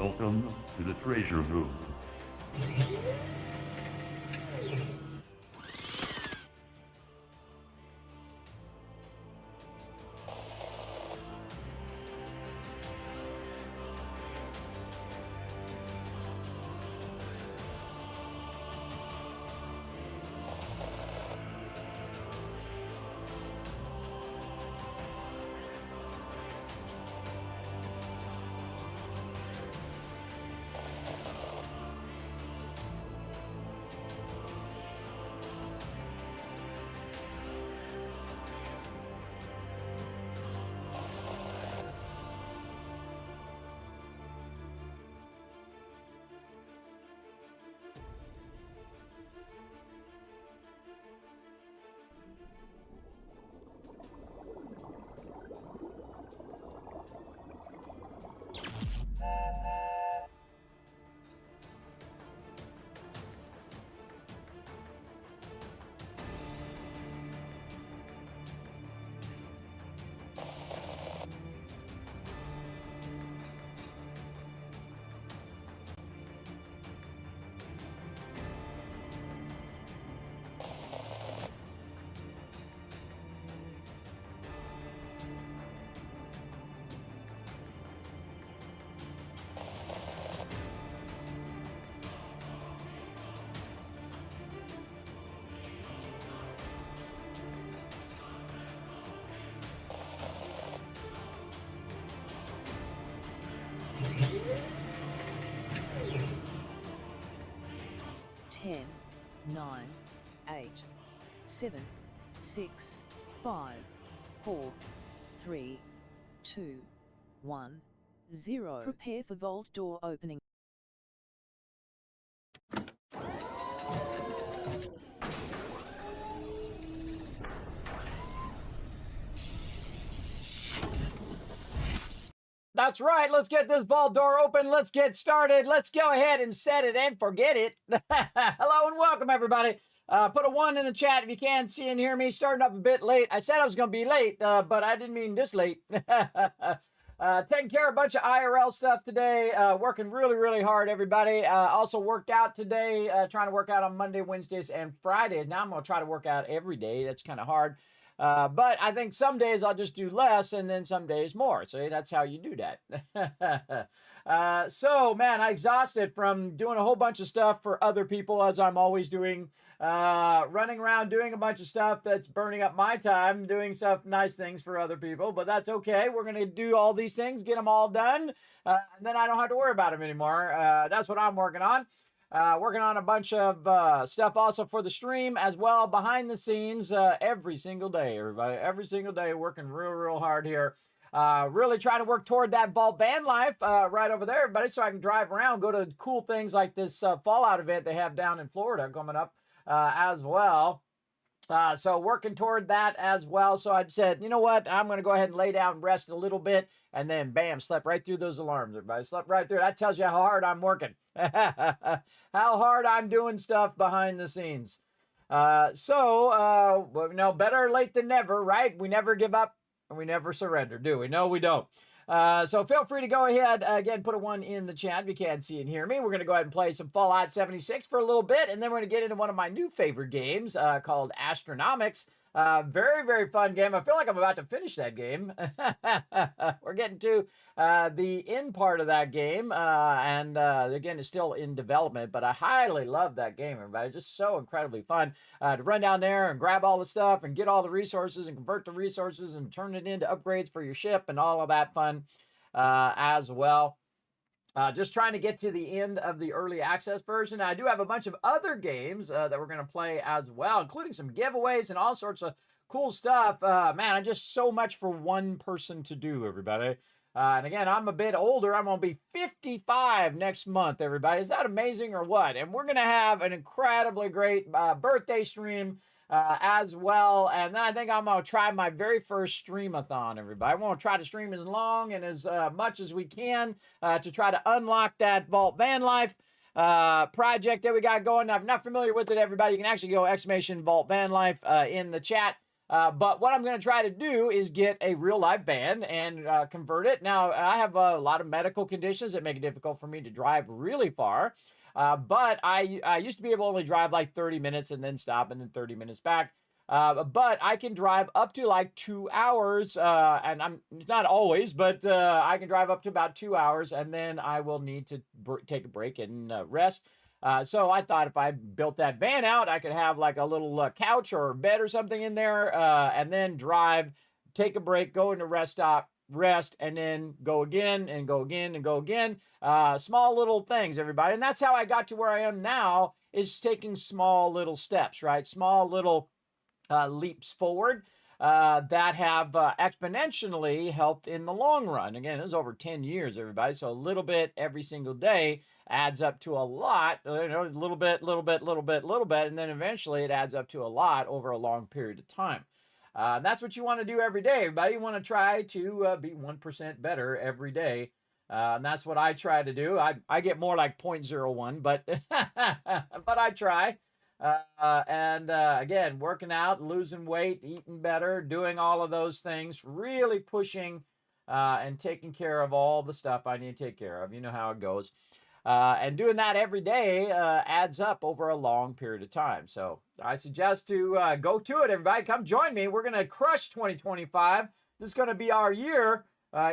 Welcome to the treasure room. Ten, 9, 8, 7, 6, 5, 4, 3, 2, 1, 0. Prepare for vault door opening. That's right. Let's get this vault door open. Let's get started. Let's go ahead and set it and forget it. Hello and welcome, everybody. Put a 1 in the chat if you can see and hear me. Starting up a bit late. I said I was going to be late, but I didn't mean this late. Taking care of a bunch of IRL stuff today. Working really, really hard, everybody. Also worked out today. Trying to work out on Monday, Wednesdays, and Fridays. Now I'm going to try to work out every day. That's kind of hard. But I think some days I'll just do less and then some days more. So that's how you do that. So, man, I exhausted from doing a whole bunch of stuff for other people, as I'm always doing. Running around doing a bunch of stuff that's burning up my time, doing stuff, nice things for other people. But that's okay. We're going to do all these things, get them all done. And then I don't have to worry about them anymore. That's what I'm working on. Working on a bunch of stuff also for the stream as well, behind the scenes, every single day, everybody. Every single day, working real hard here. Really trying to work toward that vault van life right over there, everybody, so I can drive around, go to cool things like this Fallout event they have down in Florida coming up as well. So working toward that as well. So I said, you know what? I'm going to go ahead and lay down and rest a little bit. And then, bam, slept right through those alarms, everybody. Slept right through. That tells you how hard I'm working. How hard I'm doing stuff behind the scenes. Well, you know, better late than never, right? We never give up and we never surrender, do we? No, we don't. So feel free to go ahead, again, put a 1 in the chat if you can't see and hear me. We're going to go ahead and play some Fallout 76 for a little bit, and then we're going to get into one of my new favorite games called Astronomics. Very fun game. I feel like I'm about to finish that game. We're getting to the end part of that game, and again, it's still in development, but I highly love that game, everybody. Just so incredibly fun to run down there and grab all the stuff and get all the resources and convert the resources and turn it into upgrades for your ship and all of that fun as well. Just trying to get to the end of the early access version. I do have a bunch of other games that we're going to play as well, including some giveaways and all sorts of cool stuff. Man, I'm just so much for one person to do, everybody. And again, I'm a bit older. I'm going to be 55 next month, everybody. Is that amazing or what? And we're going to have an incredibly great birthday stream as well. And then I think I'm going to try my very first stream-a-thon, everybody. I want to try to stream as long and as much as we can to try to unlock that Vault Van Life project that we got going. Now, if you're not familiar with it, everybody, you can actually go !Vault Van Life in the chat. But what I'm going to try to do is get a real live van and convert it. Now, I have a lot of medical conditions that make it difficult for me to drive really far. But I used to be able to only drive like 30 minutes and then stop and then 30 minutes back. But I can drive up to like 2 hours, and it's not always, but I can drive up to about 2 hours, and then I will need to take a break and rest. So I thought if I built that van out, I could have like a little couch or bed or something in there, and then drive, take a break, go into rest stop, rest, and then go again and go again and go again. Small little things, everybody. And that's how I got to where I am now, is taking small little steps, right? Small little leaps forward that have exponentially helped in the long run. Again, it was over 10 years, everybody. So a little bit every single day adds up to a lot, a little bit, and then eventually it adds up to a lot over a long period of time. That's what you want to do every day, everybody. You want to try to be 1% better every day. And that's what I try to do. I get more like 0.01, but but I try. Again, working out, losing weight, eating better, doing all of those things, really pushing and taking care of all the stuff I need to take care of. You know how it goes. And doing that every day adds up over a long period of time. So I suggest to go to it, everybody. Come join me. We're going to crush 2025. This is going to be our year.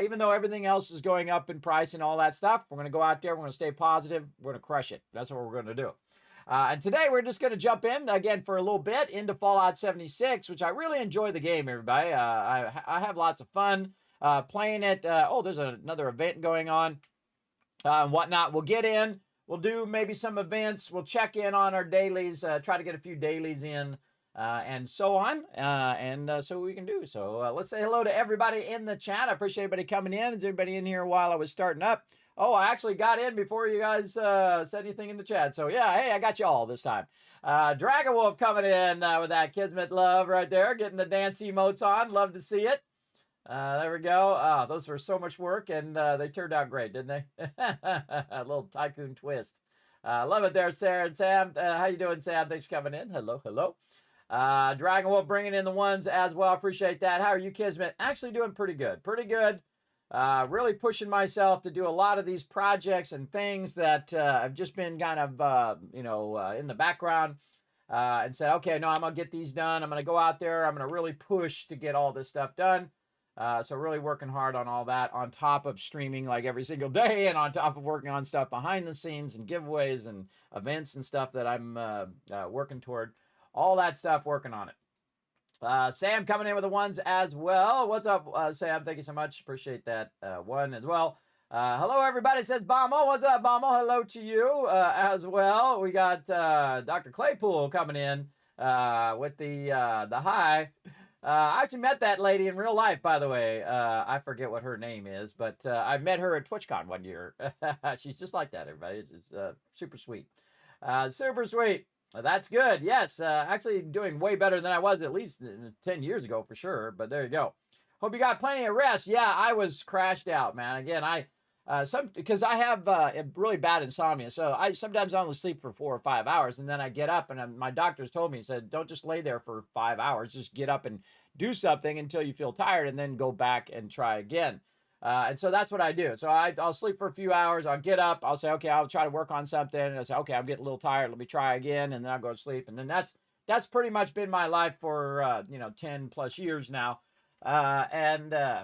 Even though everything else is going up in price and all that stuff, we're going to go out there. We're going to stay positive. We're going to crush it. That's what we're going to do. And today we're just going to jump in again for a little bit into Fallout 76, which I really enjoy the game, everybody. I have lots of fun playing it. Oh, there's another event going on and whatnot. We'll get in. We'll do maybe some events. We'll check in on our dailies, try to get a few dailies in and so on. So we can do. So let's say hello to everybody in the chat. I appreciate everybody coming in. Is everybody in here while I was starting up? Oh, I actually got in before you guys said anything in the chat. So, yeah, hey, I got you all this time. Dragon Wolf coming in with that Kismet love right there, getting the dance emotes on. Love to see it. There we go. Those were so much work, and they turned out great, didn't they? A little tycoon twist. Love it there, Sarah and Sam. How you doing, Sam? Thanks for coming in. Hello, hello. Dragon Wolf bringing in the ones as well. Appreciate that. How are you, Kismet? Actually doing pretty good. Pretty good. Really pushing myself to do a lot of these projects and things that I've just been kind of, in the background and said, okay, no, I'm going to get these done. I'm going to go out there. I'm going to really push to get all this stuff done. So really working hard on all that on top of streaming like every single day and on top of working on stuff behind the scenes and giveaways and events and stuff that I'm working toward. All that stuff, working on it. Sam coming in with the ones as well. What's up, Sam? Thank you so much. Appreciate that one as well. Hello, everybody, says Bomo. What's up, Bomo? Hello to you as well. We got Dr. Claypool coming in with the hi. I actually met that lady in real life, by the way. I forget what her name is, but I met her at TwitchCon one year. She's just like that, everybody. It's super sweet. Super sweet. That's good. Yes, actually doing way better than I was at least 10 years ago for sure. But there you go. Hope you got plenty of rest. Yeah, I was crashed out, man. Again, because I have really bad insomnia, so I sometimes only sleep for 4 or 5 hours, and then I get up, and my doctors told me, he said, don't just lay there for 5 hours, just get up and do something until you feel tired, and then go back and try again. And so that's what I do. So I'll sleep for a few hours. I'll get up. I'll say, okay, I'll try to work on something. And I'll say, okay, I'm getting a little tired. Let me try again. And then I'll go to sleep. And then that's pretty much been my life for, 10 plus years now. I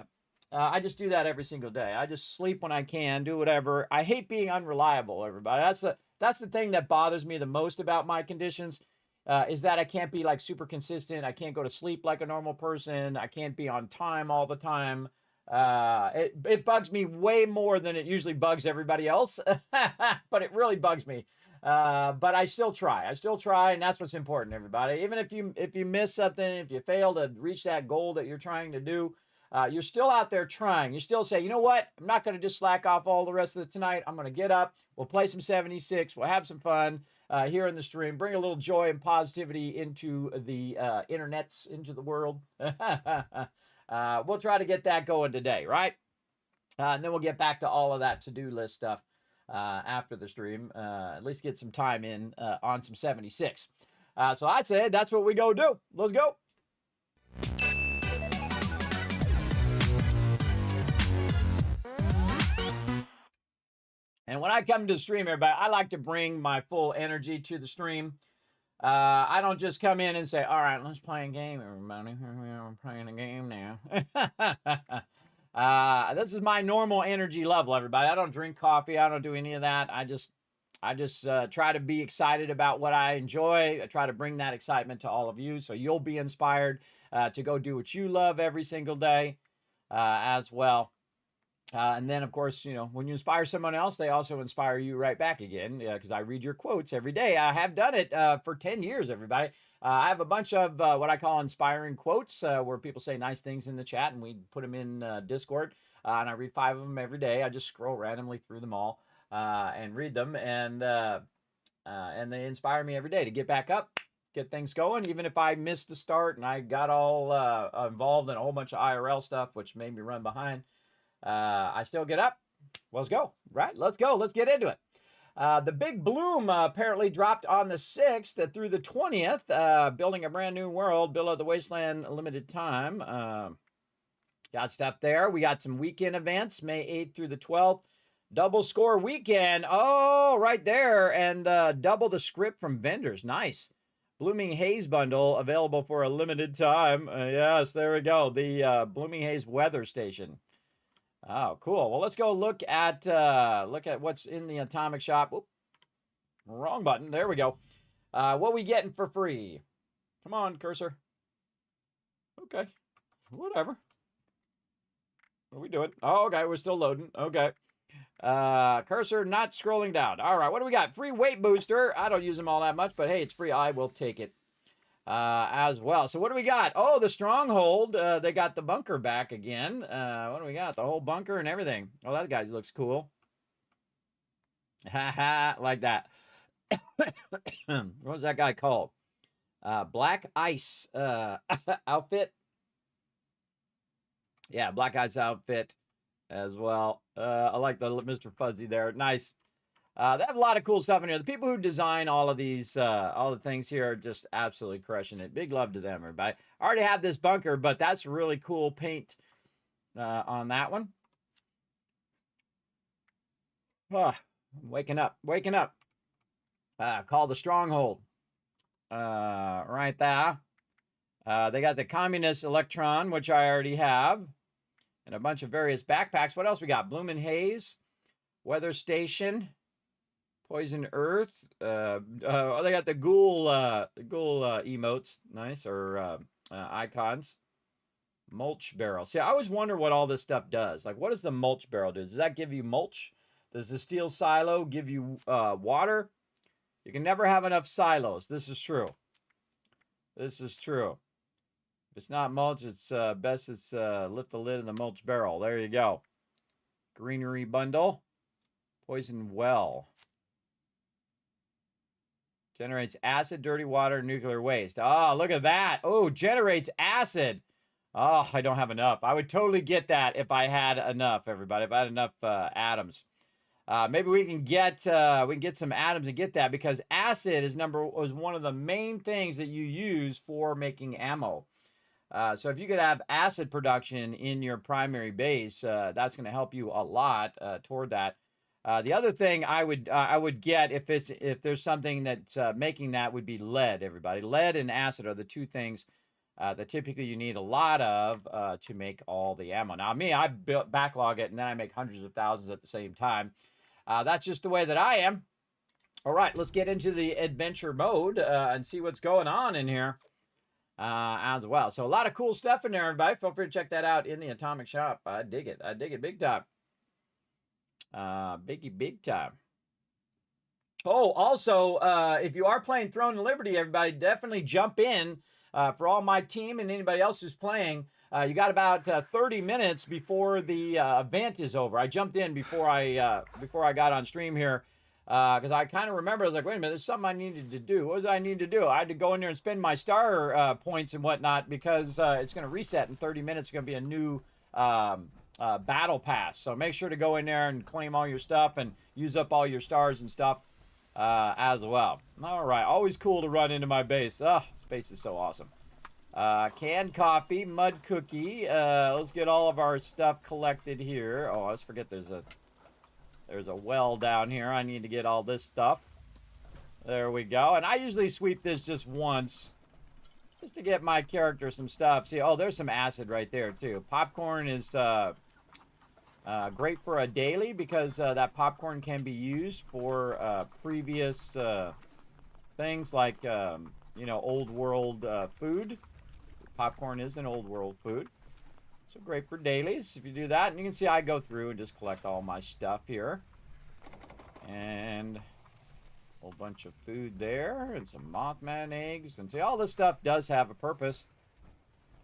just do that every single day. I just sleep when I can, do whatever. I hate being unreliable, everybody. That's the thing that bothers me the most about my conditions, is that I can't be like super consistent. I can't go to sleep like a normal person. I can't be on time all the time. It bugs me way more than it usually bugs everybody else, but it really bugs me. But I still try, and that's what's important, everybody. Even if you miss something, if you fail to reach that goal that you're trying to do, you're still out there trying. You still say, you know what? I'm not going to just slack off all the rest of the tonight. I'm going to get up. We'll play some 76. We'll have some fun here in the stream. Bring a little joy and positivity into the internets, into the world. We'll try to get that going today, right? And then we'll get back to all of that to-do list stuff after the stream. At least get some time in on some 76. So I'd say that's what we go do. Let's go. And when I come to the stream, everybody, I like to bring my full energy to the stream. I don't just come in and say, all right, let's play a game, everybody. We're playing a game now. This is my normal energy level, everybody. I don't drink coffee. I don't do any of that. I just try to be excited about what I enjoy. I try to bring that excitement to all of you, so you'll be inspired to go do what you love every single day as well. And then, of course, you know, when you inspire someone else, they also inspire you right back again, because I read your quotes every day. I have done it for 10 years, everybody. I have a bunch of what I call inspiring quotes where people say nice things in the chat, and we put them in Discord, and I read 5 of them every day. I just scroll randomly through them all and read them, and they inspire me every day to get back up, get things going. Even if I missed the start and I got all involved in a whole bunch of IRL stuff, which made me run behind, I still get up. Let's go. Right? Let's go. Let's get into it. The big bloom apparently dropped on the 6th through the 20th. Building a brand new world, Bill of the Wasteland, limited time. Got stuff there. We got some weekend events, May 8th through the 12th. Double score weekend. Oh, right there. And double the script from vendors. Nice. Blooming Haze bundle available for a limited time. Yes, there we go. The Blooming Haze weather station. Oh, cool. Well, let's go look at what's in the Atomic Shop. Oop, wrong button. There we go. What we getting for free? Come on, cursor. Okay, whatever. What are we doing? Oh, okay, we're still loading. Okay. Cursor not scrolling down. All right, what do we got? Free weight booster. I don't use them all that much, but hey, it's free. I will take it. As well. So what do we got? Oh, the stronghold. They got the bunker back again. What do we got? The whole bunker and everything. Oh, that guy looks cool. Haha, like that. What was that guy called? Black Ice outfit. Yeah, Black Ice outfit as well. I like the Mr. Fuzzy there. Nice. They have a lot of cool stuff in here. The people who design all of these, all the things here are just absolutely crushing it. Big love to them, everybody. I already have this bunker, but that's really cool paint on that one. Oh, waking up. Call the Stronghold. Right there. They got the Communist Electron, which I already have. And a bunch of various backpacks. What else we got? Bloomin' Haze. Weather Station. Poison Earth. Oh, they got the ghoul emotes, nice, or icons. Mulch barrel. See, I always wonder what all this stuff does. Like, what does the mulch barrel do? Does that give you mulch? Does the steel silo give you water? You can never have enough silos. This is true. This is true. If it's not mulch, it's best it's lift the lid in the mulch barrel. There you go. Greenery bundle. Poison well. Generates acid, dirty water, nuclear waste. Oh, look at that. Oh, generates acid. Oh, I don't have enough. I would totally get that if I had enough, everybody. If I had enough atoms. Maybe we can get some atoms and get that, because acid was one of the main things that you use for making ammo. So if you could have acid production in your primary base, that's going to help you a lot toward that. The other thing I would get if there's something that's making that would be lead, everybody. Lead and acid are the two things that typically you need a lot of to make all the ammo. Now, I backlog it, and then I make hundreds of thousands at the same time. That's just the way that I am. All right, let's get into the adventure mode and see what's going on in here as well. So a lot of cool stuff in there, everybody. Feel free to check that out in the Atomic Shop. I dig it. I dig it big time. Big time. Oh, also, if you are playing Throne of Liberty, everybody, definitely jump in for all my team and anybody else who's playing. You got about 30 minutes before the event is over. I jumped in before I got on stream here because I kind of remember, I was like, wait a minute, there's something I needed to do. What did I need to do? I had to go in there and spend my star points and whatnot, because it's going to reset in 30 minutes. It's going to be a new battle pass. So make sure to go in there and claim all your stuff and use up all your stars and stuff as well. All right. Always cool to run into my base. Oh, space is so awesome. Canned coffee, mud cookie. Let's get all of our stuff collected here. Oh, let's forget there's a There's a well down here. I need to get all this stuff. There we go. And I usually sweep this just once, just to get my character some stuff. See, oh, there's some acid right there, too. Popcorn is great for a daily because that popcorn can be used for previous things like, you know, old world food. Popcorn is an old world food. So great for dailies if you do that. And you can see I go through and just collect all my stuff here. And a whole bunch of food there. And some Mothman eggs. And see, all this stuff does have a purpose.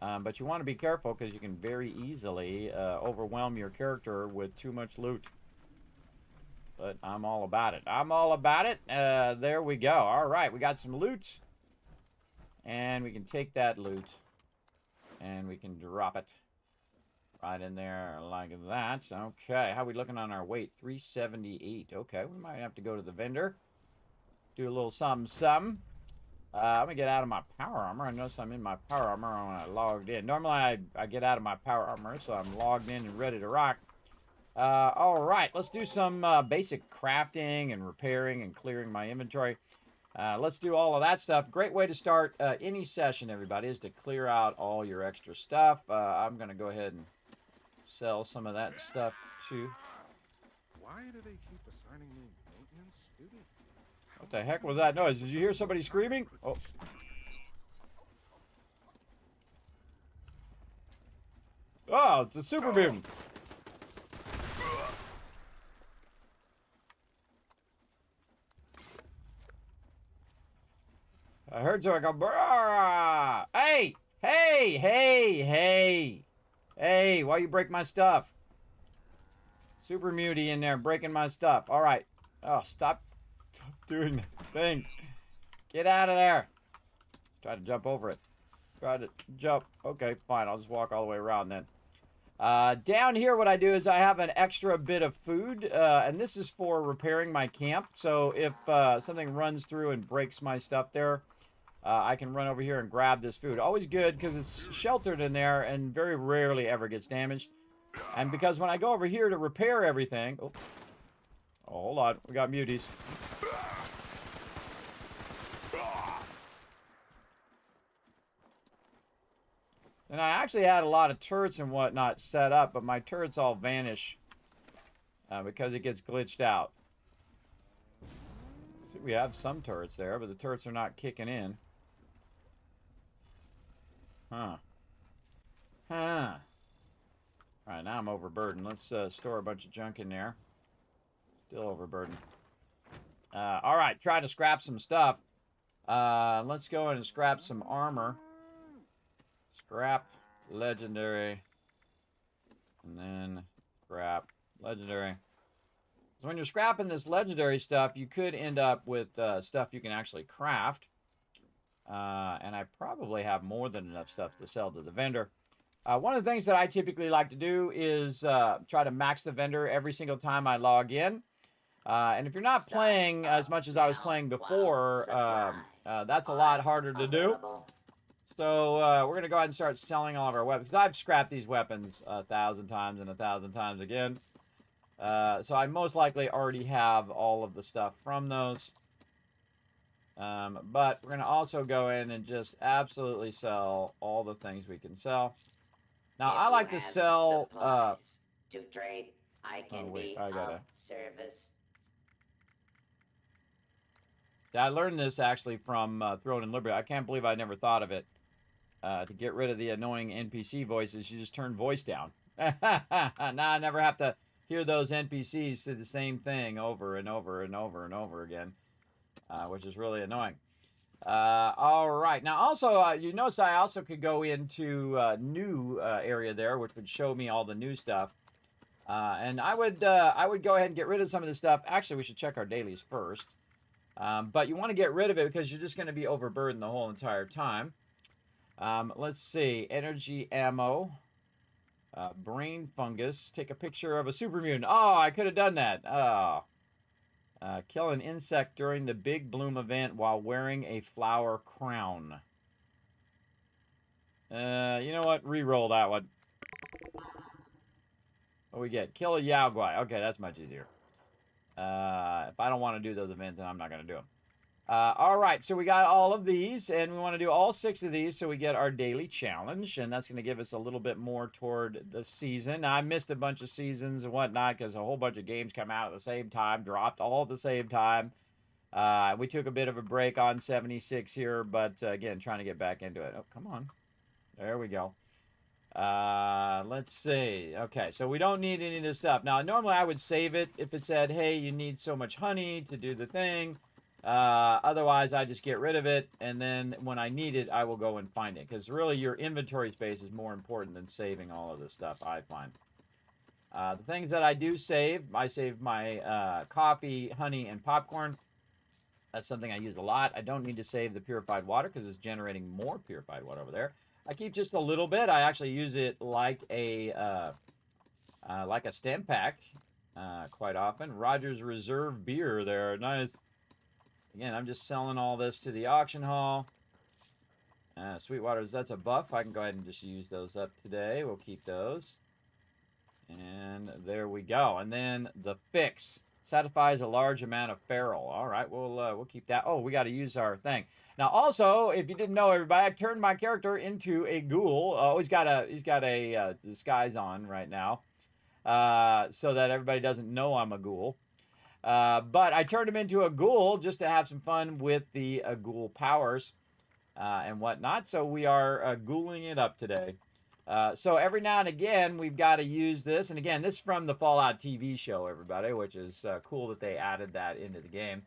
But you want to be careful because you can very easily overwhelm your character with too much loot. But I'm all about it. I'm all about it. There we go. All right, we got some loot. And we can take that loot. And we can drop it. Right in there like that. Okay, how are we looking on our weight? 378. Okay, we might have to go to the vendor. Do a little something, something. I'm gonna get out of my power armor. I notice I'm in my power armor when I logged in. Normally, I get out of my power armor, so I'm logged in and ready to rock. All right, let's do some basic crafting and repairing and clearing my inventory. Let's do all of that stuff. Great way to start any session, everybody, is to clear out all your extra stuff. I'm gonna go ahead and sell some of that stuff too. Why do they keep assigning me maintenance duty? What the heck was that noise? Did you hear somebody screaming? Oh. Oh, it's a super mutant. I heard someone go, "Brrrr!" Hey! Hey! Hey! Hey! Hey, why you break my stuff? Super mutie in there breaking my stuff. All right. Oh, stop doing the thing. Get out of there. Try to jump over it. Try to jump. Okay, fine. I'll just walk all the way around then. Down here, what I do is I have an extra bit of food, and this is for repairing my camp. So if something runs through and breaks my stuff there, I can run over here and grab this food. Always good because it's sheltered in there and very rarely ever gets damaged. And because when I go over here to repair everything... Oh, hold on. We got muties. And I actually had a lot of turrets and whatnot set up, but my turrets all vanish because it gets glitched out. See, we have some turrets there, but the turrets are not kicking in. Huh. Huh. Alright, now I'm overburdened. Let's store a bunch of junk in there. Still overburdened. Alright, try to scrap some stuff. Let's go in and scrap some armor. Scrap, legendary, and then scrap, legendary. So when you're scrapping this legendary stuff, you could end up with stuff you can actually craft. And I probably have more than enough stuff to sell to the vendor. One of the things that I typically like to do is try to max the vendor every single time I log in. And if you're not playing as much as I was playing before, that's a lot harder to do. So we're going to go ahead and start selling all of our weapons. I've scrapped these weapons 1,000 times and 1,000 times again. So I most likely already have all of the stuff from those. But we're going to also go in and just absolutely sell all the things we can sell. Now, I like to sell... to trade, I can be I gotta... of service. I learned this actually from Throne and Liberty. I can't believe I never thought of it. To get rid of the annoying NPC voices, you just turn voice down. Now I never have to hear those NPCs say the same thing over and over and over and over again, which is really annoying. All right. Now, also, you notice I also could go into new area there, which would show me all the new stuff. And I would go ahead and get rid of some of this stuff. Actually, we should check our dailies first. But you want to get rid of it because you're just going to be overburdened the whole entire time. Let's see. Energy ammo. Brain fungus. Take a picture of a super mutant. Oh, I could have done that. Oh. Kill an insect during the Big Bloom event while wearing a flower crown. You know what? Reroll that one. What do we get? Kill a Yaogwai. Okay, that's much easier. If I don't want to do those events, then I'm not going to do them. All right, so we got all of these, and we want to do all 6 of these so we get our daily challenge, and that's going to give us a little bit more toward the season. Now, I missed a bunch of seasons and whatnot because a whole bunch of games come out at the same time, dropped all at the same time. We took a bit of a break on 76 here, but again, trying to get back into it. Oh, come on. There we go. Let's see. Okay, so we don't need any of this stuff. Now, normally I would save it if it said, hey, you need so much honey to do the thing. Otherwise, I just get rid of it, and then when I need it, I will go and find it. Because really, your inventory space is more important than saving all of this stuff, I find. The things that I do save, I save my coffee, honey, and popcorn. That's something I use a lot. I don't need to save the purified water because it's generating more purified water over there. I keep just a little bit. I actually use it like a stem pack quite often. Rogers Reserve beer there. Nice. Again, I'm just selling all this to the auction hall. Sweetwaters, that's a buff. I can go ahead and just use those up today. We'll keep those. And there we go. And then the fix. Satisfies a large amount of feral. All right, we'll keep that. Oh, we got to use our thing. Now, also, if you didn't know, everybody, I turned my character into a ghoul. Oh, he's got a disguise on right now, so that everybody doesn't know I'm a ghoul. But I turned him into a ghoul just to have some fun with the ghoul powers and whatnot. So we are ghouling it up today. So every now and again, we've got to use this. And again, this is from the Fallout TV show, everybody, which is cool that they added that into the game.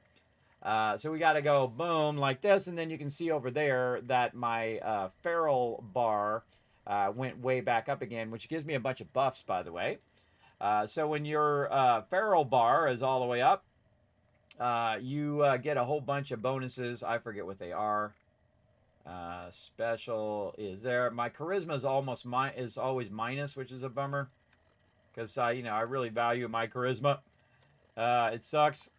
So we got to go boom like this. And then you can see over there that my feral bar went way back up again, which gives me a bunch of buffs, by the way. So when your feral bar is all the way up, you get a whole bunch of bonuses. I forget what they are. Special is there. My charisma is always minus, which is a bummer, because I really value my charisma. It sucks,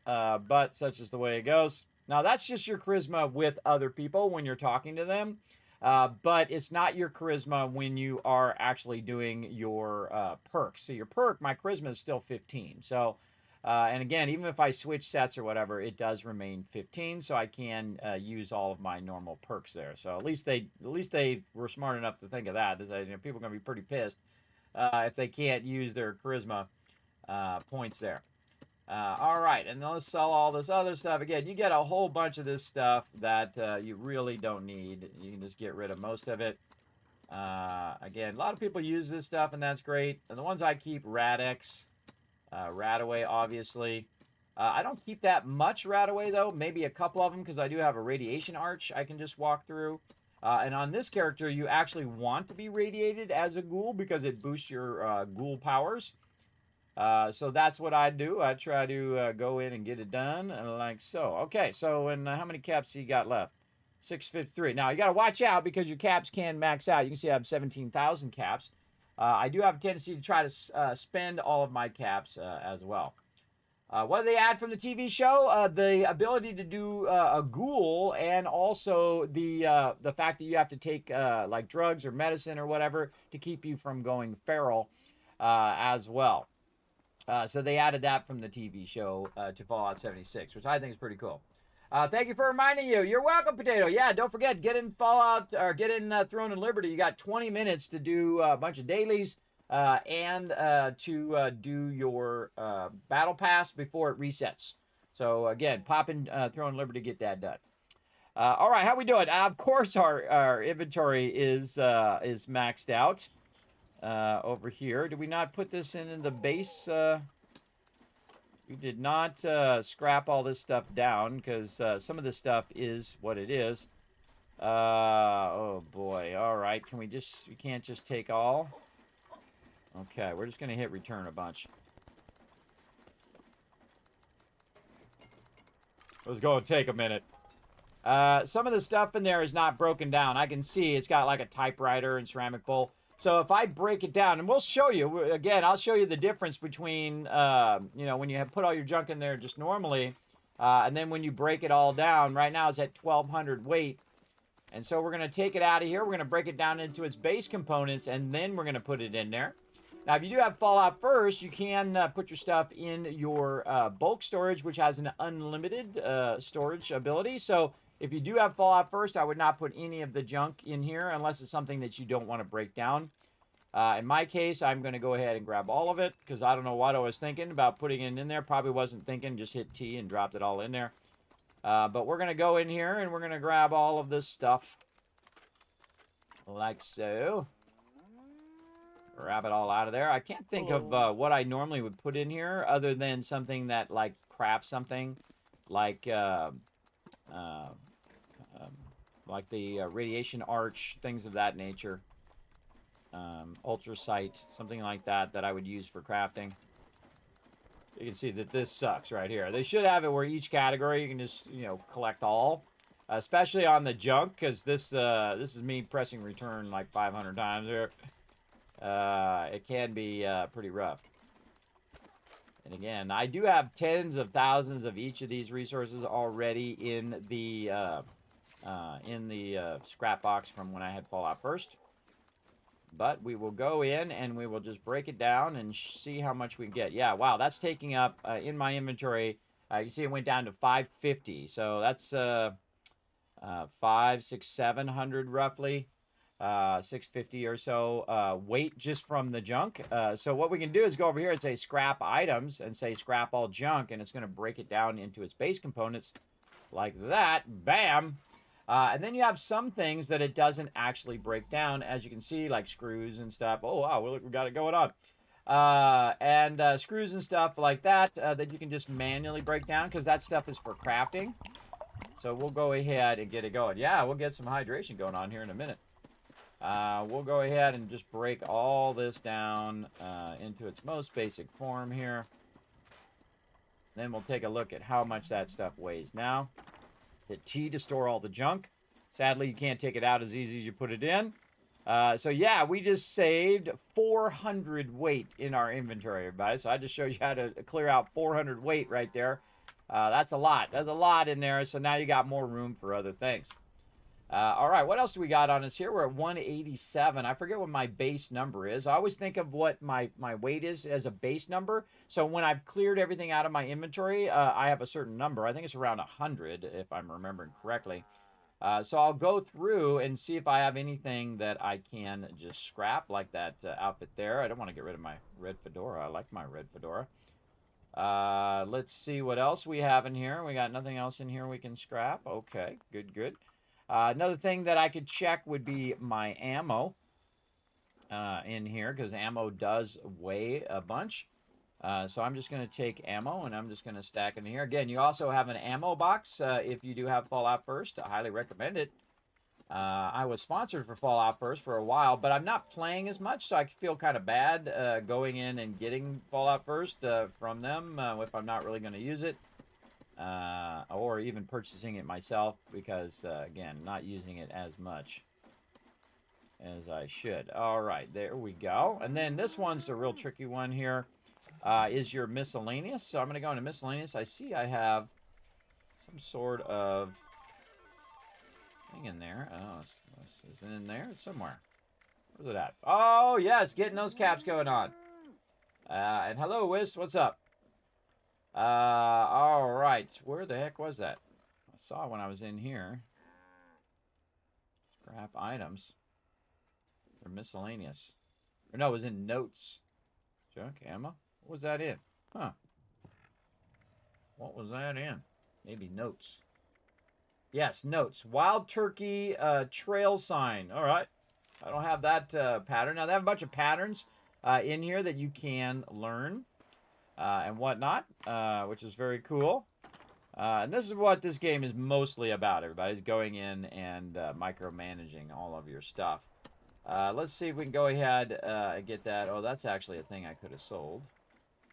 but such is the way it goes. Now that's just your charisma with other people when you're talking to them, but it's not your charisma when you are actually doing your perks. So your perk, my charisma is still 15. So. And again, even if I switch sets or whatever, it does remain 15, so I can use all of my normal perks there. So at least they were smart enough to think of that. People are going to be pretty pissed if they can't use their charisma points there. All right, and let's sell all this other stuff. Again, you get a whole bunch of this stuff that you really don't need. You can just get rid of most of it. Again, a lot of people use this stuff, and that's great. And the ones I keep, Radix. Radaway, obviously. I don't keep that much Radaway, though. Maybe a couple of them, because I do have a radiation arch I can just walk through. And on this character, you actually want to be radiated as a ghoul, because it boosts your ghoul powers. So that's what I do. I try to go in and get it done, like so. Okay, so and how many caps you got left? 653. Now, you got to watch out, because your caps can max out. You can see I have 17,000 caps. I do have a tendency to try to spend all of my caps as well. What do they add from the TV show? The ability to do a ghoul, and also the fact that you have to take like drugs or medicine or whatever to keep you from going feral as well. So they added that from the TV show to Fallout 76, which I think is pretty cool. Thank you for reminding you. You're welcome, Potato. Yeah, don't forget, get in Fallout, or get in Throne and Liberty. You got 20 minutes to do a bunch of dailies and to do your battle pass before it resets. So, again, pop in Throne and Liberty to get that done. All right, how we doing? Of course, our inventory is maxed out over here. Did we not put this in the base? We did not scrap all this stuff down, because some of this stuff is what it is. Oh boy, all right. We can't just take all? Okay, we're just going to hit return a bunch. It's going to take a minute. Some of the stuff in there is not broken down. I can see it's got like a typewriter and ceramic bowl. So if I break it down, and we'll show you, again, I'll show you the difference between, when you have put all your junk in there just normally, and then when you break it all down. Right now it's at 1,200 weight. And so we're going to take it out of here. We're going to break it down into its base components, and then we're going to put it in there. Now, if you do have Fallout First, you can put your stuff in your bulk storage, which has an unlimited storage ability. So if you do have Fallout First, I would not put any of the junk in here unless it's something that you don't want to break down. In my case, I'm going to go ahead and grab all of it because I don't know what I was thinking about putting it in there. Probably wasn't thinking, just hit T and dropped it all in there. But we're going to go in here and we're going to grab all of this stuff like so. Grab it all out of there. I can't think of what I normally would put in here other than something that like crafts something like the radiation arch, things of that nature. Ultrasight, something like that I would use for crafting. You can see that this sucks right here. They should have it where each category you can just, you know, collect all. Especially on the junk, because this is me pressing return like 500 times there. It can be pretty rough. And again, I do have tens of thousands of each of these resources already in the scrap box from when I had Fallout First. But we will go in and we will just break it down and see how much we get. Yeah, wow, that's taking up in my inventory. You see it went down to 550. So that's 500, 600, 700 roughly. 650 or so weight just from the junk. So what we can do is go over here and say scrap items and say scrap all junk, and it's going to break it down into its base components like that. Bam! And then you have some things that it doesn't actually break down, as you can see, like screws and stuff. Oh, wow, look, we got it going on. And screws and stuff like that that you can just manually break down because that stuff is for crafting. So we'll go ahead and get it going. Yeah, we'll get some hydration going on here in a minute. We'll go ahead and just break all this down into its most basic form here. Then we'll take a look at how much that stuff weighs now. Hit T to store all the junk. Sadly, you can't take it out as easy as you put it in. So yeah, we just saved 400 weight in our inventory, everybody. So I just showed you how to clear out 400 weight right there. That's a lot. There's a lot in there. So now you got more room for other things. All right, what else do we got on us here? We're at 187. I forget what my base number is. I always think of what my weight is as a base number. So when I've cleared everything out of my inventory, I have a certain number. I think it's around 100, if I'm remembering correctly. So I'll go through and see if I have anything that I can just scrap, like that outfit there. I don't want to get rid of my red fedora. I like my red fedora. Let's see what else we have in here. We got nothing else in here we can scrap. Okay, good, good. Another thing that I could check would be my ammo in here, because ammo does weigh a bunch. So I'm just going to take ammo and I'm just going to stack it in here. Again, you also have an ammo box if you do have Fallout First. I highly recommend it. I was sponsored for Fallout First for a while, but I'm not playing as much, so I feel kind of bad going in and getting Fallout First from them if I'm not really going to use it. Or even purchasing it myself because, again, not using it as much as I should. All right, there we go. And then this one's the real tricky one here, is your miscellaneous. So I'm going to go into miscellaneous. I see I have some sort of thing in there. Oh, is it in there? It's somewhere. Where's it at? Oh, yeah, it's getting those caps going on. And hello, Wiz. What's up? All right. Where the heck was that? I saw it when I was in here. Scrap items. They're miscellaneous. Or no, it was in notes. Junk ammo. What was that in? Huh. What was that in? Maybe notes. Yes, notes. Wild turkey trail sign. All right. I don't have that pattern. Now, they have a bunch of patterns in here that you can learn. And whatnot, which is very cool. And this is what this game is mostly about. Everybody's going in and micromanaging all of your stuff. Let's see if we can go ahead and get that. Oh, that's actually a thing I could have sold.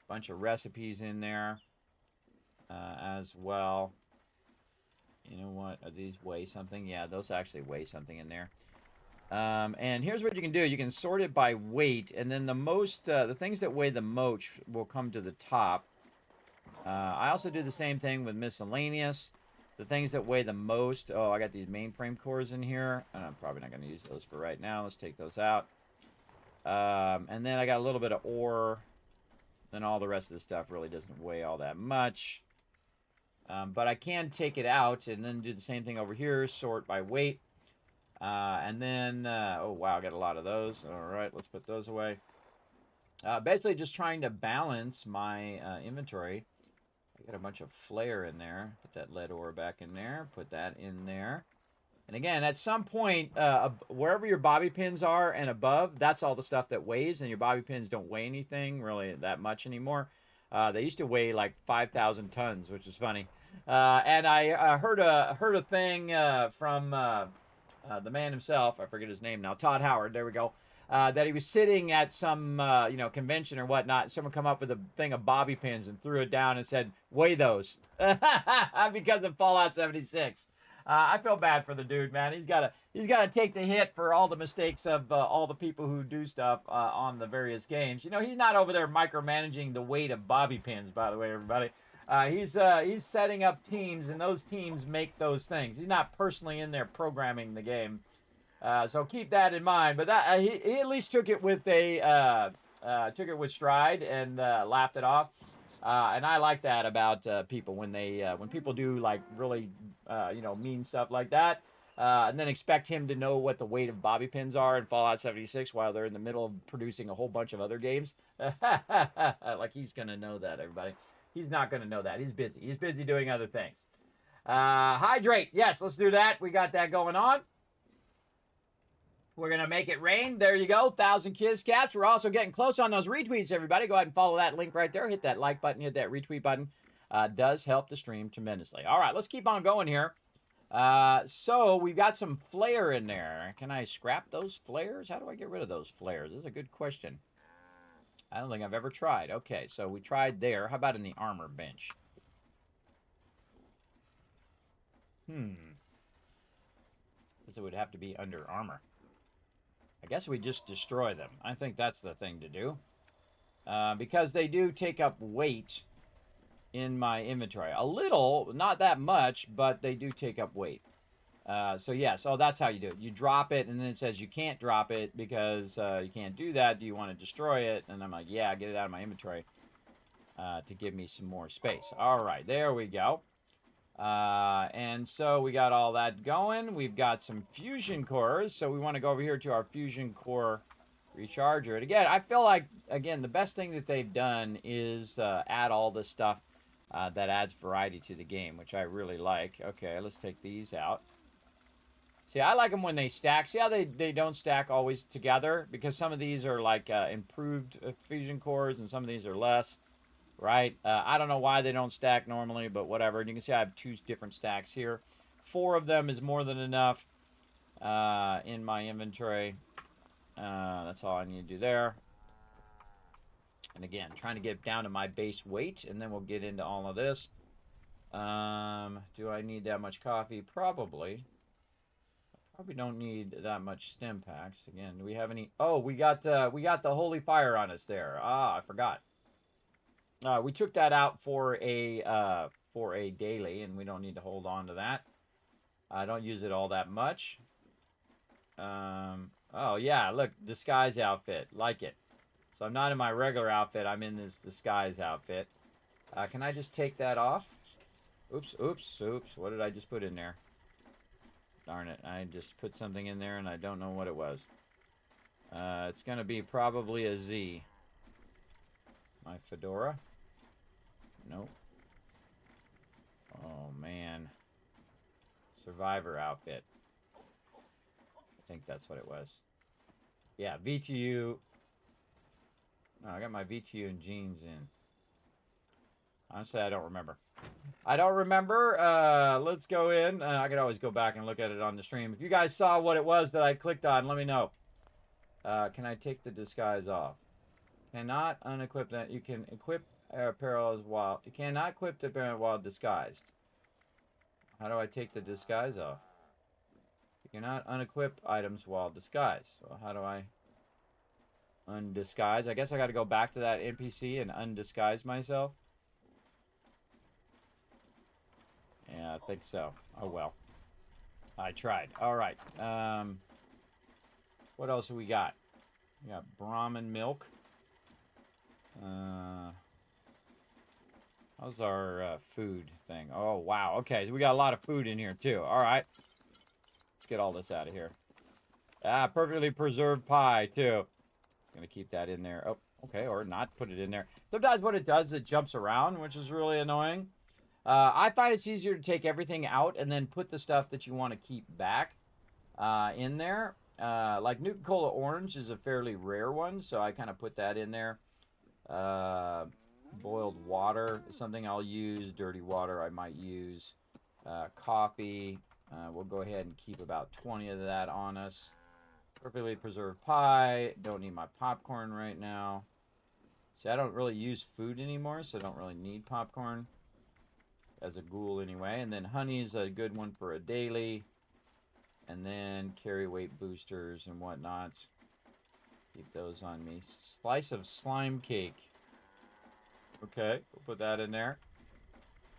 Bunch of recipes in there as well. You know what? Are these weigh something? Yeah, those actually weigh something in there. And here's what you can do. You can sort it by weight, and then the things that weigh the most will come to the top. I also do the same thing with miscellaneous. The things that weigh the most. Oh, I got these mainframe cores in here. I'm probably not going to use those for right now. Let's take those out. And then I got a little bit of ore. Then all the rest of the stuff really doesn't weigh all that much. But I can take it out and then do the same thing over here, sort by weight. And then, oh wow, I got a lot of those. All right, let's put those away. Basically just trying to balance my inventory. I got a bunch of flare in there. Put that lead ore back in there. Put that in there. And again, at some point, wherever your bobby pins are and above, that's all the stuff that weighs. And your bobby pins don't weigh anything really that much anymore. They used to weigh like 5,000 tons, which is funny. And I heard a thing from the man himself. I forget his name now. Todd Howard. There we go. That he was sitting at some convention or whatnot. Someone come up with a thing of bobby pins and threw it down and said, "Weigh those," because of Fallout 76. I feel bad for the dude, man. He's got to take the hit for all the mistakes of all the people who do stuff on the various games. You know, he's not over there micromanaging the weight of bobby pins, by the way, everybody. He's setting up teams, and those teams make those things. He's not personally in there programming the game. So keep that in mind. But that he at least took it with stride and laughed it off. And I like that about people when people do like really mean stuff like that, and then expect him to know what the weight of bobby pins are in Fallout 76 while they're in the middle of producing a whole bunch of other games. Like he's gonna know that, everybody. He's not gonna know that. He's busy. He's busy doing other things. Hydrate. Yes, let's do that. We got that going on. We're going to make it rain. There you go. 1,000 kiss caps. We're also getting close on those retweets, everybody. Go ahead and follow that link right there. Hit that like button. Hit that retweet button. Does help the stream tremendously. All right, let's keep on going here. So we've got some flare in there. Can I scrap those flares? How do I get rid of those flares? This is a good question. I don't think I've ever tried. Okay, so we tried there. How about in the armor bench? Guess it would have to be under armor. I guess we just destroy them. I think that's the thing to do. Because they do take up weight in my inventory. A little, not that much, but they do take up weight. So yeah, so that's how you do it. You drop it, and then it says you can't drop it because you can't do that. Do you want to destroy it? And I'm like, yeah, get it out of my inventory to give me some more space. All right, there we go. And so we got all that going. We've got some fusion cores, so we want to go over here to our fusion core recharger. And again, I feel like, again, the best thing that they've done is add all this stuff that adds variety to the game, which I really like. Okay, let's take these out. See, I like them when they stack. See how they don't stack always together? Because some of these are like improved fusion cores, and some of these are less. Right? I don't know why they don't stack normally, but whatever. And you can see I have 2 different stacks here. 4 of them is more than enough in my inventory. That's all I need to do there. And again, trying to get down to my base weight, and then we'll get into all of this. Do I need that much coffee? Probably. Probably don't need that much stem packs. Again, do we have any? Oh, we got the holy fire on us there. Ah, I forgot. We took that out for a daily, and we don't need to hold on to that. I don't use it all that much. Oh yeah, look, disguise outfit, like it. So I'm not in my regular outfit. I'm in this disguise outfit. Can I just take that off? Oops. What did I just put in there? Darn it! I just put something in there, and I don't know what it was. It's gonna be probably a Z. My fedora? Nope. Oh, man. Survivor outfit. I think that's what it was. Yeah, VTU. No, I got my VTU and jeans in. Honestly, I don't remember. Let's go in. I could always go back and look at it on the stream. If you guys saw what it was that I clicked on, let me know. Can I take the disguise off? Cannot unequip that. You can equip apparel while you cannot equip the apparel while disguised. How do I take the disguise off? You cannot unequip items while disguised. So how do I undisguise? I guess I got to go back to that NPC and undisguise myself. Yeah, I think so. Oh well. I tried. All right. What else have we got? We got Brahmin milk. How's our food thing? Oh, wow. Okay, so we got a lot of food in here, too. All right. Let's get all this out of here. Ah, perfectly preserved pie, too. Gonna keep that in there. Oh, okay, or not put it in there. Sometimes what it does, it jumps around, which is really annoying. I find it's easier to take everything out and then put the stuff that you want to keep back in there. Like Nuka-Cola Orange is a fairly rare one, so I kind of put that in there. Boiled water is something I'll use. Dirty water I might use. Coffee. We'll go ahead and keep about 20 of that on us. Perfectly preserved pie. Don't need my popcorn right now. See, I don't really use food anymore, so I don't really need popcorn as a ghoul anyway. And then honey is a good one for a daily. And then carry weight boosters and whatnot. Keep those on me. Slice of slime cake. Okay, we'll put that in there.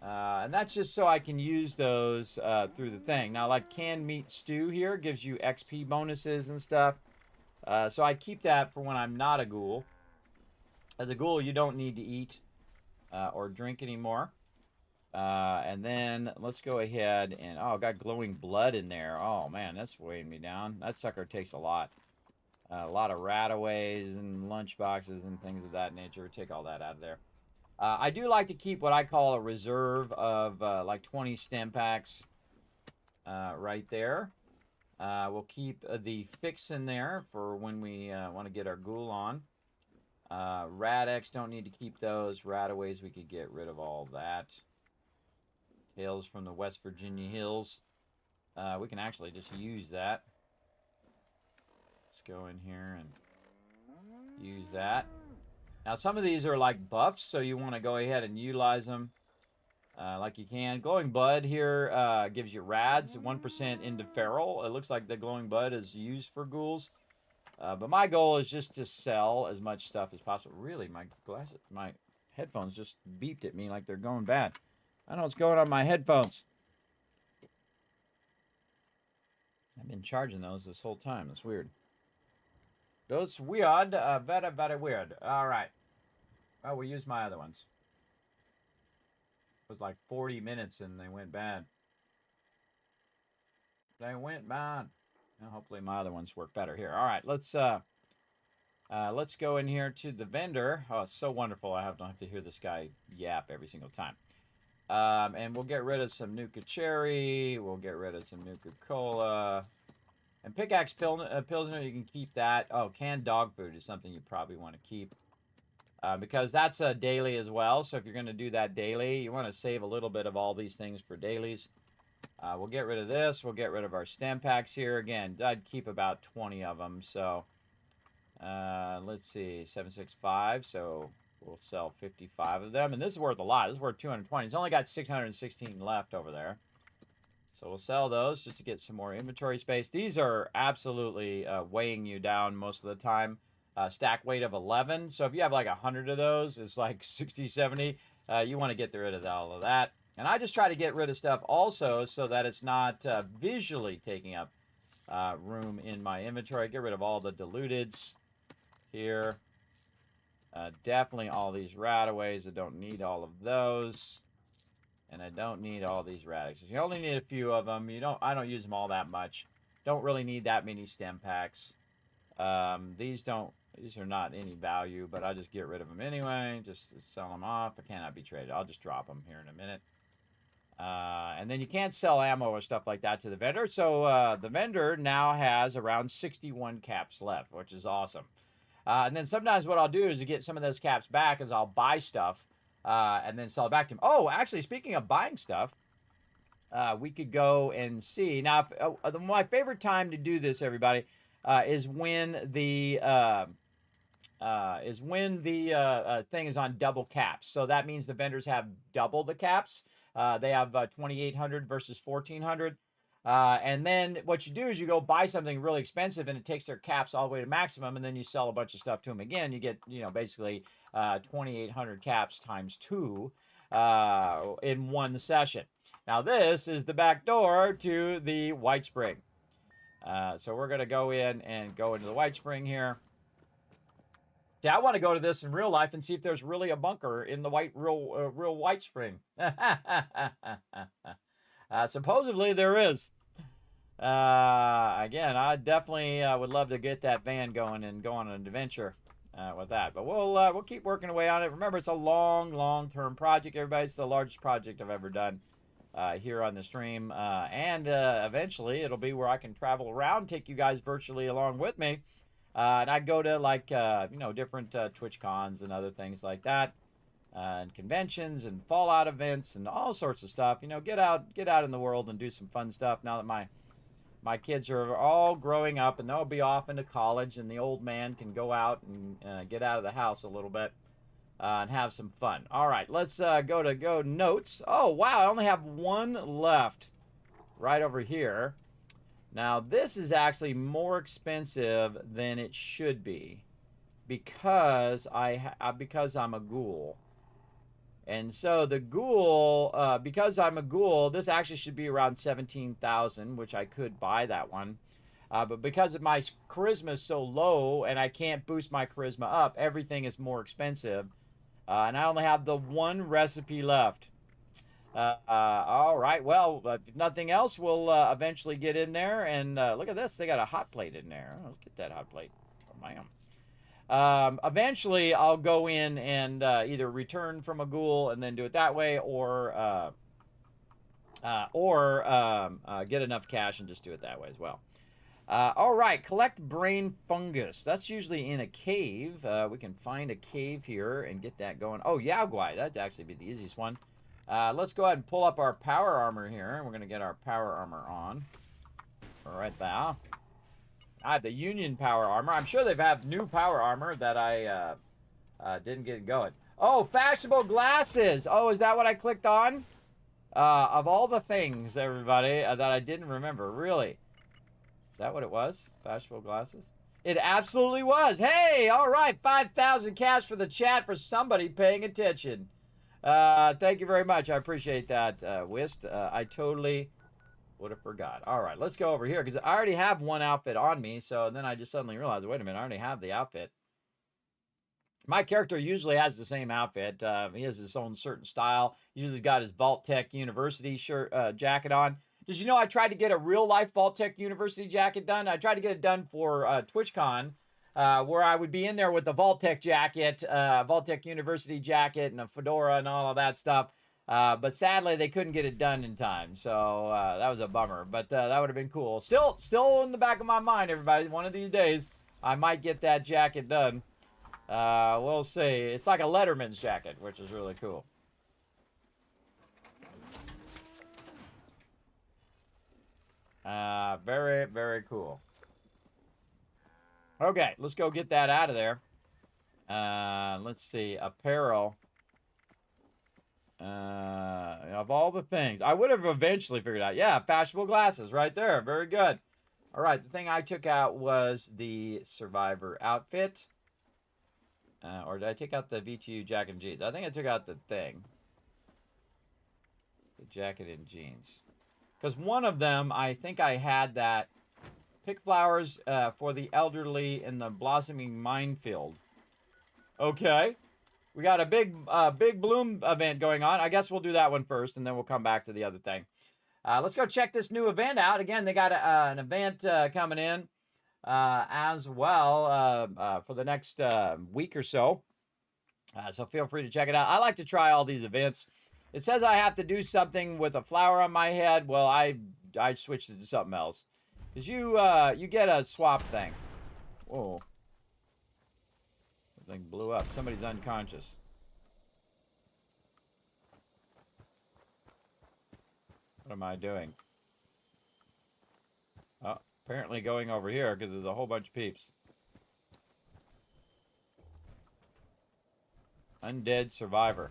And that's just so I can use those through the thing. Now, like canned meat stew here gives you XP bonuses and stuff. So I keep that for when I'm not a ghoul. As a ghoul, you don't need to eat or drink anymore. And then let's go ahead and... Oh, got glowing blood in there. Oh, man, that's weighing me down. That sucker takes a lot. A lot of rataways and lunch boxes and things of that nature. Take all that out of there. I do like to keep what I call a reserve of like 20 stem packs right there. We'll keep the fix in there for when we want to get our ghoul on. Radex, don't need to keep those. Rataways, we could get rid of all that. Tales from the West Virginia hills. We can actually just use that. Let's go in here and use that. Now, some of these are like buffs, so you want to go ahead and utilize them like you can. Glowing Bud here gives you Rads, 1% into Feral. It looks like the Glowing Bud is used for ghouls. But my goal is just to sell as much stuff as possible. Really, my headphones just beeped at me like they're going bad. I don't know what's going on with my headphones. I've been charging those this whole time. That's weird. That's weird. Very, very weird. All right. Well, we used my other ones. It was like 40 minutes and they went bad. They went bad. Now, hopefully my other ones work better here. All right, let's go in here to the vendor. Oh, it's so wonderful. I don't have to hear this guy yap every single time. And we'll get rid of some Nuka Cherry. We'll get rid of some Nuka Cola. And Pickaxe Pilsner, you can keep that. Oh, canned dog food is something you probably want to keep. Because that's a daily as well. So if you're going to do that daily, you want to save a little bit of all these things for dailies. We'll get rid of this. We'll get rid of our stem packs here. Again, I'd keep about 20 of them. So let's see, 765. So we'll sell 55 of them. And this is worth a lot. This is worth 220. It's only got 616 left over there. So we'll sell those just to get some more inventory space. These are absolutely weighing you down most of the time. Stack weight of 11. So if you have like 100 of those, it's like 60, 70. You want to get rid of all of that. And I just try to get rid of stuff also so that it's not visually taking up room in my inventory. Get rid of all the diluteds here. Definitely all these rataways. I don't need all of those. And I don't need all these radixes. You only need a few of them. I don't use them all that much. Don't really need that many stem packs. These are not any value, but I'll just get rid of them anyway. Just sell them off. I cannot be traded. I'll just drop them here in a minute. And then you can't sell ammo or stuff like that to the vendor. So the vendor now has around 61 caps left, which is awesome. And then sometimes what I'll do is to get some of those caps back is I'll buy stuff and then sell it back to him. Oh, actually, speaking of buying stuff, we could go and see. Now, my favorite time to do this, everybody, is when the thing is on double caps. So that means the vendors have double the caps. They have 2,800 versus 1,400. And then what you do is you go buy something really expensive and it takes their caps all the way to maximum, and then you sell a bunch of stuff to them again. You get, basically 2,800 caps times 2 in one session. Now this is the back door to the White Spring. So we're going to go in and go into the White Spring here. See, I want to go to this in real life and see if there's really a bunker in the real White Spring. Supposedly there is. Again, I definitely would love to get that van going and go on an adventure with that. But we'll keep working away on it. Remember, it's a long-term project, everybody. It's the largest project I've ever done here on the stream. And eventually, it'll be where I can travel around, take you guys virtually along with me. And I'd go to, like, different Twitch cons and other things like that. And conventions and Fallout events and all sorts of stuff. Get out in the world and do some fun stuff now that my kids are all growing up and they'll be off into college, and the old man can go out and get out of the house a little bit and have some fun. All right, let's go notes. Oh, wow, I only have one left right over here. Now, this is actually more expensive than it should be because I'm a ghoul. And so the ghoul, because I'm a ghoul, this actually should be around 17,000, which I could buy that one. But because my charisma is so low and I can't boost my charisma up, everything is more expensive. And I only have the one recipe left. All right, well, if nothing else, we'll eventually get in there. And look at this, they got a hot plate in there. Let's get that hot plate. Oh, man. Eventually, I'll go in and either return from a ghoul and then do it that way, or get enough cash and just do it that way as well. All right, collect brain fungus. That's usually in a cave. We can find a cave here and get that going. Oh, Yaogwai. That'd actually be the easiest one. Let's go ahead and pull up our power armor here. We're going to get our power armor on. All right, there. I have the Union power armor. I'm sure they have new power armor that I didn't get going. Oh, fashionable glasses. Oh, is that what I clicked on? Of all the things, everybody, that I didn't remember. Really? Is that what it was? Fashionable glasses? It absolutely was. Hey, all right. 5,000 cash for the chat for somebody paying attention. Thank you very much. I appreciate that, Wist. I totally would have forgot. All right, let's go over here because I already have one outfit on me. So then I just suddenly realized, wait a minute, I already have the outfit. My character usually has the same outfit. He has his own certain style. He usually got his Vault Tech University jacket on. Did you know I tried to get a real life Vault Tech University jacket done? I tried to get it done for TwitchCon, where I would be in there with the Vault Tech jacket, Vault Tech University jacket, and a fedora and all of that stuff. But sadly, they couldn't get it done in time, so that was a bummer. But that would have been cool. Still in the back of my mind, everybody. One of these days, I might get that jacket done. We'll see. It's like a Letterman's jacket, which is really cool. Very, very cool. Okay, let's go get that out of there. Let's see. Apparel. Of all the things, I would have eventually figured out. Yeah, fashionable glasses right there. Very good. All right, the thing I took out was the Survivor outfit. Or did I take out the VTU jacket and jeans? I think I took out the thing. The jacket and jeans. Because one of them, I think I had that. Pick flowers for the elderly in the blossoming minefield. Okay. We got a big bloom event going on. I guess we'll do that one first, and then we'll come back to the other thing. Let's go check this new event out. Again, they got an event coming in as well for the next week or so. So feel free to check it out. I like to try all these events. It says I have to do something with a flower on my head. Well, I switched it to something else. Because you get a swap thing. Whoa. Thing blew up. Somebody's unconscious. What am I doing? Oh, apparently going over here because there's a whole bunch of peeps. Undead survivor.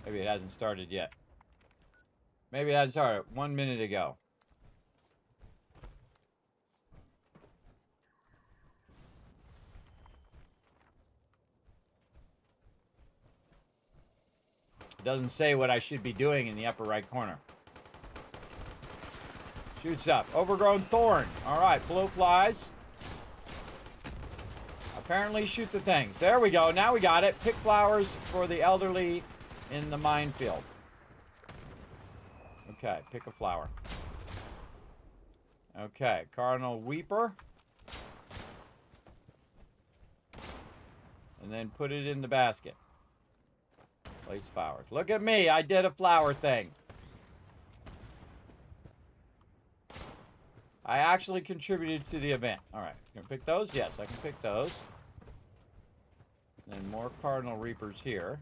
Maybe it hasn't started yet. Maybe it hasn't started 1 minute ago. It doesn't say what I should be doing in the upper right corner. Shoot stuff. Overgrown thorn. All right, blow flies. Apparently shoot the things. There we go. Now we got it. Pick flowers for the elderly in the minefield. Okay, pick a flower. Okay, Cardinal Weeper. And then put it in the basket. Place flowers. Look at me. I did a flower thing. I actually contributed to the event. All right. Can I pick those? Yes, I can pick those. And more Cardinal Reapers here.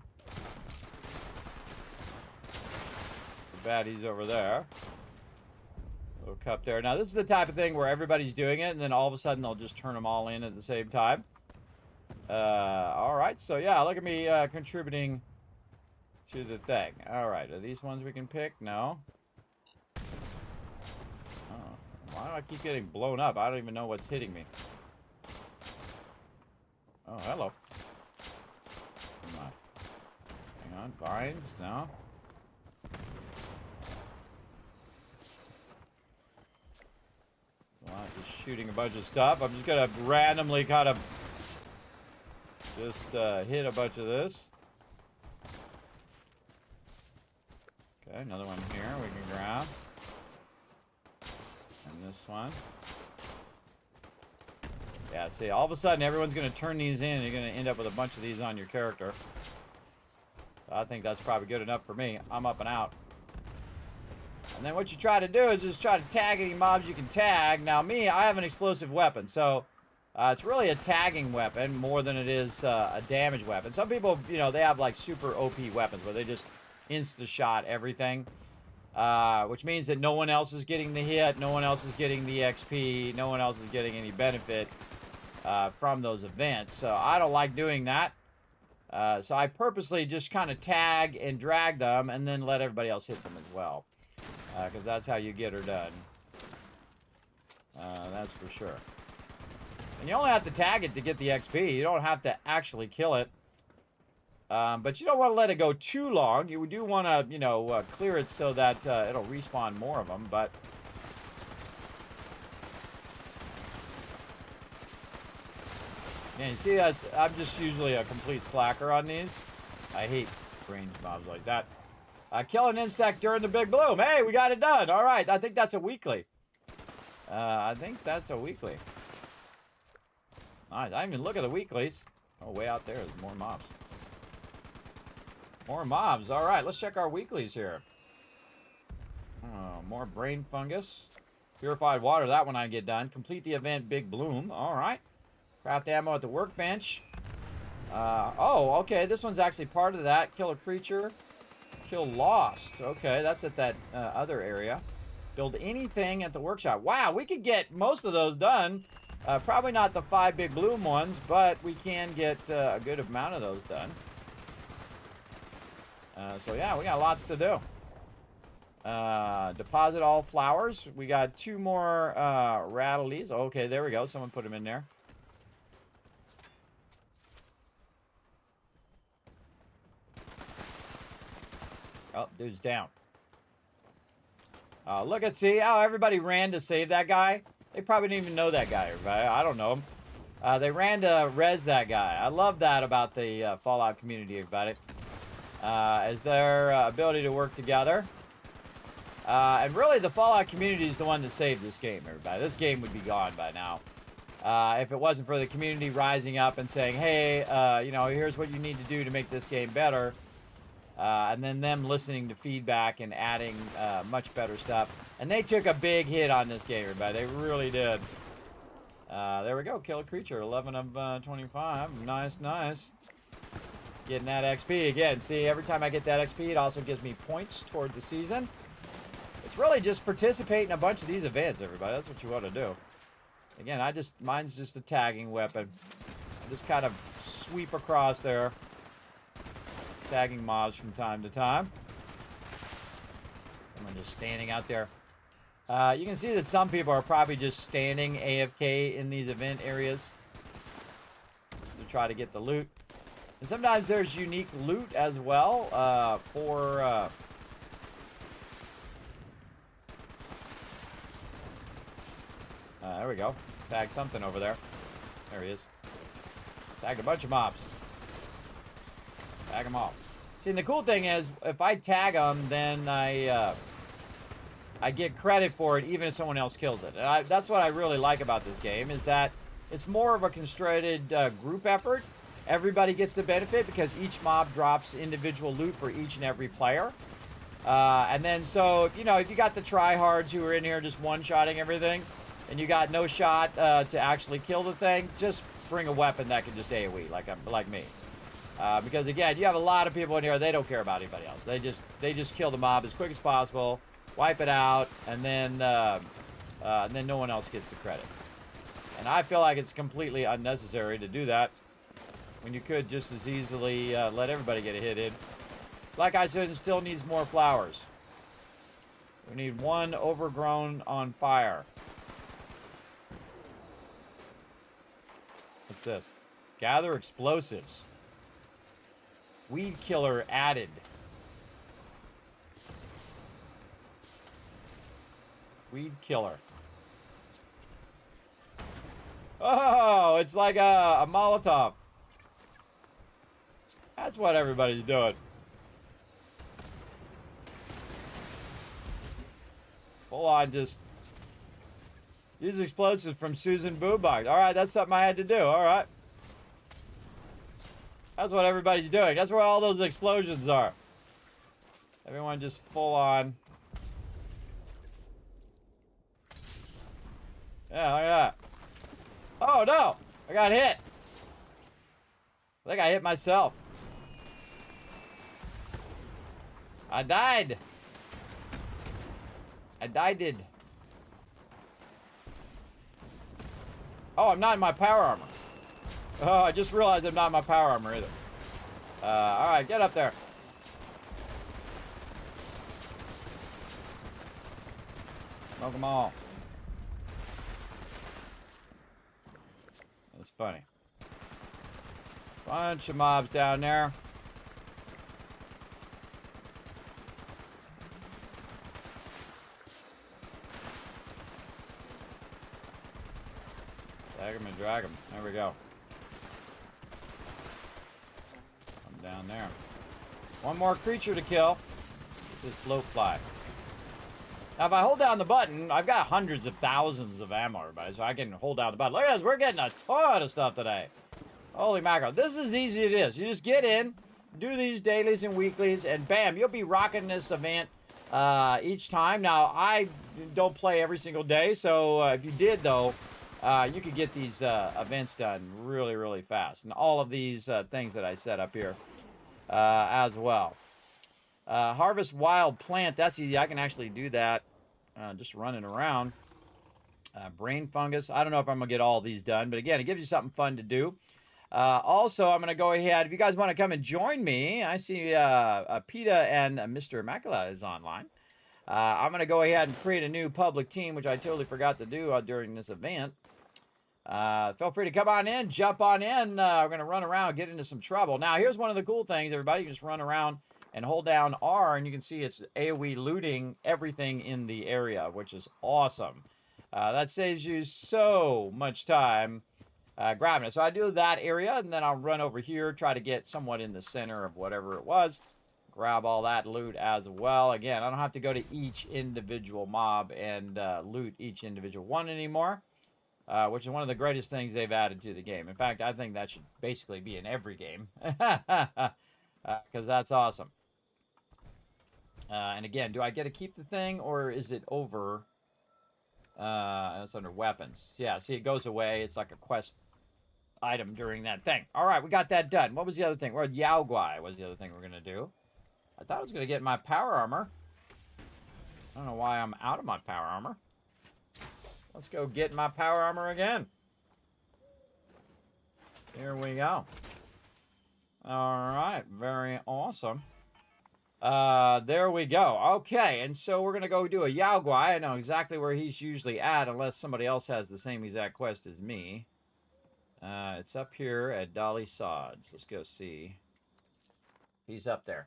The baddies over there. Little cup there. Now, this is the type of thing where everybody's doing it, and then all of a sudden they'll just turn them all in at the same time. All right. So, yeah, look at me contributing to the thing. All right. Are these ones we can pick? No. Oh, why do I keep getting blown up? I don't even know what's hitting me. Oh, hello. Come on. Hang on. Vines? No. Well, I'm just shooting a bunch of stuff. I'm just going to randomly kind of just hit a bunch of this. Okay, another one here we can grab. And this one. Yeah, see, all of a sudden everyone's going to turn these in and you're going to end up with a bunch of these on your character. So I think that's probably good enough for me. I'm up and out. And then what you try to do is just try to tag any mobs you can tag. Now me, I have an explosive weapon, so it's really a tagging weapon more than it is a damage weapon. Some people, you know, they have like super OP weapons where they just insta-shot everything. Which means that no one else is getting the hit, no one else is getting the XP, no one else is getting any benefit from those events. So I don't like doing that. So I purposely just kind of tag and drag them and then let everybody else hit them as well. Because that's how you get her done. That's for sure. And you only have to tag it to get the XP. You don't have to actually kill it. But you don't want to let it go too long. You do want to, you know, clear it so that it'll respawn more of them. But yeah, you see, I'm just usually a complete slacker on these. I hate range mobs like that. Kill an insect during the big bloom. Hey, we got it done. All right, I think that's a weekly. I think that's a weekly. Nice. I didn't even look at the weeklies. Oh, way out there, there's more mobs. More mobs. All right, let's check our weeklies here. Oh, more brain fungus. Purified water. That one I get done. Complete the event Big Bloom. All right. Craft ammo at the workbench. Oh, okay. This one's actually part of that. Kill a creature. Kill lost. Okay, that's at that other area. Build anything at the workshop. Wow, we could get most of those done. Probably not the 5 Big Bloom ones, but we can get a good amount of those done. So yeah, we got lots to do. Deposit all flowers. We got 2 more rattlies. Okay, there we go. Someone put them in there. Oh, dude's down. Look at, see how everybody ran to save that guy? They probably didn't even know that guy, everybody. I don't know him. They ran to res that guy. I love that about the Fallout community, everybody. Is their ability to work together. And really, the Fallout community is the one that saved this game, everybody. This game would be gone by now. If it wasn't for the community rising up and saying, hey, you know, here's what you need to do to make this game better. And then them listening to feedback and adding much better stuff. And they took a big hit on this game, everybody. They really did. There we go. Kill a creature. 11 of 25. Nice, nice. Getting that XP again. See, every time I get that XP, it also gives me points toward the season. It's really just participate in a bunch of these events, everybody. That's what you want to do. Again, mine's just a tagging weapon. I just kind of sweep across there, tagging mobs from time to time. I'm just standing out there. You can see that some people are probably just standing AFK in these event areas just to try to get the loot. And sometimes there's unique loot as well there we go. Tag something over there. There he is. Tagged a bunch of mobs. Tag them all. See, and the cool thing is, if I tag them, then I get credit for it, even if someone else kills it. And that's what I really like about this game, is that it's more of a concentrated group effort. Everybody gets the benefit because each mob drops individual loot for each and every player. And then, so, you know, if you got the tryhards who are in here just one-shotting everything, and you got no shot to actually kill the thing, just bring a weapon that can just AoE, like me. Because again, you have a lot of people in here, they don't care about anybody else. They just kill the mob as quick as possible, wipe it out, and then no one else gets the credit. And I feel like it's completely unnecessary to do that when you could just as easily let everybody get a hit in. Like I said, it still needs more flowers. We need one overgrown on fire. What's this? Gather explosives. Weed killer added. Weed killer. Oh, it's like a Molotov. That's what everybody's doing. Full on just use explosives from Susan Boombox. All right, that's something I had to do. All right. That's what everybody's doing. That's where all those explosions are. Everyone just full on. Yeah, look at that. Oh, no. I got hit. I think I hit myself. I died. I died. Oh, I'm not in my power armor. Oh, I just realized I'm not in my power armor either. Alright, get up there. Smoke them all. That's funny. Bunch of mobs down there. Drag him and drag him. There we go. I'm down there. One more creature to kill. This float fly. Now, if I hold down the button, I've got hundreds of thousands of ammo, everybody, so I can hold down the button. Look at this. We're getting a ton of stuff today. Holy mackerel. This is easy it is. You just get in, do these dailies and weeklies, and bam, you'll be rocking this event each time. Now, I don't play every single day, so if you did, though, you could get these events done really, really fast. And all of these things that I set up here as well. Harvest wild plant. That's easy. I can actually do that just running around. Brain fungus. I don't know if I'm going to get all these done. But again, it gives you something fun to do. Also, I'm going to go ahead. If you guys want to come and join me, I see PETA and Mr. Immaculate is online. I'm going to go ahead and create a new public team, which I totally forgot to do during this event. Feel free to come on in, jump on in. We're going to run around, get into some trouble. Now, here's one of the cool things, everybody. You can just run around and hold down R, and you can see it's AoE looting everything in the area, which is awesome. That saves you so much time grabbing it. So I do that area, and then I'll run over here, try to get somewhat in the center of whatever it was. Grab all that loot as well. Again, I don't have to go to each individual mob and loot each individual one anymore. Which is one of the greatest things they've added to the game. In fact, I think that should basically be in every game. Because that's awesome. And again, do I get to keep the thing, or is it over? It's under weapons. Yeah, see, it goes away. It's like a quest item during that thing. All right, we got that done. What was the other thing? Well, Yao Guai was the other thing we're going to do. I thought I was going to get my power armor. I don't know why I'm out of my power armor. Let's go get my power armor again. Here we go. All right, very awesome. There we go. Okay, and so we're going to go do a Yao Guai. I know exactly where he's usually at, unless somebody else has the same exact quest as me. It's up here at Dolly Sods. Let's go see. He's up there.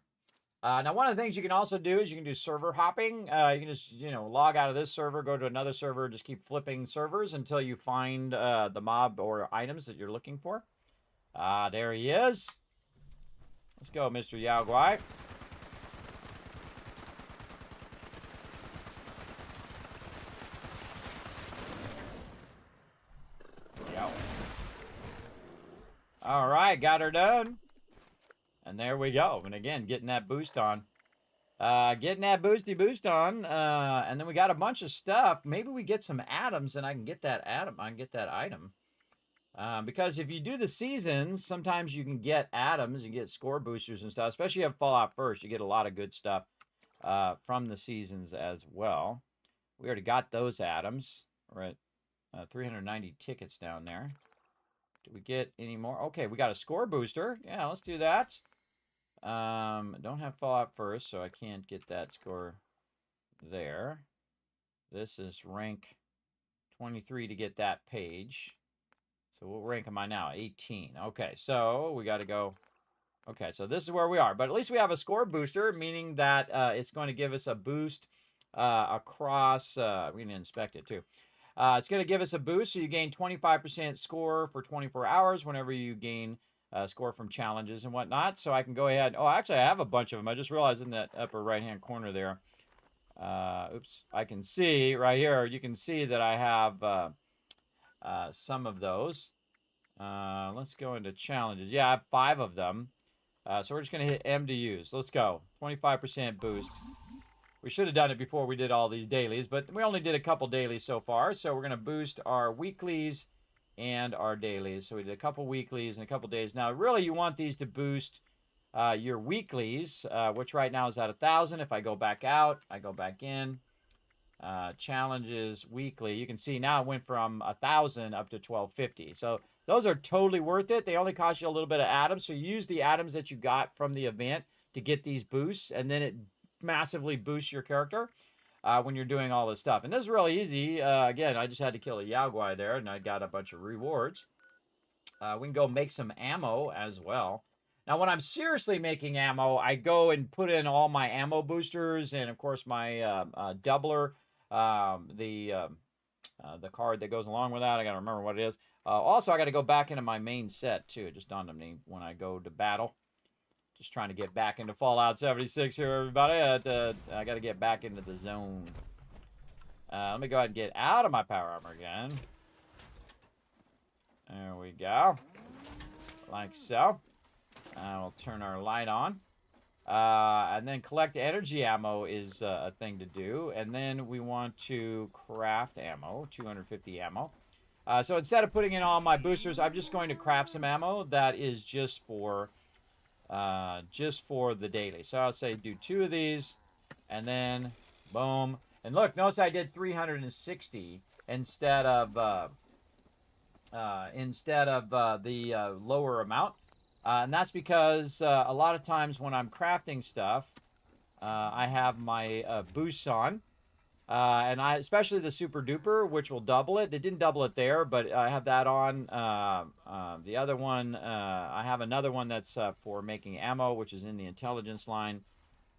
Now, one of the things you can also do is you can do server hopping. You can just, log out of this server, go to another server, just keep flipping servers until you find the mob or items that you're looking for. There he is. Let's go, Mr. Yao Guai. All right, got her done. And there we go. And again, getting that boost on. Getting that boosty boost on. And then we got a bunch of stuff. Maybe we get some atoms and I can get that atom. I can get that item. Because if you do the seasons, sometimes you can get atoms. You get score boosters and stuff. Especially if you have Fallout first. You get a lot of good stuff from the seasons as well. We already got those atoms. We're at 390 tickets down there. Do we get any more? Okay, we got a score booster. Yeah, let's do that. Don't have Fallout first, so I can't get that score there. This is rank 23 to get that page. So what rank am I now? 18. Okay, so we got to go. Okay, so this is where we are. But at least we have a score booster, meaning that it's going to give us a boost across. We can inspect it too. It's going to give us a boost, so you gain 25% score for 24 hours whenever you gain score from challenges and whatnot. So I can go ahead. Oh, actually, I have a bunch of them. I just realized in that upper right-hand corner there. Oops, I can see right here. You can see that I have some of those. Let's go into challenges. Yeah, I have 5 of them. So we're just going to hit M to use. Let's go. 25% boost. We should have done it before we did all these dailies, but we only did a couple dailies so far. So we're going to boost our weeklies and our dailies. So we did a couple weeklies and a couple days. Now, really, you want these to boost your weeklies, which right now is at 1,000. If I go back out, I go back in. Challenges weekly. You can see now it went from 1,000 up to 1,250. So those are totally worth it. They only cost you a little bit of atoms. So you use the atoms that you got from the event to get these boosts, and then it massively boosts your character when you're doing all this stuff. And this is really easy. Again, I just had to kill a Yao Guai there, and I got a bunch of rewards. We can go make some ammo as well. Now, when I'm seriously making ammo, I go and put in all my ammo boosters and, of course, my doubler, the card that goes along with that. I got to remember what it is. Also, I got to go back into my main set, too. It just dawned on me when I go to battle. Just trying to get back into Fallout 76 here, everybody. I got to get back into the zone. Let me go ahead and get out of my power armor again. There we go. Like so. We'll turn our light on. And then collect energy ammo is a thing to do. And then we want to craft ammo, 250 ammo. So instead of putting in all my boosters, I'm just going to craft some ammo that is just for the daily. So I'll say do 2 of these, and then boom. And look, notice I did 360 instead of the lower amount. And that's because a lot of times when I'm crafting stuff, I have my boosts on. And especially the super duper, which will double it. It didn't double it there, but I have that on. The other one, I have another one that's for making ammo, which is in the intelligence line.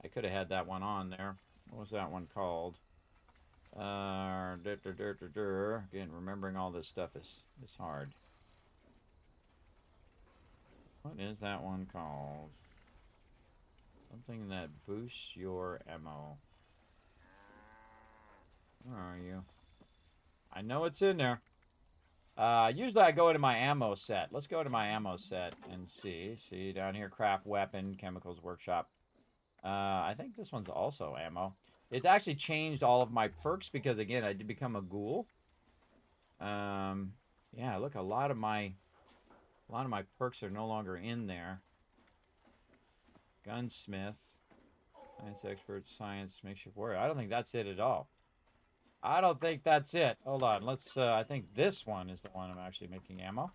I could have had that one on there. What was that one called? Again, remembering all this stuff is hard. What is that one called? Something that boosts your ammo. Where are you? I know it's in there. Usually I go into my ammo set. Let's go to my ammo set and see. See, down here, craft weapon, chemicals workshop. I think this one's also ammo. It's actually changed all of my perks because, again, I did become a ghoul. Yeah, look, a lot of my perks are no longer in there. Gunsmith, science expert, science makeshift warrior. I don't think that's it at all. I don't think that's it. Hold on. Let's, I think this one is the one I'm actually making ammo.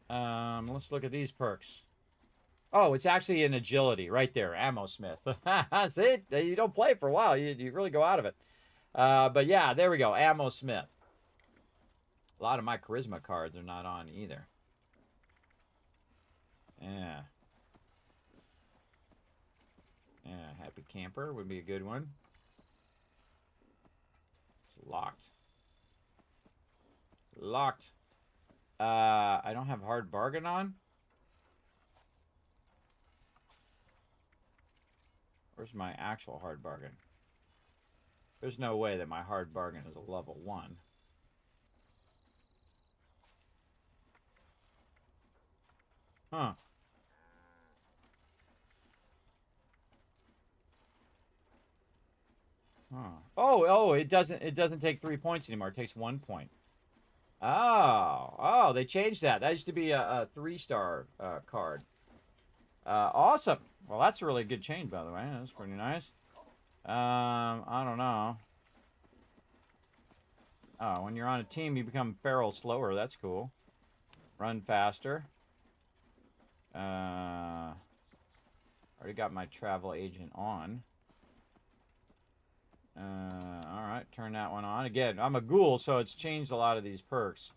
Let's look at these perks. Oh, it's actually an agility right there. Ammo smith. See, you don't play for a while. You really go out of it. But yeah, there we go. Ammo smith. A lot of my charisma cards are not on either. Yeah. Yeah, Happy Camper would be a good one. It's locked. Locked. I don't have Hard Bargain on. Where's my actual Hard Bargain? There's no way that my Hard Bargain is a level 1. Huh. Huh. Oh, it doesn't take 3 points anymore. It takes 1 point. Oh, they changed that. That used to be a 3-star card. Awesome. Well, that's a really good change, by the way. That's pretty nice. I don't know. Oh, when you're on a team, you become feral slower. That's cool. Run faster. Already got my travel agent on. Alright, turn that one on. Again, I'm a ghoul, so it's changed a lot of these perks.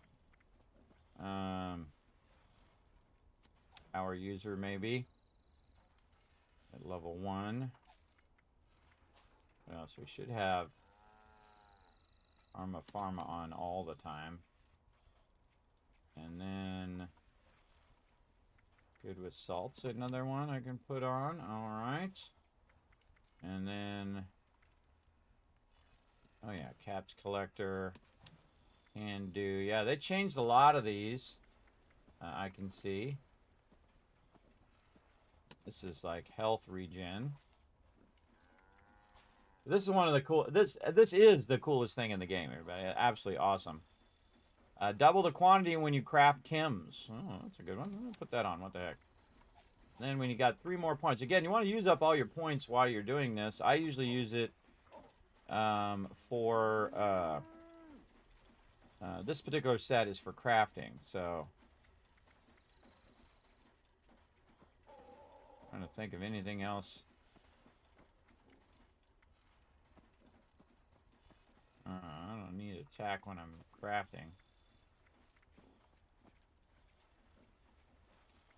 Our user, maybe. At level 1. What else? We should have Arma Pharma on all the time. And then good with salts, another one I can put on. Alright. And then oh yeah, Caps Collector. Can do. Yeah, they changed a lot of these. I can see. This is like health regen. This is one of the cool. This is the coolest thing in the game, everybody. Absolutely awesome. Double the quantity when you craft chems. Oh, that's a good one. I'll put that on. What the heck? Then when you got 3 more points. Again, you want to use up all your points while you're doing this. I usually use it for this particular set is for crafting. So trying to think of anything else. I don't need attack when I'm crafting.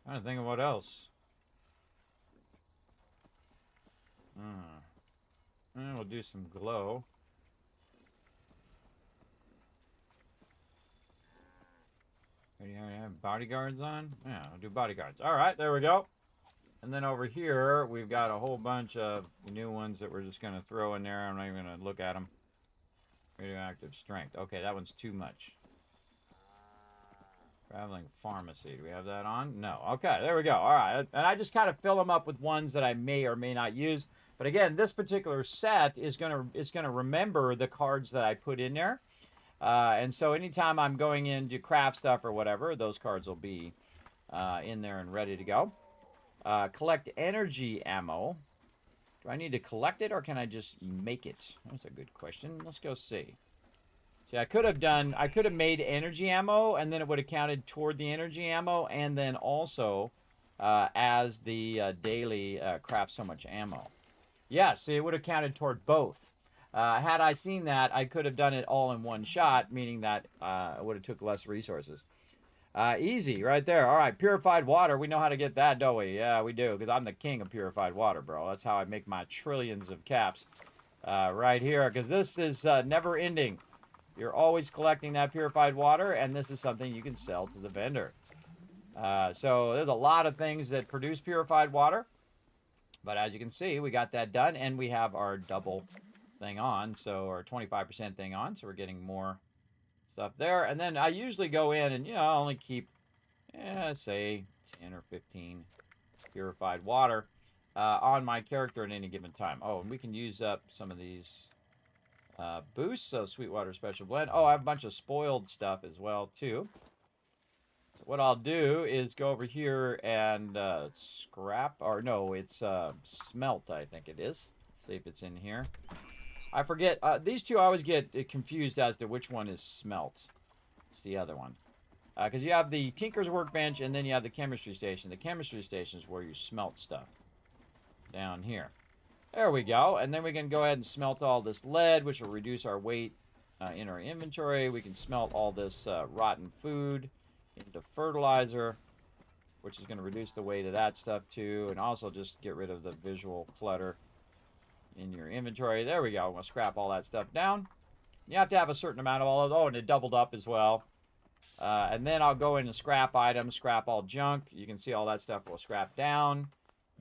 Trying to think of what else. And we'll do some glow. Do you have bodyguards on? Yeah, I'll do bodyguards. All right, there we go. And then over here, we've got a whole bunch of new ones that we're just going to throw in there. I'm not even going to look at them. Radioactive strength. Okay, that one's too much. Traveling pharmacy. Do we have that on? No. Okay, there we go. All right. And I just kind of fill them up with ones that I may or may not use. But again, this particular set is gonna remember the cards that I put in there. And so anytime I'm going in to craft stuff or whatever, those cards will be in there and ready to go. Collect energy ammo. Do I need to collect it or can I just make it? That's a good question. Let's go see. See, I could have made energy ammo and then it would have counted toward the energy ammo and then also as the daily craft so much ammo. Yeah, see, it would have counted toward both. Had I seen that, I could have done it all in one shot, meaning that it would have took less resources. Easy, right there. All right, purified water. We know how to get that, don't we? Yeah, we do, because I'm the king of purified water, bro. That's how I make my trillions of caps right here, because this is never ending. You're always collecting that purified water, and this is something you can sell to the vendor. So there's a lot of things that produce purified water. But as you can see, we got that done, and we have our double thing on, so our 25% thing on, so we're getting more stuff there. And then I usually go in and, I only keep, say, 10 or 15 purified water on my character at any given time. Oh, and we can use up some of these boosts, so Sweetwater Special Blend. Oh, I have a bunch of spoiled stuff as well, too. So what I'll do is go over here and scrap, or no, it's smelt, I think it is. Let's see if it's in here. I forget. These two I always get confused as to which one is smelt. It's the other one. Because you have the Tinker's Workbench and then you have the Chemistry Station. The Chemistry Station is where you smelt stuff. Down here. There we go. And then we can go ahead and smelt all this lead, which will reduce our weight in our inventory. We can smelt all this rotten food into fertilizer, which is going to reduce the weight of that stuff too, and also just get rid of the visual clutter in your inventory. There we go. I'm going to scrap all that stuff down. You have to have a certain amount of all of those. Oh, and it doubled up as well. And then I'll go into scrap items, scrap all junk. You can see all that stuff will scrap down.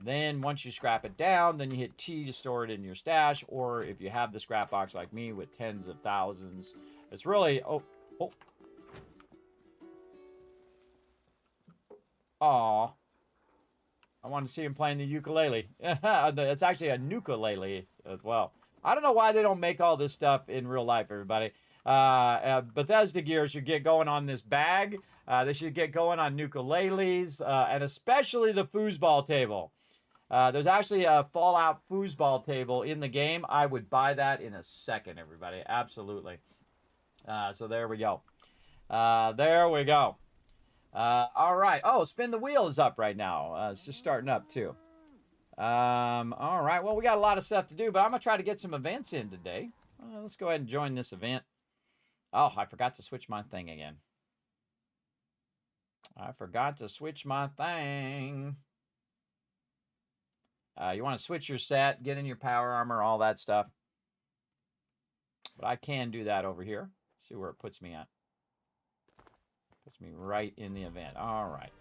Then once you scrap it down, then you hit T to store it in your stash. Or if you have the scrap box like me with tens of thousands, it's really... Oh. Aw. I want to see him playing the ukulele. It's actually a nukulele as well. I don't know why they don't make all this stuff in real life, everybody. Bethesda gear should get going on this bag. They should get going on ukuleles, and especially the foosball table. There's actually a Fallout foosball table in the game. I would buy that in a second, everybody. Absolutely. So there we go. There we go. All right. Oh, spin the wheel is up right now. It's just starting up, too. All right. Well, we got a lot of stuff to do, but I'm going to try to get some events in today. Let's go ahead and join this event. Oh, I forgot to switch my thing again. I forgot to switch my thing. You want to switch your set, get in your power armor, all that stuff. But I can do that over here. See where it puts me at. Puts me right in the event. All right.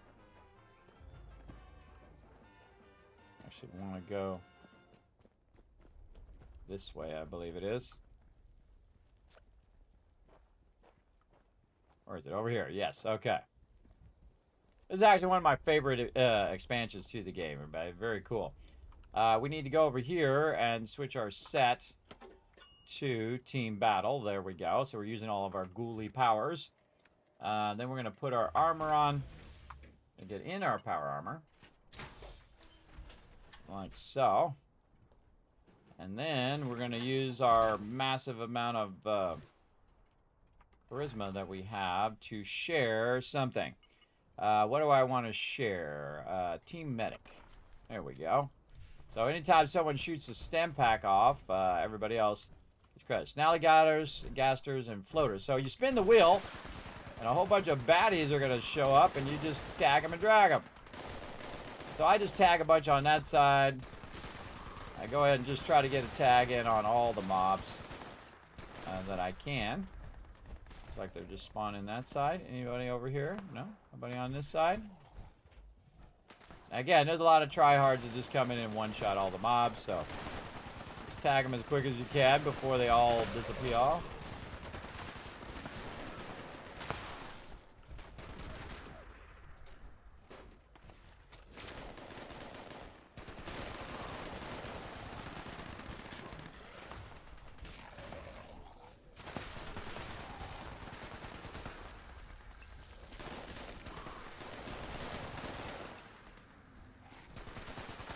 I should want to go this way, I believe it is. Or is it over here? Yes, okay. This is actually one of my favorite expansions to the game, everybody. Very cool. We need to go over here and switch our set to Team Battle. There we go. So we're using all of our ghoulie powers. Then we're going to put our armor on and get in our power armor. Like so. And then we're going to use our massive amount of charisma that we have to share something. What do I want to share? Team Medic. There we go. So anytime someone shoots a stem pack off, everybody else is credit. Snallygators, gasters, and floaters. So you spin the wheel, and a whole bunch of baddies are going to show up, and you just tag them and drag them. So I just tag a bunch on that side. I go ahead and just try to get a tag in on all the mobs that I can. Looks like they're just spawning that side. Anybody over here? No? Nobody on this side? Again, there's a lot of tryhards that just come in and one-shot all the mobs, so just tag them as quick as you can before they all disappear off.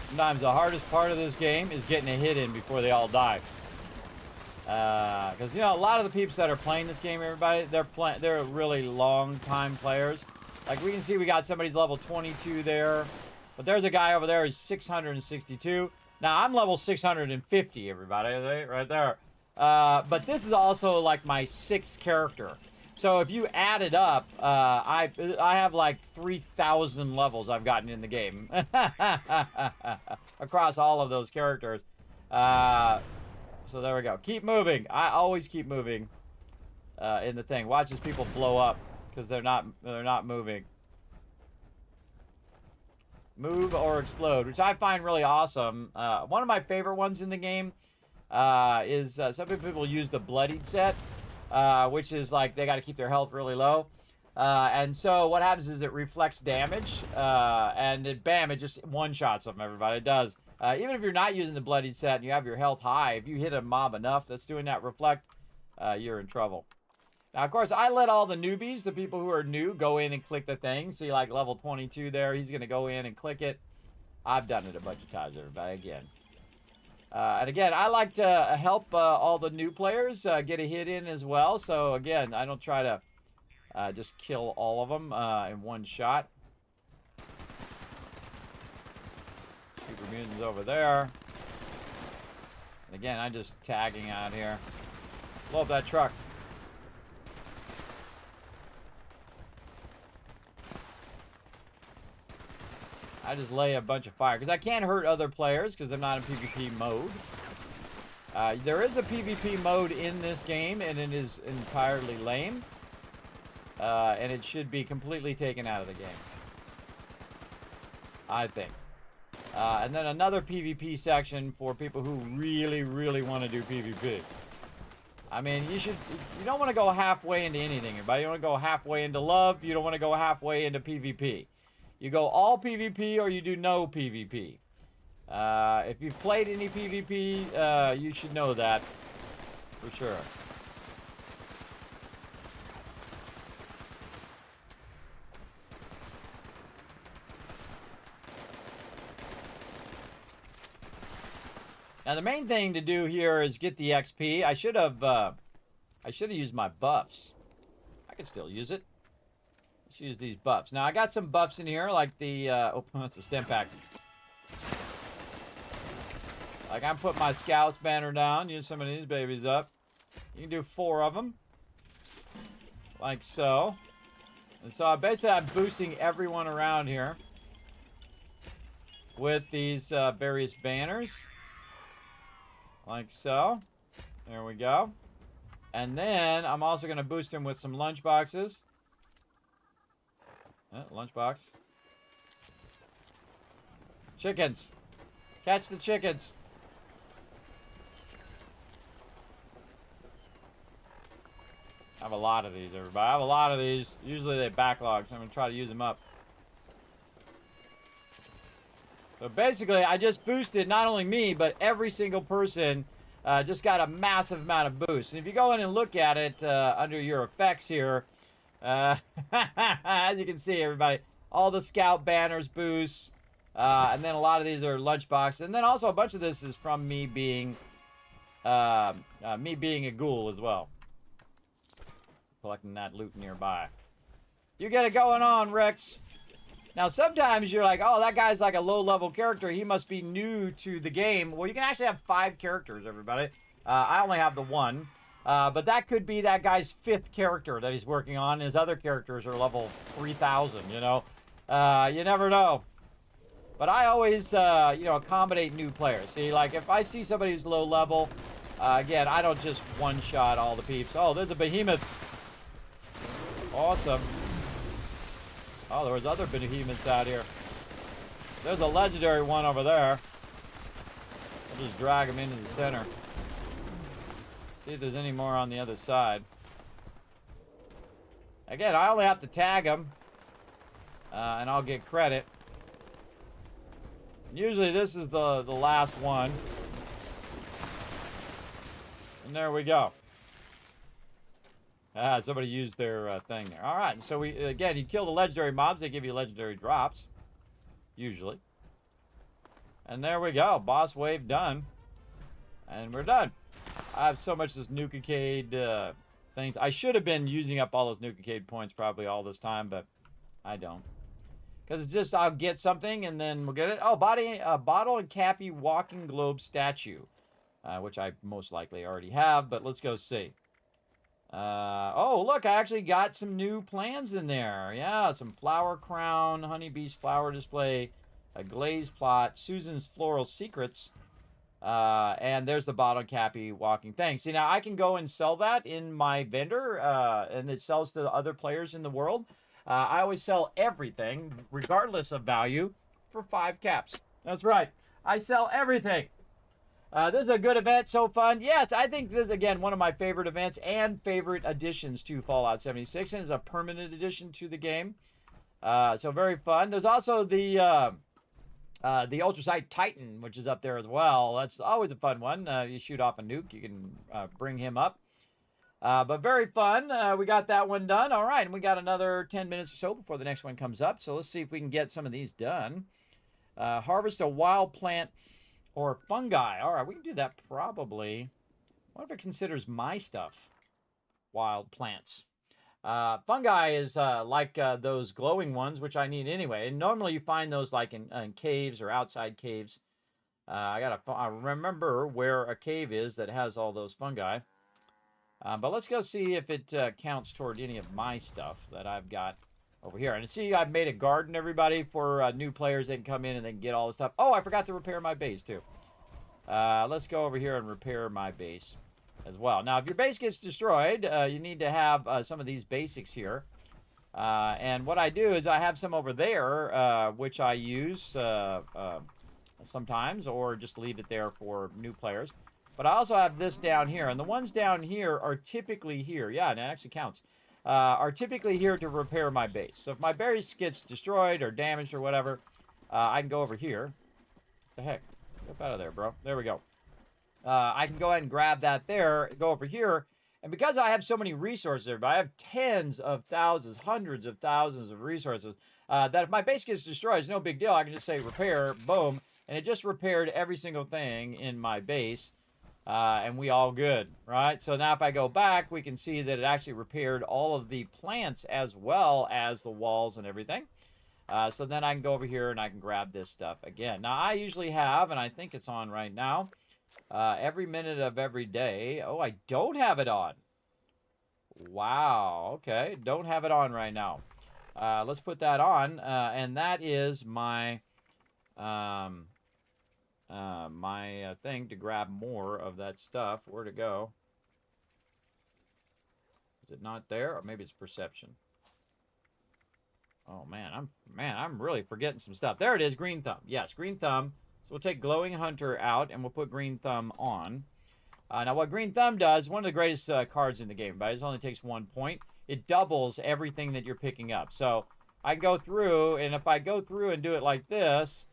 Sometimes the hardest part of this game is getting a hit in before they all die. Because, you know, a lot of the peeps that are playing this game, everybody, they're really long-time players. Like, we can see we got somebody's level 22 there. But there's a guy over there who's 662. Now, I'm level 650, everybody, right there. But this is also, like, my 6th character. So if you add it up, I have like 3,000 levels I've gotten in the game across all of those characters. So there we go. Keep moving. I always keep moving in the thing. Watch as people blow up because they're not moving. Move or explode, which I find really awesome. One of my favorite ones in the game is some people use the bloodied set. Which is like they got to keep their health really low. And so what happens is it reflects damage, and it just one-shots them, everybody. It does. Even if you're not using the bloodied set and you have your health high, if you hit a mob enough that's doing that reflect, you're in trouble. Now, of course, I let all the newbies, the people who are new, go in and click the thing. See, like level 22 there, he's going to go in and click it. I've done it a bunch of times, everybody, again. And again, I like to help all the new players get a hit in as well. So again, I don't try to just kill all of them in one shot. Super mutants over there. And again, I'm just tagging out here. Blow up that truck. I just lay a bunch of fire. Because I can't hurt other players because they're not in PvP mode. There is a PvP mode in this game, and it is entirely lame. And it should be completely taken out of the game. I think. And then another PvP section for people who really, really want to do PvP. I mean, you don't want to go halfway into anything, everybody. You don't want to go halfway into love. You don't want to go halfway into PvP. You go all PvP or you do no PvP. If you've played any PvP, you should know that for sure. Now the main thing to do here is get the XP. I should have used my buffs. I can still use it. Let's use these buffs. Now I got some buffs in here, like the oh, that's a stem pack. Like I'm putting my Scouts banner down. Use some of these babies up. You can do 4 of them, like so. And so basically I'm boosting everyone around here with these various banners. Like so. There we go. And then I'm also going to boost him with some lunch boxes. Lunchbox. Chickens. Catch the chickens. I have a lot of these, everybody. I have a lot of these. Usually they backlog, so I'm going to try to use them up. So basically, I just boosted not only me, but every single person just got a massive amount of boost. And if you go in and look at it under your effects here, as you can see, everybody, all the Scout banners boosts, and then a lot of these are lunchboxes. And then also a bunch of this is from me being a ghoul as well. Collecting that loot nearby. You get it going on, Rex. Now, sometimes you're like, oh, that guy's like a low-level character. He must be new to the game. Well, you can actually have 5 characters, everybody. I only have the 1. But that could be that guy's 5th character that he's working on. His other characters are level 3,000, you know. You never know. But I always, you know, accommodate new players. See, like, if I see somebody who's low level, again, I don't just one-shot all the peeps. Oh, there's a behemoth. Awesome. Oh, there was other behemoths out here. There's a legendary one over there. I'll just drag him into the center. See if there's any more on the other side. Again, I only have to tag them. And I'll get credit. Usually this is the last one. And there we go. Somebody used their thing there. All right, so again, you kill the legendary mobs, they give you legendary drops, usually. And there we go, boss wave done, and we're done. I have so much this Nuka-Cade things. I should have been using up all those Nuka-Cade points probably all this time, but I don't. Because it's just I'll get something and then we'll get it. Oh, bottle and Cappy walking globe statue, which I most likely already have, but let's go see. Oh, look, I actually got some new plans in there. Yeah, some flower crown, honeybee's flower display, a glazed plot, Susan's floral secrets, and there's the bottle cappy walking thing. See, now I can go and sell that in my vendor, and it sells to other players in the world. I always sell everything, regardless of value, for 5 caps. That's right. I sell everything. This is a good event, so fun. Yes, I think this is, again, one of my favorite events and favorite additions to Fallout 76, and it's a permanent addition to the game. So very fun. There's also the Ultrasight Titan, which is up there as well. That's always a fun one. You shoot off a nuke, you can bring him up. But very fun. We got that one done. All right, and we got another 10 minutes or so before the next one comes up. So let's see if we can get some of these done. Harvest a wild plant or fungi. All right, we can do that probably. What if it considers my stuff wild plants? Fungi is like those glowing ones, which I need anyway. And normally you find those like in caves or outside caves. I remember where a cave is that has all those fungi. But let's go see if it counts toward any of my stuff that I've got over here. And see, I've made a garden, everybody, for new players. They can come in and they can get all this stuff. Oh, I forgot to repair my base, too. Let's go over here and repair my base as well. Now, if your base gets destroyed, you need to have some of these basics here. And what I do is I have some over there, which I use sometimes, or just leave it there for new players. But I also have this down here, and the ones down here are typically here. Yeah, and it actually counts. Are typically here to repair my base. So if my base gets destroyed or damaged or whatever, I can go over here. What the heck? Get out of there, bro. There we go. I can go ahead and grab that there, go over here. And because I have so many resources, everybody, I have tens of thousands, hundreds of thousands of resources, that if my base gets destroyed, it's no big deal. I can just say repair, boom, and it just repaired every single thing in my base, and we all good, right? So now if I go back, we can see that it actually repaired all of the plants as well as the walls and everything. So then I can go over here and I can grab this stuff again. Now, I usually have, and I think it's on right now, every minute of every day. Oh, I don't have it on. Wow. Okay. Don't have it on right now. Let's put that on. And that is my my thing to grab more of that stuff. Where to go? Is it not there? Or maybe it's perception. Oh man, I'm really forgetting some stuff. There it is, green thumb. Yes, green thumb. So we'll take glowing hunter out and we'll put green thumb on. Now what green thumb does, one of the greatest cards in the game, but it only takes 1 point. It doubles everything that you're picking up. So I go through, and if I go through and do it like this,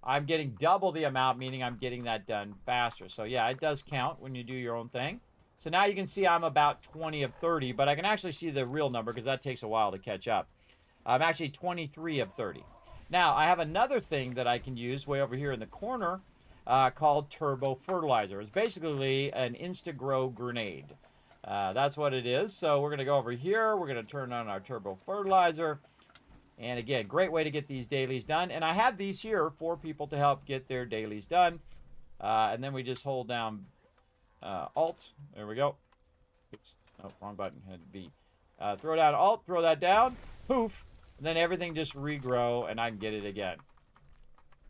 I'm getting double the amount, meaning I'm getting that done faster. So yeah, it does count when you do your own thing. So now you can see I'm about 20 of 30, but I can actually see the real number because that takes a while to catch up. I'm actually 23 of 30. Now, I have another thing that I can use way over here in the corner called Turbo Fertilizer. It's basically an Insta-Grow grenade. That's what it is. So we're going to go over here. We're going to turn on our Turbo Fertilizer. And again, great way to get these dailies done. And I have these here for people to help get their dailies done. And then we just hold down Alt. There we go. Oops. Oh, wrong button. Had B. Throw down Alt. Throw that down. Poof. And then everything just regrow, and I can get it again.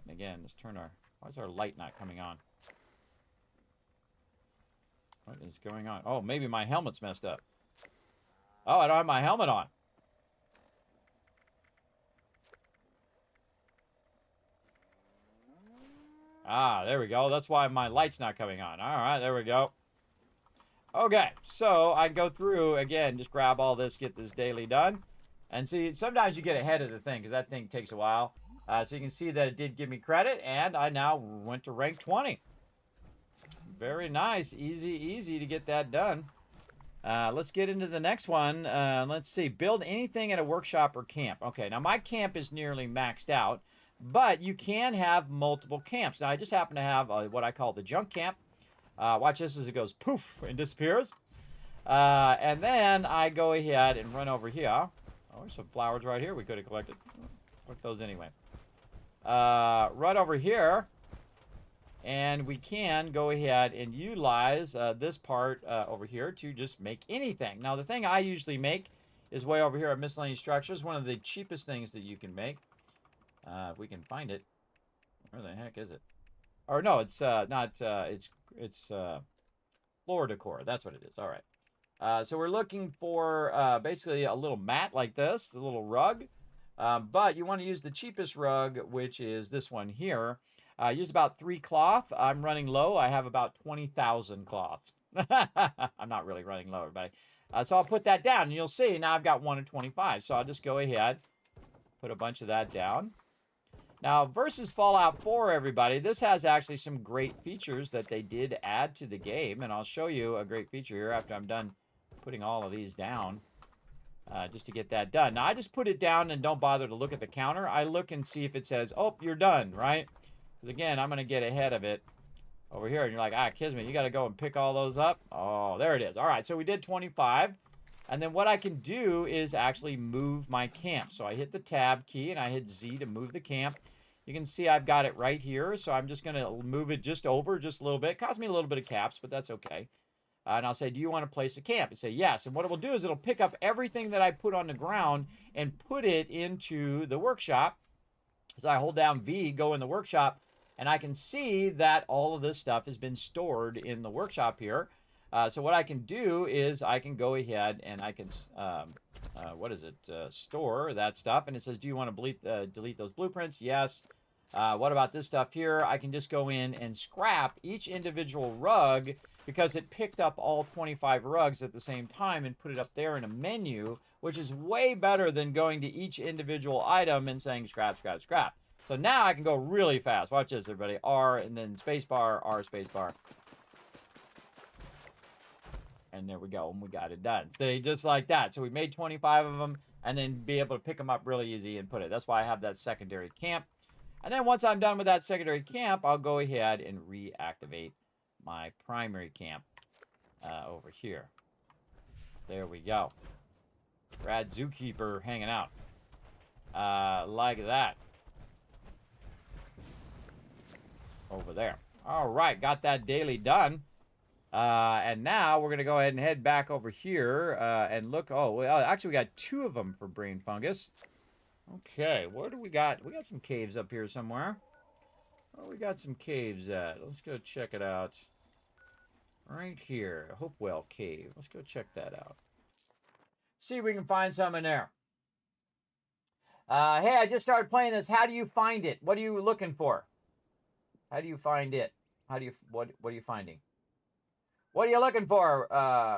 And again, let's turn our... Why is our light not coming on? What is going on? Oh, maybe my helmet's messed up. Oh, I don't have my helmet on. Ah, there we go. That's why my light's not coming on. All right, there we go. Okay, so I go through, again, just grab all this, get this daily done. And see, sometimes you get ahead of the thing because that thing takes a while. So you can see that it did give me credit, and I now went to rank 20. Very nice. Easy to get that done. Let's get into the next one. Let's see. Build anything at a workshop or camp. Okay, now my camp is nearly maxed out, but you can have multiple camps. Now, I just happen to have what I call the junk camp. Watch this as it goes poof and disappears. And then I go ahead and run over here. Oh, there's some flowers right here we could have collected. Collect those anyway. Right over here. And we can go ahead and utilize this part over here to just make anything. Now, the thing I usually make is way over here at Miscellaneous Structures. One of the cheapest things that you can make. If we can find it. Where the heck is it? Or no, it's not. It's floor decor. That's what it is. All right. So we're looking for basically a little mat like this, a little rug. But you want to use the cheapest rug, which is this one here. Use about 3 cloth. I'm running low. I have about 20,000 cloth. I'm not really running low, everybody. So I'll put that down, and you'll see now I've got 1 of 25. So I'll just go ahead, put a bunch of that down. Now, versus Fallout 4, everybody, this has actually some great features that they did add to the game, and I'll show you a great feature here after I'm done putting all of these down, just to get that done. Now, I just put it down and don't bother to look at the counter. I look and see if it says, oh, you're done, right? Because, again, I'm going to get ahead of it over here, and you're like, Kismet, you got to go and pick all those up. Oh, there it is. All right, so we did 25. And then what I can do is actually move my camp. So I hit the tab key and I hit Z to move the camp. You can see I've got it right here. So I'm just going to move it just over just a little bit. It cost me a little bit of caps, but that's okay. And I'll say, do you want to place a camp? And say, yes. And what it will do is it'll pick up everything that I put on the ground and put it into the workshop. So I hold down V, go in the workshop, and I can see that all of this stuff has been stored in the workshop here. So what I can do is I can go ahead and I can, store that stuff. And it says, do you want to delete those blueprints? Yes. What about this stuff here? I can just go in and scrap each individual rug because it picked up all 25 rugs at the same time and put it up there in a menu, which is way better than going to each individual item and saying scrap, scrap, scrap. So now I can go really fast. Watch this, everybody. R and then spacebar, R, spacebar. And there we go, and we got it done. See, just like that. So we made 25 of them, and then be able to pick them up really easy and put it. That's why I have that secondary camp. And then once I'm done with that secondary camp, I'll go ahead and reactivate my primary camp over here. There we go. Rad Zookeeper hanging out. Like that. Over there. All right, got that daily done. And now we're going to go ahead and head back over here and look. Oh, well, actually, we got 2 of them for brain fungus. Okay, where do we got? We got some caves up here somewhere. Oh, we got some caves at. Let's go check it out. Right here, Hopewell Cave. Let's go check that out. See if we can find some in there. Hey, I just started playing this. How do you find it? What are you looking for? How do you find it? What are you finding? What are you looking for,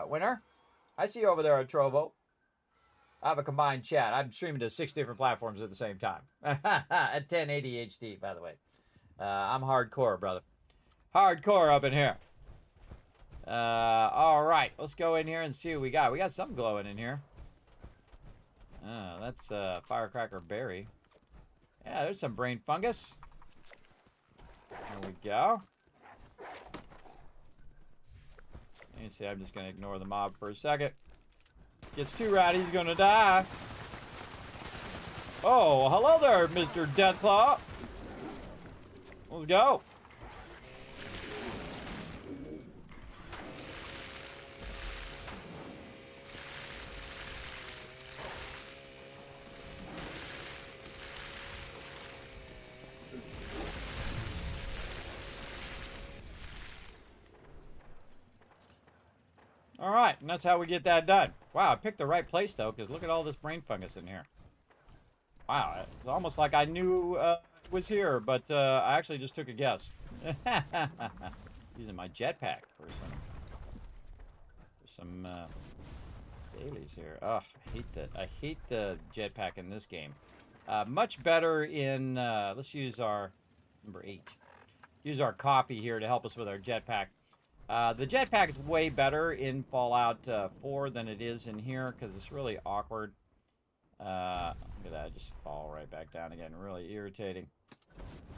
Winner? I see you over there at Trovo. I have a combined chat. I'm streaming to 6 different platforms at the same time. At 1080 HD, by the way. I'm hardcore, brother. Hardcore up in here. All right. Let's go in here and see what we got. We got something glowing in here. That's Firecracker Berry. Yeah, there's some brain fungus. There we go. You see, I'm just going to ignore the mob for a second. Gets too rowdy, he's going to die. Oh, hello there, Mr. Deathclaw. Let's go. All right, and that's how we get that done. Wow, I picked the right place, though, because look at all this brain fungus in here. Wow, it's almost like I knew it was here, but I actually just took a guess. Using my jetpack for some dailies here. Oh, I hate the jetpack in this game. Much better in, let's use our, number 8. Use our coffee here to help us with our jetpack. The jetpack is way better in Fallout 4 than it is in here because it's really awkward. Look at that, I just fall right back down again. Really irritating.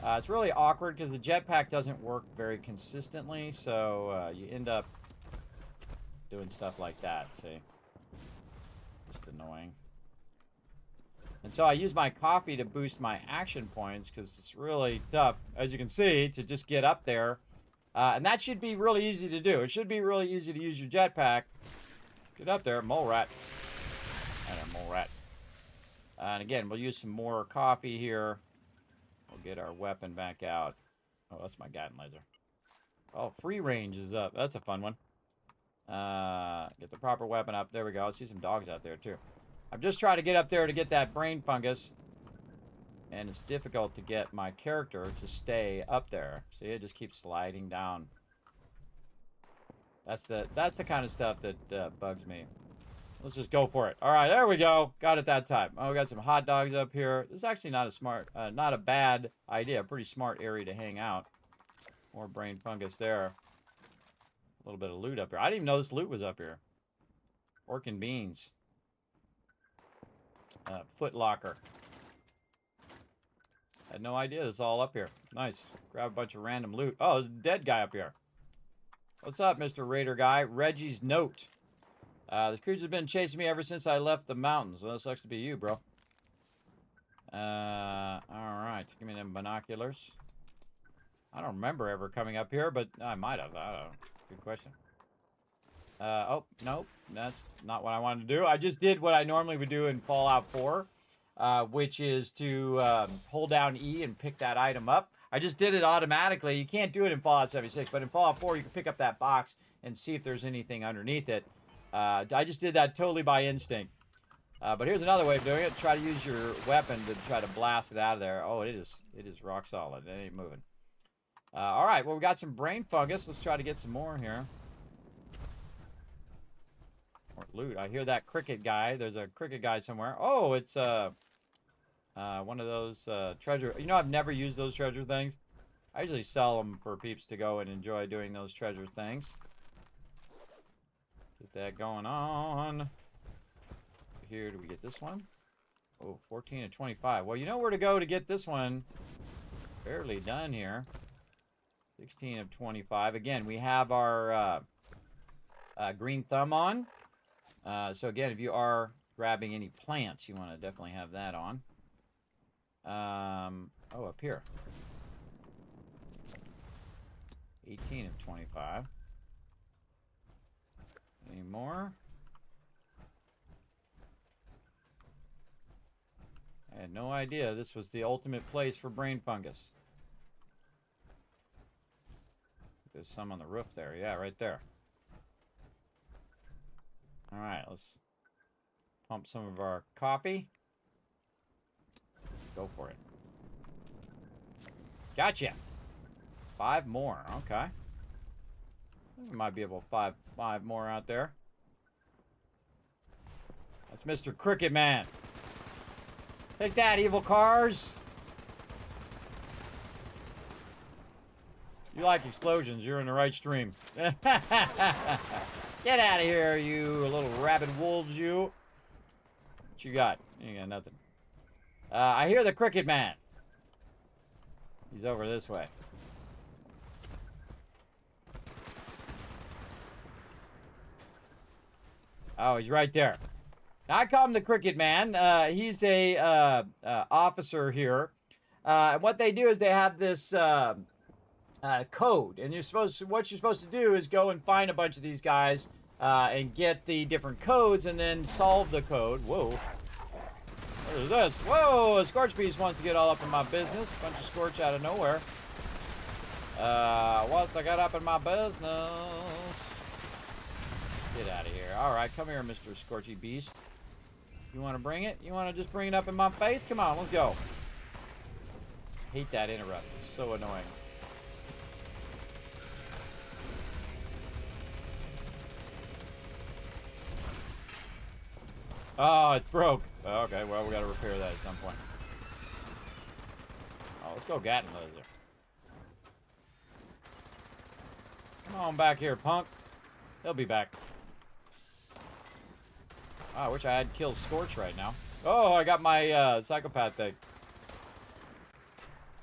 It's really awkward because the jetpack doesn't work very consistently, so you end up doing stuff like that, see? Just annoying. And so I use my coffee to boost my action points because it's really tough, as you can see, to just get up there. And that should be really easy to do. It should be really easy to use your jetpack. Get up there, mole rat. And a mole rat. And again, we'll use some more coffee here. We'll get our weapon back out. Oh, that's my Gatling laser. Oh, free range is up. That's a fun one. Get the proper weapon up. There we go. I see some dogs out there, too. I'm just trying to get up there to get that brain fungus. And it's difficult to get my character to stay up there. See, it just keeps sliding down. That's the kind of stuff that bugs me. Let's just go for it. All right, there we go. Got it that time. Oh, we got some hot dogs up here. This is actually not a bad idea. A pretty smart area to hang out. More brain fungus there. A little bit of loot up here. I didn't even know this loot was up here. Pork and beans. Foot locker. Had no idea this is all up here. Nice. Grab a bunch of random loot. Oh, there's a dead guy up here. What's up, Mr. Raider guy? Reggie's note. The creature's been chasing me ever since I left the mountains. Well, it sucks to be you, bro. Alright. Give me them binoculars. I don't remember ever coming up here, but I might have. I don't know. Good question. Oh, nope. That's not what I wanted to do. I just did what I normally would do in Fallout 4, which is to hold down E and pick that item up. I just did it automatically. You can't do it in Fallout 76, but in Fallout 4, you can pick up that box and see if there's anything underneath it. I just did that totally by instinct. But here's another way of doing it. Try to use your weapon to try to blast it out of there. Oh, it is rock solid. It ain't moving. All right, well, we got some brain fungus. Let's try to get some more here. Or loot. I hear that cricket guy. There's a cricket guy somewhere. Oh, it's one of those treasure. You know, I've never used those treasure things. I usually sell them for peeps to go and enjoy doing those treasure things. Get that going on. Here, do we get this one? Oh, 14 and 25. Well, you know where to go to get this one. Barely done here. 16 of 25. Again, we have our green thumb on. So again, if you are grabbing any plants, you want to definitely have that on. Oh, up here. 18 of 25. Any more? I had no idea this was the ultimate place for brain fungus. There's some on the roof there. Yeah, right there. All right, let's pump some of our coffee. Go for it. Gotcha. 5 more. Okay. We might be able to five more out there. That's Mr. Cricket Man. Take that, evil cars. You like explosions. You're in the right stream. Get out of here, you little rabid wolves, you. What you got? You got nothing. I hear the Cricket Man. He's over this way. Oh, he's right there. Now, I call him the Cricket Man. He's a officer here. And what they do is they have this code, and what you're supposed to do is go and find a bunch of these guys and get the different codes, and then solve the code. Whoa! What is this? Whoa! A Scorch Beast wants to get all up in my business. Bunch of Scorch out of nowhere. What's I got up in my business? Get out of here. All right, come here, Mr. Scorchy Beast. You want to bring it? You want to just bring it up in my face? Come on, let's go. Hate that interrupt. It's so annoying. Oh, it's broke. Okay, well, we got to repair that at some point. Oh, let's go Gatling laser. Come on back here, punk. He'll be back. Oh, I wish I had killed Scorch right now. Oh, I got my psychopath thing.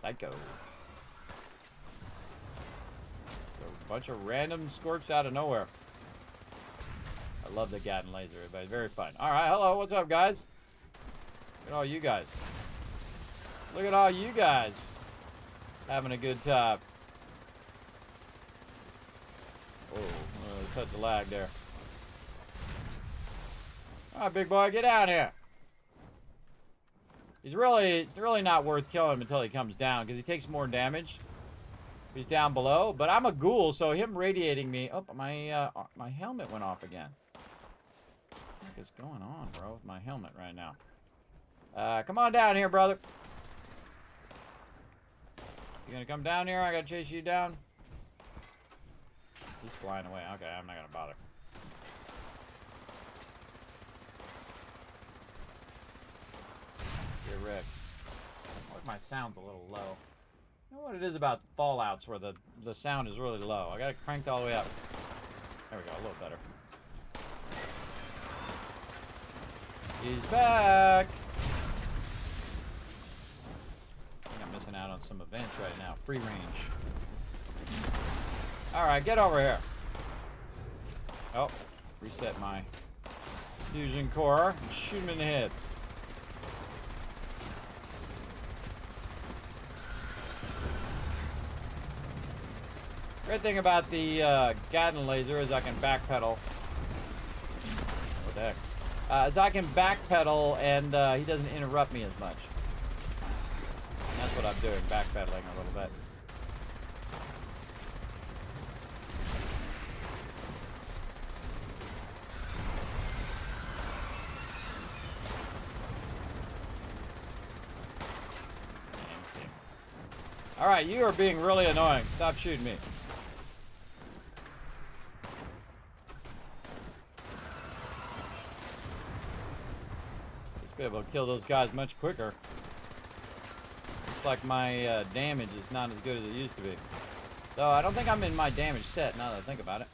Psycho. A bunch of random Scorch out of nowhere. I love the Gatling laser, but it's very fun. All right, hello, what's up, guys? Look at all you guys. Look at all you guys having a good time. Oh, cut the lag there. All right, big boy, get down here. It's really not worth killing him until he comes down, because he takes more damage. He's down below, but I'm a ghoul, so him radiating me. Oh, my helmet went off again. What is going on, bro, with my helmet right now? Come on down here, brother. You gonna come down here? I gotta chase you down. He's flying away. Okay, I'm not gonna bother. Get wrecked. My sound's a little low. You know what it is about Fallouts where the sound is really low? I got it cranked all the way up. There we go, a little better. He's back! I think I'm missing out on some events right now. Free range. Alright, get over here. Oh, reset my fusion core and shoot him in the head. Great thing about the Gatling laser is I can backpedal the heck? As I can backpedal and he doesn't interrupt me as much. That's what I'm doing, backpedaling a little bit. All right, you are being really annoying. Stop shooting me. Just be able to kill those guys much quicker. Looks like my damage is not as good as it used to be. Though I don't think I'm in my damage set now that I think about it.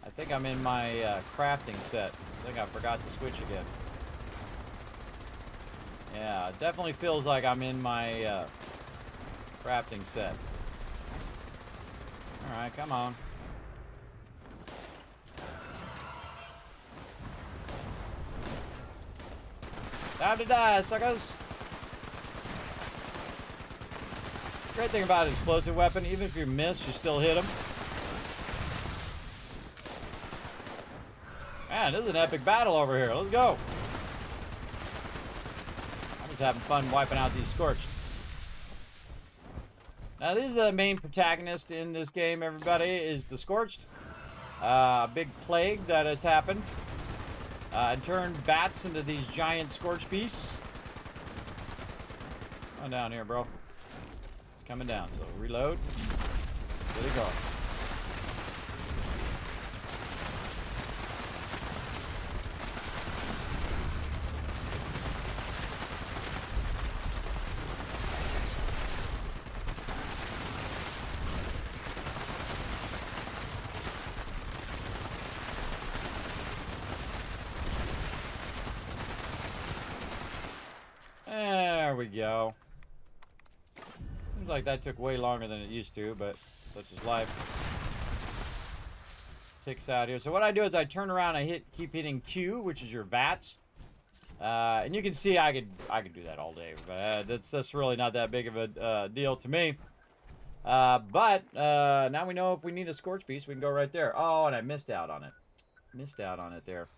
I think I'm in my crafting set. I think I forgot to switch again. Yeah, it definitely feels like I'm in my crafting set. Alright, come on. Time to die, suckers! Great thing about an explosive weapon, even if you miss, you still hit them. Man, this is an epic battle over here. Let's go! I'm just having fun wiping out these Scorched. Now, this is the main protagonist in this game, everybody, is the Scorched. A big plague that has happened. And turned bats into these giant Scorched beasts. Come on down here, bro. It's coming down, so reload. Here they go. There we go. Seems like that took way longer than it used to, but such is life. 6 out here. So what I do is I turn around, I keep hitting Q, which is your VATS. And you can see I could do that all day, but that's really not that big of a deal to me. But now we know if we need a Scorch Beast, we can go right there. Oh, and I missed out on it. Missed out on it there.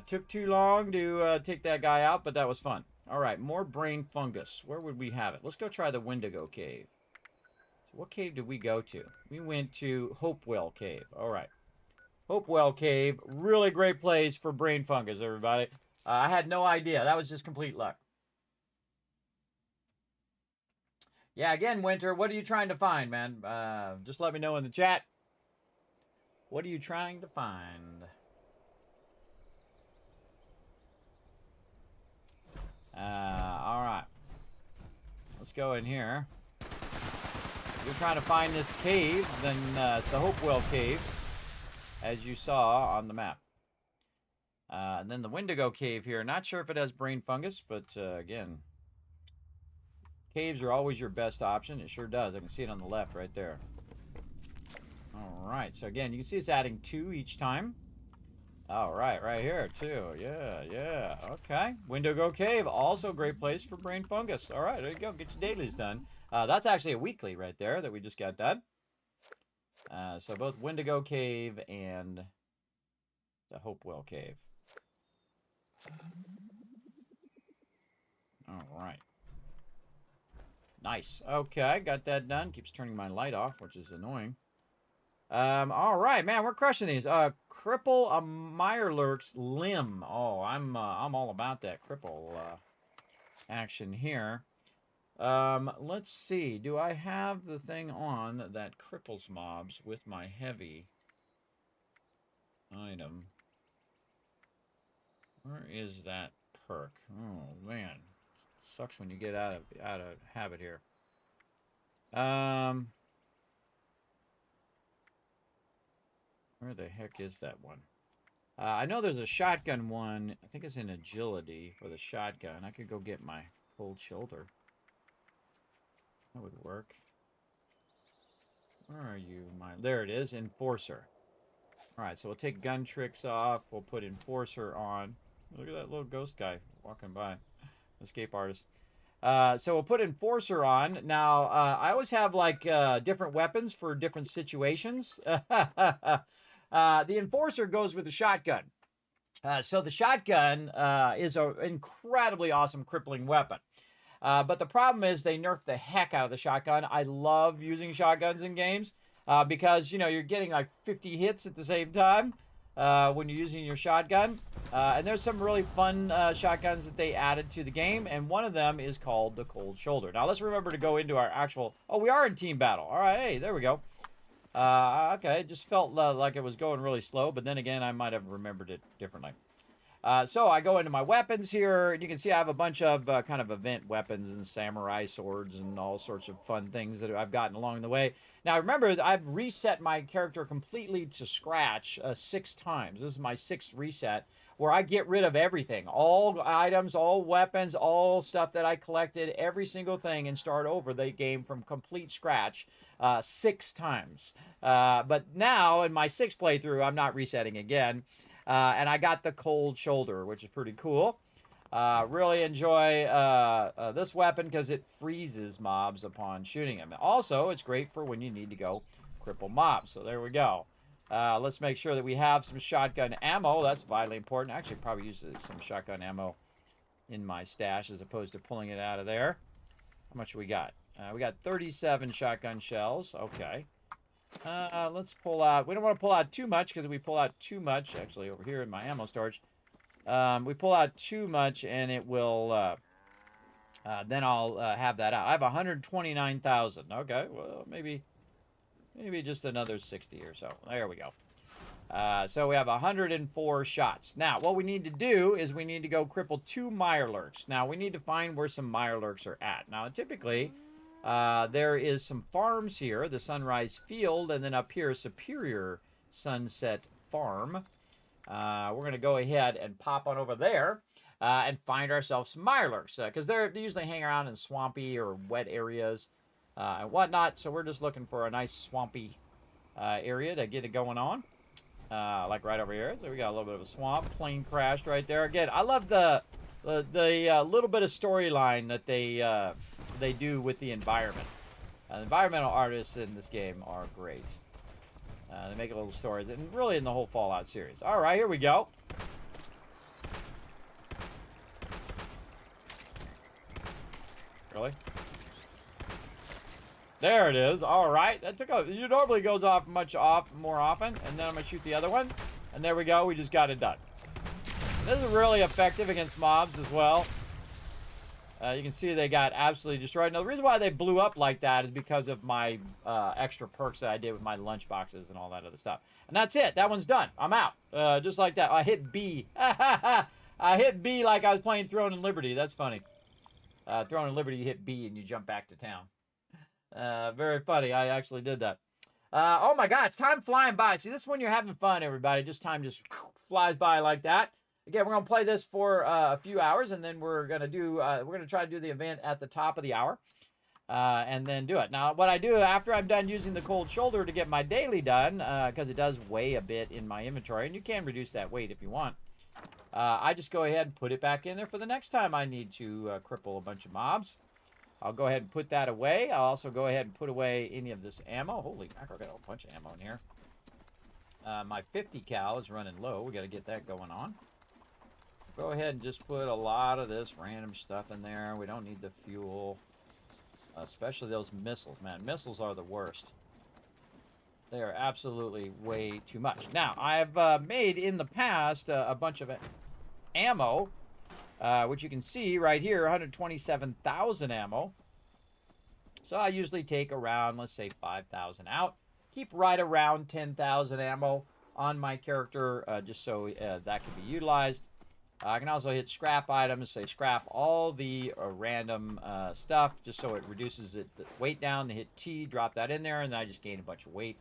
Took too long to take that guy out, but that was fun. All right, more brain fungus. Where would we have it? Let's go try the Wendigo Cave. So what cave did we go to? We went to Hopewell Cave. All right. Hopewell Cave, really great place for brain fungus, everybody. I had no idea. That was just complete luck. Yeah, again, Winter, what are you trying to find, man? Just let me know in the chat. What are you trying to find? All right. Let's go in here. If you're trying to find this cave, then it's the Hopewell Cave, as you saw on the map. And then the Wendigo Cave here. Not sure if it has brain fungus, but again, caves are always your best option. It sure does. I can see it on the left right there. All right. So again, you can see it's adding 2 each time. All right, right here too. Yeah. Okay. Wendigo Cave, also a great place for brain fungus. All right, there you go. Get your dailies done. That's actually a weekly right there that we just got done. So both Wendigo Cave and the Hopewell Cave. All right. Nice. Okay, got that done. Keeps turning my light off, which is annoying. All right, man, we're crushing these. Cripple a Mirelurk's limb. Oh, I'm all about that cripple action here. Let's see. Do I have the thing on that cripples mobs with my heavy item? Where is that perk? Oh man, sucks when you get out of habit here. Where the heck is that one? I know there's a shotgun one. I think it's in agility for the shotgun. I could go get my cold shoulder. That would work. Where are you? There it is, Enforcer. All right, so we'll take gun tricks off. We'll put Enforcer on. Look at that little ghost guy walking by. Escape artist. So we'll put Enforcer on. Now, I always have like different weapons for different situations. The Enforcer goes with the shotgun. So the shotgun is an incredibly awesome crippling weapon. But the problem is they nerfed the heck out of the shotgun. I love using shotguns in games because, you know, you're getting like 50 hits at the same time when you're using your shotgun. And there's some really fun shotguns that they added to the game, and one of them is called the Cold Shoulder. Now, let's remember to go into our actual... Oh, we are in team battle. All right, hey, there we go. Okay, it just felt like it was going really slow, but then again, I might have remembered it differently. So I go into my weapons here, and you can see I have a bunch of kind of event weapons and samurai swords and all sorts of fun things that I've gotten along the way. Now, remember, I've reset my character completely to scratch 6 times. This is my 6th reset, where I get rid of everything. All items, all weapons, all stuff that I collected, every single thing, and start over the game from complete scratch 6 times. But now, in my 6th playthrough, I'm not resetting again. And I got the Cold Shoulder, which is pretty cool. Really enjoy this weapon because it freezes mobs upon shooting them. Also, it's great for when you need to go cripple mobs. So there we go. Let's make sure that we have some shotgun ammo. That's vitally important. I actually probably use some shotgun ammo in my stash as opposed to pulling it out of there. How much we got? We got 37 shotgun shells. Okay. Let's pull out. We don't want to pull out too much because if we pull out too much, actually over here in my ammo storage, we pull out too much and it will, then I'll have that out. I have 129,000. Okay, well, maybe just another 60 or so. There we go. So we have 104 shots. Now, what we need to do is we need to go cripple 2 Mirelurks. Now, we need to find where some Mirelurks are at. Now, typically... there is some farms here, the Sunrise Field, and then up here, Superior Sunset Farm. We're going to go ahead and pop on over there and find ourselves some Mirelurks, because they usually hang around in swampy or wet areas and whatnot, so we're just looking for a nice swampy area to get it going on, like right over here. So we got a little bit of a swamp. Plane crashed right there. Again, I love the little bit of storyline that they do with the environment. The environmental artists in this game are great. They make a little story, and really in the whole Fallout series. All right, here we go. Really? There it is. All right, that took off. It normally goes off more often, and then I'm gonna shoot the other one, and there we go. We just got it done. This is really effective against mobs as well. You can see they got absolutely destroyed. Now, the reason why they blew up like that is because of my extra perks that I did with my lunch boxes and all that other stuff. And that's it. That one's done. I'm out. Just like that. I hit B. I hit B like I was playing Throne and Liberty. That's funny. Throne and Liberty, you hit B and you jump back to town. Very funny. I actually did that. Oh, my gosh. Time flying by. See, this is when you're having fun, everybody. Just time just flies by like that. Again, we're going to play this for a few hours, and then we're going to try to do the event at the top of the hour, and then do it. Now, what I do after I'm done using the Cold Shoulder to get my daily done, because it does weigh a bit in my inventory, and you can reduce that weight if you want, I just go ahead and put it back in there for the next time I need to cripple a bunch of mobs. I'll go ahead and put that away. I'll also go ahead and put away any of this ammo. Holy mackerel, I got a bunch of ammo in here. My 50 cal is running low. We got to get that going on. Go ahead and just put a lot of this random stuff in there. We don't need the fuel, especially those missiles, man. Missiles are the worst. They are absolutely way too much. Now, I've made in the past a bunch of ammo, which you can see right here, 127,000 ammo. So I usually take around, let's say, 5,000 out. Keep right around 10,000 ammo on my character, just so that can be utilized. I can also hit scrap items, say scrap all the random stuff, just so it reduces the weight down. Hit T, drop that in there, and then I just gain a bunch of weight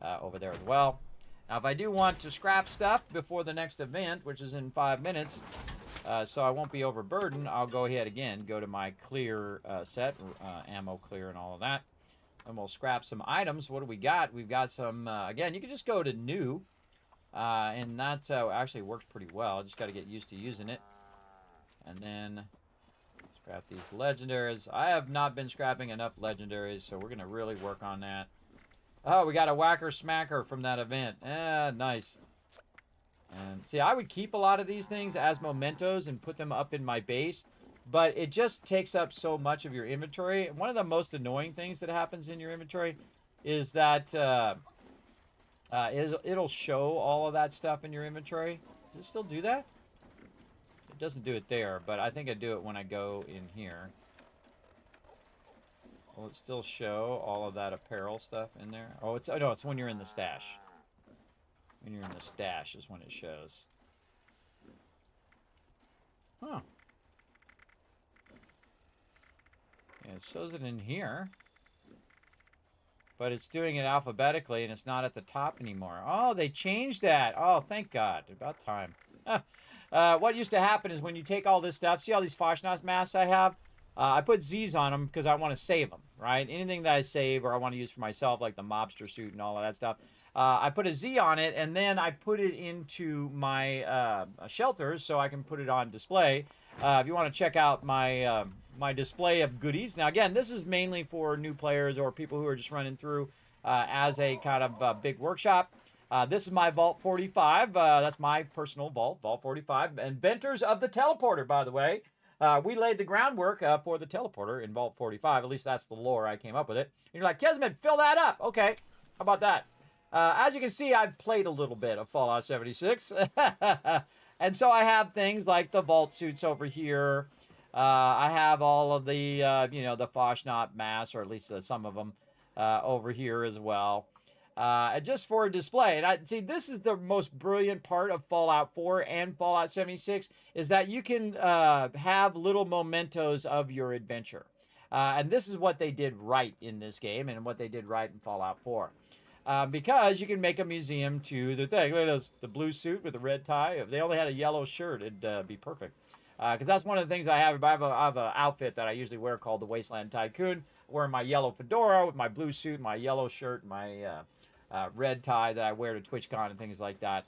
over there as well. Now, if I do want to scrap stuff before the next event, which is in 5 minutes, so I won't be overburdened, I'll go ahead again, go to my clear set, ammo clear and all of that, and we'll scrap some items. What do we got? We've got some, again, you can just go to new. And that actually works pretty well. Just got to get used to using it. And then scrap these legendaries. I have not been scrapping enough legendaries, so we're going to really work on that. Oh, we got a whacker smacker from that event. Nice. And see, I would keep a lot of these things as mementos and put them up in my base, but it just takes up so much of your inventory. One of the most annoying things that happens in your inventory is that it'll show all of that stuff in your inventory. Does it still do that? It doesn't do it there, but I think I do it when I go in here. Will it still show all of that apparel stuff in there? Oh, no, it's when you're in the stash. When you're in the stash is when it shows. Huh. Yeah, it shows it in here. But it's doing it alphabetically, and it's not at the top anymore. Oh, they changed that. Oh, thank God. About time. What used to happen is when you take all this stuff, see all these Fashnacht masks I have? I put Z's on them because I want to save them, right? Anything that I save or I want to use for myself, like the mobster suit and all of that stuff, I put a Z on it, and then I put it into my shelters so I can put it on display. If you want to check out my my display of goodies. Now, again, this is mainly for new players or people who are just running through as a kind of big workshop. This is my Vault 45. That's my personal vault, Vault 45. Inventors of the teleporter, by the way. We laid the groundwork for the teleporter in Vault 45. At least that's the lore. I came up with it. And you're like, Kismet, fill that up. Okay, how about that? As you can see, I've played a little bit of Fallout 76. And so I have things like the vault suits over here. I have all of the, you know, the Fashnacht masks, or at least some of them over here as well. Just for a display. And I see, this is the most brilliant part of Fallout 4 and Fallout 76, is that you can have little mementos of your adventure. And this is what they did right in this game and what they did right in Fallout 4. Because you can make a museum to the thing. Look at this, the blue suit with the red tie. If they only had a yellow shirt, it'd be perfect. Because that's one of the things I have. I have an outfit that I usually wear called the Wasteland Tycoon. Wearing my yellow fedora with my blue suit, my yellow shirt, my red tie that I wear to TwitchCon and things like that.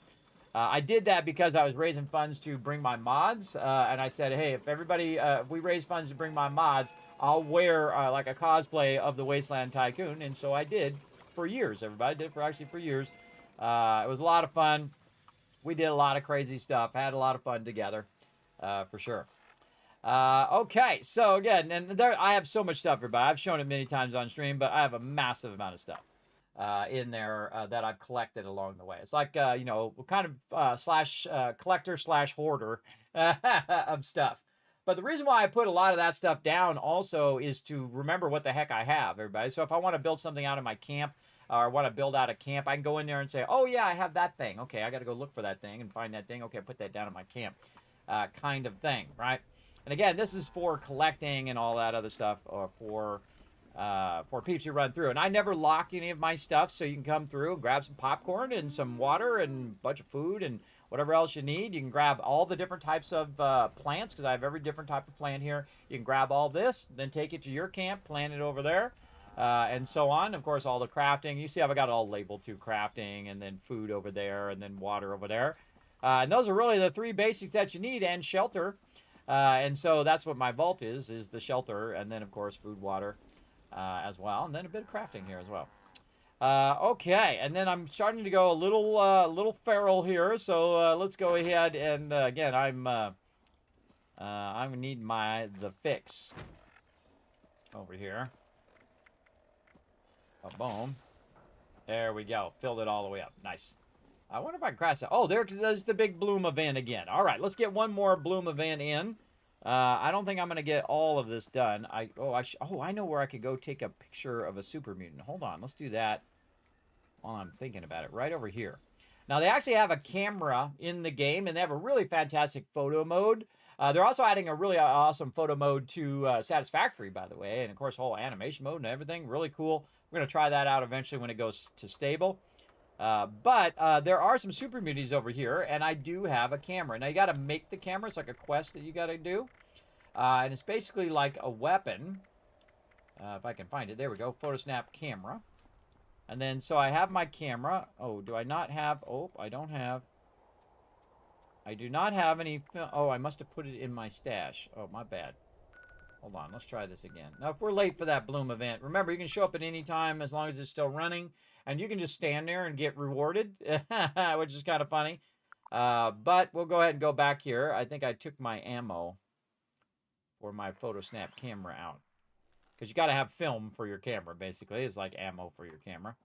I did that because I was raising funds to bring my mods. And I said, hey, if everybody, if we raise funds to bring my mods, I'll wear like a cosplay of the Wasteland Tycoon. And so I did. For years, everybody did for years. It was a lot of fun. We did a lot of crazy stuff. Had a lot of fun together, for sure. Okay, so again, and there I have so much stuff, everybody. I've shown it many times on stream, but I have a massive amount of stuff in there that I've collected along the way. It's like you know, kind of collector / hoarder of stuff. But the reason why I put a lot of that stuff down also is to remember what the heck I have, everybody. So if I want to build something out of my camp, or want to build out a camp, I can go in there and say, oh yeah, I have that thing. Okay, I got to go look for that thing and find that thing. Okay, put that down in my camp, kind of thing, right? And again, this is for collecting and all that other stuff, or for peeps who run through. And I never lock any of my stuff, so you can come through and grab some popcorn and some water and a bunch of food and whatever else you need. You can grab all the different types of plants, because I have every different type of plant here. You can grab all this, then take it to your camp, plant it over there, and so on. Of course, all the crafting. You see I've got it all labeled too, crafting, and then food over there, and then water over there. And those are really the three basics that you need, and shelter. And so that's what my vault is the shelter, and then, of course, food, water as well, and then a bit of crafting here as well. Okay, and then I'm starting to go a little feral here, so let's go ahead and again, I'm gonna need the fix over here. Boom. There we go. Filled it all the way up. Nice. I wonder if I can crash that. Oh, there's the big bloom event again. All right, let's get one more bloom event in. I don't think I'm going to get all of this done. I know where I could go take a picture of a super mutant. Hold on, let's do that while I'm thinking about it. Right over here. Now, they actually have a camera in the game, and they have a really fantastic photo mode. They're also adding a really awesome photo mode to Satisfactory, by the way, and of course, whole animation mode and everything. Really cool. We're going to try that out eventually when it goes to stable. But there are some super muties over here, and I do have a camera. Now, you got to make the camera. It's like a quest that you got to do. And it's basically like a weapon. If I can find it. There we go. Photosnap camera. And then, so I have my camera. Oh, do I not have... Oh, I don't have... I do not have any... Oh, I must have put it in my stash. Oh, my bad. Hold on. Let's try this again. Now, if we're late for that bloom event, remember, you can show up at any time as long as it's still running. And you can just stand there and get rewarded, which is kind of funny. But we'll go ahead and go back here. I think I took my ammo for my photo snap camera out. Because you got to have film for your camera, basically. It's like ammo for your camera.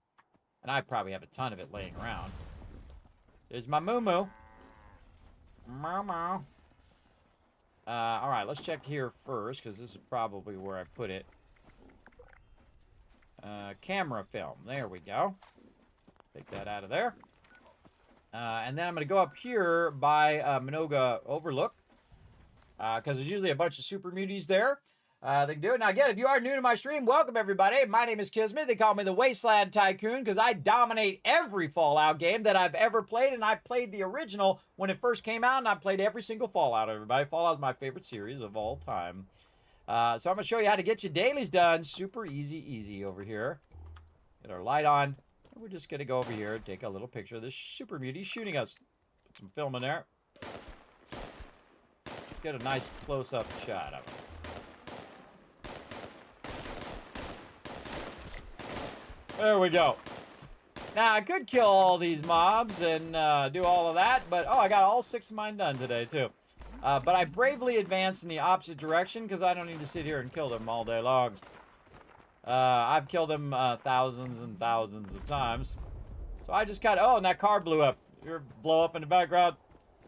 And I probably have a ton of it laying around. There's my moo-moo. Moo-moo. All right, let's check here first, because this is probably where I put it. Camera film. There we go. Take that out of there. And then I'm going to go up here by Minoga Overlook. Because there's usually a bunch of super muties there. They can do it. Now, again, if you are new to my stream, welcome, everybody. My name is Kismet. They call me the Wasteland Tycoon because I dominate every Fallout game that I've ever played, and I played the original when it first came out, and I played every single Fallout, everybody. Fallout is my favorite series of all time. So I'm going to show you how to get your dailies done. Super easy over here. Get our light on. And we're just going to go over here and take a little picture of this super mutie shooting us. Put some film in there. Let's get a nice close-up shot of it. There we go. Now, I could kill all these mobs and do all of that, but, oh, I got all 6 of mine done today, too. But I bravely advanced in the opposite direction because I don't need to sit here and kill them all day long. I've killed them thousands and thousands of times. So I just kind of, oh, and that car blew up. You're blow up in the background.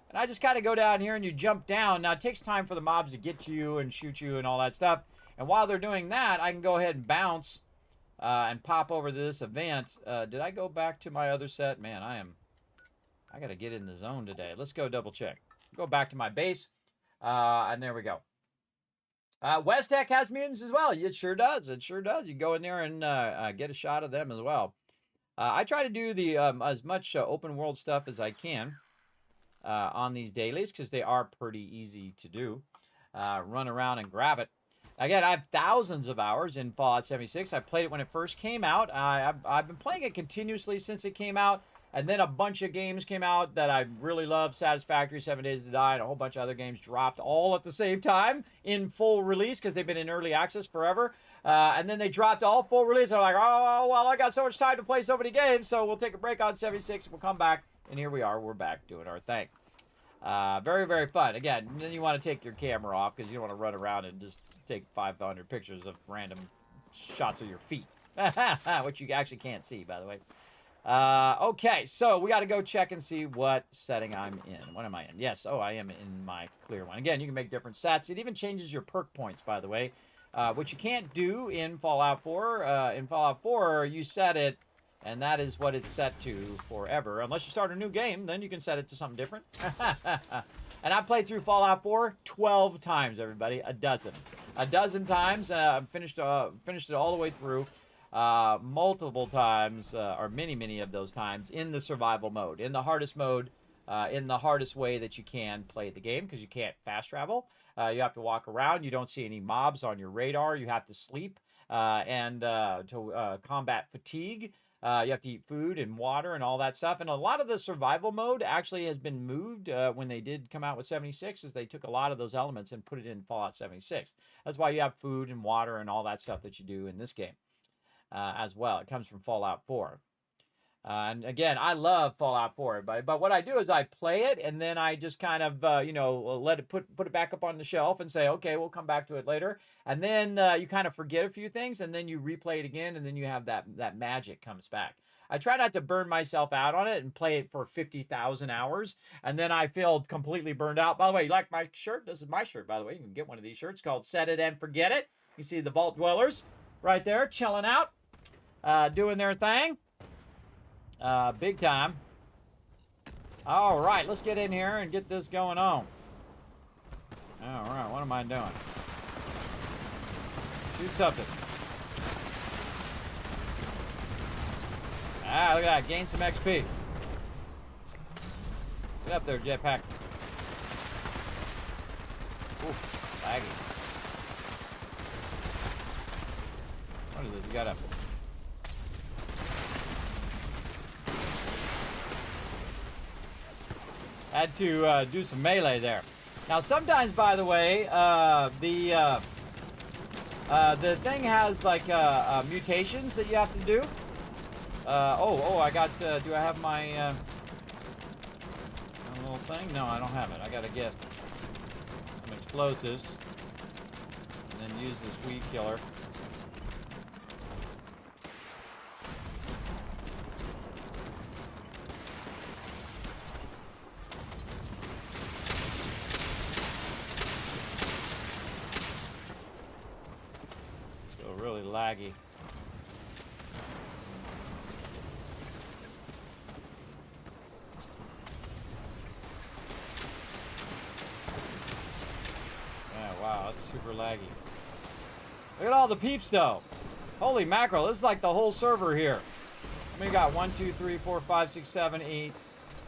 And I just kind of go down here and you jump down. Now, it takes time for the mobs to get to you and shoot you and all that stuff. And while they're doing that, I can go ahead and bounce. And pop over to this event. Did I go back to my other set? Man, I got to get in the zone today. Let's go double check. Go back to my base. And there we go. West Tech has mutants as well. It sure does. It sure does. You go in there and get a shot of them as well. I try to do the as much open world stuff as I can on these dailies because they are pretty easy to do. Run around and grab it. Again, I have thousands of hours in Fallout 76. I played it when it first came out. I've been playing it continuously since it came out. And then a bunch of games came out that I really love. Satisfactory, 7 Days to Die, and a whole bunch of other games dropped all at the same time in full release because they've been in early access forever. And then they dropped all full release. I'm like, oh, well, I got so much time to play so many games, so we'll take a break on 76. We'll come back, and here we are. We're back doing our thing. Very fun. Again, then you want to take your camera off because you don't want to run around and just take 500 pictures of random shots of your feet, which you actually can't see, by the way. Okay, so we got to go check and see what setting I'm in. What am I in? Yes, oh, I am in my clear one. Again, you can make different sets. It even changes your perk points, by the way, which you can't do in Fallout 4. In Fallout 4, you set it, and that is what it's set to forever. Unless you start a new game, then you can set it to something different. And I played through Fallout 4 12 times, everybody. A dozen times. Finished it all the way through. Multiple times, or many of those times, in the survival mode. In the hardest mode, in the hardest way that you can play the game, because you can't fast travel. You have to walk around. You don't see any mobs on your radar. You have to sleep. And to combat fatigue, you have to eat food and water and all that stuff. And a lot of the survival mode actually has been moved when they did come out with 76, is they took a lot of those elements and put it in Fallout 76. That's why you have food and water and all that stuff that you do in this game as well. It comes from Fallout 4. And again, I love Fallout 4, everybody. But what I do is I play it, and then I just kind of, let it put it back up on the shelf and say, okay, we'll come back to it later. And then you kind of forget a few things, and then you replay it again, and then you have that magic comes back. I try not to burn myself out on it and play it for 50,000 hours, and then I feel completely burned out. By the way, you like my shirt? This is my shirt, by the way. You can get one of these shirts called Set It and Forget It. You see the Vault Dwellers right there, chilling out, doing their thing. Big time. All right, let's get in here and get this going on. All right, what am I doing? Shoot something. Ah, look at that. Gain some XP. Get up there, jetpack. Ooh, laggy. What is it you got up there? Had to do some melee there. Now, sometimes, by the way, the thing has like mutations that you have to do. I got. Do I have my a little thing? No, I don't have it. I gotta get some explosives and then use this weed killer. Still really laggy. Wow, that's super laggy. Look at all the peeps, though. Holy mackerel, this is like the whole server here. We got 1, 2, 3, 4, 5, 6, 7, 8,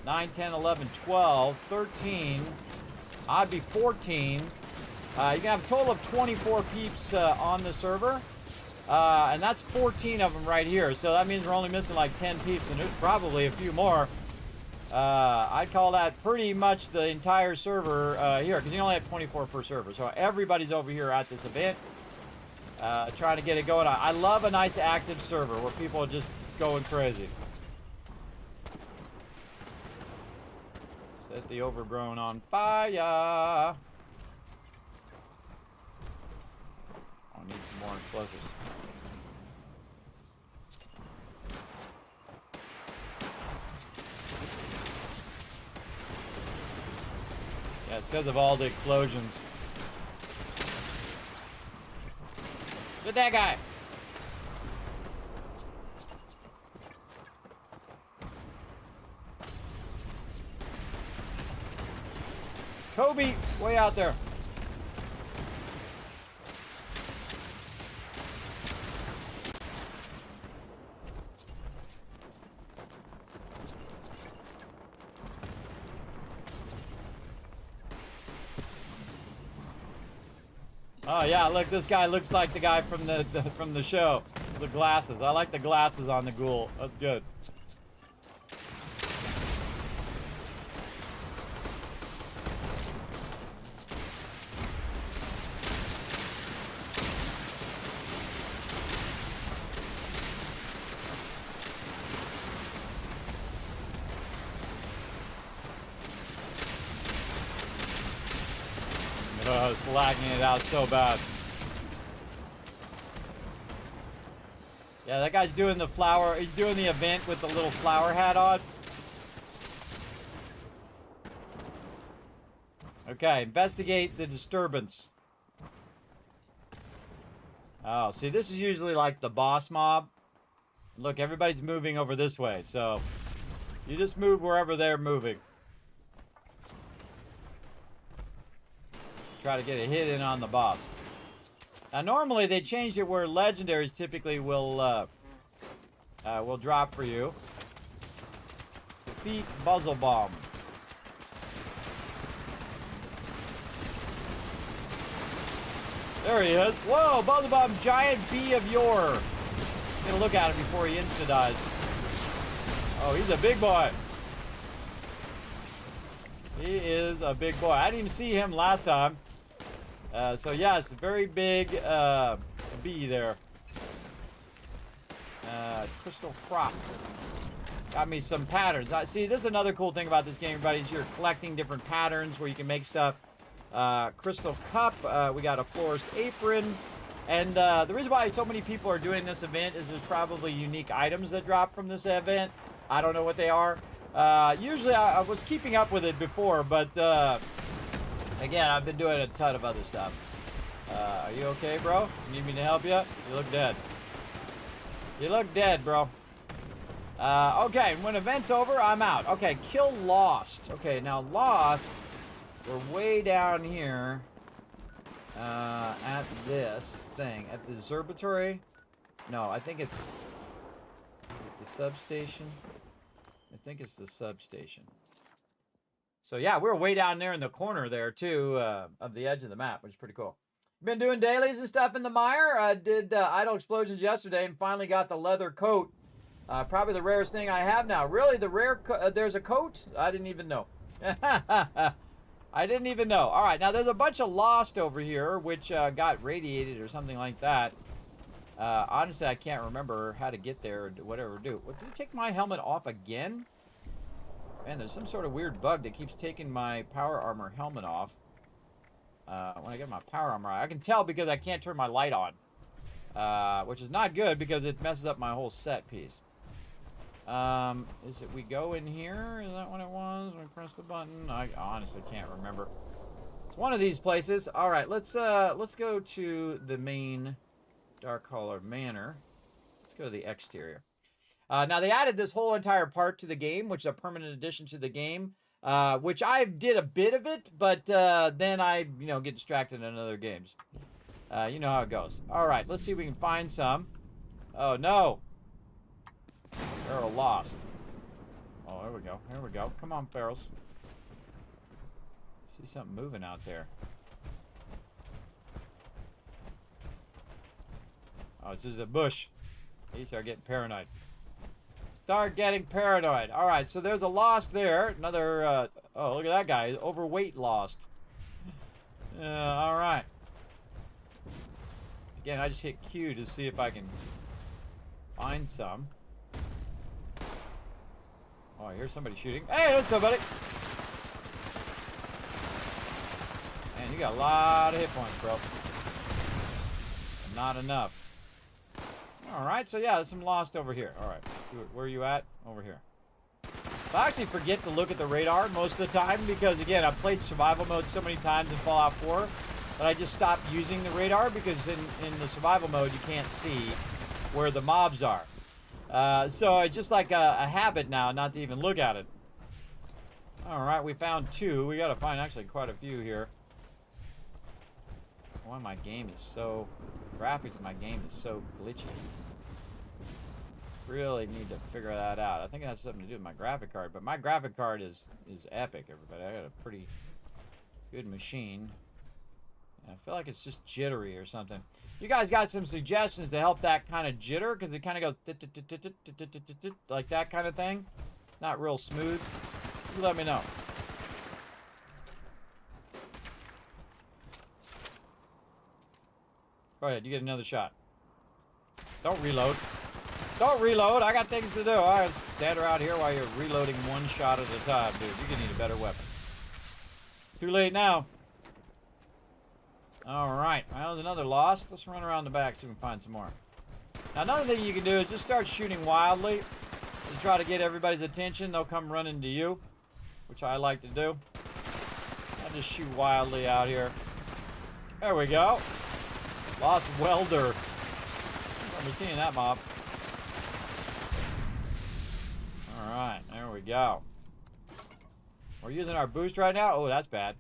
9, 10, 11, 12, 13. I'd be 14. You can have a total of 24 peeps on the server. And that's 14 of them right here. So that means we're only missing like 10 peeps, and there's probably a few more. I'd call that pretty much the entire server here, because you only have 24 per server. So everybody's over here at this event, trying to get it going. I love a nice active server where people are just going crazy. Set the overgrown on fire. I need some more explosives. Yeah, it's because of all the explosions. Get that guy! Kobe, way out there. Oh yeah, look, this guy looks like the guy from the show. The glasses. I like the glasses on the ghoul. That's good. Oh, it's lagging it out so bad. Yeah, that guy's doing the flower. He's doing the event with the little flower hat on. Okay, investigate the disturbance. Oh, see, this is usually like the boss mob. Look, everybody's moving over this way, so you just move wherever they're moving. Try to get a hit in on the boss. Now, normally they changed it where legendaries typically will drop for you. Defeat Buzzle Bomb. There he is. Whoa, Buzzle Bomb, giant bee of yore. Get a look at him before he insta-dies. Oh, he's a big boy. He is a big boy. I didn't even see him last time. So yeah, it's a very big bee there. Crystal crop. Got me some patterns. See, this is another cool thing about this game, everybody, is you're collecting different patterns where you can make stuff. Crystal cup. We got a florist apron. And the reason why so many people are doing this event is there's probably unique items that drop from this event. I don't know what they are. Usually I was keeping up with it before, but again, I've been doing a ton of other stuff. Are you okay, bro? Need me to help you? You look dead. You look dead, bro. Okay, when event's over, I'm out. Okay, kill Lost. Okay, now Lost, we're way down here at this thing. At the observatory. No, I think it's... Is it the substation? I think it's the substation. So yeah, we're way down there in the corner there too, of the edge of the map, which is pretty cool. Been doing dailies and stuff in the mire. I did idle explosions yesterday and finally got the leather coat. Probably the rarest thing I have now. Really, the rare there's a coat? I didn't even know. I didn't even know. All right, now there's a bunch of Lost over here, which got radiated or something like that. Honestly, I can't remember how to get there or whatever do. What, did it take my helmet off again? Man, there's some sort of weird bug that keeps taking my power armor helmet off. When I get my power armor on. I can tell because I can't turn my light on. Which is not good because it messes up my whole set piece. Is it we go in here? Is that what it was? We press the button? I honestly can't remember. It's one of these places. Alright, let's go to the main Dark Hollow Manor. Let's go to the exterior. Now, they added this whole entire part to the game, which is a permanent addition to the game, which I did a bit of it, but then I, get distracted in other games. You know how it goes. All right, let's see if we can find some. Oh, no. Barrel lost. Oh, there we go. Here we go. Come on, barrels. See something moving out there. Oh, it's just a bush. You start getting paranoid. Start getting paranoid. All right, so there's a lost there. Another, oh, look at that guy. Overweight lost. All right. Again, I just hit Q to see if I can find some. Oh, I hear somebody shooting. Hey, there's somebody. Man, you got a lot of hit points, bro. And not enough. All right, so yeah, there's some lost over here. All right, where are you at? Over here. I actually forget to look at the radar most of the time because, again, I've played survival mode so many times in Fallout 4 that I just stopped using the radar because in the survival mode you can't see where the mobs are. So it's just like a habit now not to even look at it. All right, we found 2. We got to find actually quite a few here. Why my game is so... graphics of my game is so glitchy. Really need to figure that out. I think it has something to do with my graphic card, but my graphic card is epic, everybody. I got a pretty good machine. I feel like it's just jittery or something. You guys got some suggestions to help that kind of jitter? Because it kind of goes like that kind of thing. Not real smooth. You let me know. Go ahead, you get another shot. Don't reload. Don't reload. I got things to do. All right, stand around here while you're reloading one shot at a time, dude. You're gonna need a better weapon. Too late now. All right. Well, there's another lost. Let's run around the back so we can find some more. Now, another thing you can do is just start shooting wildly to try to get everybody's attention. They'll come running to you, which I like to do. I just shoot wildly out here. There we go. Lost welder. I've seeing that mob. Alright, there we go. We're using our boost right now. Oh, that's bad.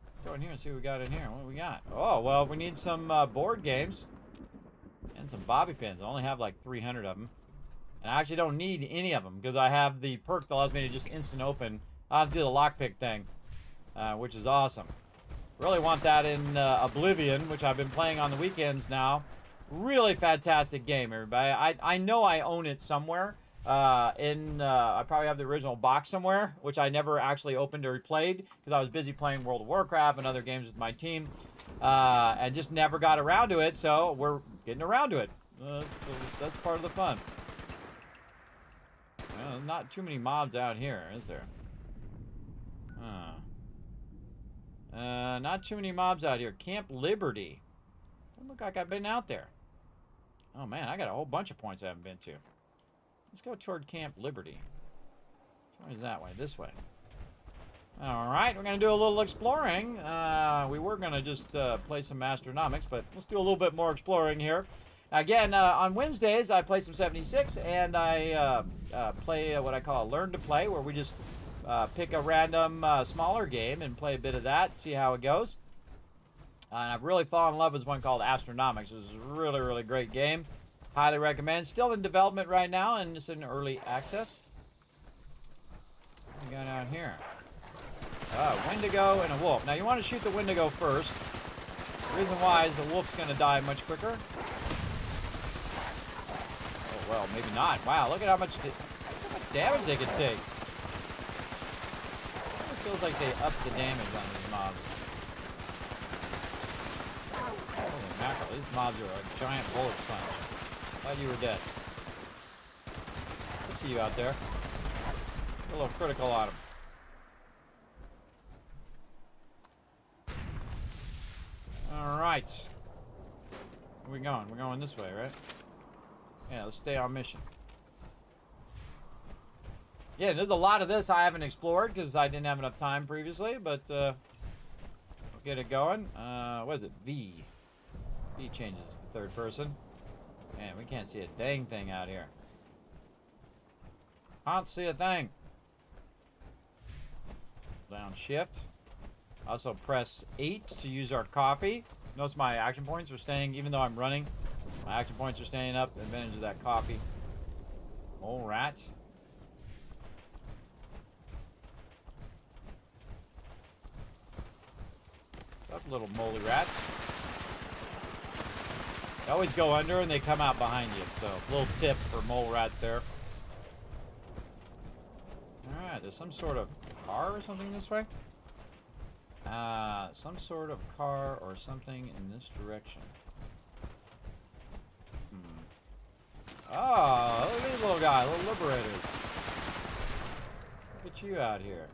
Let's go in here and see what we got in here. What do we got? Oh, well, we need some board games. And some bobby pins. I only have like 300 of them. And I actually don't need any of them because I have the perk that allows me to just instant open. I'll have to do the lockpick thing, which is awesome. Really want that in Oblivion, which I've been playing on the weekends now. Really fantastic game, everybody. I know I own it somewhere. I probably have the original box somewhere, which I never actually opened or replayed because I was busy playing World of Warcraft and other games with my team, and just never got around to it. So we're getting around to it. That's part of the fun. Well, not too many mobs out here, is there? Not too many mobs out here. Camp Liberty. Doesn't look like I've been out there. Oh man, I got a whole bunch of points I haven't been to. Let's go toward Camp Liberty. Which way is that way? This way. Alright, we're going to do a little exploring. We were going to just play some Astronomics, but let's do a little bit more exploring here. Again, on Wednesdays, I play some 76, and I play what I call a Learn to Play, where we just pick a random smaller game and play a bit of that, see how it goes. And I've really fallen in love with one called Astronomics. It's a really, really great game. Highly recommend. Still in development right now, and it's in early access. What do we got out here? Wendigo and a wolf. Now, you want to shoot the Wendigo first. The reason why is the wolf's going to die much quicker. Oh, well, maybe not. Wow, look at how much damage they can take. It feels like they up the damage on these mobs. Holy mackerel, these mobs are a giant bullet sponge. Thought you were dead. I see you out there. A little critical on him. All right. Where we going? We're going this way, right? Yeah, let's stay on mission. Yeah, there's a lot of this I haven't explored because I didn't have enough time previously, but we'll get it going. What is it? V. V changes to third person. Man, we can't see a dang thing out here. Can't see a thing. Down shift. Also press 8 to use our coffee. Notice my action points are staying, even though I'm running. My action points are staying up. Advantage of that coffee. Mole rat. What's up, little moly rat? They always go under and they come out behind you. So, little tip for mole rats there. Alright, there's some sort of car or something this way. Some sort of car or something in this direction. Oh, look at this little guy, little liberators. Look at you out here.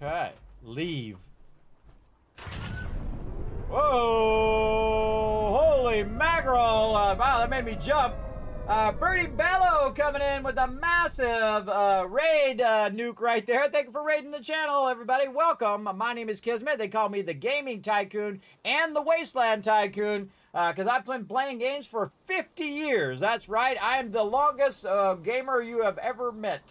Okay, leave. Whoa! Holy mackerel! Wow, that made me jump. Birdie Bello coming in with a massive raid nuke right there. Thank you for raiding the channel, everybody. Welcome. My name is Kismet. They call me the Gaming Tycoon and the Wasteland Tycoon because I've been playing games for 50 years. That's right. I am the longest gamer you have ever met.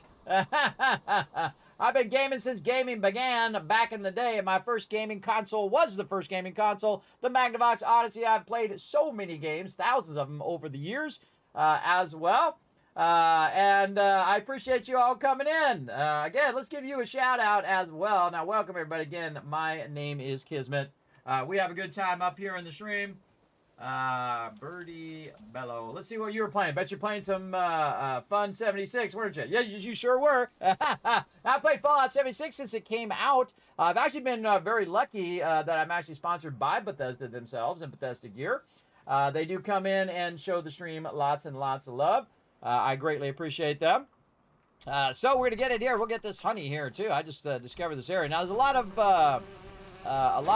I've been gaming since gaming began back in the day, and my first gaming console was the first gaming console, the Magnavox Odyssey. I've played so many games, thousands of them over the years. As well. I appreciate you all coming in. Again, let's give you a shout out as well. Now, welcome everybody again. My name is Kismet. We have a good time up here in the stream. Birdie Bello. Let's see what you were playing. Bet you're playing some Fun 76, weren't you? Yeah, you sure were. I played Fallout 76 since it came out. I've actually been very lucky that I'm actually sponsored by Bethesda themselves and Bethesda Gear. They do come in and show the stream lots and lots of love. I greatly appreciate them. So we're gonna get it here. We'll get this honey here too. I just discovered this area. Now there's a lot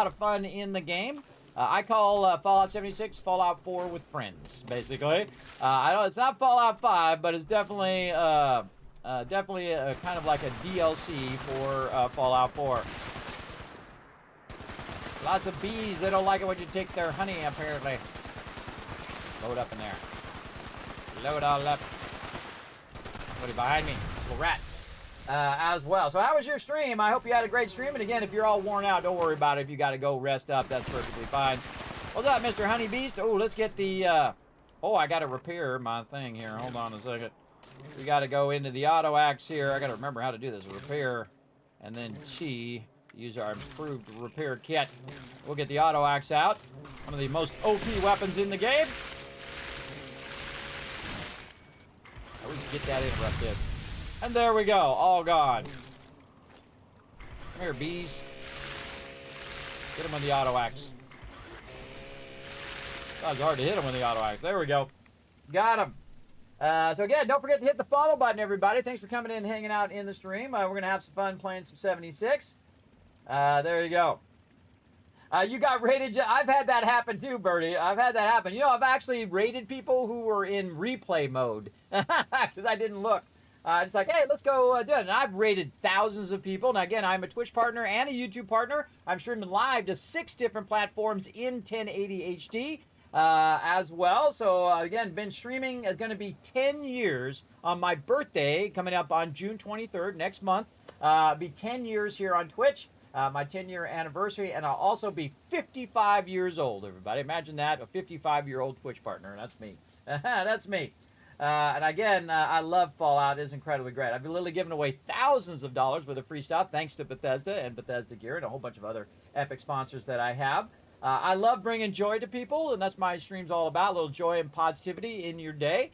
of fun in the game. I call Fallout 76 Fallout 4 with friends, basically. I know it's not Fallout 5, but it's definitely kind of like a DLC for Fallout 4. Lots of bees. They don't like it when you take their honey, apparently. Load up in there. Load all up. Somebody behind me. Little rat. As well. So how was your stream? I hope you had a great stream. And again, if you're all worn out, don't worry about it. If you got to go rest up, that's perfectly fine. What's up, Mr. Honey Beast? Oh, let's get the... Oh, I got to repair my thing here. Hold on a second. We got to go into the auto axe here. I got to remember how to do this. Repair. And then chi. Use our improved repair kit. We'll get the auto axe out. One of the most OP weapons in the game. I always get that interrupted. And there we go. All gone. Come here, bees. Get him with the auto axe. Oh, it's hard to hit him with the auto axe. There we go. Got him. So again, don't forget to hit the follow button, everybody. Thanks for coming in and hanging out in the stream. We're going to have some fun playing some 76. There you go. You got rated. I've had that happen too, Birdie. I've had that happen. You know, I've actually rated people who were in replay mode because I didn't look. It's like, hey, let's go do it. And I've rated thousands of people. And again, I'm a Twitch partner and a YouTube partner. I'm streaming live to 6 different platforms in 1080 HD as well. So again, been streaming is going to be 10 years on my birthday coming up on June 23rd next month. Be 10 years here on Twitch. My 10-year anniversary, and I'll also be 55 years old, everybody. Imagine that, a 55-year-old Twitch partner. That's me. That's me. And again, I love Fallout. It's incredibly great. I've been literally giving away thousands of dollars worth of free stuff, thanks to Bethesda and Bethesda Gear and a whole bunch of other epic sponsors that I have. I love bringing joy to people, and that's my stream's all about, a little joy and positivity in your day.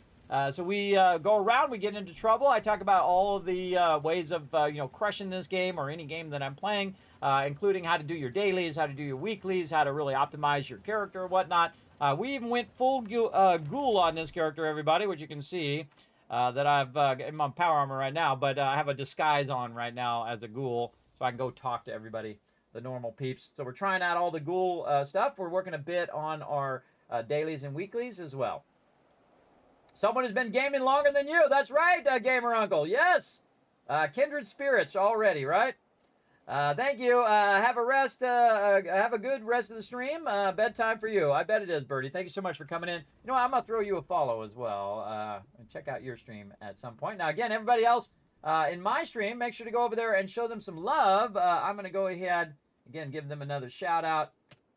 So we go around, we get into trouble. I talk about all of the ways of, crushing this game or any game that I'm playing, including how to do your dailies, how to do your weeklies, how to really optimize your character and whatnot. We even went full ghoul on this character, everybody, which you can see that I've in my power armor right now, but I have a disguise on right now as a ghoul, so I can go talk to everybody, the normal peeps. So we're trying out all the ghoul stuff. We're working a bit on our dailies and weeklies as well. Someone has been gaming longer than you. That's right, Gamer Uncle. Yes. Kindred spirits already, right? Thank you. Have a rest. Have a good rest of the stream. Bedtime for you. I bet it is, Birdie. Thank you so much for coming in. You know what? I'm going to throw you a follow as well. And check out your stream at some point. Now, again, everybody else in my stream, make sure to go over there and show them some love. I'm going to go ahead, again, give them another shout out.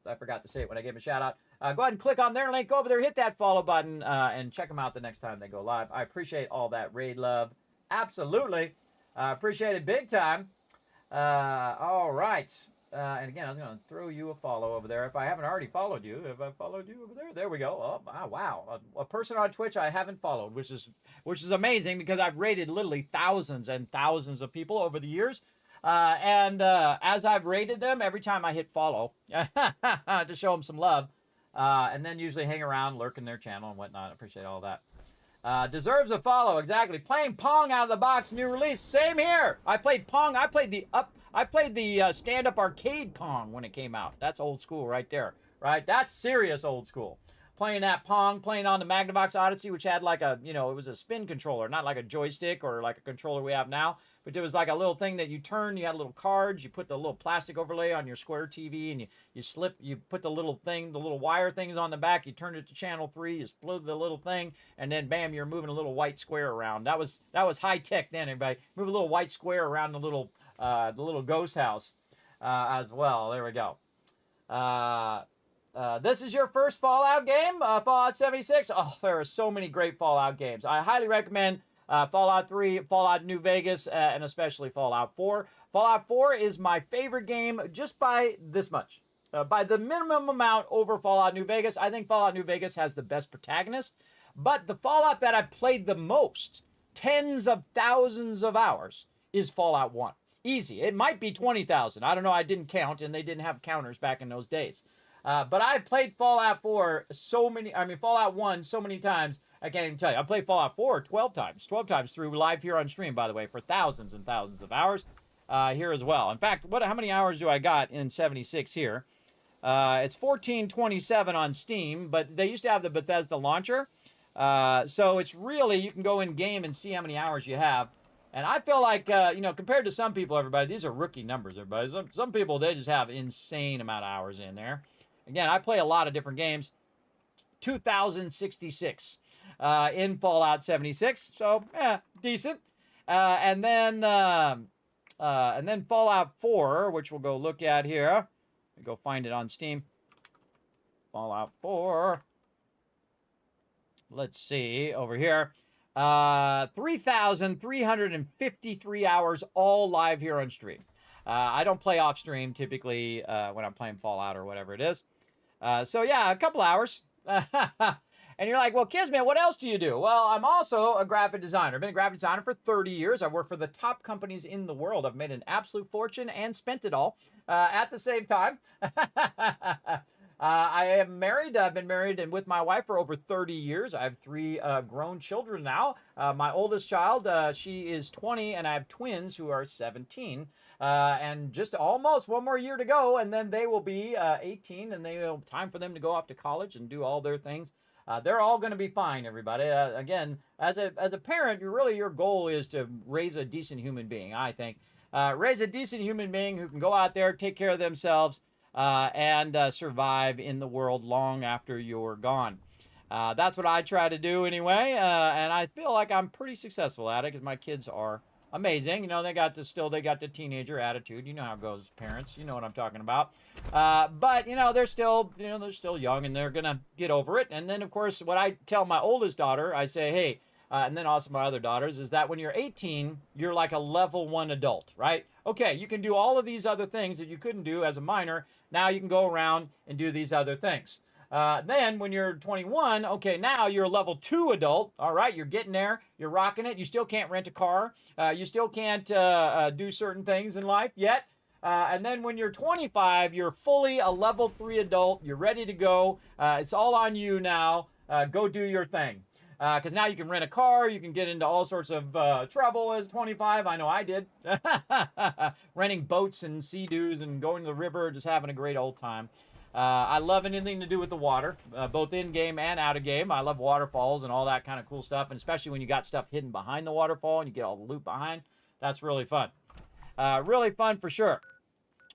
I forgot to say it when I gave them a shout out. Go ahead and click on their link. Go over there, hit that follow button, and check them out the next time they go live. I appreciate all that raid love. Absolutely. Appreciate it big time. All right. And again, I was going to throw you a follow over there if I haven't already followed you. Have I followed you over there? There we go. Oh, wow. A person on Twitch I haven't followed, which is amazing because I've rated literally thousands and thousands of people over the years. And as I've rated them, every time I hit follow to show them some love, and then usually hang around, lurk in their channel and whatnot. I appreciate all that. Deserves a follow, exactly. Playing Pong out of the box, new release. Same here. I played Pong. I played the stand-up arcade Pong when it came out. That's old school right there, right? That's serious old school. Playing that Pong, playing on the Magnavox Odyssey, which had like a, it was a spin controller, not like a joystick or like a controller we have now, but it was like a little thing that you turn, you had little cards, you put the little plastic overlay on your square TV, and you put the little thing, the little wire things on the back, you turned it to channel 3, you split the little thing, and then bam, you're moving a little white square around. That was high tech then, everybody. Move a little white square around the little ghost house as well. There we go. This is your first Fallout game, Fallout 76. Oh, there are so many great Fallout games. I highly recommend Fallout 3, Fallout New Vegas, and especially Fallout 4. Fallout 4 is my favorite game just by this much. By the minimum amount over Fallout New Vegas. I think Fallout New Vegas has the best protagonist. But the Fallout that I played the most, tens of thousands of hours, is Fallout 1. Easy. It might be 20,000. I don't know. I didn't count, and they didn't have counters back in those days. But I played Fallout 4 Fallout 1 so many times, I can't even tell you. I played Fallout 4 12 times through live here on stream, by the way, for thousands and thousands of hours here as well. In fact, how many hours do I got in 76 here? It's 1427 on Steam, but they used to have the Bethesda launcher. So it's really, you can go in game and see how many hours you have. And I feel like, compared to some people, everybody, these are rookie numbers, everybody. Some people, they just have insane amount of hours in there. Again, I play a lot of different games. 2,066 in Fallout 76, so decent. And then Fallout 4, which we'll go look at here. Go find it on Steam. Fallout 4. Let's see over here. 3,353 hours all live here on stream. I don't play off stream typically when I'm playing Fallout or whatever it is. So yeah, a couple hours. And you're like, well, Kismet, what else do you do? Well, I'm also a graphic designer. I've been a graphic designer for 30 years. I've worked for the top companies in the world. I've made an absolute fortune and spent it all at the same time. I am married. I've been married and with my wife for over 30 years. I have 3 grown children now. My oldest child, she is 20, and I have twins who are 17. And just almost one more year to go, and then they will be 18, and time for them to go off to college and do all their things. They're all going to be fine, everybody. Again, as a parent, your goal is to raise a decent human being, I think. Raise a decent human being who can go out there, take care of themselves, and survive in the world long after you're gone. That's what I try to do anyway, and I feel like I'm pretty successful at it because my kids are amazing. They got the teenager attitude. You know how it goes, parents. You know what I'm talking about. But they're still young, and they're gonna get over it. And then, of course, what I tell my oldest daughter, I say, hey, and then also my other daughters, is that when you're 18, you're like a level 1 adult, right? Okay, you can do all of these other things that you couldn't do as a minor. Now you can go around and do these other things. Then when you're 21, okay, now you're a level 2 adult. All right, you're getting there. You're rocking it. You still can't rent a car. You still can't do certain things in life yet. And then when you're 25, you're fully a level 3 adult. You're ready to go. It's all on you now. Go do your thing. Because now you can rent a car. You can get into all sorts of trouble as 25. I know I did. Renting boats and sea-doos and going to the river, just having a great old time. I love anything to do with the water, both in-game and out-of-game. I love waterfalls and all that kind of cool stuff, and especially when you got stuff hidden behind the waterfall and you get all the loot behind. That's really fun. Really fun for sure.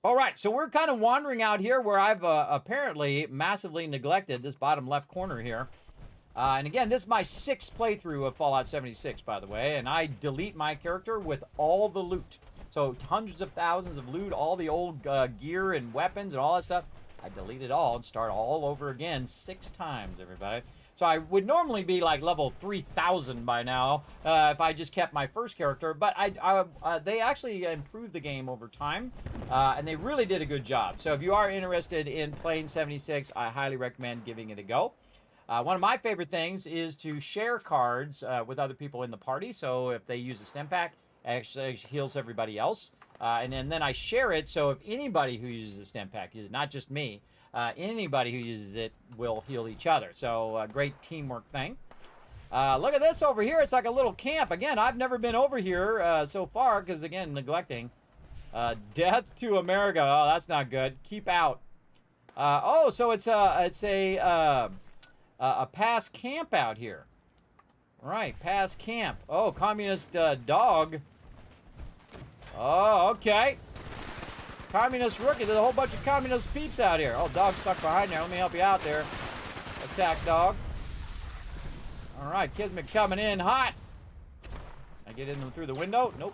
All right, so we're kind of wandering out here where I've apparently massively neglected this bottom left corner here. And again, this is my 6th playthrough of Fallout 76, by the way, and I delete my character with all the loot. So hundreds of thousands of loot, all the old gear and weapons and all that stuff. I delete it all and start all over again 6 times, everybody. So I would normally be like level 3,000 by now if I just kept my first character, but they actually improved the game over time, and they really did a good job. So if you are interested in playing 76, I highly recommend giving it a go. One of my favorite things is to share cards with other people in the party. So if they use a stim pack, it actually heals everybody else. And then I share it, so if anybody who uses a stim pack, not just me, anybody who uses it will heal each other. So great teamwork thing. Look at this over here. It's like a little camp. Again, I've never been over here so far because, again, neglecting. Death to America. Oh, that's not good. Keep out. Oh, so it's a past camp out here. Right, past camp. Oh, communist dog. Oh, okay. Communist rookie. There's a whole bunch of communist peeps out here. Oh, dog's stuck behind there. Let me help you out there. Attack dog. All right, Kismet coming in hot. I get in through the window? Nope.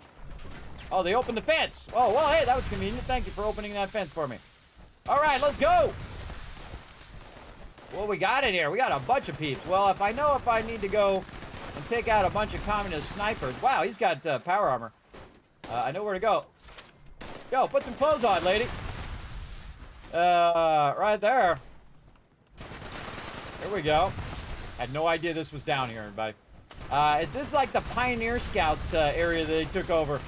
Oh, they opened the fence. Oh, well, hey, that was convenient. Thank you for opening that fence for me. All right, let's go. What we got in here? We got a bunch of peeps. Well, if I know if I need to go and take out a bunch of communist snipers. Wow, he's got power armor. I know where to go. Go, put some clothes on, lady. Right there. There we go. Had no idea this was down here, everybody. This is like the Pioneer Scouts area that they took over.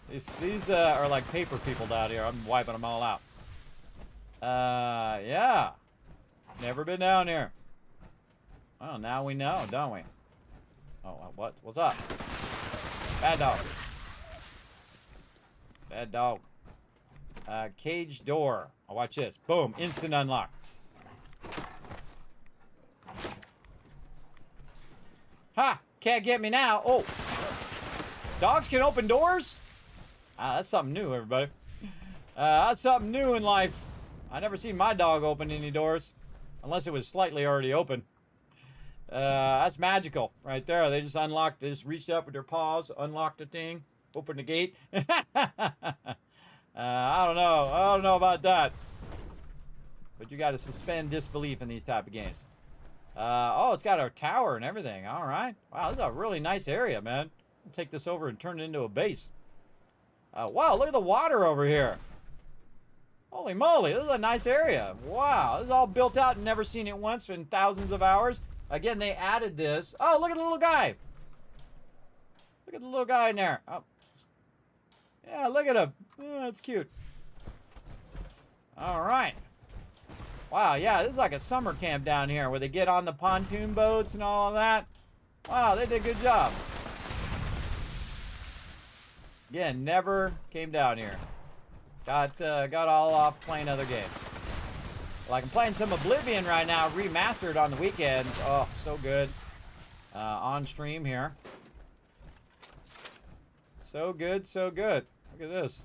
These are like paper people down here. I'm wiping them all out. Yeah. Never been down here. Oh, now we know, don't we? Oh, what? What's up? Bad dog. Bad dog. Cage door. Oh, watch this. Boom. Instant unlock. Ha! Can't get me now. Oh. Dogs can open doors? That's something new, everybody. That's something new in life. I never seen my dog open any doors. Unless it was slightly already open. That's magical right there. They just unlocked, they just reached up with their paws, unlocked the thing, opened the gate. I don't know about that. But you got to suspend disbelief in these type of games. Oh, it's got a tower and everything. All right. Wow, this is a really nice area, man. I'll take this over and turn it into a base. Wow, look at the water over here. Holy moly, this is a nice area. Wow, this is all built out and never seen it once in thousands of hours. Again, they added this. Oh, look at the little guy. Look at the little guy in there. Oh. Yeah, look at him. Oh, that's cute. All right. Wow, yeah, this is like a summer camp down here where they get on the pontoon boats and all of that. Wow, they did a good job. Again, never came down here. Got all off playing other games. Like I'm playing some Oblivion right now, remastered on the weekends. Oh, so good. On stream here. So good, so good. Look at this.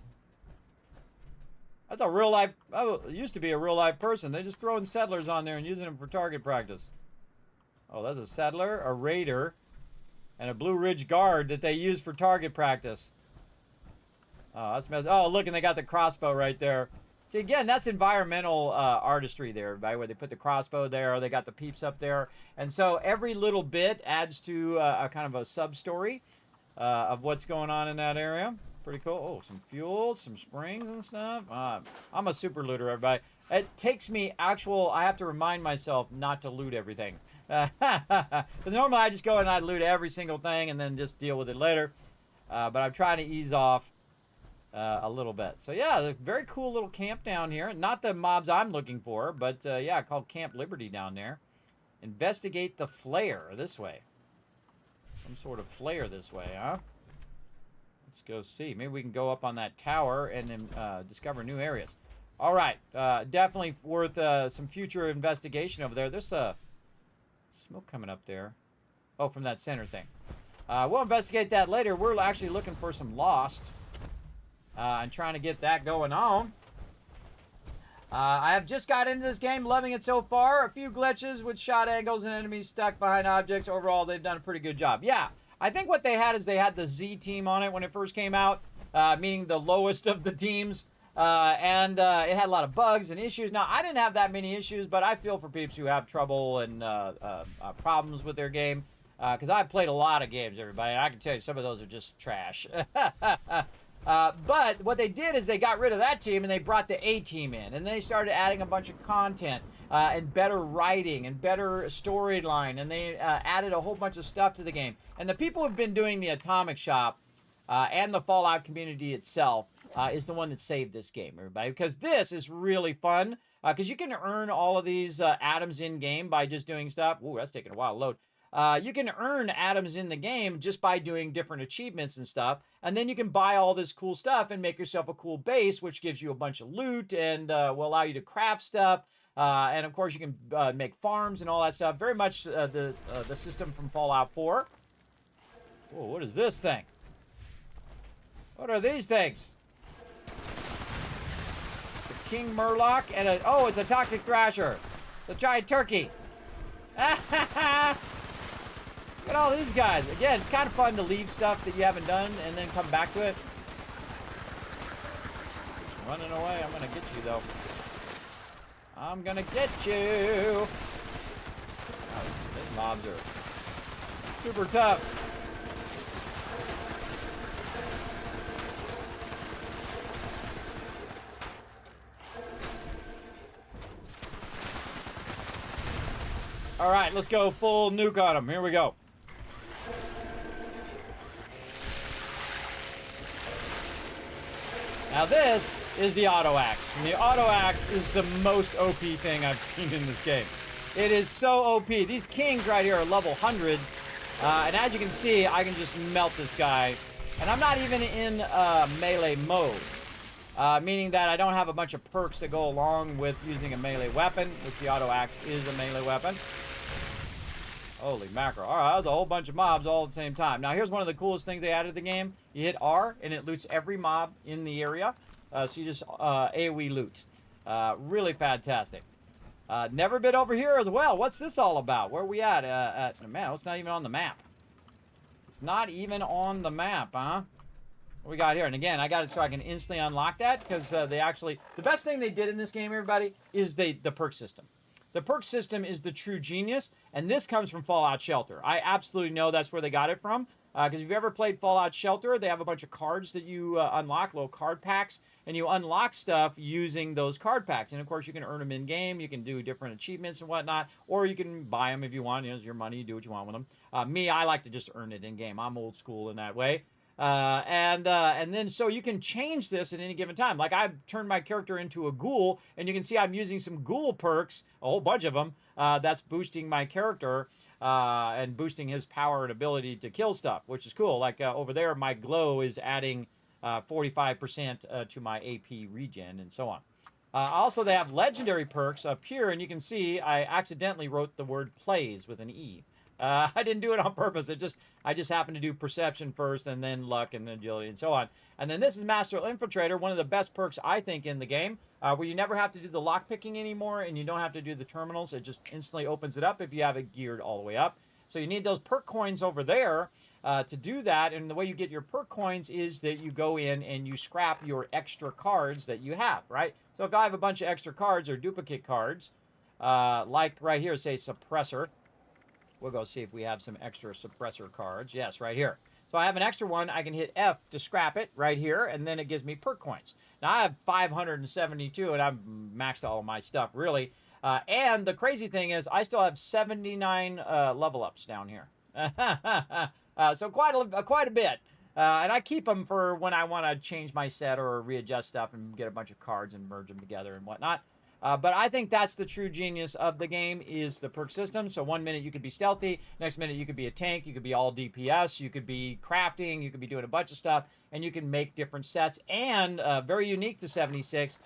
That's a real life, oh, it used to be a real life person. They're just throwing settlers on there and using them for target practice. Oh, that's a settler, a raider, and a Blue Ridge Guard that they use for target practice. Oh, that's messed. Oh, look, and they got the crossbow right there. See, again, that's environmental artistry there, right? Where they put the crossbow there, or they got the peeps up there. And so every little bit adds to a kind of a sub-story of what's going on in that area. Pretty cool. Oh, some fuel, some springs and stuff. I'm a super looter, everybody. It takes me I have to remind myself not to loot everything. Because normally I just go and I loot every single thing and then just deal with it later. But I'm trying to ease off a little bit. So yeah, a very cool little camp down here. Not the mobs I'm looking for, but yeah, called Camp Liberty down there. Investigate the flare this way. Some sort of flare this way, huh? Let's go see. Maybe we can go up on that tower and then discover new areas. All right, definitely worth some future investigation over there. There's smoke coming up there. Oh, from that center thing. We'll investigate that later. We're actually looking for some lost and trying to get that going on. I have just got into this game, loving it so far. A few glitches with shot angles and enemies stuck behind objects. Overall, they've done a pretty good job. Yeah, I think what they had is they had the Z team on it when it first came out, meaning the lowest of the teams. And it had a lot of bugs and issues. Now, I didn't have that many issues, but I feel for peeps who have trouble and problems with their game. Because I've played a lot of games, everybody, and I can tell you some of those are just trash. But what they did is they got rid of that team and they brought the A team in. And they started adding a bunch of content and better writing and better storyline. And they added a whole bunch of stuff to the game. And the people who've been doing the Atomic Shop and the Fallout community itself is the one that saved this game, everybody. Because this is really fun. Because you can earn all of these atoms in-game by just doing stuff. Ooh, that's taking a while to load. You can earn atoms in the game just by doing different achievements and stuff. And then you can buy all this cool stuff and make yourself a cool base, which gives you a bunch of loot and will allow you to craft stuff. And, of course, you can make farms and all that stuff. Very much the system from Fallout 4. Whoa, what is this thing? What are these things? The King Murloc and a... Oh, it's a Toxic Thrasher. It's a giant turkey. Look at all these guys. Again, it's kind of fun to leave stuff that you haven't done and then come back to it. Just running away. I'm going to get you, though. I'm going to get you. Oh, these mobs are super tough. All right, let's go full nuke on them. Here we go. Now this is the auto axe. And the auto axe is the most OP thing I've seen in this game. It is so OP. These kings right here are level 100. And as you can see, I can just melt this guy. And I'm not even in melee mode. Meaning that I don't have a bunch of perks that go along with using a melee weapon, which the auto axe is a melee weapon. Holy mackerel. All right, that was a whole bunch of mobs all at the same time. Now, here's one of the coolest things they added to the game. You hit R, and it loots every mob in the area. So you just AoE loot. Really fantastic. Never been over here as well. What's this all about? Where are we at? Man, it's not even on the map. It's not even on the map, huh? What we got here? And again, I got it so I can instantly unlock that because they actually... The best thing they did in this game, everybody, is the perk system. The perk system is the true genius, and this comes from Fallout Shelter. I absolutely know that's where they got it from, because if you've ever played Fallout Shelter, they have a bunch of cards that you unlock, little card packs, and you unlock stuff using those card packs. And, of course, you can earn them in-game, you can do different achievements and whatnot, or you can buy them if you want. You know, it's your money, you do what you want with them. Me, I like to just earn it in-game. I'm old school in that way. And then so you can change this at any given time. Like I've turned my character into a ghoul, and you can see I'm using some ghoul perks, a whole bunch of them. That's boosting my character and boosting his power and ability to kill stuff, which is cool. Like over there, my glow is adding 45% to my AP regen and so on. Also, they have legendary perks up here, and you can see I accidentally wrote the word plays with an E. I didn't do it on purpose. I just happened to do perception first and then luck and agility and so on. And then this is Master Infiltrator, one of the best perks, I think, in the game, where you never have to do the lock picking anymore and you don't have to do the terminals. It just instantly opens it up if you have it geared all the way up. So you need those perk coins over there to do that. And the way you get your perk coins is that you go in and you scrap your extra cards that you have, right? So if I have a bunch of extra cards or duplicate cards, like right here, say Suppressor. We'll go see if we have some extra suppressor cards. Yes, right here. So I have an extra one. I can hit F to scrap it right here, and then it gives me perk coins. Now, I have 572, and I've maxed all my stuff, really. And the crazy thing is I still have 79 level ups down here. So quite a bit. And I keep them for when I want to change my set or readjust stuff and get a bunch of cards and merge them together and whatnot. But I think that's the true genius of the game is the perk system. So 1 minute you could be stealthy, next minute you could be a tank, you could be all DPS, you could be crafting, you could be doing a bunch of stuff, and you can make different sets. And very unique to 76,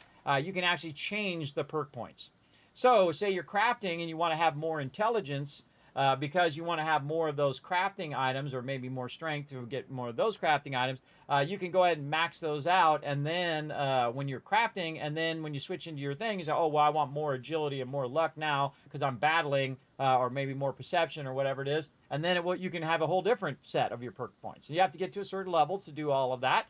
you can actually change the perk points. So say you're crafting and you want to have more intelligence, because you want to have more of those crafting items or maybe more strength to get more of those crafting items, you can go ahead and max those out. And then when you're crafting and then when you switch into your thing, you say, oh, well, I want more agility and more luck now because I'm battling or maybe more perception or whatever it is. And then you can have a whole different set of your perk points. So you have to get to a certain level to do all of that.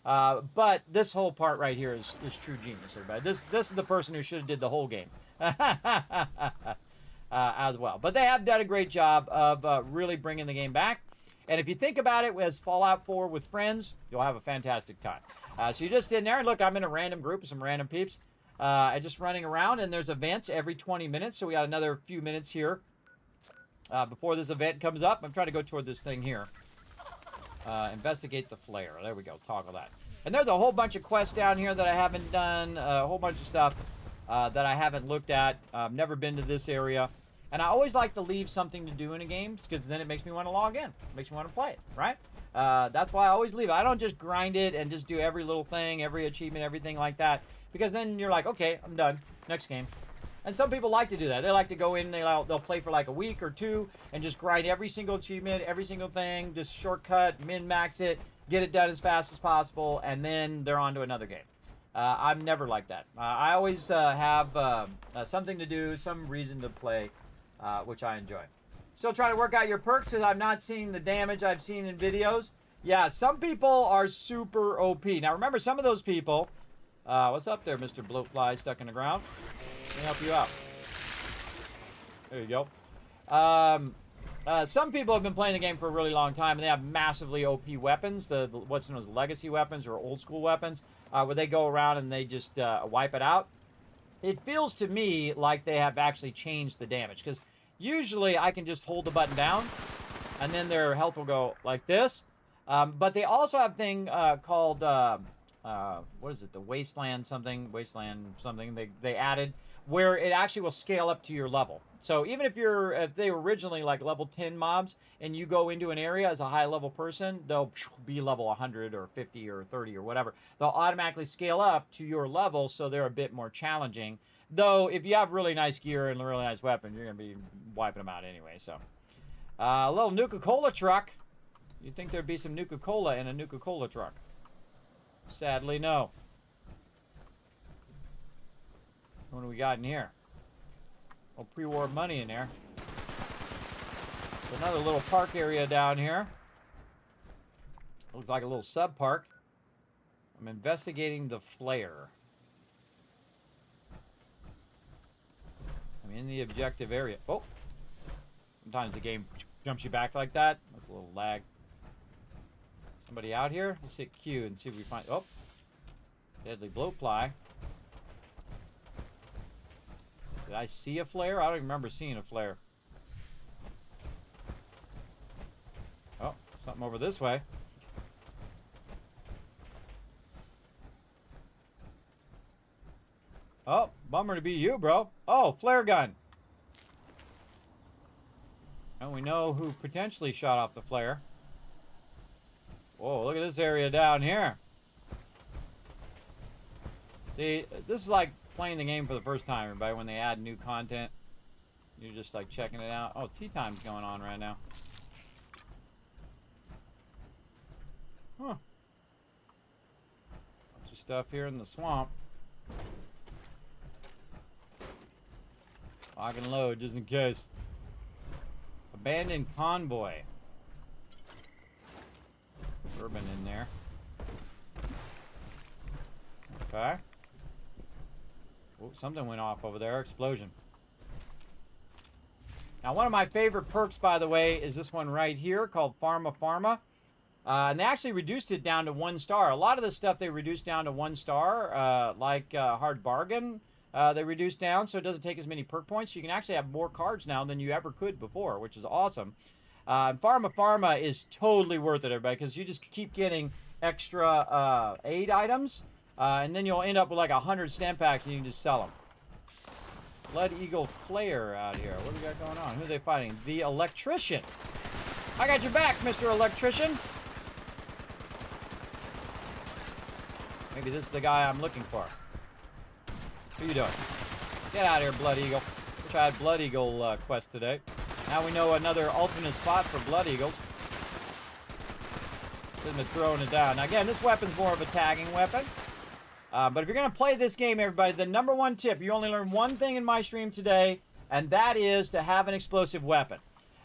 But this whole part right here is true genius, everybody. This is the person who should have did the whole game. As well. But they have done a great job of really bringing the game back. And if you think about it as Fallout 4 with friends, you'll have a fantastic time. So you're just in there, and look, I'm in a random group of some random peeps. Just running around, and there's events every 20 minutes. So we got another few minutes here before this event comes up. I'm trying to go toward this thing here. Investigate the flare. There we go. Toggle that. And there's a whole bunch of quests down here that I haven't done. A whole bunch of stuff that I haven't looked at. I've never been to this area. And I always like to leave something to do in a game because then it makes me want to log in. It makes me want to play it, right? That's why I always leave it. I don't just grind it and just do every little thing, every achievement, everything like that. Because then you're like, okay, I'm done. Next game. And some people like to do that. They like to go in, they'll play for like a week or two and just grind every single achievement, every single thing, just shortcut, min-max it, get it done as fast as possible, and then they're on to another game. I'm never like that. I always have something to do, some reason to play, which I enjoy. Still trying to work out your perks because I'm not seeing the damage I've seen in videos. Yeah, some people are super OP. Now remember, some of those people, what's up there, Mr. Bloatfly stuck in the ground? Let me help you out. There you go. Some people have been playing the game for a really long time, and they have massively OP weapons, the what's known as legacy weapons or old school weapons, where they go around and they just wipe it out. It feels to me like they have actually changed the damage, because usually I can just hold the button down, and then their health will go like this. But they also have a thing called, what is it, the wasteland something they added, where it actually will scale up to your level. So even if they were originally like level 10 mobs and you go into an area as a high level person, they'll be level 100 or 50 or 30 or whatever. They'll automatically scale up to your level, so they're a bit more challenging. Though if you have really nice gear and a really nice weapon, you're going to be wiping them out anyway. So a little Nuka-Cola truck. You'd think there'd be some Nuka-Cola in a Nuka-Cola truck. Sadly, no. What do we got in here? Oh, pre-war money in there. Another little park area down here. Looks like a little sub-park. I'm investigating the flare. I'm in the objective area. Oh! Sometimes the game jumps you back like that. That's a little lag. Somebody out here? Let's hit Q and see if we find... Oh! Deadly blowfly. Did I see a flare? I don't even remember seeing a flare. Oh, something over this way. Oh, bummer to be you, bro. Oh, flare gun. And we know who potentially shot off the flare. Whoa, look at this area down here. See, this is like playing the game for the first time, everybody, when they add new content. You're just like checking it out. Oh, tea time's going on right now. Huh. Bunch of stuff here in the swamp. Lock and load just in case. Abandoned convoy. Bourbon in there. Okay. Oh, something went off over there. Explosion. Now, one of my favorite perks, by the way, is this one right here called Pharma. And they actually reduced it down to 1 star. A lot of the stuff they reduced down to 1 star, like Hard Bargain, they reduced down so it doesn't take as many perk points. You can actually have more cards now than you ever could before, which is awesome. Pharma is totally worth it, everybody, because you just keep getting extra aid items, and then you'll end up with like 100 stamp packs, and you can just sell them. Blood Eagle Flare out here. What do we got going on? Who are they fighting? The Electrician. I got your back, Mr. Electrician. Maybe this is the guy I'm looking for. Who you doing? Get out of here, Blood Eagle. Wish I had Blood Eagle quest today. Now we know another alternate spot for Blood Eagles. Shouldn't have thrown it down. Now again, this weapon's more of a tagging weapon. But if you're going to play this game, everybody, the #1 tip, you only learn one thing in my stream today, and that is to have an explosive weapon.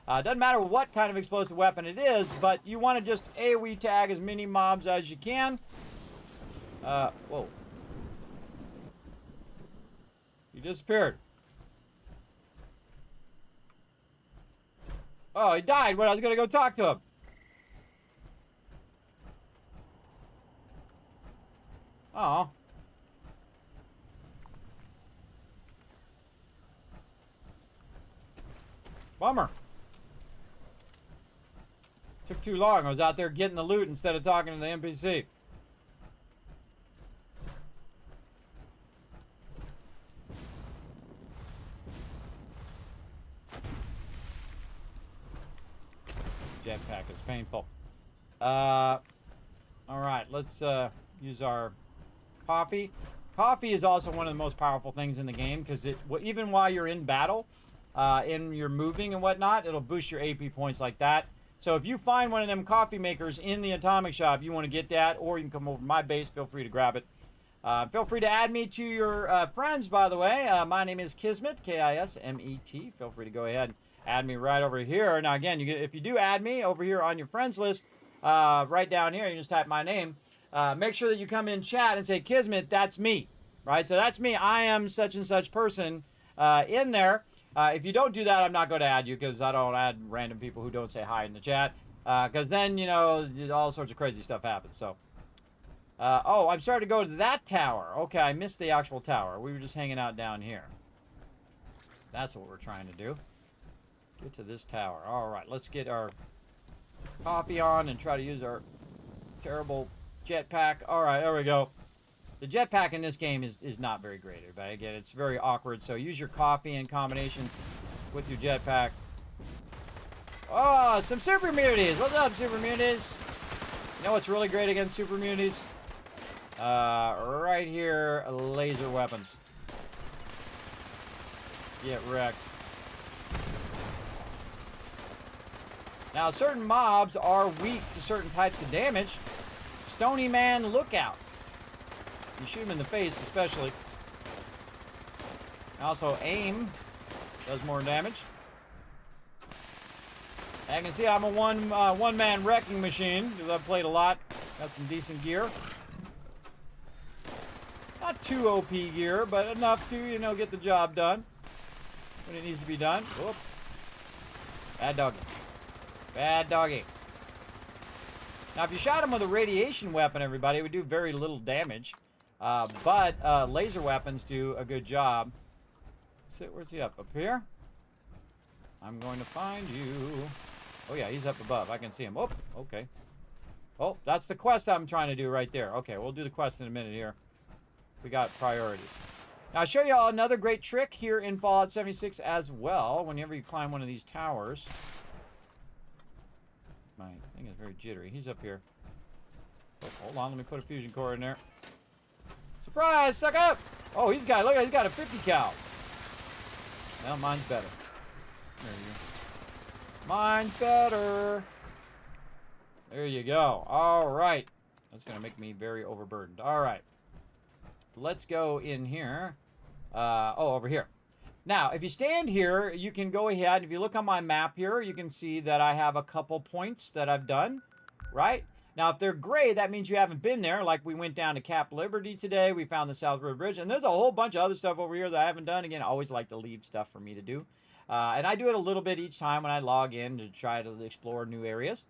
Doesn't matter what kind of explosive weapon it is, but you want to just AoE tag as many mobs as you can. Whoa. He disappeared. Oh, he died when I was going to go talk to him. Oh. Bummer. Took too long. I was out there getting the loot instead of talking to the NPC. Jetpack is painful. All right, let's use our coffee. Coffee is also one of the most powerful things in the game because even while you're in battle, in your moving and whatnot, it'll boost your AP points like that. So if you find one of them coffee makers in the atomic shop, you want to get that, or you can come over to my base. Feel free to grab it. Feel free to add me to your friends, by the way. My name is Kismet, K-I-S-M-E-T. Feel free to go ahead and add me right over here. Now, again, if you do add me over here on your friends list, right down here, you just type my name. Make sure that you come in chat and say, Kismet, that's me, right? So that's me. I am such and such person in there. If you don't do that, I'm not going to add you because I don't add random people who don't say hi in the chat. Because then, you know, all sorts of crazy stuff happens. So, oh, I'm starting to go to that tower. Okay, I missed the actual tower. We were just hanging out down here. That's what we're trying to do. Get to this tower. All right, let's get our coffee on and try to use our terrible jetpack. All right, there we go. The jetpack in this game is not very great, but again, it's very awkward. So use your coffee in combination with your jetpack. Oh, some super immunities. What's up, super immunities? You know what's really great against super immunities? Right here, laser weapons. Get wrecked. Now, certain mobs are weak to certain types of damage. Stony Man, look out. You shoot him in the face, especially. Also, aim does more damage. As you can see, I'm a one-man wrecking machine because I've played a lot. Got some decent gear. Not too OP gear, but enough to, you know, get the job done when it needs to be done. Whoop. Bad doggy. Bad doggy. Now, if you shot him with a radiation weapon, everybody, it would do very little damage. But laser weapons do a good job. Where's he up? Up here? I'm going to find you. Oh, yeah, he's up above. I can see him. Oh, okay. Oh, that's the quest I'm trying to do right there. Okay, we'll do the quest in a minute here. We got priorities. Now, I'll show you all another great trick here in Fallout 76 as well. Whenever you climb one of these towers. My thing is very jittery. He's up here. Oh, hold on, let me put a fusion core in there. Surprise, suck up! Oh, he's got a 50 cal. Well, mine's better. There you go. Mine's better. There you go. All right. That's going to make me very overburdened. All right. Let's go in here. Oh, over here. Now, if you stand here, you can go ahead. If you look on my map here, you can see that I have a couple points that I've done, right? Now, if they're gray, that means you haven't been there. Like we went down to Cap Liberty today. We found the South River Bridge. And there's a whole bunch of other stuff over here that I haven't done. Again, I always like to leave stuff for me to do. And I do it a little bit each time when I log in to try to explore new areas.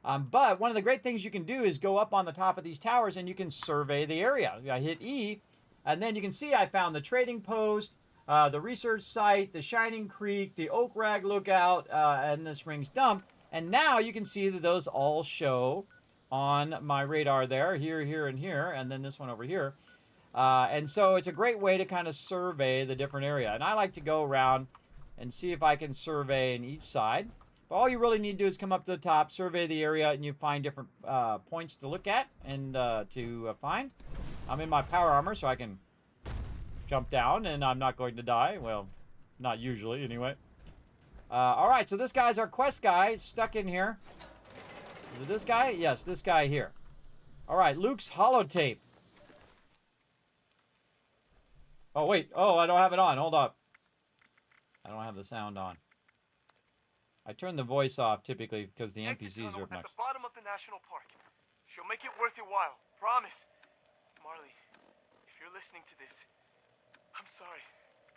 But one of the great things you can do is go up on the top of these towers and you can survey the area. I hit E, and then you can see I found the trading post, the research site, the Shining Creek, the Oak Rag Lookout, and the Springs Dump. And now you can see that those all show on my radar there, here, here, and here, and then this one over here. And so it's a great way to kind of survey the different area. And I like to go around and see if I can survey in each side. But all you really need to do is come up to the top, survey the area, and you find different points to look at and to find. I'm in my power armor, so I can jump down, and I'm not going to die. Well, not usually, anyway. All right, so this guy's our quest guy, stuck in here. Is it this guy? Yes, this guy here. All right, Luke's holotape. Oh, wait. Oh, I don't have it on. Hold up. I don't have the sound on. I turn the voice off typically because the NPCs are at obnoxious. the bottom of the national park. She'll make it worth your while. Promise. Marley, if you're listening to this, I'm sorry.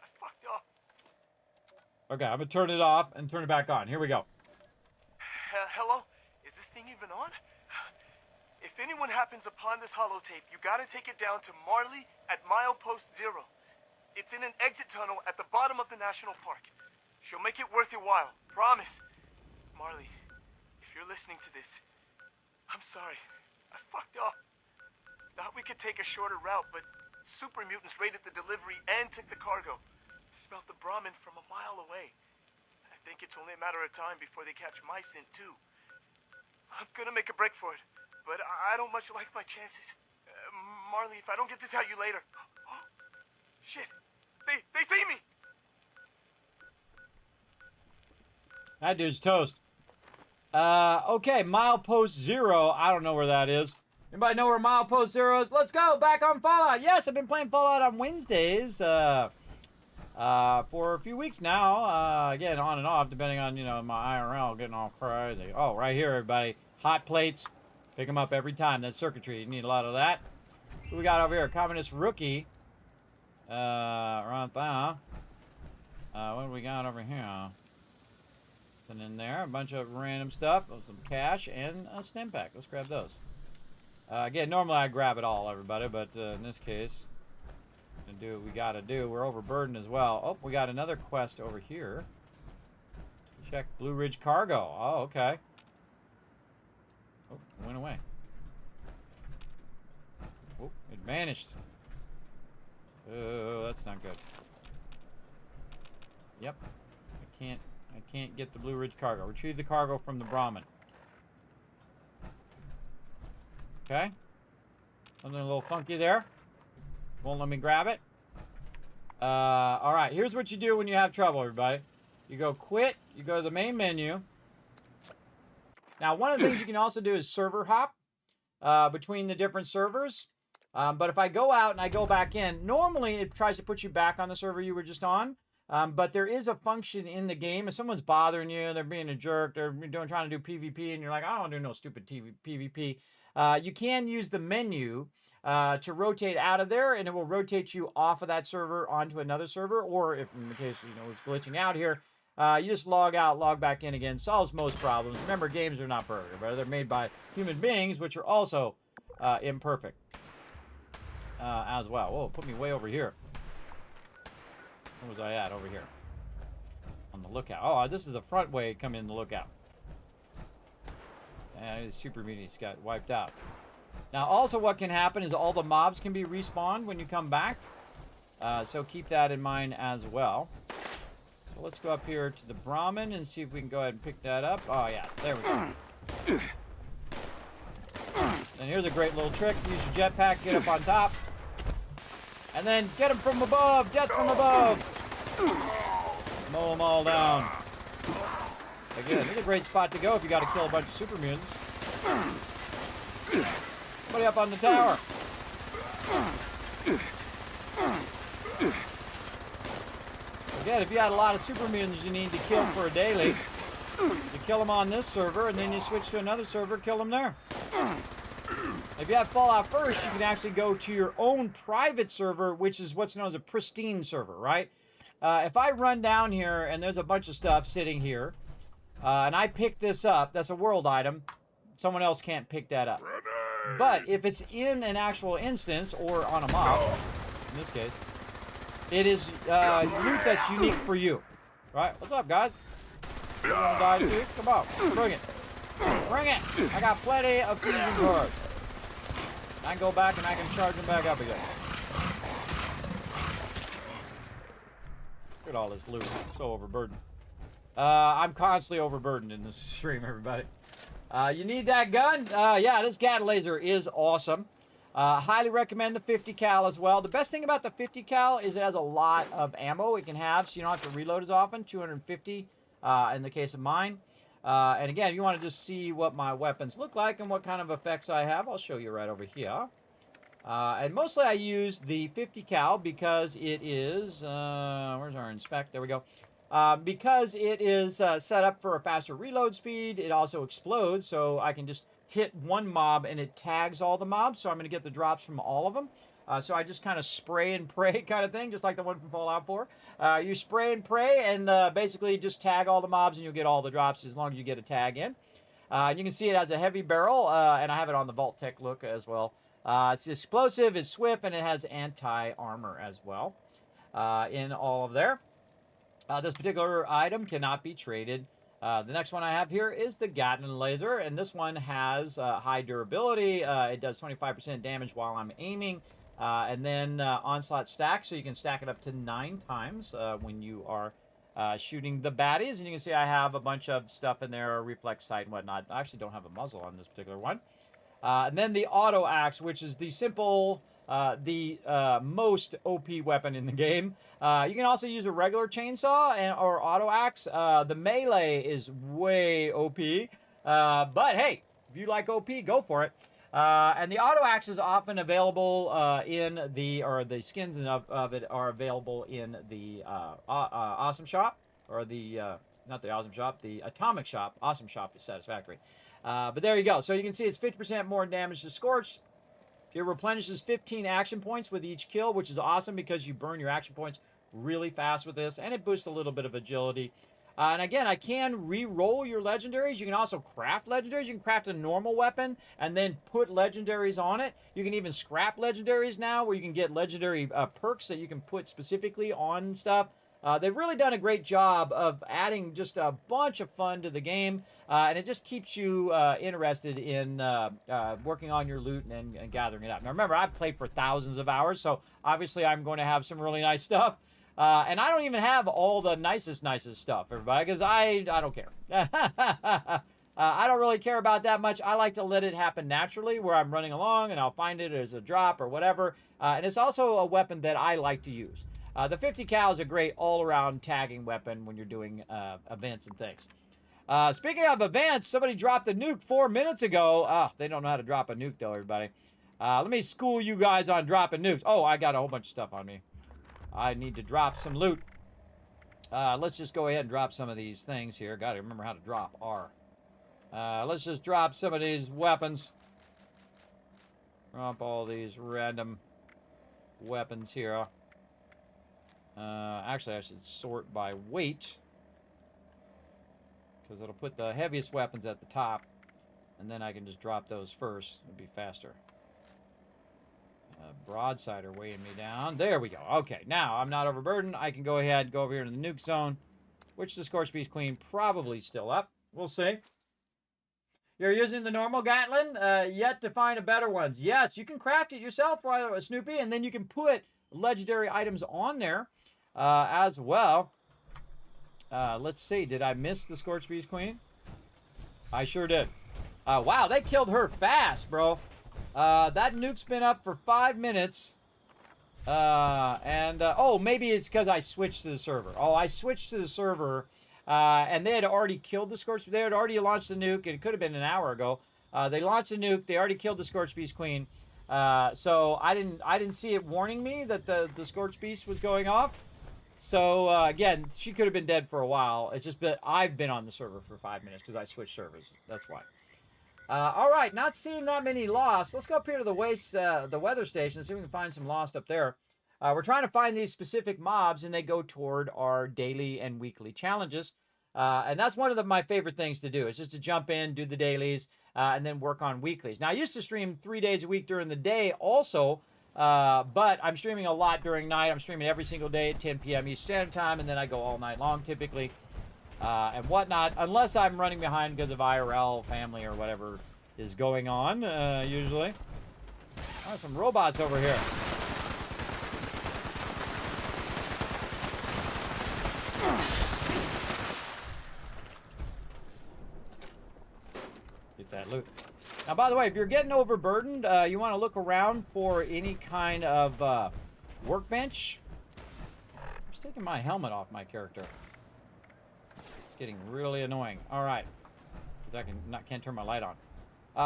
I fucked up. Okay, I'm gonna turn it off and turn it back on. Here we go. Hello? Is this thing even on? If anyone happens upon this holotape, you gotta take it down to Marley at milepost 0. It's in an exit tunnel at the bottom of the national park. She'll make it worth your while. Promise. Marley, if you're listening to this, I'm sorry. I fucked up. Thought we could take a shorter route, but super mutants raided the delivery and took the cargo. Smelled the Brahmin from a mile away. I think it's only a matter of time before they catch my scent, too. I'm gonna make a break for it, but I don't much like my chances. Marley, if I don't get this out you later... Shit! They see me! That dude's toast. Okay, milepost 0. I don't know where that is. Anybody know where milepost 0 is? Let's go back on Fallout. Yes, I've been playing Fallout on Wednesdays for a few weeks now. Again, on and off, depending on, you know, my IRL getting all crazy. Oh, right here, everybody. Hot plates. Pick them up every time. That's circuitry. You need a lot of that. Who we got over here? Communist rookie. Right there. What do we got over here? Something in there. A bunch of random stuff. Some cash and a stim pack. Let's grab those. Again, normally I grab it all, everybody, but in this case, we're gonna do what we gotta do. We're overburdened as well. Oh, we got another quest over here. Check Blue Ridge Cargo. Oh, okay. Oh, it went away. Oh, it vanished. Oh, that's not good. Yep. I can't get the Blue Ridge Cargo. Retrieve the cargo from the Brahmin. Okay. Something a little funky there. Won't let me grab it. Alright, here's what you do when you have trouble, everybody. You go quit, you go to the main menu. Now, one of the things you can also do is server hop between the different servers. But if I go out and I go back in, normally it tries to put you back on the server you were just on. But there is a function in the game. If someone's bothering you, they're being a jerk, they're trying to do PvP, and you're like, I don't do no stupid PvP. You can use the menu to rotate out of there, and it will rotate you off of that server onto another server. Or if in the case, you know, it's glitching out here, you just log out, log back in again. Solves most problems. Remember, games are not perfect, but they're made by human beings, which are also imperfect as well. Whoa, put me way over here. Where was I at? Over here. On the lookout. Oh, this is the front way to come in the lookout. And the super mutants got wiped out. Now, also what can happen is all the mobs can be respawned when you come back. So keep that in mind as well. So let's go up here to the Brahmin and see if we can go ahead and pick that up. Oh, yeah. There we go. And here's a great little trick. Use your jetpack, get up on top. And then get them from above! Death from above! Mow them all down. Again, this is a great spot to go if you got to kill a bunch of super mutants. Somebody up on the tower. Again, if you had a lot of super mutants you need to kill for a daily, you kill them on this server, and then you switch to another server, kill them there. If you have Fallout first, you can actually go to your own private server, which is what's known as a pristine server, right? If I run down here and there's a bunch of stuff sitting here, and I pick this up, that's a world item, someone else can't pick that up. But if it's in an actual instance or on a mob, in this case, it is loot that's unique for you. Right? What's up, guys? You wanna die too? Come on, bring it. Bring it! I got plenty of fusion cards. I can go back and I can charge them back up again. Look at all this loot. I'm so overburdened. I'm constantly overburdened in this stream, everybody. You need that gun? Yeah, this gat laser is awesome. Highly recommend the 50 cal as well. The best thing about the 50 cal is it has a lot of ammo it can have, so you don't have to reload as often. 250 in the case of mine. And again, if you want to just see what my weapons look like and what kind of effects I have, I'll show you right over here. And mostly I use the 50 cal because it is, where's our inspect? There we go. Because it is set up for a faster reload speed, it also explodes, so I can just hit one mob and it tags all the mobs, so I'm going to get the drops from all of them. So I just kind of spray and pray kind of thing, just like the one from Fallout 4. You spray and pray and basically just tag all the mobs and you'll get all the drops as long as you get a tag in. You can see it has a heavy barrel, and I have it on the Vault Tech look as well. It's explosive, it's swift, and it has anti-armor as well in all of there. This particular item cannot be traded. The next one I have here is the Gatling laser, and this one has high durability. It does 25% damage while I'm aiming, and then onslaught stack, so you can stack it up to 9 times when you are shooting the baddies. And you can see I have a bunch of stuff in there, reflex sight and whatnot. I actually don't have a muzzle on this particular one. And then the auto axe, which is the simple, most OP weapon in the game. You can also use a regular chainsaw or auto axe. The melee is way OP, but hey, if you like OP, go for it. And the auto axe is often available the skins of it are available in the Awesome Shop, or the not the Awesome Shop, the Atomic Shop. Awesome Shop is satisfactory. But there you go. So you can see it's 50% more damage to Scorch. It replenishes 15 action points with each kill, which is awesome because you burn your action points really fast with this, and it boosts a little bit of agility. And again, I can re-roll your legendaries. You can also craft legendaries. You can craft a normal weapon and then put legendaries on it. You can even scrap legendaries now, where you can get legendary perks that you can put specifically on stuff. They've really done a great job of adding just a bunch of fun to the game, and it just keeps you interested in working on your loot and gathering it up. Now remember, I've played for thousands of hours, so obviously I'm going to have some really nice stuff. And I don't even have all the nicest stuff, everybody, because I don't care. I don't really care about that much. I like to let it happen naturally, where I'm running along and I'll find it as a drop or whatever. And it's also a weapon that I like to use. The 50 cal is a great all-around tagging weapon when you're doing events and things. Speaking of events, somebody dropped a nuke 4 minutes ago. Oh, they don't know how to drop a nuke, though, everybody. Let me school you guys on dropping nukes. Oh, I got a whole bunch of stuff on me. I need to drop some loot. Let's just go ahead and drop some of these things here. Got to remember how to drop R. Let's just drop some of these weapons. Drop all these random weapons here. Actually, I should sort by weight, because it'll put the heaviest weapons at the top, and then I can just drop those first. It'll be faster. Broadside are weighing me down. There we go. Okay, now I'm not overburdened. I can go ahead, go over here to the nuke zone, which the Scorched Beast Queen probably still up. We'll see. You're using the normal Gatling? Yet to find a better one. Yes, you can craft it yourself, Snoopy, and then you can put legendary items on there as well. Let's see. Did I miss the Scorched Beast Queen? I sure did. Wow, they killed her fast, bro. That nuke's been up for 5 minutes. Oh, maybe it's because I switched to the server. Oh, I switched to the server, and they had already killed the Scorched. They had already launched the nuke, and it could have been an hour ago. They launched the nuke. They already killed the Scorched Beast Queen. So I didn't see it warning me that the Scorched Beast was going off. So again, she could have been dead for a while. It's just that I've been on the server for 5 minutes because I switched servers. That's why. All right, not seeing that many lost. Let's go up here to the weather station and see if we can find some lost up there. We're trying to find these specific mobs, and they go toward our daily and weekly challenges. And that's one of my favorite things to do, is just to jump in, do the dailies, and then work on weeklies. Now, I used to stream 3 days a week during the day also, but I'm streaming a lot during night. I'm streaming every single day at 10 p.m. Eastern Standard Time, and then I go all night long typically. and whatnot, unless I'm running behind because of IRL, family, or whatever is going on, usually. Oh, some robots over here. Get that loot. Now, by the way, if you're getting overburdened, you want to look around for any kind of workbench. I'm just taking my helmet off my character. It's getting really annoying. All right, because I can't turn my light on.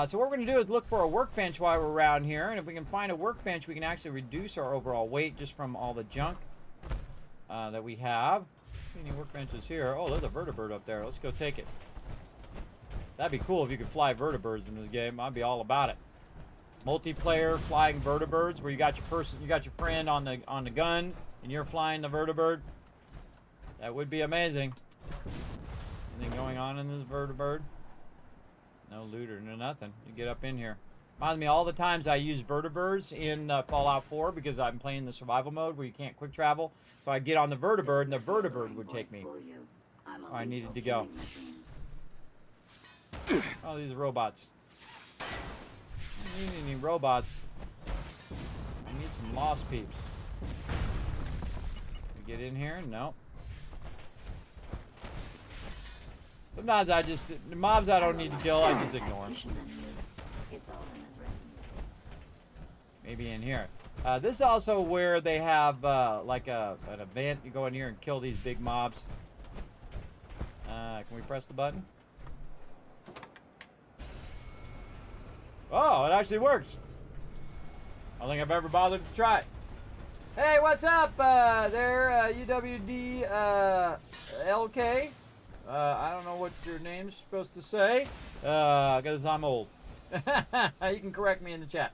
So what we're going to do is look for a workbench while we're around here, and if we can find a workbench, we can actually reduce our overall weight just from all the junk that we have. See any workbenches here? Oh, there's a vertibird up there. Let's go take it. That'd be cool if you could fly vertibirds in this game. I'd be all about it. Multiplayer flying vertibirds, where you got your friend on the gun, and you're flying the vertibird. That would be amazing. Anything going on in this vertibird? No loot or no nothing. You get up in here. Reminds me all the times I use vertibirds in Fallout 4 because I'm playing the survival mode where you can't quick travel. So I get on the vertibird and the vertibird would take me where I needed to go. Oh, these are robots. I don't need any robots. I need some lost peeps. Can we get in here? No. Sometimes the mobs I don't need to kill, I just ignore them. Maybe in here. This is also where they have like an event. You go in here and kill these big mobs. Can we press the button? Oh, it actually works. I don't think I've ever bothered to try it. Hey, what's up there, UWD LK? I don't know what your name's supposed to say, because I'm old. You can correct me in the chat.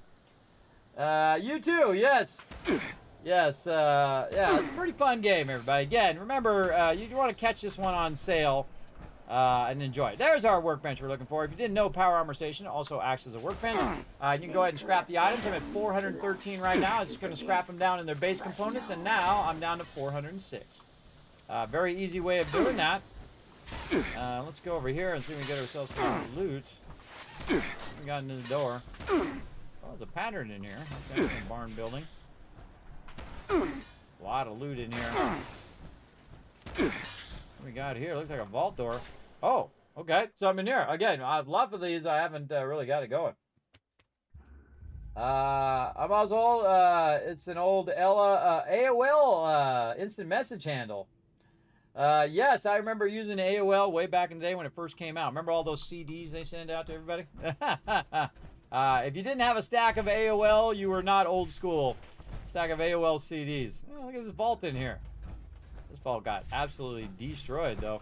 You too, yes. Yes, yeah, it's a pretty fun game, everybody. Again, remember, you want to catch this one on sale and enjoy it. There's our workbench we're looking for. If you didn't know, Power Armor Station also acts as a workbench. You can go ahead and scrap the items. I'm at 413 right now. I'm just going to scrap them down in their base components, and now I'm down to 406. Very easy way of doing that. Let's go over here and see if we can get ourselves some loot. We got into the door. Oh, there's a pattern in here. Okay, a barn building. A lot of loot in here. What we got here? Looks like a vault door. Oh, okay. Something in here. Again, I've love of these. I haven't really got it going. I'm also it's an old AOL instant message handle. Yes, I remember using AOL way back in the day when it first came out. Remember all those CDs they send out to everybody? If you didn't have a stack of AOL, you were not old school. Stack of AOL CDs. Oh, look at this vault in here. This vault got absolutely destroyed, though.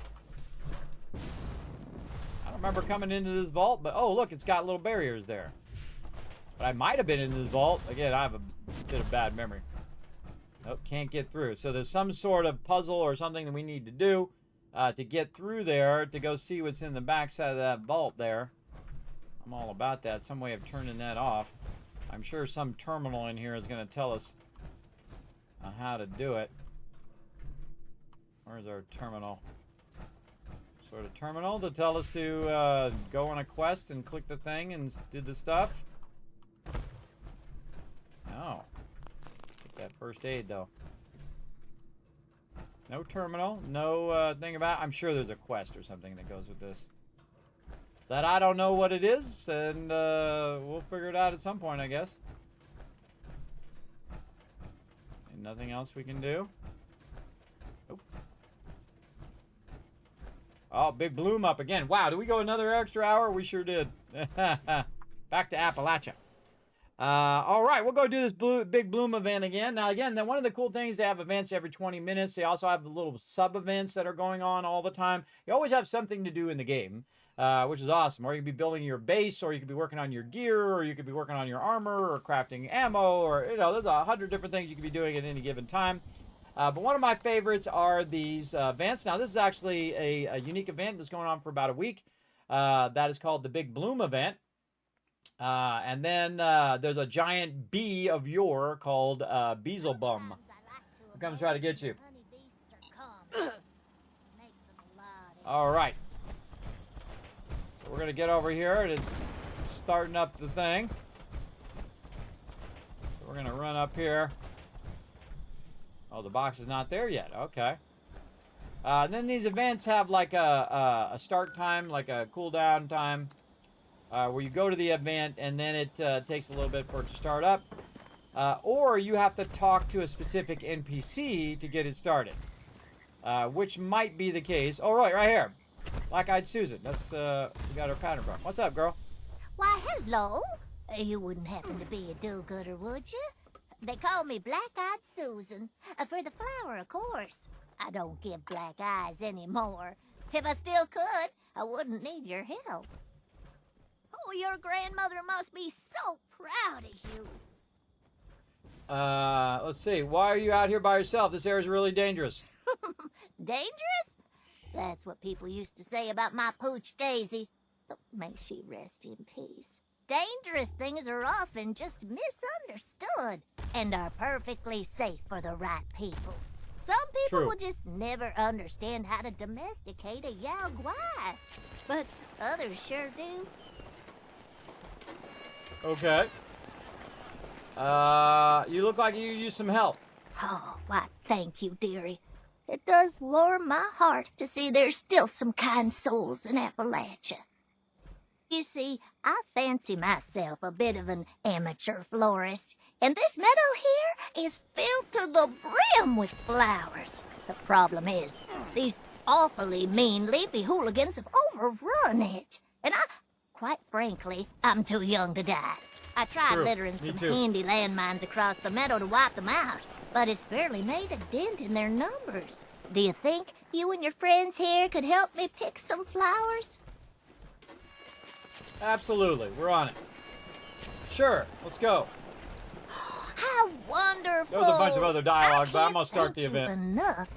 I don't remember coming into this vault, but oh, look, it's got little barriers there. But I might have been in this vault. Again, I have a bit of bad memory. Nope, can't get through. So there's some sort of puzzle or something that we need to do to get through there to go see what's in the backside of that vault there. I'm all about that. Some way of turning that off. I'm sure some terminal in here is going to tell us how to do it. Where's our terminal? Sort of terminal to tell us to go on a quest and click the thing and do the stuff. No. Take that first aid though. No terminal. No thing about. I'm sure there's a quest or something that goes with this. That I don't know what it is, and we'll figure it out at some point, I guess. And nothing else we can do. Nope. Oh, big bloom up again. Wow, did we go another extra hour? We sure did. Back to Appalachia. All right, we'll go do this big bloom event again. Now, again, one of the cool things, they have events every 20 minutes. They also have the little sub-events that are going on all the time. You always have something to do in the game, which is awesome. Or you could be building your base, or you could be working on your gear, or you could be working on your armor, or crafting ammo, or, you know, there's 100 different things you could be doing at any given time. But one of my favorites are these events. Now, this is actually a unique event that's going on for about a week. That is called the Big Bloom event. And then there's a giant bee of yore called Beelzebum. Who comes try to get you? All right. So we're going to get over here, and it's starting up the thing. So we're going to run up here. Oh, the box is not there yet. Okay. And then these events have like a start time, like a cooldown time, where you go to the event and then it takes a little bit for it to start up. Or you have to talk to a specific NPC to get it started, which might be the case. Oh, right here. Black-Eyed Susan. That's we got our pattern from. What's up, girl? Why, hello. You wouldn't happen to be a do-gooder, would you? They call me Black-Eyed Susan. For the flower, of course. I don't give black eyes anymore. If I still could, I wouldn't need your help. Oh, your grandmother must be so proud of you. Let's see. Why are you out here by yourself? This area's really dangerous. Dangerous? That's what people used to say about my pooch Daisy. But may she rest in peace. Dangerous things are often just misunderstood and are perfectly safe for the right people. Some people will just never understand how to domesticate a Yao Guai, but others sure do. Okay. You look like you use some help. Oh, why, thank you, dearie. It does warm my heart to see there's still some kind souls in Appalachia. You see, I fancy myself a bit of an amateur florist, and this meadow here is filled to the brim with flowers. The problem is, these awfully mean leafy hooligans have overrun it, and quite frankly, I'm too young to die. I tried littering some handy landmines across the meadow to wipe them out, but it's barely made a dent in their numbers. Do you think you and your friends here could help me pick some flowers? Absolutely. We're on it. Sure. Let's go. How wonderful! There was a bunch of other dialogue, but I'm going to start the event. Enough.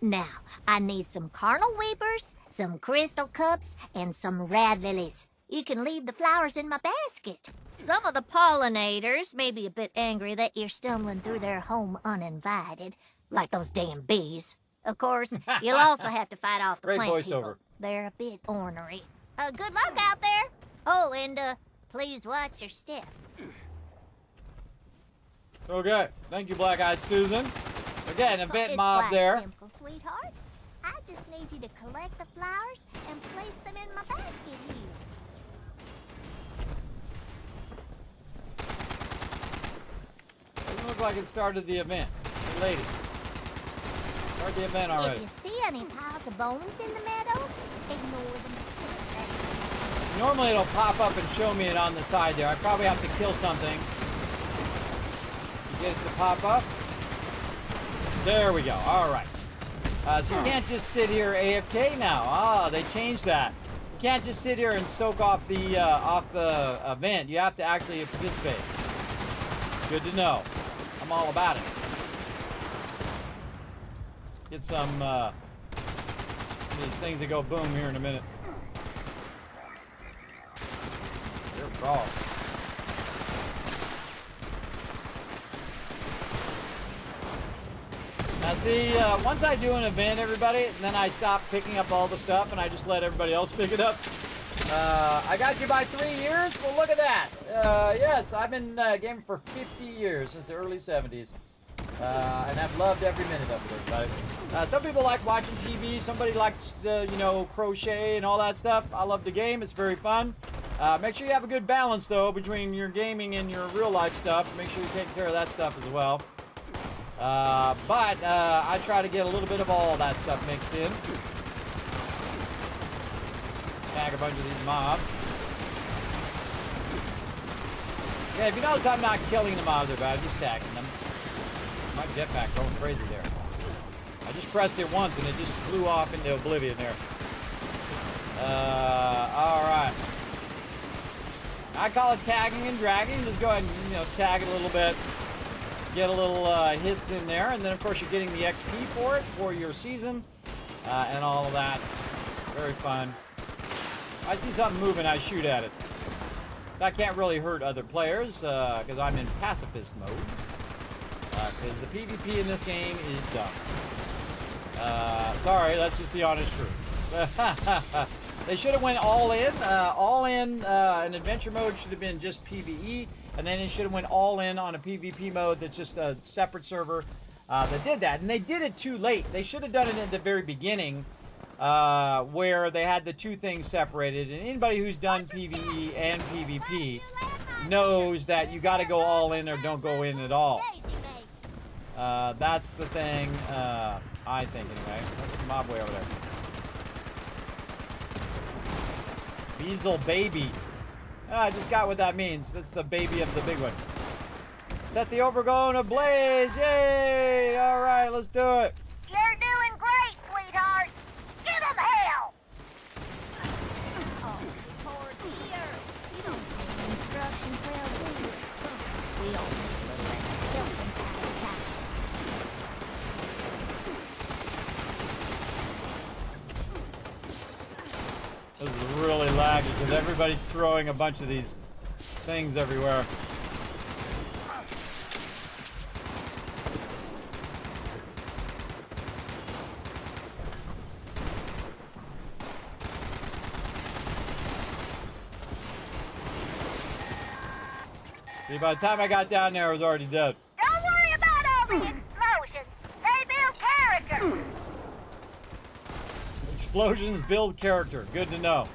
Now, I need some carnal weepers, some crystal cups, and some rad lilies. You can leave the flowers in my basket. Some of the pollinators may be a bit angry that you're stumbling through their home uninvited, like those damn bees. Of course, you'll also have to fight off the Great plant voiceover. people. They're a bit ornery. Good luck out there. Oh, and please watch your step. Okay. Thank you, Black-Eyed Susan. Again, event mob quite there. Simple, sweetheart. I just need you to collect the flowers and place them in my basket here. Doesn't look like it started the event. Hey, ladies. Start the event already. If you see any piles of bones in the meadow, ignore them. Normally it'll pop up and show me it on the side there. I probably have to kill something to get it to pop up. There we go. All right. So you can't just sit here AFK now. Ah, they changed that. You can't just sit here and soak off the event. You have to actually participate. Good to know. I'm all about it. Get some these things that go boom here in a minute. They're raw. Now see, once I do an event, everybody, then I stop picking up all the stuff and I just let everybody else pick it up. I got you by 3 years? Well, look at that. Yes, I've been gaming for 50 years, since the early 70s. And I've loved every minute of it, everybody. Some people like watching TV. Somebody likes, crochet and all that stuff. I love the game. It's very fun. Make sure you have a good balance, though, between your gaming and your real-life stuff. Make sure you take care of that stuff as well. But I try to get a little bit of all that stuff mixed in. Tag a bunch of these mobs. Yeah, if you notice I'm not killing the mobs, I'm just tagging them. My jetpack going crazy there. I just pressed it once and it just flew off into oblivion there. Alright. I call it tagging and dragging. Just go ahead and, tag it a little bit. Get a little hits in there. And then, of course, you're getting the XP for it, for your season. And all of that. Very fun. I see something moving, I shoot at it. That can't really hurt other players, because I'm in pacifist mode. Because the PvP in this game is dumb. Sorry, that's just the honest truth. They should have went all in. All in an adventure mode should have been just PvE, and then it should have went all in on a PvP mode that's just a separate server that did that. And they did it too late. They should have done it at the very beginning, where they had the two things separated. And anybody who's done PvE and PvP knows that you got to go all in or don't go in at all. That's the thing, I think, anyway. What's the mob way over there? Weasel baby. I just got what that means. That's the baby of the big one. Set the overgrown ablaze. Yay! All right, let's do it. You're doing great, sweetheart. Give him hell. Oh, poor dear. You don't follow instructions well, do you? We all need a little extra help from time to time. This is really laggy because everybody's throwing a bunch of these things everywhere. See, by the time I got down there, I was already dead. Don't worry about all the explosions. They build character. Explosions build character. Good to know.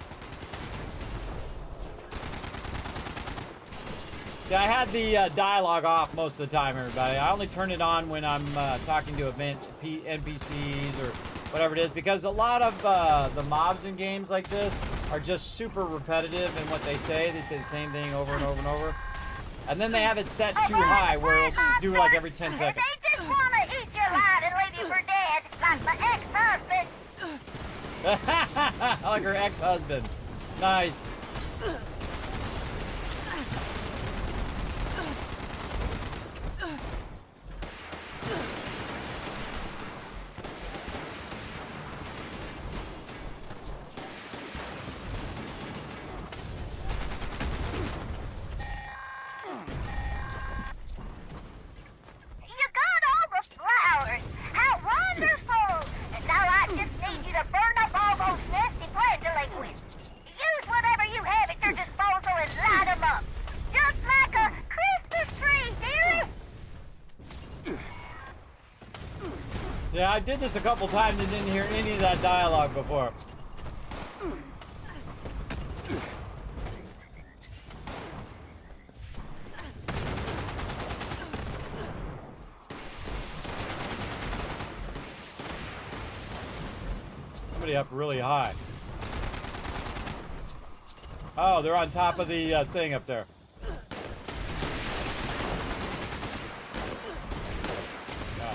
Yeah, I had the dialogue off most of the time, everybody. I only turn it on when I'm talking to NPCs or whatever it is, because a lot of the mobs in games like this are just super repetitive in what they say. They say the same thing over and over and over. And then they have it set too high where it'll do like every 10 seconds. They just want to eat you alive and leave you for dead, like my ex-husband. I like her ex-husband. Nice. Yeah, I did this a couple times and didn't hear any of that dialogue before. Somebody up really high. Oh, they're on top of the thing up there.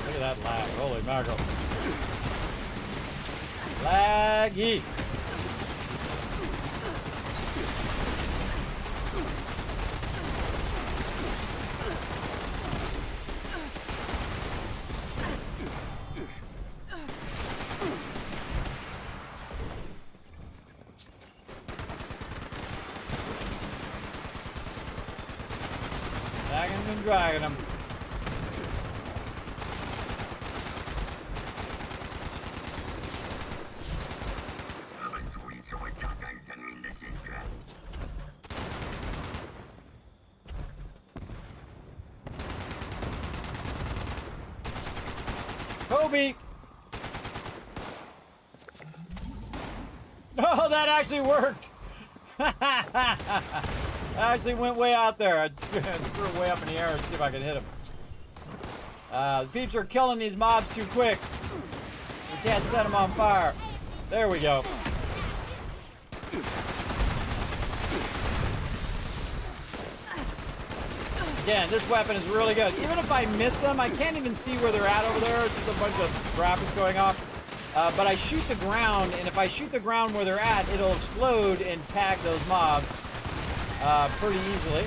Look at that lag. Holy mackerel. Laggy. Dragging and dragging them. Kobe! Oh, that actually worked! I actually went way out there. I threw it way up in the air and see if I could hit him. The peeps are killing these mobs too quick. We can't set them on fire. There we go. Again, this weapon is really good. Even if I miss them, I can't even see where they're at over there. It's just a bunch of graphics going off. But I shoot the ground, and if I shoot the ground where they're at, it'll explode and tag those mobs pretty easily.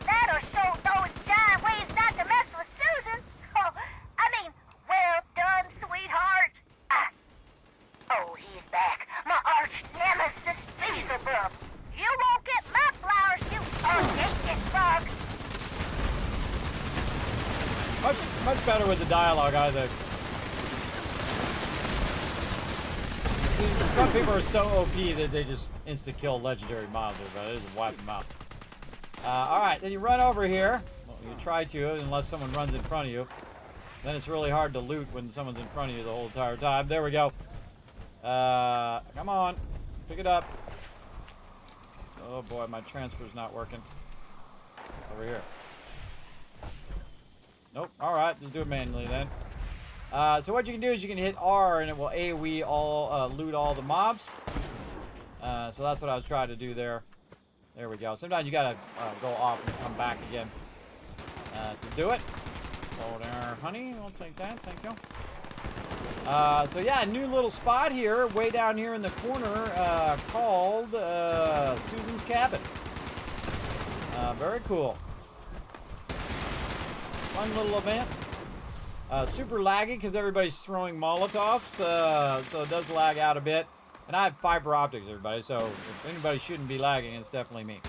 That'll show those giant waves not to mess with Susan. Oh, I mean, well done, sweetheart. Oh, he's back. My arch nemesis, Beelzebub. You won't get my flowers, you audacious bug. Much better with the dialogue, I think. Some people are so OP that they just insta-kill legendary mobs, but it just wipe them out. Alright, then you run over here. Well, you try to, unless someone runs in front of you. Then it's really hard to loot when someone's in front of you the whole entire time. There we go. Come on. Pick it up. Oh boy, my transfer's not working. Over here. Nope. Alright, just do it manually then. So what you can do is you can hit R and it will AoE all, loot all the mobs. So that's what I was trying to do there. There we go. Sometimes you gotta go off and come back again to do it. Oh, there, honey. I'll take that. Thank you. So yeah, a new little spot here, way down here in the corner, called Susan's Cabin. Very cool. Fun little event. Super laggy because everybody's throwing Molotovs, so it does lag out a bit. And I have fiber optics, everybody, so if anybody shouldn't be lagging, it's definitely me.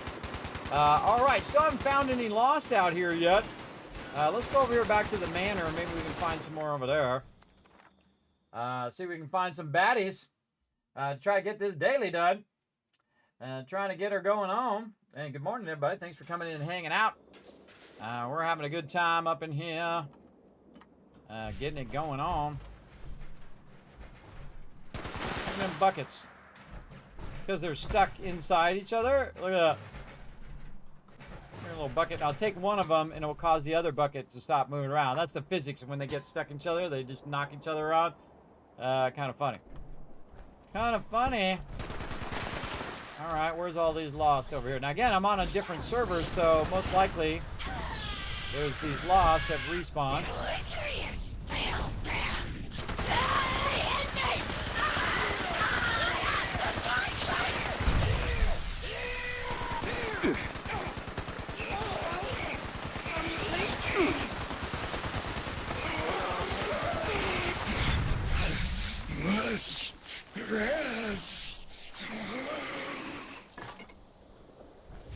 Alright, still haven't found any lost out here yet. Let's go over here back to the manor, and maybe we can find some more over there. See if we can find some baddies. Try to get this daily done. Trying to get her going on. And good morning, everybody. Thanks for coming in and hanging out. We're having a good time up in here. Getting it going on. Look at them buckets. Because they're stuck inside each other. Look at that. Here's a little bucket. I'll take one of them and it will cause the other bucket to stop moving around. That's the physics of when they get stuck in each other. They just knock each other around. Kind of funny. Kind of funny. Alright, where's all these lost over here? Now again, I'm on a different server, so most likely there's these lost have respawned.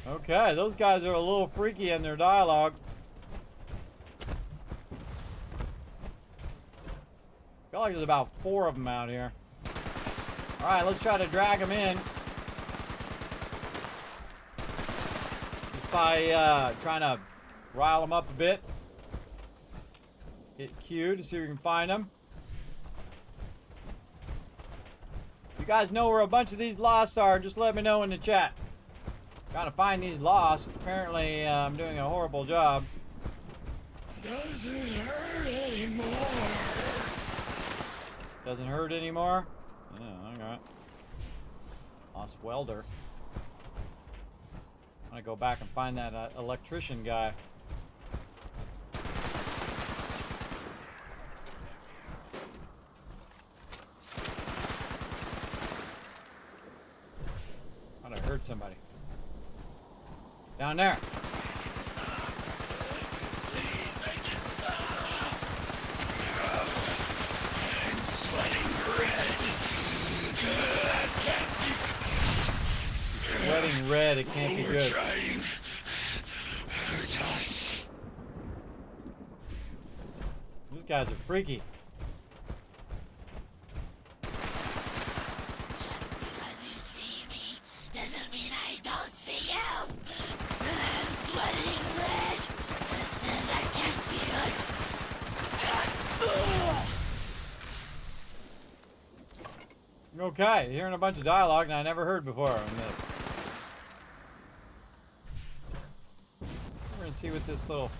Okay, those guys are a little freaky in their dialogue. I feel like there's about 4 of them out here. Alright, let's try to drag them in. Just by trying to rile them up a bit. Hit Q to see if we can find them. If you guys know where a bunch of these lost are, just let me know in the chat. Trying to find these lost. Apparently, I'm doing a horrible job. Doesn't hurt anymore. Doesn't hurt anymore? Yeah, alright. Lost welder. I'm gonna go back and find that electrician guy. Thought I heard somebody. Down there. Please make it stop. I'm sweating red. Sweating red, it can't be good. These guys are freaky. Because you see me doesn't mean I don't see you. I'm sweating red, and I can't feel it. Okay, hearing a bunch of dialogue that I never heard before on this. We're gonna see what this little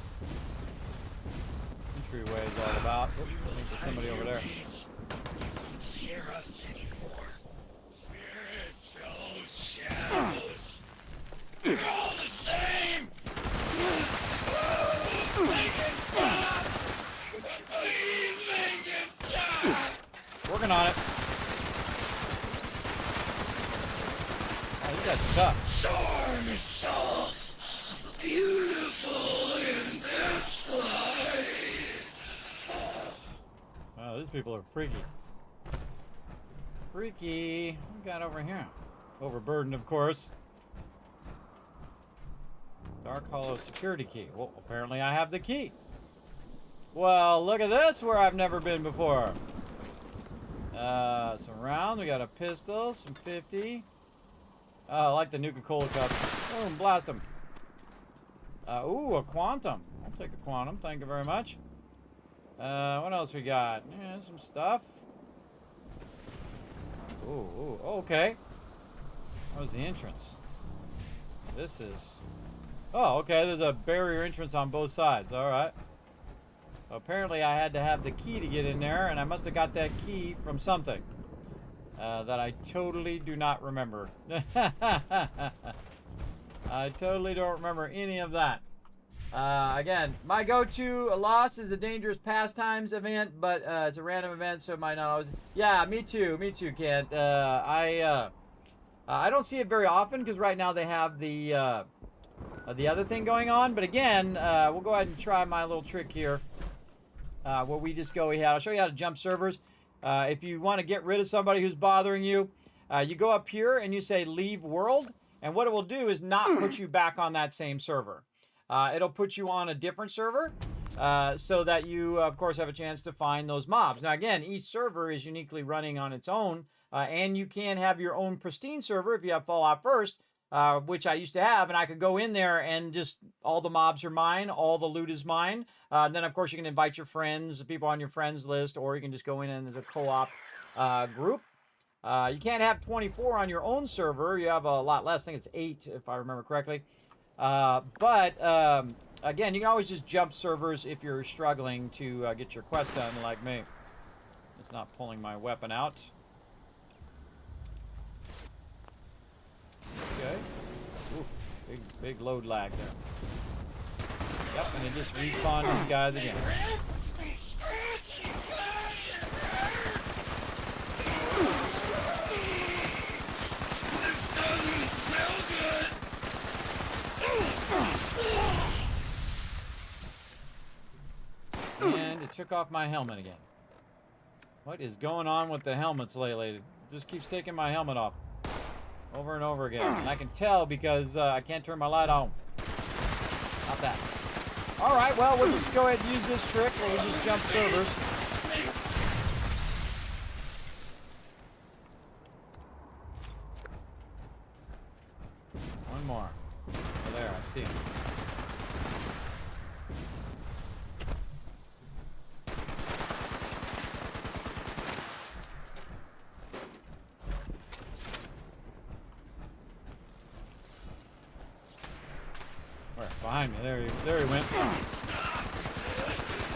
entryway is all about. Oops, I think there's somebody over there. Don't scare us anymore. Spirits, ghosts, shadows. They're all the same. Make it stop. Please make it stop. Working on it. Oh, you got stuck. Storm is so beautiful in this place. Wow, these people are freaky. Freaky. What we got over here? Overburdened, of course. Dark Hollow security key. Well, apparently I have the key. Well, look at this, where I've never been before. Some rounds. We got a pistol, some 50. Oh, I like the Nuka-Cola cups. Boom, blast them. Ooh, a quantum. I'll take a quantum. Thank you very much. What else we got? Yeah, some stuff. Ooh, okay. That was the entrance. This is... Oh, okay, there's a barrier entrance on both sides. All right. So apparently I had to have the key to get in there, and I must have got that key from something that I totally do not remember. I totally don't remember any of that. Again, my go-to loss is the Dangerous Pastimes event, but it's a random event, so it might not always... Yeah, me too, Kent. I don't see it very often, because right now they have the other thing going on. But again, we'll go ahead and try my little trick here, where we just go ahead. I'll show you how to jump servers. If you want to get rid of somebody who's bothering you, you go up here and you say leave world, and what it will do is not put you back on that same server. It'll put you on a different server, so that you, of course, have a chance to find those mobs. Now, again, each server is uniquely running on its own, and you can have your own pristine server if you have Fallout First, which I used to have, and I could go in there and just, all the mobs are mine, all the loot is mine. Then, of course, you can invite your friends, the people on your friends list, or you can just go in and as a co-op group. You can't have 24 on your own server. You have a lot less. I think it's 8, if I remember correctly. Again, you can always just jump servers if you're struggling to get your quest done, like me. It's not pulling my weapon out. Okay. Oof, big load lag there. Yep, and it just respawned these guys again. And it took off my helmet again. What is going on with the helmets lately? It just keeps taking my helmet off. Over and over again. And I can tell because I can't turn my light on. Not that. Alright, well, we'll just go ahead and use this trick where we just jump servers. One more. Oh, there, I see him. Behind me. There he went.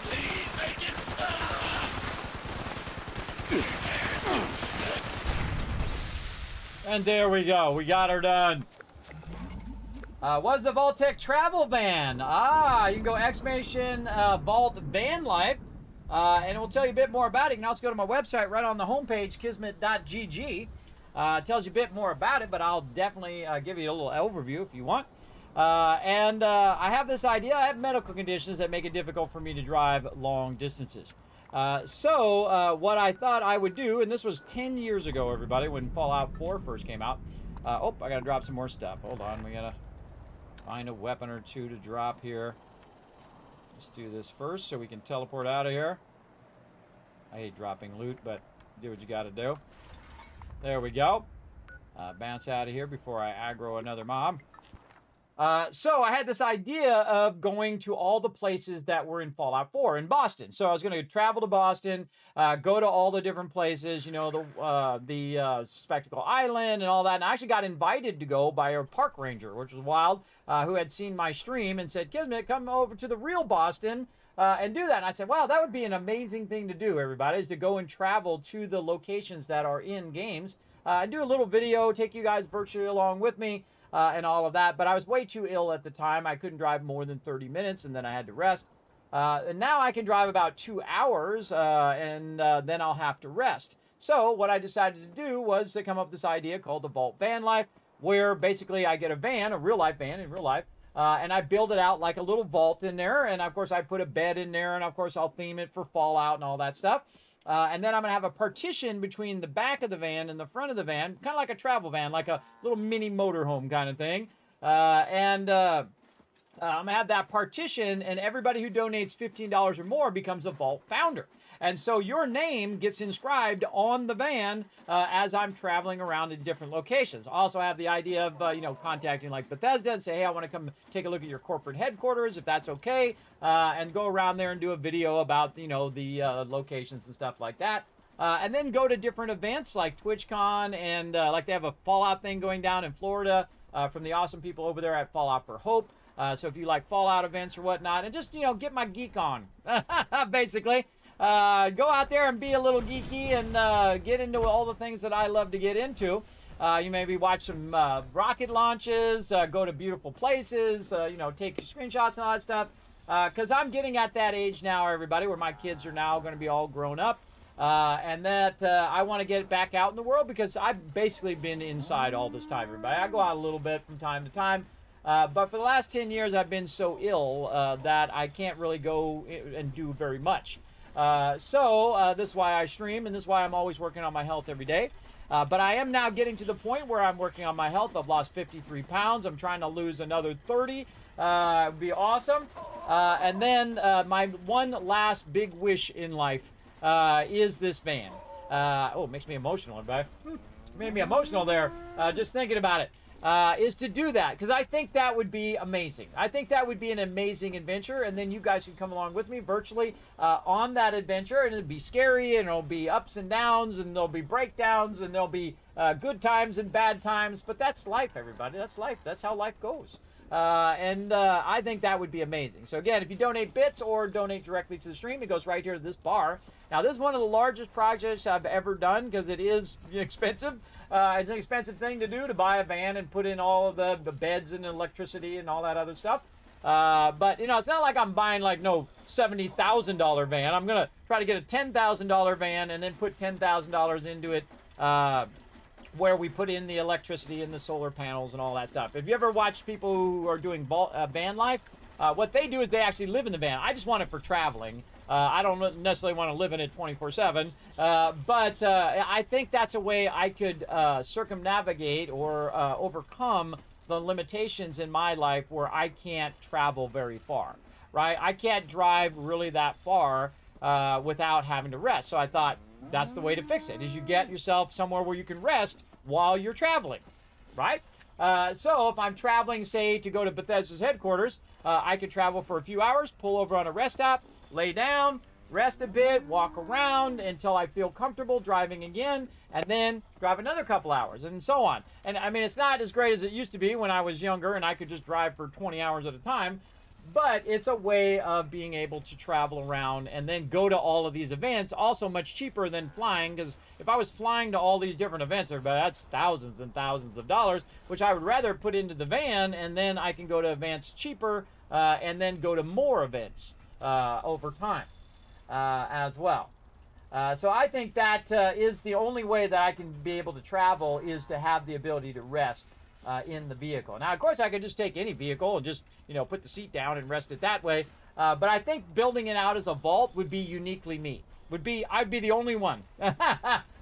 Please make it stop. And there we go. We got her done. What's the Vault-Tec travel van? You can go exclamation Vault Van Life, and it will tell you a bit more about it. You can also go to my website right on the homepage, kismet.gg. It tells you a bit more about it, but I'll definitely give you a little overview if you want. I have this idea. I have medical conditions that make it difficult for me to drive long distances. So what I thought I would do, and this was 10 years ago, everybody, when Fallout 4 first came out. Oh, I gotta drop some more stuff. Hold on, we gotta find a weapon or two to drop here. Let's do this first so we can teleport out of here. I hate dropping loot, but do what you gotta do. There we go. Bounce out of here before I aggro another mob. So I had this idea of going to all the places that were in Fallout 4 in Boston. So I was going to travel to Boston, go to all the different places, you know, the Spectacle Island and all that. And I actually got invited to go by a park ranger, which was wild, who had seen my stream and said, Kismet, come over to the real Boston and do that. And I said, wow, that would be an amazing thing to do, everybody, is to go and travel to the locations that are in games. Do a little video, take you guys virtually along with me. And all of that, but I was way too ill at the time. I couldn't drive more than 30 minutes, and then I had to rest. And now I can drive about 2 hours, and then I'll have to rest. So what I decided to do was to come up with this idea called the Vault Van Life, where basically I get a van, a real-life van in real life, and I build it out like a little vault in there, and of course I put a bed in there, and of course I'll theme it for Fallout and all that stuff. And then I'm going to have a partition between the back of the van and the front of the van, kind of like a travel van, like a little mini motorhome kind of thing. I'm going to have that partition, and everybody who donates $15 or more becomes a Vault founder. And so your name gets inscribed on the van as I'm traveling around in different locations. I also have the idea of, contacting like Bethesda and say, hey, I want to come take a look at your corporate headquarters, if that's okay, and go around there and do a video about, the locations and stuff like that. And then go to different events like TwitchCon and like they have a Fallout thing going down in Florida from the awesome people over there at Fallout for Hope. So if you like Fallout events or whatnot, and just, get my geek on, basically. Go out there and be a little geeky and get into all the things that I love to get into. You maybe watch some rocket launches, go to beautiful places, take screenshots and all that stuff. Because I'm getting at that age now, everybody, where my kids are now going to be all grown up. And that I want to get back out in the world because I've basically been inside all this time, everybody. I go out a little bit from time to time. But for the last 10 years, I've been so ill that I can't really go and do very much. So this is why I stream, and this is why I'm always working on my health every day. But I am now getting to the point where I'm working on my health. I've lost 53 pounds. I'm trying to lose another 30. It would be awesome. And then my one last big wish in life is this van. It makes me emotional, everybody. Made me emotional there just thinking about it. Is to do that, because I think that would be amazing. I think that would be an amazing adventure, and then you guys could come along with me virtually on that adventure, and it'd be scary, and it'll be ups and downs, and there'll be breakdowns, and there'll be good times and bad times, but that's life, everybody. That's life. That's how life goes. And I think that would be amazing. So again, if you donate bits or donate directly to the stream, it goes right here to this bar. Now, this is one of the largest projects I've ever done because it is expensive. It's an expensive thing to do, to buy a van and put in all of the beds and electricity and all that other stuff. But, it's not like I'm buying like no $70,000 van. I'm going to try to get a $10,000 van and then put $10,000 into it where we put in the electricity and the solar panels and all that stuff. If you ever watch people who are doing van life, what they do is they actually live in the van. I just want it for traveling. I don't necessarily want to live in it 24/7, but I think that's a way I could circumnavigate or overcome the limitations in my life where I can't travel very far, right? I can't drive really that far without having to rest. So I thought that's the way to fix it, is you get yourself somewhere where you can rest while you're traveling, right? So if I'm traveling, say, to go to Bethesda's headquarters, I could travel for a few hours, pull over on a rest stop, lay down, rest a bit, walk around until I feel comfortable driving again, and then drive another couple hours, and so on. And I mean, it's not as great as it used to be when I was younger and I could just drive for 20 hours at a time, but it's a way of being able to travel around and then go to all of these events, also much cheaper than flying, because if I was flying to all these different events, that's thousands and thousands of dollars, which I would rather put into the van, and then I can go to events cheaper and then go to more events over time as well. So I think that is the only way that I can be able to travel, is to have the ability to rest in the vehicle. Now, of course, I could just take any vehicle and just, put the seat down and rest it that way. But I think building it out as a vault would be uniquely me. I'd be the only one.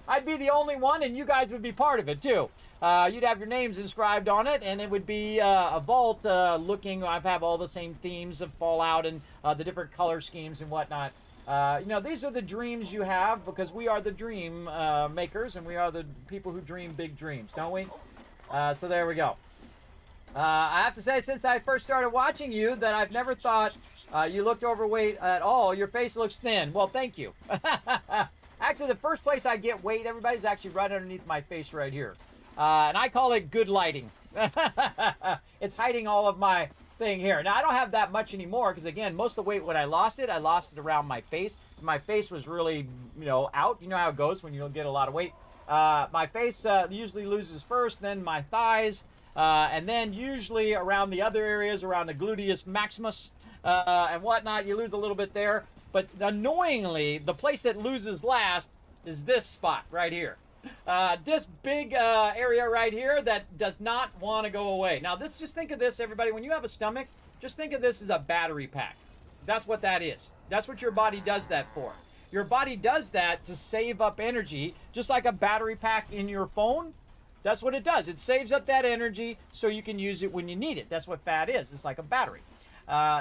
I'd be the only one, and you guys would be part of it too. You'd have your names inscribed on it, and it would be a vault looking. I have all the same themes of Fallout and the different color schemes and whatnot. These are the dreams you have, because we are the dream makers, and we are the people who dream big dreams, don't we? So there we go. I have to say, since I first started watching you, that I've never thought you looked overweight at all. Your face looks thin. Well, thank you. Actually, the first place I get weight, everybody, is actually right underneath my face right here. And I call it good lighting. It's hiding all of my thing here. Now, I don't have that much anymore because, again, most of the weight when I lost it around my face. My face was really, out. You know how it goes when you don't get a lot of weight. My face usually loses first, then my thighs, and then usually around the other areas, around the gluteus maximus and whatnot, you lose a little bit there. But annoyingly, the place that loses last is this spot right here. This big area right here that does not want to go away. Now, just think of this, everybody. When you have a stomach, just think of this as a battery pack. That's what that is. That's what your body does that for. Your body does that to save up energy, just like a battery pack in your phone. That's what it does. It saves up that energy so you can use it when you need it. That's what fat is. It's like a battery.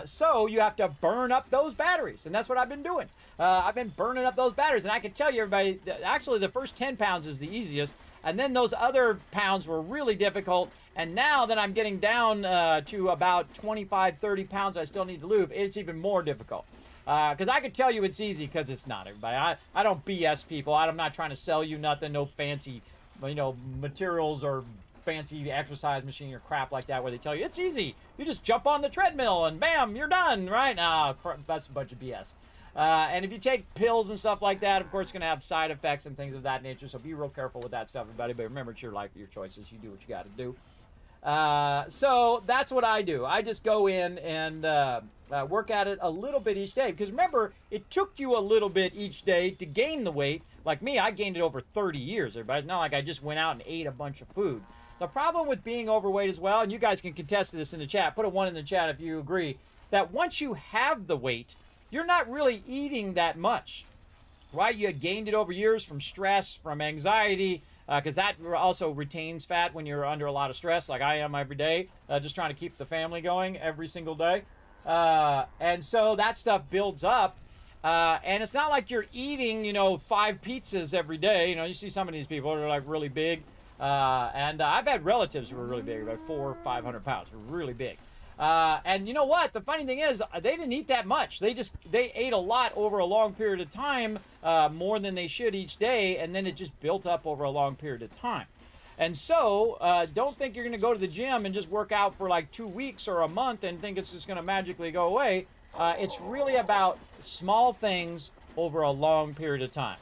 So you have to burn up those batteries, and that's what I've been doing. I've been burning up those batteries, and I can tell you, everybody, actually the first 10 pounds is the easiest, and then those other pounds were really difficult, and now that I'm getting down to about 25, 30 pounds I still need to lose, it's even more difficult. Because I can tell you it's easy, because it's not, everybody. I don't BS people. I'm not trying to sell you nothing, no fancy, materials or fancy exercise machine or crap like that where they tell you it's easy. You just jump on the treadmill and bam, you're done, right? No, that's a bunch of BS. And if you take pills and stuff like that, of course, it's going to have side effects and things of that nature. So be real careful with that stuff, everybody. But remember, it's your life, your choices. You do what you got to do. So that's what I do. I just go in and work at it a little bit each day. Because remember, it took you a little bit each day to gain the weight. Like me, I gained it over 30 years, everybody. It's not like I just went out and ate a bunch of food. The problem with being overweight as well, and you guys can contest this in the chat, put a 1 in the chat if you agree, that once you have the weight, you're not really eating that much, right? You had gained it over years from stress, from anxiety, because that also retains fat when you're under a lot of stress, like I am every day, just trying to keep the family going every single day. And so that stuff builds up. And it's not like you're eating, 5 pizzas every day. You see some of these people are like really big. And I've had relatives who were really big, about 400 or 500 pounds, really big. And you know what? The funny thing is, they didn't eat that much. They ate a lot over a long period of time, more than they should each day, and then it just built up over a long period of time. And so, don't think you're going to go to the gym and just work out for like 2 weeks or a month and think it's just going to magically go away. It's really about small things over a long period of time.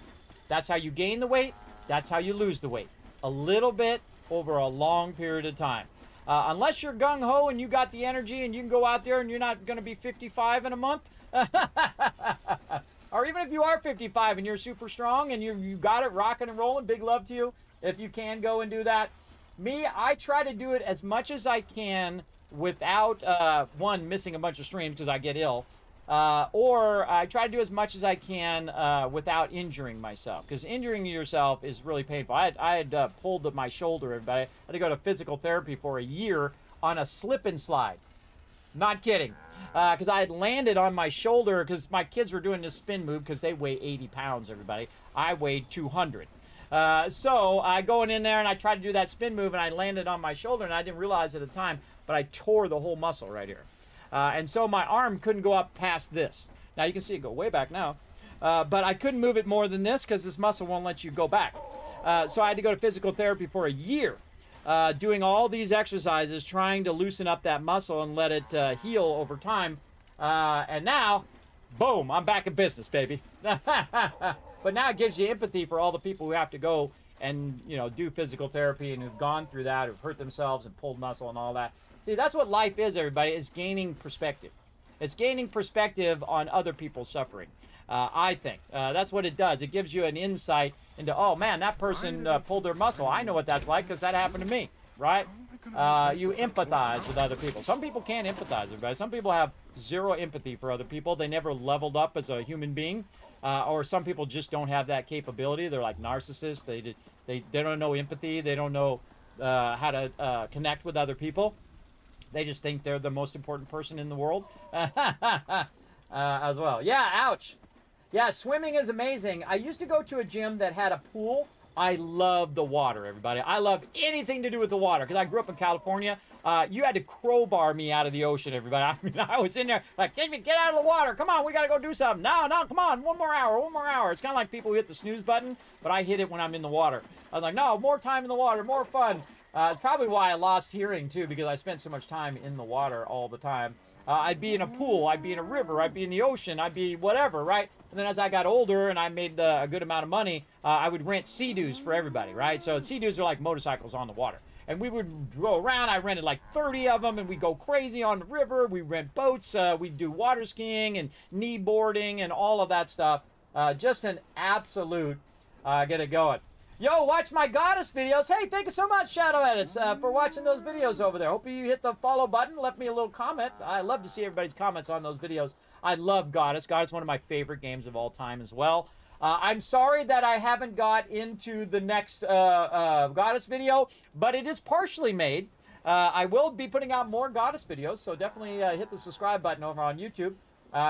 That's how you gain the weight. That's how you lose the weight. A little bit over a long period of time. Unless you're gung-ho and you got the energy and you can go out there and you're not going to be 55 in a month. Or even if you are 55 and you're super strong and you got it rocking and rolling, big love to you if you can go and do that. Me, I try to do it as much as I can without, one, missing a bunch of streams because I get ill. Or I try to do as much as I can without injuring myself, because injuring yourself is really painful. I had pulled my shoulder, everybody. I had to go to physical therapy for a year on a slip and slide. Not kidding. Because I had landed on my shoulder because my kids were doing this spin move because they weigh 80 pounds, everybody. I weighed 200. So I going in there and I tried to do that spin move and I landed on my shoulder and I didn't realize at the time, but I tore the whole muscle right here. And so my arm couldn't go up past this. Now you can see it go way back now. But I couldn't move it more than this because this muscle won't let you go back. So I had to go to physical therapy for a year, doing all these exercises, trying to loosen up that muscle and let it heal over time. And now, boom, I'm back in business, baby. But now it gives you empathy for all the people who have to go and, do physical therapy and who've gone through that, who've hurt themselves and pulled muscle and all that. See, that's what life is, everybody. It's gaining perspective. It's gaining perspective on other people's suffering, I think. That's what it does. It gives you an insight into, oh, man, that person pulled their muscle. I know what that's like because that happened to me, right? You empathize with other people. Some people can't empathize, everybody. Some people have zero empathy for other people. They never leveled up as a human being. Or some people just don't have that capability. They're like narcissists. They don't know empathy. They don't know how to connect with other people. They just think they're the most important person in the world as well. Yeah, ouch. Yeah, swimming is amazing. I used to go to a gym that had a pool. I love the water, everybody. I love anything to do with the water because I grew up in California. You had to crowbar me out of the ocean, everybody. I mean, I was in there like, get out of the water. Come on, we got to go do something. No, come on. One more hour. It's kind of like people who hit the snooze button, but I hit it when I'm in the water. I was like, no, more time in the water, more fun. It's probably why I lost hearing, too, because I spent so much time in the water all the time. I'd be in a pool, I'd be in a river, I'd be in the ocean, I'd be whatever, right? And then as I got older and I made a good amount of money, I would rent Sea-Doos for everybody, right? So Sea-Doos are like motorcycles on the water. And we would go around, I rented like 30 of them, and we'd go crazy on the river. We rent boats, we'd do water skiing and knee boarding and all of that stuff. Just an absolute get it going. Yo, watch my goddess videos. Hey, thank you so much, Shadow Edits, for watching those videos over there. Hope you hit the follow button, left me a little comment. I love to see everybody's comments on those videos. I love Goddess. Goddess is one of my favorite games of all time as well. I'm sorry that I haven't got into the next Goddess video, but it is partially made. I will be putting out more Goddess videos, so definitely hit the subscribe button over on YouTube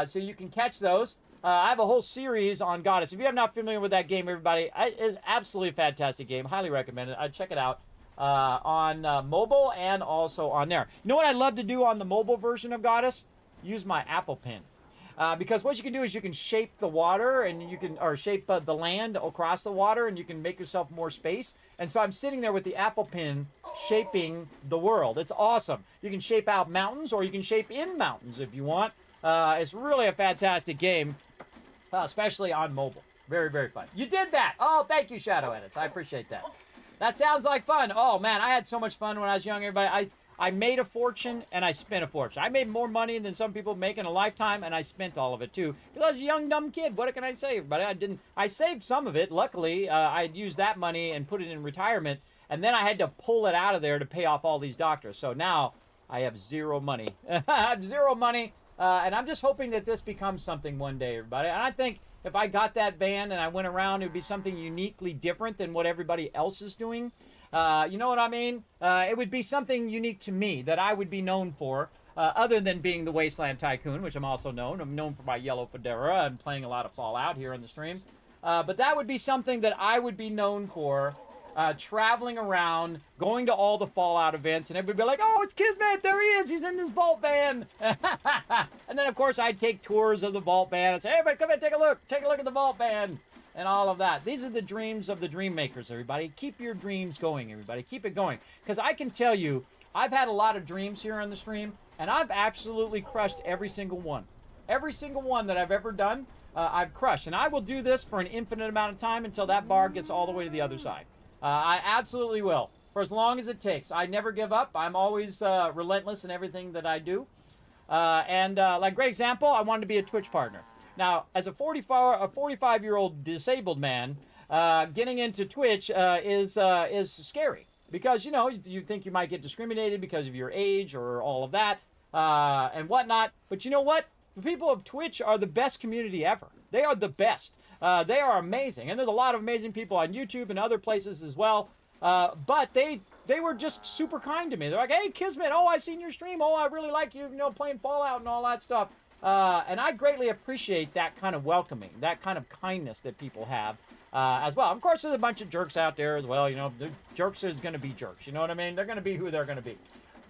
so you can catch those. I have a whole series on Goddess. If you're not familiar with that game, everybody, it's absolutely a fantastic game. Highly recommend it. Check it out on mobile and also on there. You know what I love to do on the mobile version of Goddess? Use my Apple Pen. Because what you can do is you can shape the water and you can, or shape the land across the water, and you can make yourself more space. And so I'm sitting there with the Apple Pen shaping the world. It's awesome. You can shape out mountains, or you can shape in mountains if you want. It's really a fantastic game, especially on mobile. Very, very fun. You did that. Oh, thank you, Shadow Edits. I appreciate that. That sounds like fun. Oh, man, I had so much fun when I was young, everybody. I made a fortune, and I spent a fortune. I made more money than some people make in a lifetime, and I spent all of it, too. Because I was a young, dumb kid. What can I say, everybody? I saved some of it. Luckily, I had used that money and put it in retirement, and then I had to pull it out of there to pay off all these doctors. So now I have zero money. I have zero money, and I'm just hoping that this becomes something one day, everybody. And I think if I got that van and I went around, it would be something uniquely different than what everybody else is doing. You know what I mean? It would be something unique to me that I would be known for, other than being the Wasteland Tycoon, which I'm also known. I'm known for my yellow fedora and playing a lot of Fallout here on the stream. But that would be something that I would be known for, traveling around, going to all the Fallout events, and everybody would be like, oh, it's Kismet, there he is, he's in this vault van. And then, of course, I'd take tours of the vault van and say, hey, everybody, come in, take a look at the vault van. And all of that. These are the dreams of the dream makers, everybody. Keep your dreams going, everybody. Keep it going. Because I can tell you, I've had a lot of dreams here on the stream, and I've absolutely crushed every single one. Every single one that I've ever done, I've crushed. And I will do this for an infinite amount of time until that bar gets all the way to the other side. I absolutely will. For as long as it takes. I never give up. I'm always relentless in everything that I do. Like, great example, I wanted to be a Twitch partner. Now, as a 45-year-old disabled man, getting into Twitch is scary because, you know, you think you might get discriminated because of your age or all of that and whatnot. But you know what? The people of Twitch are the best community ever. They are the best. They are amazing. And there's a lot of amazing people on YouTube and other places as well. But they were just super kind to me. They're like, hey, Kismet, oh, I've seen your stream. Oh, I really like you, playing Fallout and all that stuff. And I greatly appreciate that kind of welcoming, that kind of kindness that people have as well. Of course, there's a bunch of jerks out there as well. The jerks is going to be jerks. You know what I mean? They're going to be who they're going to be.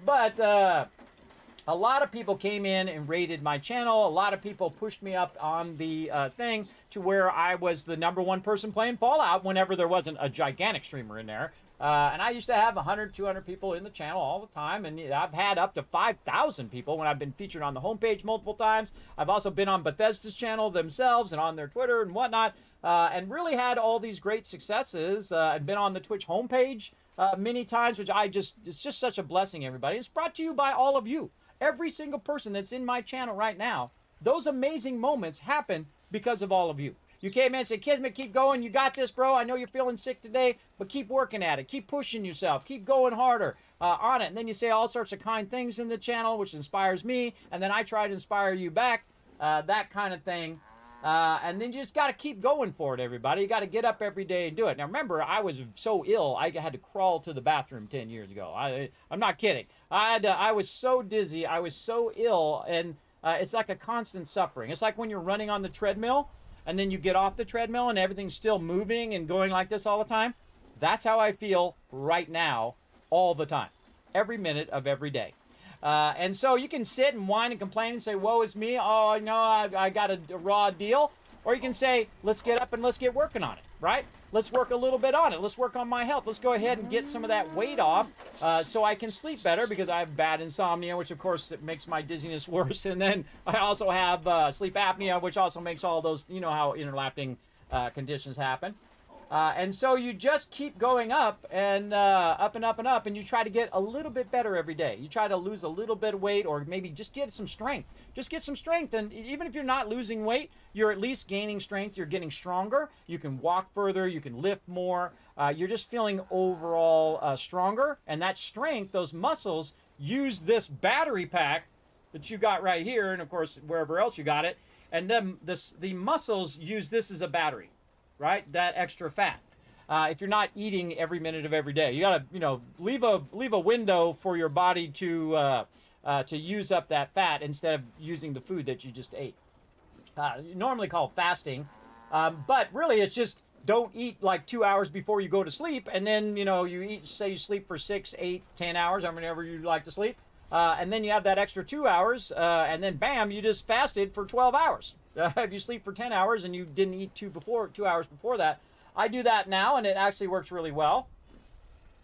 But a lot of people came in and raided my channel. A lot of people pushed me up on the thing to where I was the #1 person playing Fallout whenever there wasn't a gigantic streamer in there. And I used to have 100, 200 people in the channel all the time. And I've had up to 5,000 people when I've been featured on the homepage multiple times. I've also been on Bethesda's channel themselves and on their Twitter and whatnot. And really had all these great successes. I've been on the Twitch homepage many times, which it's just such a blessing, everybody. It's brought to you by all of you. Every single person that's in my channel right now, those amazing moments happen because of all of you. You came in and said, Kismet, keep going. You got this, bro. I know you're feeling sick today, but keep working at it. Keep pushing yourself. Keep going harder on it. And then you say all sorts of kind things in the channel, which inspires me. And then I try to inspire you back, that kind of thing. And then you just got to keep going for it, everybody. You got to get up every day and do it. Now, remember, I was so ill, I had to crawl to the bathroom 10 years ago. I'm not kidding. I was so dizzy. I was so ill. And it's like a constant suffering. It's like when you're running on the treadmill, and then you get off the treadmill and everything's still moving and going like this all the time. That's how I feel right now, all the time, every minute of every day. And so you can sit and whine and complain and say, woe is me. Oh, no, I got a raw deal. Or you can say, let's get up and let's get working on it, right? Let's work a little bit on it. Let's work on my health. Let's go ahead and get some of that weight off so I can sleep better because I have bad insomnia, which, of course, it makes my dizziness worse. And then I also have sleep apnea, which also makes all those, you know how interlapping conditions happen. And so you just keep going up and up and up and up, and you try to get a little bit better every day. You try to lose a little bit of weight or maybe just get some strength. Just get some strength, and even if you're not losing weight, you're at least gaining strength. You're getting stronger. You can walk further. You can lift more. You're just feeling overall stronger, and that strength, those muscles, use this battery pack that you got right here, and of course, wherever else you got it, and then the muscles use this as a battery. Right? That extra fat. if you're not eating every minute of every day. You gotta, leave a window for your body to use up that fat instead of using the food that you just ate. Normally called fasting, but really it's just don't eat like 2 hours before you go to sleep, and then you eat. Say you sleep for 6, 8, 10 hours, or whenever you like to sleep, and then you have that extra 2 hours, and then bam, you just fasted for 12 hours. If you sleep for 10 hours and you didn't eat 2 hours before that, I do that now, and it actually works really well.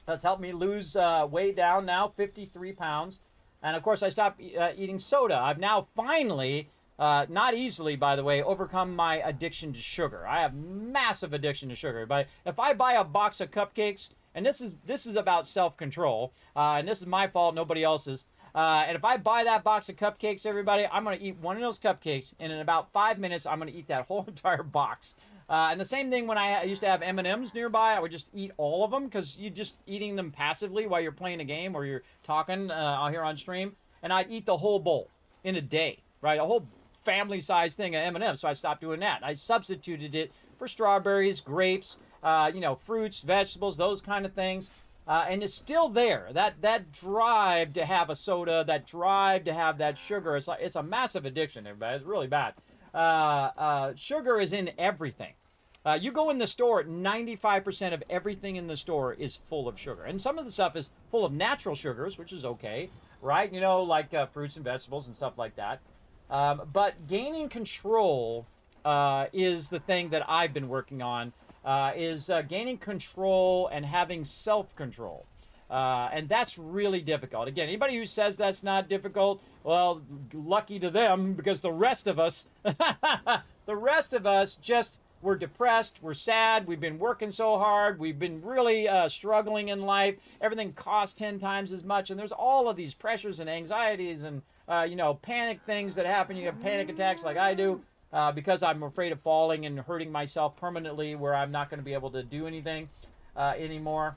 That's helped me lose weight down now, 53 pounds. And of course, I stopped eating soda. I've now finally, not easily, by the way, overcome my addiction to sugar. I have massive addiction to sugar. But if I buy a box of cupcakes, and this is about self-control, and this is my fault, nobody else's. And if I buy that box of cupcakes, everybody, I'm going to eat one of those cupcakes, and in about 5 minutes, I'm going to eat that whole entire box. And the same thing when I used to have M&Ms nearby, I would just eat all of them, because you're just eating them passively while you're playing a game or you're talking here on stream. And I'd eat the whole bowl in a day, right? A whole family-sized thing of M&Ms, so I stopped doing that. I substituted it for strawberries, grapes, fruits, vegetables, those kind of things. And it's still there. That drive to have a soda, that drive to have that sugar, it's a massive addiction, everybody. It's really bad. Sugar is in everything. You go in the store, 95% of everything in the store is full of sugar. And some of the stuff is full of natural sugars, which is okay, right? Like fruits and vegetables and stuff like that. But gaining control is the thing that I've been working on, is gaining control and having self-control. And that's really difficult. Again, anybody who says that's not difficult, well, lucky to them, because the rest of us, just, we're depressed, we're sad, we've been working so hard, we've been really struggling in life, everything costs 10 times as much, and there's all of these pressures and anxieties and, panic things that happen. You have panic attacks like I do, because I'm afraid of falling and hurting myself permanently where I'm not going to be able to do anything anymore.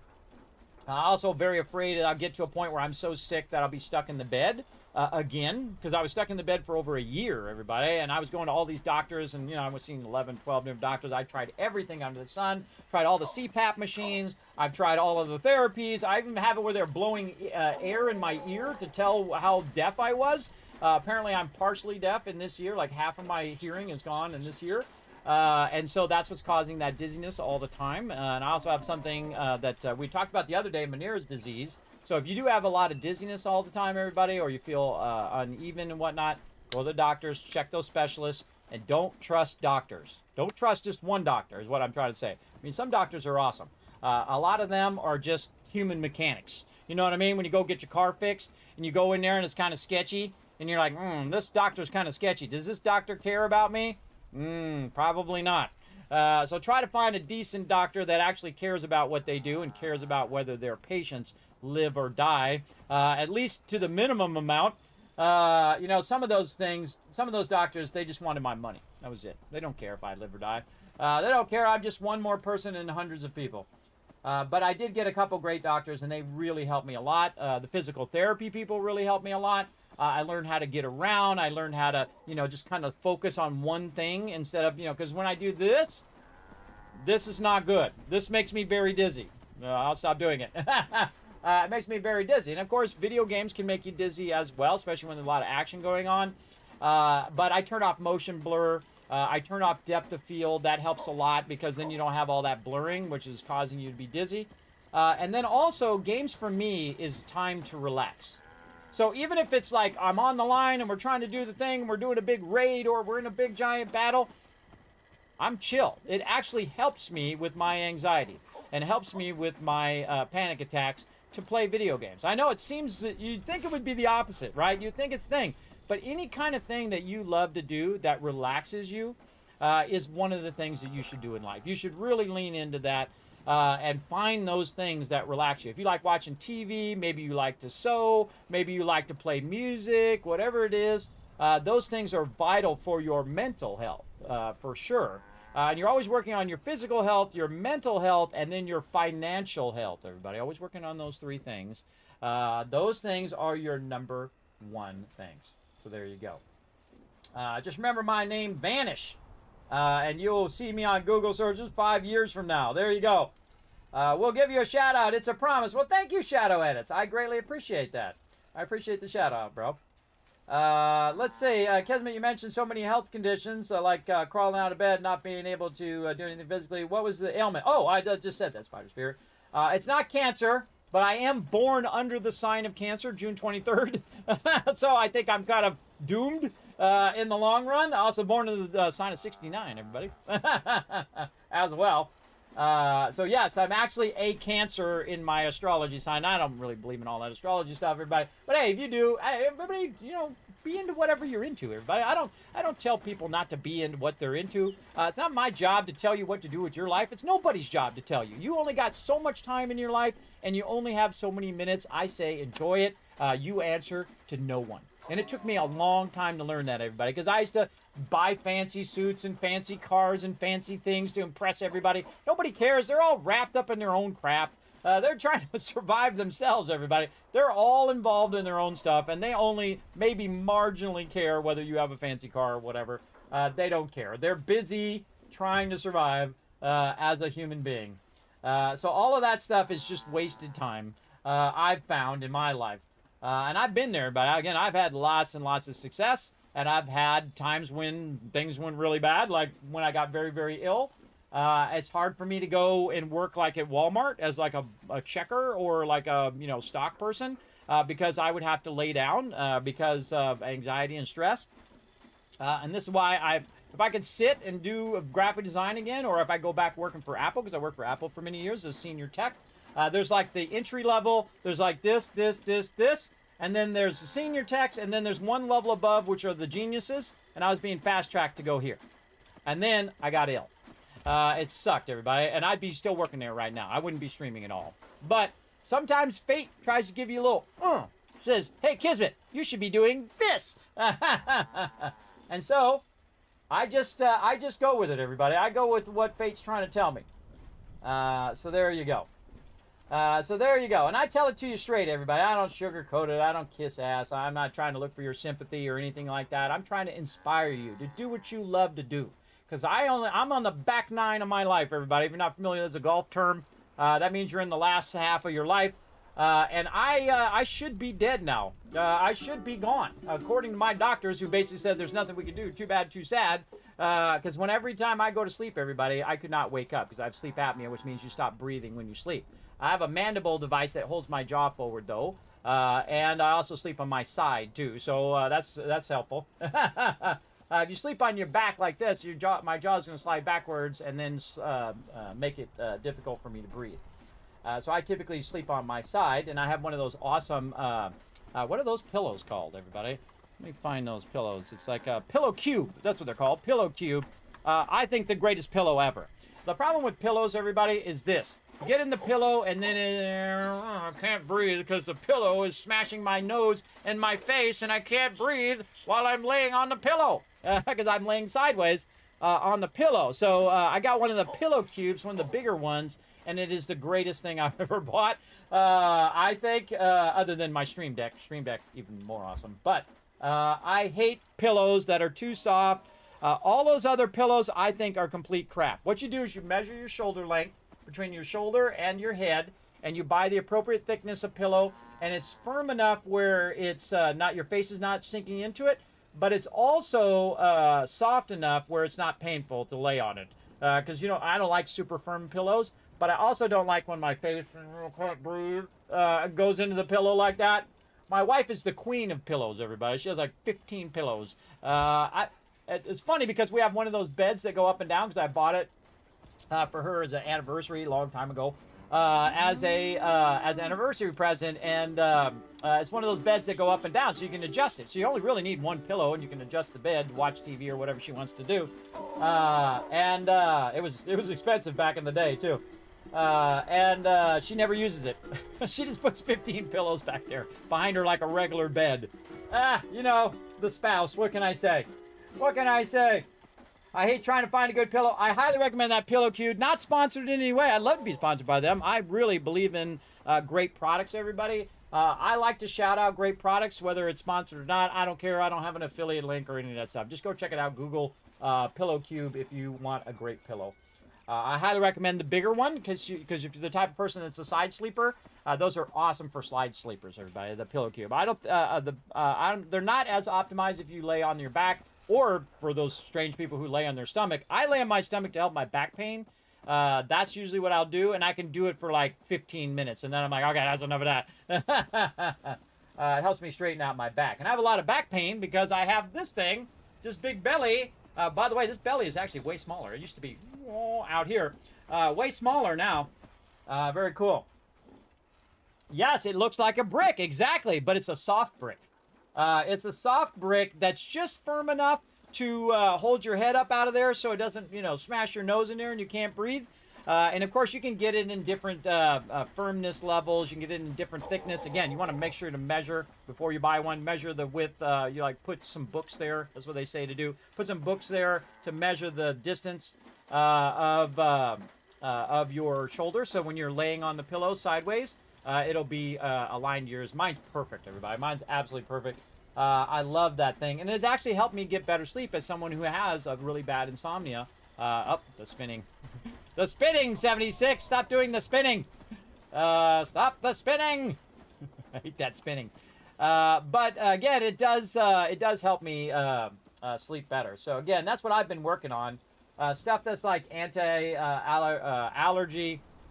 Also very afraid that I'll get to a point where I'm so sick that I'll be stuck in the bed again, because I was stuck in the bed for over a year, everybody, and I was going to all these doctors, and I was seeing 11, 12 different doctors. I tried everything under the sun, tried all the CPAP machines, I've tried all of the therapies. I even have it where they're blowing air in my ear to tell how deaf I was. Apparently I'm partially deaf in this year, like half of my hearing is gone in this year. And so that's what's causing that dizziness all the time. And I also have something that we talked about the other day, Meniere's disease. So if you do have a lot of dizziness all the time, everybody, or you feel uneven and whatnot, go to the doctors, check those specialists, and don't trust doctors. Don't trust just one doctor is what I'm trying to say. I mean, some doctors are awesome. A lot of them are just human mechanics. You know what I mean? When you go get your car fixed and you go in there and it's kind of sketchy and you're like, this doctor's kind of sketchy. Does this doctor care about me? Probably not. So try to find a decent doctor that actually cares about what they do and cares about whether their patients live or die, at least to the minimum amount. Some of those things, some of those doctors, they just wanted my money. That was it. They don't care if I live or die. They don't care. I'm just one more person in hundreds of people. But I did get a couple great doctors, and they really helped me a lot. The physical therapy people really helped me a lot. I learned how to get around. I learned how to, just kind of focus on one thing instead of, because when I do this is not good. This makes me very dizzy. I'll stop doing it. It makes me very dizzy. And of course, video games can make you dizzy as well, especially when there's a lot of action going on. But I turn off motion blur. I turn off depth of field. That helps a lot because then you don't have all that blurring, which is causing you to be dizzy. And then also, games for me is time to relax. So even if it's like I'm on the line and we're trying to do the thing, and we're doing a big raid or we're in a big giant battle, I'm chill. It actually helps me with my anxiety and helps me with my panic attacks to play video games. I know it seems that you'd think it would be the opposite, right? You'd think it's thing. But any kind of thing that you love to do that relaxes you is one of the things that you should do in life. You should really lean into that and find those things that relax you. If you like watching TV, maybe you like to sew, maybe you like to play music, whatever it is, those things are vital for your mental health, for sure. And you're always working on your physical health, your mental health, and then your financial health, everybody. Always working on those three things. Those things are your number one things. So there you go. Just remember my name, Vanish. And you'll see me on Google searches 5 years from now. There you go. We'll give you a shout out. It's a promise. Well, thank you, Shadow Edits. I greatly appreciate that. I appreciate the shout out, bro. Let's see. Kismet, you mentioned so many health conditions, like crawling out of bed, not being able to do anything physically. What was the ailment? Oh, I just said that, Spider Spirit. It's not cancer, but I am born under the sign of Cancer, June 23rd. So I think I'm kind of doomed in the long run. Also born under the sign of 69, everybody. As well. So yes, I'm actually a Cancer in my astrology sign. I don't really believe in all that astrology stuff, everybody. But hey, if you do, hey, everybody, you know, be into whatever you're into, everybody. I don't tell people not to be into what they're into. It's not my job to tell you what to do with your life. It's nobody's job to tell you. You only got so much time in your life, and you only have so many minutes. I say enjoy it. You answer to no one. And it took me a long time to learn that, everybody, because I used to buy fancy suits and fancy cars and fancy things to impress everybody. Nobody cares. They're all wrapped up in their own crap. They're trying to survive themselves, everybody. They're all involved in their own stuff, and they only maybe marginally care whether you have a fancy car or whatever. They don't care. They're busy trying to survive as a human being. So all of that stuff is just wasted time, I've found in my life. And I've been there, but again, I've had lots and lots of success, and I've had times when things went really bad, like when I got very, very ill. It's hard for me to go and work like at Walmart as like a checker or like a, you know, stock person, because I would have to lay down because of anxiety and stress. And this is why if I could sit and do graphic design again, or if I go back working for Apple, because I worked for Apple for many years as senior tech, there's like the entry level, there's like this, and then there's the senior techs, and then there's one level above, which are the geniuses, and I was being fast-tracked to go here. And then I got ill. It sucked, everybody, and I'd be still working there right now. I wouldn't be streaming at all. But sometimes fate tries to give you a little, says, hey, Kismet, you should be doing this. And so I just go with it, everybody. I go with what fate's trying to tell me. So there you go. And I tell it to you straight, everybody. I don't sugarcoat it. I don't kiss ass. I'm not trying to look for your sympathy or anything like that. I'm trying to inspire you to do what you love to do. Because I'm on the back nine of my life, everybody. If you're not familiar, that's a golf term. That means you're in the last half of your life. And I should be dead now. I should be gone, according to my doctors, who basically said there's nothing we can do. Too bad, too sad. Because every time I go to sleep, everybody, I could not wake up because I have sleep apnea, which means you stop breathing when you sleep. I have a mandible device that holds my jaw forward, though. And I also sleep on my side, too. So that's helpful. If you sleep on your back like this, my jaw is going to slide backwards and then make it difficult for me to breathe. So I typically sleep on my side, and I have one of those awesome, what are those pillows called, everybody? Let me find those pillows. It's like a pillow cube. That's what they're called, pillow cube. I think the greatest pillow ever. The problem with pillows, everybody, is this. Get in the pillow, and then I can't breathe because the pillow is smashing my nose and my face, and I can't breathe while I'm laying on the pillow because I'm laying sideways on the pillow. So I got one of the pillow cubes, one of the bigger ones, and it is the greatest thing I've ever bought. I think, other than my Stream Deck. Stream Deck, even more awesome. But I hate pillows that are too soft. All those other pillows, I think, are complete crap. What you do is you measure your shoulder length between your shoulder and your head, and you buy the appropriate thickness of pillow, and it's firm enough where it's not, your face is not sinking into it, but it's also soft enough where it's not painful to lay on it. Because, you know, I don't like super firm pillows, but I also don't like when my face can't breathe goes into the pillow like that. My wife is the queen of pillows, everybody. She has like 15 pillows. It's funny because we have one of those beds that go up and down because I bought it for her as an anniversary a long time ago, as an anniversary present, and it's one of those beds that go up and down, so you can adjust it. So you only really need one pillow, and you can adjust the bed to watch TV or whatever she wants to do. It was expensive back in the day too, and she never uses it. She just puts 15 pillows back there behind her like a regular bed. You know, the spouse. What can I say? What can I say? I hate trying to find a good pillow. I highly recommend that Pillow Cube. Not sponsored in any way. I'd love to be sponsored by them. I really believe in great products, everybody. I like to shout out great products, whether it's sponsored or not. I don't care. I don't have an affiliate link or any of that stuff. Just go check it out. Google Pillow Cube if you want a great pillow. I highly recommend the bigger one because if you're the type of person that's a side sleeper, those are awesome for slide sleepers. Everybody, the pillow cube. They're not as optimized if you lay on your back or for those strange people who lay on their stomach. I lay on my stomach to help my back pain. That's usually what I'll do, and I can do it for like 15 minutes, and then I'm like, okay, that's enough of that. It helps me straighten out my back, and I have a lot of back pain because I have this thing, this big belly. By the way, this belly is actually way smaller. It used to be out here, way smaller now. Very cool. Yes, it looks like a brick, exactly, but it's a soft brick. It's a soft brick that's just firm enough to hold your head up out of there so it doesn't, smash your nose in there and you can't breathe. And of course, you can get it in different firmness levels. You can get it in different thickness. Again, you want to make sure to measure before you buy one. Measure the width. You put some books there. That's what they say to do. Put some books there to measure the distance of your shoulder. So when you're laying on the pillow sideways, it'll be aligned to yours. Mine's perfect, everybody. Mine's absolutely perfect. I love that thing, and it's actually helped me get better sleep as someone who has a really bad insomnia. The spinning. The spinning, 76. Stop doing the spinning. Stop the spinning. I hate that spinning. But again, it does help me sleep better. So again, that's what I've been working on. Stuff that's like anti-allergy,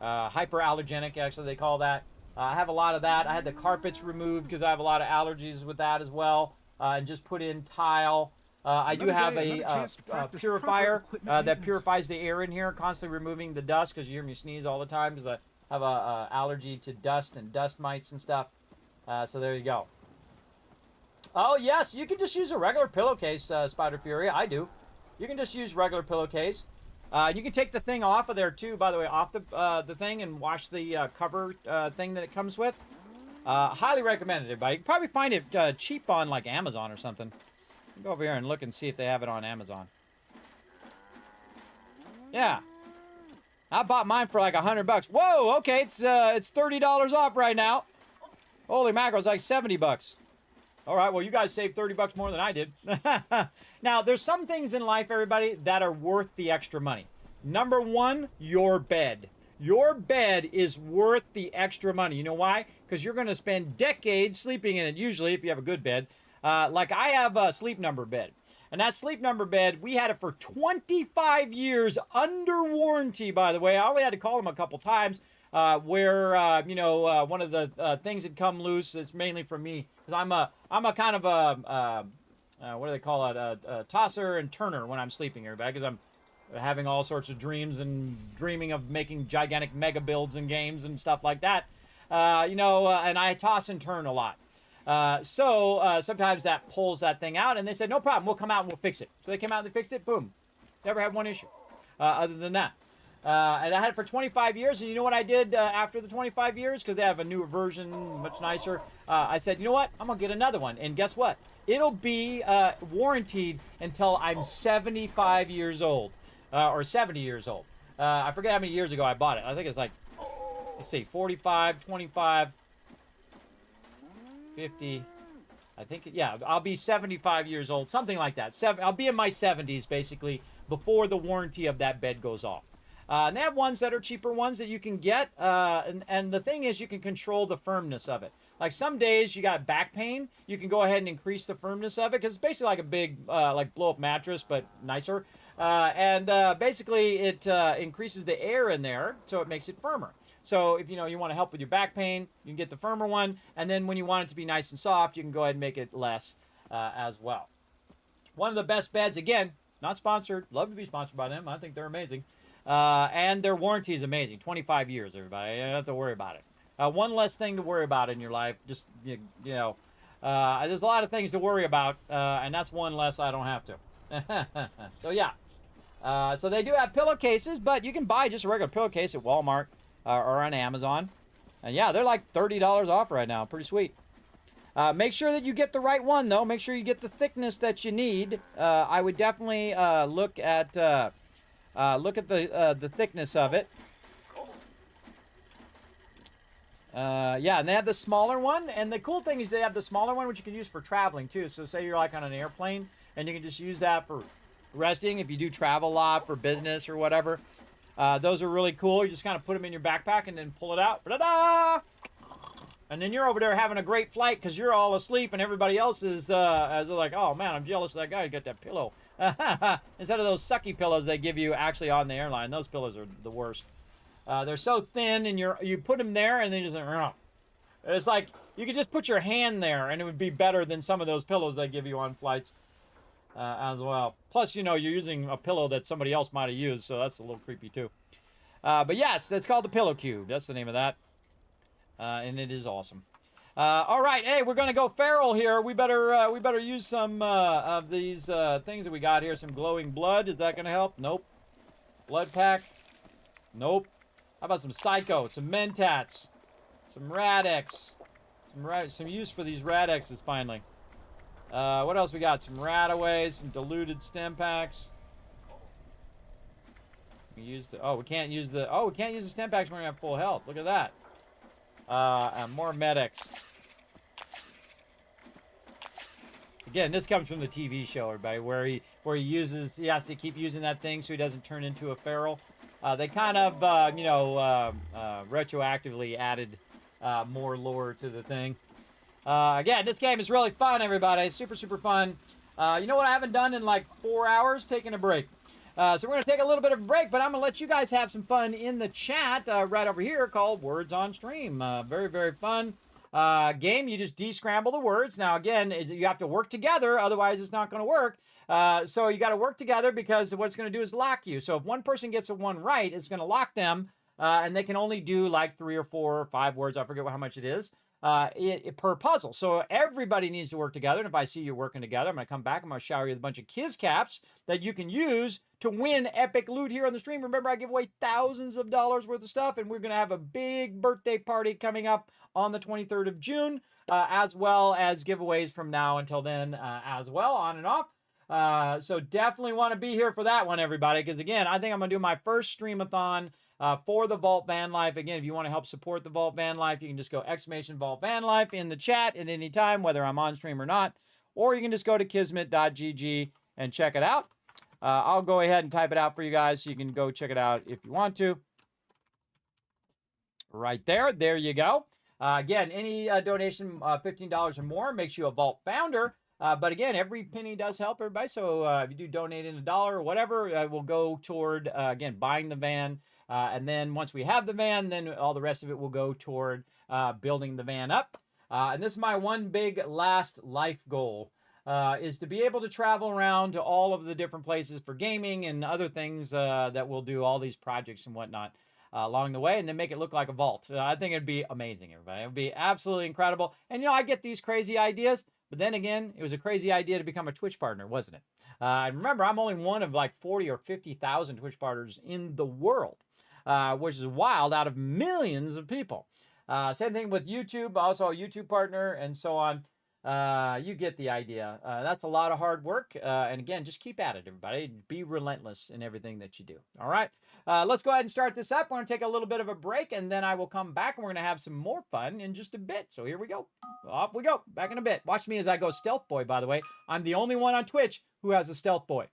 hyperallergenic, actually they call that. I have a lot of that. I had the carpets removed because I have a lot of allergies with that as well. And just put in tile. I do have a purifier that purifies the air in here, constantly removing the dust because you hear me sneeze all the time because I have a allergy to dust and dust mites and stuff. So there you go. Oh, yes, you can just use a regular pillowcase, Spider Fury. I do. You can just use regular pillowcase. You can take the thing off of there, too, by the way, off the thing and wash the cover thing that it comes with. Highly recommended, everybody. You can probably find it cheap on, like, Amazon or something. Go over here and look and see if they have it on Amazon. Yeah. I bought mine for like $100. Whoa, okay, it's $30 off right now. Holy mackerel, it's like $70. All right, well, you guys saved $30 more than I did. Now, there's some things in life, everybody, that are worth the extra money. Number one, your bed. Your bed is worth the extra money. You know why? Because you're going to spend decades sleeping in it, usually, if you have a good bed. Like I have a Sleep Number bed. And that Sleep Number bed, we had it for 25 years under warranty, by the way. I only had to call them a couple times where, one of the things had come loose. It's mainly for me. Because I'm a kind of a, what do they call it? A tosser and turner when I'm sleeping, everybody. Because I'm having all sorts of dreams and dreaming of making gigantic mega builds and games and stuff like that. And I toss and turn a lot. So sometimes that pulls that thing out, and they said, no problem, we'll come out and we'll fix it. So they came out and they fixed it, boom. Never had one issue other than that. And I had it for 25 years, and you know what I did after the 25 years? Because they have a newer version, much nicer. I said, you know what? I'm going to get another one. And guess what? It'll be warranted until I'm 75 years old, or 70 years old. I forget how many years ago I bought it. I think it's like, let's see, 45, 25, 50, I think, yeah, I'll be 75 years old, something like that. I'll be in my 70s, basically, before the warranty of that bed goes off. And they have ones that are cheaper ones that you can get, and the thing is you can control the firmness of it. Like some days you got back pain, you can go ahead and increase the firmness of it, because it's basically like a big, like blow-up mattress, but nicer. Basically it increases the air in there, so it makes it firmer. So if you want to help with your back pain, you can get the firmer one, and then when you want it to be nice and soft, you can go ahead and make it less as well. One of the best beds, again, not sponsored, love to be sponsored by them, I think they're amazing. And their warranty is amazing, 25 years, everybody, you don't have to worry about it. One less thing to worry about in your life, just, there's a lot of things to worry about, and that's one less I don't have to. So yeah, so they do have pillowcases, but you can buy just a regular pillowcase at Walmart. Or on Amazon. And yeah, they're like $30 off right now. Pretty sweet. Make sure that you get the right one, though. Make sure you get the thickness that you need. I would definitely look at the thickness of it. Yeah, and they have the smaller one. And the cool thing is they have the smaller one, which you can use for traveling, too. So say you're like on an airplane, and you can just use that for resting if you do travel a lot for business or whatever. Those are really cool. You just kind of put them in your backpack and then pull it out. Ta-da! And then you're over there having a great flight because you're all asleep and everybody else is like, oh man, I'm jealous of that guy who got that pillow. Instead of those sucky pillows they give you actually on the airline. Those pillows are the worst. They're so thin and you put them there and they just, it's like you could just put your hand there and it would be better than some of those pillows they give you on flights as well. Plus, you know, you're using a pillow that somebody else might have used, so that's a little creepy too. But yes, that's called the Pillow Cube. That's the name of that. And it is awesome. All right, hey, we're gonna go feral here. We better use some of these things that we got here. Some glowing blood. Is that gonna help? Nope. Blood pack. Nope. How about some psycho? Some mentats. Some Rad-X. Some use for these Rad-X's finally. What else we got? Some Radaways. Some diluted stem packs. We can't use the stem packs when we have full health. Look at that. And more medics. Again, this comes from the TV show, everybody, where he has to keep using that thing so he doesn't turn into a feral. They kind of, retroactively added more lore to the thing. Again, this game is really fun, everybody. It's super, super fun. You know what I haven't done in like 4 hours? Taking a break. So we're going to take a little bit of a break, but I'm going to let you guys have some fun in the chat right over here called Words on Stream. Very, very fun game. You just de-scramble the words. Now, again, you have to work together. Otherwise, it's not going to work. So you got to work together because what it's going to do is lock you. So if one person gets a one right, it's going to lock them, and they can only do like 3 or 4 or 5 words. I forget how much it is. Per puzzle. So everybody needs to work together. And if I see you working together, I'm going to come back. I'm going to shower you with a bunch of Kiz caps that you can use to win epic loot here on the stream. Remember, I give away thousands of dollars worth of stuff, and we're going to have a big birthday party coming up on the 23rd of June, as well as giveaways from now until then as well, on and off. So definitely want to be here for that one, everybody, because again, I think I'm going to do my first streamathon for the Vault Van Life. Again, if you want to help support the Vault Van Life, you can just go !Vault Van Life in the chat at any time, whether I'm on stream or not. Or you can just go to kismet.gg and check it out. I'll go ahead and type it out for you guys so you can go check it out if you want to. Right there. There you go. Again, any donation $15 or more makes you a Vault founder. But again, every penny does help everybody. So if you do donate in $1 or whatever, it will go toward, again, buying the van. And then once we have the van, then all the rest of it will go toward building the van up. And this is my one big last life goal, is to be able to travel around to all of the different places for gaming and other things that we'll do all these projects and whatnot along the way, and then make it look like a vault. I think it'd be amazing, everybody. It would be absolutely incredible. And, you know, I get these crazy ideas, but then again, it was a crazy idea to become a Twitch partner, wasn't it? And remember, I'm only one of like 40 or 50,000 Twitch partners in the world. Which is wild, out of millions of people. Same thing with YouTube, also a YouTube partner, and so on. You get the idea. That's a lot of hard work. And again, just keep at it, everybody. Be relentless in everything that you do. All right. Let's go ahead and start this up. We're going to take a little bit of a break, and then I will come back, and we're going to have some more fun in just a bit. So here we go. Off we go. Back in a bit. Watch me as I go Stealth Boy, by the way. I'm the only one on Twitch who has a Stealth Boy.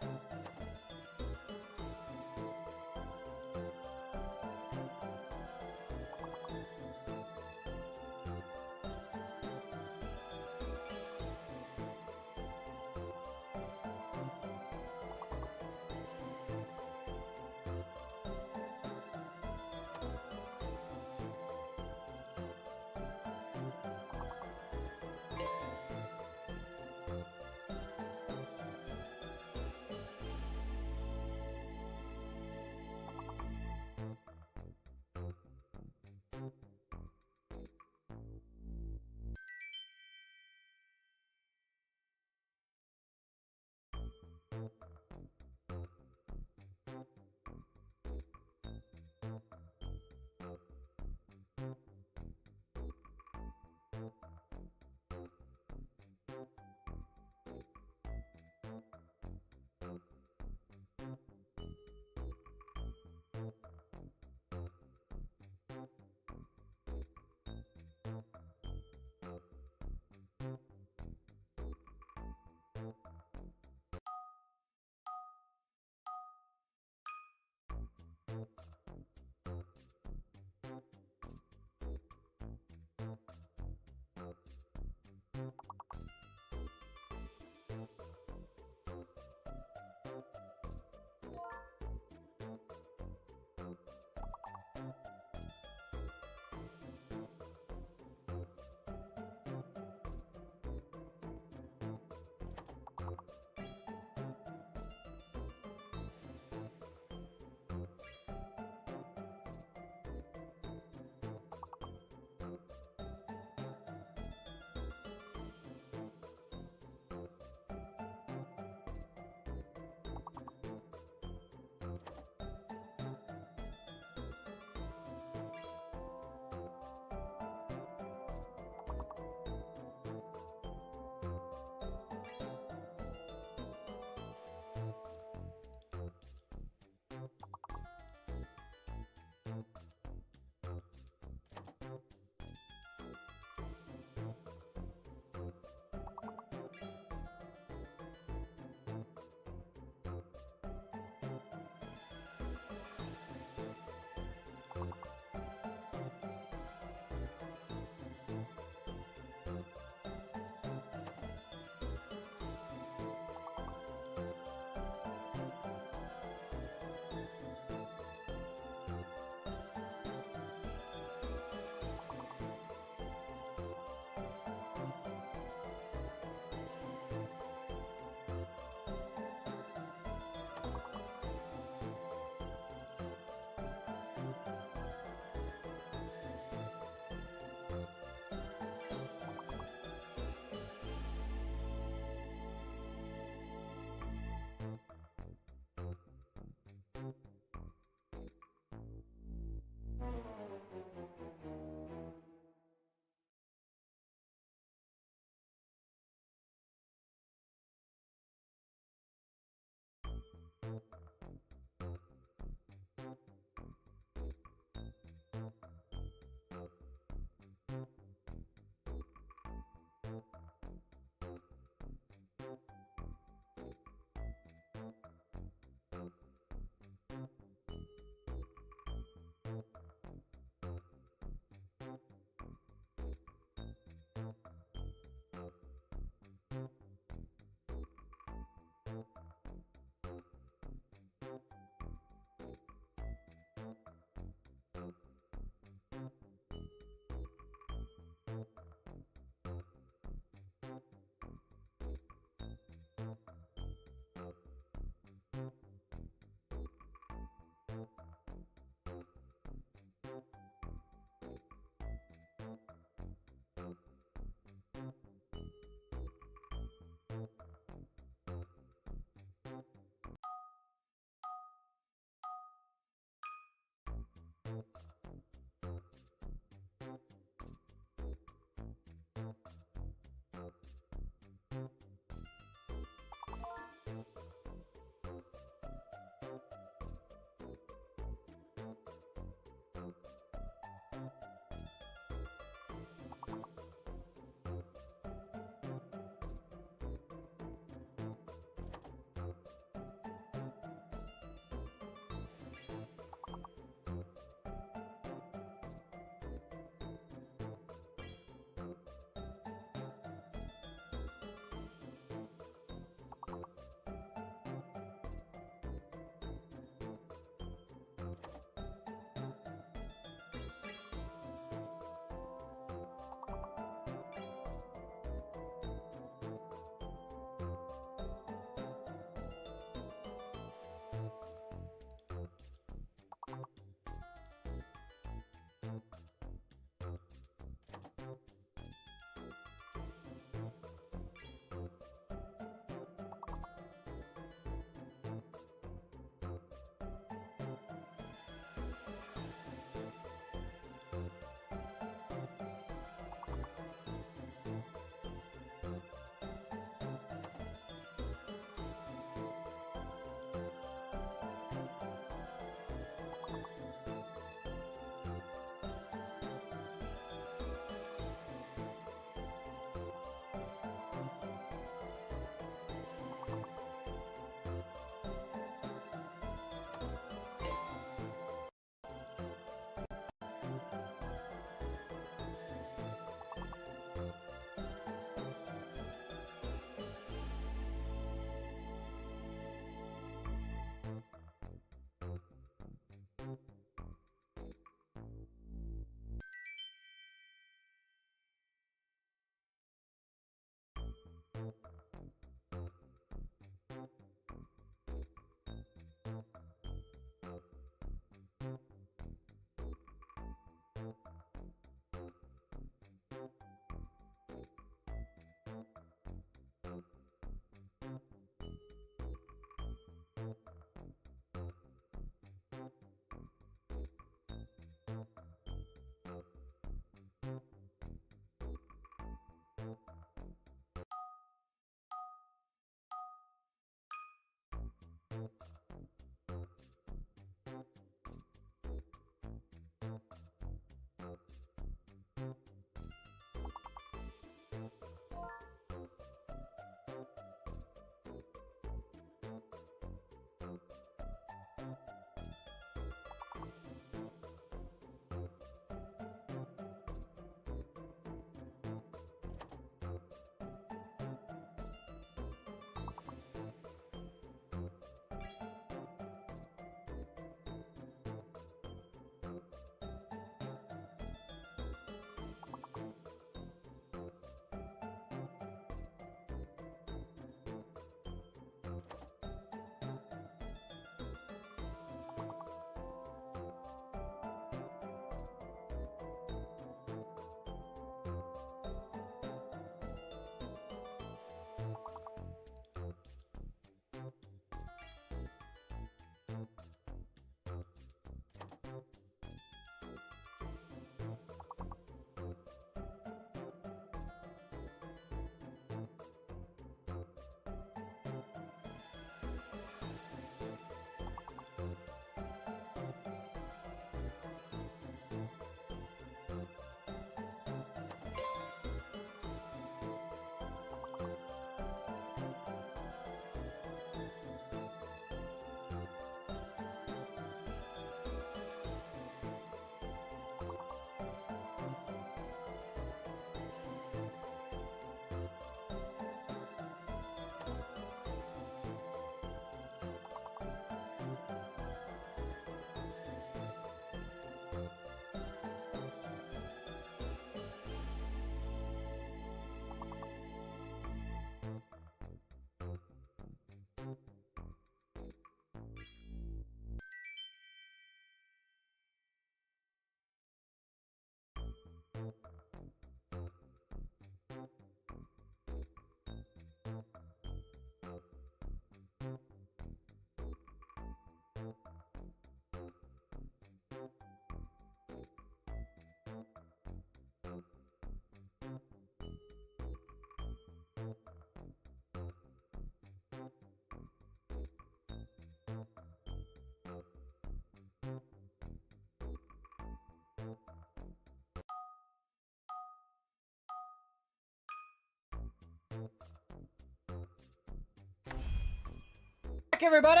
back, everybody.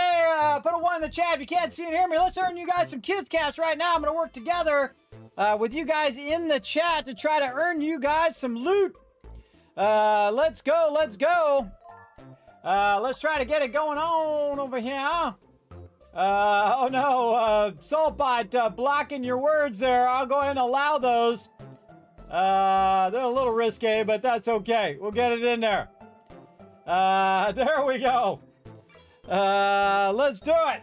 Put a 1 in the chat if you can't see and hear me. Let's earn you guys some kids caps right now. I'm going to work together with you guys in the chat to try to earn you guys some loot. Let's go. Let's go. Let's try to get it going on over here. Oh no, Saltbot blocking your words there. I'll go ahead and allow those. They're a little risque, but that's okay. We'll get it in there. There we go. Let's do it.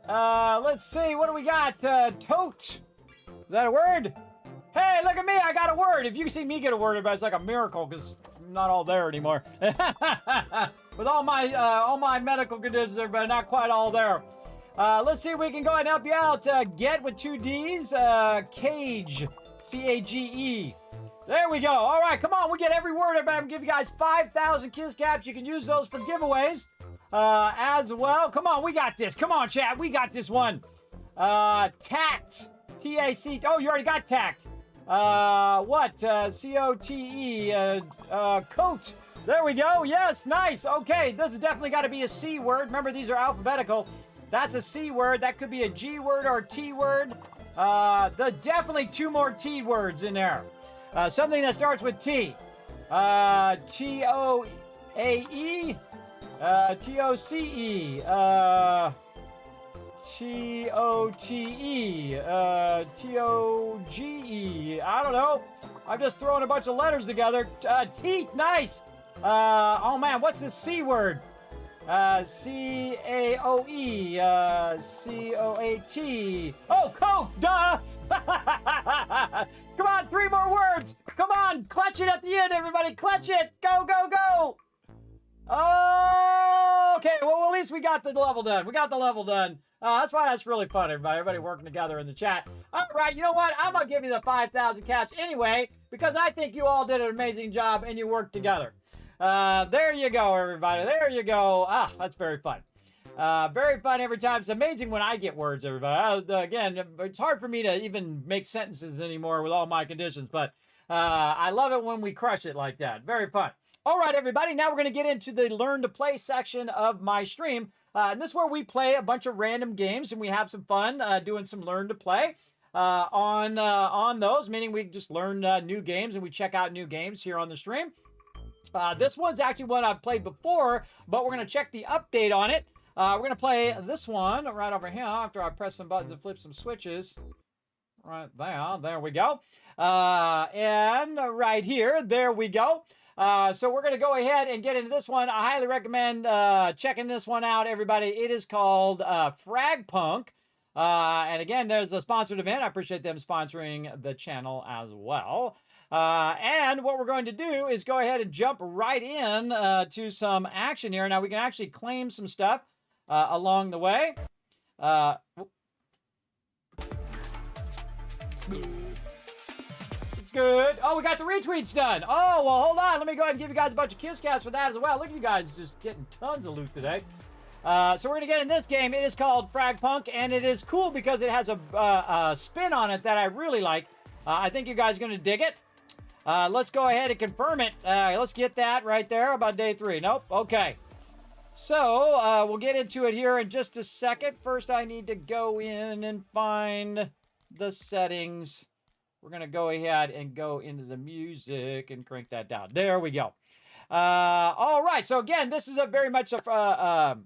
Let's see, what do we got? Tote. Is that a word? Hey, look at me, I got a word. If you see me get a word, it's like a miracle, because I'm not all there anymore. With all my medical conditions, everybody, not quite all there. Let's see if we can go ahead and help you out. Get with 2 D's, Cage, C-A-G-E. There we go. All right, come on, we get every word. Everybody, I'm gonna give you guys 5,000 kids caps. You can use those for giveaways as well. Come on, we got this. Come on, chat, we got this one. Tact, T-A-C. Oh, you already got tact. What? C-O-T-E. Coat. There we go. Yes, nice. Okay, this has definitely got to be a C word. Remember, these are alphabetical. That's a C word. That could be a G word or a T word. Definitely 2 more T words in there. Something that starts with T. T-O-A-E. T-O-C-E. T-O-T-E. T-O-G-E. I don't know. I'm just throwing a bunch of letters together. Teeth, nice. Oh man, what's the C word? C-A-O-E. C-O-A-T. Oh, coat, duh. Come on, 3 more words. Come on, clutch it at the end, everybody. Clutch it. Go, go, go. Oh, okay. Well, at least we got the level done. We got the level done. That's why that's really fun, everybody. Everybody working together in the chat. All right, you know what? I'm going to give you the 5,000 caps anyway, because I think you all did an amazing job and you worked together. There you go, everybody. There you go. Ah, that's very fun. Very fun every time. It's amazing when I get words, everybody. Again, it's hard for me to even make sentences anymore with all my conditions, but I love it when we crush it like that. Very fun. All right, everybody. Now we're going to get into the Learn to Play section of my stream. And this is where we play a bunch of random games, and we have some fun doing some Learn to Play on those, meaning we just learn new games and we check out new games here on the stream. This one's actually one I've played before, but we're going to check the update on it. We're going to play this one right over here after I press some buttons and flip some switches. Right there. There we go. And right here. There we go. So we're going to go ahead and get into this one. I highly recommend checking this one out, everybody. It is called Frag Punk. And again, there's a sponsored event. I appreciate them sponsoring the channel as well. And what we're going to do is go ahead and jump right in to some action here. Now, we can actually claim some stuff along the way. It's good. Oh, we got the retweets done. Oh, well, hold on. Let me go ahead and give you guys a bunch of kiss caps for that as well. Look at you guys just getting tons of loot today. So we're going to get in this game. It is called Frag Punk, and it is cool because it has a spin on it that I really like. I think you guys are going to dig it. Let's go ahead and confirm it. Let's get that right there about day 3. Nope. Okay. So we'll get into it here in just a second. First, I need to go in and find the settings. We're going to go ahead and go into the music and crank that down. There we go. All right. So again, this is a very much a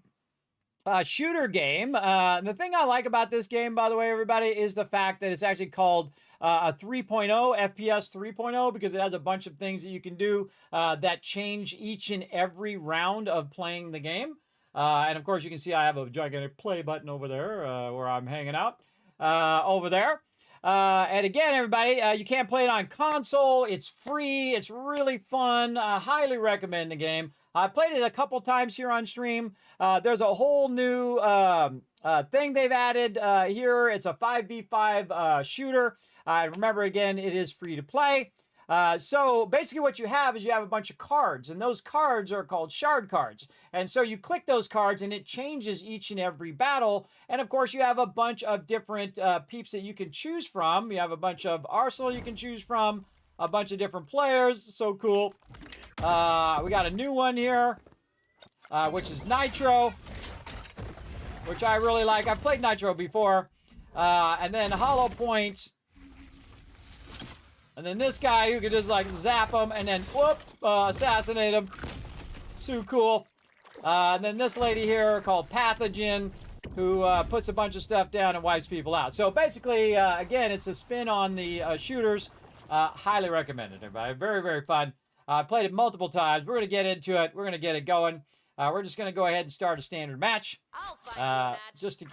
shooter game. The thing I like about this game, by the way, everybody, is the fact that it's actually called a 3.0, FPS 3.0, because it has a bunch of things that you can do that change each and every round of playing the game. And of course, you can see I have a gigantic play button over there where I'm hanging out over there. And again, everybody, you can't play it on console. It's free. It's really fun. Highly recommend the game. I played it a couple times here on stream. There's a whole new thing they've added here. It's a 5v5 shooter. Remember, again, it is free to play. So basically what you have is you have a bunch of cards, and those cards are called shard cards. And so you click those cards, and it changes each and every battle. And of course, you have a bunch of different peeps that you can choose from. You have a bunch of arsenal you can choose from, a bunch of different players. So cool. We got a new one here, which is Nitro. which I really like. I've played Nitro before. And then Hollow Point. And then this guy who could just like zap him and then whoop, assassinate him. So cool. And then this lady here called Pathogen, who puts a bunch of stuff down and wipes people out. So basically, again, it's a spin on the shooters. Highly recommended, everybody. Very, very fun. I played it multiple times. We're going to get into it. We're going to get it going. We're just going to go ahead and start a standard match. Just to...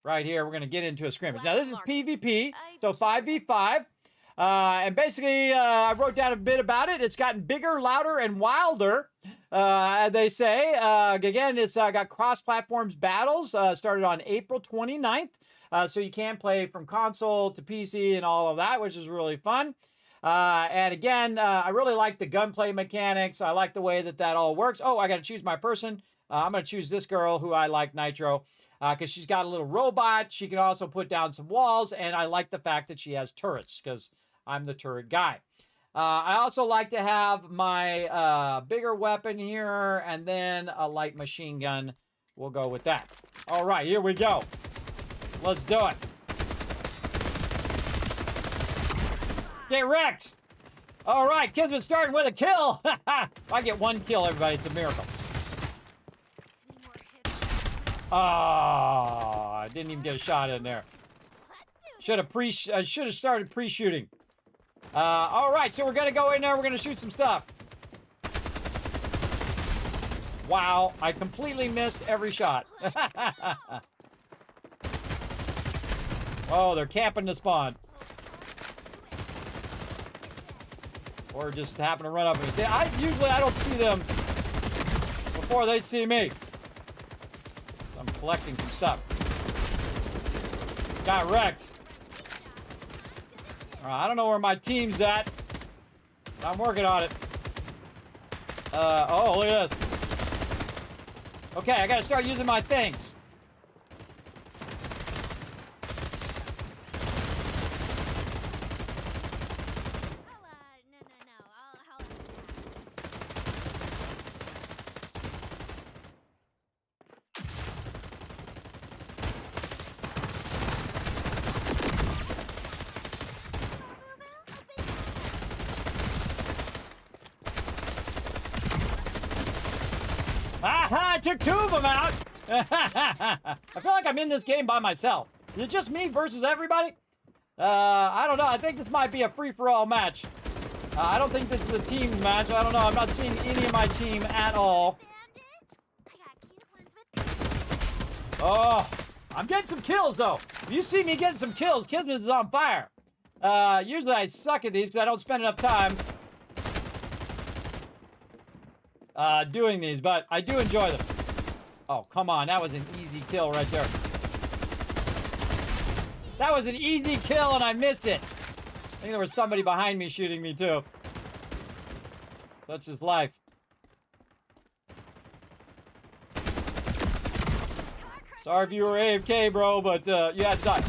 Right here, we're going to get into a scrimmage. Now, this is PvP, so 5v5. And basically, I wrote down a bit about it. It's gotten bigger, louder, and wilder, they say. Again, it's got cross-platforms battles. Started on April 29th. So you can play from console to PC and all of that, which is really fun. And again, I really like the gunplay mechanics. I like the way that that all works. Oh, I got to choose my person. I'm going to choose this girl who I like, Nitro. Because she's got a little robot. She can also put down some walls. And I like the fact that she has turrets. Because I'm the turret guy. I also like to have my bigger weapon here. And then a light machine gun. We'll go with that. All right, here we go. Let's do it. Get wrecked. All right, Kismet starting with a kill. If I get one kill, everybody, it's a miracle. Oh, I didn't even get a shot in there. Should have started pre-shooting. All right, so we're gonna go in there. We're gonna shoot some stuff. Wow, I completely missed every shot. Oh, they're camping the spawn. Or just happen to run up and see. Usually I don't see them before they see me. I'm collecting some stuff. Got wrecked. I don't know where my team's at. I'm working on it. Oh, look at this. Okay, I gotta start using my things. Aha! I took two of them out! I feel like I'm in this game by myself. Is it just me versus everybody? I don't know. I think this might be a free-for-all match. I don't think this is a team match. I don't know. I'm not seeing any of my team at all. Oh, I'm getting some kills, though. If you see me getting some kills, Kismet is on fire. Usually I suck at these because I don't spend enough time doing these, but I do enjoy them. Oh, come on. That was an easy kill right there. That was an easy kill, and I missed it. I think there was somebody behind me shooting me, too. That's just life. Sorry if you were AFK, bro, but you had to die.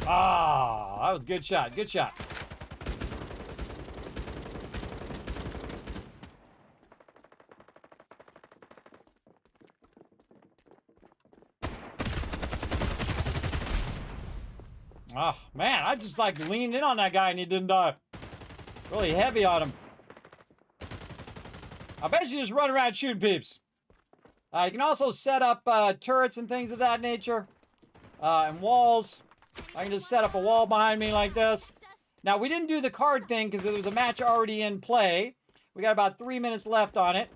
Ah, that was a good shot. Good shot. Oh, man, I just like leaned in on that guy and he didn't die. Really heavy on him. I bet you just run around shooting peeps. You can also set up turrets and things of that nature. And walls. I can just set up a wall behind me like this. Now, we didn't do the card thing because there was a match already in play. We got about 3 minutes left on it.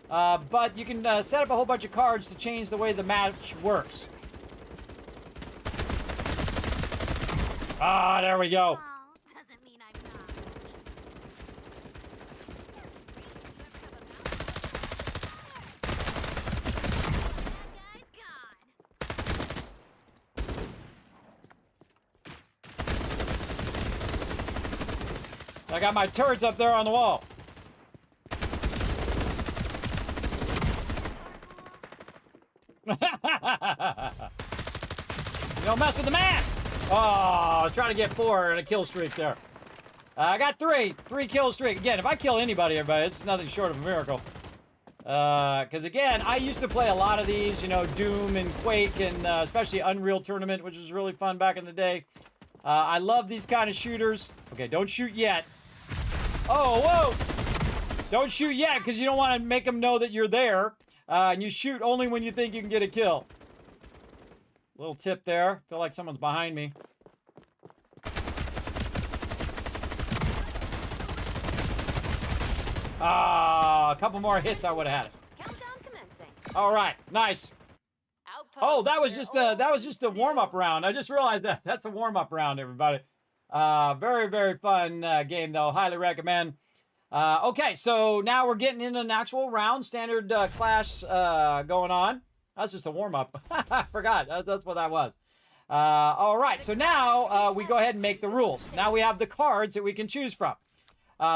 But you can set up a whole bunch of cards to change the way the match works. Ah, there we go. I got my turrets up there on the wall. You don't mess with the man! Oh, I was trying to get 4 in a kill streak there. I got three kill streak. Again, if I kill anybody, everybody, it's nothing short of a miracle. Because again, I used to play a lot of these, you know, Doom and Quake, and especially Unreal Tournament, which was really fun back in the day. I love these kind of shooters. Okay, don't shoot yet. Oh, whoa! Don't shoot yet, because you don't want to make them know that you're there. And you shoot only when you think you can get a kill. Little tip there. Feel like someone's behind me. A couple more hits, I would have had it. Countdown commencing. All right, nice. Outpost. Oh, that was just a warm-up round. I just realized that that's a warm-up round, everybody. Very, very fun game, though. Highly recommend. Okay, so now we're getting into an actual round, standard clash going on. That's just a warm-up. I forgot. That's what that was. All right, so now we go ahead and make the rules. Now we have the cards that we can choose from.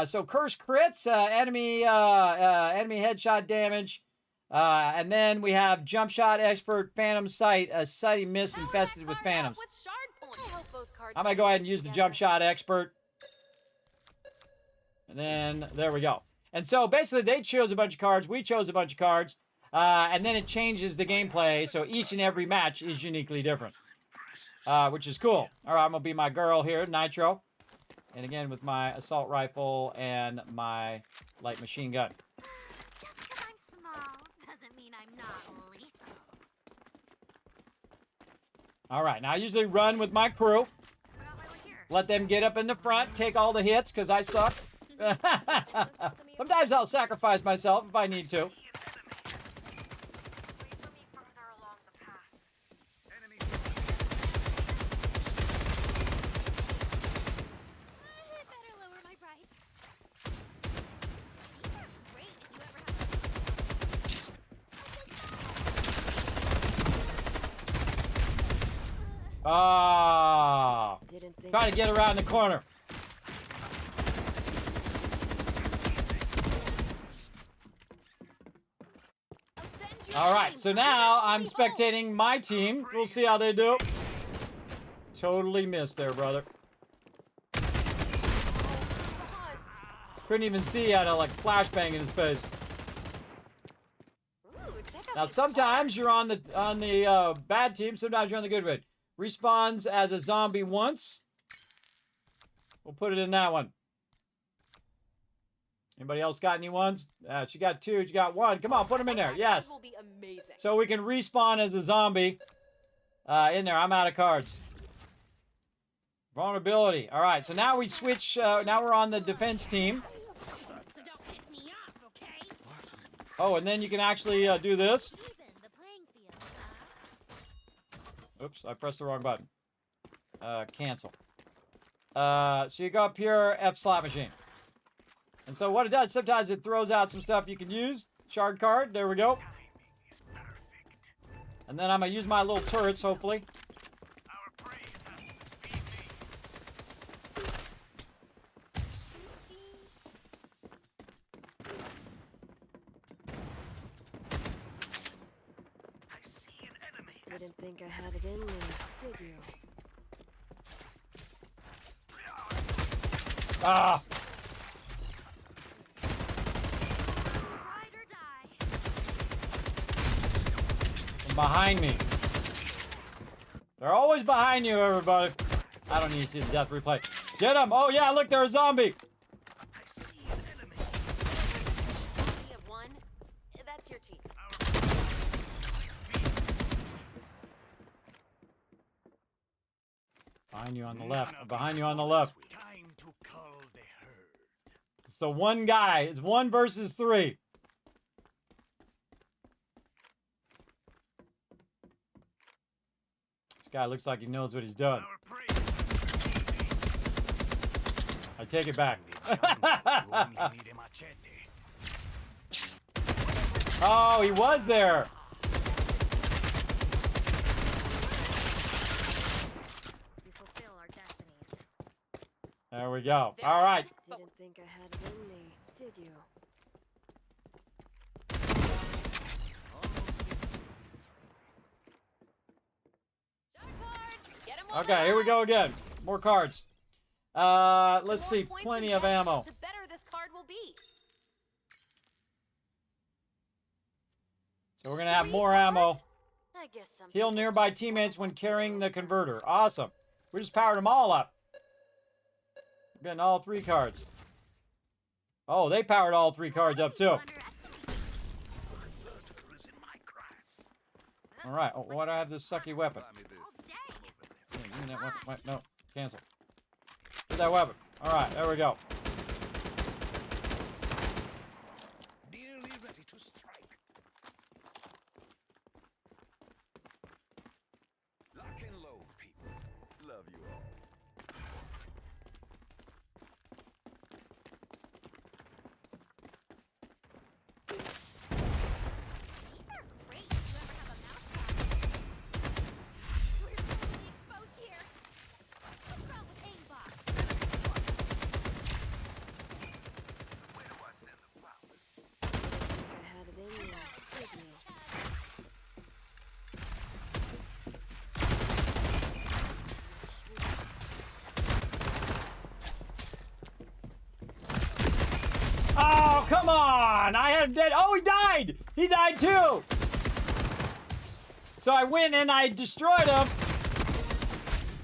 So curse crits, enemy headshot damage, and then we have jump shot expert, phantom sight, sighting mist infested with phantoms. I'm gonna go ahead and use the jump shot expert, and then there we go. And so basically, they chose a bunch of cards, we chose a bunch of cards, and then it changes the gameplay. So each and every match is uniquely different, which is cool. All right, I'm gonna be my girl here, Nitro. And again, with my assault rifle and my light machine gun. Just because I'm small doesn't mean I'm not lethal. All right, now I usually run with my crew. Let them get up in the front, take all the hits, because I suck. Sometimes I'll sacrifice myself if I need to. Trying to get around the corner. All right, so now I'm spectating my team. We'll see how they do. Totally missed there, brother. Couldn't even see. He had a like flashbang in his face. Now sometimes you're on the bad team. Sometimes you're on the good one. Respawns as a zombie once. We'll put it in that one. Anybody else got any ones? She got two. She got one. Come on, put them in there. Yes. So we can respawn as a zombie in there. I'm out of cards. Vulnerability. All right. So now we switch. Now we're on the defense team. Oh, and then you can actually do this. Oops, I pressed the wrong button. Cancel. So you go up here, F slot machine. And so what it does, sometimes it throws out some stuff you can use. Shard card, there we go. And then I'm going to use my little turrets, hopefully. Didn't think I had it in me, did you? Ah! Ride or die. From behind me. They're always behind you, everybody. I don't need to see the death replay. Get him! Oh yeah, look, they're a zombie! I see an enemy. You have one. That's your team. Behind you on the left. Behind you on the left. Time to cull the herd. It's the one guy. It's 1 versus 3. This guy looks like he knows what he's doing. Our prey. I take it back. You only need a machete. Oh, he was there. We fulfill our destinies. There we go. All right. Didn't think I had it in me, did you? Okay, here we go again. More cards. Let's The more see, points plenty and of deaths, ammo. The better this card will be. So we're gonna have 3 more cards? ammo. I guess some Heal people nearby just teammates want when carrying to. the converter. Awesome. We just powered them all up. We're getting all 3 cards. Oh, they powered all 3 cards up too. All right. Oh, why do I have this sucky weapon? Yeah, give me that weapon. Wait, no, cancel. Get that weapon. All right, there we go. Nearly ready to strike. Lock and load, people. Love you all. These are great. Do you ever have a mouse problem? We're totally exposed here. What's wrong with aimbot? I had it in there, didn't you? Oh, come on! I had dead. Oh, he died! He died too! So I went and I destroyed him.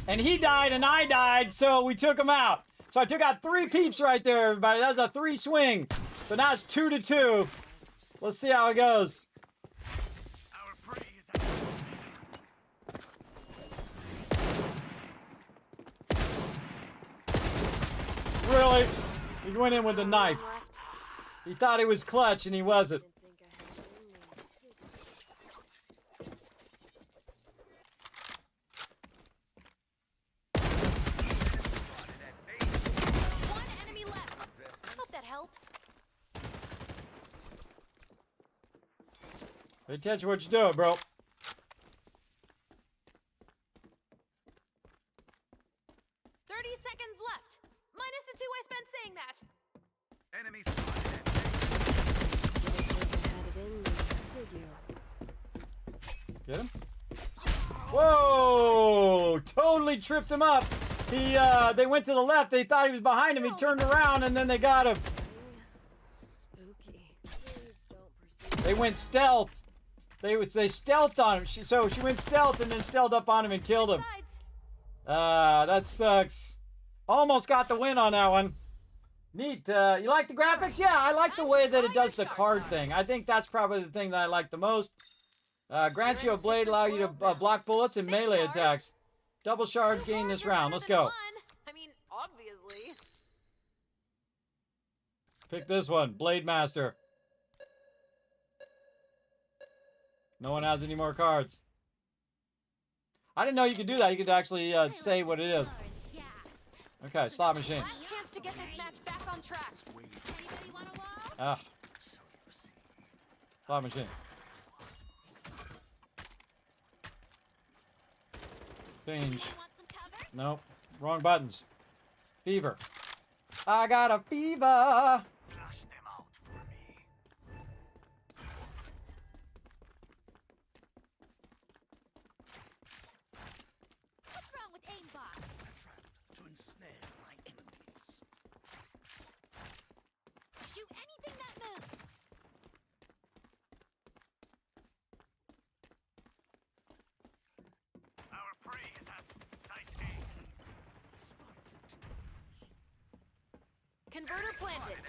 And he died and I died, so we took him out. So I took out 3 peeps right there, everybody. That was a 3 swing. So now it's 2-2. Let's see how it goes. Really? He went in with a knife. He thought he was clutch and he wasn't. Didn't think I had it in there, did you? One enemy left. Hope that helps. Pay attention to what you're doing, bro. Seconds left. Minus the 2 I spent saying that. Enemy spotted at Didn't think I had it in there, did you? Get him. Whoa! Totally tripped him up. They went to the left. They thought he was behind him. He turned around and then they got him. Spooky. Please don't proceed. They went stealth. They stealthed on him. So she went stealth and then stealthed up on him and killed him. Besides, That sucks. Almost got the win on that one. Neat. You like the graphics? Yeah, I like the way that it does the card thing. I think that's probably the thing that I like the most. Grants you a blade, allow you to block bullets and melee attacks. Double shards gain this round. Let's go. I mean, obviously. Pick this one, Blade Master. No one has any more cards. I didn't know you could do that. You could actually say what it is. Okay, slot machine. Last chance to get this match back on track. Anybody want a wall? Ah. Slot machine. Change. Want some cover? Nope. Wrong buttons. Fever. I got a fever. What's wrong with aimbot? a trap to ensnare my enemies. Shoot anything that moves. Our prey is at sight A. Converter planted.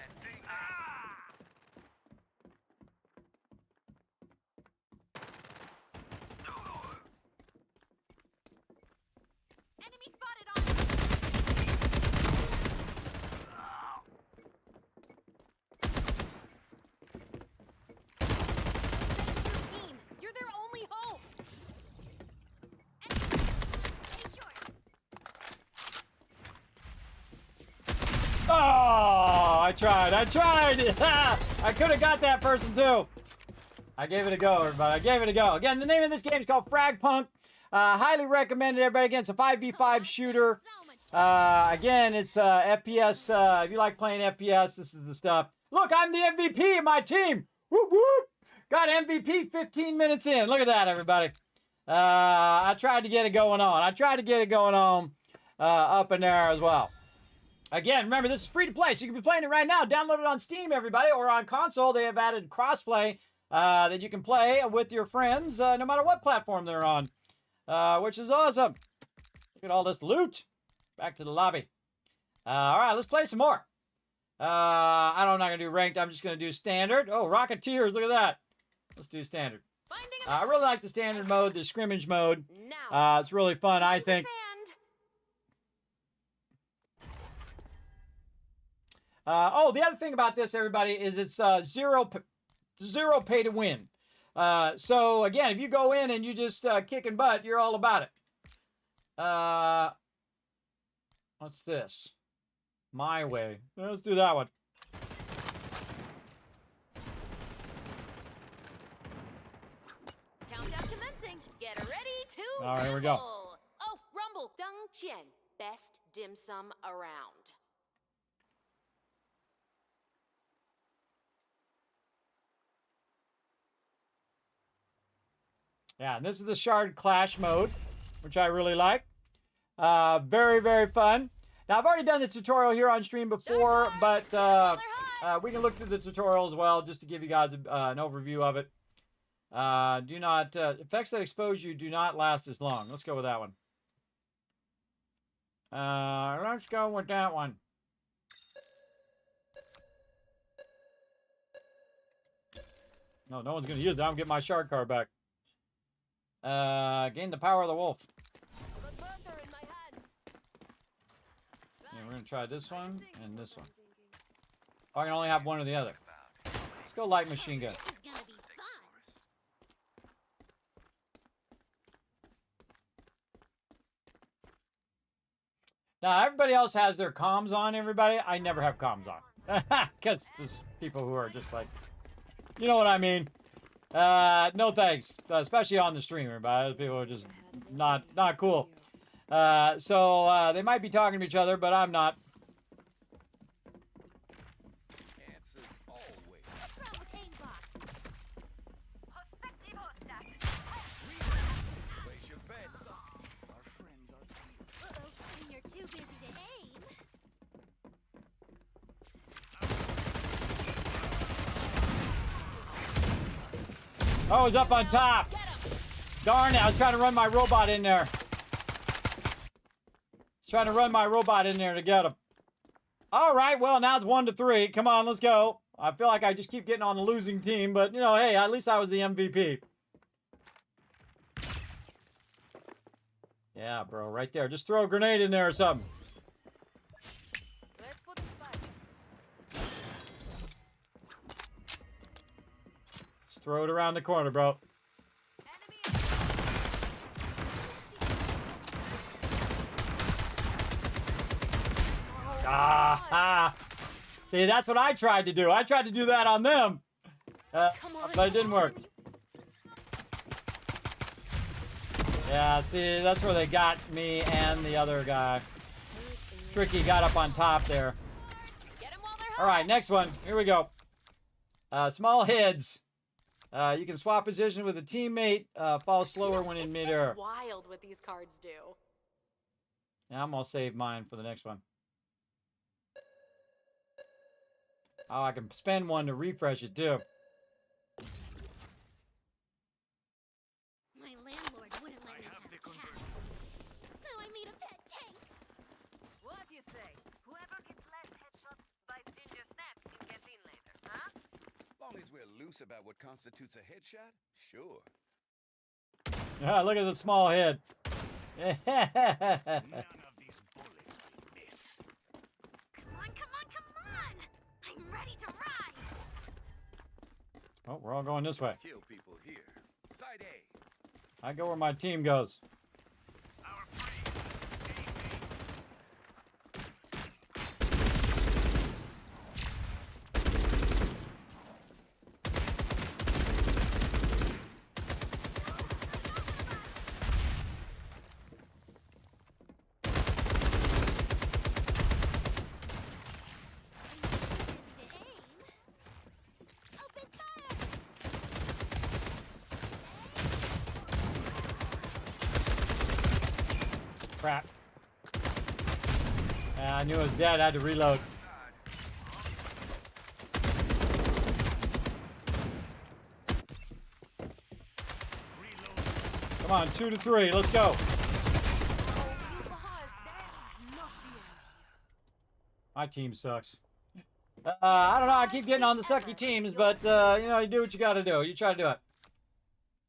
Enemy spotted on. Team, you're their only hope. Oh, I tried. I could have got that person too. I gave it a go, everybody. I gave it a go. Again, the name of this game is called Frag Punk. Highly recommended, everybody. Again, it's a 5v5 shooter. Again, it's FPS. If you like playing FPS, this is the stuff. Look, I'm the MVP of my team. Whoop, whoop. Got MVP 15 minutes in. Look at that, everybody. I tried to get it going on. I tried to get it going on up in there as well. Again, remember, this is free to play, so you can be playing it right now. Download it on Steam, everybody, or on console. They have added crossplay that you can play with your friends no matter what platform they're on, which is awesome. Look at all this loot. Back to the lobby. All right, let's play some more. I'm not going to do ranked. I'm just going to do standard. Oh, Rocketeers, look at that. Let's do standard. I really like the standard mode, the scrimmage mode. It's really fun, I think. The other thing about this, everybody, is it's zero pay to win. So, again, if you go in and you just kicking butt, you're all about it. What's this? My way. Let's do that one. Countdown commencing. Get ready to All right, here we go. rumble. Oh, rumble. Deng Qian. Best dim sum around. Yeah, and this is the Shard Clash mode, which I really like. Very, very fun. Now, I've already done the tutorial here on stream before, but we can look through the tutorial as well, just to give you guys an overview of it. Effects that expose you do not last as long. Let's go with that one. Let's go with that one. No one's going to use that. I'm getting my Shard card back. Gain the power of the wolf. Yeah, we're going to try this one and this one. Oh, I can only have one or the other. Let's go light machine gun. Now, everybody else has their comms on, everybody. I never have comms on. Because there's people who are just like, you know what I mean. No thanks. Especially on the stream, everybody. People are just not cool. So they might be talking to each other, but I'm not. Answers always. What's wrong with aimbot? Place your bets. Our friends are here. Uh-oh, when you're too busy to aim. Oh, he's up on top. Darn it, I was trying to run my robot in there. Trying to run my robot in there to get him. All right, well, now it's 1-3. Come on, let's go. I feel like I just keep getting on the losing team, but, you know, hey, at least I was the MVP. Yeah, bro, right there. Just throw a grenade in there or something. Let's put the spike. Just throw it around the corner, bro. See, that's what I tried to do. I tried to do that on them. But it didn't work. Yeah, see, that's where they got me and the other guy. Tricky got up on top there. All right, next one. Here we go. Small heads. You can swap position with a teammate. Fall slower when in midair. It's wild what these cards do. Yeah, I'm gonna save mine for the next one. Oh, I can spend one to refresh it too. My landlord wouldn't let me have cats, so I made a pet tank. What do you say? Whoever gets last headshot buys ginger snaps in canteen later, huh? Long as we're loose about what constitutes a headshot, sure. Look at the small head. None of these bullets will miss. Come on, come on, come on! I'm ready to ride! Oh, we're all going this way. Kill people here. Side A. I go where my team goes. I knew it was dead. I had to reload. Come on, 2 to 3. Let's go. My team sucks. I don't know. I keep getting on the sucky teams, but, you know, you do what you got to do. You try to do it.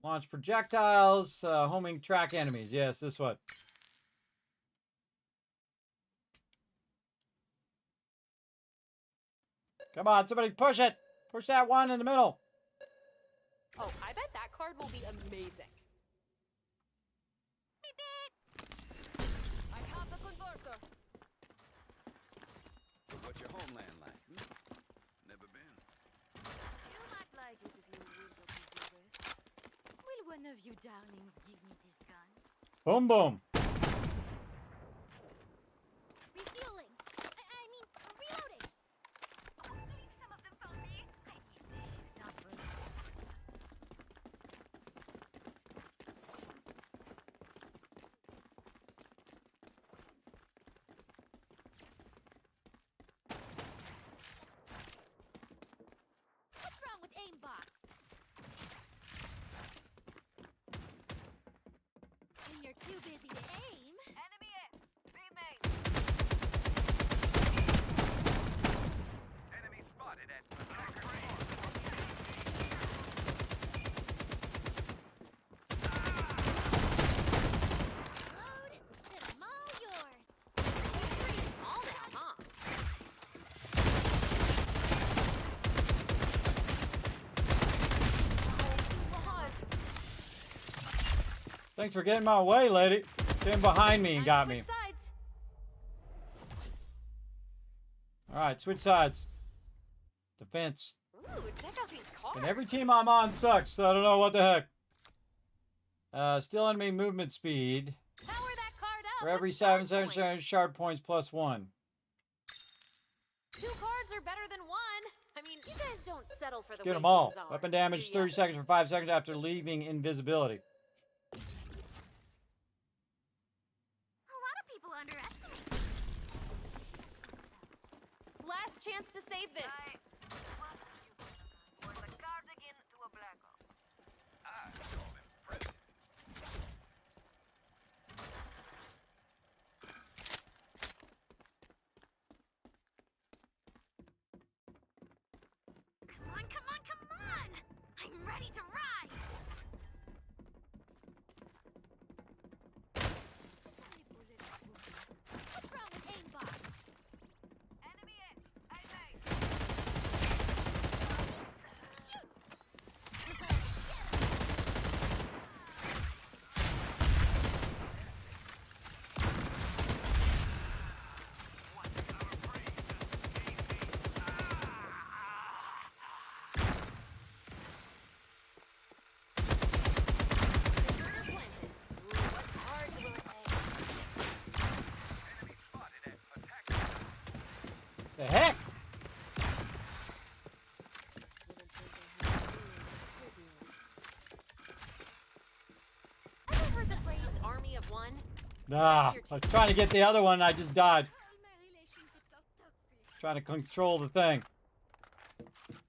Launch projectiles, homing track enemies. Yes, this one. Come on, somebody push it. Push that one in the middle. Oh, I bet that card will be amazing. I have a converter. What's your homeland like? Never been. You might like it if you will go to the west. Will one of you darlings give me this gun? Boom, boom. Refueling. I mean, reloading. Leave some of them for me. I need tissues outbursts. What's wrong with aimbots? When you're too busy to aim. Enemy A. B main. Enemy spotted at Load, then I'm all yours. Pretty small now, huh? Lost. Thanks for getting my way, lady. Came behind me and got me. Switch sides. All right, switch sides. Defense. Ooh, check out these cards. And every team I'm on sucks, so I don't know what the heck. Still enemy movement speed. Power that card up. For every with shard 7 points. shard points plus 1. 2 cards are better than 1. I mean, you guys don't settle for the Get way them all. things are, Weapon do damage ya? 30 seconds for 5 seconds after leaving invisibility. A lot of people underestimate. Last chance to save this. Come on, come on, come on! I'm ready to ride! What's wrong with aimbot? Enemy A. I made. Shoot! The heck? Ever heard the phrase army of one? Nah, I was trying to get the other one. I just died. All my relationships are toxic. Trying to control the thing.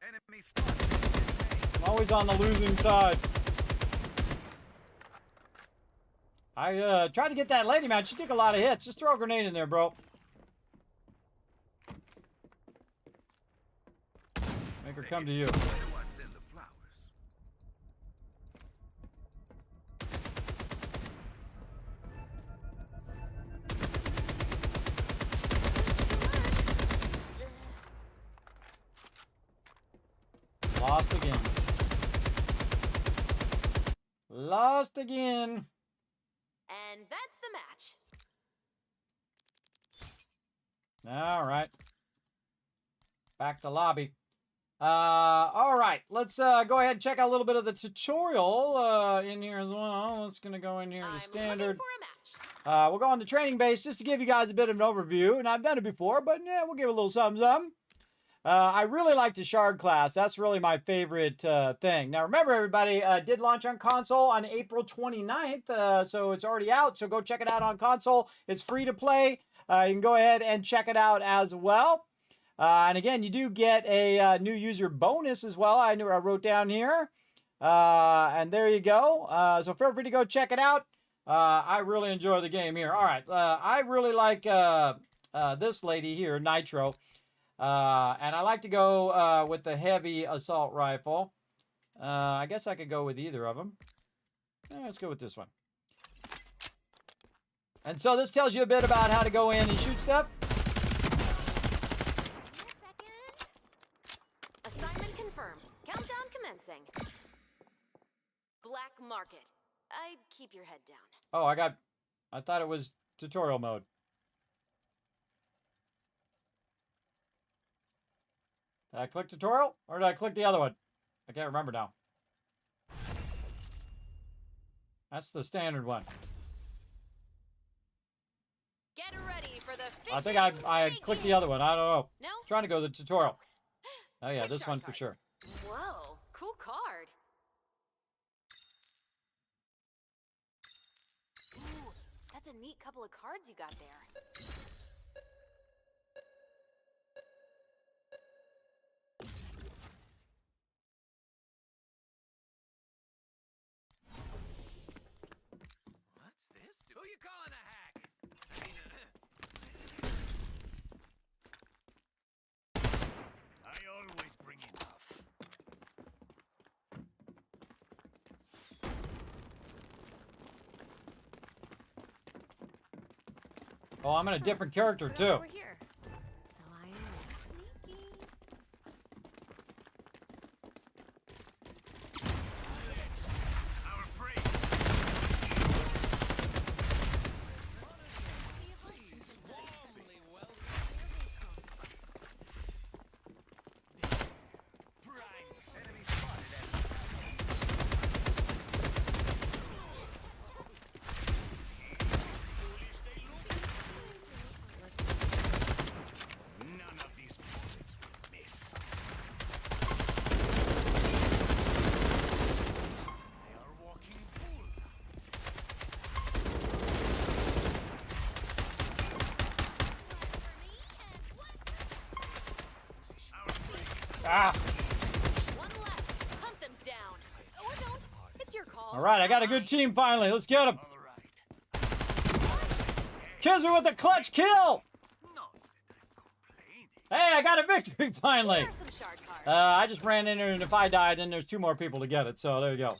enemy spotted. I'm always on the losing side. I tried to get that lady, man. She took a lot of hits. Just throw a grenade in there, bro. Make her come to you. Where do I send the flowers? Lost again. Lost again. And that's the match. All right. Back to lobby. All right. Let's go ahead and check out a little bit of the tutorial in here as well. It's going to go in here I'm to standard. looking for a match. We'll go on the training base just to give you guys a bit of an overview. And I've done it before, but yeah, we'll give a little something. I really like the Shard class. That's really my favorite thing. Now, remember, everybody, did launch on console on April 29th, so it's already out. So go check it out on console. It's free to play. You can go ahead and check it out as well. And again, you do get a new user bonus as well. I wrote down here. And there you go. So feel free to go check it out. I really enjoy the game here. All right. I really like this lady here, Nitro. And I like to go with the heavy assault rifle. I guess I could go with either of them. Let's go with this one. And so this tells you a bit about how to go in and shoot stuff. Assignment confirmed. Countdown commencing. Black market. I'd keep your head down. Oh, I thought it was tutorial mode. Did I click tutorial or did I click the other one? I can't remember now. That's the standard one. Get ready for the I think I clicked the other one. I don't know. No? Trying to go to the tutorial. Oh yeah, this one for sure. Whoa, cool card. Ooh, that's a neat couple of cards you got there. What's this? Who you calling a hack? I always bring enough. Oh, I'm in a different character too. Over here. So I am sneaky. Our prey. Warmly welcome. Prime enemy spotted None of these bullets will miss. They are walking Ah! One left. Hunt them down. Or don't. It's your call. All right, I got a good team finally. Let's get them. Kismet with a clutch kill. Hey, I got a victory finally. Here are some shard cards. I just ran in there, and if I died, then there's 2 more people to get it. So there you go.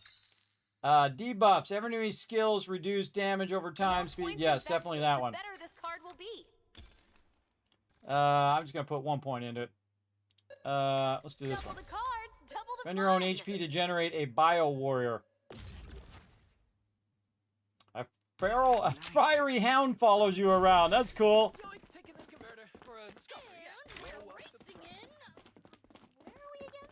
Debuffs. Every enemy skills reduce damage over time. Speed. Points Yes, invested, definitely that the one. better this card will be. I'm just gonna put 1 point into it. Let's do this Double one. the cards, double the Spend your own fun. HP to generate a bio warrior. A fiery hound follows you around. That's cool. Yoink, taking this converter for a discovery. And we're racing in. Where are we again?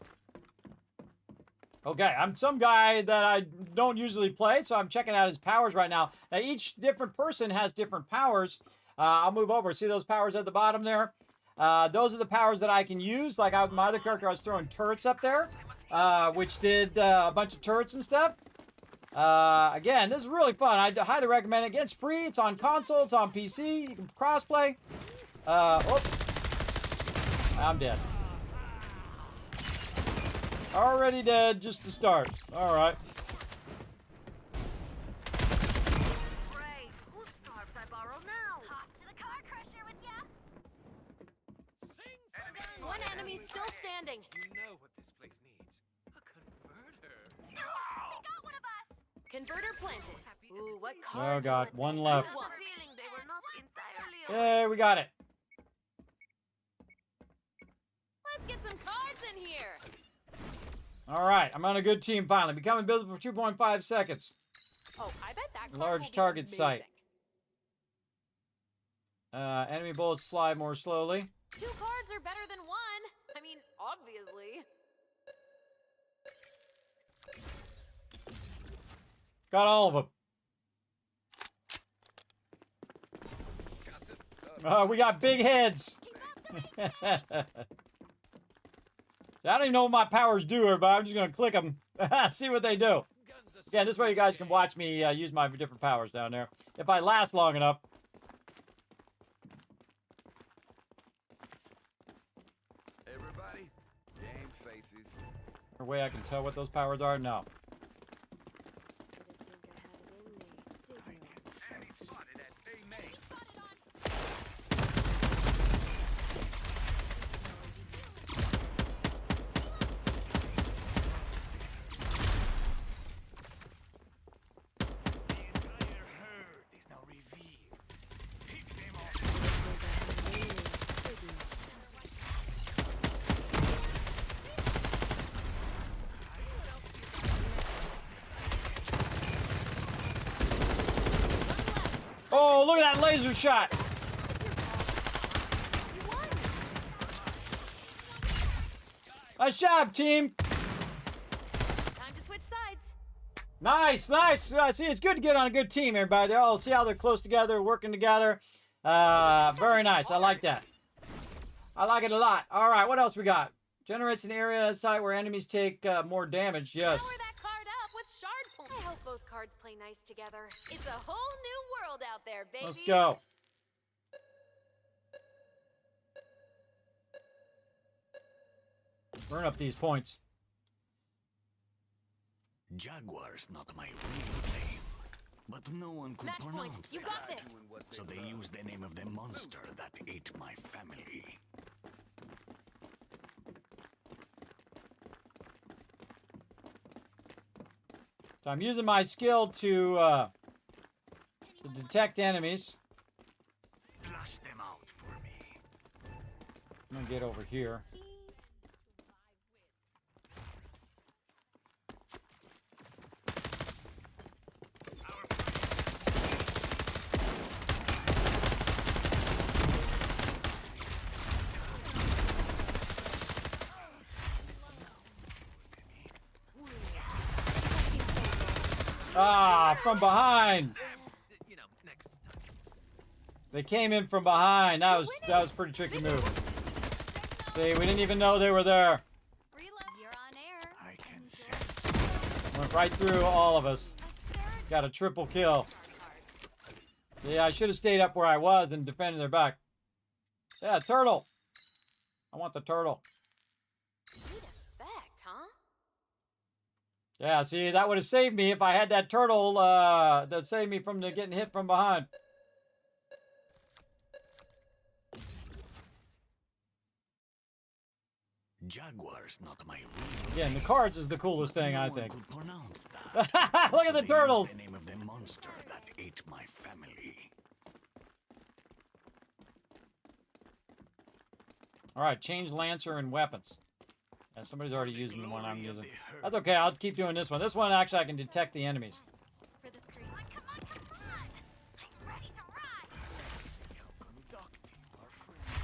Okay, I'm some guy that I don't usually play, so I'm checking out his powers right now. Now, each different person has different powers. I'll move over. See those powers at the bottom there? Those are the powers that I can use. Like my other character, I was throwing turrets up there, which did a bunch of turrets and stuff. Again, this is really fun. I highly recommend it. It's free. It's on console. It's on PC. You can crossplay. Oops. I'm dead. Already dead just to start. All right. Great. Whose scarves I borrow now? Hop to the car crusher with ya. Sing One enemy still standing. You know what this place needs. A converter. We got one of us. Converter planted. Ooh, what Oh cards? God, will it one be? left. One. Feeling they were not entirely Hey, we got it. Let's get some cards in here. All right, I'm on a good team finally. Become invisible for 2.5 seconds. Oh, I bet that card Large will be target amazing. sight. Enemy bullets fly more slowly. 2 cards are better than 1. I mean, obviously. Got all of them. We got big heads. I don't even know what my powers do, but I'm just going to click them. See what they do. Yeah, this way you guys can watch me use my different powers down there. If I last long enough. everybody. Game faces. A way I can tell what those powers are? No. Spotted at A main. The entire herd is now revealed. Pick them off. Oh, look at that laser shot. Nice job, team. Time to switch sides. Nice, nice. See, it's good to get on a good team, everybody. They all see how they're close together, working together. Very nice. I like that. I like it a lot. All right, what else we got? Generates an area site where enemies take more damage. Yes. Power that card up with shard points. I hope both cards play nice together. It's a whole new world out there, baby. Let's go. Burn up these points. Jaguar's not my real name, but no one could Match point. pronounce You that. got this. So they used the name of the monster that ate my family. So I'm using my skill to detect enemies. Flush them out for me. I'm gonna get over here. Ah, from behind. You know, next time. They came in from behind. That was a pretty tricky move. See, we didn't even know they were there. Reload. You're on air. I can sense. Went right through all of us. Got a triple kill. Yeah, I should have stayed up where I was and defended their back. Yeah, turtle. I want the turtle. Good effect, huh? Yeah, see, that would have saved me if I had that turtle that saved me from getting hit from behind. Jaguar's not my real Again, the cards is the coolest thing, I no one think. could pronounce that. Look So at the they used turtles. the name of the monster that ate my family. All right, change Lancer and weapons. Yeah, somebody's already using the one I'm Glory of using. the herd. That's okay, I'll keep doing this one. This one, actually, I can detect the enemies. For the street. Come on, come on! I'm ready to ride! Conducting our friends.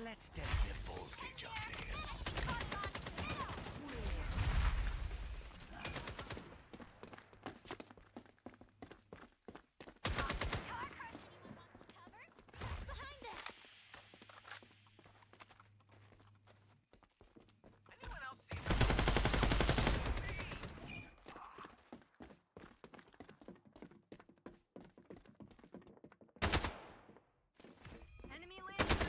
Let's test the voltage of this. Behind us. Anyone else see them? Enemy laser.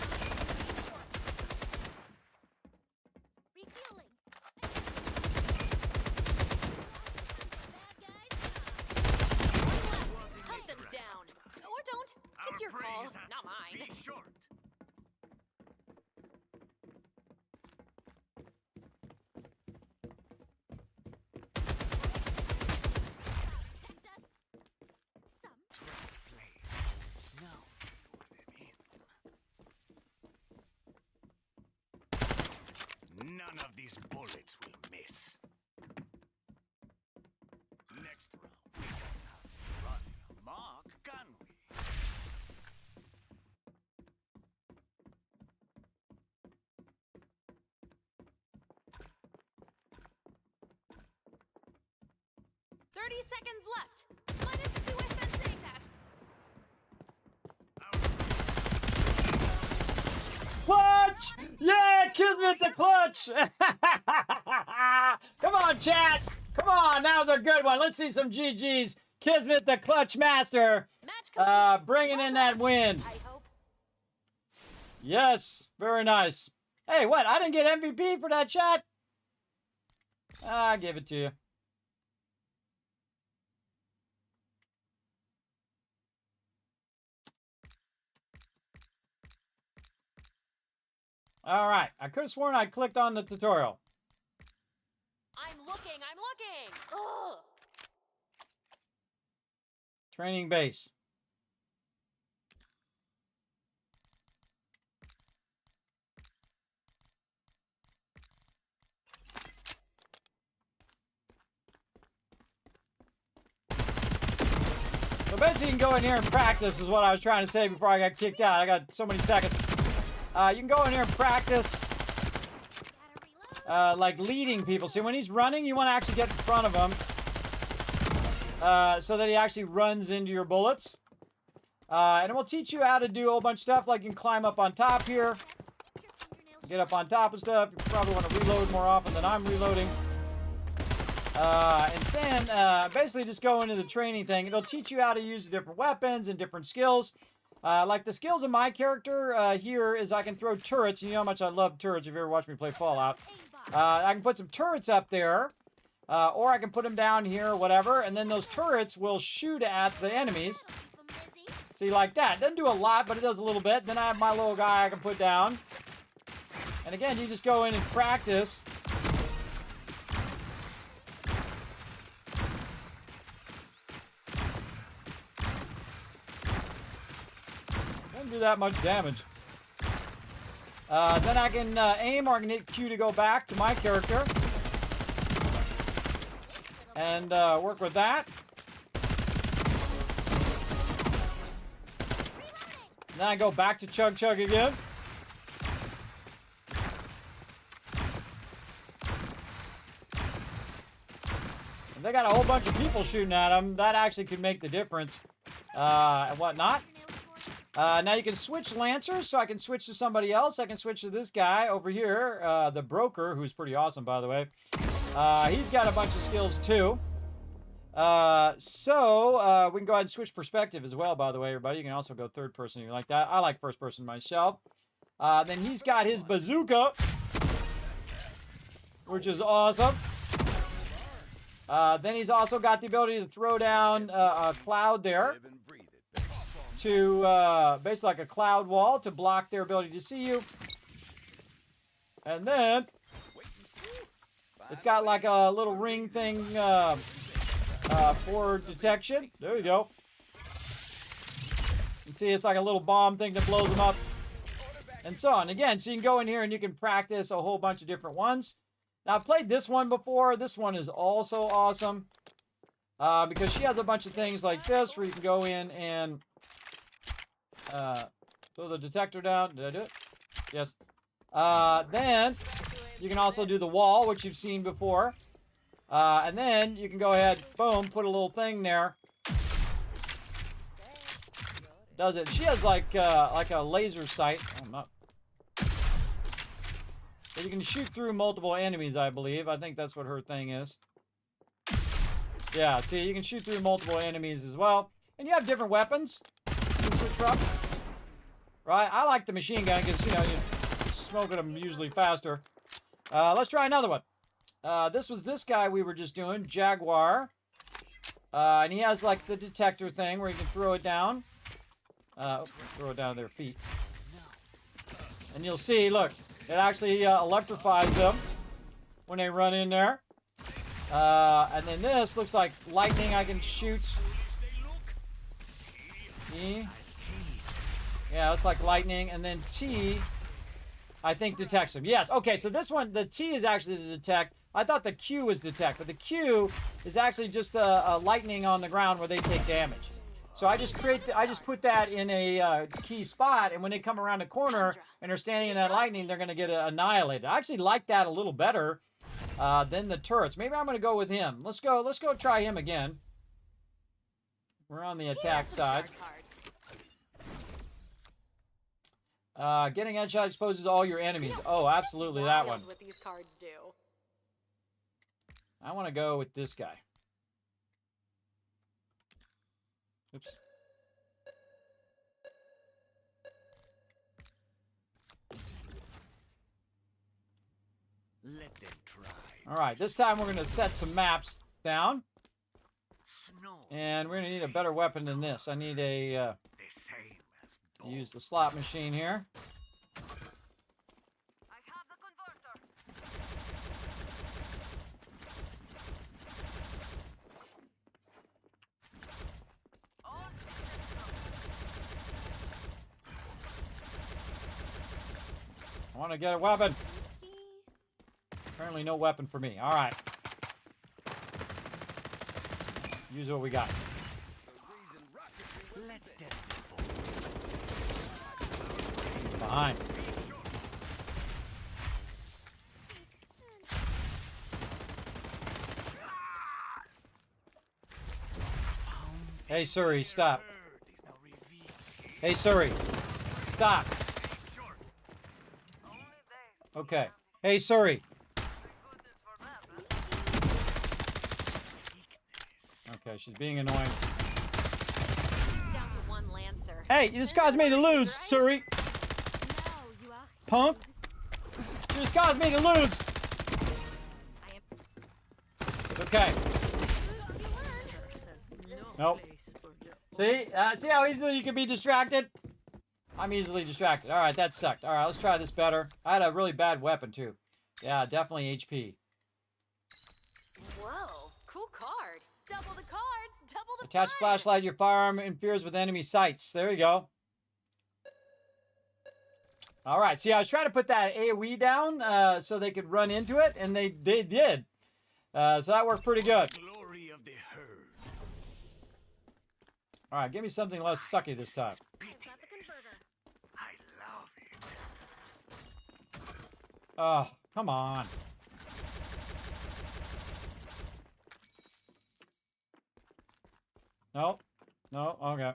Refueling. Bad guys. Hunt them down. Or don't. It's your call, not mine. Be short. Protect us. Some. Trap place. Now lure them in. None of these bullets will miss. Next round, we can run amok, can we? 30 seconds left. Minus 2 I've been saying that. Clutch! Yeah, Kismet the clutch! Come on, chat! Come on, that was a good one. Let's see some GGs. Kismet the clutch master, Match complete. bringing in that win. I hope. Yes, very nice. Hey, what? I didn't get MVP for that shot? I give it to you. All right. I could have sworn I clicked on the tutorial. I'm looking. Ugh. Training base. So basically, you can go in here and practice, is what I was trying to say before I got kicked out. I got so many seconds. You can go in here and practice, like leading people. See, when he's running, you want to actually get in front of him so that he actually runs into your bullets. And it will teach you how to do a whole bunch of stuff, like you can climb up on top here, get up on top of stuff. You probably want to reload more often than I'm reloading. And then basically just go into the training thing. It'll teach you how to use the different weapons and different skills. Like the skills of my character here is I can throw turrets. You know how much I love turrets if you ever watched me play Fallout. I can put some turrets up there, or I can put them down here or whatever, and then those turrets will shoot at the enemies. See, like that. Doesn't do a lot, but it does a little bit. Then I have my little guy I can put down. And again, you just go in and practice. Doesn't do that much damage. Then I can aim, or I can hit Q to go back to my character. And work with that. Then I go back to Chug Chug again. And they got a whole bunch of people shooting at them. That actually could make the difference. And whatnot. Now you can switch Lancers, so I can switch to somebody else. I can switch to this guy over here, the Broker, who's pretty awesome, by the way. He's got a bunch of skills, too. So we can go ahead and switch perspective as well, by the way, everybody. You can also go third person if you like that. I like first person myself. Then he's got his bazooka, which is awesome. Then he's also got the ability to throw down a cloud there to basically like a cloud wall to block their ability to see you. And then it's got like a little ring thing for detection. There you go. You see, it's like a little bomb thing that blows them up, and so on. Again, so you can go in here and you can practice a whole bunch of different ones. Now, I've played this one before. This one is also awesome because she has a bunch of things like this where you can go in and throw the detector down. Did I do it? Yes. Then you can also do the wall, which you've seen before. And then you can go ahead, boom, put a little thing there. Does it? She has like a laser sight. Oh, not. But you can shoot through multiple enemies, I believe. I think that's what her thing is. Yeah, see, you can shoot through multiple enemies as well. And you have different weapons you can switch from. Right? I like the machine gun because, you know, you're smoking them usually faster. Let's try another one. This was this guy we were just doing, Jaguar. And he has like the detector thing where you can throw it down. Throw it down their feet. And you'll see, look, it actually electrifies them when they run in there. And then this looks like lightning I can shoot. E. Yeah, it's like lightning. And then T, I think, detects them. Yes, okay, so this one, the T is actually to detect. I thought the Q was detect, but the Q is actually just a lightning on the ground where they take damage. So I just put that in a key spot, and when they come around the corner and they're standing in that lightning, they're going to get annihilated. I actually like that a little better than the turrets. Maybe I'm going to go with him. Let's go try him again. We're on the attack side. Getting headshot exposes all your enemies. Oh, absolutely that one. What these cards do. I want to go with this guy. Oops. Let them try. All right, this time we're going to set some maps down. Snow And we're going to need a better weapon than this. I need a, the same as use the slot machine here. I have the converter. All systems go. I want to get a weapon. Apparently no weapon for me. All right. Use what we got. Let's test Behind. Hey, Suri, stop. Hey, Suri, stop. Okay. Hey, Suri. Okay, she's being annoying. It's down to one Lancer. Hey, you just caused me to lose, Suri. No, you are. Punk. You just caused me to lose. I am. Okay. Nope. See? See how easily you can be distracted? I'm easily distracted. All right, that sucked. All right, let's try this better. I had a really bad weapon, too. Yeah, definitely HP. Whoa, cool card. Double the cards, double the Attach fun. flashlight to your firearm interferes with enemy sights. There you go. All right, see, I was trying to put that AoE down so they could run into it, and they did. So that worked pretty good. glory of the herd. All right, give me something less sucky this time. Got the converter. I love it. Oh, come on. No. No, okay.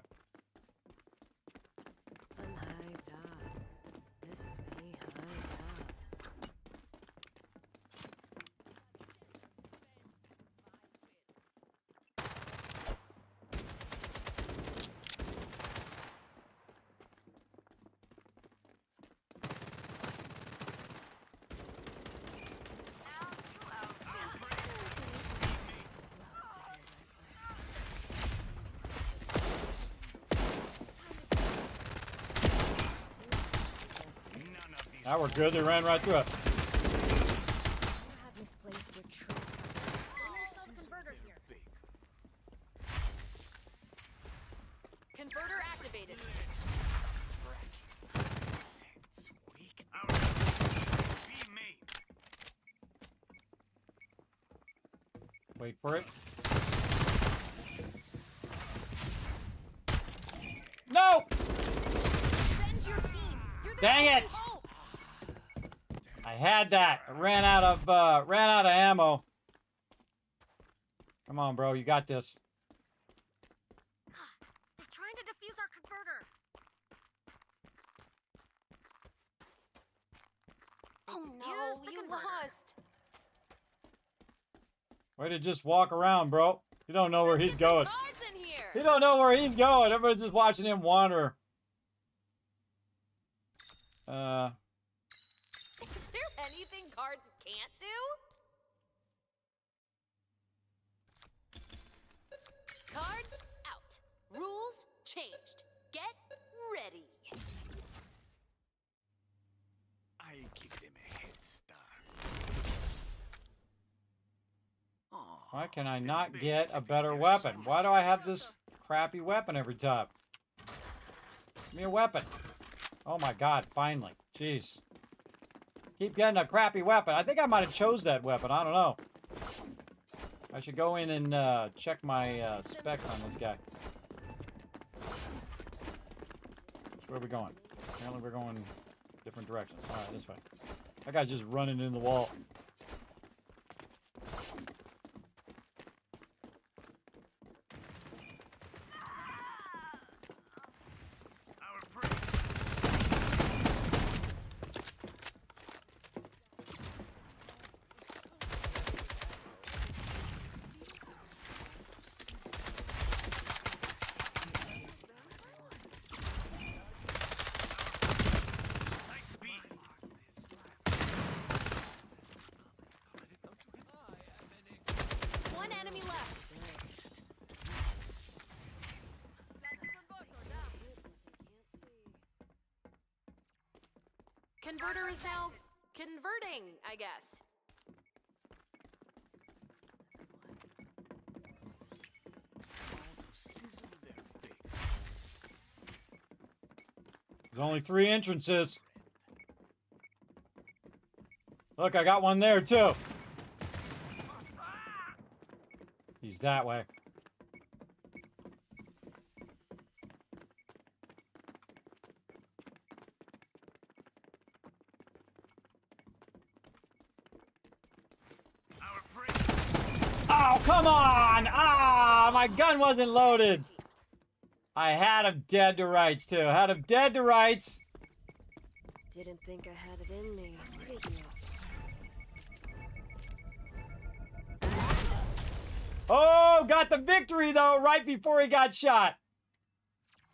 I'm hyped up. This is me hyped up. That worked good. They ran right through it. You have misplaced your true. Converter here. Converter activated. Sense weak. Be made. Wait for it. No! Send your team. You're the Dang only it! hope. I had that. I ran out of ammo. Come on, bro. You got this. They're trying to defuse our converter. Oh no, you lost. Way to just walk around, bro. You don't know where he's going. Cards in here. You don't know where he's going. Everyone's just watching him wander. Is there anything cards can't do? Cards out. Rules changed. Get ready. I'll give them a head start. Why can I not get a better weapon? Why do I have this crappy weapon every time? Give me a weapon. Oh my god, finally. Jeez. Keep getting a crappy weapon. I think I might have chose that weapon. I don't know. I should go in and check my specs on this guy. So where are we going? Apparently we're going different directions. Alright, this way. That guy's just running in the wall. Converter is now converting, I guess. There's only 3 entrances. Look, I got one there too. He's that way. Oh, come on! Ah, my gun wasn't loaded. I had him dead to rights, too. Had him dead to rights. Didn't think I had it in me, did you? Oh, got the victory, though, right before he got shot.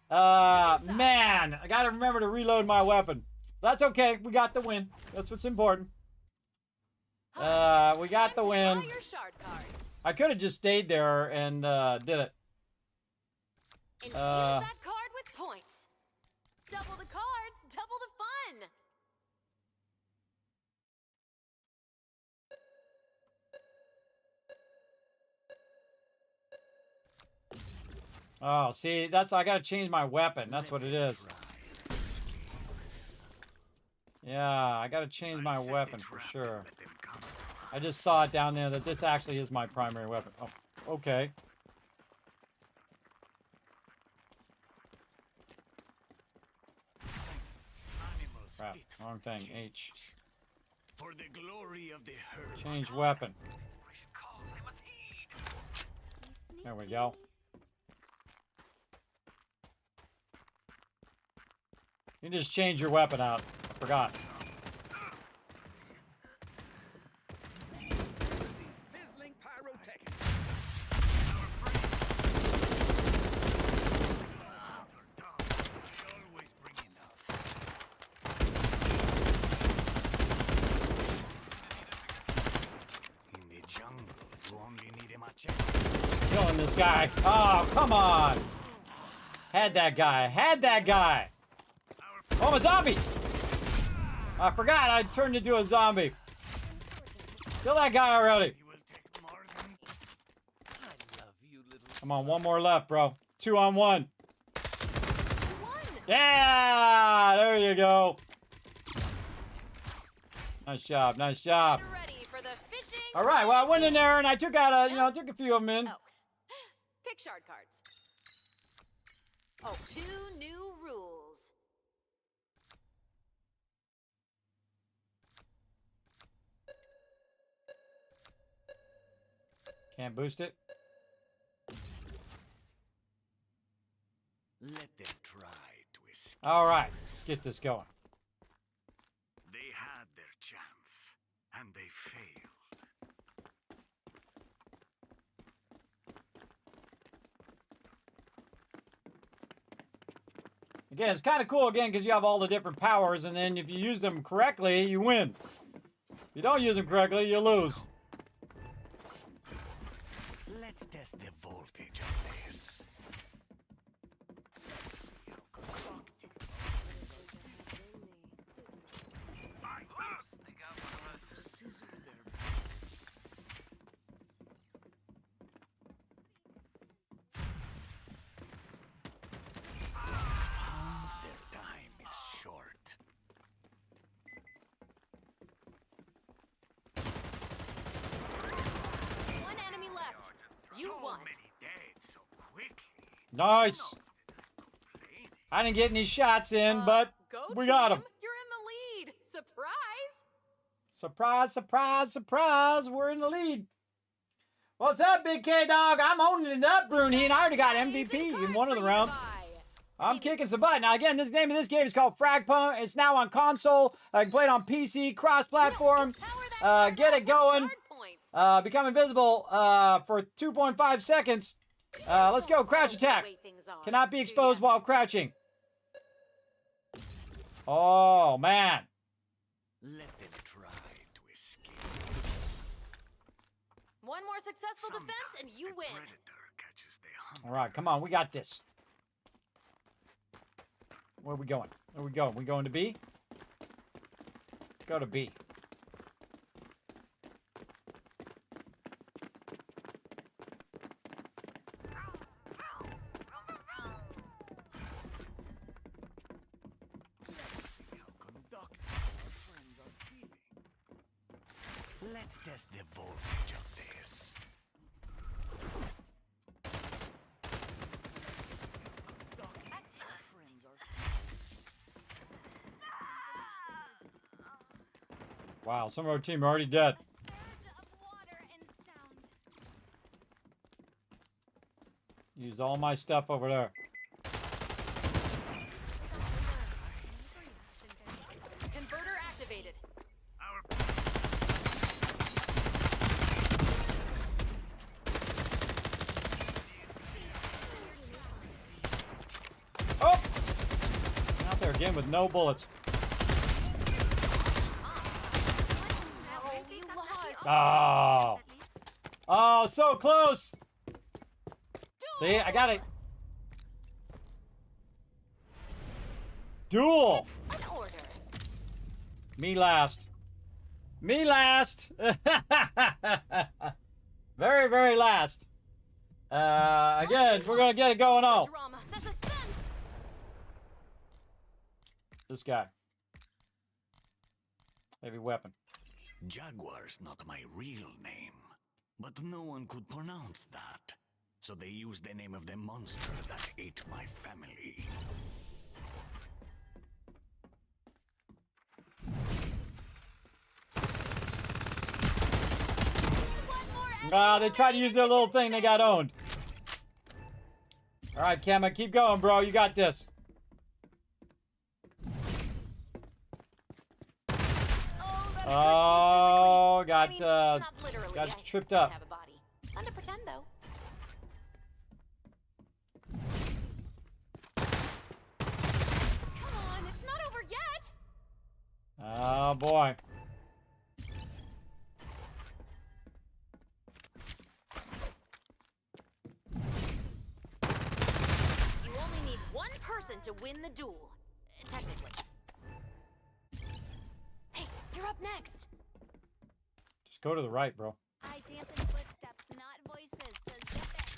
Man, I got to remember to reload my weapon. That's okay. We got the win. That's what's important. We got the win. I could have just stayed there and did it. Infuse that card with points. Double the cards, double the fun. Oh, see, that's I gotta change my weapon. That's what it is. Yeah, I gotta change my weapon for sure. I just saw it down there that this actually is my primary weapon. Oh, okay. Crap, wrong thing. H. For the glory of the herd. Change weapon. There we go. You just change your weapon out. I forgot. Sizzling pyrotechnics. Always bring enough. In the jungle, you only need a machete. Killing this guy. Oh, come on. Had that guy. Had that guy. Oh, I'm a zombie. I forgot I turned into a zombie. Kill that guy already. Come on, one more left, bro. 2 on 1. Yeah, there you go. Nice job, nice job. All right, well, I went in there and I took out a, took a few of them in. Oh. Pick shard cards. Oh, 2 new rules. Can't boost it. Let them try to escape. All right, let's get this going. They had their chance, and they failed. Again, it's kind of cool, again, because you have all the different powers, and then if you use them correctly, you win. If you don't use them correctly, you lose. Let's test the voltage of this. Let's see how constructive. Scissor their their time is short. One enemy left. You won. Many dead so quickly. Nice. I didn't get any shots in, but we got them. You're in the lead. Surprise. Surprise, surprise, surprise. We're in the lead. What's up, Big K-Dog? I'm owning it up, Brunheen. I already got MVP in one of the rounds. I'm kicking some butt. Now, again, this name of this game is called Fragpunk. It's now on console. I can play it on PC, cross-platform. Get it going. Become invisible for 2.5 seconds. Let's go. Crouch attack. Cannot be exposed while crouching. Oh, man. Let them try to escape. One more successful defense and you win. Predator catches the hunter. All right, come on. We got this. Where are we going? Where are we going? We going to B? go to B. Let's see how conductive our friends are feeling. Let's test the voltage of this. Let's see how conductive our friends are feeling. Wow, some of our team are already dead. A surge of water and sound. Used all my stuff over there. Converter activated. Oh! Out there again with no bullets. Oh, you lost. Oh! Oh, so close! See, I got it. Duel! An order. Me last. Me last! Very, very last. Again, we're gonna get it going on. Drama. The suspense. This guy. Heavy weapon. Jaguar's not my real name, but no one could pronounce that. So they used the name of the monster that ate my family. They tried to use their little thing, they got owned. Alright, Kemma, keep going, bro. You got this. Oh, got tripped up. Have a body. Fun to pretend though. Come on, it's not over yet. Oh boy. You only need one person to win the duel. Technically. Hey, you're up next. Just go to the right, bro. I dance in footsteps, not voices, so zip it.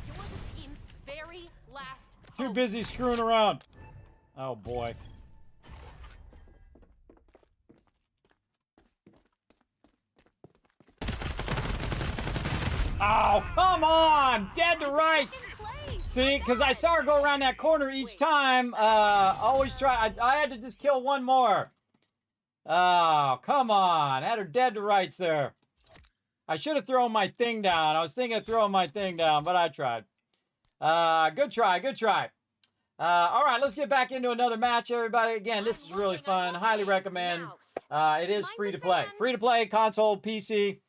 You're the team's very last Too hope. busy screwing around. Oh boy. Oh, come on! Dead to rights! See, because I saw her go around that corner each time. Always try. I had to just kill one more. Oh, come on. Had her dead to rights there. I should have thrown my thing down. I was thinking of throwing my thing down, but I tried. Good try, good try. All right, let's get back into another match, everybody. Again, this is really fun. Highly recommend. It is free to play. Free to play, console, PC.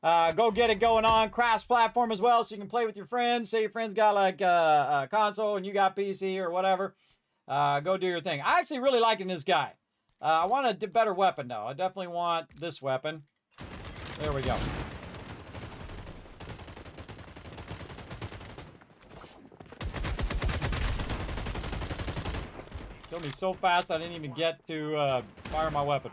Go get it going on. Cross platform as well, so you can play with your friends. Say your friends got like a console and you got PC or whatever. Go do your thing. I actually really liking this guy. I want a better weapon though. I definitely want this weapon. There we go. Killed me so fast I didn't even get to fire my weapon.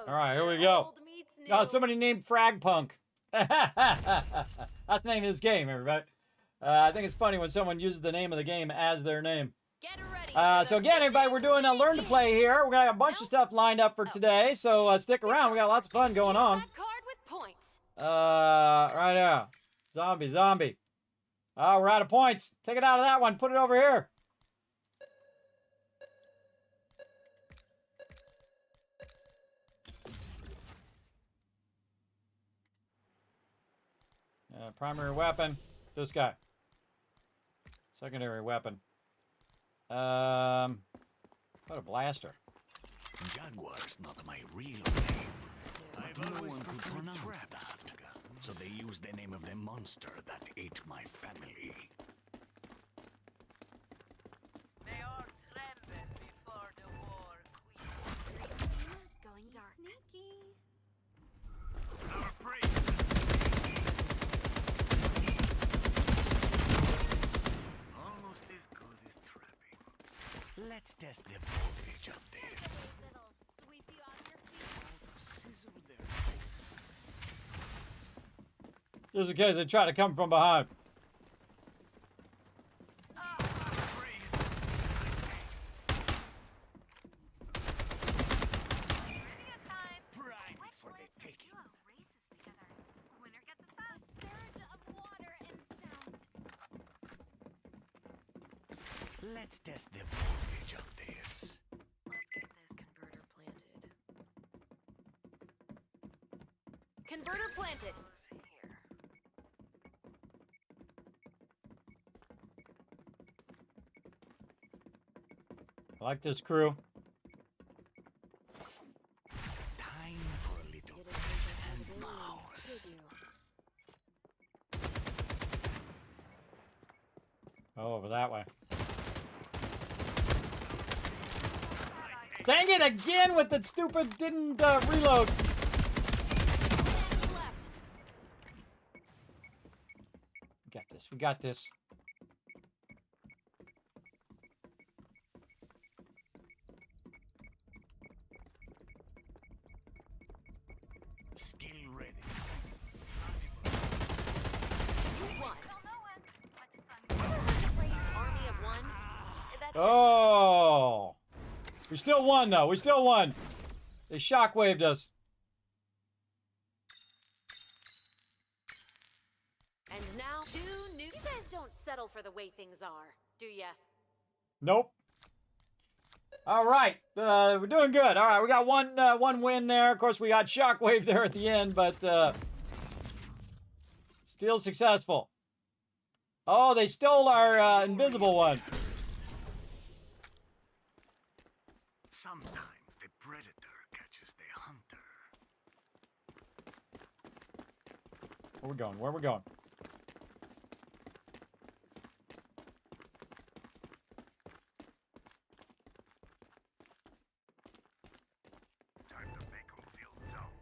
All right, here we go. Oh, somebody named Fragpunk. That's the name of this game, everybody. I think it's funny when someone uses the name of the game as their name. So again, everybody, we're doing a Learn to Play here. We're going to have a bunch of stuff lined up for today, so stick around. We got lots of fun going on. Right now. Zombie. Oh, we're out of points. Take it out of that one. Put it over here. Primary weapon, this guy. Secondary weapon, What a blaster. Jaguar's not my real name, but no one could pronounce that. So they used the name of the monster that ate my family. They all tremble before the war queen. Going dark. Sneaky. Our praise. Almost as good as trapping. Let's test the voltage of this. That'll sweep you off your feet. Sizzle there. Just in case they try to come from behind. Prime for the taking. Races together. Winner gets a sauce. A surge of water and sound. Let's test the voltage of this. Let's get this converter planted. Converter planted. Here. I like this crew. Time for a little cat and mouse. Oh, over that way. Dang it again with the stupid didn't reload. We got this. We got this. Skill ready. You won. Army of one. That's Oh. We still won, though. We still won. They shockwaved us. And now, 2 new. You guys don't settle for the way things are, do ya? Nope. All right. We're doing good. All right. We got one win there. Of course, we got shockwave there at the end, but still successful. Oh, they stole our invisible one. Sometimes the predator catches the hunter. Where we going? Where we going? Time to make them feel dumb.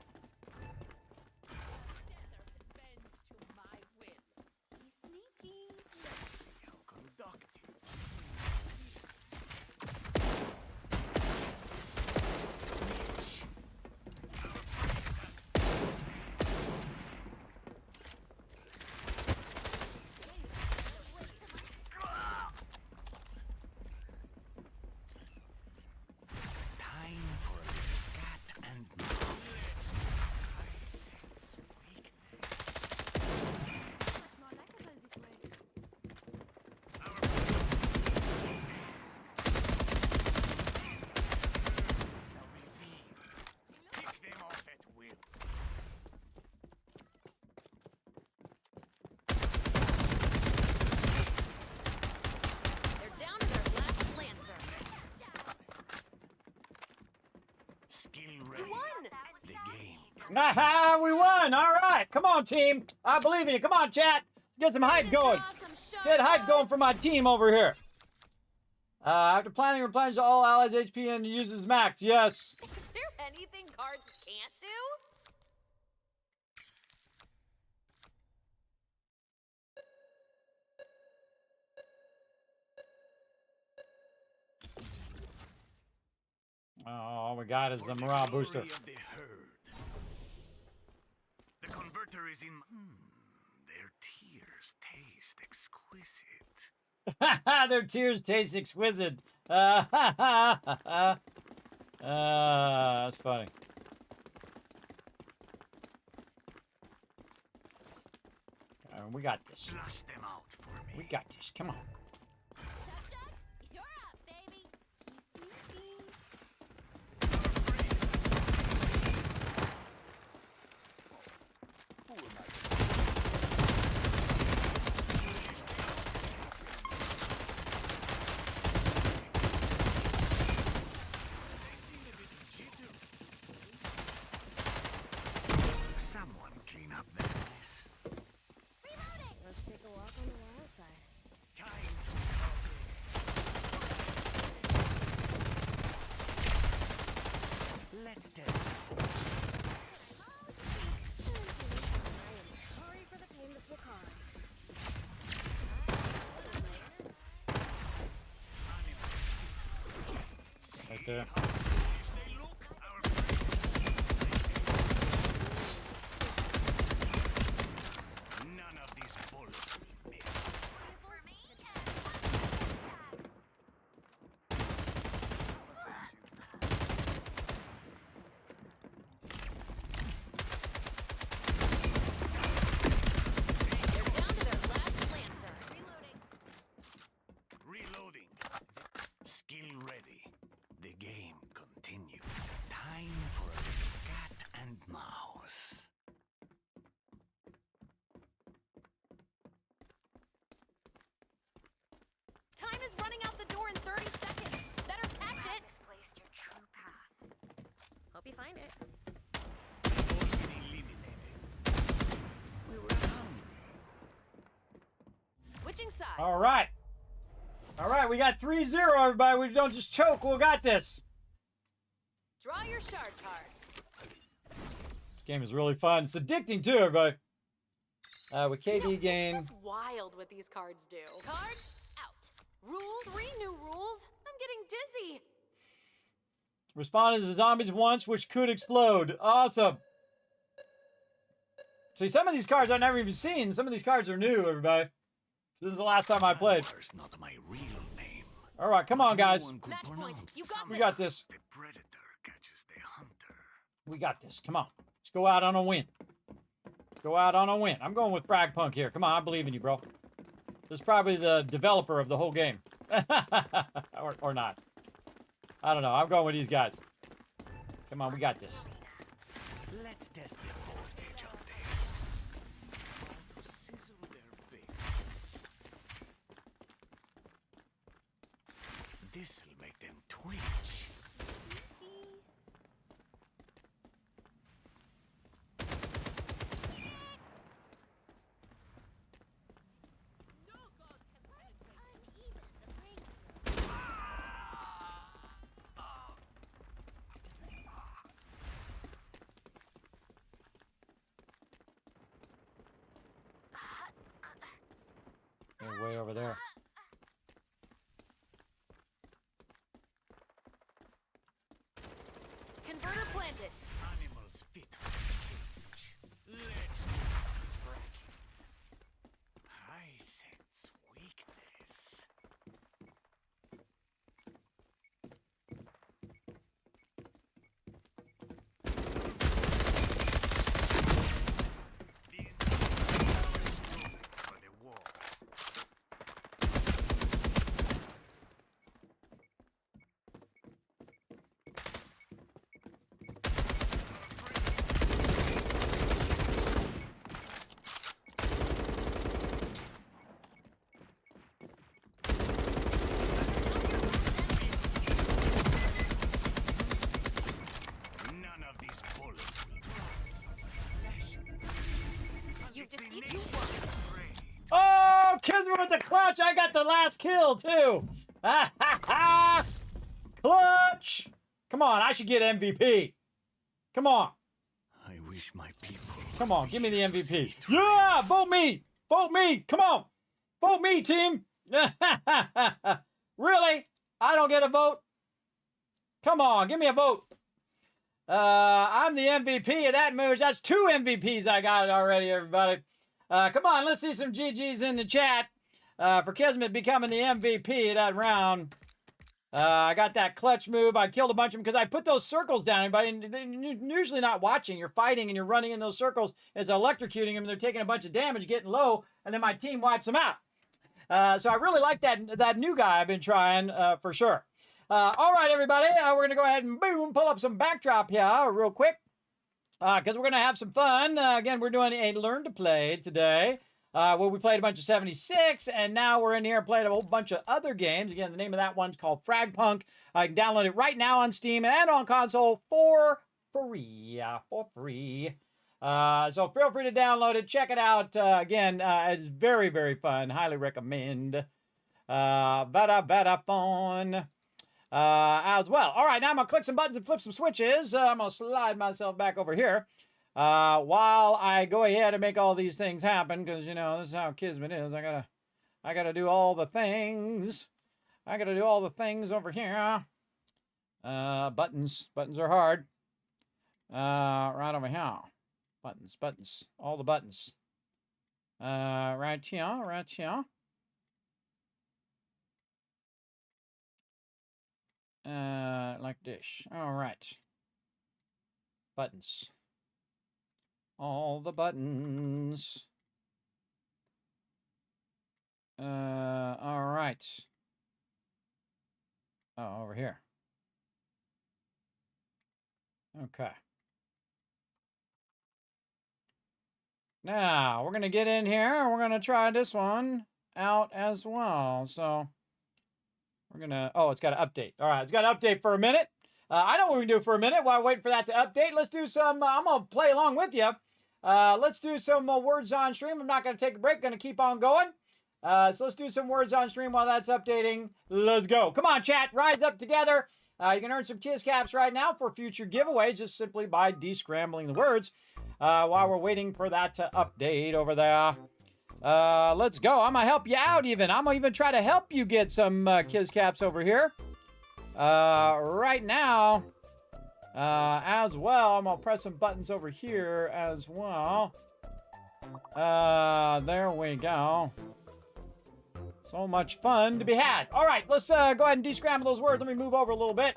Be sneaky. Let's see how conductive. Time for a little cat and mouse. I sense weakness. More likable this way. Is now revealed. Pick them off at will. They're down to their last lancer. Skill ready. You won. The game. Aha, we won. All right. Come on, team. I believe in you. Come on, chat. Get some hype going. Get hype going for my team over here. After planning, replenish all allies' HP and uses max. Yes. Is there anything cards can't do? All we got is For the morale glory booster. of the herd. The converter is in. Their tears taste exquisite. Their tears taste exquisite. That's funny. We got this. Flush them out for me. We got this. Come on. Chuck, you're up, baby. Be sneaky. there. None of these bullets will miss. Reloading. Skill ready. The game continues. Time for a little cat and mouse. Time is running out the door in 30 seconds. Better catch it. Misplaced your true path. Hope you find it. Eliminated. We were hungry. Switching sides. All right. All right, we got 3-0, everybody. We don't just choke. We got this. Draw your shard cards. This game is really fun. It's addicting, too, everybody. With KD gain. It's just wild what these cards do. Cards out. Rules. 3 new rules. I'm getting dizzy. Respond as zombies once, which could explode. Awesome. See, some of these cards I've never even seen. Some of these cards are new, everybody. This is the last time I played. Jaguar's not my real name. All right, come on, guys. No one could Match point. pronounce You got the We got this. The predator catches the hunter. We got this. Come on. Let's go out on a win. Go out on a win. I'm going with Frag Punk here. Come on, I believe in you, bro. This is probably the developer of the whole game. or not. I don't know. I'm going with these guys. Come on, we got this. Let's test the voltage on this. To sizzle their bait. This'll make them twitch. They're way over there. Converter planted. Animals fit for the cage. Let's track it. I sense weakness. The entire is moving for the wall. None of these bullets will drop someone's flesh. You It's the defeated nature one. of the prey. Oh, Kismet with the clutch. I got the last kill, too. Clutch. Come on, I should get MVP. Come on. I wish my people. Come on, give me the MVP. Yeah, vote me. Vote me. Come on. Vote me, team. Really? I don't get a vote? Come on, give me a vote. I'm the MVP of that move. That's 2 MVPs I got already, everybody. Come on, let's see some GGs in the chat for Kismet becoming the MVP of that round. I got that clutch move. I killed a bunch of them because I put those circles down. Everybody, and you're usually not watching. You're fighting and you're running in those circles. It's electrocuting them. And they're taking a bunch of damage, getting low, and then my team wipes them out. So I really like that new guy I've been trying for sure. All right, everybody. We're going to go ahead and boom, pull up some backdrop here real quick because we're going to have some fun. Again, we're doing a Learn to Play today. Where we played a bunch of 76, and now we're in here and played a whole bunch of other games. Again, the name of that one's called Frag Punk. You can download it right now on Steam and on console for free. For free. So feel free to download it. Check it out. Again, it's very, very fun. Highly recommend. Very fun. As well. All right, now I'm going to click some buttons and flip some switches. I'm going to slide myself back over here. While I go ahead and make all these things happen, because, you know, this is how Kismet is. I gotta do all the things. I gotta do all the things over here. Buttons. Buttons are hard. Right over here. Buttons, buttons. All the buttons. Right here, right here. Like this. All right. Buttons. All the buttons. All right. Oh, over here. Okay. Now, we're going to get in here, and we're going to try this one out as well. So, we're going to... Oh, it's got to update. All right, it's got to update for a minute. I know what we can do for a minute while waiting for that to update. Let's do some... I'm going to play along with you. Let's do some words on stream. I'm not going to take a break. Going to keep on going. So let's do some words on stream while that's updating. Let's go. Come on, chat. Rise up together. You can earn some Kiss Caps right now for future giveaways just simply by descrambling the words while we're waiting for that to update over there. Let's go. I'm going to help you out even. I'm going to even try to help you get some Kiss Caps over here. Right now, as well, I'm going to press some buttons over here as well. There we go. So much fun to be had. All right, let's go ahead and descramble those words. Let me move over a little bit.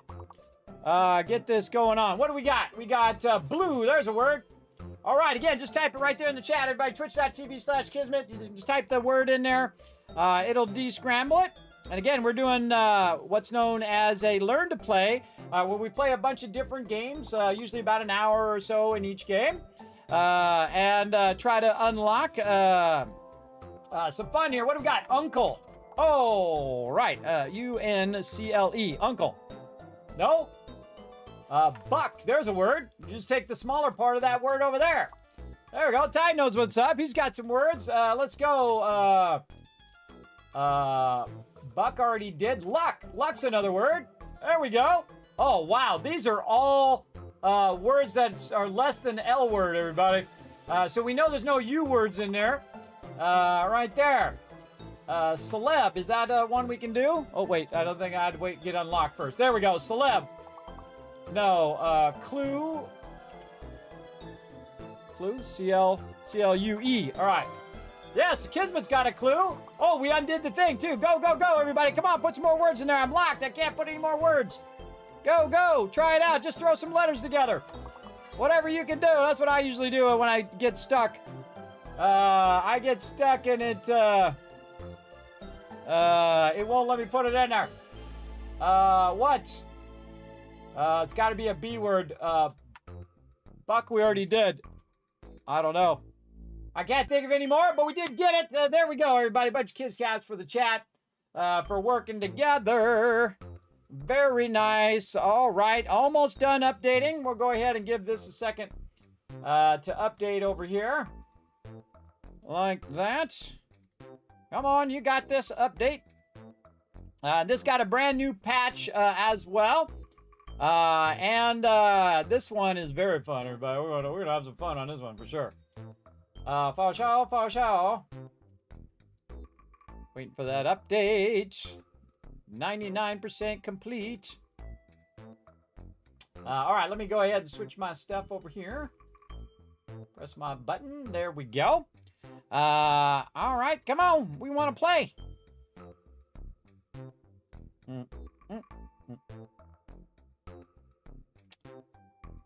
Get this going on. What do we got? We got blue. There's a word. All right, again, just type it right there in the chat. Everybody, twitch.tv/Kismet. You just type the word in there. It'll descramble it. And again, we're doing what's known as a learn to play, where we play a bunch of different games, usually about an hour or so in each game, and try to unlock some fun here. What do we got? Uncle. Oh, right. U-N-C-L-E. Uncle. No? Buck. There's a word. You just take the smaller part of that word over there. There we go. Ty knows what's up. He's got some words. Let's go. Buck already did. Luck. Luck's another word. There we go. Oh, wow. These are all words that are less than L word, everybody. So we know there's no U words in there. Right there. Celeb. Is that one we can do? Oh, wait. I don't think I'd get unlocked first. There we go. Celeb. No. Clue. Clue? C-L-U-E. All right. Yes, Kismet's got a clue. Oh, we undid the thing, too. Go, go, go, everybody. Come on, put some more words in there. I'm locked. I can't put any more words. Go, go. Try it out. Just throw some letters together. Whatever you can do. That's what I usually do when I get stuck. I get stuck and it won't let me put it in there. What? It's got to be a B word. Buck, we already did. I don't know. I can't think of any more, but we did get it. There we go, everybody. Bunch of Kiss Caps for the chat, for working together. Very nice. All right, almost done updating. We'll go ahead and give this a second to update over here. Like that. Come on, you got this. Update. This got a brand new patch as well. And this one is very fun, everybody. We're gonna have some fun on this one for sure. For sure, for sure. Waiting for that update. 99% complete. All right, let me go ahead and switch my stuff over here. Press my button. There we go. All right, come on. We want to play.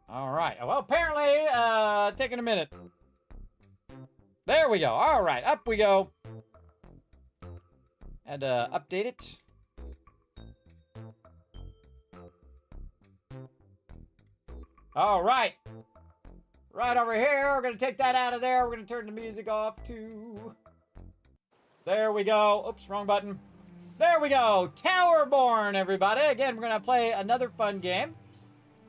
All right. Well, apparently, taking a minute. There we go. All right, up we go. And update it. All right. Right over here. We're going to take that out of there. We're going to turn the music off too. There we go. Oops, wrong button. There we go. Towerborn, everybody. Again, we're going to play another fun game.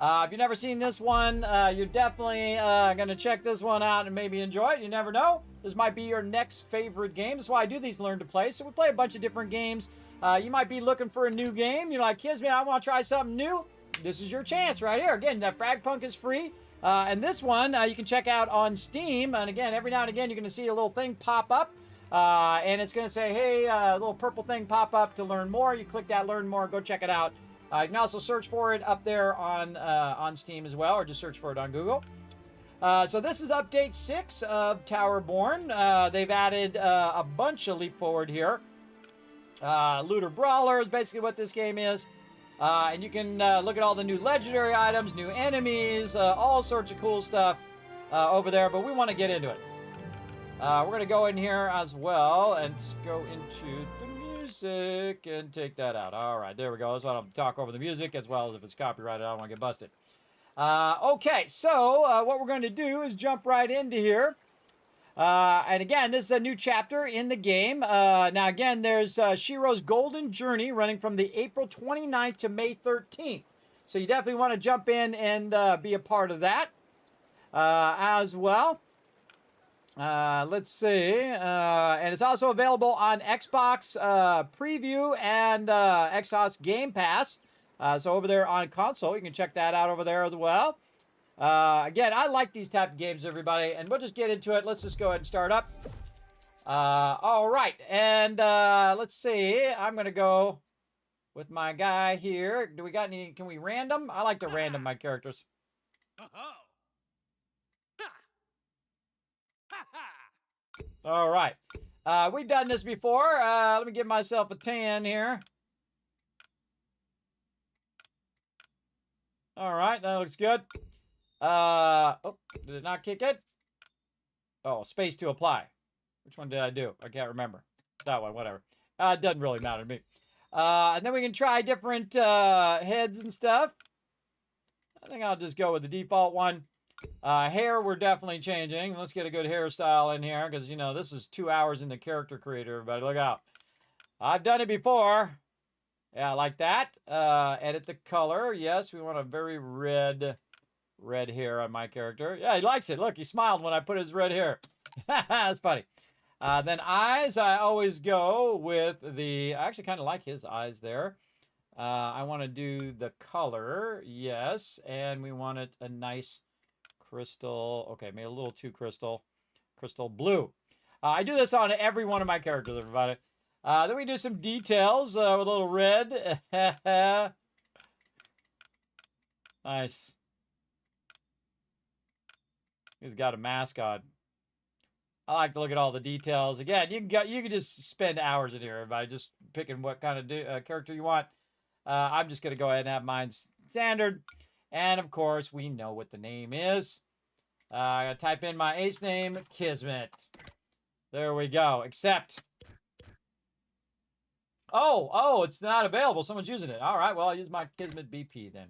If you've never seen this one, you're definitely going to check this one out and maybe enjoy it. You never know. This might be your next favorite game. That's why I do these Learn to Play. So we play a bunch of different games. You might be looking for a new game. You're like, Kismet, I want to try something new. This is your chance right here. Again, that Fragpunk is free. And this one you can check out on Steam. And again, every now and again, you're going to see a little thing pop up. And it's going to say, hey, a little purple thing pop up to learn more. You click that learn more. Go check it out You can also search for it up there on Steam as well, or just search for it on Google. So this is update 6 of Towerborn. They've added a bunch of leap forward here. Looter Brawler is basically what this game is. And you can look at all the new legendary items, new enemies, all sorts of cool stuff over there, but we want to get into it. We're going to go in here as well and go into the music and take that out. All right, there we go. That's why I'll talk over the music as well as if it's copyrighted. I don't want to get busted. Okay, so what we're going to do is jump right into here. And again, this is a new chapter in the game. Now, again, there's Shiro's Golden Journey running from the April 29th to May 13th. So you definitely want to jump in and be a part of that as well. Let's see. And it's also available on Xbox Preview and Xbox Game Pass. So over there on console, you can check that out over there as well. Again, I like these type of games, everybody, and we'll just get into it. Let's just go ahead and start up. All right, and let's see. I'm going to go with my guy here. Do we got any? Can we random? I like to random my characters. All right. We've done this before. Let me give myself a 10 here. All right, that looks good. Oh, did it not kick it? Oh, space to apply. Which one did I do? I can't remember. That one, whatever. It doesn't really matter to me. And then we can try different heads and stuff. I think I'll just go with the default one. Hair, we're definitely changing. Let's get a good hairstyle in here because, you know, this is 2 hours in the character creator, everybody. Look out. I've done it before. Yeah, like that. Edit the color. Yes, we want a very red hair on my character. Yeah, he likes it. Look, he smiled when I put his red hair. That's funny. Then eyes, I always go with the... I actually kind of like his eyes there. I want to do the color. Yes, and we want it a nice crystal. Okay, maybe a little too crystal. Crystal blue. I do this on every one of my characters, everybody. Then we do some details with a little red. Nice. He's got a mask on. I like to look at all the details. Again, you can just spend hours in here, everybody, just picking what kind of character you want. I'm just going to go ahead and have mine standard. And, of course, we know what the name is. I got to type in my ace name, Kismet. There we go. Except... Oh, it's not available. Someone's using it. All right, well, I'll use my Kismet BP then.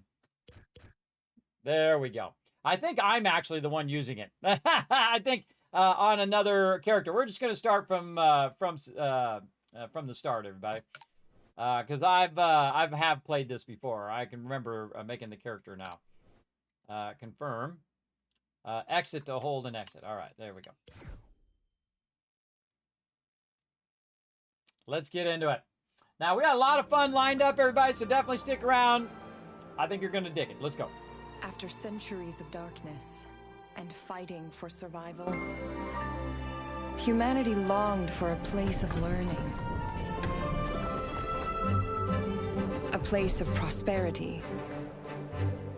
There we go. I think I'm actually the one using it. I think on another character. We're just going to start from the start, everybody. Because I have played this before. I can remember making the character now. Confirm. Exit to hold and exit. All right, there we go. Let's get into it. Now, we got a lot of fun lined up, everybody, so definitely stick around. I think you're going to dig it. Let's go. After centuries of darkness and fighting for survival, humanity longed for a place of learning. A place of prosperity.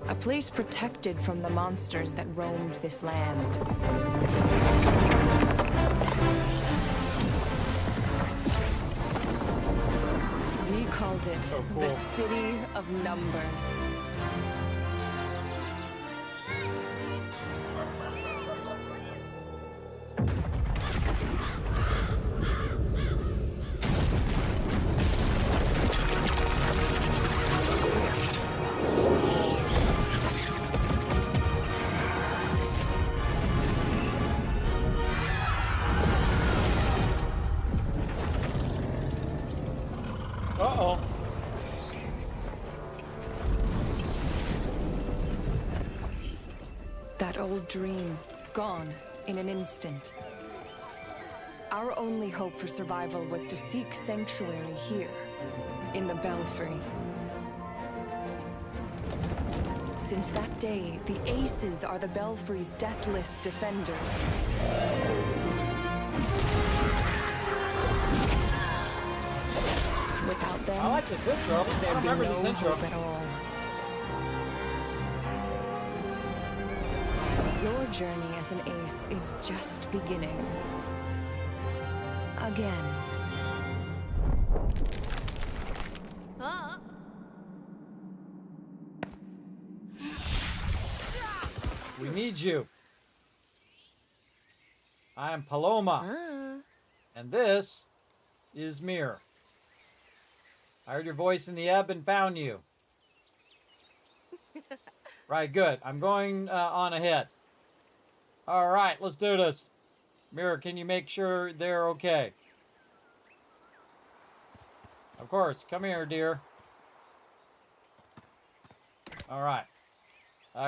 A place protected from the monsters that roamed this land. We called it the City of Numbers. Uh-oh. That old dream, gone in an instant. Our only hope for survival was to seek sanctuary here, in the Belfry. Since that day, the Aces are the Belfry's deathless defenders. Without them, I like this intro. I there'd don't be remember no this intro. hope at all. Your journey as an ace is just beginning. Again. We need you. I am Paloma. And this is Mirror. I heard your voice in the ebb and found you. Right, good. I'm going on ahead. All right, let's do this. Mirror, can you make sure they're okay? Of course. Come here, dear. All right.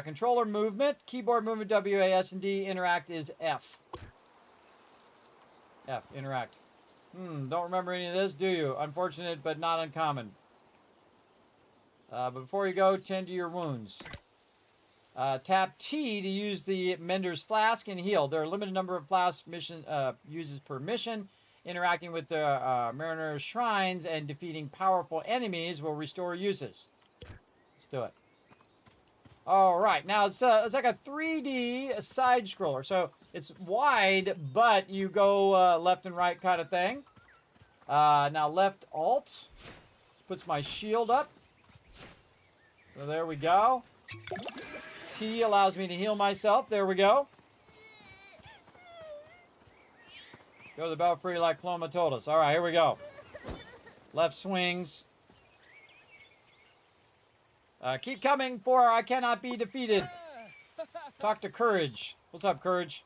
Controller movement, keyboard movement, W, A, S, and D. Interact is F. F, interact. Don't remember any of this, do you? Unfortunate, but not uncommon. But before you go, tend to your wounds. Tap T to use the Mender's Flask and heal. There are a limited number of flask mission uses per mission. Interacting with the Mariner's Shrines and defeating powerful enemies will restore uses. Let's do it. All right, now it's like a 3D side scroller, so it's wide, but you go left and right kind of thing. Now left Alt puts my shield up. So there we go. T allows me to heal myself. There we go. Go to the belfry like Paloma told us. All right, here we go. Left swings. Keep coming, for I cannot be defeated. Talk to Courage. What's up, Courage?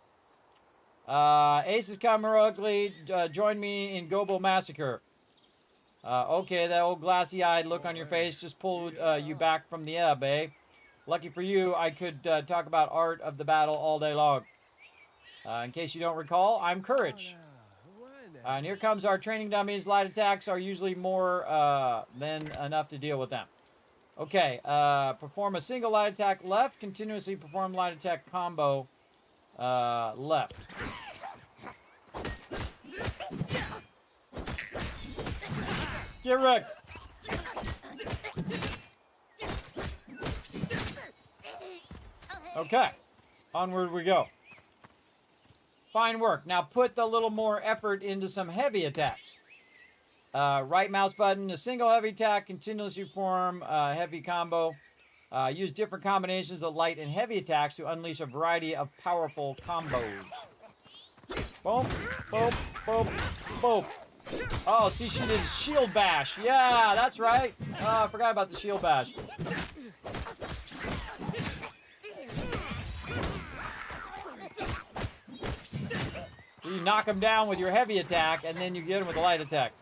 Ace has come heroically. Join me in Gobo Massacre. Okay, that old glassy-eyed look on your face just pulled you back from the ebb, eh? Lucky for you, I could talk about art of the battle all day long. In case you don't recall, I'm Courage. And here comes our training dummies. Light attacks are usually more than enough to deal with them. Okay, perform a single light attack left. Continuously perform light attack combo left. Get wrecked. Okay, onward we go. Fine work. Now put a little more effort into some heavy attacks. Right mouse button, a single heavy attack, continuously perform heavy combo. Use different combinations of light and heavy attacks to unleash a variety of powerful combos. Boom, boom, boom, boom. Oh, see, she did shield bash. Yeah, that's right. Oh, I forgot about the shield bash. You knock him down with your heavy attack, and then you get him with a light attack.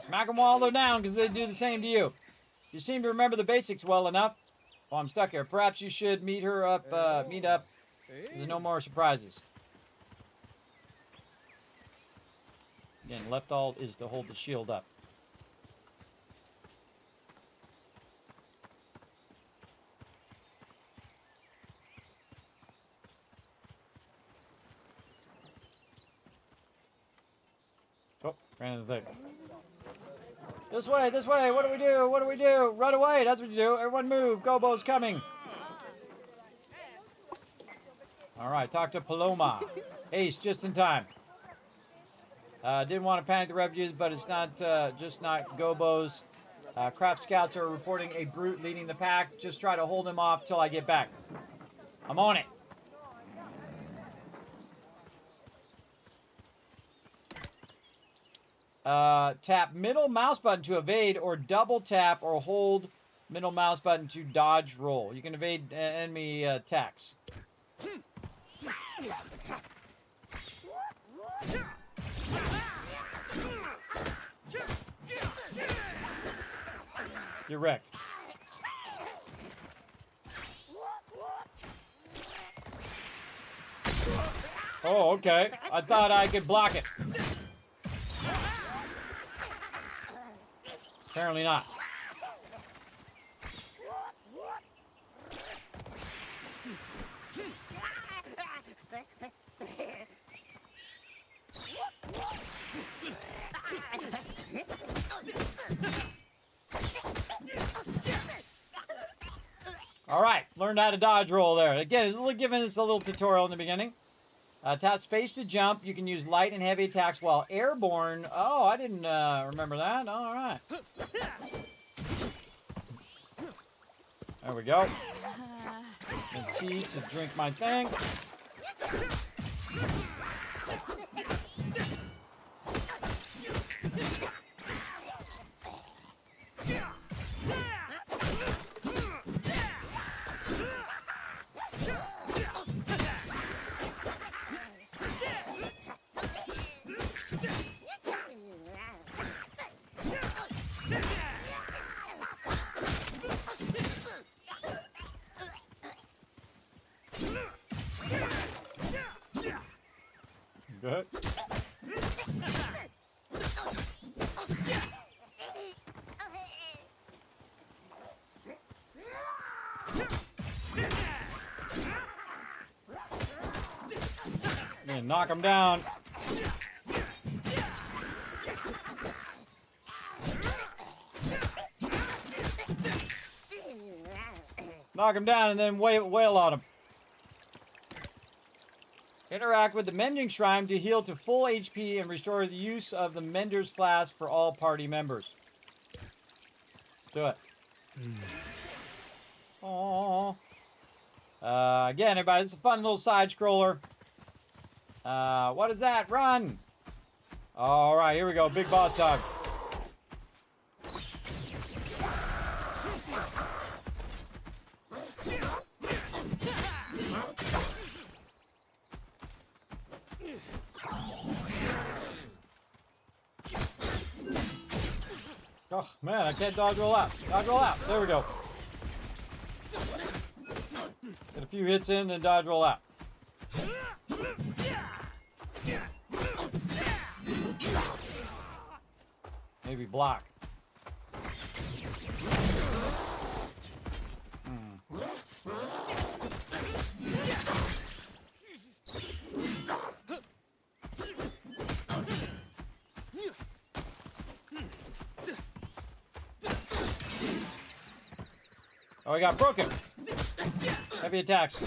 Smack them while they're down, because they do the same to you. You seem to remember the basics well enough. Oh, I'm stuck here. Perhaps you should meet her up, meet up. There's no more surprises. Again, left alt is to hold the shield up. Oh, ran into the thing. This way, this way. What do we do? What do we do? Run away. That's what you do. Everyone move. Gobo's coming. All right, talk to Paloma. Ace, just in time. Didn't want to panic the refugees, but it's not just not Gobos. Craft scouts are reporting a brute leading the pack. Just try to hold him off till I get back. I'm on it. Tap middle mouse button to evade, or double tap or hold middle mouse button to dodge roll. You can evade enemy attacks. You're wrecked. Oh, okay. I thought I could block it. Apparently not. All right, learned how to dodge roll there. Again, giving us a little tutorial in the beginning. Tap space to jump. You can use light and heavy attacks while airborne. Oh, I didn't remember that. All right. There we go. And tea to drink my thing. Good. Yeah, knock him down. Knock him down and then wail on him. Interact with the Mending Shrine to heal to full HP and restore the use of the Mender's Flask for all party members. Let's do it. Aww. Again, everybody, it's a fun little side scroller. What is that? Run! All right, here we go. Big boss time. Oh, man, I can't dodge roll out. Dodge roll out. There we go. Get a few hits in and dodge roll out. Maybe block. Oh, I got broken. Heavy attacks.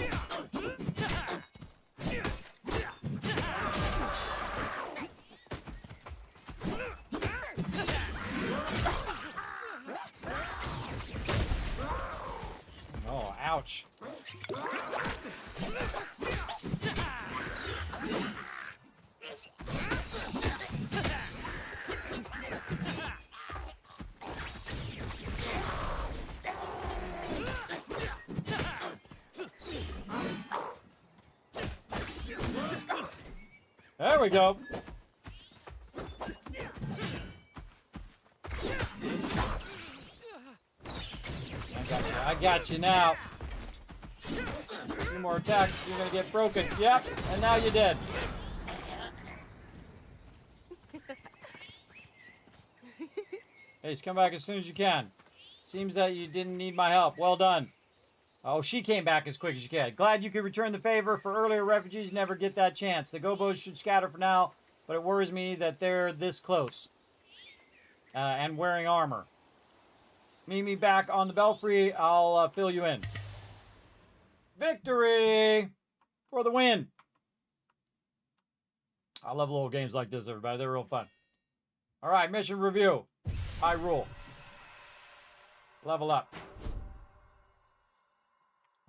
Oh, ouch. There we go. I got you now. A few more attacks, you're gonna get broken. Yep, and now you're dead. Hey, come back as soon as you can. Seems that you didn't need my help. Well done. Oh, she came back as quick as you can. Glad you could return the favor. For earlier refugees, never get that chance. The gobos should scatter for now, but it worries me that they're this close. And wearing armor. Meet me back on the belfry. I'll fill you in. Victory for the win. I love little games like this, everybody. They're real fun. All right, mission review. High rule. Level up.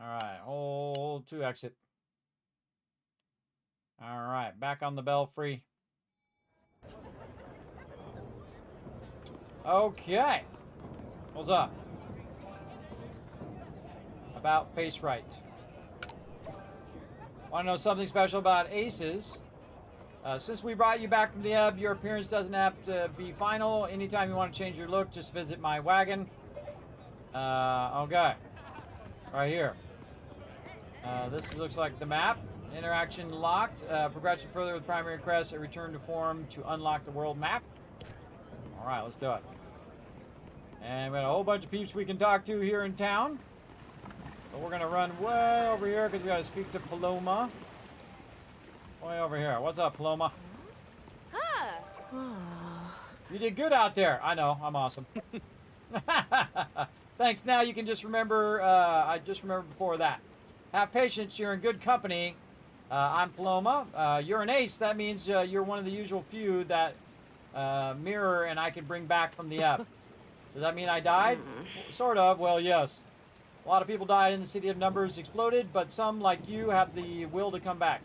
All right, hold to exit. All right, back on the belfry. Okay. What's up? About pace right. Want to know something special about aces? Since we brought you back from the ebb, your appearance doesn't have to be final. Anytime you want to change your look, just visit my wagon. Okay. Right here. This looks like the map. Interaction locked. Progression further with primary crest. A return to form to unlock the world map. All right, let's do it. And we got a whole bunch of peeps we can talk to here in town. But we're going to run way over here because we got to speak to Paloma. Way over here. What's up, Paloma? Huh. You did good out there. I know. I'm awesome. Thanks. Now you can just remember. I just remembered before that. Have patience. You're in good company. I'm Paloma. You're an ace. That means you're one of the usual few that Mirror and I can bring back from the ebb. Does that mean I died? Sort of. Well, yes. A lot of people died in the City of Numbers exploded, but some, like you, have the will to come back.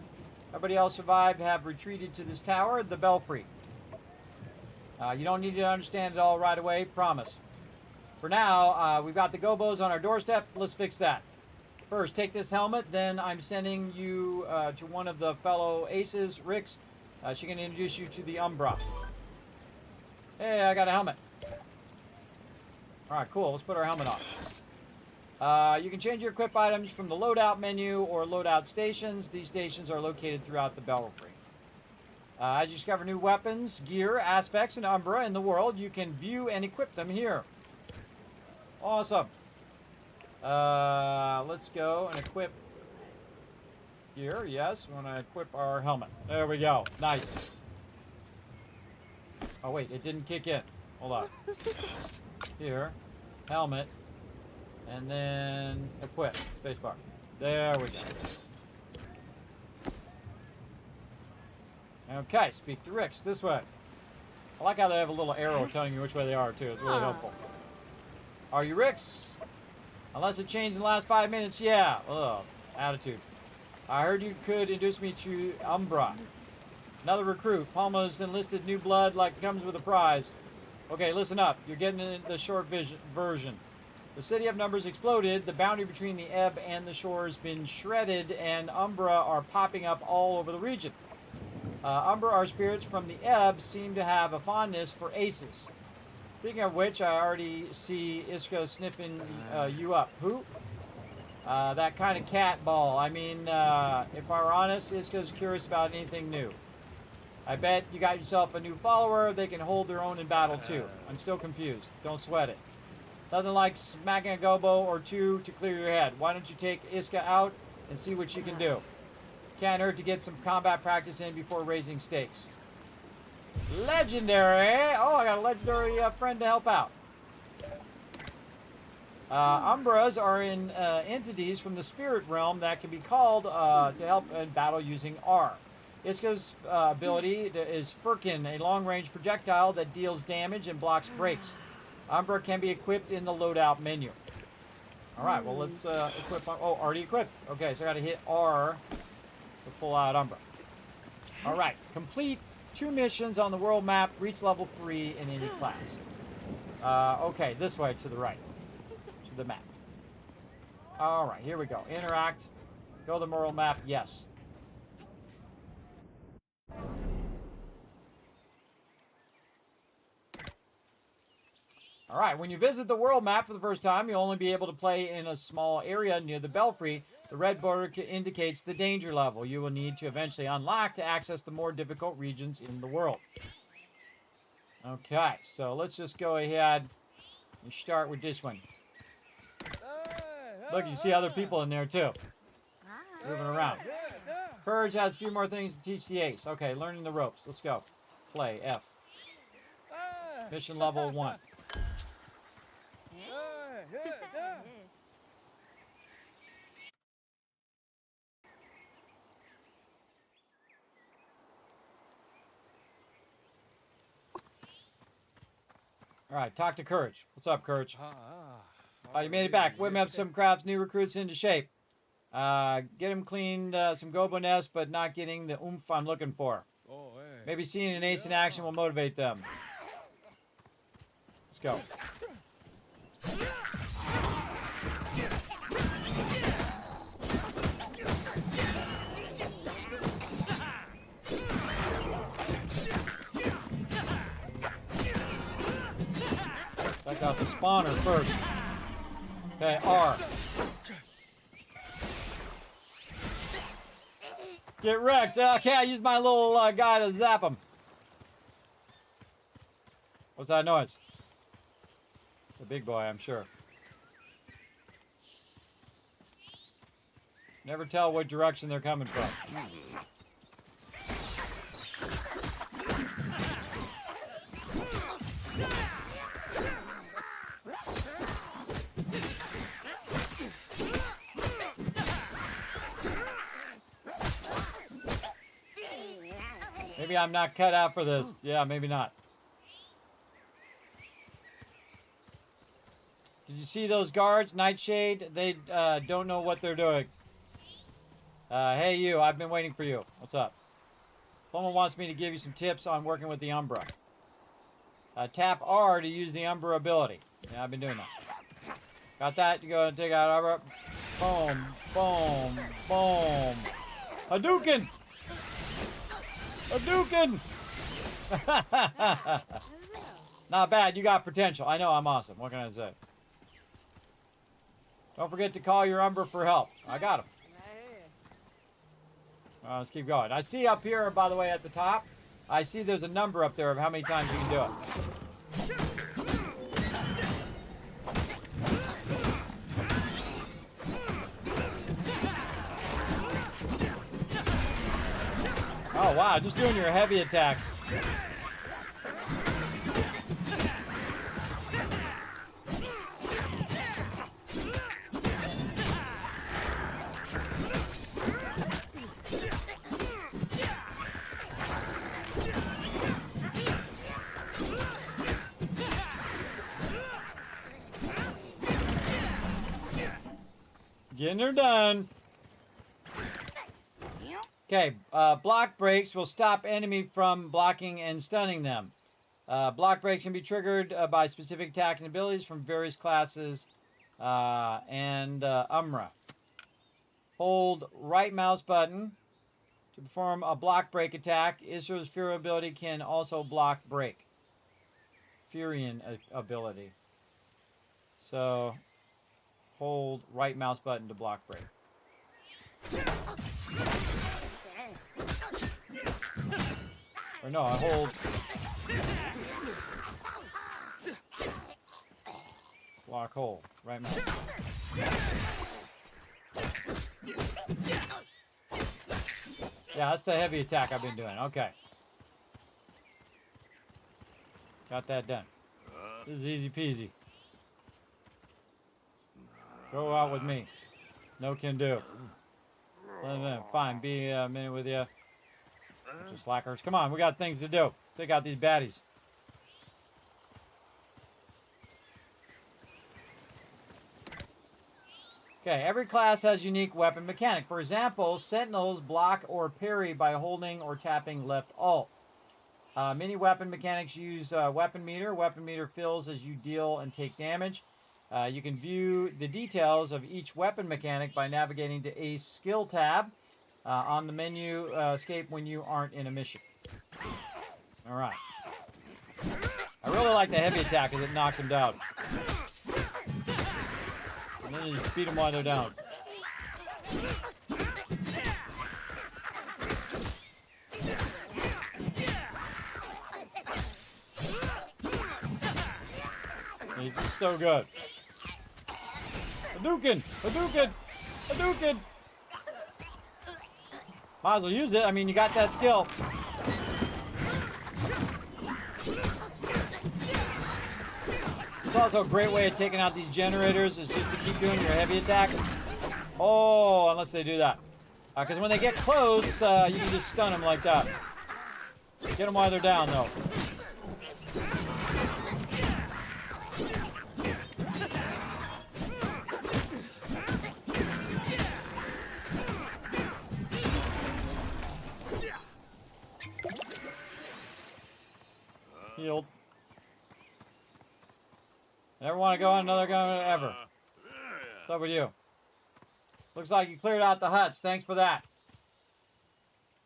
Everybody else survived, have retreated to this tower, the Belfry. You don't need to understand it all right away, promise. For now, we've got the gobos on our doorstep. Let's fix that. First, take this helmet. Then I'm sending you to one of the fellow aces, Rix. She can introduce you to the Umbra. Hey, I got a helmet. All right, cool. Let's put our helmet on. You can change your equip items from the loadout menu or loadout stations. These stations are located throughout the Belfry. As you discover new weapons, gear, aspects, and Umbra in the world, you can view and equip them here. Awesome. Let's go and equip gear. Yes, we want to equip our helmet. There we go. Nice. Oh, wait, it didn't kick in. Hold on. Here, helmet, and then equip, spacebar. There we go. Okay, speak to Rix, this way. I like how they have a little arrow telling you which way they are, too. It's really helpful. Are you Rix? Unless it changed in the last 5 minutes, yeah. Ugh, attitude. I heard you could introduce me to Umbra. Another recruit. Palma's enlisted new blood like comes with a prize. Okay, listen up. You're getting the short version. The City of Numbers exploded. The boundary between the ebb and the shore has been shredded, and Umbra are popping up all over the region. Umbra, our spirits from the ebb, seem to have a fondness for aces. Speaking of which, I already see Iska sniffing you up. Who? That kind of cat ball. I mean, if I were honest, Iska's curious about anything new. I bet you got yourself a new follower. They can hold their own in battle, too. I'm still confused. Don't sweat it. Nothing like smacking a gobo or two to clear your head. Why don't you take Iska out and see what she can do? Can't hurt to get some combat practice in before raising stakes. Legendary! Oh, I got a legendary friend to help out. Umbras are entities from the spirit realm that can be called to help in battle using R. Iska's ability is Firkin, a long-range projectile that deals damage and blocks breaks. Umbra can be equipped in the loadout menu. All right, well, let's equip. Oh, already equipped. Okay, so I got to hit R to pull out Umbra. All right, complete 2 missions on the world map. Reach level 3 in any class. Okay, this way to the right, to the map. All right, here we go. Interact. Go to the world map. Yes. All right, when you visit the world map for the first time, you'll only be able to play in a small area near the Belfry. The red border indicates the danger level you will need to eventually unlock to access the more difficult regions in the world. Okay, so let's just go ahead and start with this one. Look, you see other people in there too, moving around. Courage has a few more things to teach the ace. Okay, learning the ropes. Let's go. Play, F. Mission level 1. All right, talk to Courage. What's up, Courage? You made it back. Whip up some crafts, new recruits into shape. Get him cleaned some gobo nests, but not getting the oomph I'm looking for. Maybe seeing an ace in action will motivate them. Let's go. Check out the spawner first. Okay, R. Get wrecked. Okay, I used my little guy to zap him. What's that noise? The big boy, I'm sure. Never tell what direction they're coming from. Maybe I'm not cut out for this. Yeah, maybe not. Did you see those guards, Nightshade? They don't know what they're doing. Hey you, I've been waiting for you. What's up? Someone wants me to give you some tips on working with the Umbra. Tap R to use the Umbra ability. Yeah, I've been doing that. Got that? You go and take out Umbra. Boom, boom, boom. Hadouken! Hadouken! Not bad. You got potential. I know I'm awesome. What can I say? Don't forget to call your Umbra for help. I got him. Let's keep going. I see up here, by the way, at the top, I see there's a number up there of how many times you can do it. Oh, wow. Just doing your heavy attacks. Getting her done. Okay, block breaks will stop enemy from blocking and stunning them. Block breaks can be triggered by specific attack and abilities from various classes and Umbra. Hold right mouse button to perform a block break attack. Isra's Fury ability can also block break. Furion ability. So, hold right mouse button to block break. Or no, I hold block hold. Right mouse. Yeah, that's the heavy attack I've been doing. Okay. Got that done. This is easy peasy. Go out with me. No can do. Fine, be a minute with you. Bunch of slackers. Come on, we got things to do. Take out these baddies. Okay, every class has unique weapon mechanic. For example, Sentinels block or parry by holding or tapping left alt. Many weapon mechanics use weapon meter. Weapon meter fills as you deal and take damage. You can view the details of each weapon mechanic by navigating to a skill tab on the menu escape when you aren't in a mission. All right. I really like the heavy attack because it knocks them down. And then you just beat them while they're down. He's just so good. Hadouken! Hadouken! Hadouken! Might as well use it. I mean, you got that skill. It's also a great way of taking out these generators is just to keep doing your heavy attack. Oh, unless they do that. Because when they get close, you can just stun them like that. Get them while they're down, though. Healed. Never want to go on another gun ever. What's up with you? Looks like you cleared out the huts. Thanks for that.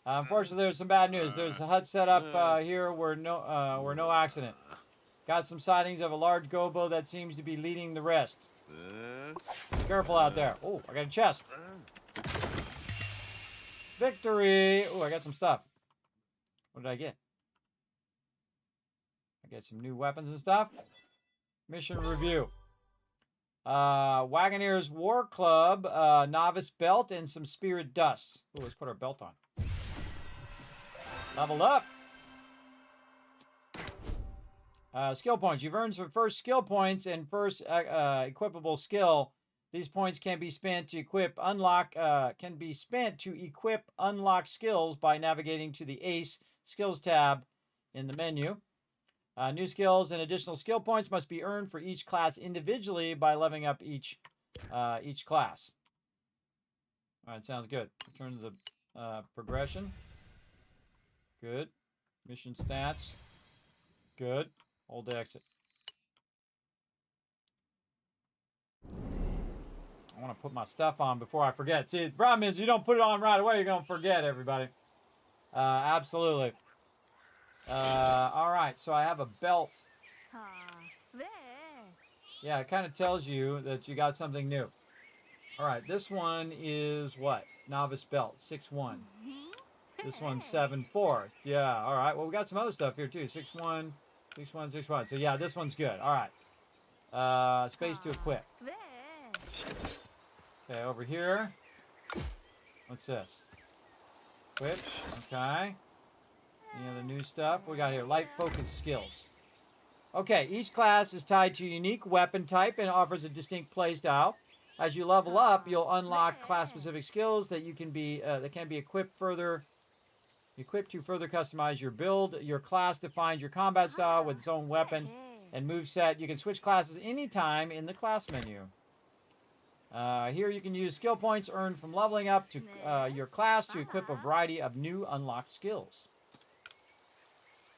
Unfortunately, there's some bad news. There's a hut set up here where no accident. Got some sightings of a large gobo that seems to be leading the rest. Careful out there. Oh, I got a chest. Victory! Oh, I got some stuff. What did I get? I get some new weapons and stuff. Mission review. Wagoneer's War Club, Novice Belt, and some Spirit Dust. Oh, let's put our belt on. Leveled up. Skill points. You've earned some first skill points and first equipable skill. These points can be spent to equip unlocked skills by navigating to the Ace Skills tab in the menu. New skills and additional skill points must be earned for each class individually by leveling up each class. All right, sounds good. Return to the progression. Good. Mission stats. Good. Hold to exit. I want to put my stuff on before I forget. See, the problem is you don't put it on right away, you're going to forget, everybody. Absolutely. All right, so I have a belt. Yeah, it kind of tells you that you got something new. All right, this one is what? Novice belt, 6-1. This one's 7-4. Yeah, all right. Well, we got some other stuff here, too. 6-1, 6-1, 6-1. So, yeah, this one's good. All right. Space to equip. Okay, over here. What's this? Equip. Okay. Any other new stuff? We got here light focus skills. Okay, each class is tied to a unique weapon type and offers a distinct play style. As you level up, you'll unlock class-specific skills that can be equipped to further customize your build. Your class defines your combat style with its own weapon and moveset. You can switch classes anytime in the class menu. Here you can use skill points earned from leveling up to your class to equip a variety of new unlocked skills.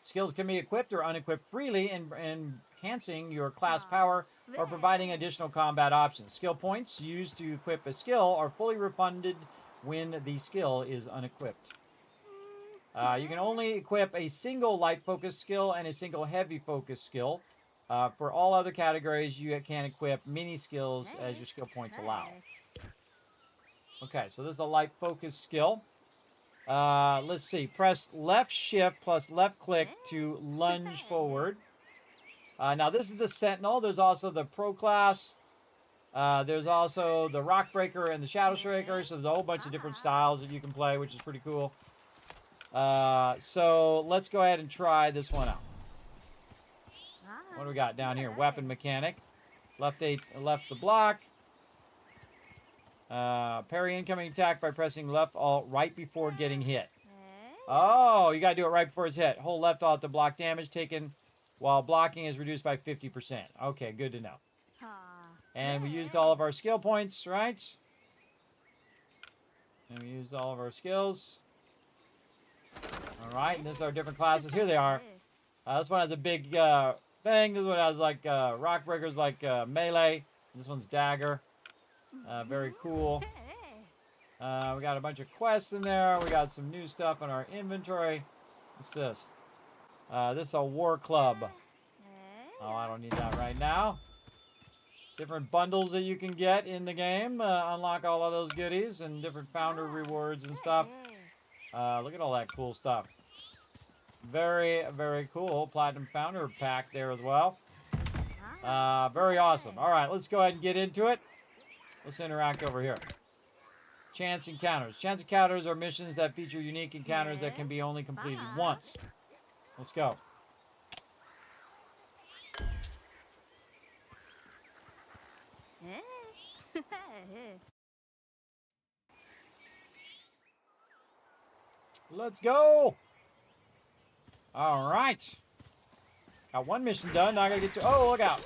Skills can be equipped or unequipped freely, enhancing your class power or providing additional combat options. Skill points used to equip a skill are fully refunded when the skill is unequipped. You can only equip a single light focus skill and a single heavy focus skill. For all other categories, you can equip mini skills as your skill points allow. Okay, so this is a light focus skill. Let's see. Press left shift plus left click to lunge forward. Now, this is the Sentinel. There's also the Pro class. There's also the Rock Breaker and the Shadow Striker. So there's a whole bunch of different styles that you can play, which is pretty cool. So let's go ahead and try this one out. What do we got down here? Weapon mechanic. Left the block. Parry incoming attack by pressing left alt right before getting hit. Oh, you gotta do it right before it's hit. Hold left alt to block damage taken while blocking is reduced by 50%. Okay, good to know. And we used all of our skill points, right? And we used all of our skills. All right, and this is our different classes. Here they are. This one has a big thing. This one has like rock breakers, like melee. This one's dagger. Very cool. We got a bunch of quests in there. We got some new stuff in our inventory. What's this? This is a war club. Oh, I don't need that right now. Different bundles that you can get in the game. Unlock all of those goodies and different founder rewards and stuff. Look at all that cool stuff. Very, very cool. Platinum Founder pack there as well. Very awesome. All right, let's go ahead and get into it. Let's interact over here. Chance encounters. Chance encounters are missions that feature unique encounters that can be only completed once. Let's go. Let's go. All right. Got one mission done. Now I gotta get to... Oh, look out.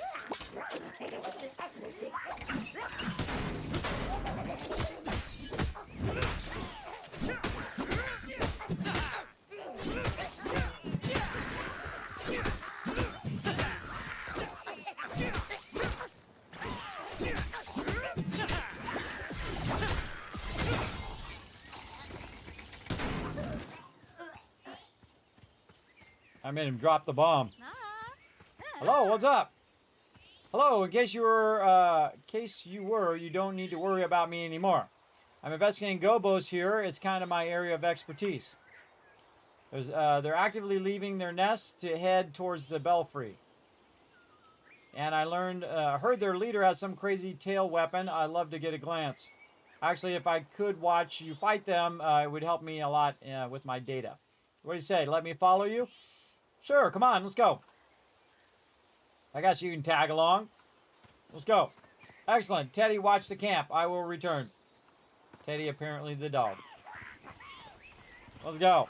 I made him drop the bomb. Hello, what's up? Hello, in case you were, you don't need to worry about me anymore. I'm investigating gobos here. It's kind of my area of expertise. They're actively leaving their nests to head towards the belfry. And I heard their leader has some crazy tail weapon. I'd love to get a glance. Actually, if I could watch you fight them, it would help me a lot with my data. What do you say? Let me follow you? Sure, come on, let's go. I guess you can tag along. Let's go. Excellent. Teddy, watch the camp. I will return. Teddy, apparently the dog. Let's go.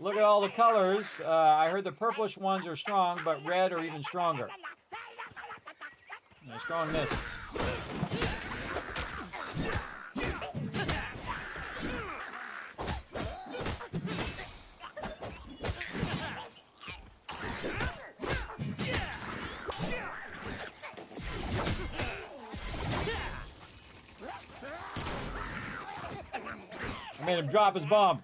Look at all the colors. I heard the purplish ones are strong, but red are even stronger. Yeah, strong miss. I made him drop his bomb.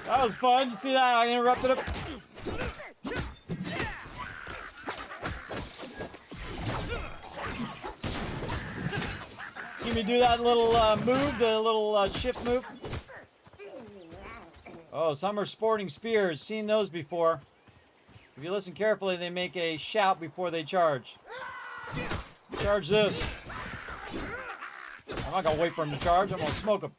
That was fun. You see that? I interrupted him. See me do that little move, the little shift move? Oh, some are sporting spears. Seen those before. If you listen carefully, they make a shout before they charge. Charge this. I'm not gonna wait for him to charge. I'm gonna smoke him.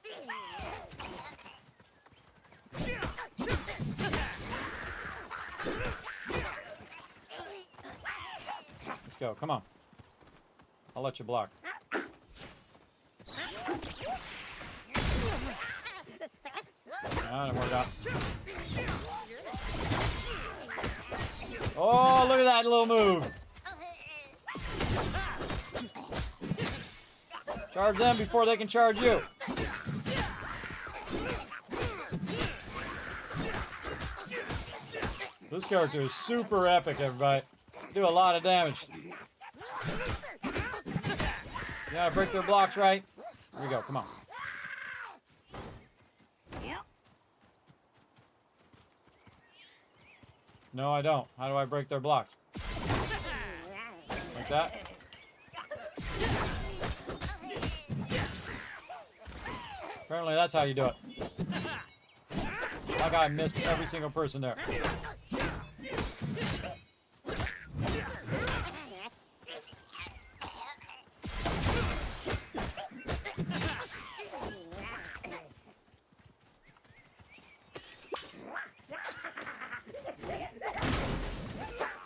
Let's go. Come on. I'll let you block. That didn't work out. Oh, look at that little move. Charge them before they can charge you. This character is super epic, everybody. Do a lot of damage. You gotta break their blocks right. Here we go, come on. No, I don't. How do I break their blocks? Like that? Apparently that's how you do it. That guy missed every single person there.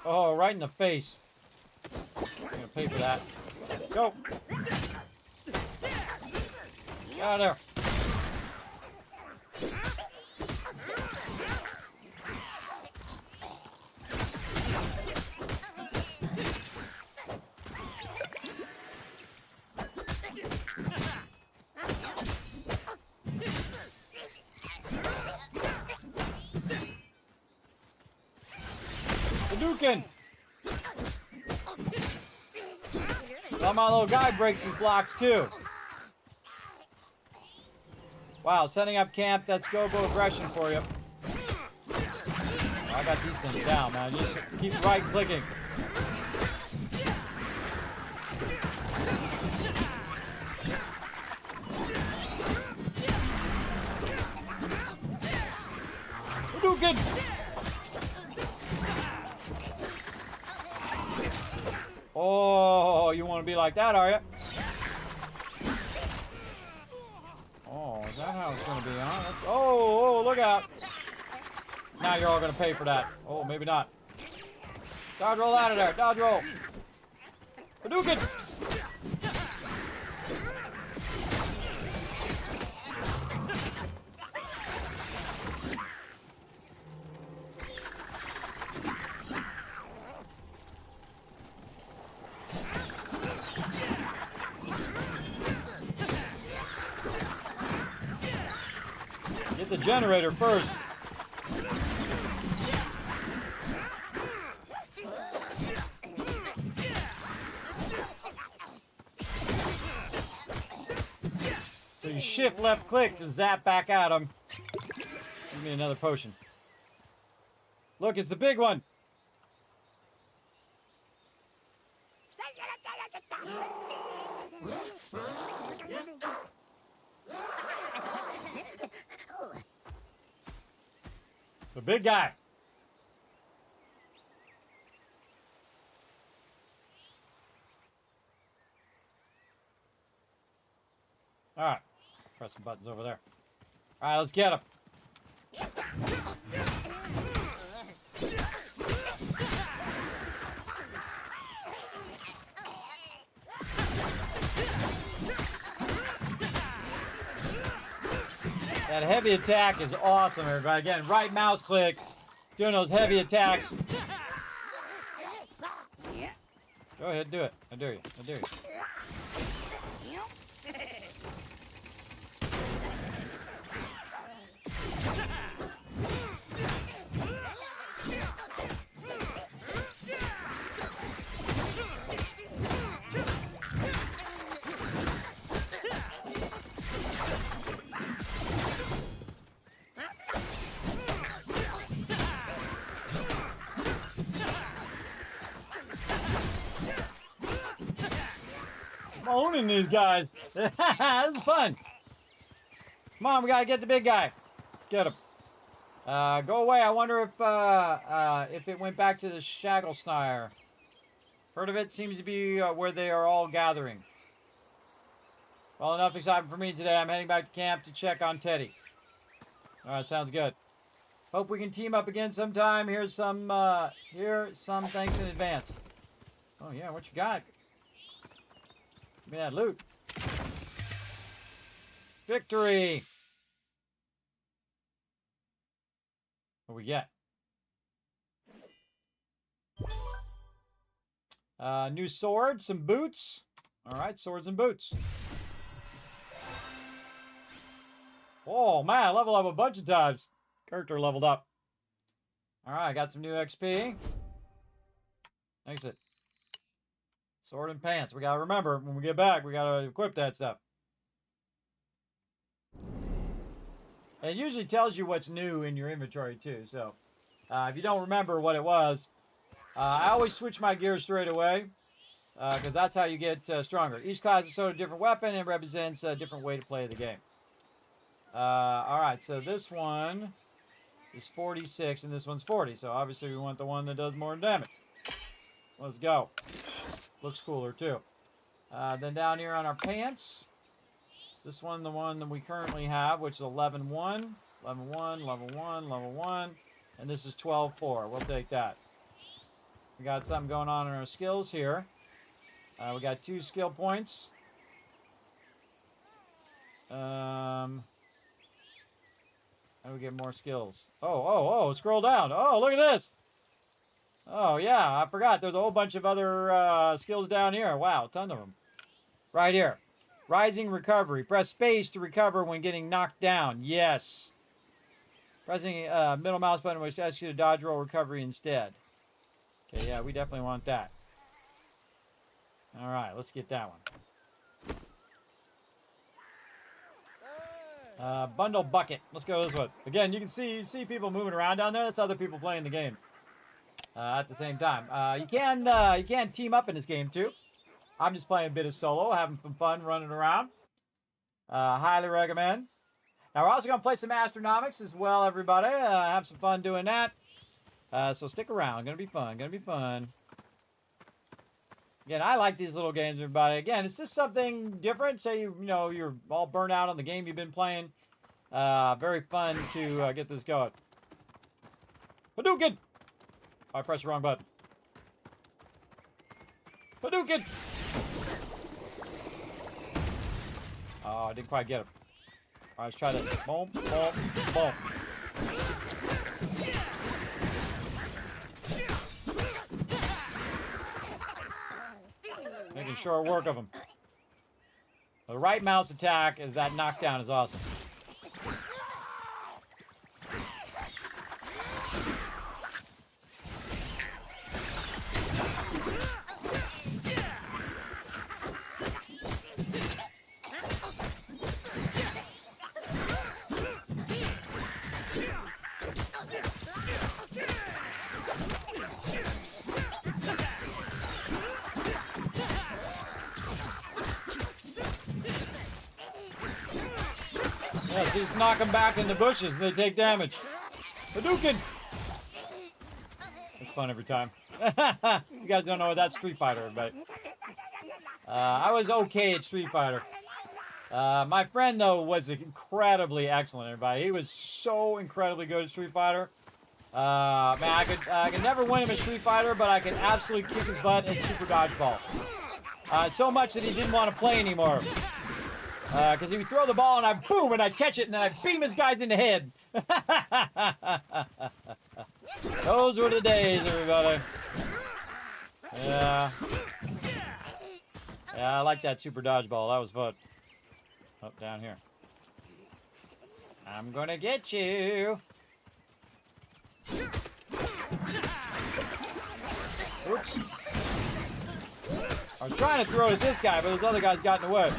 Oh, right in the face. I'm gonna pay for that. Go! Get out of there. Hadouken! Well, my little guy breaks his blocks too. Wow, setting up camp, that's go-go aggression for you. I got these things down, man. Just keep right-clicking. Hadouken! Oh, you want to be like that, are you? Oh, is that how it's going to be, huh? Oh, look out. Now you're all going to pay for that. Oh, maybe not. Dodge roll out of there. Dodge roll. Hadouken! Get the generator first. So you shift left click to zap back at him. Give me another potion. Look, it's the big one. The big guy. All right. Press some buttons over there. All right, let's get him. That heavy attack is awesome, everybody. Again, right mouse click, doing those heavy attacks. Go ahead, do it. I dare you. I dare you. Owning these guys. This is fun. Come on, we gotta get the big guy. Get him. Go away. I wonder if it went back to the Shagglesnire. Heard of it? Seems to be where they are all gathering. Well, enough excitement for me today. I'm heading back to camp to check on Teddy. All right, sounds good. Hope we can team up again sometime. Here's some thanks in advance. Oh yeah, what you got? Give me that loot. Victory! What we get? New sword, some boots. Alright, swords and boots. Oh man, level up a bunch of times. Character leveled up. Alright, got some new XP. Exit. Sword and pants. We gotta remember, when we get back, we gotta equip that stuff. And it usually tells you what's new in your inventory too, so if you don't remember what it was, I always switch my gear straight away, because that's how you get stronger. Each class is sort of a different weapon and represents a different way to play the game. Alright, so this one is 46 and this one's 40, so obviously we want the one that does more damage. Let's go. Looks cooler too. Then down here on our pants, this one, the one that we currently have, which is 11-1, 11-1, level 1, level 1, and this is 12-4. We'll take that. We got something going on in our skills here. We got 2 skill points. How do we get more skills? Oh, scroll down. Oh, look at this. Oh, yeah, I forgot. There's a whole bunch of other skills down here. Wow, a ton of them. Right here. Rising recovery. Press space to recover when getting knocked down. Yes. Pressing middle mouse button which asks you to dodge roll recovery instead. Okay, yeah, we definitely want that. All right, let's get that one. Bundle bucket. Let's go this one. Again, you can see people moving around down there. That's other people playing the game. At the same time. You can team up in this game too. I'm just playing a bit of solo, having some fun running around. Highly recommend. Now we're also going to play some Astronomics as well, everybody. Have some fun doing that. So stick around. Gonna be fun. Gonna be fun. Again, I like these little games, everybody. Again, it's just something different. Say you know you're all burnt out on the game you've been playing. Very fun to get this going. Hadouken! I pressed the wrong button. Hadouken! Oh, I didn't quite get him. All right, let's try that. Boom, boom, boom. Making short work of him. The right mouse attack is that knockdown is awesome. Yes, just knock them back in the bushes and they take damage. Hadouken! It's fun every time. You guys don't know that's Street Fighter, everybody. I was okay at Street Fighter. My friend, though, was incredibly excellent, everybody. He was so incredibly good at Street Fighter. Man, I could never win him at Street Fighter, but I could absolutely kick his butt at Super Dodgeball. So much that he didn't want to play anymore. Because if you throw the ball and I boom and I catch it and then I beam his guys in the head. Those were the days, everybody. Yeah. Yeah, I like that super dodgeball. That was fun. Up down here. I'm gonna get you. Oops. I was trying to throw at this guy, but those other guys got in the way.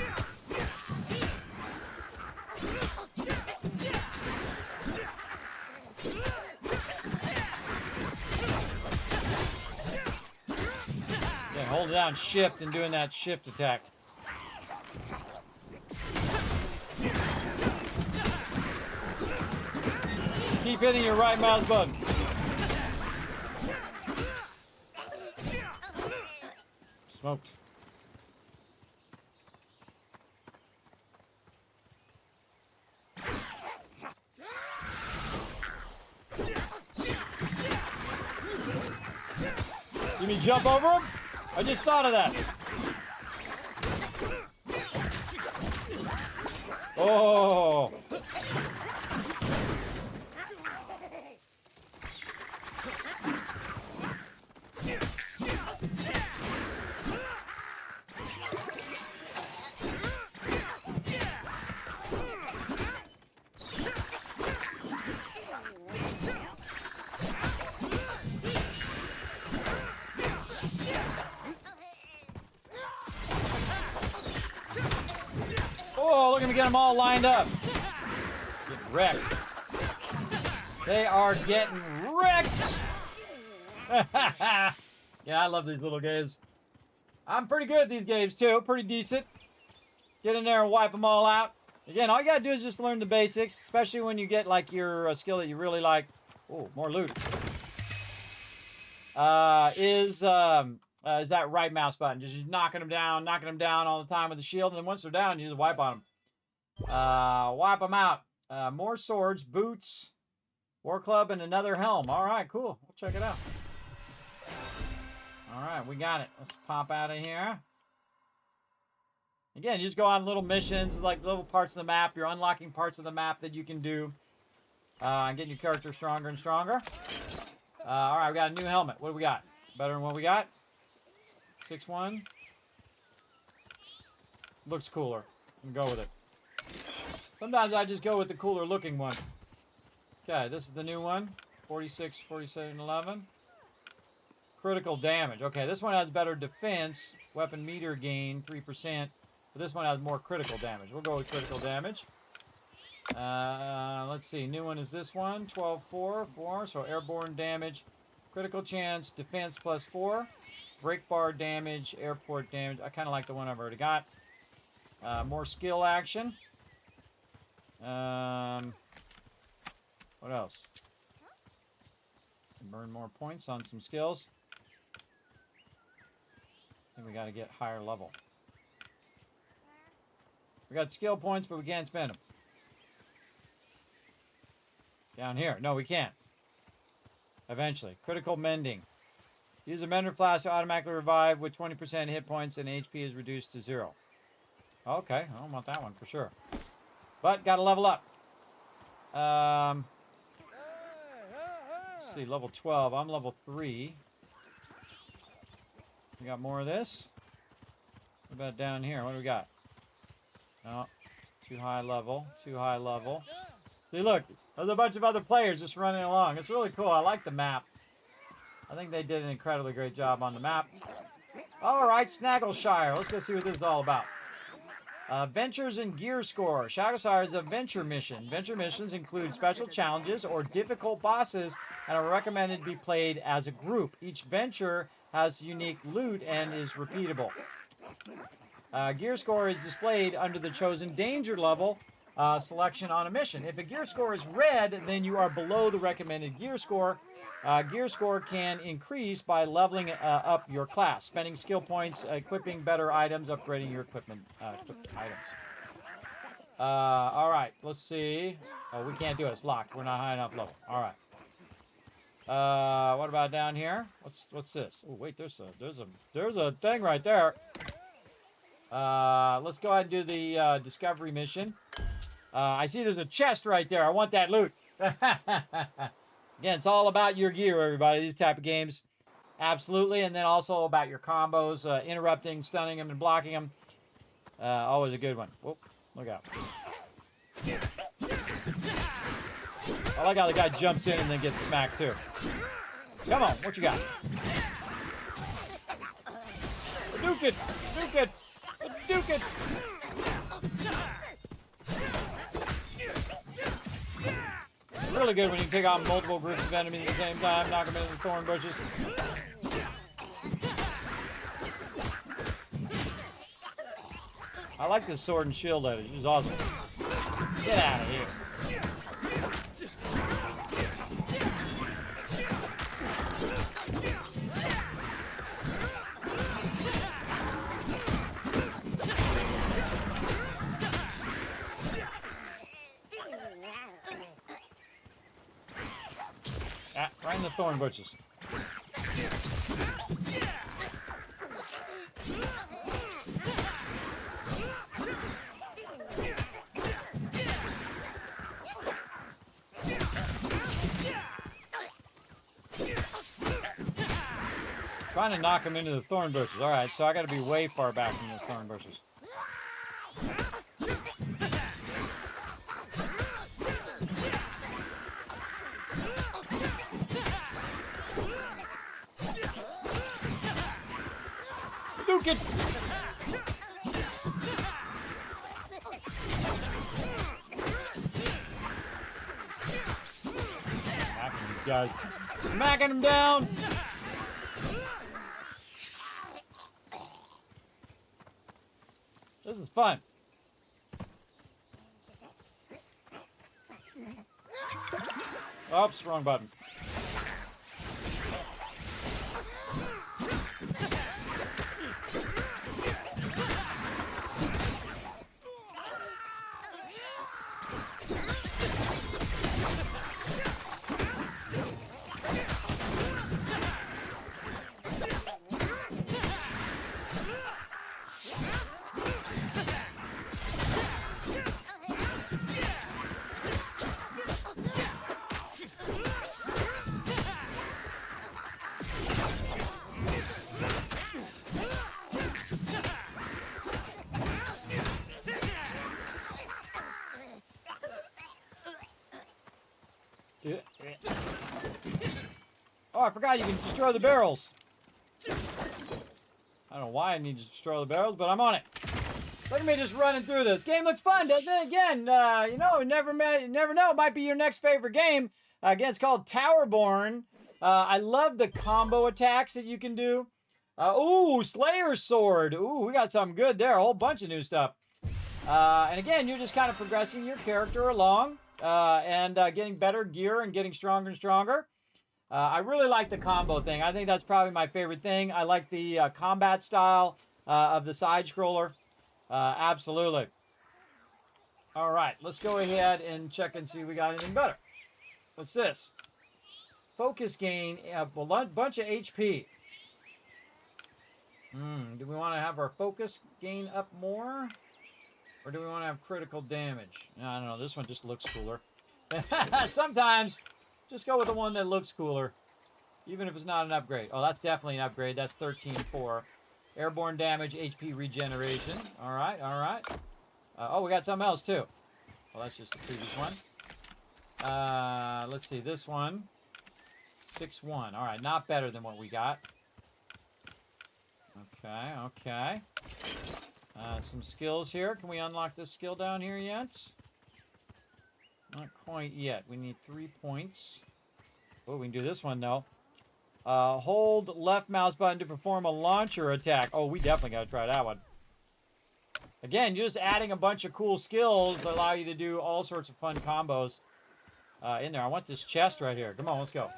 Yeah, holding down shift and doing that shift attack. Keep hitting your right mouse button. Smoked. You mean jump over him? I just thought of that. Oh. Oh, look at me get them all lined up. Get wrecked. They are getting wrecked. Yeah, I love these little games. I'm pretty good at these games too. Pretty decent. Get in there and wipe them all out. Again, all you gotta do is just learn the basics, especially when you get like your skill that you really like. Oh, more loot. Is that right mouse button. Just knocking them down all the time with the shield, and then once they're down, you just wipe on them. Wipe them out. More swords, boots, war club, and another helm. All right, cool. We'll check it out. All right, we got it. Let's pop out of here. Again, you just go on little missions, like little parts of the map. You're unlocking parts of the map that you can do. And getting your character stronger and stronger. All right, we got a new helmet. What do we got? Better than what we got? 6-1. Looks cooler. I'm gonna go with it. Sometimes I just go with the cooler looking one. Okay, this is the new one. 46, 47, 11. Critical damage. Okay, this one has better defense. Weapon meter gain, 3%. But this one has more critical damage. We'll go with critical damage. Let's see. New one is this one. 12, 4. So airborne damage. Critical chance. Defense plus 4. Break bar damage. Airport damage. I kind of like the one I've already got. More skill action. What else? Burn more points on some skills. I think we got to get higher level. We got skill points, but we can't spend them. Down here. No, we can't. Eventually. Critical mending. Use a mender flask to automatically revive with 20% hit points and HP is reduced to 0. Okay, I don't want that one for sure. But got to level up. Let's see, level 12. I'm level 3. We got more of this. What about down here? What do we got? No, too high level. Too high level. See, look, there's a bunch of other players just running along. It's really cool. I like the map. I think they did an incredibly great job on the map. All right, Snaggleshire. Let's go see what this is all about. Ventures and gear score. Snaggleshire is a venture mission. Venture missions include special challenges or difficult bosses and are recommended to be played as a group. Each venture has unique loot and is repeatable. Gear score is displayed under the chosen danger level selection on a mission. If a gear score is red, then you are below the recommended gear score. Gear score can increase by leveling up your class, spending skill points, equipping better items, upgrading your equipment items. All right, let's see. Oh, we can't do it. It's locked. We're not high enough level. All right. What about down here? What's this? Oh, wait. There's a thing right there. Let's go ahead and do the discovery mission. I see there's a chest right there. I want that loot. Again, it's all about your gear, everybody. These type of games. Absolutely. And then also about your combos, interrupting, stunning them, and blocking them. Always a good one. Whoop, look out. I like how the guy jumps in and then gets smacked, too. Come on, what you got? Duke it! Duke it! Duke it! Really good when you pick out multiple groups of enemies at the same time, knock them into the thorn bushes. I like this sword and shield edit. It's awesome. Get out of here. Right in the thorn bushes. Trying to knock him into the thorn bushes. All right, so I got to be way far back from those thorn bushes. Duke it! Smacking these guys. Smacking them down! This is fun. Oops, wrong button. Oh, I forgot you can destroy the barrels. I don't know why I need to destroy the barrels, but I'm on it. Look at me just running through this. Game looks fun, doesn't it? Again, you know, never know. It might be your next favorite game. Again, it's called Towerborn. I love the combo attacks that you can do. Ooh, Slayer Sword. Ooh, we got something good there. A whole bunch of new stuff. And again, you're just kind of progressing your character along and getting better gear and getting stronger and stronger. I really like the combo thing. I think that's probably my favorite thing. I like the combat style of the side-scroller. Absolutely. All right, let's go ahead and check and see if we got anything better. What's this? Focus gain, a bunch of HP. Do we want to have our focus gain up more? Or do we want to have critical damage? I don't know. This one just looks cooler. Sometimes, just go with the one that looks cooler. Even if it's not an upgrade. Oh, that's definitely an upgrade. That's 13-4. Airborne damage, HP regeneration. All right, all right. Oh, we got something else, too. Well, that's just the previous one. Let's see. This one. 6-1. All right, not better than what we got. Okay, okay. Some skills here. Can we unlock this skill down here yet? Not quite yet. We need 3 points. Oh, we can do this one, though. Hold left mouse button to perform a launcher attack. Oh, we definitely got to try that one. Again, you're just adding a bunch of cool skills that allow you to do all sorts of fun combos in there. I want this chest right here. Come on, let's go.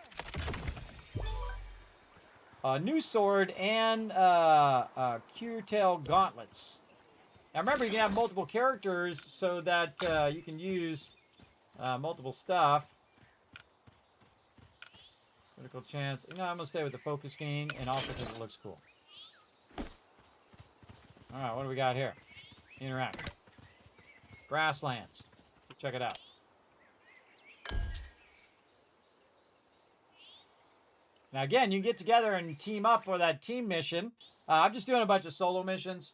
New sword and Curetail gauntlets. Now remember, you can have multiple characters so that you can use multiple stuff. Critical chance. No, I'm going to stay with the focus gain and also because it looks cool. All right, what do we got here? Interact. Grasslands. Check it out. Now again, you can get together and team up for that team mission. I'm just doing a bunch of solo missions.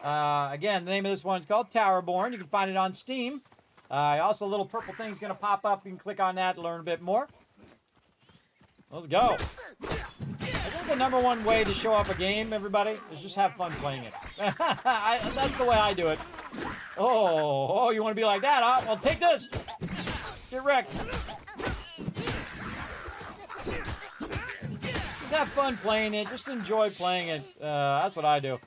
Again, the name of this one is called Towerborn. You can find it on Steam. Also, a little purple thing is going to pop up. You can click on that to learn a bit more. Let's go. I think the #1 way to show up a game, everybody, is just have fun playing it. That's the way I do it. Oh, you want to be like that, huh? Well, take this. Get wrecked. Just have fun playing it. Just enjoy playing it. That's what I do.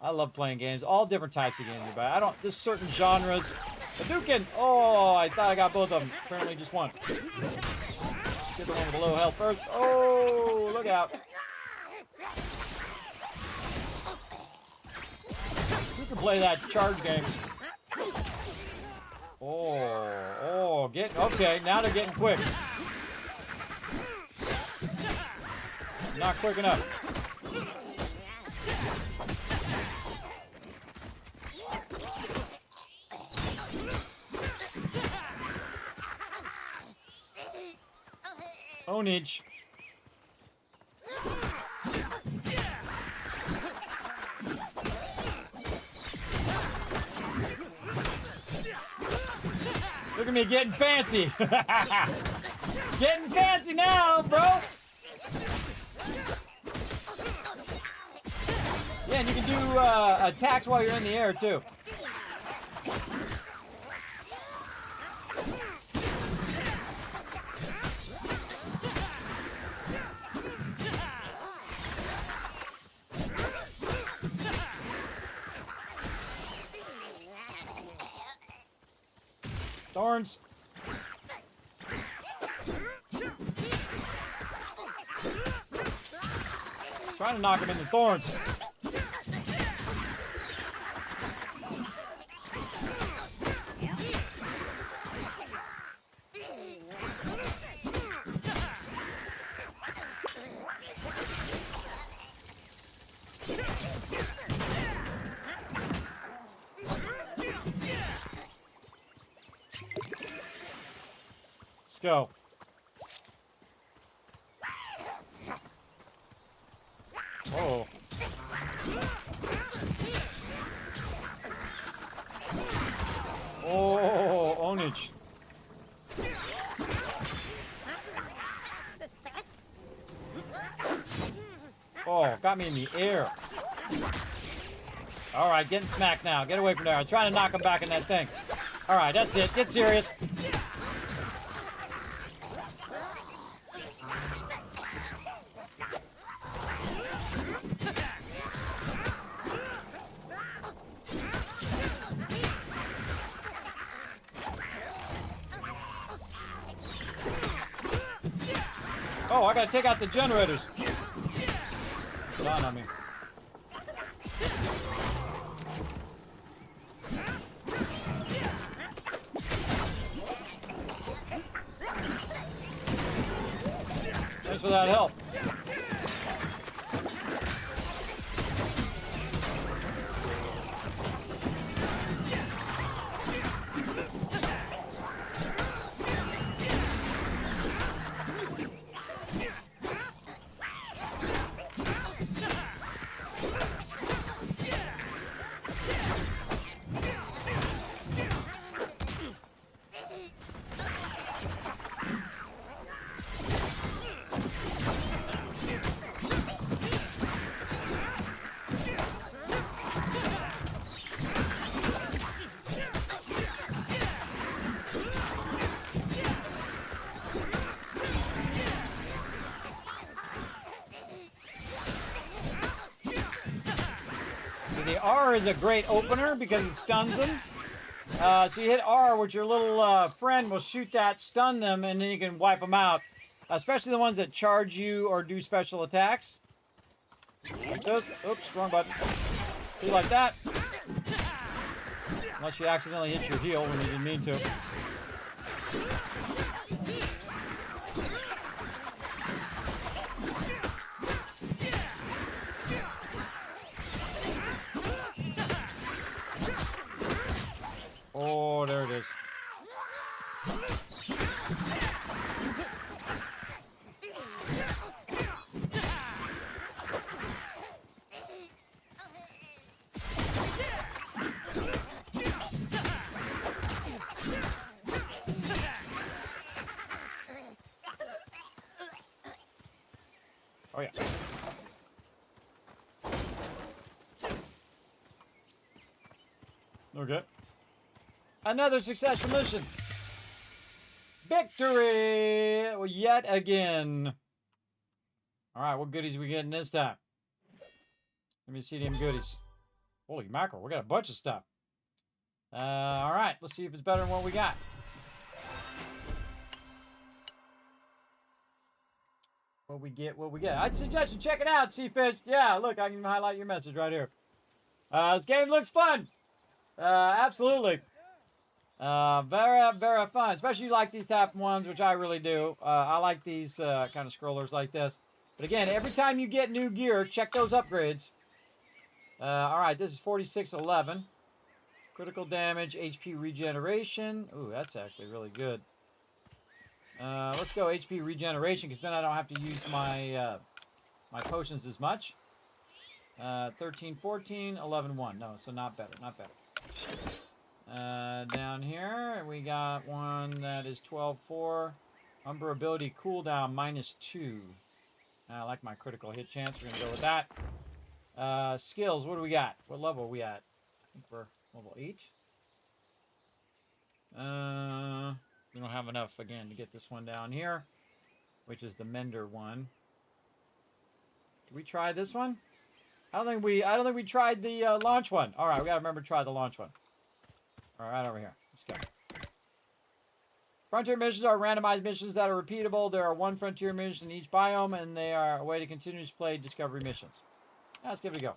I love playing games. All different types of games, but I don't. There's certain genres. Hadouken! Oh, I thought I got both of them. Apparently just one. Get the one with the low health first. Oh, look out. You can play that charge game. Oh, okay, now they're getting quick. Not quick enough. Ownage. Look at me getting fancy. Getting fancy now, bro. Yeah, and you can do attacks while you're in the air, too. Thorns. Trying to knock him into thorns. Let's go. Oh. Oh, ownage. Oh, got me in the air. All right, getting smacked now. Get away from there. I'm trying to knock him back in that thing. All right, that's it. Get serious. Oh, I gotta take out the generators. Hold on me. Thanks for that help. The R is a great opener because it stuns them. So you hit R, which your little friend will shoot that, stun them, and then you can wipe them out. Especially the ones that charge you or do special attacks. Like this. Oops, wrong button. Do like that. Unless you accidentally hit your heel when you didn't mean to. Oh, yeah. Okay. Another successful mission. Victory! Yet again. All right, what goodies we getting this time? Let me see them goodies. Holy mackerel, we got a bunch of stuff. All right, let's see if it's better than what we got. What we get, what we get. I'd suggest you check it out, Seafish. Yeah, look, I can highlight your message right here. This game looks fun. Absolutely. Very, very fun. Especially like these type of ones, which I really do. I like these kind of scrollers like this. But again, every time you get new gear, check those upgrades. All right, this is 4611. Critical damage, HP regeneration. Ooh, that's actually really good. Let's go HP regeneration, because then I don't have to use my my potions as much. 13, 14, 11, 1. No, so not better, not better. Down here, we got one that is 12, 4. Umber ability cooldown -2. I like my critical hit chance. We're going to go with that. Skills, what do we got? What level are we at? I think we're level 8. We don't have enough, again, to get this one down here, which is the Mender one. Did we try this one? I don't think we tried the launch one. All right, we got to remember to try the launch one. All right, over here. Let's go. Frontier missions are randomized missions that are repeatable. There are one frontier mission in each biome, and they are a way to continuously play discovery missions. Now, let's give it a go.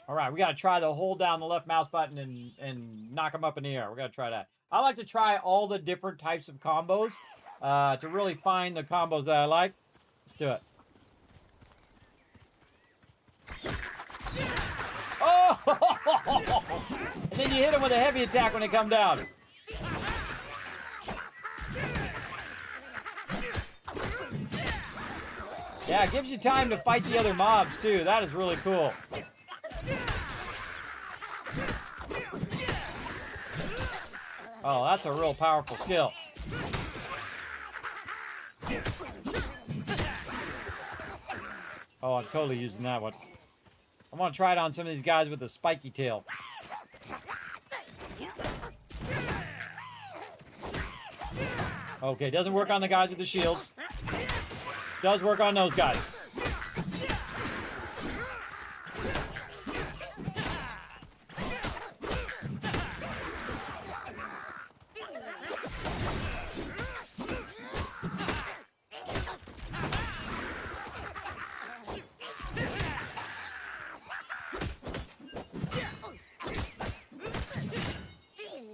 All right, we got to try the hold down the left mouse button and knock them up in the air. We got to try that. I like to try all the different types of combos to really find the combos that I like. Let's do it. Oh! And then you hit them with a heavy attack when they come down. Yeah, it gives you time to fight the other mobs, too. That is really cool. Oh, that's a real powerful skill. Oh, I'm totally using that one. I want to try it on some of these guys with the spiky tail. Okay, doesn't work on the guys with the shields. Does work on those guys.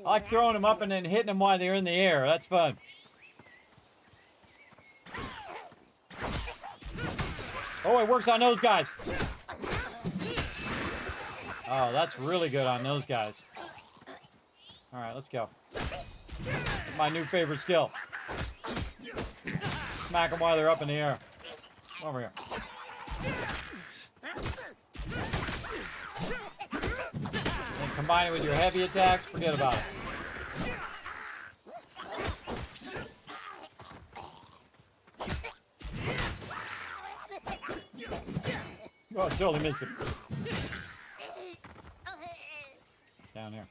I like throwing them up and then hitting them while they're in the air. That's fun. Oh, it works on those guys. Oh, that's really good on those guys. All right, let's go. My new favorite skill. Smack them while they're up in the air. Over here. And combine it with your heavy attacks, forget about it. Oh, I totally missed it. Down here.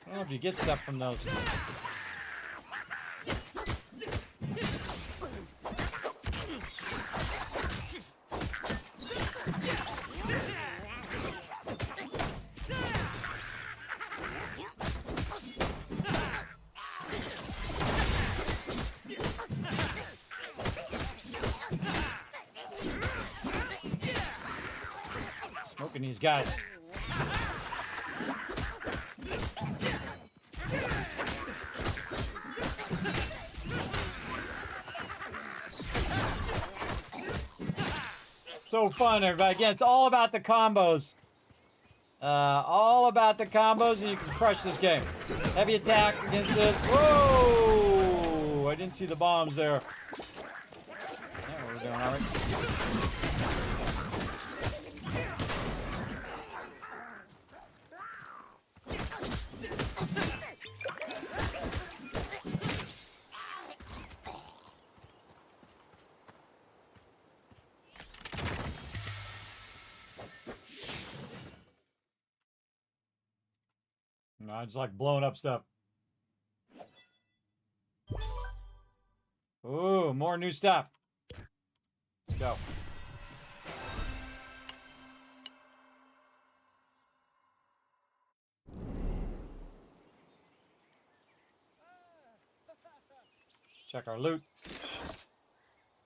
I don't know if you get stuff from those. Smoking these guys. So fun, everybody. Again, it's all about the combos. All about the combos, and you can crush this game. Heavy attack against this. Whoa! I didn't see the bombs there. Yeah, we're doing all right. know. I just like blowing up stuff. Ooh, more new stuff. Let's go. Check our loot.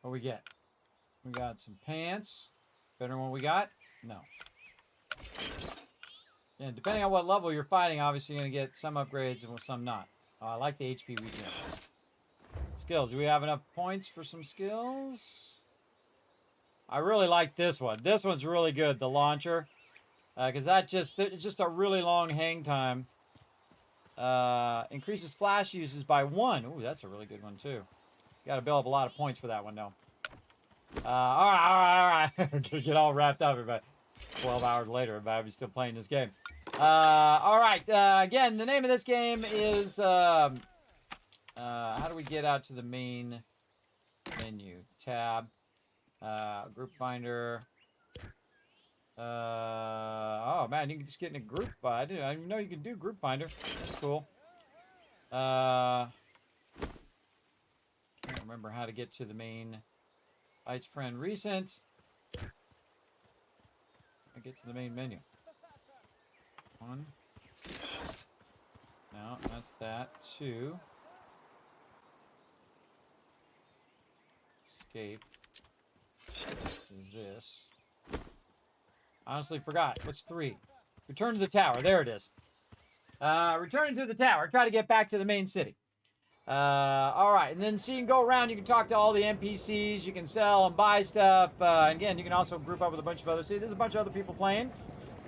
What we get? We got some pants. Better than what we got? No. And depending on what level you're fighting, obviously you're going to get some upgrades and some not. I like the HP we get. Skills. Do we have enough points for some skills? I really like this one. This one's really good, the launcher. Because it's just a really long hang time. Increases flash uses by 1. Ooh, that's a really good one, too. You got to build up a lot of points for that one, though. All right. Get all wrapped up, everybody. 12 hours later, everybody's still playing this game. All right. Again, the name of this game is... how do we get out to the main menu? Tab. Group finder. Oh, man, you can just get in a group. I didn't even know you could do group finder. That's cool. Can't remember how to get to the main... Fights friend recent. I get to the main menu. 1. No, that's that. 2. Escape. This is this. Honestly forgot. What's 3? Return to the tower. There it is. Returning to the tower. Try to get back to the main city. All right, and then so you can go around, you can talk to all the NPCs, you can sell and buy stuff. Again, you can also group up with a bunch of others. See, there's a bunch of other people playing,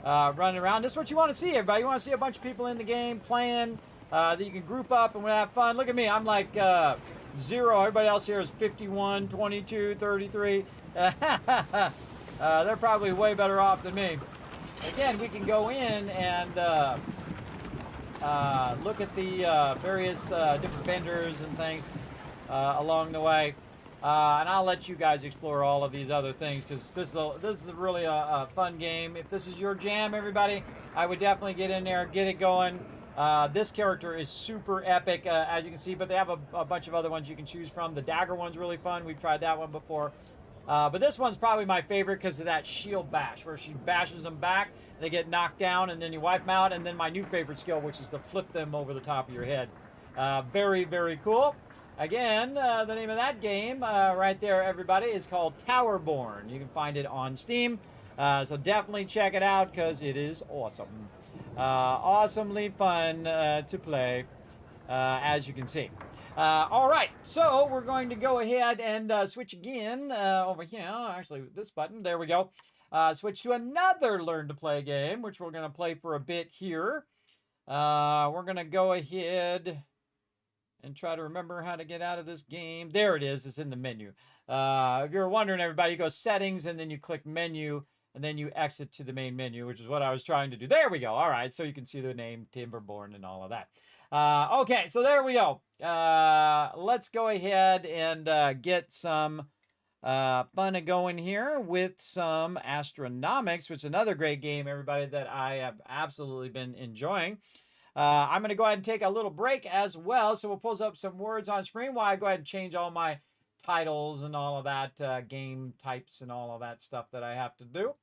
running around. This is what you want to see, everybody. You want to see a bunch of people in the game playing, that you can group up and have fun. Look at me, I'm like 0. Everybody else here is 51, 22, 33. They're probably way better off than me. Again, we can go in and... look at the various different vendors and things along the way. And I'll let you guys explore all of these other things because this is really a fun game. If this is your jam, everybody, I would definitely get in there, get it going. This character is super epic, as you can see, but they have a bunch of other ones you can choose from. The dagger one's really fun. We've tried that one before. But this one's probably my favorite because of that shield bash, where she bashes them back, they get knocked down, and then you wipe them out. And then my new favorite skill, which is to flip them over the top of your head. Very, very cool. Again, the name of that game right there, everybody, is called Towerborn. You can find it on Steam. So definitely check it out because it is awesome. Awesomely fun to play, as you can see. All right, so we're going to go ahead and switch again over here. Actually, this button, there we go. Switch to another Learn to Play game, which we're going to play for a bit here. We're going to go ahead and try to remember how to get out of this game. There it is. It's in the menu. If you're wondering, everybody, you go Settings, and then you click Menu, and then you exit to the main menu, which is what I was trying to do. There we go. All right, so you can see the name Timberborn and all of that. Okay, so there we go. Let's go ahead and get some fun going here with some Astronomics, which is another great game, everybody, that I have absolutely been enjoying. I'm going to go ahead and take a little break as well, so we'll pull up some words on screen while I go ahead and change all my titles and all of that, game types and all of that stuff that I have to do.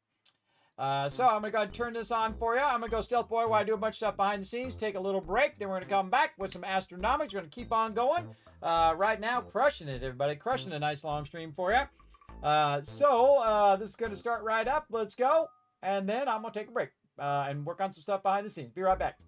So I'm going to go ahead and turn this on for you. I'm going to go Stealth Boy while I do a bunch of stuff behind the scenes, take a little break, then we're going to come back with some Astronomics. We're going to keep on going. Right now, crushing it, everybody. Crushing a nice long stream for you. So this is going to start right up. Let's go. And then I'm going to take a break and work on some stuff behind the scenes. Be right back.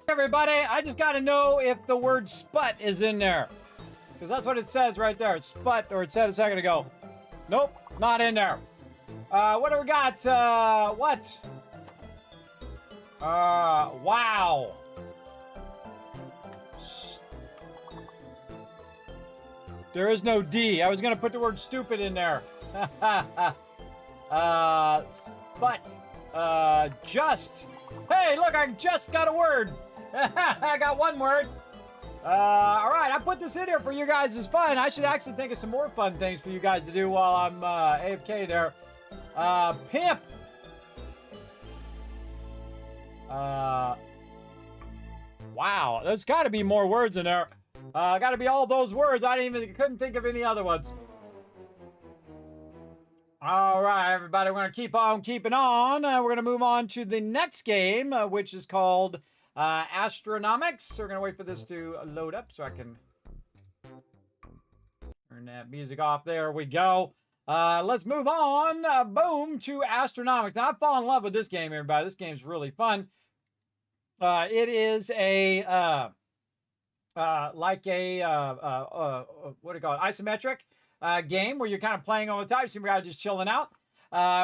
Everybody, I just got to know if the word sput is in there. Because that's what it says right there. It's sput, or it said a second ago. Nope, not in there. What do we got? What? Wow. There is no D. I was going to put the word stupid in there. Sput. Just. Hey, look, I just got a word. I got one word. All right, I put this in here for you guys as fun. I should actually think of some more fun things for you guys to do while I'm AFK there. Pimp. Wow, there's got to be more words in there. Got to be all those words. I couldn't think of any other ones. All right, everybody, we're going to keep on keeping on. We're going to move on to the next game, which is called Astronomics. So we're going to wait for this to load up so I can turn that music off. There we go. Let's move on. Boom, to Astronomics. Now, I've fallen in love with this game, everybody. This game's really fun. It is a, like a, what do you call it, isometric game where you're kind of playing all the time. So you're just chilling out.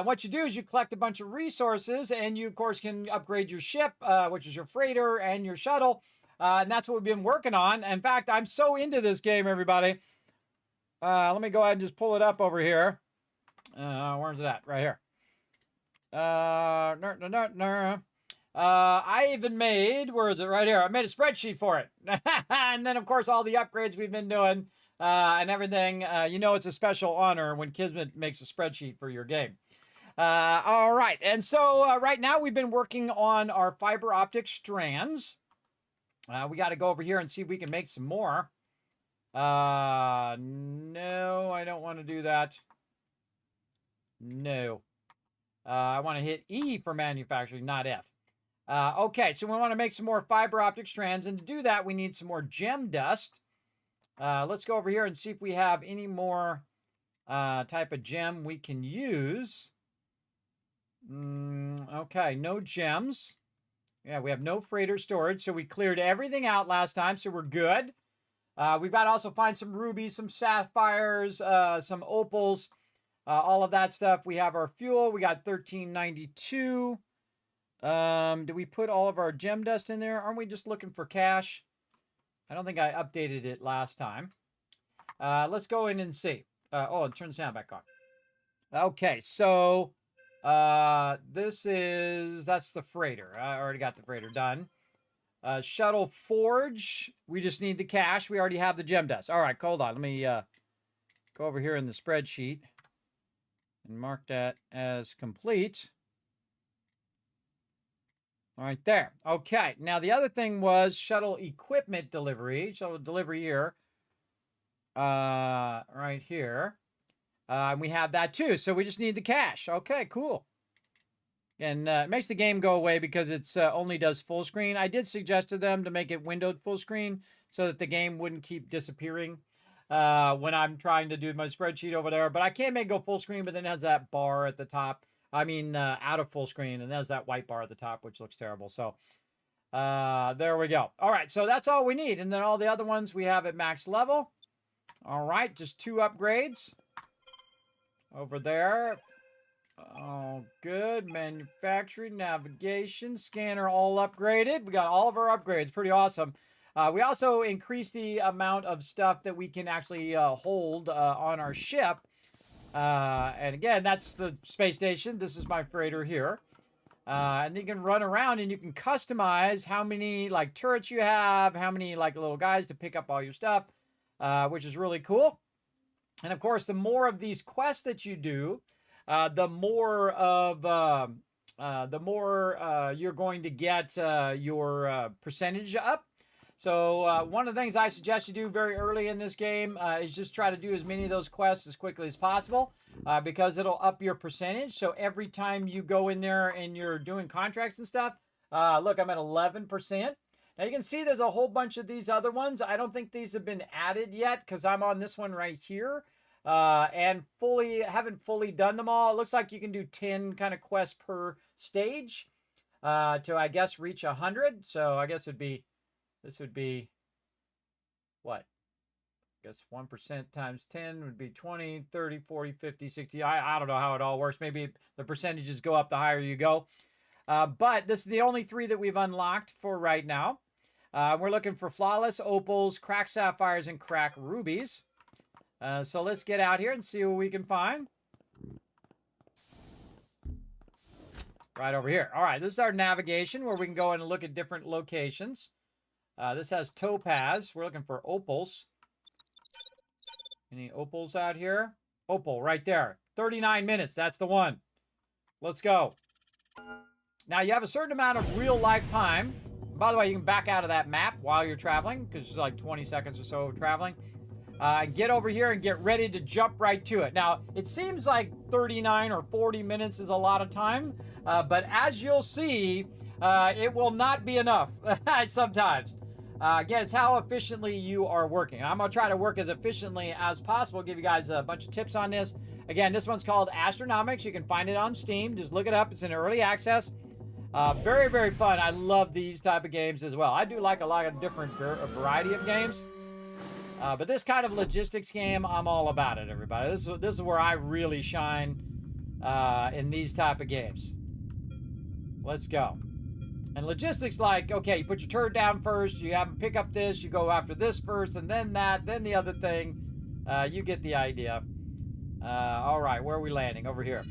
What you do is you collect a bunch of resources, and you, of course, can upgrade your ship, which is your freighter and your shuttle. And that's what we've been working on. In fact, I'm so into this game, everybody. Let me go ahead and just pull it up over here. Where's it at? Right here. I even made, where is it? Right here. I made a spreadsheet for it. And then, of course, all the upgrades we've been doing and everything. You know, it's a special honor when Kismet makes a spreadsheet for your game. All right. And so right now we've been working on our fiber optic strands. We got to go over here and see if we can make some more. No, I don't want to do that. No. I want to hit E for manufacturing, not F. Okay, so we want to make some more fiber optic strands, and to do that, we need some more gem dust. Let's go over here and see if we have any more type of gem we can use. Okay, no gems. Yeah, we have no freighter storage, so we cleared everything out last time, so we're good. We've got to also find some rubies, some sapphires, some opals, all of that stuff. We have our fuel. We got 1392. Do we put all of our gem dust in there? Aren't we just looking for cash? I don't think I updated it last time. Let's go in and see. And turn the sound back on. Okay, so that's the freighter. I already got the freighter done. Shuttle forge. We just need the cash. We already have the gem dust. All right, hold on. Let me go over here in the spreadsheet and mark that as complete. All right, there. Okay, now the other thing was shuttle equipment delivery. Shuttle delivery here. Right here. And we have that too, so we just need the cash. Okay, cool. And it makes the game go away because it's only does full screen. I did suggest to them to make it windowed full screen so that the game wouldn't keep disappearing when I'm trying to do my spreadsheet over there. But I can't make it go full screen, but then it has that bar at the top. I mean, out of full screen, and there's that white bar at the top, which looks terrible. So, there we go. All right, so that's all we need. And then all the other ones we have at max level. All right, just 2 upgrades. Over there. Oh, good. Manufacturing, navigation, scanner, all upgraded. We got all of our upgrades. Pretty awesome. We also increased the amount of stuff that we can actually hold on our ship. And again, that's the space station. This is my freighter here. And you can run around and you can customize how many like turrets you have, how many like little guys to pick up all your stuff, which is really cool. And of course, the more of these quests that you do, the more you're going to get your percentage up. So one of the things I suggest you do very early in this game is just try to do as many of those quests as quickly as possible because it'll up your percentage. So every time you go in there and you're doing contracts and stuff, look, I'm at 11%. Now you can see there's a whole bunch of these other ones. I don't think these have been added yet because I'm on this one right here and haven't fully done them all. It looks like you can do 10 kind of quests per stage to, I guess, reach 100. So I guess this would be what? I guess 1% times 10 would be 20, 30, 40, 50, 60. I don't know how it all works. Maybe the percentages go up the higher you go. But this is the only 3 that we've unlocked for right now. We're looking for flawless opals, cracked sapphires, and cracked rubies. So let's get out here and see what we can find. Right over here. All right, this is our navigation where we can go in and look at different locations. This has topaz. We're looking for opals. Any opals out here? Opal right there. 39 minutes. That's the one. Let's go. Now, you have a certain amount of real life time. By the way, you can back out of that map while you're traveling because it's like 20 seconds or so of traveling. Get over here and get ready to jump right to it. Now, it seems like 39 or 40 minutes is a lot of time, but as you'll see, it will not be enough sometimes. Again, it's how efficiently you are working. I'm going to try to work as efficiently as possible, give you guys a bunch of tips on this. Again, this one's called Astronomics. You can find it on Steam. Just look it up. It's in early access. Very, very fun. I love these type of games as well. I do like a lot of different variety of games. But this kind of logistics game, I'm all about it, everybody. This is where I really shine in these type of games. Let's go. And logistics, like, okay, you put your turret down first, you have them pick up this, you go after this first, and then that, then the other thing. You get the idea. All right, where are we landing? Over here.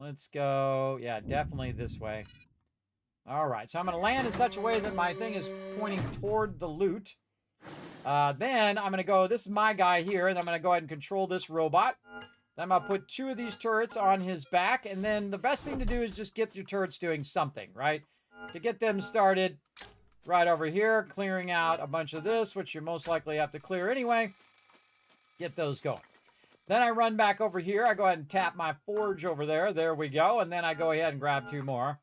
Let's go. Yeah, definitely this way. All right, so I'm going to land in such a way that my thing is pointing toward the loot. Then I'm going to go, this is my guy here, and I'm going to go ahead and control this robot. Then I'm going to put 2 of these turrets on his back, and then the best thing to do is just get your turrets doing something, right? To get them started right over here, clearing out a bunch of this, which you most likely have to clear anyway. Get those going. Then I run back over here. I go ahead and tap my forge over there. There we go. And then I go ahead and grab 2 more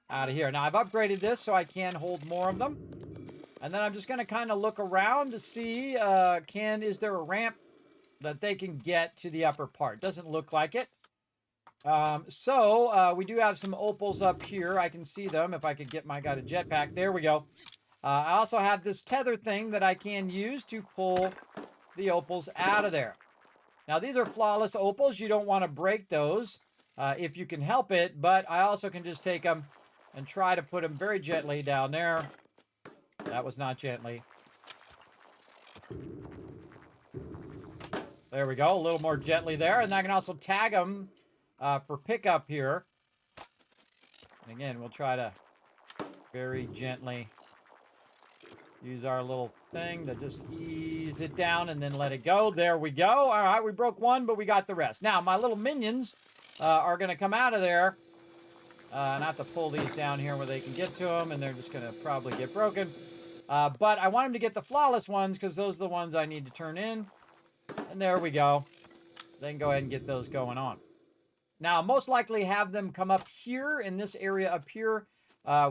out of here. Now, I've upgraded this so I can hold more of them. And then I'm just going to kind of look around to see, is there a ramp that they can get to the upper part? Doesn't look like it. We do have some opals up here. I can see them if I could get my guy to jetpack. There we go. I also have this tether thing that I can use to pull the opals out of there. Now, these are flawless opals. You don't want to break those if you can help it, but I also can just take them and try to put them very gently down there. That was not gently. There we go, a little more gently there. And I can also tag them for pickup here. And again, we'll try to very gently use our little thing to just ease it down and then let it go. There we go. All right, we broke 1, but we got the rest. Now, my little minions are going to come out of there. And I have to pull these down here where they can get to them, and they're just going to probably get broken. But I want them to get the flawless ones because those are the ones I need to turn in. And there we go. Then go ahead and get those going on. Now, I'll most likely have them come up here in this area up here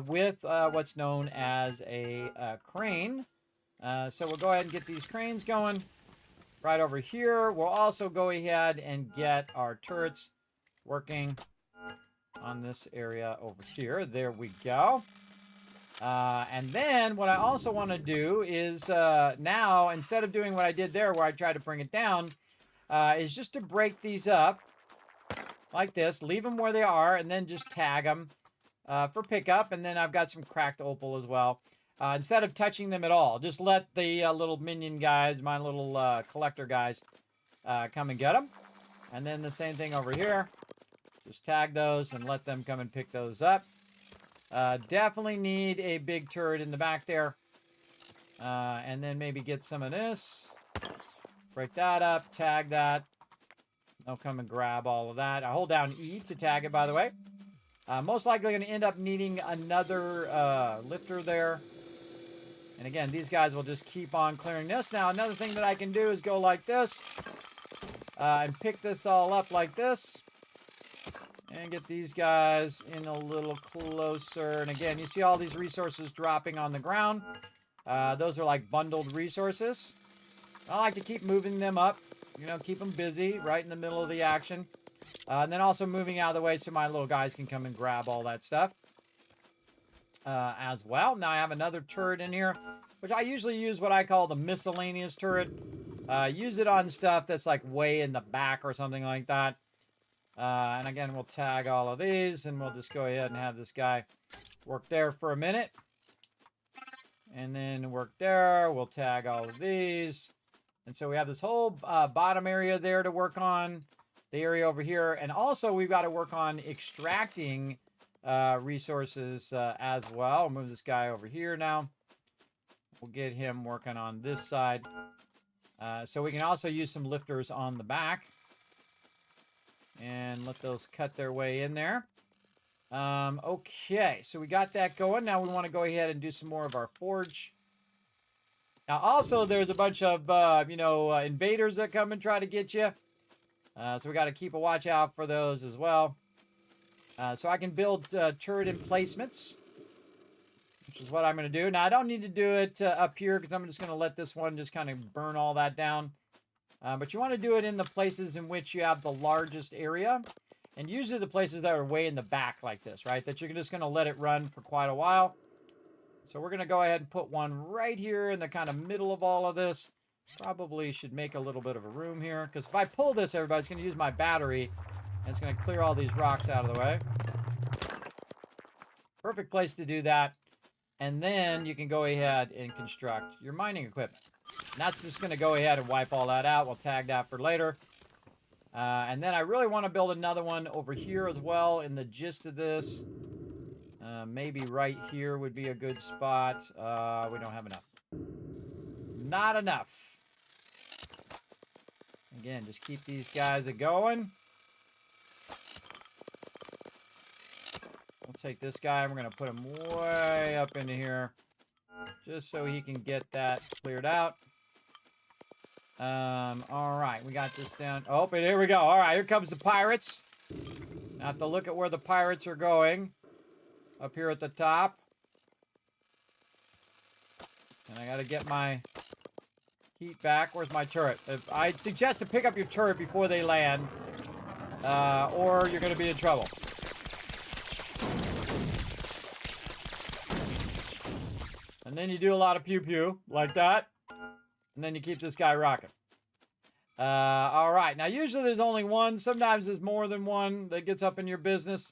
with what's known as a crane. So we'll go ahead and get these cranes going right over here. We'll also go ahead and get our turrets working on this area over here. There we go. And then what I also want to do is now, instead of doing what I did there where I tried to bring it down, is just to break these up like this, leave them where they are, and then just tag them for pickup. And then I've got some cracked opal as well. Instead of touching them at all, just let the little minion guys, my little collector guys, come and get them. And then the same thing over here. Just tag those and let them come and pick those up. Definitely need a big turret in the back there. And then maybe get some of this. Break that up, tag that. They'll come and grab all of that. I hold down E to tag it, by the way. Most likely going to end up needing another lifter there. And again, these guys will just keep on clearing this. Now, another thing that I can do is go like this. And pick this all up like this. And get these guys in a little closer. And again, you see all these resources dropping on the ground. Those are like bundled resources. I like to keep moving them up. You know, keep them busy right in the middle of the action. And then also moving out of the way so my little guys can come and grab all that stuff. As well. Now I have another turret in here, which I usually use what I call the miscellaneous turret. Use it on stuff that's like way in the back or something like that. And again, we'll tag all of these, and we'll just go ahead and have this guy work there for a minute. And then work there. We'll tag all of these. And so we have this whole bottom area there to work on. The area over here. And also, we've got to work on extracting resources as well. I'll move this guy over here now. We'll get him working on this side. So we can also use some lifters on the back. And let those cut their way in there. Okay, so we got that going. Now we want to go ahead and do some more of our forge. Now also there's a bunch of, invaders that come and try to get you. So we got to keep a watch out for those as well. So I can build turret emplacements, which is what I'm going to do. Now I don't need to do it up here because I'm just going to let this one just kind of burn all that down. But you want to do it in the places in which you have the largest area. And usually the places that are way in the back like this, right? That you're just going to let it run for quite a while. So we're going to go ahead and put one right here in the kind of middle of all of this. Probably should make a little bit of a room here. Because if I pull this, everybody's going to use my battery. And it's going to clear all these rocks out of the way. Perfect place to do that. And then you can go ahead and construct your mining equipment. And that's just going to go ahead and wipe all that out. We'll tag that for later. And then I really want to build another one over here as well in the gist of this. Maybe right here would be a good spot. We don't have enough. Not enough. Again, just keep these guys going. We'll take this guy and we're going to put him way up into here. Just so he can get that cleared out. All right, we got this down. Oh, and here we go. All right, here comes the pirates. Now have to look at where the pirates are going. Up here at the top. And I got to get my heat back. Where's my turret? I'd suggest to pick up your turret before they land. Or you're going to be in trouble. And then you do a lot of pew-pew, like that. And then you keep this guy rocking. All right. Now, usually there's only one. Sometimes there's more than one that gets up in your business.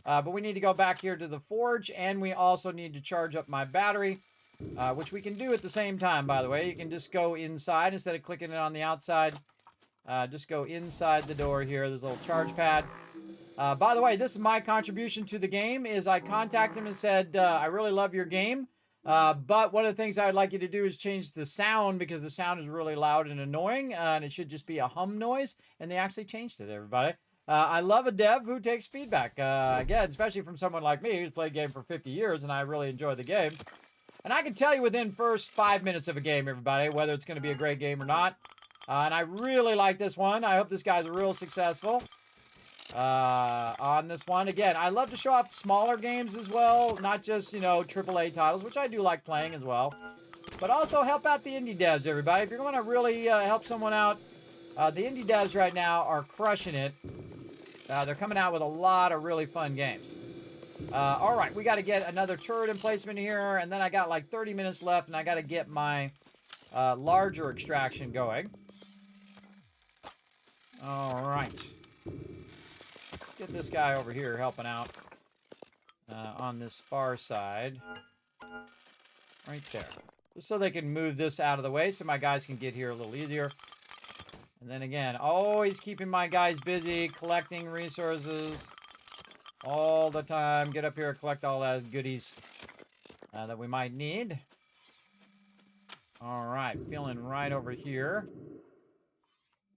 But we need to go back here to the forge. And we also need to charge up my battery. Which we can do at the same time, by the way. You can just go inside instead of clicking it on the outside. Just go inside the door here. There's a little charge pad. By the way, this is my contribution to the game. Is I contacted him and said, I really love your game. But one of the things I would like you to do is change the sound because the sound is really loud and annoying. And it should just be a hum noise. And they actually changed it, everybody. I love a dev who takes feedback. Again, especially from someone like me who's played the game for 50 years and I really enjoy the game. And I can tell you within first 5 minutes of a game, everybody, whether it's going to be a great game or not. And I really like this one. I hope this guy's real successful on this one. Again, I love to show off smaller games as well, not just, AAA titles, which I do like playing as well. But also help out the indie devs, everybody. If you're going to really help someone out, the indie devs right now are crushing it. They're coming out with a lot of really fun games. All right, we got to get another turret emplacement here, and then I got like 30 minutes left, and I got to get my larger extraction going. All right. Let's get this guy over here helping out on this far side. Right there. Just so they can move this out of the way so my guys can get here a little easier. And then again, always keeping my guys busy, collecting resources all the time. Get up here, collect all those goodies that we might need. All right, feeling right over here.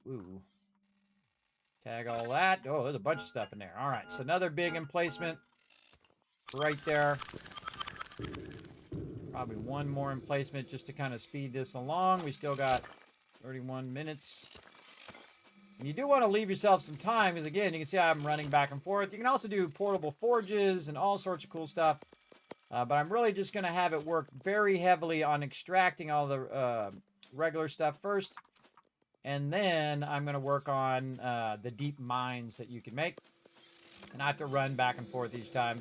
Ooh. Tag all that. Oh, there's a bunch of stuff in there. All right, so another big emplacement right there. Probably one more emplacement just to kind of speed this along. We still got 31 minutes. And you do want to leave yourself some time, because again, you can see I'm running back and forth. You can also do portable forges and all sorts of cool stuff. But I'm really just going to have it work very heavily on extracting all the regular stuff first. And then I'm going to work on the deep mines that you can make. And I have to run back and forth each time.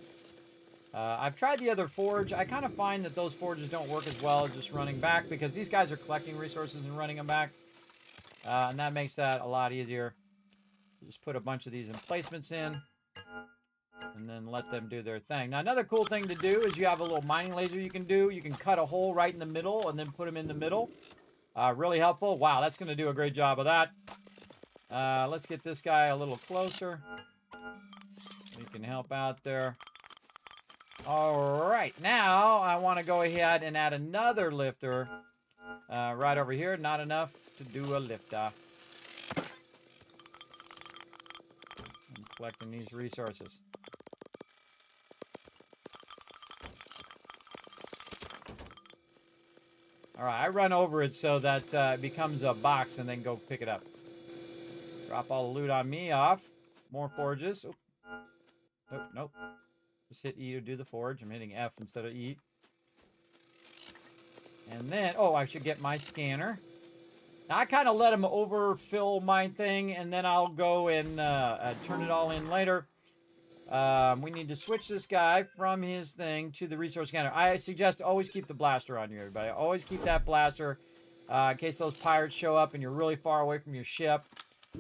I've tried the other forge. I kind of find that those forges don't work as well as just running back, because these guys are collecting resources and running them back. And that makes that a lot easier. Just put a bunch of these emplacements in. And then let them do their thing. Now, another cool thing to do is you have a little mining laser you can do. You can cut a hole right in the middle and then put them in the middle. Really helpful. Wow, that's going to do a great job of that. Let's get this guy a little closer. He can help out there. All right, now I want to go ahead and add another lifter right over here. Not enough to do a lifter. I'm collecting these resources. All right, I run over it so that it becomes a box and then go pick it up. Drop all the loot on me off. More forges. Oop. Oh, nope. Just hit E to do the forge. I'm hitting F instead of E. And then, oh, I should get my scanner. Now, I kind of let him overfill my thing, and then I'll go and turn it all in later. We need to switch this guy from his thing to the resource scanner. I suggest always keep the blaster on you, everybody. Always keep that blaster in case those pirates show up and you're really far away from your ship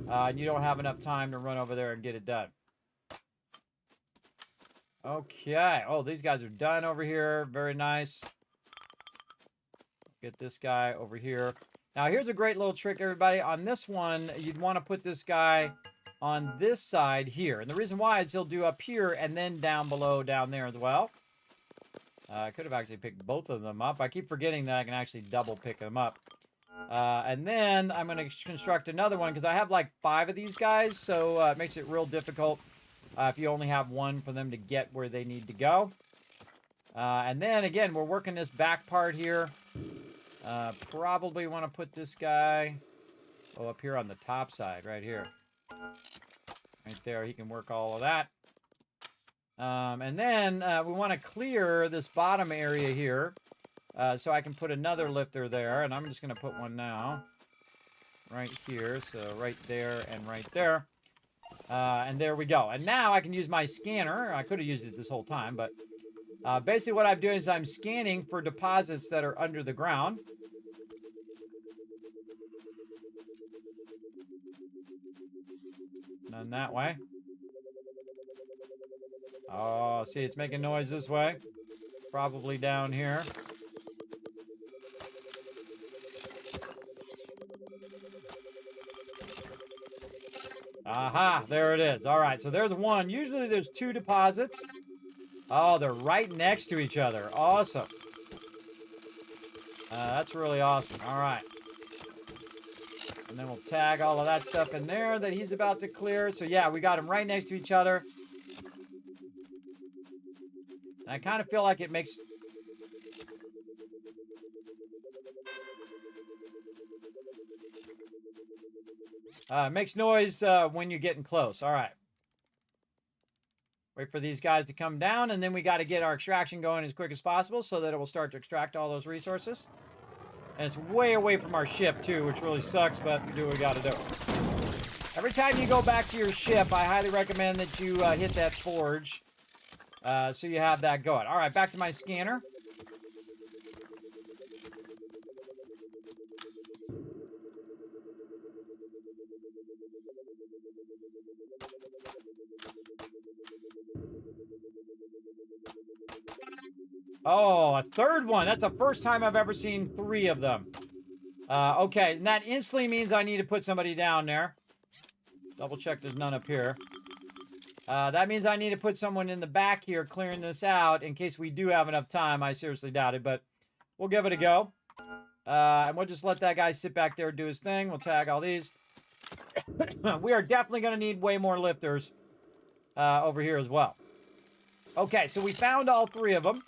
and you don't have enough time to run over there and get it done. Okay. Oh, these guys are done over here. Very nice. Get this guy over here. Now, here's a great little trick, everybody. On this one, you'd want to put this guy on this side here. And the reason why is he'll do up here and then down below down there as well. I could have actually picked both of them up. I keep forgetting that I can actually double pick them up. And then I'm going to construct another one because I have like 5 of these guys. So it makes it real difficult if you only have one for them to get where they need to go. And then again, we're working this back part here. Probably want to put this guy up here on the top side right here. Right there, he can work all of that. And then we want to clear this bottom area here so I can put another lifter there. And I'm just going to put one now right here. So right there and right there. And there we go. And now I can use my scanner. I could have used it this whole time, but basically what I'm doing is I'm scanning for deposits that are under the ground. None that way. Oh, see, it's making noise this way. Probably down here. Aha, there it is. All right, so there's one. Usually there's 2 deposits. Oh, they're right next to each other. Awesome. That's really awesome. All right. And then we'll tag all of that stuff in there that he's about to clear. So, yeah, we got them right next to each other. And I kind of feel like it makes... makes noise when you're getting close. All right. Wait for these guys to come down, and then we got to get our extraction going as quick as possible so that it will start to extract all those resources. And it's way away from our ship, too, which really sucks, but we do what we got to do. Every time you go back to your ship, I highly recommend that you hit that forge So you have that going. All right, back to my scanner. Oh, a third one. That's the first time I've ever seen 3 of them. Okay, and that instantly means I need to put somebody down there. Double check there's none up here. That means I need to put someone in the back here clearing this out in case we do have enough time. I seriously doubt it, but we'll give it a go. And we'll just let that guy sit back there and do his thing. We'll tag all these. We are definitely going to need way more lifters over here as well. Okay, so we found all 3 of them.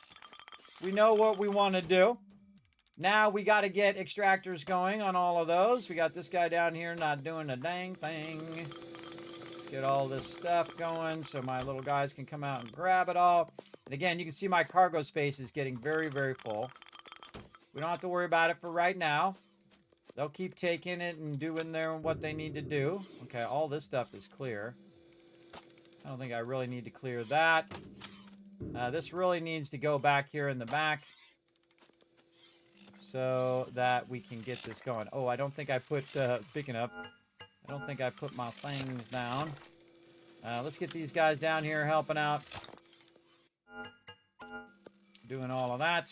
We know what we want to do. Now we got to get extractors going on all of those. We got this guy down here not doing a dang thing. Let's get all this stuff going so my little guys can come out and grab it all. And again, you can see my cargo space is getting very, very full. We don't have to worry about it for right now. They'll keep taking it and doing what they need to do. Okay, all this stuff is clear. I don't think I really need to clear that. This really needs to go back here in the back so that we can get this going. Oh, I don't think I put, speaking of, I don't think I put my things down. Let's get these guys down here helping out. Doing all of that.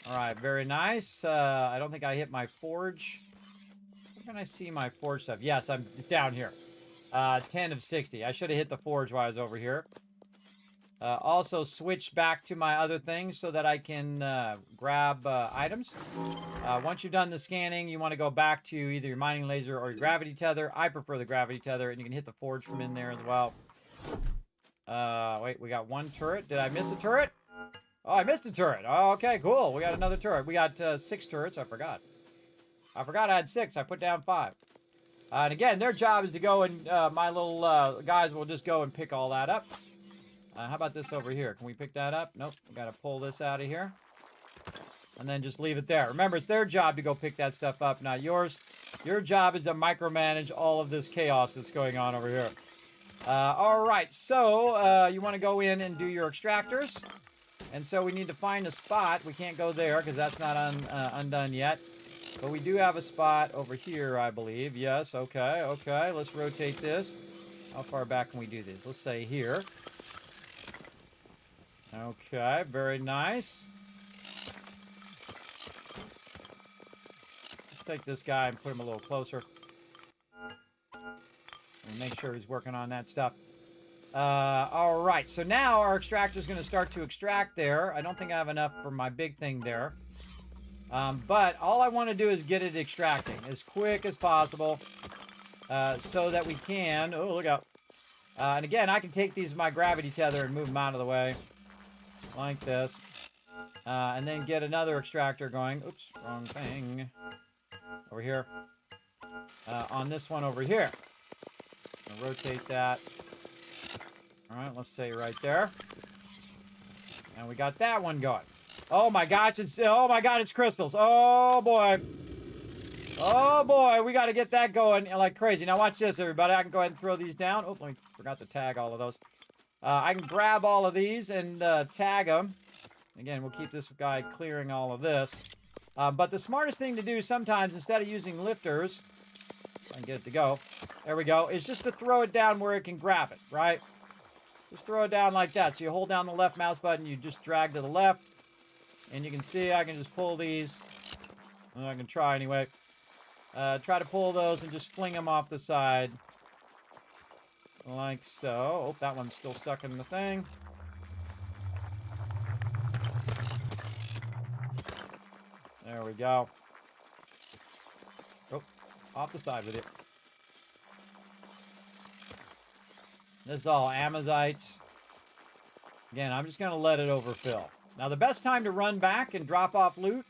All right, very nice. I don't think I hit my forge. Where can I see my forge stuff? Yes, it's down here. 10 of 60. I should have hit the forge while I was over here. Also switch back to my other things so that I can grab items. Once you've done the scanning, you want to go back to either your mining laser or your gravity tether. I prefer the gravity tether, and you can hit the forge from in there as well. Wait, we got 1 turret. Did I miss a turret? Oh, I missed a turret. Oh, okay, cool. We got another turret. We got 6 turrets. I forgot. I had 6. I put down 5. And again, their job is to go and my little guys will just go and pick all that up. How about this over here? Can we pick that up? Nope. We got to pull this out of here. And then just leave it there. Remember, it's their job to go pick that stuff up, not yours. Your job is to micromanage all of this chaos that's going on over here. All right. So you want to go in and do your extractors. And so we need to find a spot. We can't go there because that's not undone yet. But we do have a spot over here, I believe. Yes. Okay. Okay. Let's rotate this. How far back can we do this? Let's say here. Okay, very nice. Let's take this guy and put him a little closer. And make sure he's working on that stuff. All right, so now our extractor is going to start to extract there. I don't think I have enough for my big thing there. But all I want to do is get it extracting as quick as possible so that we can... Oh, look out. And again, I can take these with my gravity tether and move them out of the way. Like this. And then get another extractor going. Oops, wrong thing. Over here. On this one over here. I'll rotate that. Alright, let's say right there. And we got that one going. Oh my gosh, it's crystals. Oh boy. Oh boy, we got to get that going like crazy. Now watch this, everybody. I can go ahead and throw these down. Oh, I forgot to tag all of those. I can grab all of these and tag them. Again, we'll keep this guy clearing all of this. But the smartest thing to do sometimes, instead of using lifters, if I can get it to go, there we go, is just to throw it down where it can grab it, right? Just throw it down like that. So you hold down the left mouse button, you just drag to the left, and you can see I can just pull these. Well, I can try anyway. Try to pull those and just fling them off the side. Like so. Oh, that one's still stuck in the thing. There we go. Oh, off the side with it. This is all Amazites. Again, I'm just going to let it overfill. Now, the best time to run back and drop off loot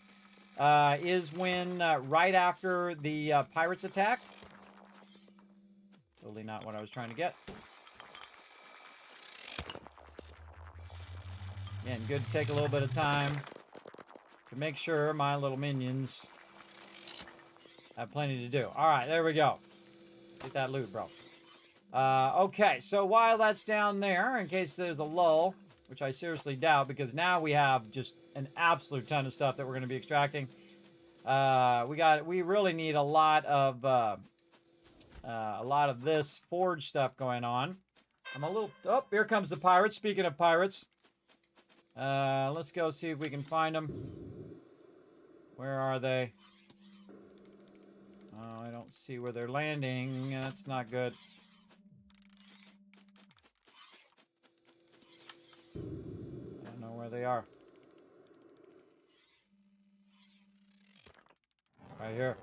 is when right after the pirates attack. Totally not what I was trying to get. Again, good to take a little bit of time to make sure my little minions have plenty to do. All right, there we go. Get that loot, bro. Okay, so while that's down there, in case there's a lull, which I seriously doubt because now we have just an absolute ton of stuff that we're going to be extracting. We really need a lot of this forge stuff going on. I'm a little... Oh, here comes the pirates. Speaking of pirates. Let's go see if we can find them. Where are they? Oh, I don't see where they're landing. That's not good. I don't know where they are. Right here.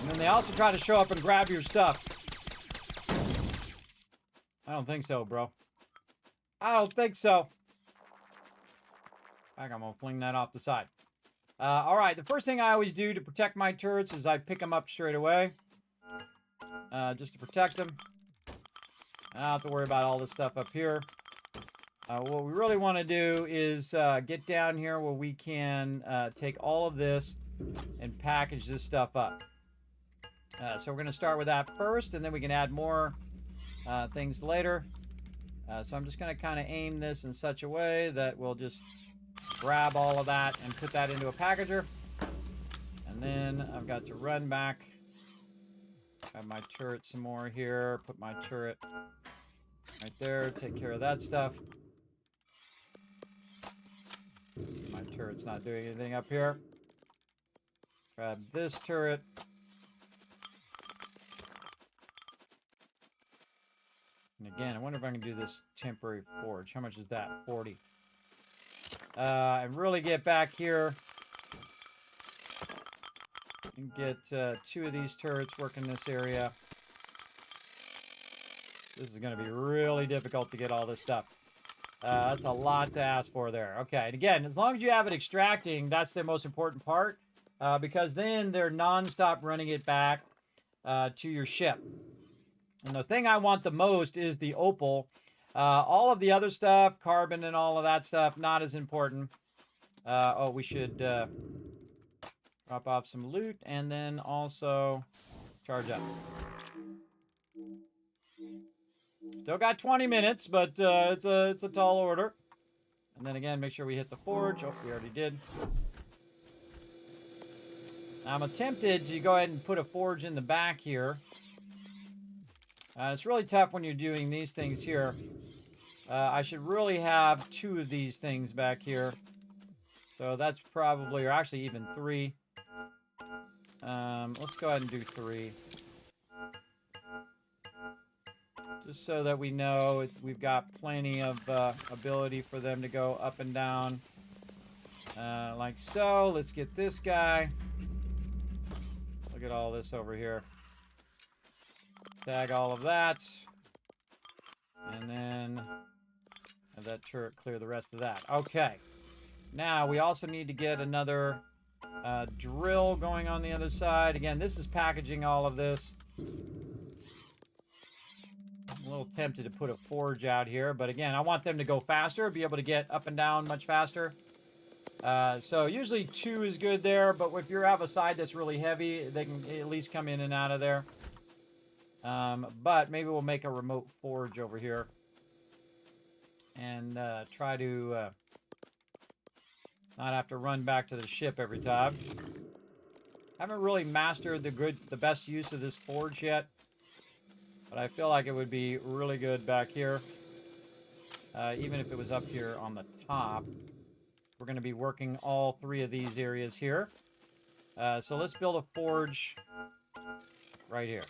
And then they also try to show up and grab your stuff. I don't think so, bro. I don't think so. I'm going to fling that off the side. All right, the first thing I always do to protect my turrets is I pick them up straight away. Just to protect them. I don't have to worry about all this stuff up here. What we really want to do is get down here where we can take all of this and package this stuff up. So we're going to start with that first, and then we can add more things later. So I'm just going to kind of aim this in such a way that we'll just grab all of that and put that into a packager. And then I've got to run back. Have my turret some more here. Put my turret right there. Take care of that stuff. My turret's not doing anything up here. Grab this turret. And again, I wonder if I can do this temporary forge. How much is that? 40. And really get back here and get 2 of these turrets working this area. This is going to be really difficult to get all this stuff. That's a lot to ask for there. Okay, and again, as long as you have it extracting, that's the most important part. Because then they're non-stop running it back to your ship. And the thing I want the most is the opal. All of the other stuff, carbon and all of that stuff, not as important. Oh, we should drop off some loot and then also charge up. Still got 20 minutes, but it's a tall order. And then again, make sure we hit the forge. Oh, we already did. I'm tempted to go ahead and put a forge in the back here. It's really tough when you're doing these things here. I should really have 2 of these things back here. So that's probably, or actually even 3. Let's go ahead and do 3. Just so that we know we've got plenty of ability for them to go up and down. Like so. Let's get this guy. Look at all this over here. Tag all of that. And then have that turret clear the rest of that. Okay. Now, we also need to get another drill going on the other side. Again, this is packaging all of this. I'm a little tempted to put a forge out here. But again, I want them to go faster. Be able to get up and down much faster. So usually 2 is good there. But if you have a side that's really heavy, they can at least come in and out of there. But maybe we'll make a remote forge over here and try to not have to run back to the ship every time. Haven't really mastered the best use of this forge yet, but I feel like it would be really good back here, even if it was up here on the top. We're going to be working all 3 of these areas here. So let's build a forge right here.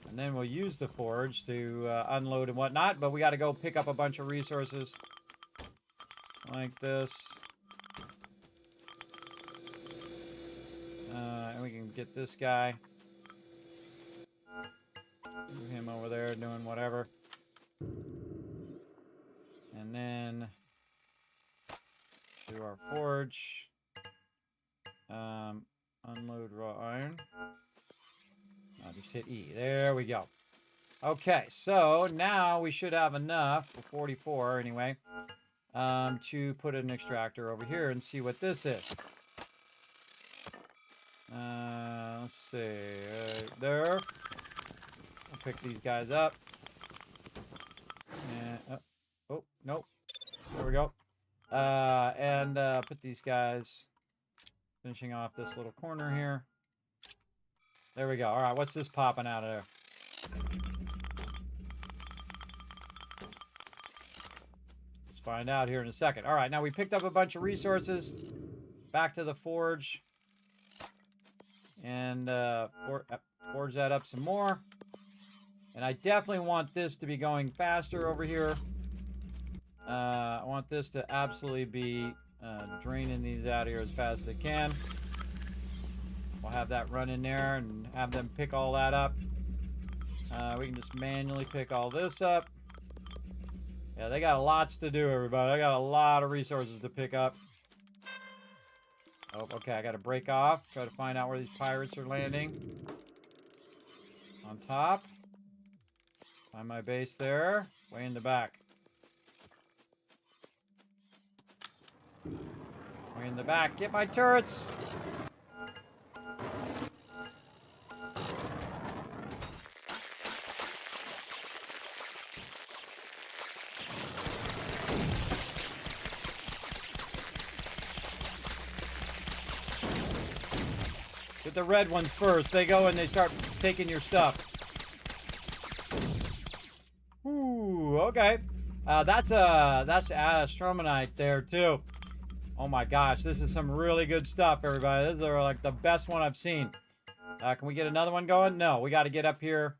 And then we'll use the forge to unload and whatnot. But we got to go pick up a bunch of resources. Like this. And we can get this guy. Move him over there doing whatever. And then do our forge. Unload raw iron. I'll just hit E. There we go. Okay, so now we should have enough for 44 anyway. to put an extractor over here and see what this is. Let's see. Right there. I'll pick these guys up. And, oh, nope. There we go. And put these guys, finishing off this little corner here. There we go. All right, what's this popping out of there? Let's find out here in a second. All right, now we picked up a bunch of resources. Back to the forge. And forge that up some more. And I definitely want this to be going faster over here. I want this to absolutely be draining these out here as fast as it can. We'll have that run in there and have them pick all that up. We can just manually pick all this up. Yeah, they got lots to do, everybody. They got a lot of resources to pick up. Oh, okay, I got to break off. Try to find out where these pirates are landing. On top. Find my base there. Way in the back. Way in the back. Get my turrets! Get the red ones first. They go and they start taking your stuff. Ooh, okay. That's Astronomics there too. Oh my gosh, this is some really good stuff, everybody. These are like the best one I've seen. Can we get another one going? No, we got to get up here.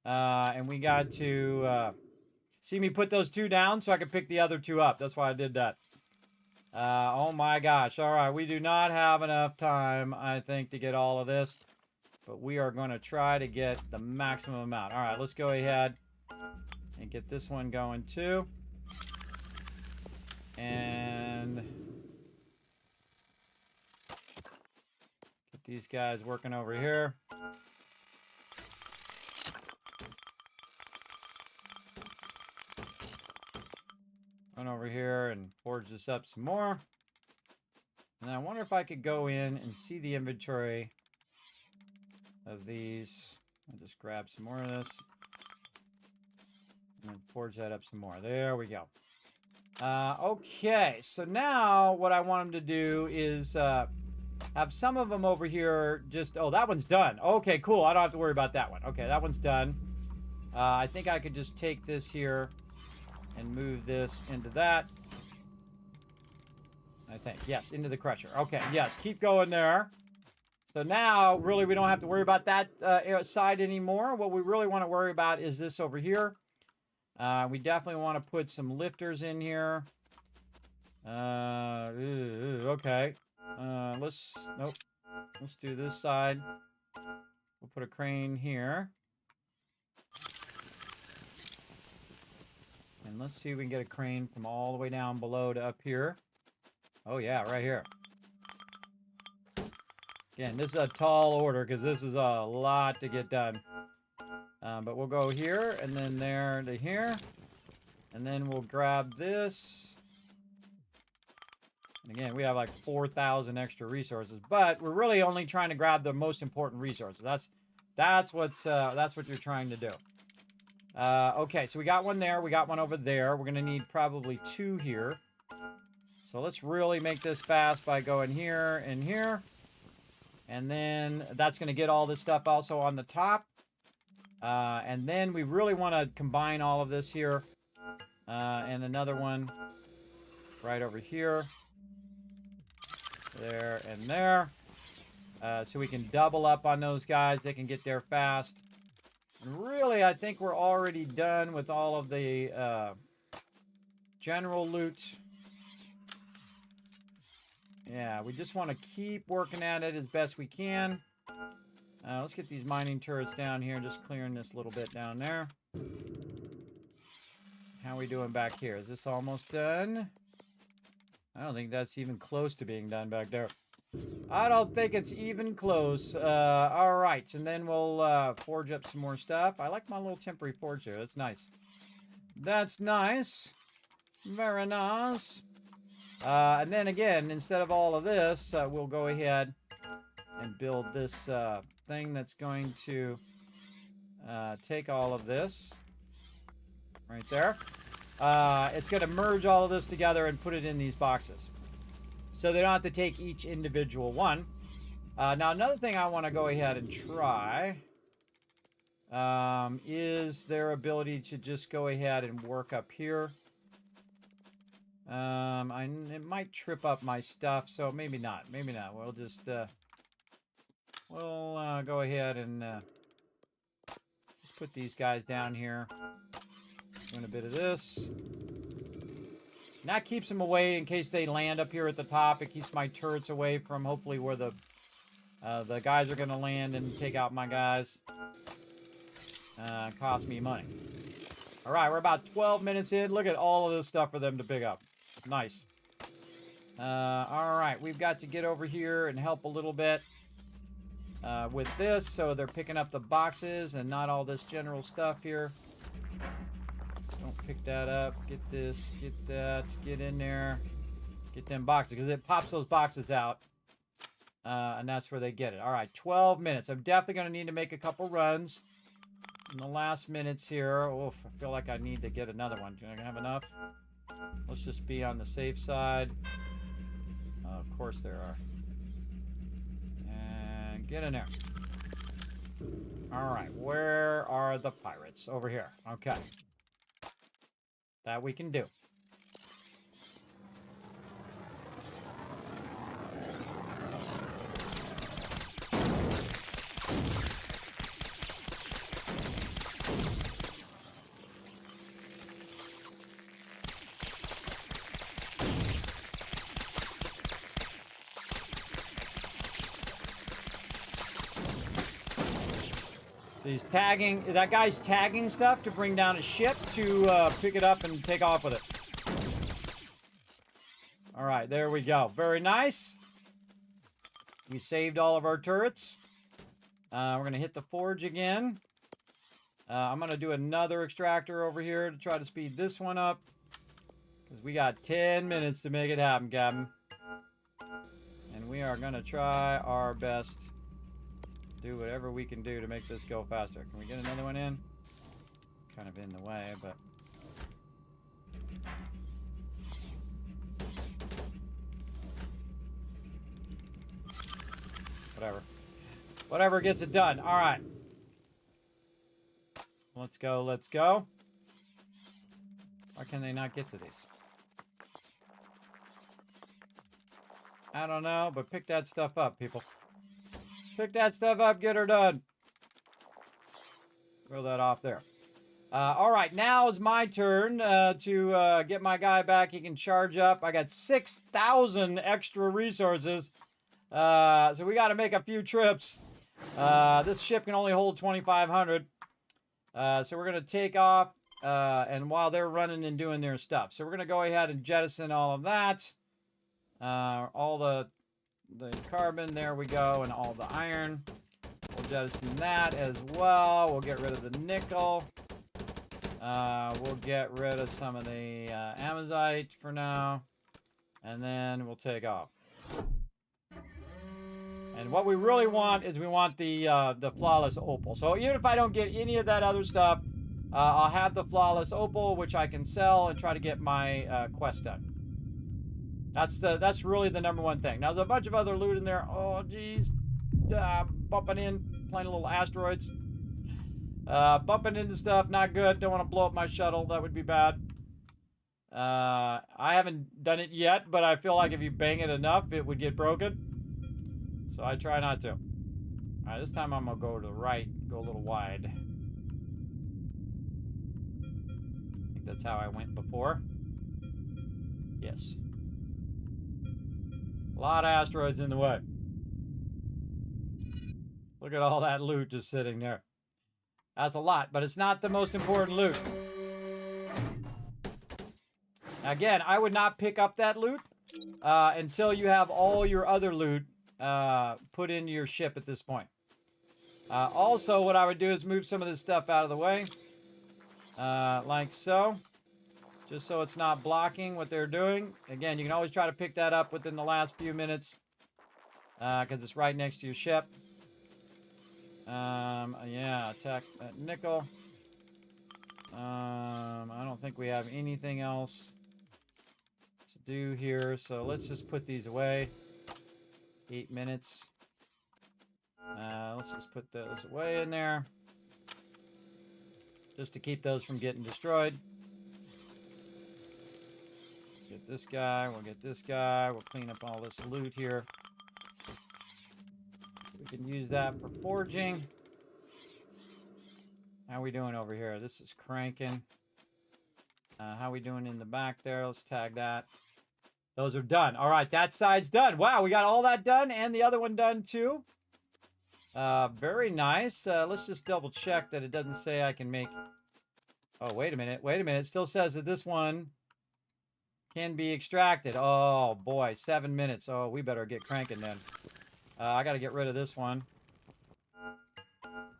And we got to see me put those two down so I can pick the other two up. That's why I did that. Oh my gosh. All right, we do not have enough time, I think, to get all of this. But we are going to try to get the maximum amount. All right, let's go ahead and get this one going too. And get these guys working over here. Run over here and forge this up some more. And I wonder if I could go in and see the inventory of these. I'll just grab some more of this. And then forge that up some more. There we go. Okay, so now what I want them to do is have some of them over here just... Oh, that one's done. Okay, cool. I don't have to worry about that one. Okay, that one's done. I think I could just take this here and move this into that. I think. Yes, into the crusher. Okay, yes, keep going there. So now, really, we don't have to worry about that side anymore. What we really want to worry about is this over here. We definitely want to put some lifters in here. Okay. Nope. Let's do this side. We'll put a crane here. And let's see if we can get a crane from all the way down below to up here. Oh yeah, right here. Again, this is a tall order because this is a lot to get done. But we'll go here, and then there to here. And then we'll grab this. And again, we have like 4,000 extra resources. But we're really only trying to grab the most important resources. That's what you're trying to do. Okay, so we got one there. We got one over there. We're going to need probably two here. So let's really make this fast by going here and here. And then that's going to get all this stuff also on the top. And then we really want to combine all of this here. And another one right over here. There and there. So we can double up on those guys. They can get there fast. And really, I think we're already done with all of the general loot. Yeah, we just want to keep working at it as best we can. Let's get these mining turrets down here, just clearing this little bit down there. How are we doing back here? Is this almost done? I don't think that's even close to being done back there. I don't think it's even close. All right, and then we'll forge up some more stuff. I like my little temporary forge here. That's nice. That's nice. Very nice. And then again, instead of all of this, we'll go ahead and build this thing that's going to take all of this right there. It's going to merge all of this together and put it in these boxes. So they don't have to take each individual one. Now, another thing I want to go ahead and try is their ability to just go ahead and work up here. It might trip up my stuff, so maybe not. Maybe not. We'll just we'll go ahead and just put these guys down here. Doing a bit of this. And that keeps them away in case they land up here at the top. It keeps my turrets away from hopefully where the guys are going to land and take out my guys. Cost me money. All right, we're about 12 minutes in. Look at all of this stuff for them to pick up. Nice. All right, we've got to get over here and help a little bit with this. So they're picking up the boxes and not all this general stuff here. Don't pick that up. Get this, get that, get in there. Get them boxes, because it pops those boxes out. And that's where they get it. All right, 12 minutes. I'm definitely going to need to make a couple runs in the last minutes here. Oof, I feel like I need to get another one. Do I have enough? Let's just be on the safe side. Of course there are. And get in there. All right, where are the pirates? Over here. Okay. That we can do. He's tagging, that guy's tagging stuff to bring down a ship to pick it up and take off with it. All right, there we go. Very nice. We saved all of our turrets. We're going to hit the forge again. I'm going to do another extractor over here to try to speed this one up. Because we got 10 minutes to make it happen, Captain. And we are going to try our best. Do whatever we can do to make this go faster. Can we get another one in? Kind of in the way, but... whatever. Whatever gets it done. All right. Let's go, let's go. Why can they not get to these? I don't know, but pick that stuff up, people. Pick that stuff up, get her done. Throw that off there. All right, now is my turn to get my guy back. He can charge up. I got 6,000 extra resources. So we got to make a few trips. This ship can only hold 2,500. So we're going to take off and while they're running and doing their stuff. So we're going to go ahead and jettison all of that. All the carbon, there we go, and all the iron. We'll jettison that as well. We'll get rid of the nickel. We'll get rid of some of the amazite for now. And then we'll take off. And what we really want is we want the flawless opal. So even if I don't get any of that other stuff, I'll have the flawless opal, which I can sell and try to get my quest done. That's really the number one thing. Now, there's a bunch of other loot in there. Oh, geez. Bumping in, playing little asteroids. Bumping into stuff, not good. Don't want to blow up my shuttle. That would be bad. I haven't done it yet, but I feel like if you bang it enough, it would get broken. So I try not to. All right, this time I'm going to go to the right, go a little wide. I think that's how I went before. Yes. A lot of asteroids in the way. Look at all that loot just sitting there. That's a lot, but it's not the most important loot. Again, I would not pick up that loot until you have all your other loot put into your ship at this point. Also, what I would do is move some of this stuff out of the way. Like so. just so it's not blocking what they're doing. Again, you can always try to pick that up within the last few minutes because it's right next to your ship. Yeah, attack that nickel. I don't think we have anything else to do here, so let's just put these away. 8 minutes. Let's just put those away in there, just to keep those from getting destroyed. Get this guy, we'll get this guy, we'll clean up all this loot here. We can use that for forging. How we doing over here? This is cranking. How we doing in the back there? Let's tag that. Those are done. All right, that side's done. Wow, we got all that done and the other one done too. Very nice. Let's just double check that it doesn't say I can make... Oh, wait a minute. Wait a minute. It still says that this one can be extracted. Oh, boy. 7 minutes. Oh, we better get cranking then. I got to get rid of this one.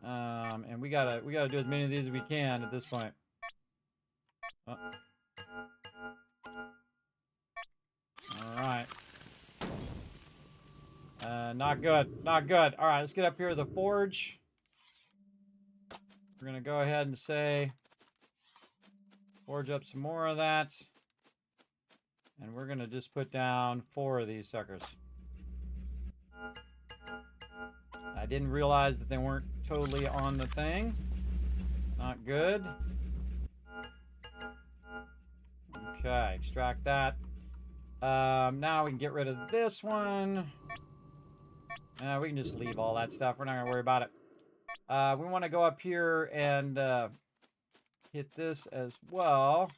And we gotta do as many of these as we can at this point. Oh. All right. Not good. Not good. All right, let's get up here to the forge. We're going to go ahead and say, forge up some more of that. And we're going to just put down 4 of these suckers. I didn't realize that they weren't totally on the thing. Not good. Okay, extract that. Now we can get rid of this one. We can just leave all that stuff. We're not going to worry about it. We want to go up here and hit this as well.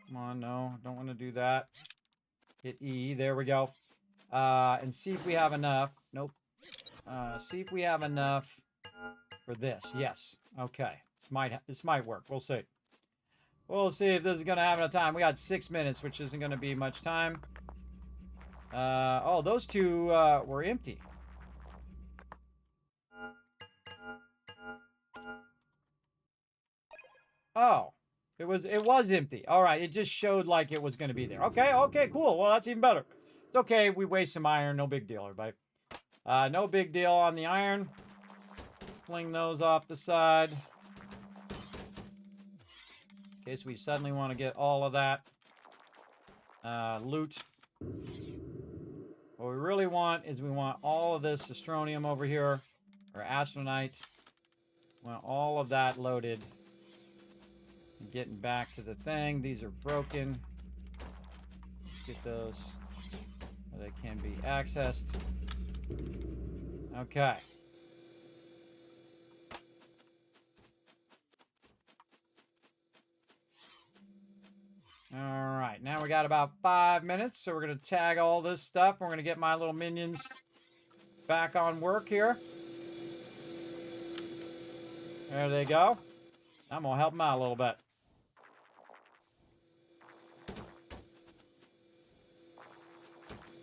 Come on, no. Don't want to do that. Hit E. There we go. And see if we have enough. Nope. See if we have enough for this. Yes. Okay. This might work. We'll see. We'll see if this is going to have enough time. We got 6 minutes, which isn't going to be much time. Oh, those two were empty. Oh, it was empty. All right, it just showed like it was going to be there. Okay, okay, cool. Well, that's even better. It's okay. We waste some iron. No big deal, everybody. No big deal on the iron. Fling those off the side. In case we suddenly want to get all of that loot. What we really want is we want all of this astronium over here, or astronite. We want all of that loaded. And getting back to the thing. These are broken. Let's get those so they can be accessed. Okay. All right, now we got about 5 minutes, so we're going to tag all this stuff. We're going to get my little minions back on work here. There they go. I'm going to help them out a little bit.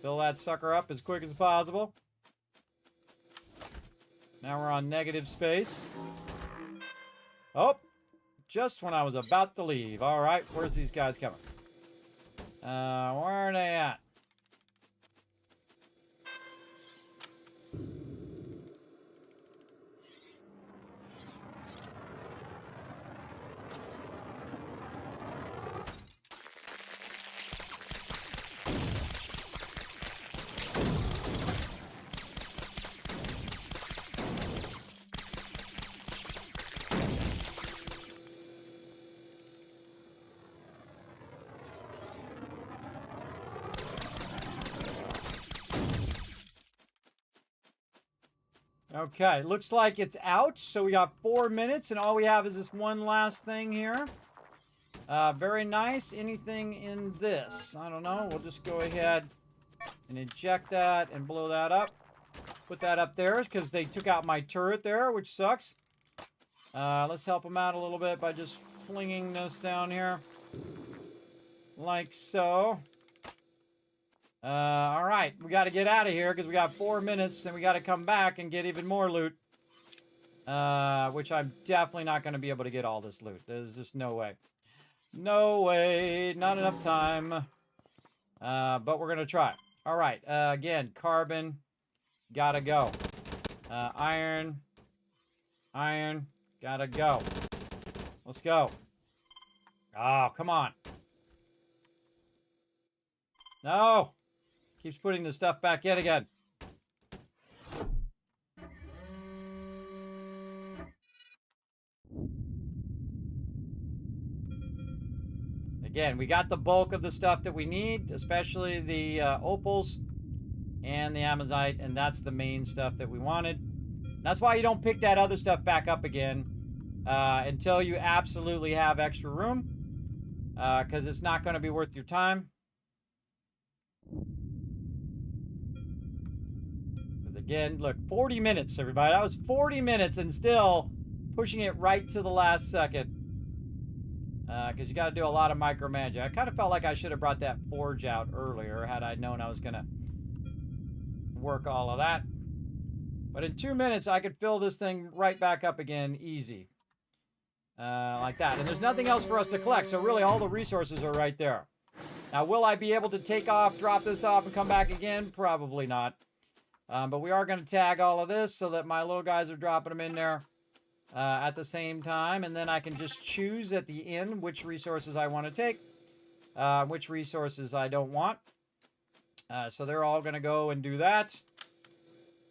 Fill that sucker up as quick as possible. Now we're on negative space. Oh, just when I was about to leave. All right, where's these guys coming? Where are they at? Okay, looks like it's out. So we got 4 minutes, and all we have is this one last thing here. Very nice. Anything in this? I don't know. We'll just go ahead and eject that and blow that up. Put that up there because they took out my turret there, which sucks. Let's help them out a little bit by just flinging this down here. Like so. All right, we got to get out of here because we got 4 minutes, and we got to come back and get even more loot. Which I'm definitely not going to be able to get all this loot. There's just no way. No way. Not enough time. But we're going to try. All right. Again, carbon. Gotta go. Iron. Iron. Gotta go. Let's go. Oh, come on. No. Keeps putting the stuff back in again. Again, we got the bulk of the stuff that we need, especially the opals and the amazite, and that's the main stuff that we wanted. That's why you don't pick that other stuff back up again until you absolutely have extra room, because it's not going to be worth your time. But again, look, 40 minutes, everybody. That was 40 minutes and still pushing it right to the last second. Because you got to do a lot of micromanaging. I kind of felt like I should have brought that forge out earlier had I known I was going to work all of that. But in 2 minutes, I could fill this thing right back up again easy. Like that. And there's nothing else for us to collect, so really all the resources are right there. Now, will I be able to take off, drop this off, and come back again? Probably not. But we are going to tag all of this so that my little guys are dropping them in there at the same time. And then I can just choose at the end which resources I want to take, which resources I don't want. So they're all going to go and do that.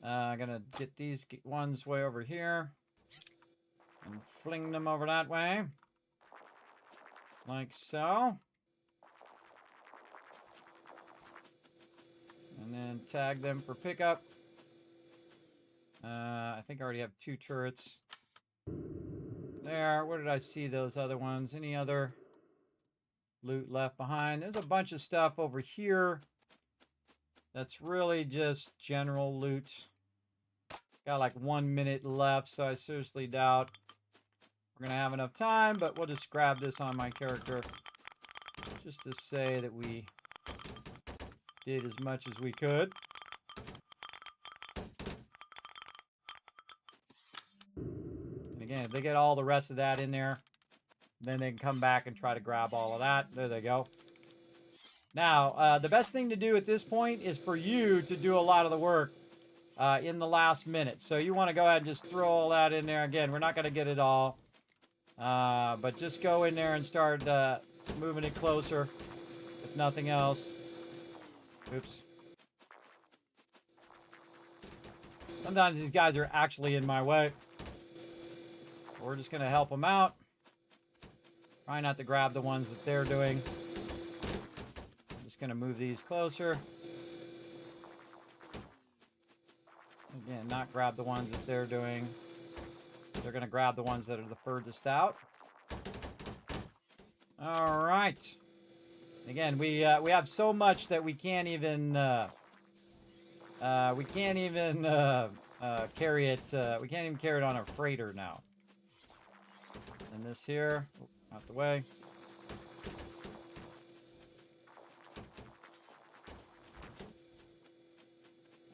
I'm going to get these ones way over here and fling them over that way. Like so. And then tag them for pickup. I think I already have 2 turrets. There. Where did I see those other ones? Any other loot left behind? There's a bunch of stuff over here that's really just general loot. Got like 1 minute left, so I seriously doubt we're going to have enough time, but we'll just grab this on my character just to say that we did as much as we could. And again, if they get all the rest of that in there, then they can come back and try to grab all of that. There they go. Now, the best thing to do at this point is for you to do a lot of the work in the last minute. So you want to go ahead and just throw all that in there. Again, we're not going to get it all. But just go in there and start moving it closer, if nothing else. Oops. Sometimes these guys are actually in my way. We're just going to help them out. Try not to grab the ones that they're doing. I'm just going to move these closer. Again, not grab the ones that they're doing. They're going to grab the ones that are the furthest out. All right. Again, we have so much that we can't even carry it. We can't even carry it on a freighter now. And this here, out the way.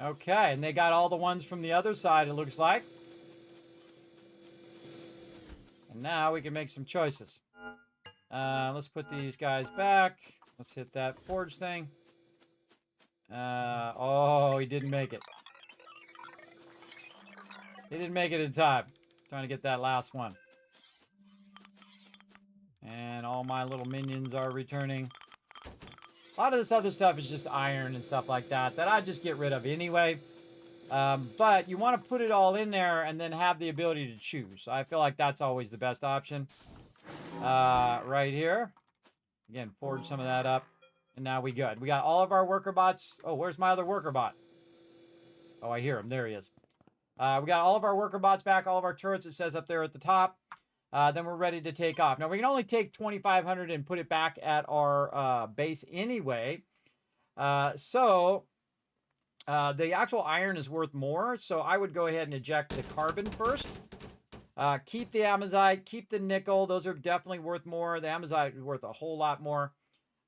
Okay, and they got all the ones from the other side, it looks like. And now we can make some choices. Let's put these guys back. Let's hit that forge thing. Oh, he didn't make it. He didn't make it in time. Trying to get that last one. And all my little minions are returning. A lot of this other stuff is just iron and stuff like that I just get rid of anyway. But you want to put it all in there and then have the ability to choose. I feel like that's always the best option. Right here. Again, forge some of that up. And now we good. We got all of our worker bots. Oh, where's my other worker bot? Oh, I hear him. There he is. We got all of our worker bots back, all of our turrets, it says up there at the top. Then we're ready to take off. Now, we can only take 2,500 and put it back at our base anyway. So the actual iron is worth more. So I would go ahead and eject the carbon first. Keep the amazite, keep the nickel. Those are definitely worth more. The amazite is worth a whole lot more.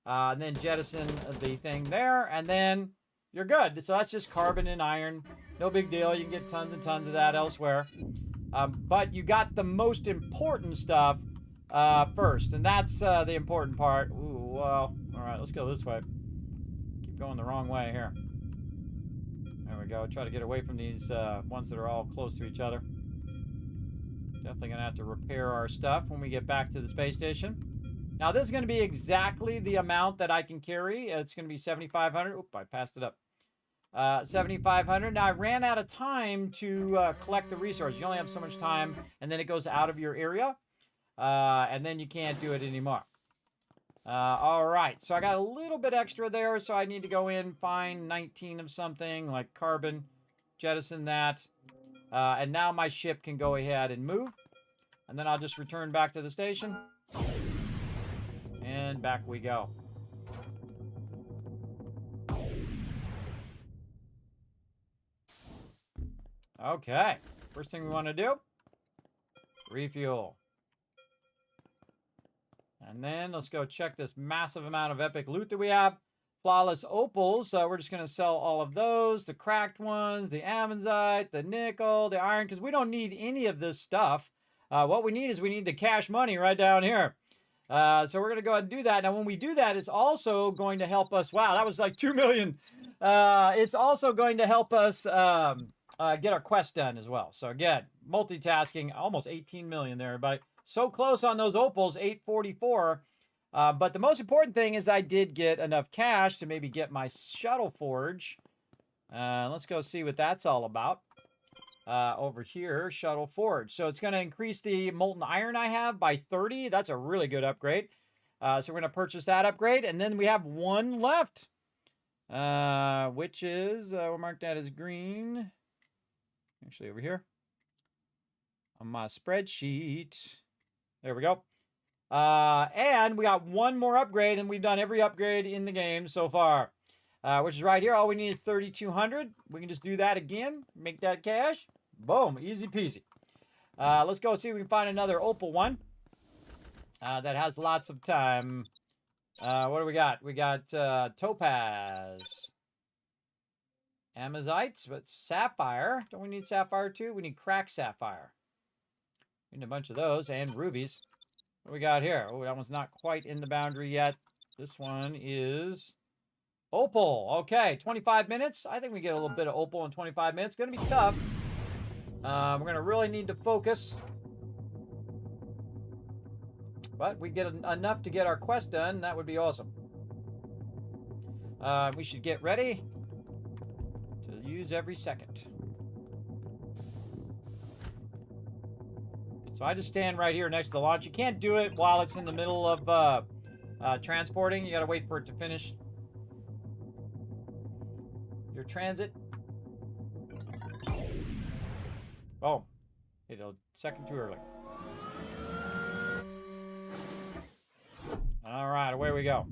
And then jettison the thing there. And then you're good. So that's just carbon and iron. No big deal. You can get tons and tons of that elsewhere. But you got the most important stuff first. And that's the important part. Ooh, well, all right, let's go this way. Keep going the wrong way here. There we go. Try to get away from these ones that are all close to each other. Definitely going to have to repair our stuff when we get back to the space station. Now, this is going to be exactly the amount that I can carry. It's going to be 7,500. Oop, I passed it up. 7,500. Now, I ran out of time to collect the resources. You only have so much time, and then it goes out of your area. And then you can't do it anymore. All right, so I got a little bit extra there, so I need to go in, find 19 of something, like carbon, jettison that, and now my ship can go ahead and move. And then I'll just return back to the station. And back we go. Okay, first thing we want to do, refuel. And then let's go check this massive amount of epic loot that we have. Flawless opals. So we're just going to sell all of those. The cracked ones, the ammonite, the nickel, the iron. Because we don't need any of this stuff. What we need is we need the cash money right down here. So we're going to go ahead and do that. Now when we do that, it's also going to help us. Wow, that was like 2 million. It's also going to help us get our quest done as well. So again, multitasking. Almost 18 million there, everybody. So close on those opals, 844. But the most important thing is I did get enough cash to maybe get my shuttle forge. Let's go see what that's all about. Over here, shuttle forge. So it's going to increase the molten iron I have by 30. That's a really good upgrade. So we're going to purchase that upgrade. And then we have one left. Which is, we'll mark that as green. Actually, over here. On my spreadsheet. There we go. And we got one more upgrade, and we've done every upgrade in the game so far. Which is right here. All we need is 3,200. We can just do that again. Make that cash. Boom. Easy peasy. Let's go see if we can find another opal one. That has lots of time. What do we got? We got topaz. Amazite, but sapphire. Don't we need sapphire too? We need cracked sapphire. We need a bunch of those, and rubies. What we got here? Oh, that one's not quite in the boundary yet. This one is opal. Okay, 25 minutes. I think we get a little bit of opal in 25 minutes. It's going to be tough. We're going to really need to focus. But we get enough to get our quest done. That would be awesome. We should get ready to use every second. So I just stand right here next to the launch. You can't do it while it's in the middle of transporting. You got to wait for it to finish your transit. Oh, hit a second too early. All right, away we go.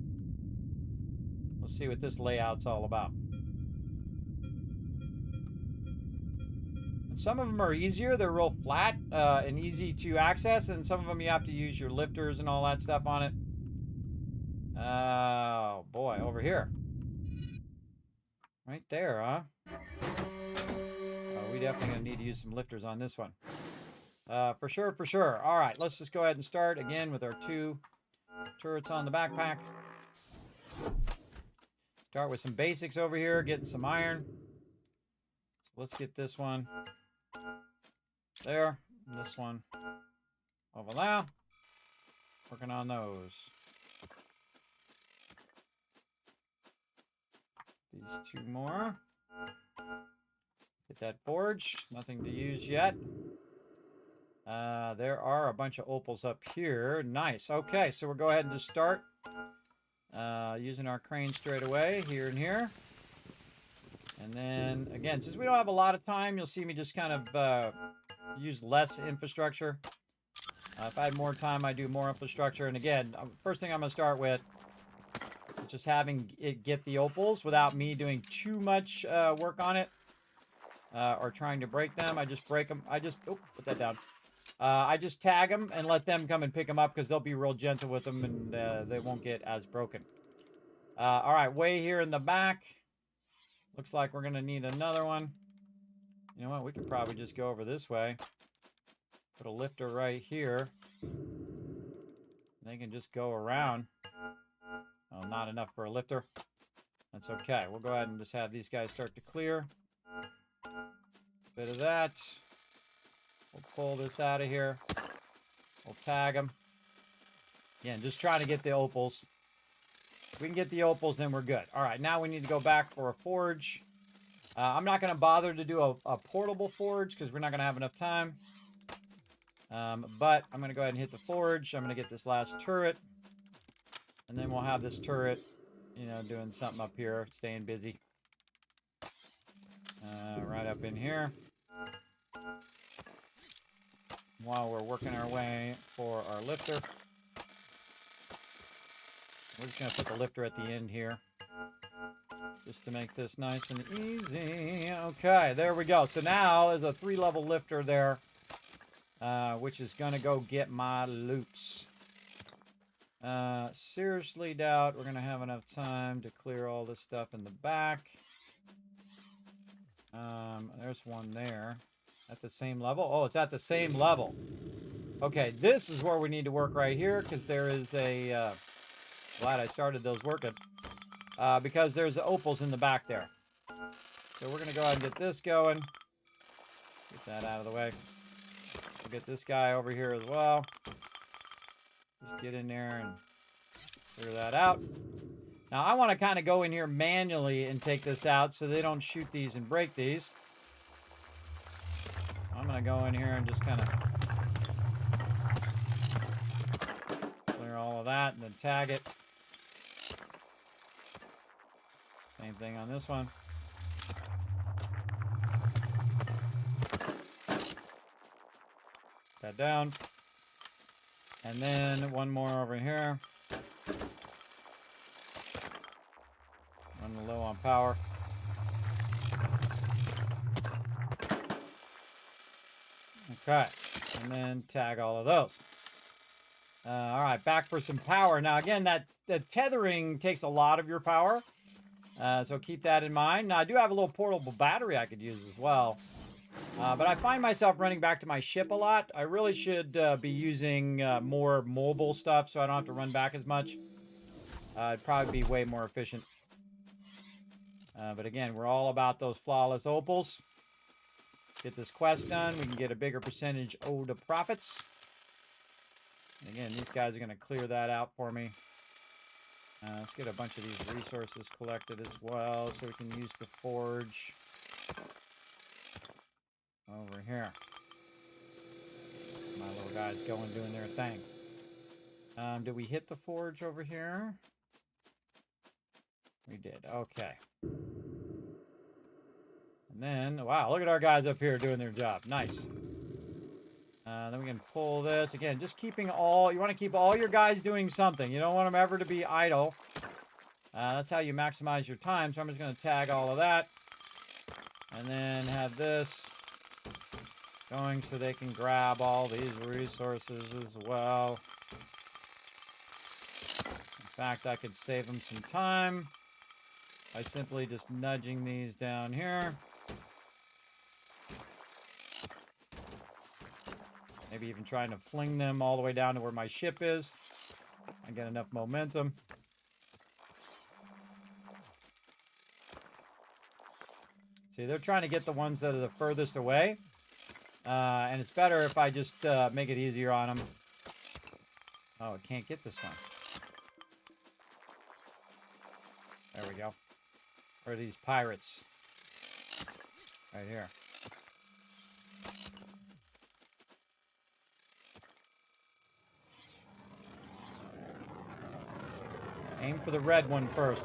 Let's see what this layout's all about. Some of them are easier. They're real flat and easy to access. And some of them you have to use your lifters and all that stuff on it. Oh, boy. Over here. Right there, huh? Oh, we definitely going to need to use some lifters on this one. For sure, for sure. All right, let's just go ahead and start again with our 2 turrets on the backpack. Start with some basics over here. Getting some iron. So let's get this one. There, this one over there. Working on those. These 2 more. Get that forge. Nothing to use yet. There are a bunch of opals up here. Nice. Okay, so we'll go ahead and just start using our crane straight away here and here. And then, again, since we don't have a lot of time, you'll see me just kind of use less infrastructure. If I had more time, I'd do more infrastructure. And again, first thing I'm going to start with is just having it get the opals without me doing too much work on it. Or trying to break them. I just break them. Oh, put that down. I just tag them and let them come and pick them up because they'll be real gentle with them and they won't get as broken. All right, way here in the back. Looks like we're going to need another one. You know what? We could probably just go over this way. Put a lifter right here. They can just go around. Oh, not enough for a lifter. That's okay. We'll go ahead and just have these guys start to clear. Bit of that. We'll pull this out of here. We'll tag them. Again, just trying to get the opals. If we can get the opals, then we're good. All right, now we need to go back for a forge. I'm not going to bother to do a portable forge because we're not going to have enough time. But I'm going to go ahead and hit the forge. I'm going to get this last turret. And then we'll have this turret, you know, doing something up here, staying busy. Right up in here. While we're working our way for our lifter. We're just going to put the lifter at the end here. Just to make this nice and easy. Okay, there we go. So now there's a 3-level lifter there. Which is going to go get my loots. Seriously doubt we're going to have enough time to clear all this stuff in the back. There's one there. At the same level? Oh, it's at the same level. Okay, this is where we need to work right here, because there is a... glad I started those working. Because there's the opals in the back there. So we're going to go ahead and get this going. Get that out of the way. We'll get this guy over here as well. Just get in there and clear that out. Now, I want to kind of go in here manually and take this out so they don't shoot these and break these. I'm going to go in here and just kind of clear all of that and then tag it. Same thing on this one. That down. And then one more over here. Running low on power. Okay. And then tag all of those. All right, back for some power. Now, again, the tethering takes a lot of your power. So keep that in mind. Now, I do have a little portable battery I could use as well. But I find myself running back to my ship a lot. I really should be using more mobile stuff so I don't have to run back as much. It'd probably be way more efficient. But again, we're all about those flawless opals. Get this quest done. We can get a bigger percentage owed to profits. Again, these guys are going to clear that out for me. Let's get a bunch of these resources collected as well so we can use the forge over here. My little guys going doing their thing. Did we hit the forge over here? We did. Okay. And then, wow, look at our guys up here doing their job. Nice. Then we can pull this. Again, just keeping all... You want to keep all your guys doing something. You don't want them ever to be idle. That's how you maximize your time. So I'm just going to tag all of that. And then have this going so they can grab all these resources as well. In fact, I could save them some time by simply just nudging these down here. Maybe even trying to fling them all the way down to where my ship is. I get enough momentum. See, they're trying to get the ones that are the furthest away. And it's better if I just make it easier on them. Oh, it can't get this one. There we go. Where are these pirates? Right here. Aim for the red one first.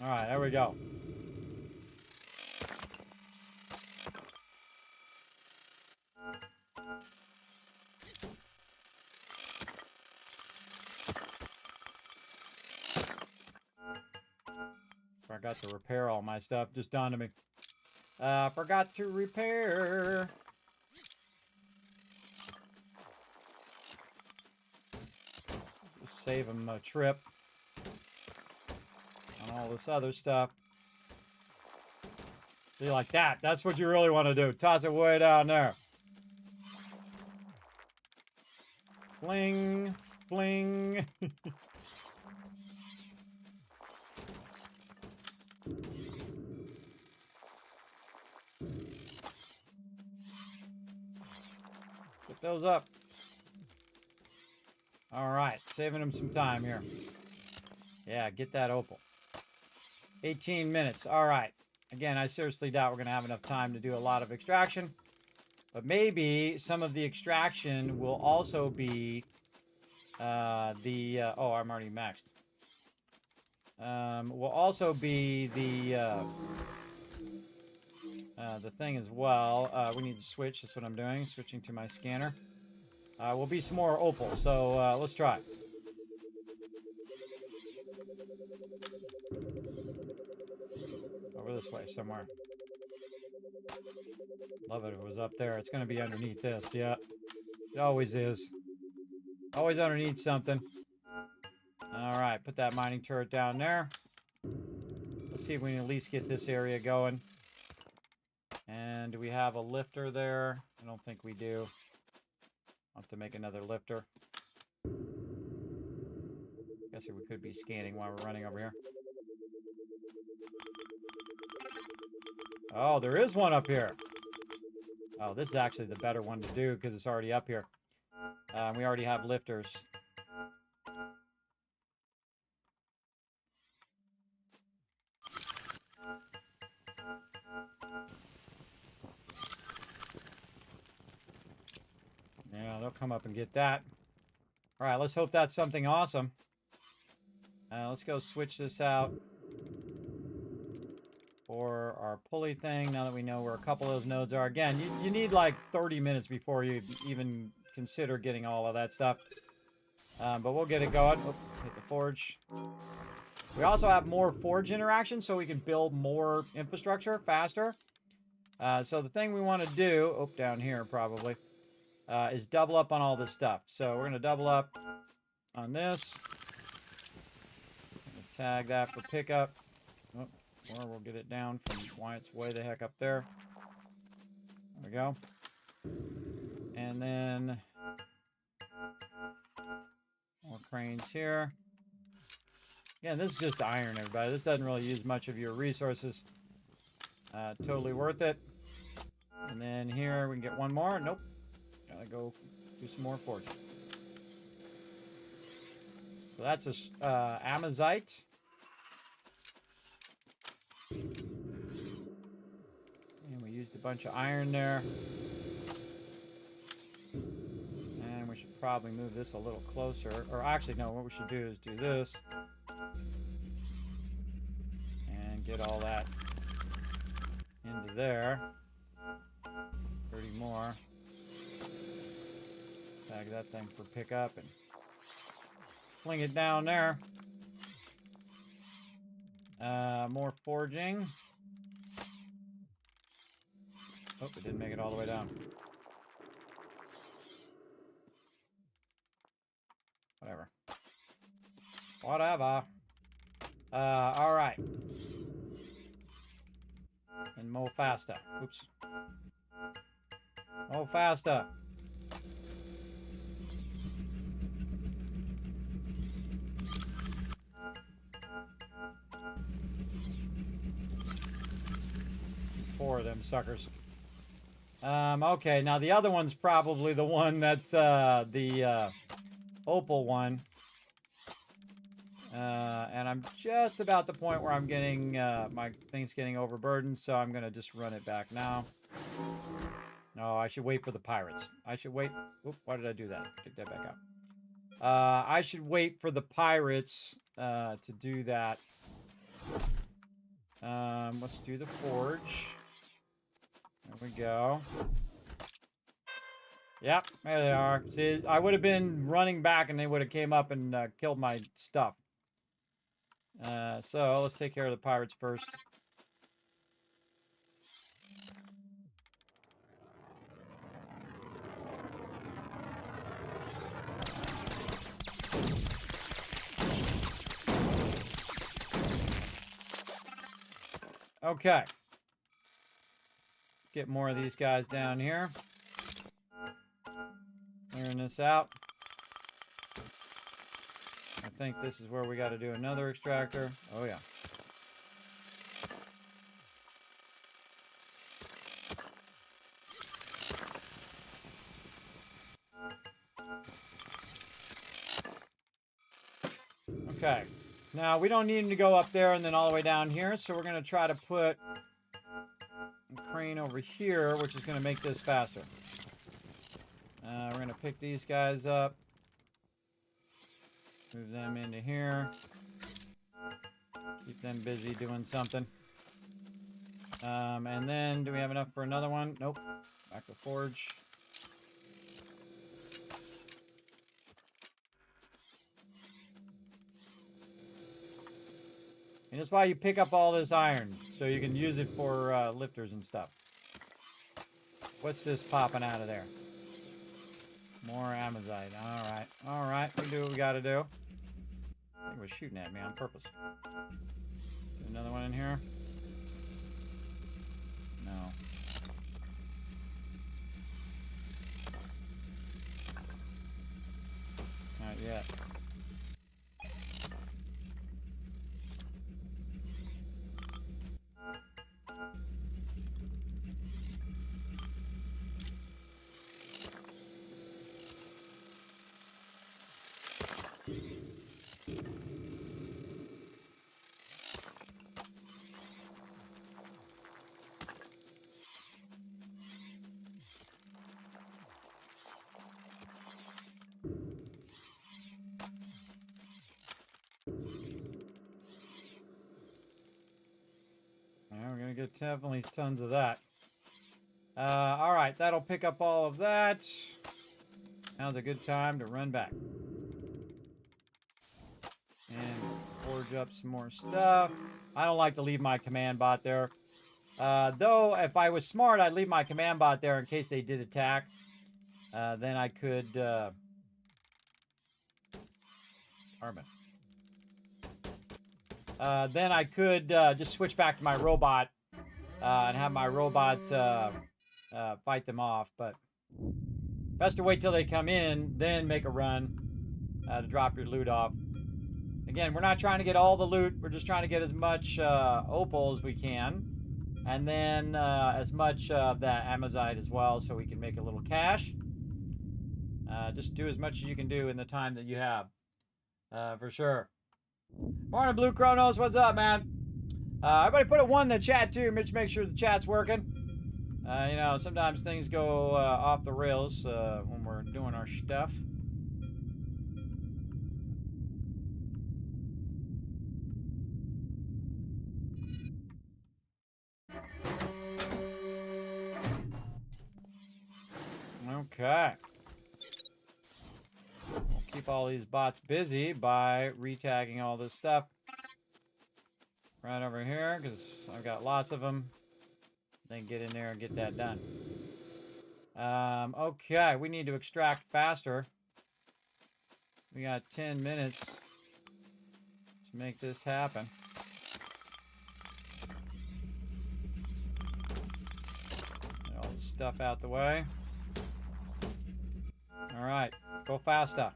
All right, there we go. Forgot to repair all my stuff. Just dawned on me. Forgot to repair. Just save him a trip on all this other stuff. See, like that. That's what you really want to do. Toss it way down there. Fling, fling. Get those up. All right, saving him some time here. Yeah, get that opal. 18 minutes. All right. Again, I seriously doubt we're going to have enough time to do a lot of extraction. But maybe some of the extraction will also be oh, I'm already maxed. Will also be the thing as well. We need to switch. That's what I'm doing. Switching to my scanner. Will be some more opal. So let's try. Over this way somewhere. Love it if it was up there. It's going to be underneath this. Yeah. It always is. Always underneath something. All right. Put that mining turret down there. Let's see if we can at least get this area going. And do we have a lifter there? I don't think we do. I'll have to make another lifter. Guess we could be scanning while we're running over here. Oh, there is one up here. Oh, this is actually the better one to do because it's already up here. We already have lifters. Yeah, they'll come up and get that. All right, let's hope that's something awesome. Let's go switch this out for our pulley thing, now that we know where a couple of those nodes are. Again, you need like 30 minutes before you even consider getting all of that stuff. But we'll get it going. Oops, hit the forge. We also have more forge interactions, so we can build more infrastructure faster. So the thing we want to do, down here probably, is double up on all this stuff. So we're going to double up on this. Tag that for pickup. Or we'll get it down from why it's way the heck up there. There we go. And then more cranes here. Again, this is just iron, everybody. This doesn't really use much of your resources. Totally worth it. And then here we can get one more. Nope. Gotta go do some more forging. So that's a amazite. And we used a bunch of iron there. And we should probably move this a little closer. Or actually, no, what we should do is do this. And get all that into there. 30 more. Tag that thing for pickup and fling it down there. More forging. Oh, it didn't make it all the way down. Whatever. Whatever. All right. And mo faster. Oops. Mo faster. Four of them suckers. Okay, now the other one's probably the one that's the opal one. And I'm just about the point where I'm getting my thing's getting overburdened, so I'm gonna just run it back now. No, I should wait for the pirates. I should wait. Oop, why did I do that? Get that back out. I should wait for the pirates to do that. Let's do the forge. There we go. Yep, there they are. See, I would have been running back and they would have came up and killed my stuff. So let's take care of the pirates first. Okay. get more of these guys down here. Clearing this out. I think this is where we got to do another extractor. Oh, yeah. Okay. Now, we don't need him to go up there and then all the way down here, so we're going to try to put a crane over here, which is going to make this faster. We're going to pick these guys up. Move them into here. Keep them busy doing something. And then, do we have enough for another one? Nope. Back to forge. And that's why you pick up all this iron, so you can use it for lifters and stuff. What's this popping out of there? More amazite. Alright. Alright, we do what we gotta do. I think it was shooting at me on purpose. Another one in here? No. Not yet. We're going to get definitely tons of that. Alright, that'll pick up all of that. Now's a good time to run back. And forge up some more stuff. I don't like to leave my command bot there. Though, if I was smart, I'd leave my command bot there in case they did attack. Then I could... Carbon. Then I could just switch back to my robot and have my robot fight them off. But best to wait till they come in, then make a run to drop your loot off. Again, we're not trying to get all the loot. We're just trying to get as much opal as we can. And then as much of that amazite as well, so we can make a little cash. Just do as much as you can do in the time that you have. For sure. Morning, Blue Chronos. What's up, man? Everybody put a 1 in the chat, too. Mitch, make sure the chat's working. You know, sometimes things go off the rails when we're doing our stuff. Okay. We'll keep all these bots busy by retagging all this stuff right over here, because I've got lots of them. Then get in there and get that done. Okay, we need to extract faster. We got 10 minutes to make this happen. Get all the stuff out the way. All right, go faster.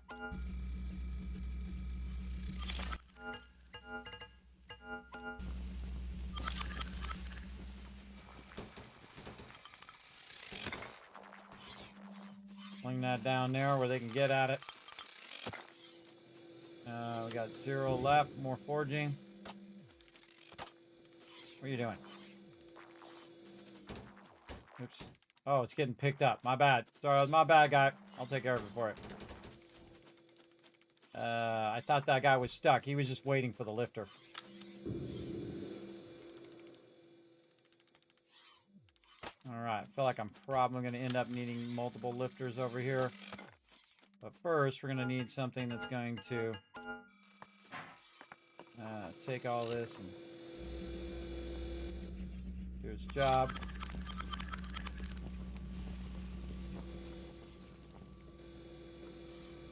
Sling that down there where they can get at it. We got 0 left, more forging. What are you doing? Oops. Oh, it's getting picked up. My bad. Sorry, my bad, guy. I'll take care of it for it. I thought that guy was stuck. He was just waiting for the lifter. Alright, I feel like I'm probably going to end up needing multiple lifters over here. But first, we're going to need something that's going to take all this and do its job.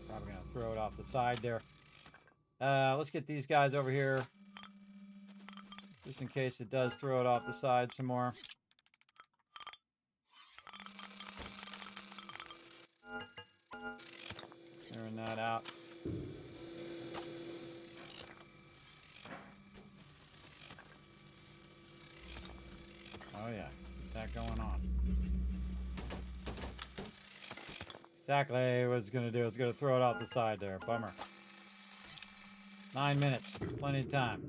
Probably going to throw it off the side there. Let's get these guys over here. Just in case it does throw it off the side some more. Clearing that out. Oh yeah, keep that going on. Exactly what it's gonna do. It's gonna throw it off the side there. Bummer. 9 minutes. Plenty of time.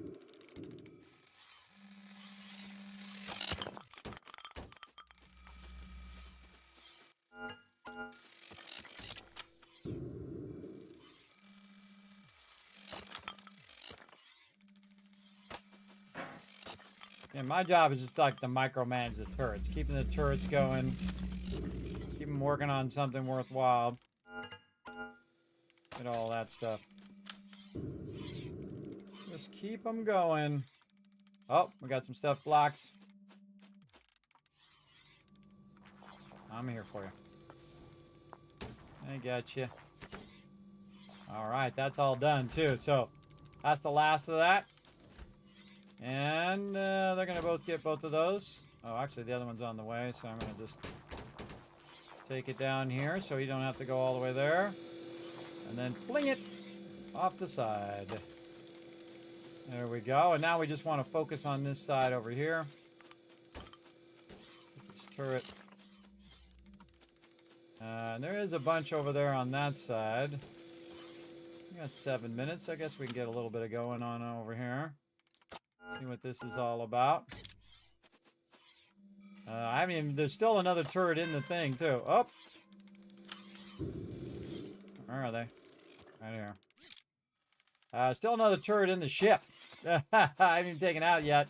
Yeah, my job is just like to micromanage the turrets. Keeping the turrets going. Keep them working on something worthwhile. Get all that stuff. Just keep them going. Oh, we got some stuff blocked. I'm here for you. I got you. All right, that's all done too. So that's the last of that. And they're gonna both get both of those. Oh, actually, the other one's on the way, so I'm gonna just take it down here so you don't have to go all the way there. And then fling it off the side. There we go. And now we just want to focus on this side over here. This turret. And there is a bunch over there on that side. We got 7 minutes. I guess we can get a little bit of going on over here. See what this is all about. I mean, there's still another turret in the thing, too. Oh! Where are they? Right here. Still another turret in the ship. I haven't even taken out yet.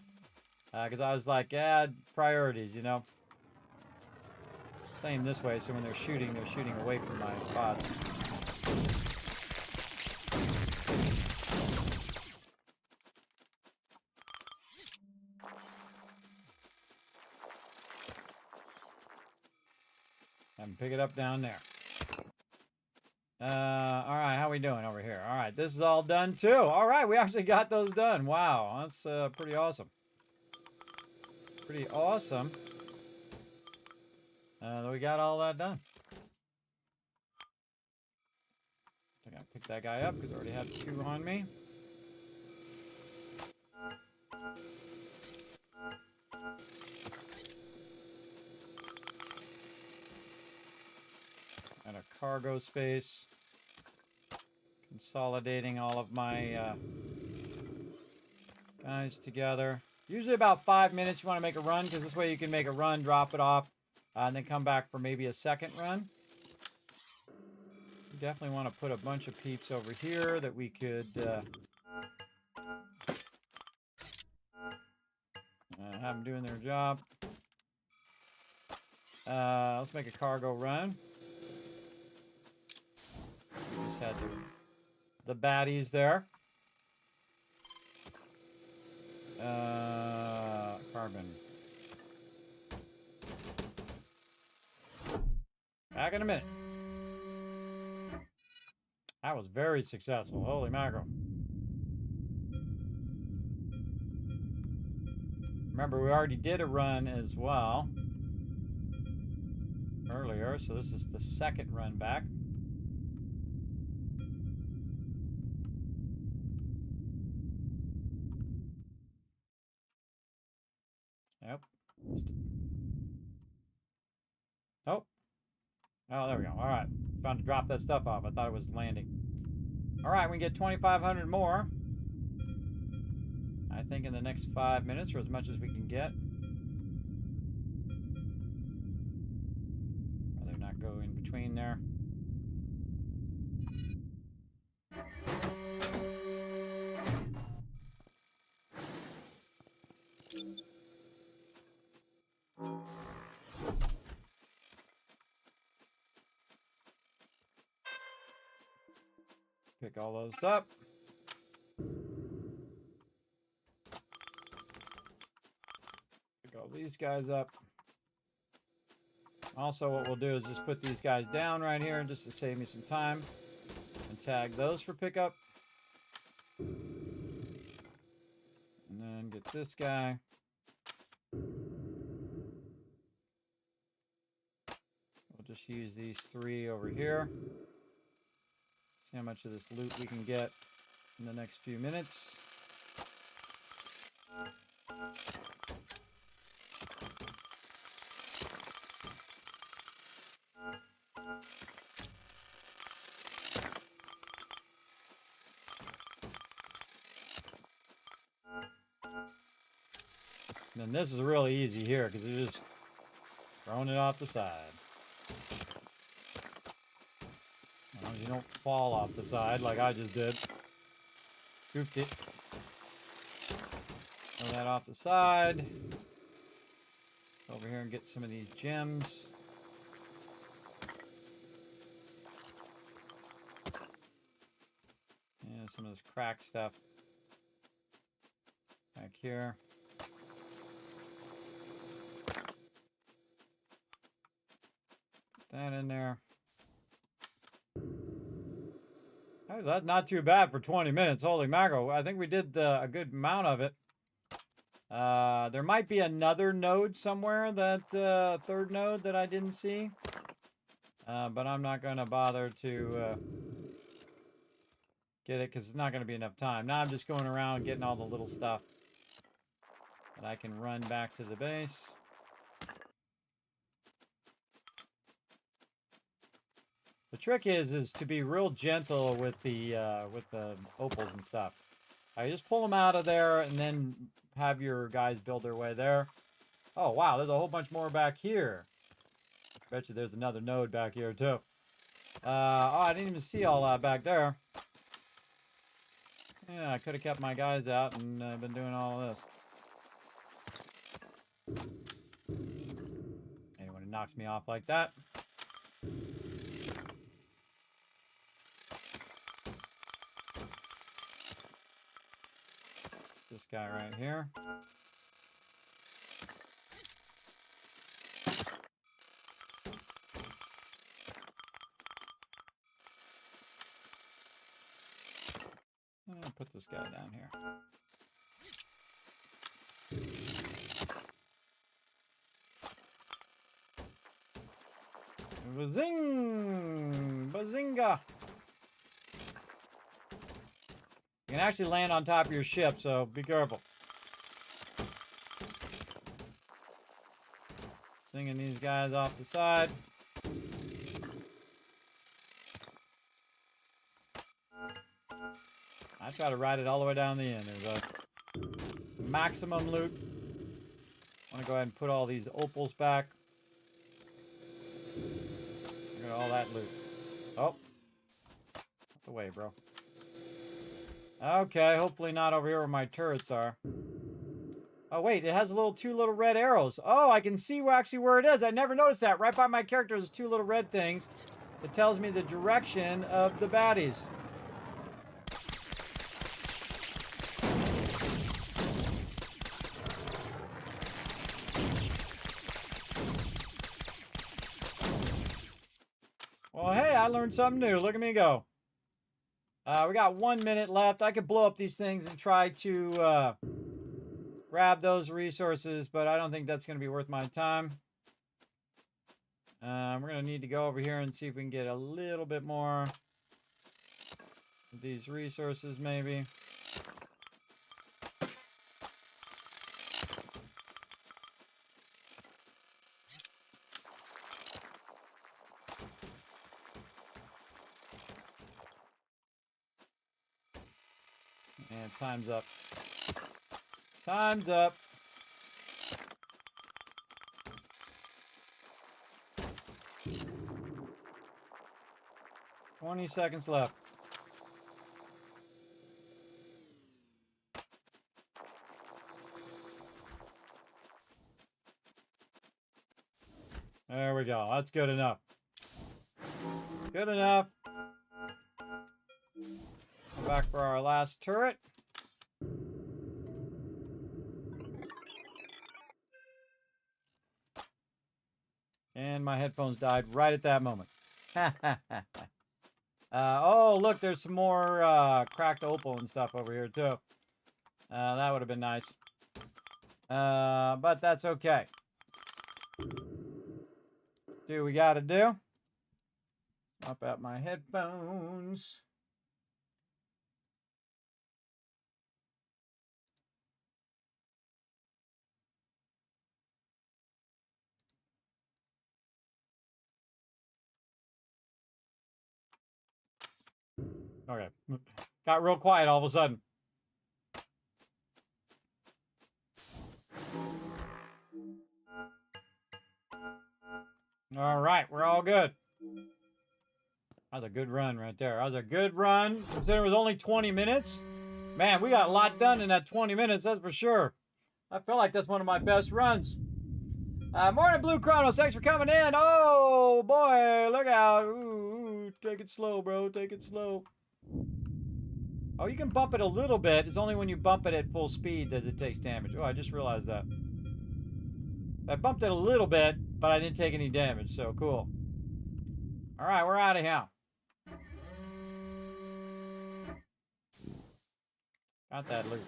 Because I was like, yeah, priorities, you know. Same this way, so when they're shooting away from my pods. And pick it up down there. Alright, how we doing over here? Alright, this is all done too. Alright, we actually got those done. Wow, that's pretty awesome. Pretty awesome. We got all that done. I gotta pick that guy up because I already have 2 on me. And a cargo space. Consolidating all of my guys together. Usually about 5 minutes you want to make a run, because this way you can make a run, drop it off, and then come back for maybe a second run. You definitely want to put a bunch of peeps over here that we could have them doing their job. Let's make a cargo run. Just had the baddies there. Carbon. Back in a minute. That was very successful. Holy mackerel. Remember, we already did a run as well earlier, so this is the second run back. Yep. Oh. Oh, there we go. All right. Trying to drop that stuff off. I thought it was landing. All right, we can get 2,500 more. I think in the next 5 minutes, or as much as we can get. Rather not go in between there. Pick all those up. Pick all these guys up. Also, what we'll do is just put these guys down right here just to save me some time. And tag those for pickup. And then get this guy. We'll just use these 3 over here. See how much of this loot we can get in the next few minutes. And this is really easy here because you're just throwing it off the side. As long as you don't fall off the side like I just did. Scooped it. Throw that off the side. Over here and get some of these gems. Yeah, some of this cracked stuff back here. Put that in there. That's not too bad for 20 minutes. Holy mackerel. I think we did a good amount of it. There might be another node somewhere, that third node that I didn't see. But I'm not going to bother to get it because it's not going to be enough time. Now I'm just going around getting all the little stuff that I can run back to the base. The trick is to be real gentle with the opals and stuff. I just pull them out of there and then have your guys build their way there. Oh wow, there's a whole bunch more back here. Bet you there's another node back here too. Oh, I didn't even see all that back there. Yeah, I could have kept my guys out and been doing all of this. Anyone who knocks me off like that. This guy right here. And put this guy down here. Bazing! Bazinga! You can actually land on top of your ship, so be careful. Singing these guys off the side. I try to ride it all the way down the end. There's a maximum loot. I want to go ahead and put all these opals back. Look at all that loot. Oh. Out the way, bro. Okay, hopefully not over here where my turrets are. Oh, wait, it has two little red arrows. Oh, I can see actually where it is. I never noticed that. Right by my character, there's two little red things. It tells me the direction of the baddies. Well, hey, I learned something new. Look at me go. We got 1 minute left. I could blow up these things and try to grab those resources, but I don't think that's going to be worth my time. We're going to need to go over here and see if we can get a little bit more of these resources, maybe. And time's up. Time's up. "20 seconds left. There we go. That's good enough. Good enough. Come back for our last turret. And my headphones died right at that moment. Oh, look, there's some more cracked opal and stuff over here, too. That would have been nice. But that's okay. Do what we gotta do. Up at my headphones. Okay. Got real quiet all of a sudden. All right, we're all good. That was a good run right there. That was a good run. Considering it was only 20 minutes. Man, we got a lot done in that 20 minutes, that's for sure. I feel like that's one of my best runs. Morning, Blue Chronos. Thanks for coming in. Oh, boy. Look out. Ooh, take it slow, bro. Take it slow. Oh, you can bump it a little bit. It's only when you bump it at full speed does it take damage. Oh, I just realized that. I bumped it a little bit, but I didn't take any damage, so cool. All right, we're out of here. Got that loot.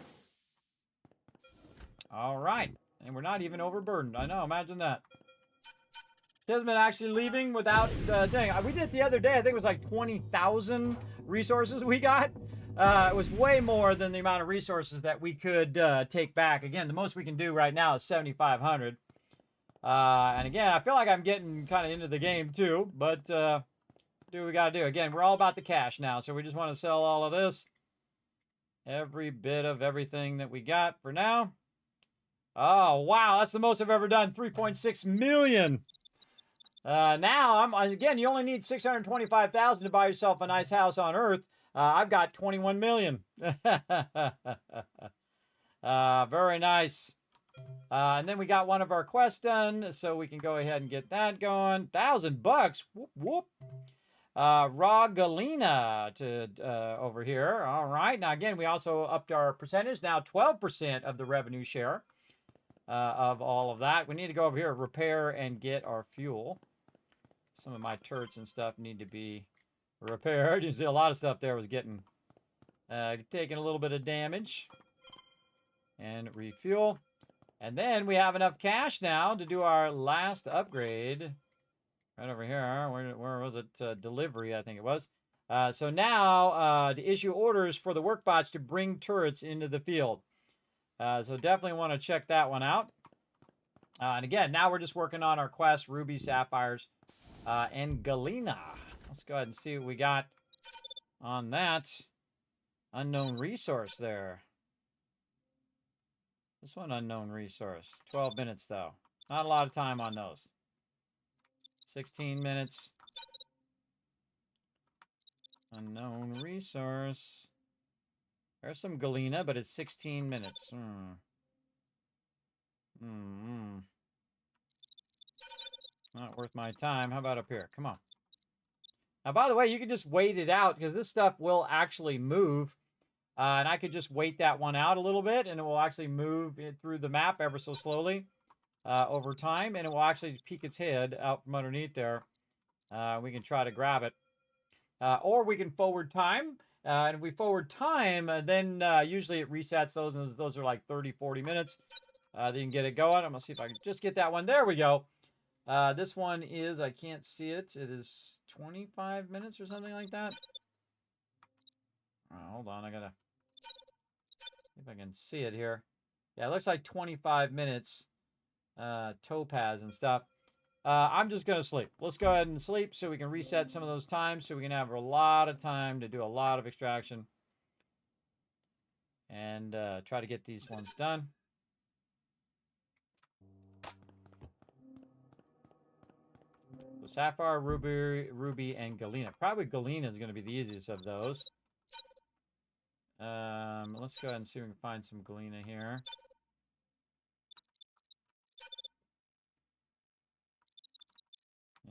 All right. And we're not even overburdened. I know, imagine that. Kismet actually leaving without, dang, we did it the other day. I think it was like 20,000 resources we got. It was way more than the amount of resources that we could take back. Again, the most we can do right now is 7,500. And again, I feel like I'm getting kind of into the game too, but do what we got to do. Again, we're all about the cash now, so we just want to sell all of this. Every bit of everything that we got for now. Oh, wow, that's the most I've ever done, 3.6 million. Now, again, you only need 625,000 to buy yourself a nice house on Earth. I've got 21 million. Very nice. And then we got one of our quests done, so we can go ahead and get that going. $1,000. Whoop, whoop. Raw Galena to over here. All right. Now, again, we also upped our percentage. Now, 12% of the revenue share of all of that. We need to go over here, repair, and get our fuel. Some of my turrets and stuff need to be repaired. You see a lot of stuff there was getting taking a little bit of damage. And refuel. And then we have enough cash now to do our last upgrade. Right over here. Where was it? Delivery, I think it was. So now to issue orders for the workbots to bring turrets into the field. So definitely want to check that one out. And again, now we're just working on our quest, Ruby, Sapphires, and Galena. Let's go ahead and see what we got on that. Unknown resource there. This one, unknown resource. 12 minutes, though. Not a lot of time on those. 16 minutes. Unknown resource. There's some Galena, but it's 16 minutes. Not worth my time. How about up here? Come on. Now, by the way, you can just wait it out, because this stuff will actually move. And I could just wait that one out a little bit, and it will actually move it through the map ever so slowly over time, and it will actually peek its head out from underneath there. We can try to grab it. Or we can forward time. And if we forward time, then usually it resets those, and those are like 30, 40 minutes. Then you can get it going. I'm going to see if I can just get that one. There we go. This one is, I can't see it. It is 25 minutes or something like that. Hold on, I got to see if I can see it here. Yeah, it looks like 25 minutes. Topaz and stuff. I'm just going to sleep. Let's go ahead and sleep so we can reset some of those times so we can have a lot of time to do a lot of extraction. And try to get these ones done. So Sapphire, Ruby, and Galena. Probably Galena is going to be the easiest of those. Let's go ahead and see if we can find some Galena here.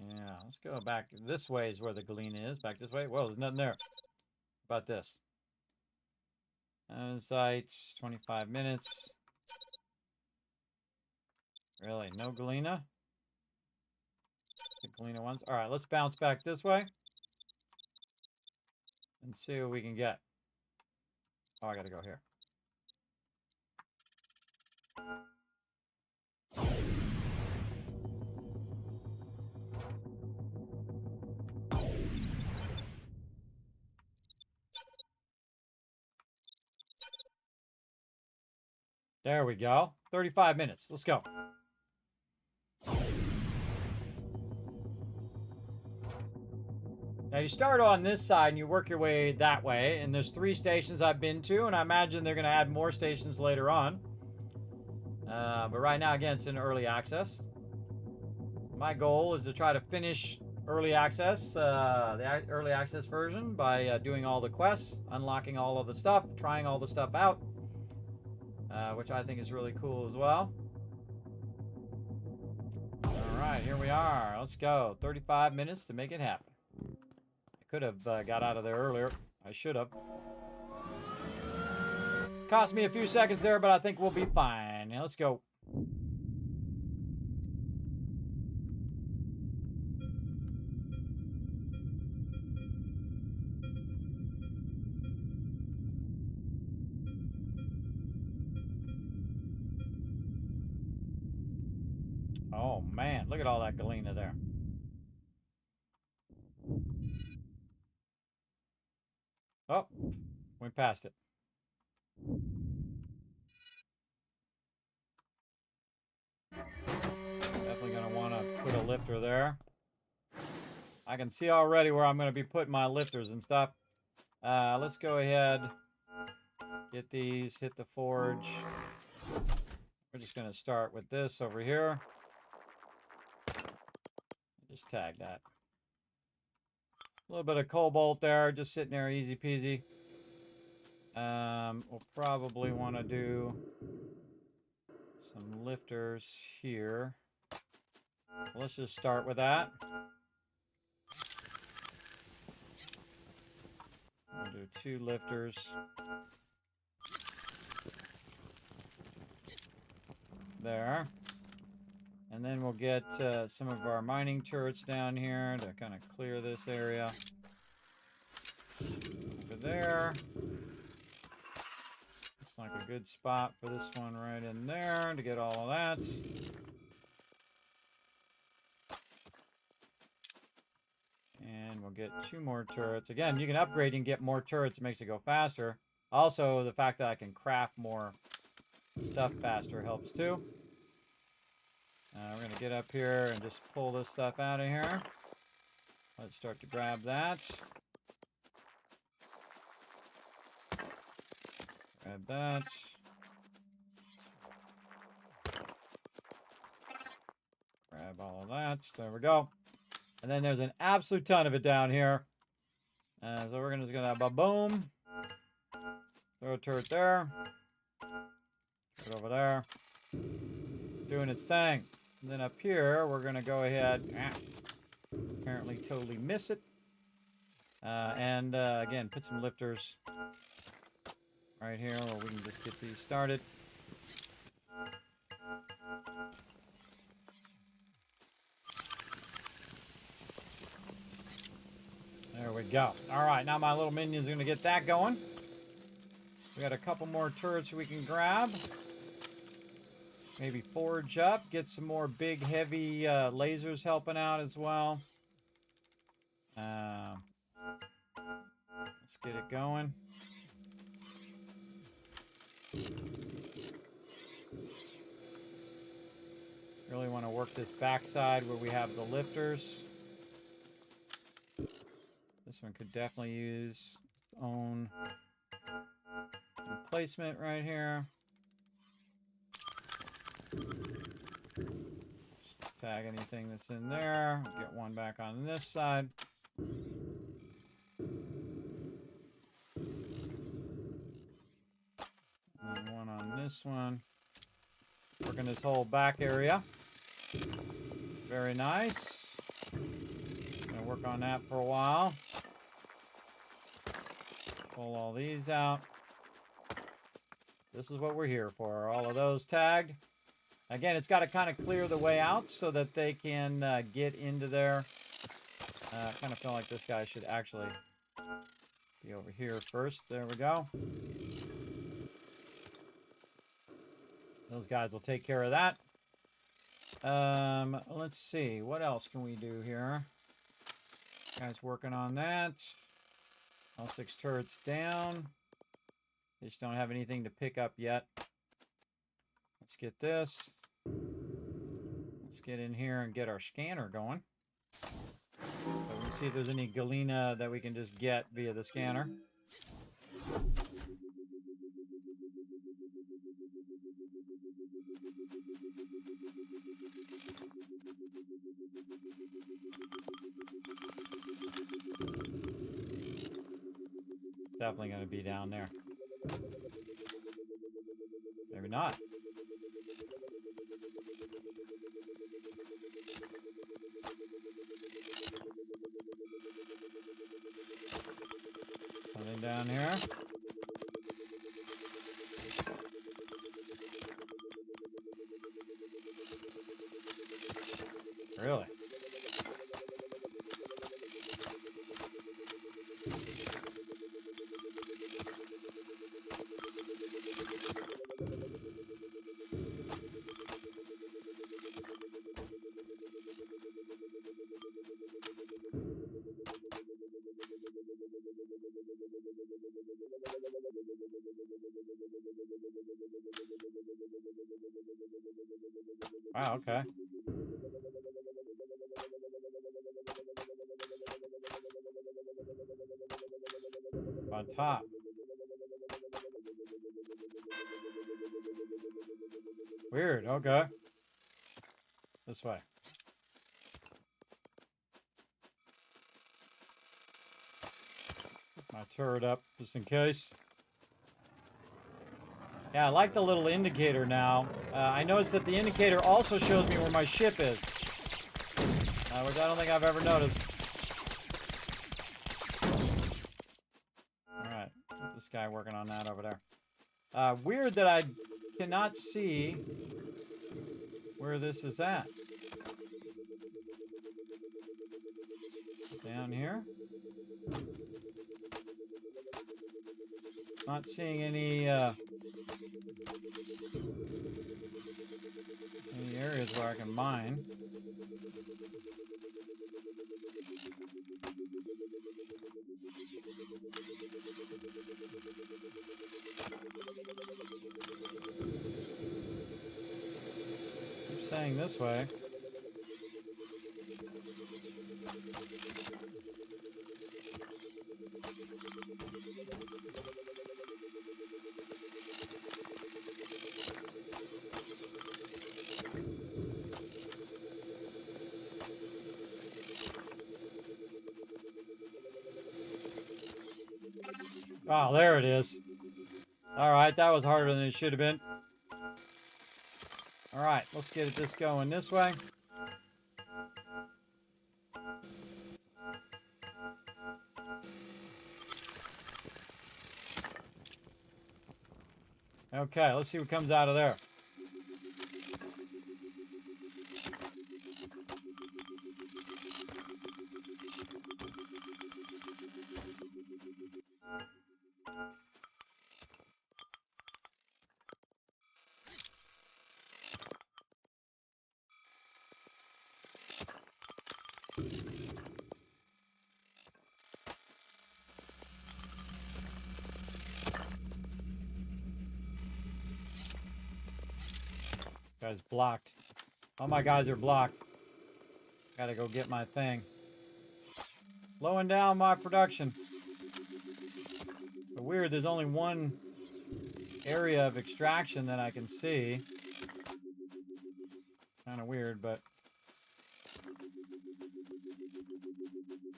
Yeah, let's go back. This way is where the Galena is. Back this way. Whoa, there's nothing there. How about this? Site, 25 minutes. Really? No Galena? The Galena ones? Alright, let's bounce back this way. And see what we can get. Oh, I gotta go here. There we go. 35 minutes. Let's go. Now you start on this side and you work your way that way, and there's 3 stations I've been to, and I imagine they're going to add more stations later on. But right now, again, it's in early access. My goal is to try to finish early access, the early access version, by doing all the quests, unlocking all of the stuff, trying all the stuff out, which I think is really cool as well. All right, here we are. Let's go. 35 minutes to make it happen. I could have got out of there earlier. I should have. Cost me a few seconds there, but I think we'll be fine. Now, let's go. Oh, man. Look at all that galena there. Oh, went past it. Definitely going to want to put a lifter there. I can see already where I'm going to be putting my lifters and stuff. Let's go ahead. Get these. Hit the forge. We're just going to start with this over here. Just tag that. A little bit of cobalt there, just sitting there, easy peasy. We'll probably want to do some lifters here. Let's just start with that. We'll do 2 lifters. There. And then we'll get some of our mining turrets down here to kind of clear this area. Over there. Looks like a good spot for this one right in there to get all of that. And we'll get 2 more turrets. Again, you can upgrade and get more turrets. It makes it go faster. Also, the fact that I can craft more stuff faster helps too. We're going to get up here and just pull this stuff out of here. Let's start to grab that. Grab that. Grab all of that. There we go. And then there's an absolute ton of it down here. So we're just going to have a boom. Throw a turret there. Turret over there. Doing its thing. And then up here, we're going to go ahead, apparently totally miss it. And again, put some lifters right here where we can just get these started. There we go. All right, now my little minion's going to get that going. We got a couple more turrets we can grab. Maybe forge up, get some more big, heavy lasers helping out as well. Let's get it going. Really want to work this backside where we have the lifters. This one could definitely use its own placement right here. Just tag anything that's in there. Get one back on this side. And one on this one. Working this whole back area. Very nice. Gonna work on that for a while. Pull all these out. This is what we're here for. All of those tagged. Again, it's got to kind of clear the way out so that they can get into there. I kind of feel like this guy should actually be over here first. There we go. Those guys will take care of that. Let's see. What else can we do here? Guys working on that. All 6 turrets down. They just don't have anything to pick up yet. Let's get this. Let's get in here and get our scanner going. So we can see if there's any galena that we can just get via the scanner. Definitely going to be down there. Maybe not. Something down here. Really? Wow, okay. On top. Weird, okay. This way. My turret up, just in case. Yeah, I like the little indicator now. I noticed that the indicator also shows me where my ship is. Which I don't think I've ever noticed. Alright, this guy working on that over there. Weird that I cannot see where this is at. Down here? Not seeing any areas where I can mine. Keep saying this way. Oh, there it is. Alright, that was harder than it should have been. Alright, let's get this going this way. Okay, let's see what comes out of there. Guys blocked. All my guys are blocked. Gotta go get my thing. Slowing down my production. But weird, there's only one area of extraction that I can see. Kind of weird, but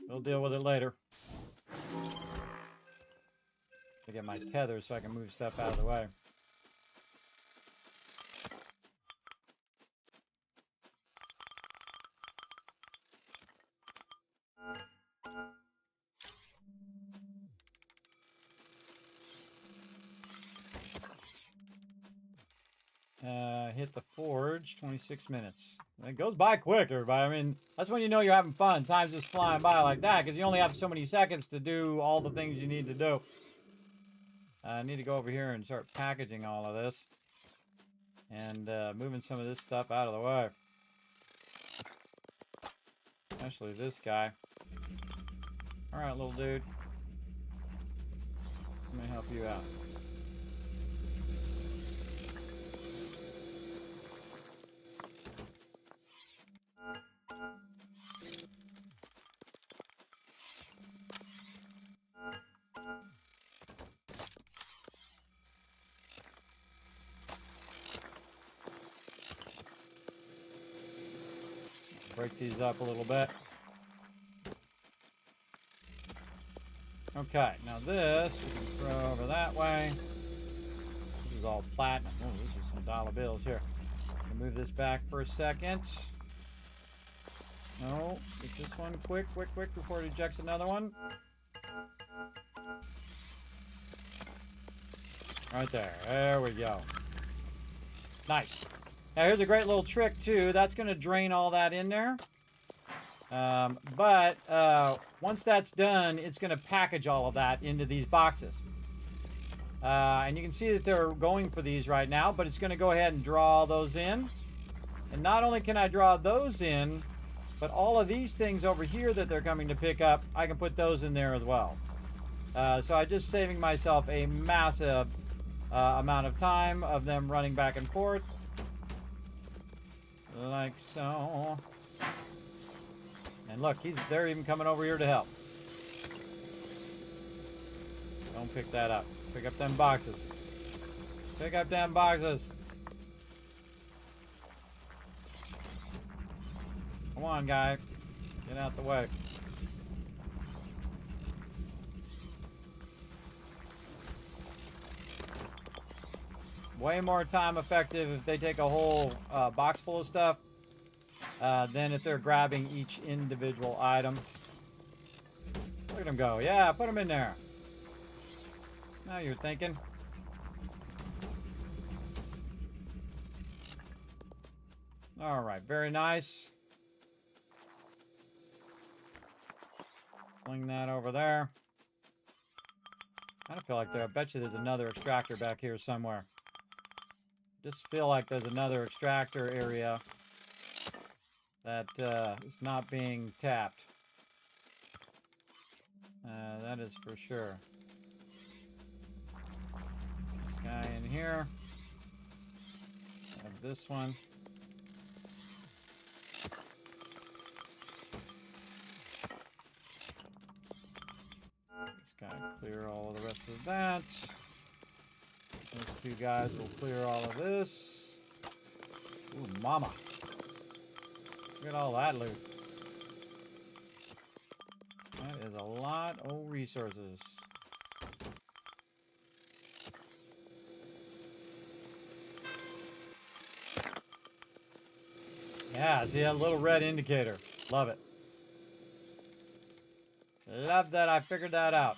we'll deal with it later. To get my tether so I can move stuff out of the way. Hit the forge, 26 minutes. It goes by quick, everybody. I mean, that's when you know you're having fun. Time's just flying by like that, because you only have so many seconds to do all the things you need to do. I need to go over here and start packaging all of this. And moving some of this stuff out of the way. Especially this guy. Alright, little dude. Let me help you out. break these up a little bit. Okay, now this we can throw over that way. This is all platinum. Oh, this is some dollar bills here. Move this back for a second. No, get this one quick before it ejects another one. Right there. There we go. Nice. Now here's a great little trick too. That's going to drain all that in there. But once that's done, it's going to package all of that into these boxes. And you can see that they're going for these right now, but it's going to go ahead and draw those in. And not only can I draw those in, but all of these things over here that they're coming to pick up, I can put those in there as well. So I'm just saving myself a massive amount of time of them running back and forth. Like so. And look, they're even coming over here to help. Don't pick that up. Pick up them boxes. Pick up them boxes. Come on, guy. Get out the way. Way more time effective if they take a whole box full of stuff than if they're grabbing each individual item. Look at them go. Yeah, put them in there. Now you're thinking. All right, very nice. Fling that over there. I feel like I bet you there's another extractor back here somewhere. Just feel like there's another extractor area that is not being tapped. That is for sure. This guy in here. Have this one. This guy clear all of the rest of that. Those two guys will clear all of this. Ooh, mama. Look at all that loot. That is a lot of resources. Yeah, see that little red indicator. Love it. Love that I figured that out.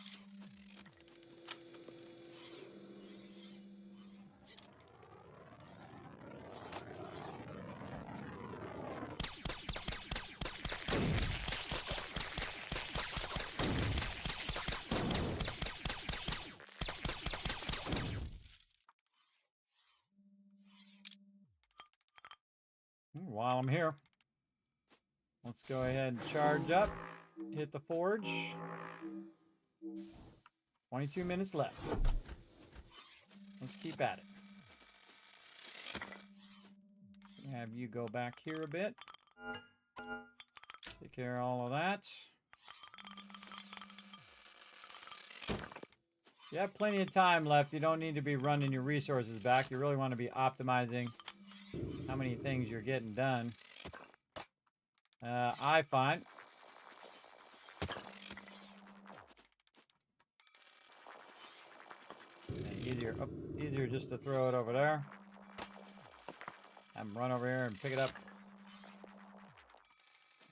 While I'm here, let's go ahead and charge up, hit the forge. 22 minutes left. Let's keep at it. Have you go back here a bit. Take care of all of that. You have plenty of time left. You don't need to be running your resources back. You really want to be optimizing how many things you're getting done. I find easier just to throw it over there. Have them run over here and pick it up.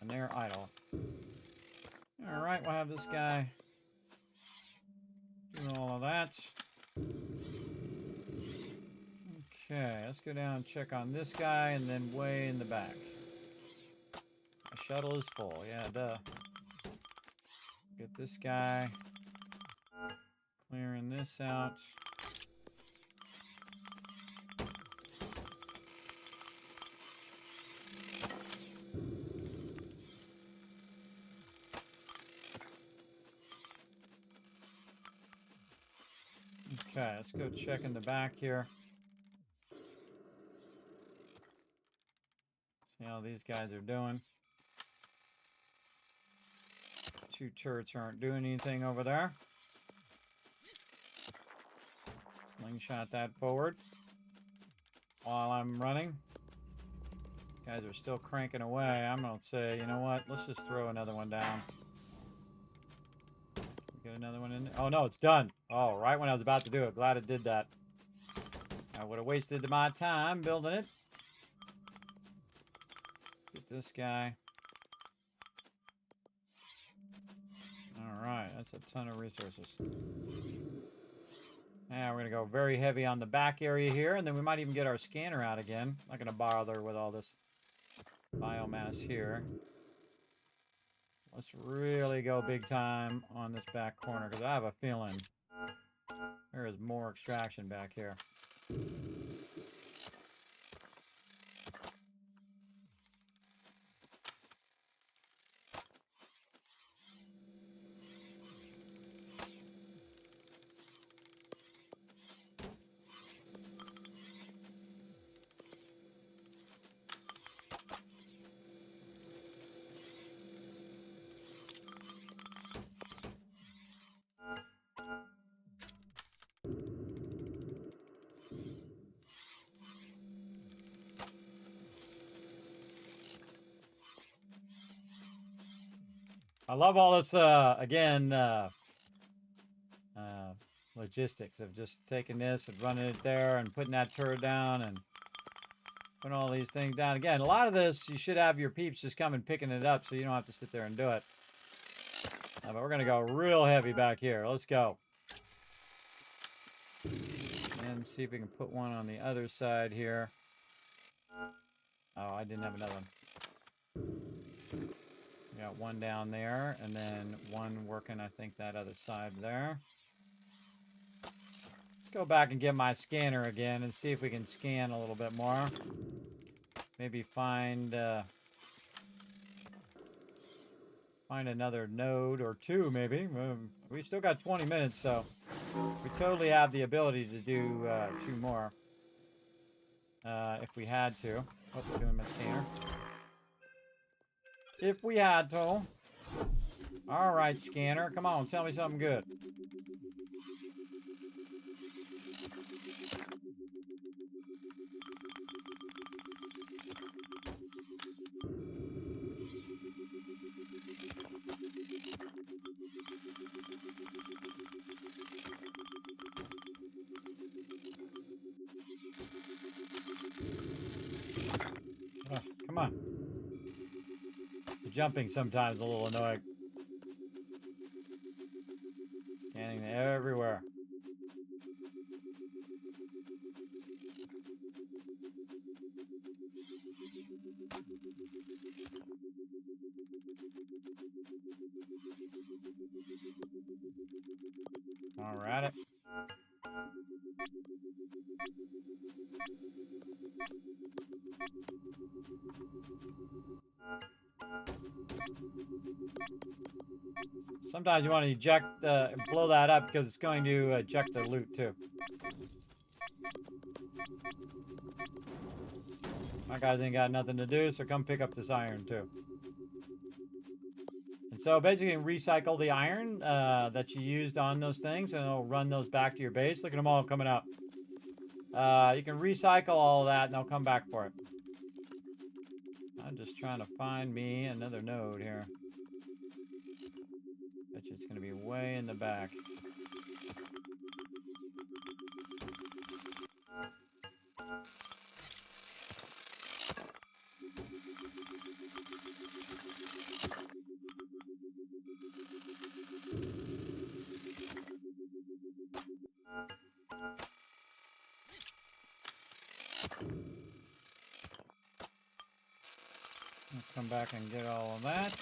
And they're idle. Alright, we'll have this guy do all of that. Okay, let's go down and check on this guy and then way in the back. My shuttle is full. Yeah, duh. Get this guy. Clearing this out. Okay, let's go check in the back here. See how these guys are doing. Two turrets aren't doing anything over there. Slingshot that forward while I'm running. Guys are still cranking away. I'm gonna say, you know what? Let's just throw another one down. Get another one in there. Oh no, it's done. Oh, right when I was about to do it. Glad it did that. I would have wasted my time building it. Get this guy. Alright, that's a ton of resources. Now we're going to go very heavy on the back area here, and then we might even get our scanner out again. Not going to bother with all this biomass here. Let's really go big time on this back corner, because I have a feeling there is more extraction back here. I love all this, again, logistics of just taking this and running it there and putting that turret down and putting all these things down. Again, a lot of this, you should have your peeps just come and picking it up so you don't have to sit there and do it. But we're going to go real heavy back here. Let's go. And see if we can put one on the other side here. Oh, I didn't have another one. Got one down there, and then one working, I think, that other side there. Let's go back and get my scanner again and see if we can scan a little bit more. Maybe find another node or two, maybe. We still got 20 minutes, so we totally have the ability to do 2 more if we had to. What's doing my scanner? If we had to. All right, scanner. Come on, tell me something good. Oh, come on. The jumping sometimes a little annoying. Scanning everywhere. All right. Sometimes you want to eject, blow that up because it's going to eject the loot too. My guys ain't got nothing to do, so come pick up this iron too. And so basically recycle the iron that you used on those things, and it'll run those back to your base. Look at them all coming up. You can recycle all that and they'll come back for it. I'm just trying to find me another node here. Bet you it's going to be way in the back. Let's come back and get all of that.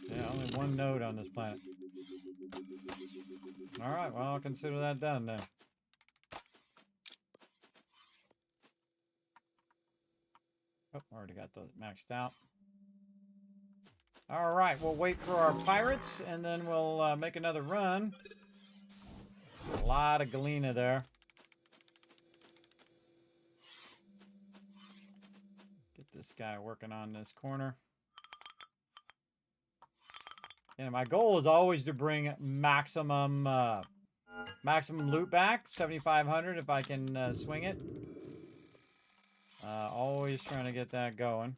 Yeah, only one node on this planet. Alright, well, I'll consider that done then. Oh, already got those maxed out. Alright, we'll wait for our pirates, and then we'll make another run. A lot of galena there. Get this guy working on this corner. And my goal is always to bring maximum loot back, 7,500 if I can swing it. Always trying to get that going.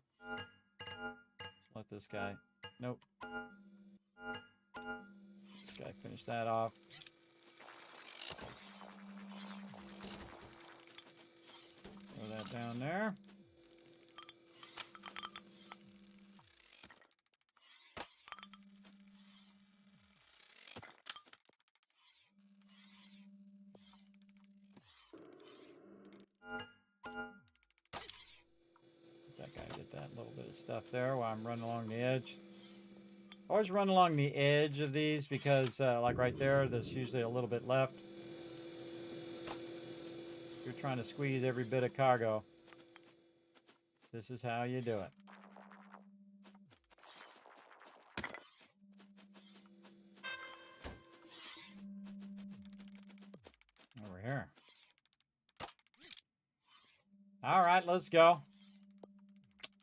Let's let this guy. Nope. This guy finish that off. Throw that down there. That guy get that little bit of stuff there while I'm running along the edge. Always run along the edge of these because, like right there, there's usually a little bit left. If you're trying to squeeze every bit of cargo, this is how you do it. Over here. All right, let's go.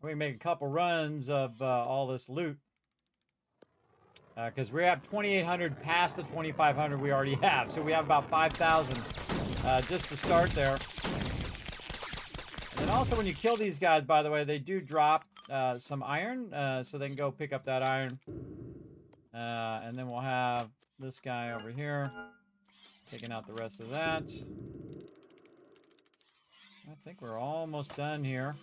We can make a couple runs of all this loot. Because we have 2,800 past the 2,500 we already have. So we have about 5,000 just to start there. And then also when you kill these guys, by the way, they do drop some iron. So they can go pick up that iron. And then we'll have this guy over here taking out the rest of that. I think we're almost done here.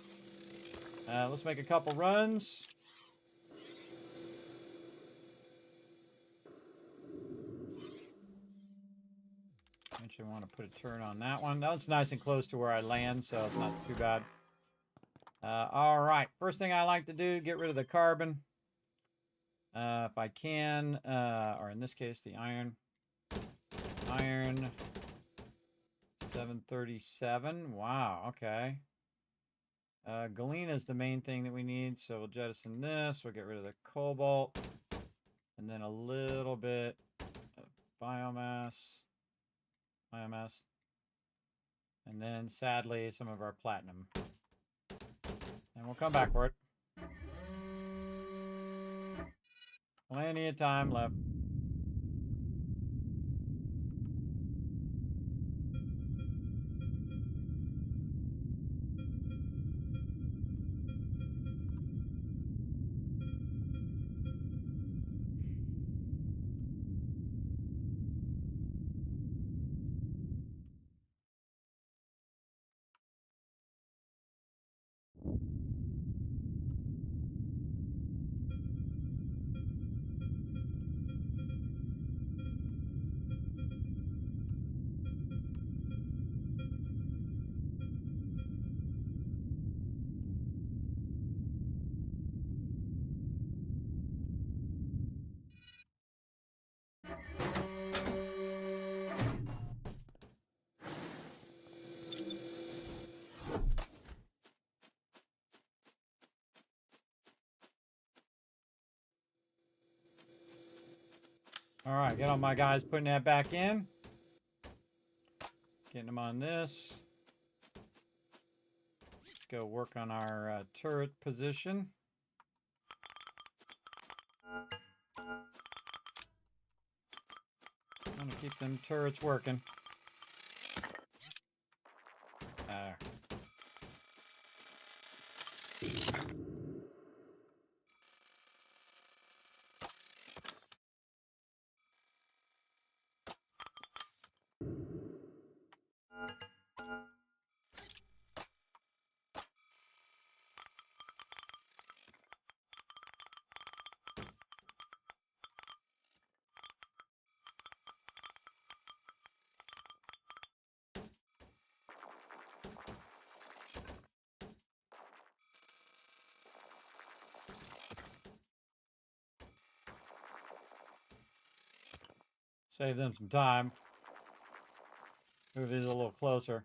Let's make a couple runs. Actually, I want to put a turn on that one. That one's nice and close to where I land, so it's not too bad. All right. First thing I like to do, get rid of the carbon. If I can, or in this case, the iron. Iron. 737. Wow, okay. Galena is the main thing that we need, so we'll jettison this. We'll get rid of the cobalt. And then a little bit of biomass. And then, sadly, some of our platinum. And we'll come back for it. Plenty of time left. All right, get all my guys putting that back in. Getting them on this. Let's go work on our turret position. I'm gonna keep them turrets working. There. Save them some time. Move these a little closer.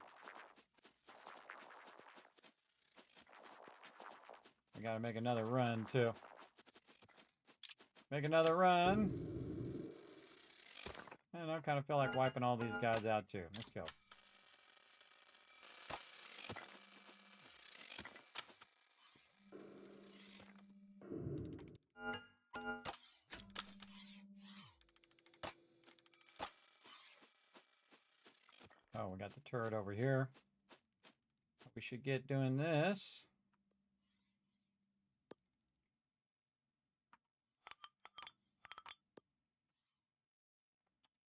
I gotta make another run, too. Make another run. And I kind of feel like wiping all these guys out, too. Let's go. Oh, we got the turret over here. We should get doing this.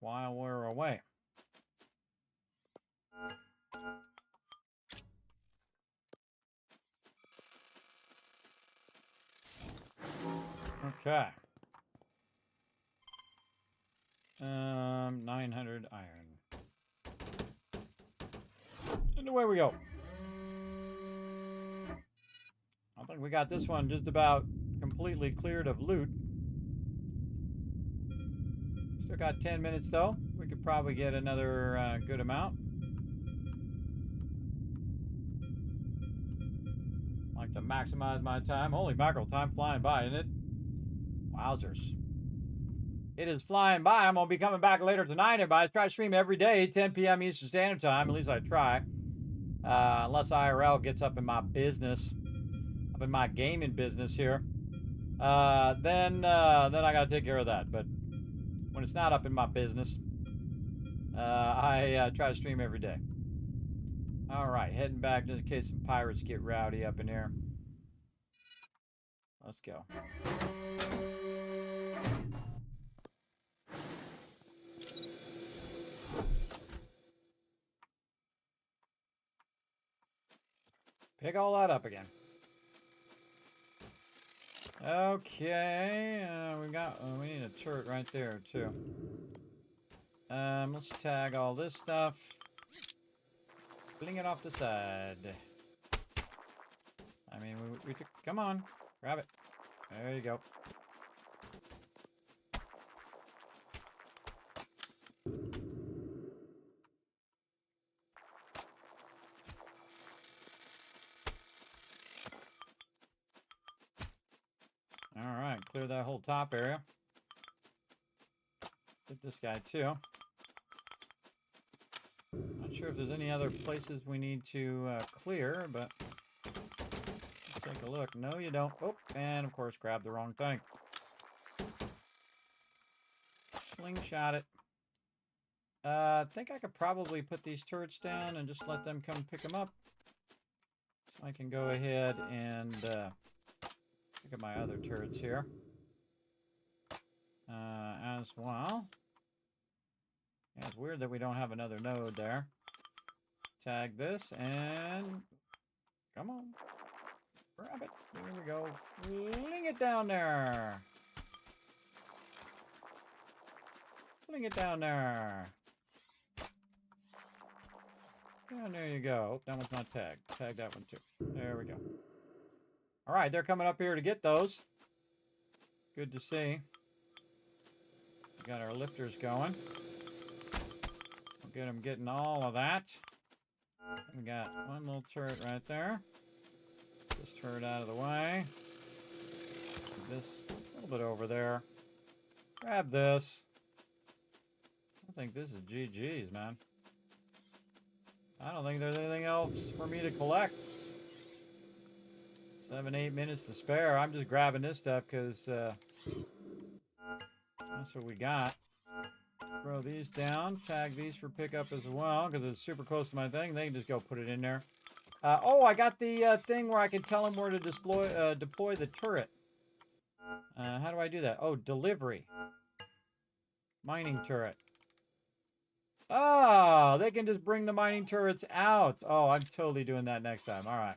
While we're away. Okay. 900 iron. And away we go. I think we got this one just about completely cleared of loot. Still got 10 minutes though. We could probably get another good amount. Like to maximize my time. Holy mackerel, time flying by, isn't it? Wowzers. It is flying by. I'm going to be coming back later tonight, everybody. I try to stream every day, 10 p.m. Eastern Standard Time. At least I try. Unless IRL gets up in my business. Up in my gaming business here. Then I got to take care of that. But when it's not up in my business, I try to stream every day. All right. Heading back just in case some pirates get rowdy up in here. Let's go. Pick all that up again. Okay, we need a turret right there too. Let's tag all this stuff. Fling it off the side. I mean, we took, come on, grab it. There you go. Alright, clear that whole top area. Get this guy too. Not sure if there's any other places we need to clear, but let's take a look. No, you don't. Oh, and of course, grab the wrong thing. Slingshot it. I think I could probably put these turrets down and just let them come pick them up. So I can go ahead and pick up my other turrets here. As well. Yeah, it's weird that we don't have another node there. Tag this and come on. Grab it. There we go. Fling it down there. Fling it down there. And there you go. Oh, that one's not tagged. Tag that one too. There we go. All right, they're coming up here to get those. Good to see. We got our lifters going. We'll get them getting all of that. We got one little turret right there. This turret out of the way. This a little bit over there. Grab this. I think this is GG's, man. I don't think there's anything else for me to collect. 7, 8 minutes to spare. I'm just grabbing this stuff because that's what we got. Throw these down. Tag these for pickup as well because it's super close to my thing. They can just go put it in there. Oh, I got the thing where I can tell them where to deploy the turret. How do I do that? Oh, delivery. Mining turret. Oh, they can just bring the mining turrets out. Oh, I'm totally doing that next time. All right.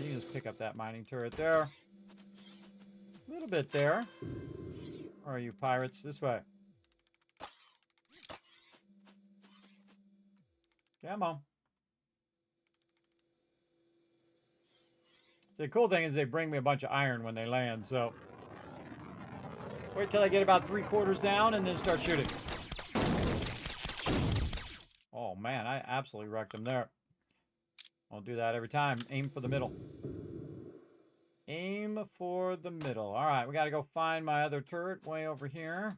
You can just pick up that mining turret there. A little bit there. Where are you pirates? This way. Come on. The cool thing is they bring me a bunch of iron when they land, so wait till I get about 3/4 down and then start shooting. Oh man, I absolutely wrecked them there. I'll do that every time. Aim for the middle. Aim for the middle. All right, we got to go find my other turret way over here.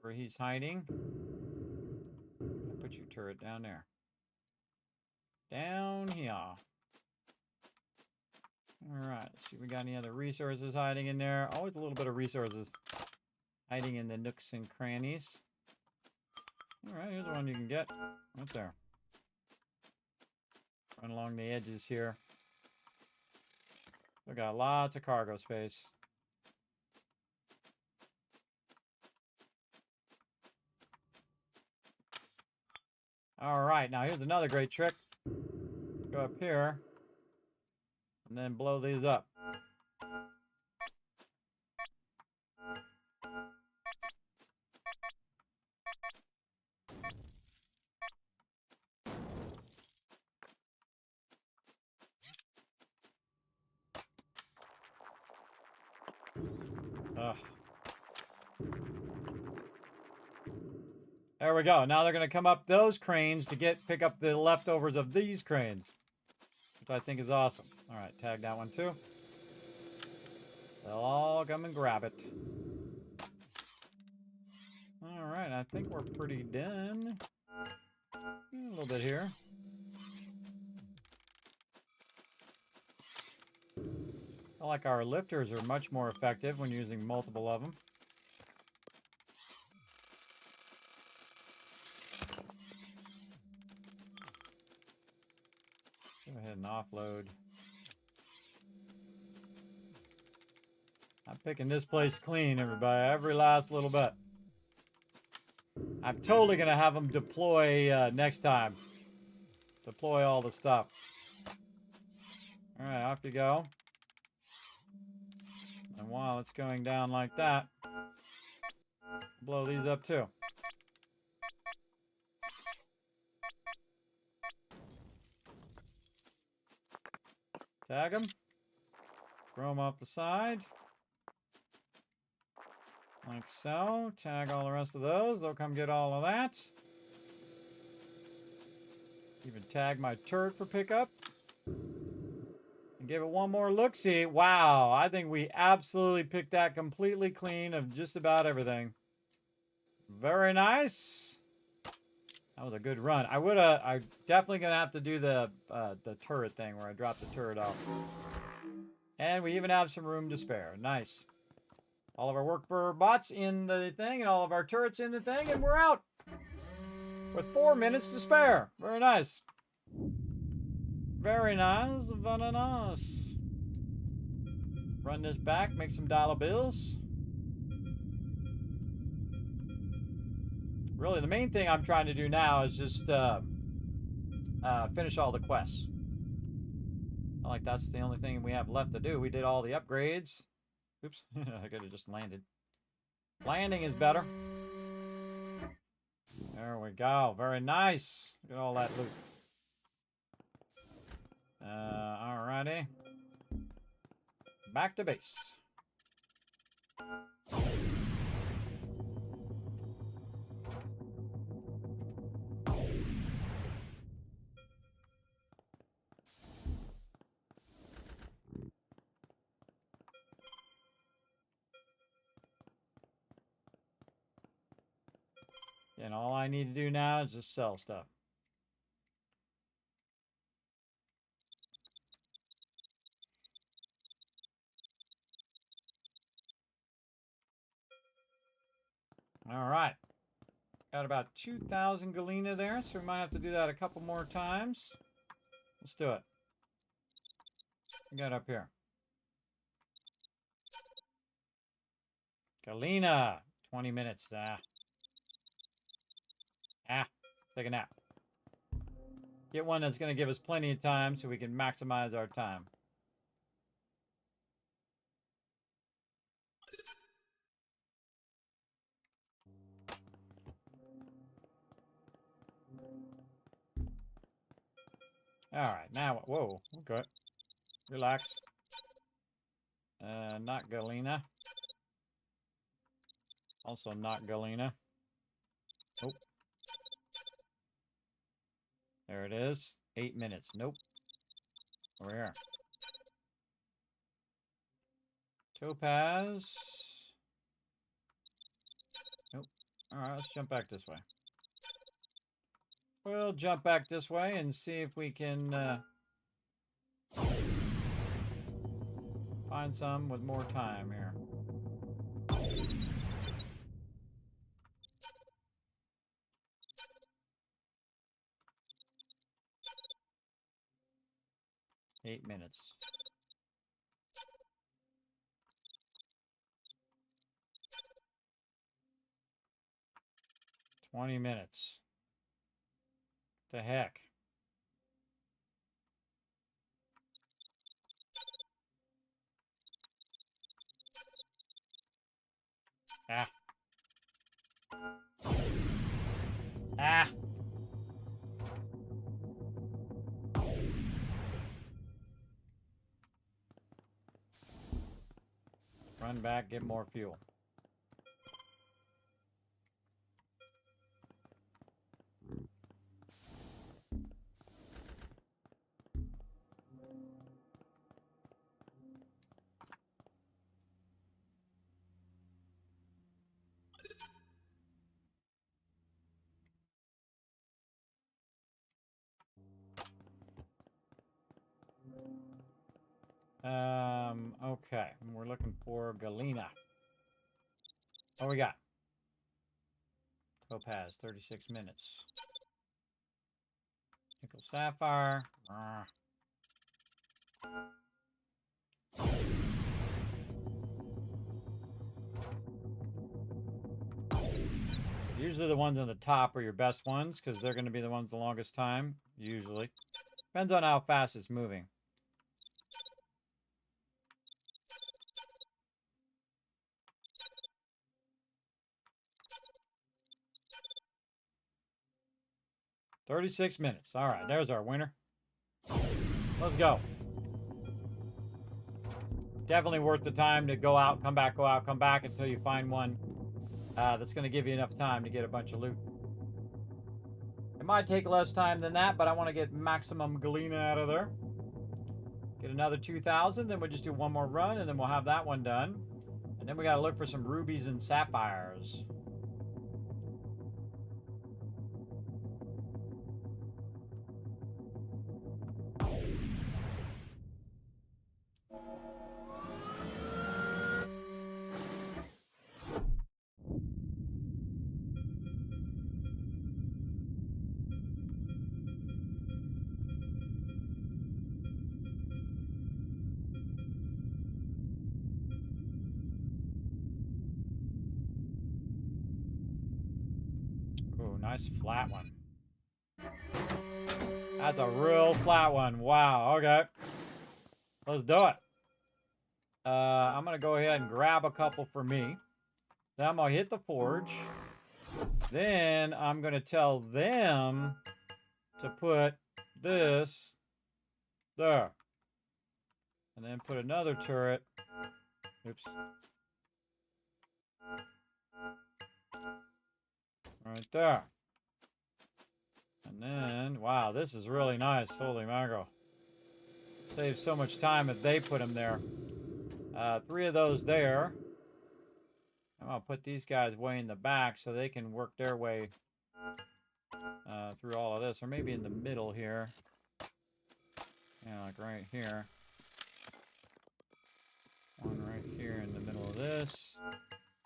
Where he's hiding. Put your turret down there. Down here. All right, let's see if we got any other resources hiding in there. Always a little bit of resources hiding in the nooks and crannies. Alright, here's the one you can get. Right there. Run along the edges here. We got lots of cargo space. Alright, now here's another great trick. Go up here. And then blow these up. Ugh. There we go. Now they're going to come up those cranes to pick up the leftovers of these cranes, which I think is awesome. All right, tag that one too. They'll all come and grab it. All right, I think we're pretty done. A little bit here. I like our lifters are much more effective when using multiple of them. Go ahead and offload. I'm picking this place clean, everybody, every last little bit. I'm totally going to have them deploy next time. Deploy all the stuff. All right, off you go. And while it's going down like that, blow these up too. Tag them. Throw them off the side. Like so. Tag all the rest of those. They'll come get all of that. Even tag my turret for pickup. And give it one more look-see. Wow, I think we absolutely picked that completely clean of just about everything. Very nice. That was a good run. I'm definitely gonna have to do the turret thing where I drop the turret off. And we even have some room to spare. Nice. All of our worker bots in the thing and all of our turrets in the thing, and we're out. With 4 minutes to spare. Very nice. Very nice. Very nice. Run this back, make some dollar bills. Really, the main thing I'm trying to do now is just finish all the quests. Not like that's the only thing we have left to do. We did all the upgrades. Oops, I could have just landed. Landing is better. There we go. Very nice. Look at all that loot. Alrighty. Back to base. And all I need to do now is just sell stuff. All right. Got about 2,000 galena there, so we might have to do that a couple more times. Let's do it. We got up here. Galena. 20 minutes. Take a nap. Get one that's going to give us plenty of time so we can maximize our time. All right, now, whoa, okay. Relax. Not galena. Also not galena. Nope. There it is. 8 minutes. Nope. Over here. Topaz. Nope. Alright, let's jump back this way. We'll jump back this way and see if we can find some with more time here. 8 minutes. 20 minutes. What the heck? Ah. Ah. Run back, get more fuel. Okay. We're looking for Galena. What we got? Topaz, 36 minutes. Nickel Sapphire. Usually the ones on the top are your best ones because they're going to be the ones the longest time. Usually. Depends on how fast it's moving. $36 minutes. All right, there's our winner. Let's go. Definitely worth the time to go out, come back, go out, come back until you find one that's going to give you enough time to get a bunch of loot. It might take less time than that, but I want to get maximum Galena out of there. Get another 2,000, then we'll just do one more run, and then we'll have that one done. And then we got to look for some rubies and sapphires. Ooh, nice flat one. That's a real flat one. Wow, okay. Let's do it. I'm going to go ahead and grab a couple for me. Then I'm going to hit the forge. Then I'm going to tell them to put this there. And then put another turret. Oops. Right there. And then, wow, this is really nice. Holy mackerel. Saves so much time if they put them there. 3 of those there. I'm going to put these guys way in the back so they can work their way through all of this. Or maybe in the middle here. Yeah, like right here. One right here in the middle of this.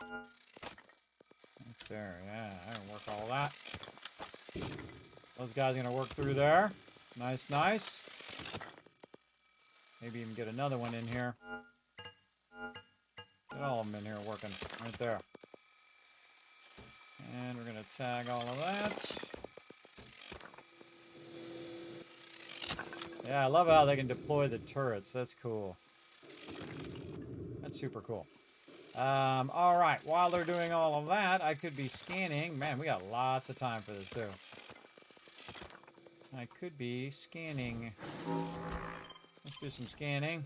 Right there, yeah, I can work all that. Those guys are going to work through there. Nice, nice. Maybe even get another one in here. Get all of them in here working right there. And we're going to tag all of that. Yeah, I love how they can deploy the turrets. That's cool. That's super cool. All right, while they're doing all of that, I could be scanning. Man, we got lots of time for this, too. I could be scanning. Let's do some scanning.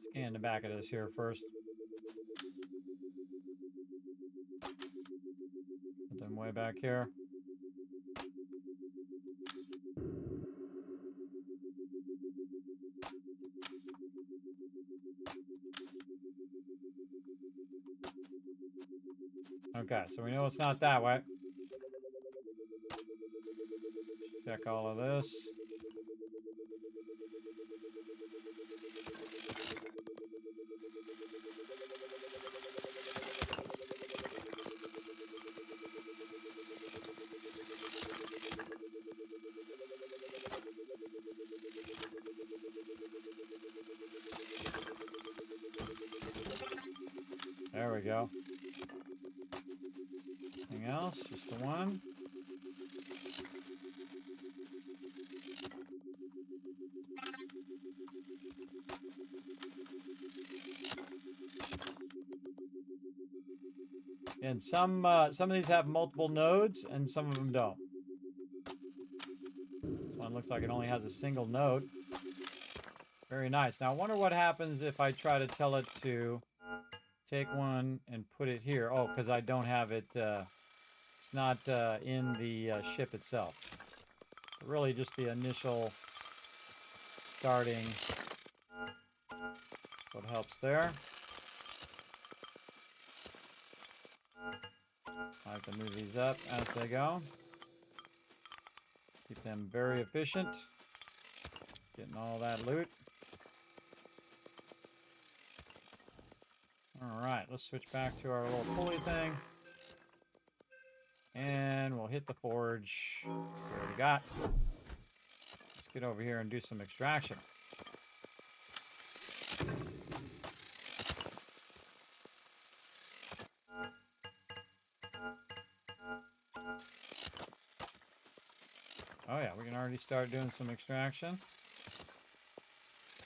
Scan the back of this here first. Put them way back here. Okay, so we know it's not that way. Check all of this. There we go. Anything else? Just the one? And some of these have multiple nodes, and some of them don't. This one looks like it only has a single node. Very nice. Now I wonder what happens if I try to tell it to take one and put it here. Oh, because I don't have it. It's not in the ship itself. But really, just the initial starting. What helps there. I have to move these up as they go. Keep them very efficient. Getting all that loot. Alright, let's switch back to our little pulley thing. And we'll hit the forge. What we got? Let's get over here and do some extraction. Oh yeah, we can already start doing some extraction.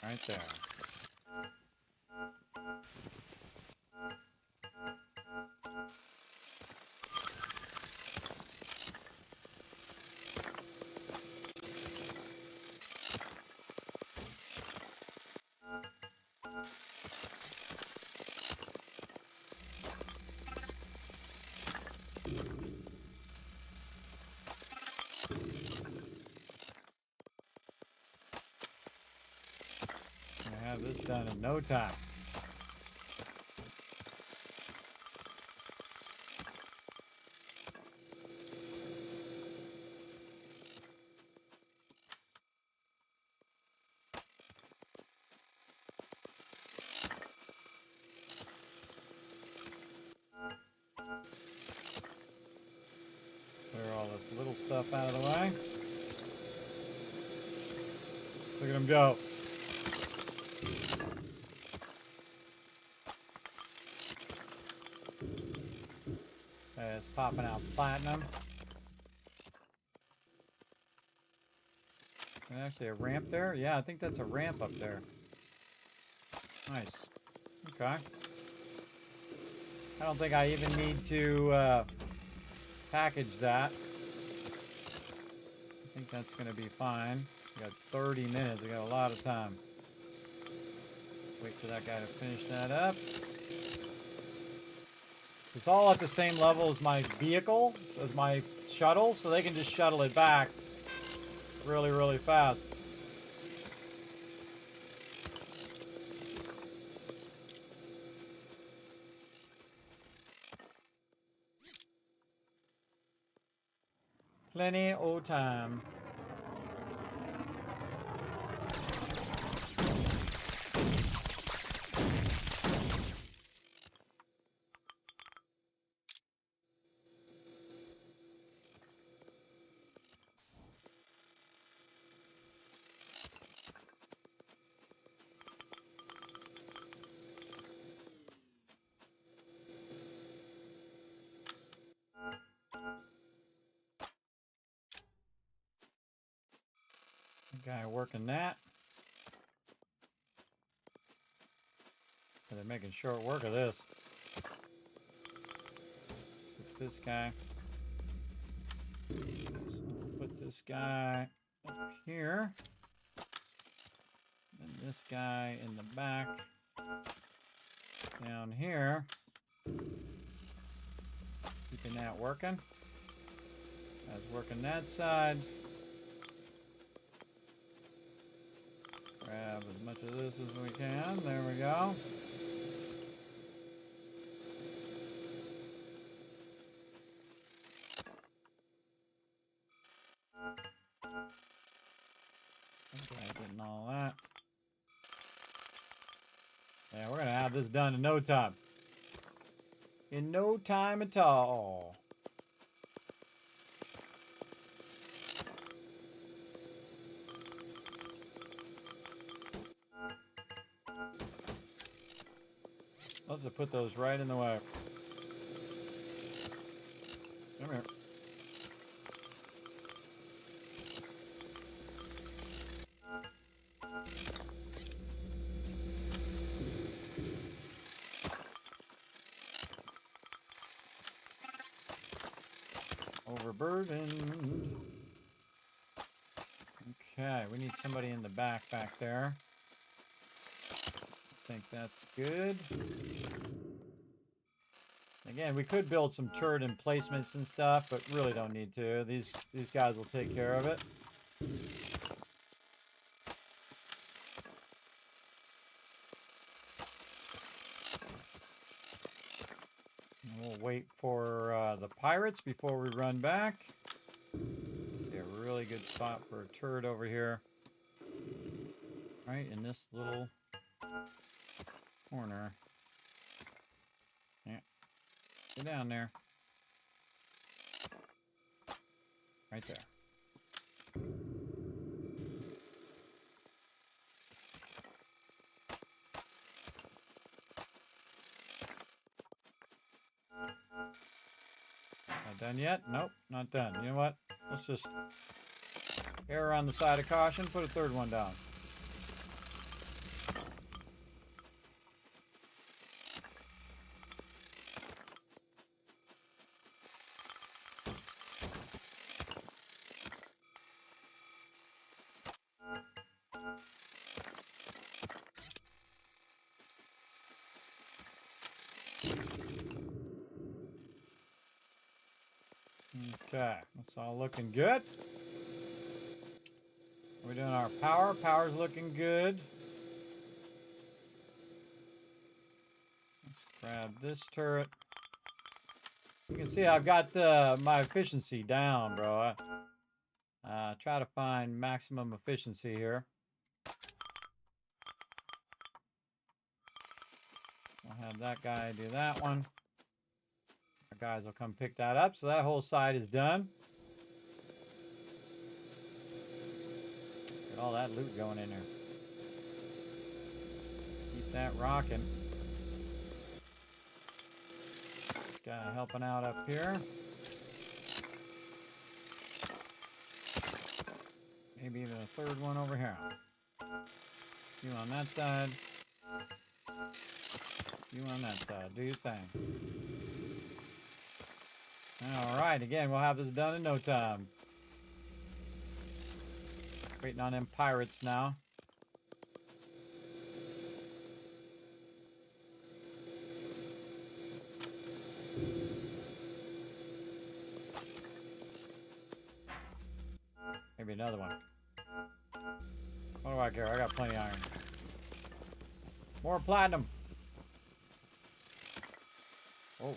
Right there. Have this done in no time. Clear all this little stuff out of the way. Look at him go. It's popping out platinum. There's actually a ramp there? Yeah, I think that's a ramp up there. Nice. Okay. I don't think I even need to package that. I think that's going to be fine. We got 30 minutes. We got a lot of time. Wait for that guy to finish that up. It's all at the same level as my vehicle, as my shuttle, so they can just shuttle it back really, really fast. Plenty of time. Guy working that. They're making short work of this. Let's put this guy. So we'll put this guy up here. And this guy in the back. Down here. Keeping that working. That's working that side. Grab as much of this as we can. There we go. Okay, getting all that. Yeah, we're gonna have this done in no time. In no time at all. Let's just put those right in the way. Come here. Overburdened. Okay, we need somebody in the back there. I think that's good. Again, we could build some turret emplacements and stuff, but really don't need to. These guys will take care of it. And we'll wait for the pirates before we run back. See a really good spot for a turret over here. Right in this little corner. Yeah. Get down there. Right there. Not done yet? Nope, not done. You know what? Let's just err on the side of caution. Put a third one down. Okay, that's all looking good. We're doing our power. Power's looking good. Let's grab this turret. You can see I've got my efficiency down, bro. Try to find maximum efficiency here. I'll have that guy do that one. Our guys will come pick that up. So that whole side is done. Get all that loot going in there. Keep that rocking. This guy helping out up here. Maybe even a third one over here. You on that side. You on that side. Do your thing. Alright, again, we'll have this done in no time. Waiting on them pirates now. Maybe another one. What do I care? I got plenty of iron. More platinum. Oh.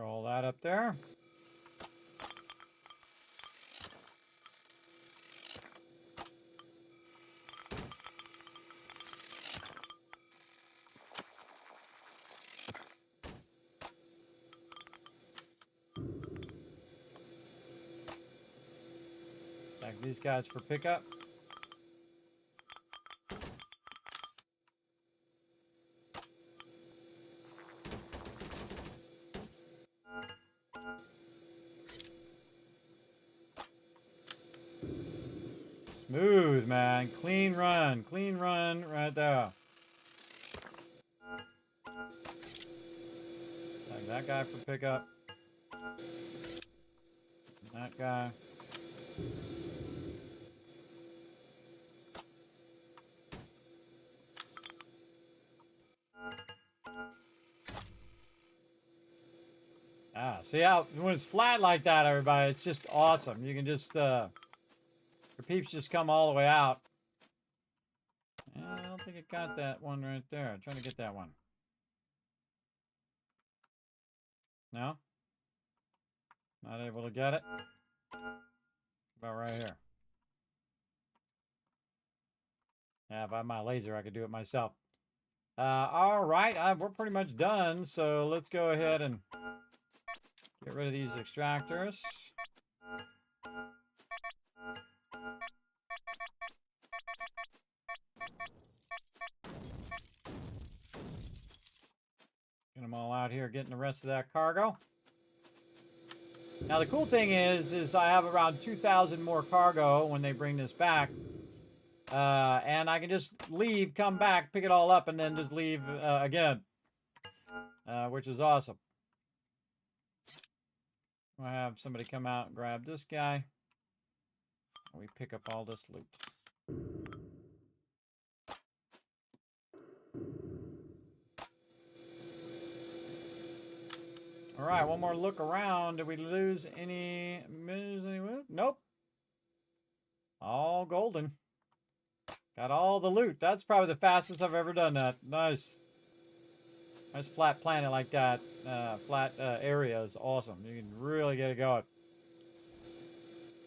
Roll that up there. Back these guys for pickup. Smooth, man. Clean run right there. Like that guy for pickup. That guy. See how when it's flat like that, everybody, it's just awesome. You can just your peeps just come all the way out. I don't think it got that one right there. I'm trying to get that one. No? Not able to get it? About right here. Yeah, if I had my laser, I could do it myself. All right, we're pretty much done. So let's go ahead and get rid of these extractors. Get them all out here, getting the rest of that cargo. Now the cool thing is I have around 2,000 more cargo when they bring this back. And I can just leave, come back, pick it all up, and then just leave again. Which is awesome. I'll have somebody come out and grab this guy. We pick up all this loot. All right, one more look around. Did we lose any? Nope. All golden. Got all the loot. That's probably the fastest I've ever done that. Nice. Nice flat planet like that. Flat area is awesome. You can really get it going.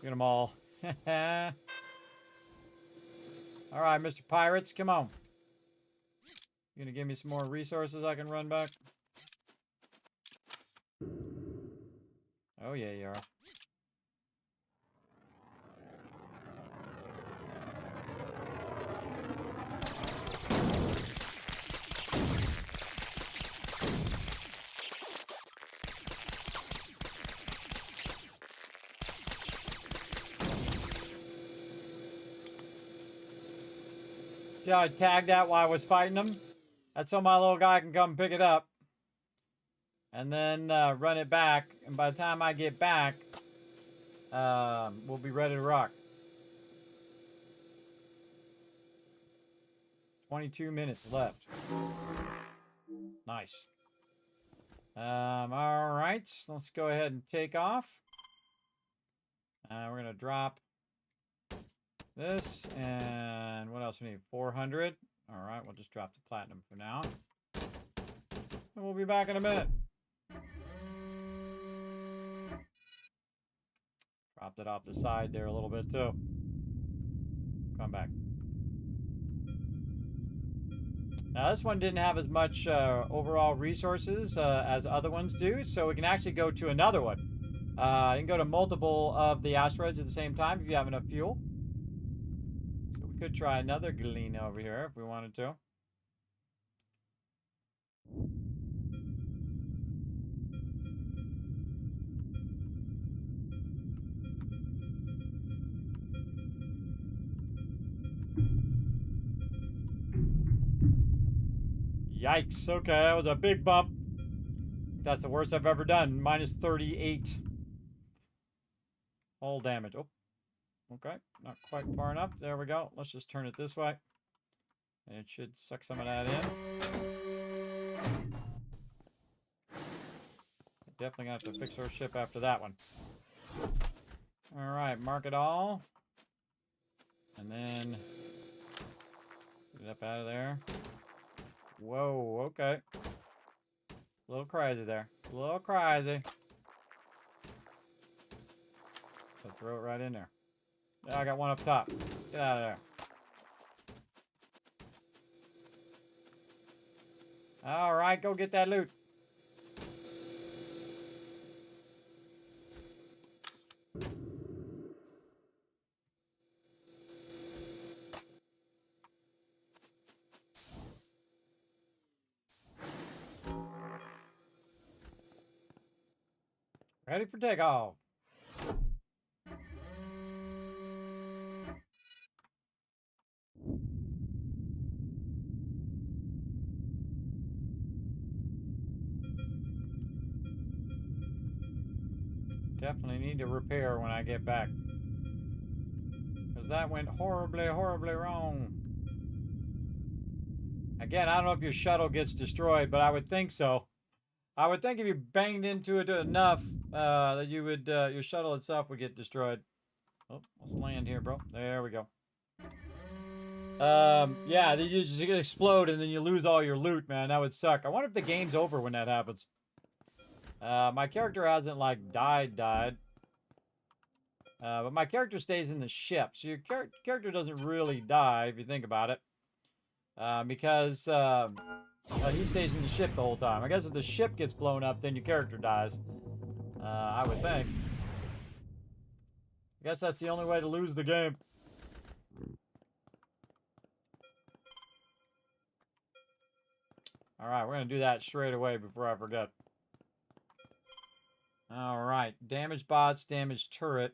Get them all. All right, Mr. Pirates, come on. You gonna give me some more resources I can run back? Oh yeah, you are. Yeah, I tagged that while I was fighting them. That's so my little guy can come pick it up. And then run it back. And by the time I get back, we'll be ready to rock. 22 minutes left. Nice. All right, let's go ahead and take off. We're going to drop this, and what else we need? 400. All right, we'll just drop the platinum for now. And we'll be back in a minute. Dropped it off the side there a little bit too. Come back. Now this one didn't have as much overall resources as other ones do, so we can actually go to another one. You can go to multiple of the asteroids at the same time if you have enough fuel. So we could try another Galena over here if we wanted to. Yikes, okay, that was a big bump. That's the worst I've ever done. Minus 38. All damage. Oh, okay, not quite far enough. There we go. Let's just turn it this way. And it should suck some of that in. Definitely gonna have to fix our ship after that one. All right, mark it all. And then get it up out of there. Whoa, okay. A little crazy there. A little crazy. So throw it right in there. Yeah, I got one up top. Get out of there. All right, go get that loot. Ready for takeoff. Definitely need to repair when I get back. Because that went horribly, horribly wrong. Again, I don't know if your shuttle gets destroyed, but I would think so. I would think if you banged into it enough that you would, your shuttle itself would get destroyed. Oh, let's land here, bro. There we go. Yeah, they just explode and then you lose all your loot, man. That would suck. I wonder if the game's over when that happens. My character hasn't, like, died. But my character stays in the ship. So your character doesn't really die, if you think about it. Because he stays in the ship the whole time. I guess if the ship gets blown up, then your character dies. I would think. I guess that's the only way to lose the game. Alright, we're going to do that straight away before I forget. Alright, damaged bots, damaged turret.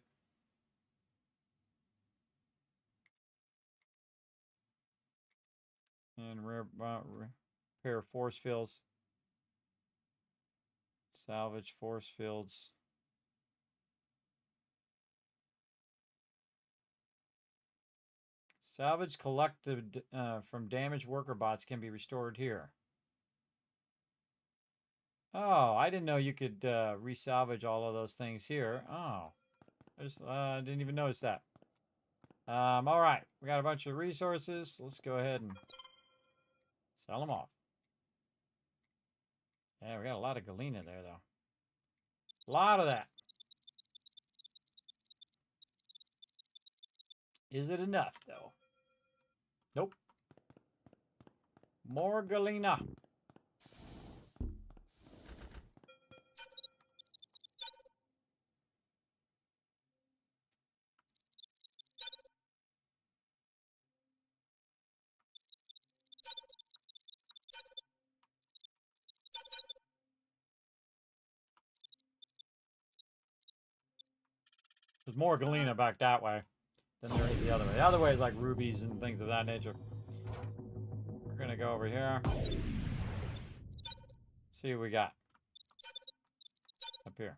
And repair force fields. Salvage force fields. Salvage collected from damaged worker bots can be restored here. Oh, I didn't know you could resalvage all of those things here. Oh, I didn't even notice that. All right, we got a bunch of resources. Let's go ahead and sell them off. Yeah, we got a lot of galena there, though. A lot of that. Is it enough, though? Nope. More galena. There's more galena back that way than there is the other way. The other way is like rubies and things of that nature. We're going to go over here. See what we got. Up here.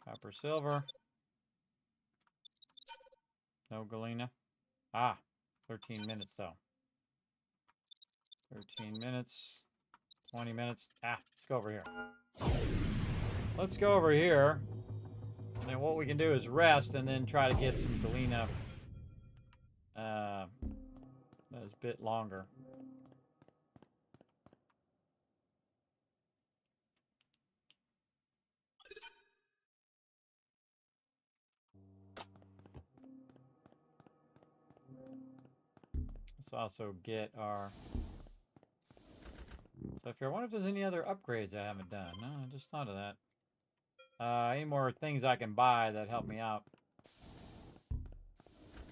Copper, silver. No galena. Ah, 13 minutes though. 13 minutes. 20 minutes. Ah, let's go over here. Let's go over here. And then what we can do is rest and then try to get some galena that's a bit longer. Let's also get our... So if I wonder if there's any other upgrades I haven't done. No, I just thought of that. Any more things I can buy that help me out.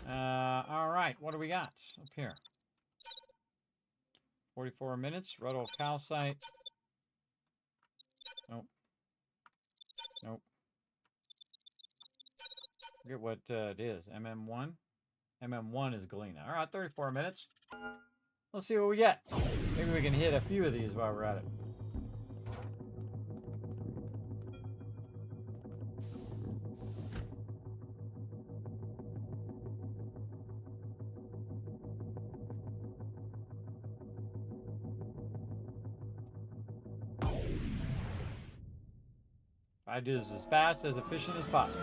Alright, what do we got up here? 44 minutes, Ruddle calcite. Nope. Nope. Forget what it is. MM1? MM1 is galena. Alright, 34 minutes. Let's see what we get. Maybe we can hit a few of these while we're at it. I do this as fast, as efficient as possible.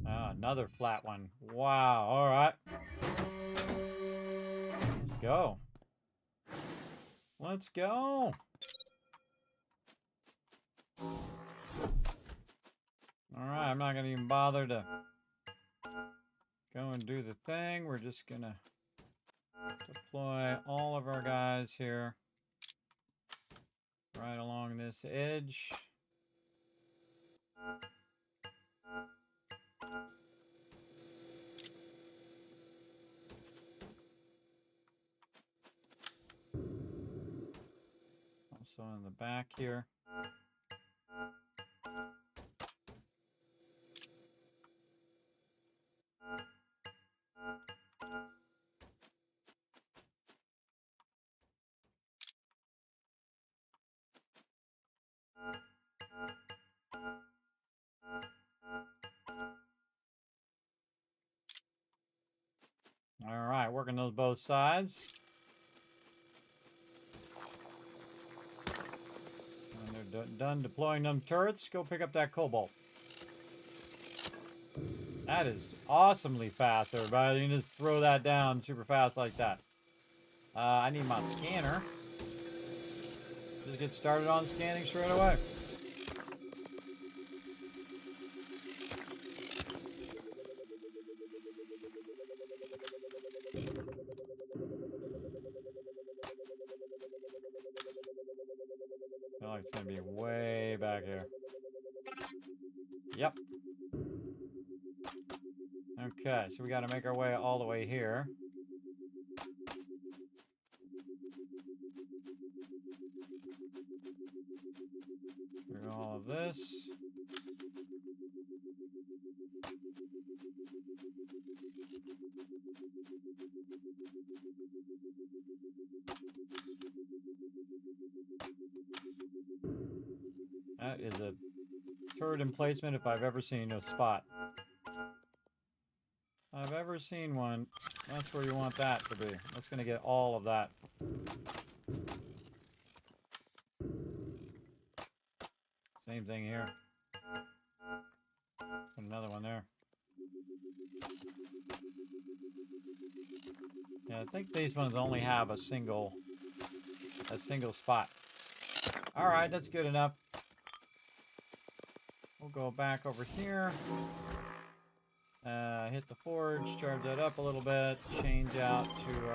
Ah, another flat one. Wow, all right. Let's go. Let's go. Alright, I'm not going to even bother to go and do the thing. We're just going to deploy all of our guys here right along this edge. Also in the back here. Alright, working those both sides. And they're done deploying them turrets. Go pick up that cobalt. That is awesomely fast, everybody. You can just throw that down super fast like that. I need my scanner. Just get started on scanning straight away. I feel like it's going to be way back here. Yep. Okay, so we got to make our way all the way here. Through all of this. That is a turret emplacement if I've ever seen a spot. I've ever seen one. That's where you want that to be. That's going to get all of that. Same thing here. Put another one there. Yeah, I think these ones only have a single spot. All right, that's good enough. We'll go back over here. Hit the forge, charge that up a little bit, change out to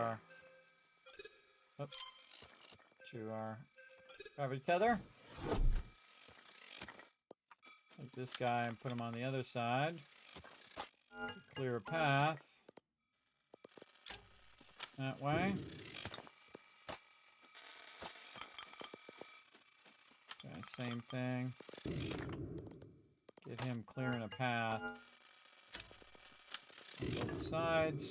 our gravity tether. Take this guy and put him on the other side. Clear a path that way. Okay, same thing. Get him clearing a path on both sides.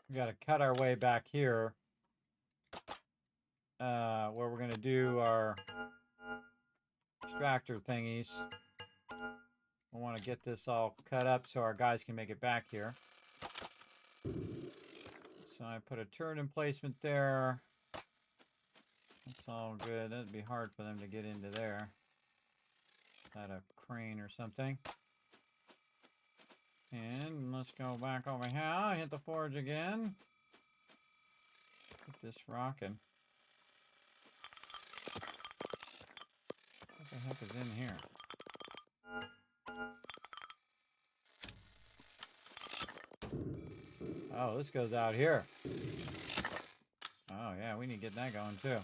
We got to cut our way back here where we're going to do our extractor thingies. We want to get this all cut up so our guys can make it back here. So I put a turret emplacement there. That's all good. That'd be hard for them to get into there. Is that a crane or something? And let's go back over here, hit the forge again. Get this rocking. What the heck is in here? Oh, this goes out here. Oh yeah, we need to get that going too.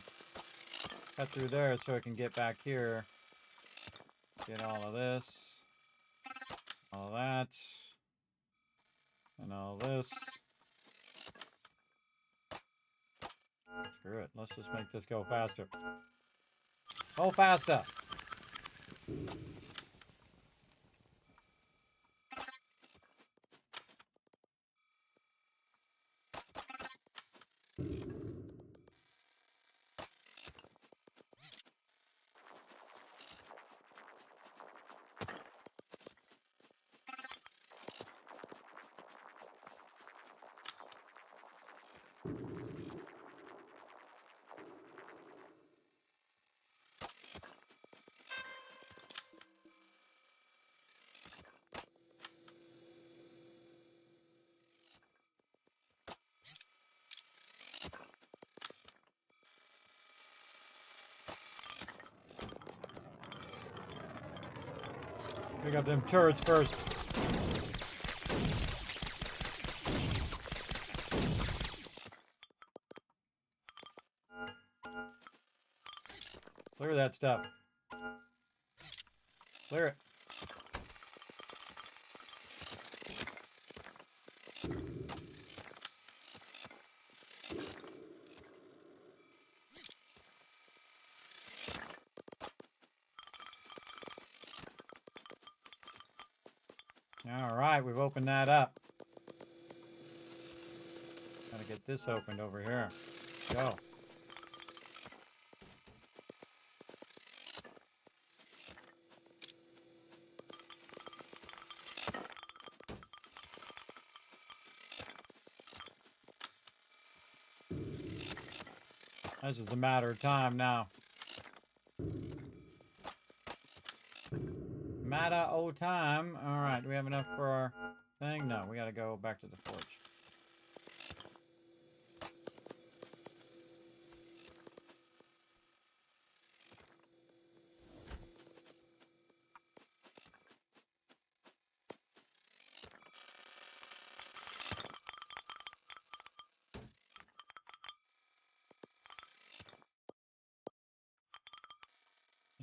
Cut through there so it can get back here. Get all of this. All that. And all this. Screw it. Let's just make this go faster. Go faster. Pick up them turrets first. Clear that stuff. Clear it. All right, we've opened that up. Gotta get this opened over here. Go. This is a matter of time now. Matter of time. All right, do we have enough for our thing? No, we gotta go back to the forge.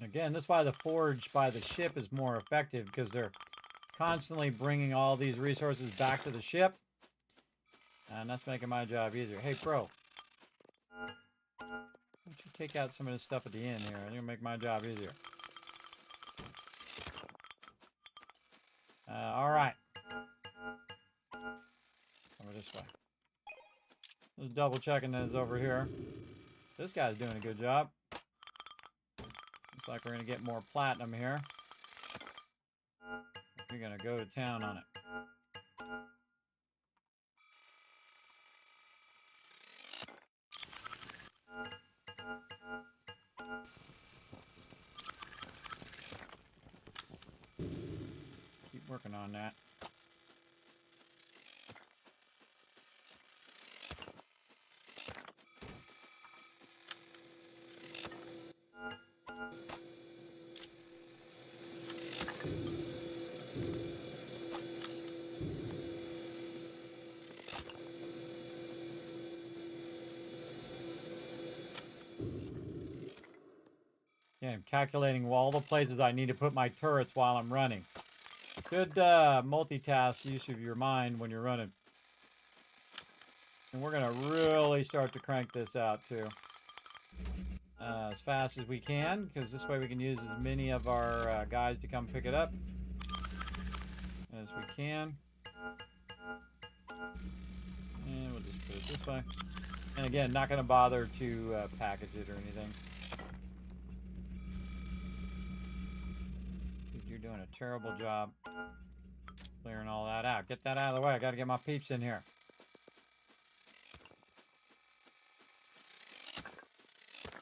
Again, this is why the forge by the ship is more effective, because they're constantly bringing all these resources back to the ship. And that's making my job easier. Hey, bro. Why don't you take out some of this stuff at the end here? It'll make my job easier. All right. Over this way. Just double checking this over here. This guy's doing a good job. Looks like we're going to get more platinum here. We're going to go to town on it. Keep working on that. Yeah, I'm calculating all the places I need to put my turrets while I'm running. Good multitask use of your mind when you're running. And we're going to really start to crank this out, too. As fast as we can, because this way we can use as many of our guys to come pick it up as we can. And we'll just put it this way. And again, not going to bother to package it or anything. You're doing a terrible job clearing all that out. Get that out of the way. I got to get my peeps in here.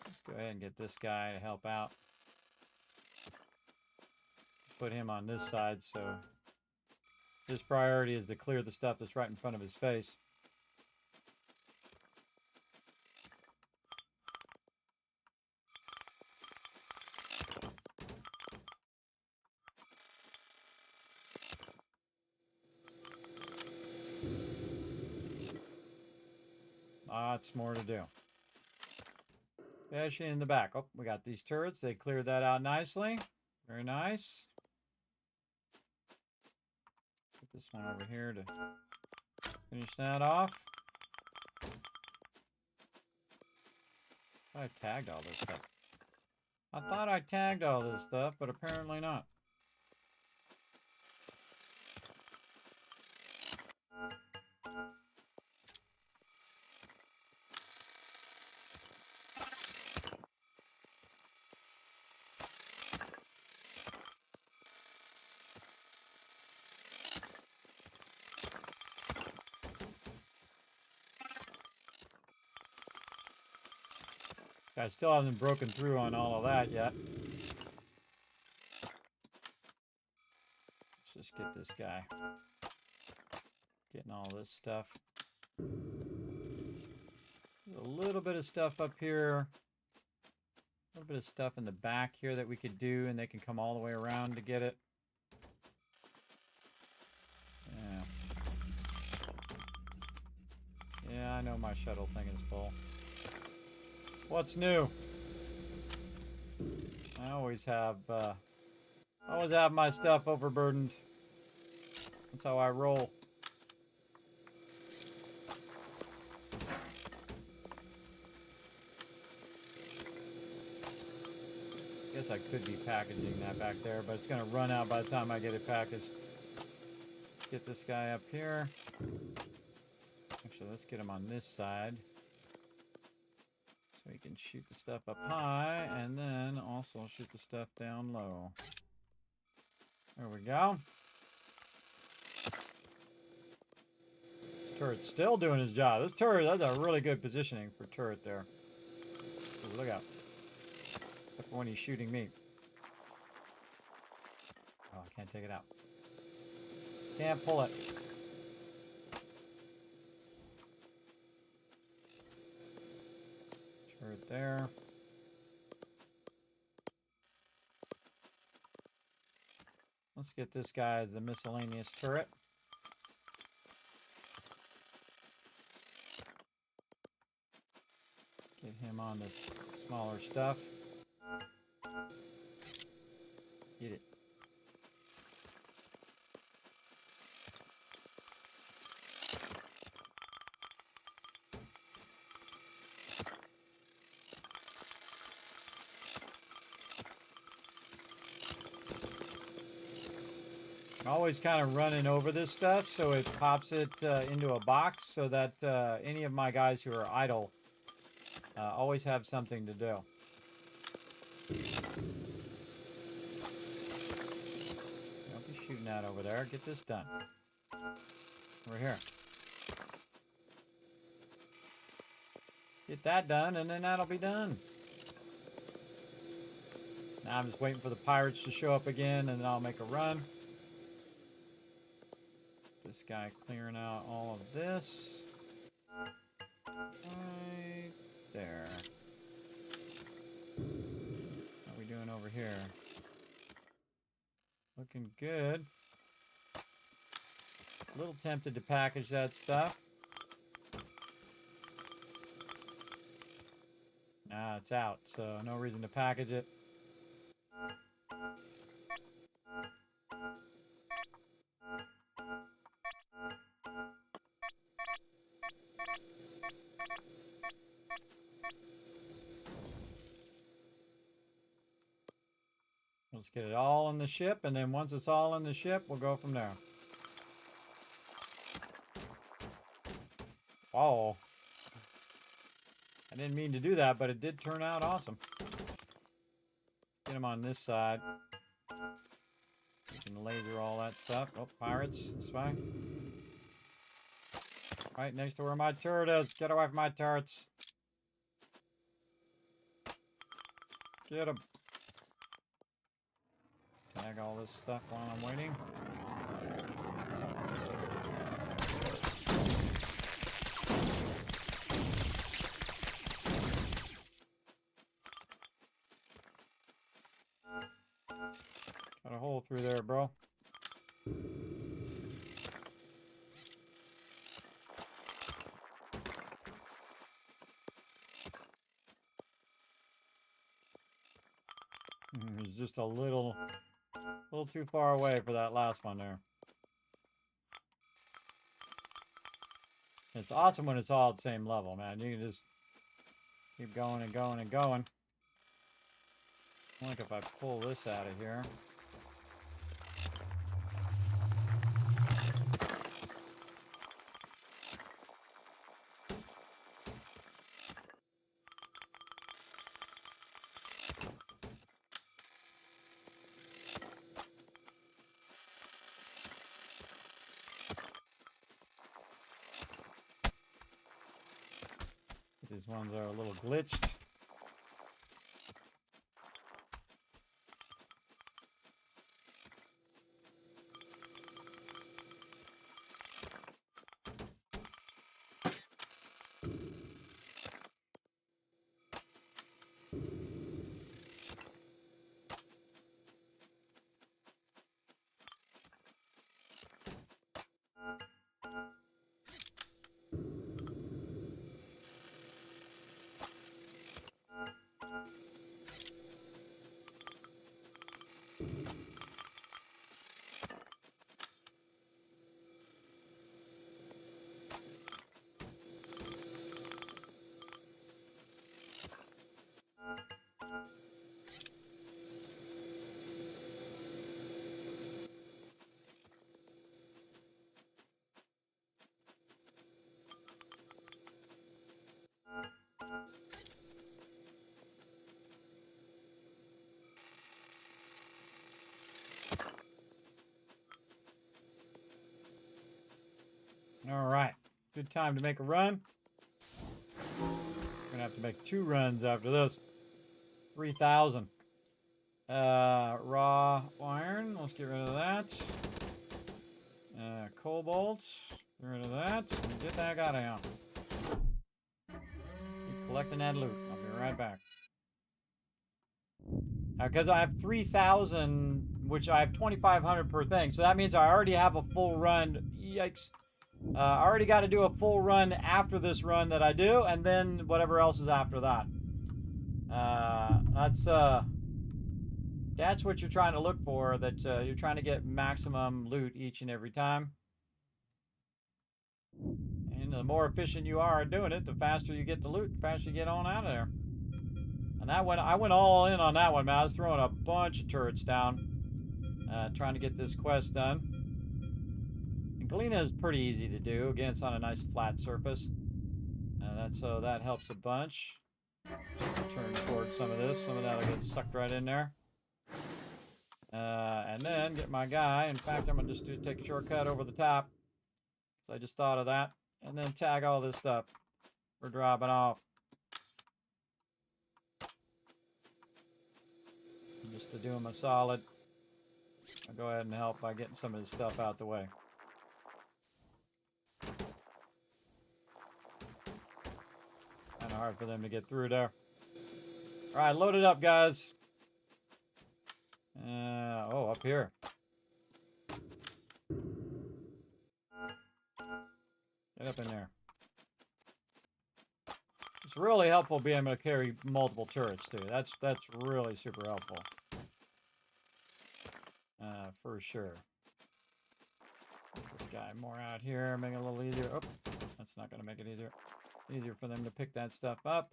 Let's go ahead and get this guy to help out. Put him on this side, so his priority is to clear the stuff that's right in front of his face. Lots more to do. Especially in the back. Oh, we got these turrets. They cleared that out nicely. Very nice. Put this one over here to finish that off. I tagged all this stuff. I thought I tagged all this stuff, but apparently not. I still haven't broken through on all of that yet. Let's just get this guy. Getting all this stuff. There's a little bit of stuff up here. A little bit of stuff in the back here that we could do, and they can come all the way around to get it. Yeah. Yeah, I know my shuttle thing is full. What's new? I always have my stuff overburdened. That's how I roll. Guess I could be packaging that back there, but it's gonna run out by the time I get it packaged. Let's get this guy up here. Actually, let's get him on this side. So he can shoot the stuff up high, and then also shoot the stuff down low. There we go. This turret's still doing his job. This turret, that's a really good positioning for turret there. Ooh, look out. Except for when he's shooting me. Oh, I can't take it out. Can't pull it. Turret there. Let's get this guy as the miscellaneous turret. Get him on the smaller stuff. Get it. I'm always kind of running over this stuff so it pops it into a box so that any of my guys who are idle always have something to do. Don't be shooting that over there. Get this done. We're here. Get that done and then that'll be done. Now I'm just waiting for the pirates to show up again and then I'll make a run. This guy clearing out all of this. Right there. What are we doing over here? Looking good. A little tempted to package that stuff. Nah, it's out, so no reason to package it. Let's get it all in the ship, and then once it's all in the ship, we'll go from there. Oh. I didn't mean to do that, but it did turn out awesome. Get him on this side. We can laser all that stuff. Oh, pirates, this way. Right next to where my turret is. Get away from my turrets. Get him. Tag all this stuff while I'm waiting. Got a hole through there, bro. He's just a little too far away for that last one there. It's awesome when it's all at the same level, man. You can just keep going and going and going. Like if I pull this out of here. These ones are a little glitched. All right. Good time to make a run. We're gonna have to make 2 runs after this. 3,000. Raw iron. Let's get rid of that. Cobalt. Get rid of that. And get that guy down. Keep collecting that loot. I'll be right back. Because I have 3,000, which I have 2,500 per thing. So that means I already have a full run. Yikes. I already got to do a full run after this run that I do, and then whatever else is after that. That's what you're trying to look for, that you're trying to get maximum loot each and every time. And the more efficient you are at doing it, the faster you get the loot, the faster you get on out of there. And that one, I went all in on that one, man. I was throwing a bunch of turrets down, trying to get this quest done. And Galena is pretty easy to do. Again, it's on a nice flat surface. So that helps a bunch. Turn towards some of this. Some of that will get sucked right in there. And then get my guy. In fact, I'm going to just take a shortcut over the top. So I just thought of that. And then tag all this stuff. We're dropping off. Just to do them a solid. I'll go ahead and help by getting some of this stuff out the way. Kind of hard for them to get through there. All right, load it up, guys. Oh, up here. Get up in there. It's really helpful being able to carry multiple turrets too. That's really super helpful. For sure. Get this guy more out here, make it a little easier. Oh, that's not going to make it easier. Easier for them to pick that stuff up.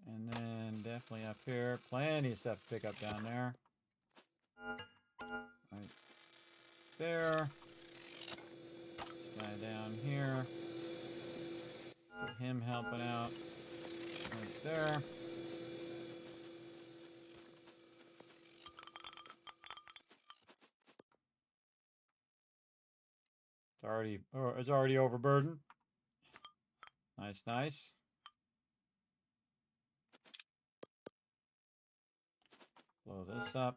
And then definitely up here, plenty of stuff to pick up down there. Right there. This guy down here. Get him helping out. Right there. It's already overburdened. Nice, nice. Blow this up.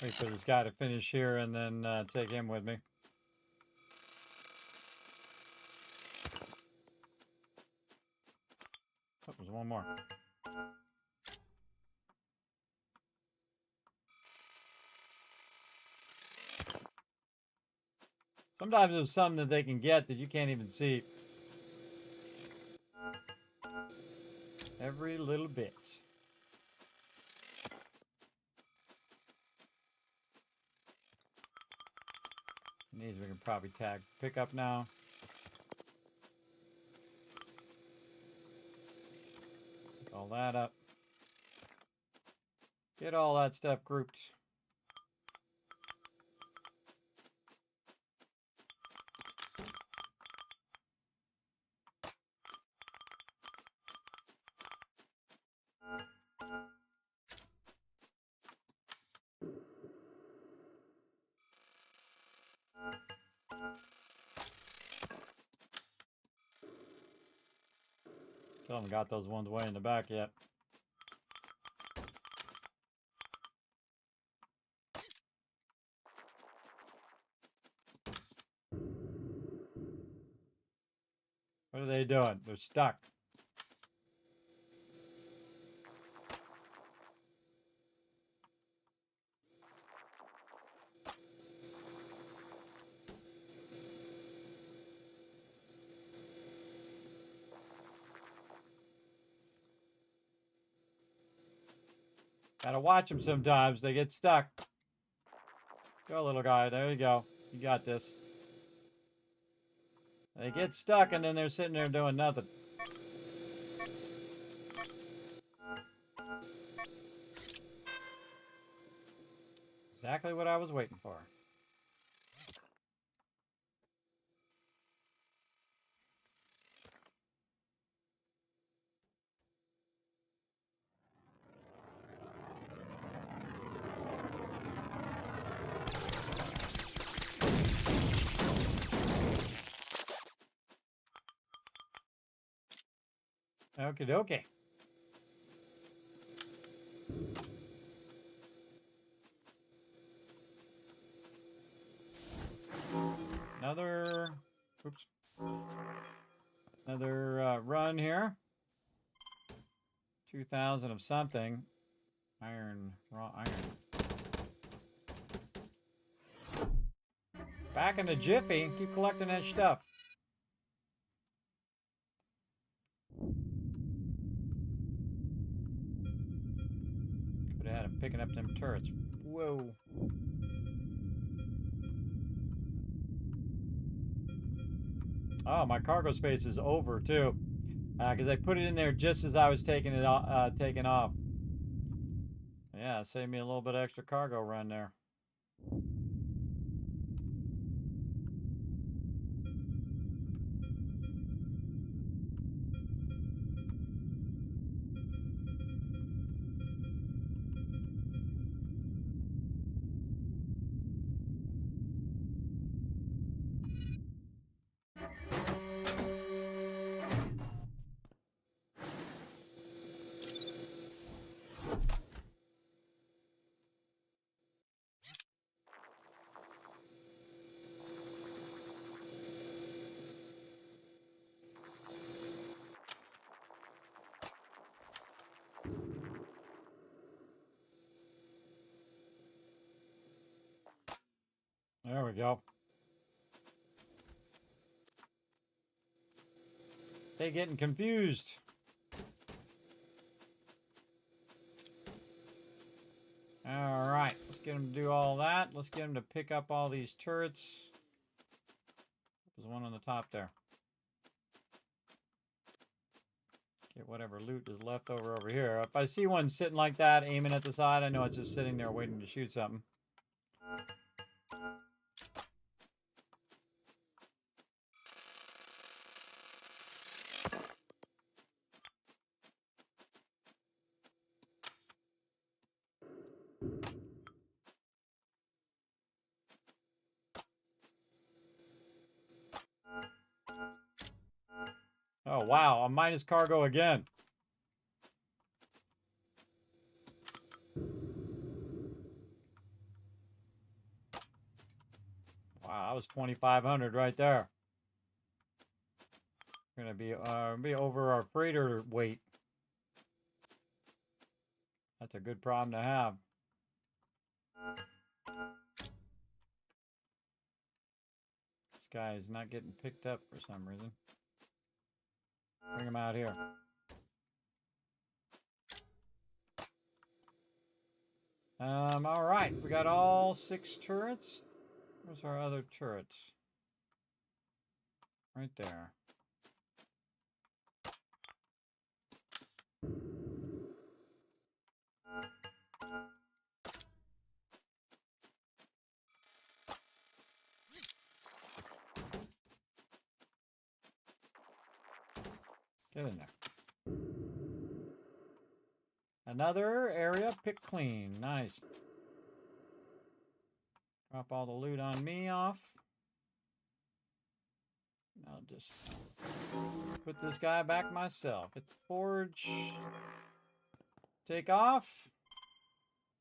Wait for this guy to finish here and then take him with me. Oh, there's one more. Sometimes there's some that they can get that you can't even see. Every little bit. These we can probably tag pick up now. Pick all that up. Get all that stuff grouped. Still haven't got those ones way in the back yet. What are they doing? They're stuck. Gotta watch them sometimes. They get stuck. Go, little guy. There you go. You got this. They get stuck and then they're sitting there doing nothing. Exactly what I was waiting for. Okie dokie. Another run here. 2,000 of something. Iron, raw iron. Back in the jiffy. Keep collecting that stuff. Could have had him picking up them turrets. Whoa. Oh, my cargo space is over too, because I put it in there just as I was taking it taking off. Yeah, saved me a little bit of extra cargo run there. There we go. They getting confused. All right, let's get them to do all that. Let's get them to pick up all these turrets. There's one on the top there. Get whatever loot is left over here. If I see one sitting like that, aiming at the side, I know it's just sitting there waiting to shoot something. Oh, wow. I'm minus cargo again. Wow, that was 2,500 right there. We're going to be over our freighter weight. That's a good problem to have. This guy is not getting picked up for some reason. Bring him out here. All right, we got all 6 turrets. Where's our other turrets? Right there. Get in there. Another area pick clean. Nice. Drop all the loot on me off. I'll just put this guy back myself. Hit the forge. Take off.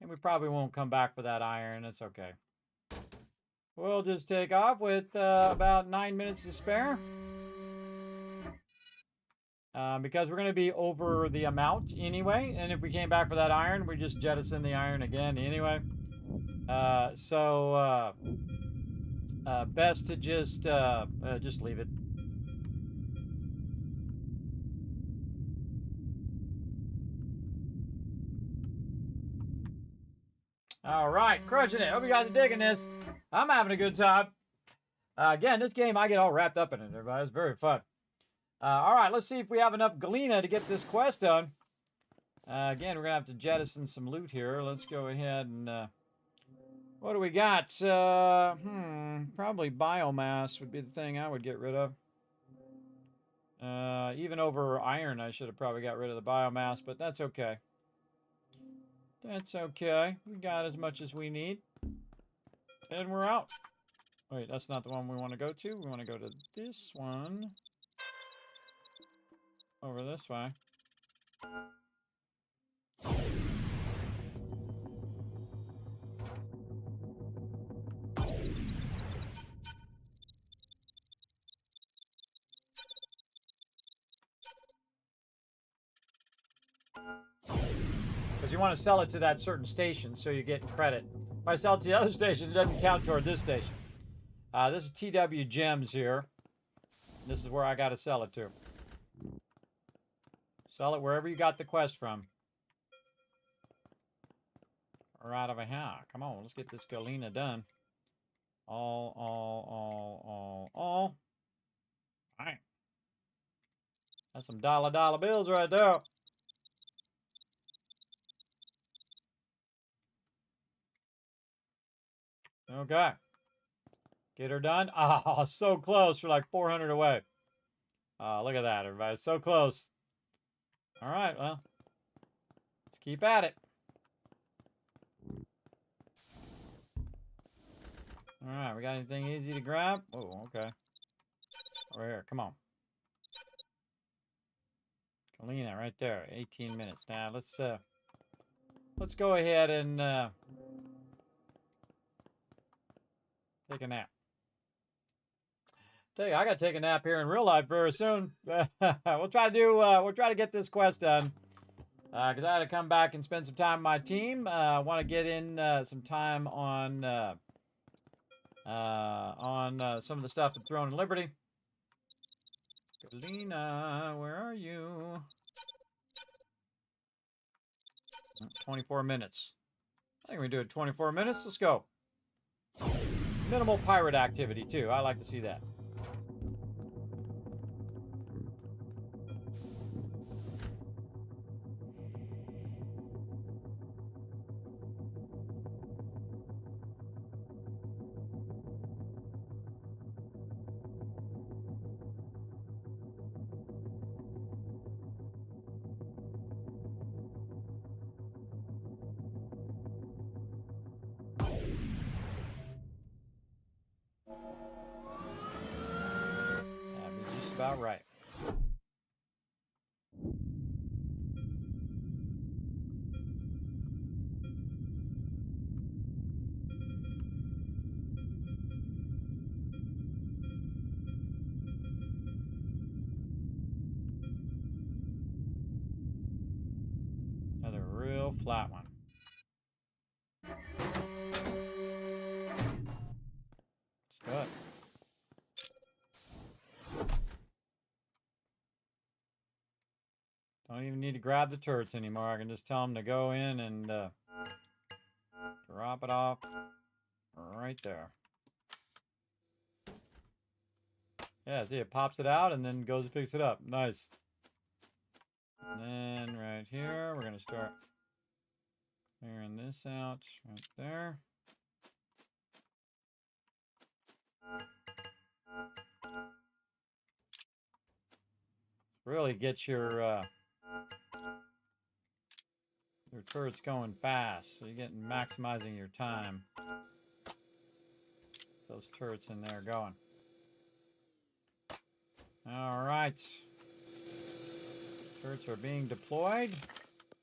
And we probably won't come back for that iron. It's okay. We'll just take off with about 9 minutes to spare. Because we're going to be over the amount anyway. And if we came back for that iron, we just jettison the iron again anyway. Best to just leave it. All right, crushing it. Hope you guys are digging this. I'm having a good time. Again, this game, I get all wrapped up in it, everybody. It's very fun. All right, let's see if we have enough galena to get this quest done. Again, we're going to have to jettison some loot here. Let's go ahead and... what do we got? Probably biomass would be the thing I would get rid of. Even over iron, I should have probably got rid of the biomass, but that's okay. That's okay. We got as much as we need. And we're out. Wait, that's not the one we want to go to. We want to go to this one. Over this way. Because you want to sell it to that certain station so you get credit. If I sell it to the other station, it doesn't count toward this station. This is TW Gems here. This is where I got to sell it to. Sell it wherever you got the quest from. Or out of a hat. Come on, let's get this galena done. All. All right. That's some dollar bills right there. Okay. Get her done. Oh, so close. We're like 400 away. Look at that, everybody. So close. All right, well. Let's keep at it. All right, we got anything easy to grab? Oh, okay. Over here, come on. Galena, right there. 18 minutes. Now, let's go ahead and take a nap. Tell you, I got to take a nap here in real life very soon. We'll try to get this quest done. Because I had to come back and spend some time with my team. I want to get in some time on some of the stuff at Throne and Liberty. Galena, where are you? 24 minutes. I think we do it 24 minutes. Let's go. Minimal pirate activity, too. I like to see that. About right. Another real flat one. Let's do it. Don't even need to grab the turrets anymore. I can just tell them to go in and drop it off right there. Yeah, see, it pops it out and then goes and picks it up. Nice. And then right here, we're going to start clearing this out right there. Really get your turrets going fast, so you're getting maximizing your time. Those turrets in there going. All right. Turrets are being deployed.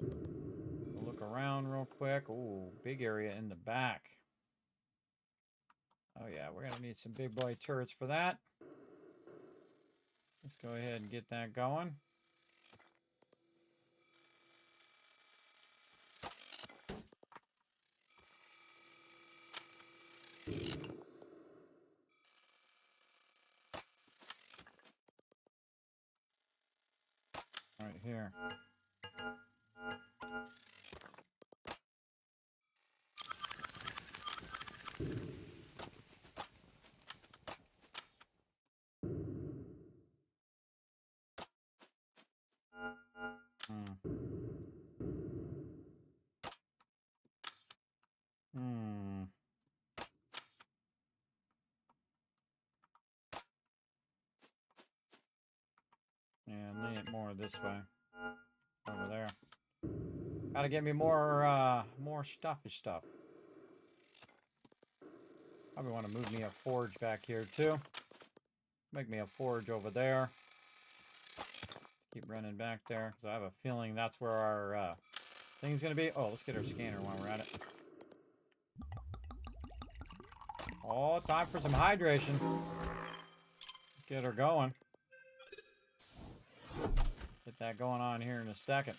We'll look around real quick. Ooh, big area in the back. Oh yeah, we're gonna need some big boy turrets for that. Let's go ahead and get that going. Right here. it more this way. Over there. Gotta get me more stuffy stuff. Probably want to move me a forge back here too. Make me a forge over there. Keep running back there because I have a feeling that's where our thing's gonna be. Oh, let's get our scanner while we're at it. Oh, time for some hydration. Get her going. Get that going on here in a second.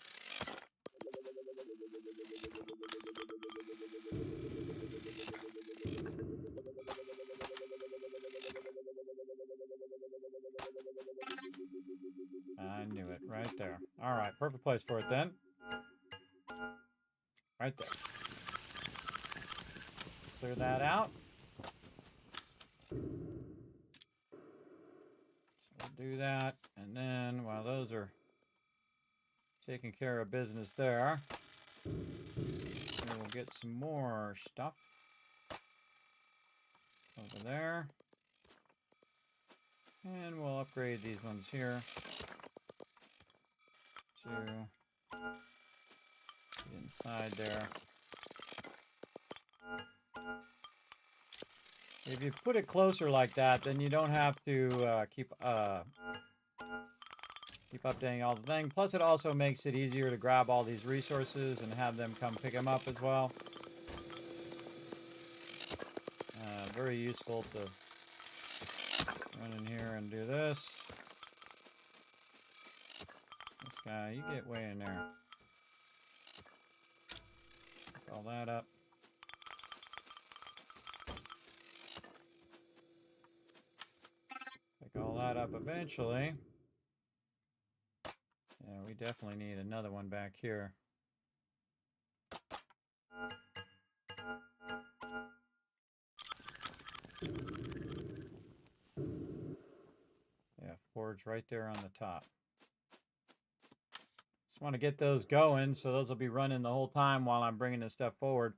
I knew it right there. All right, perfect place for it then. Right there. Clear that out. So we'll do that, and then while those are taking care of business there, we'll get some more stuff over there. And we'll upgrade these ones here to get inside there. If you put it closer like that, then you don't have to keep updating all the things. Plus, it also makes it easier to grab all these resources and have them come pick them up as well. Very useful to run in here and do this. This guy, you get way in there. Pick all that up. Pick all that up eventually. Yeah, we definitely need another one back here. Yeah, forge right there on the top. Just want to get those going, so those will be running the whole time while I'm bringing this stuff forward.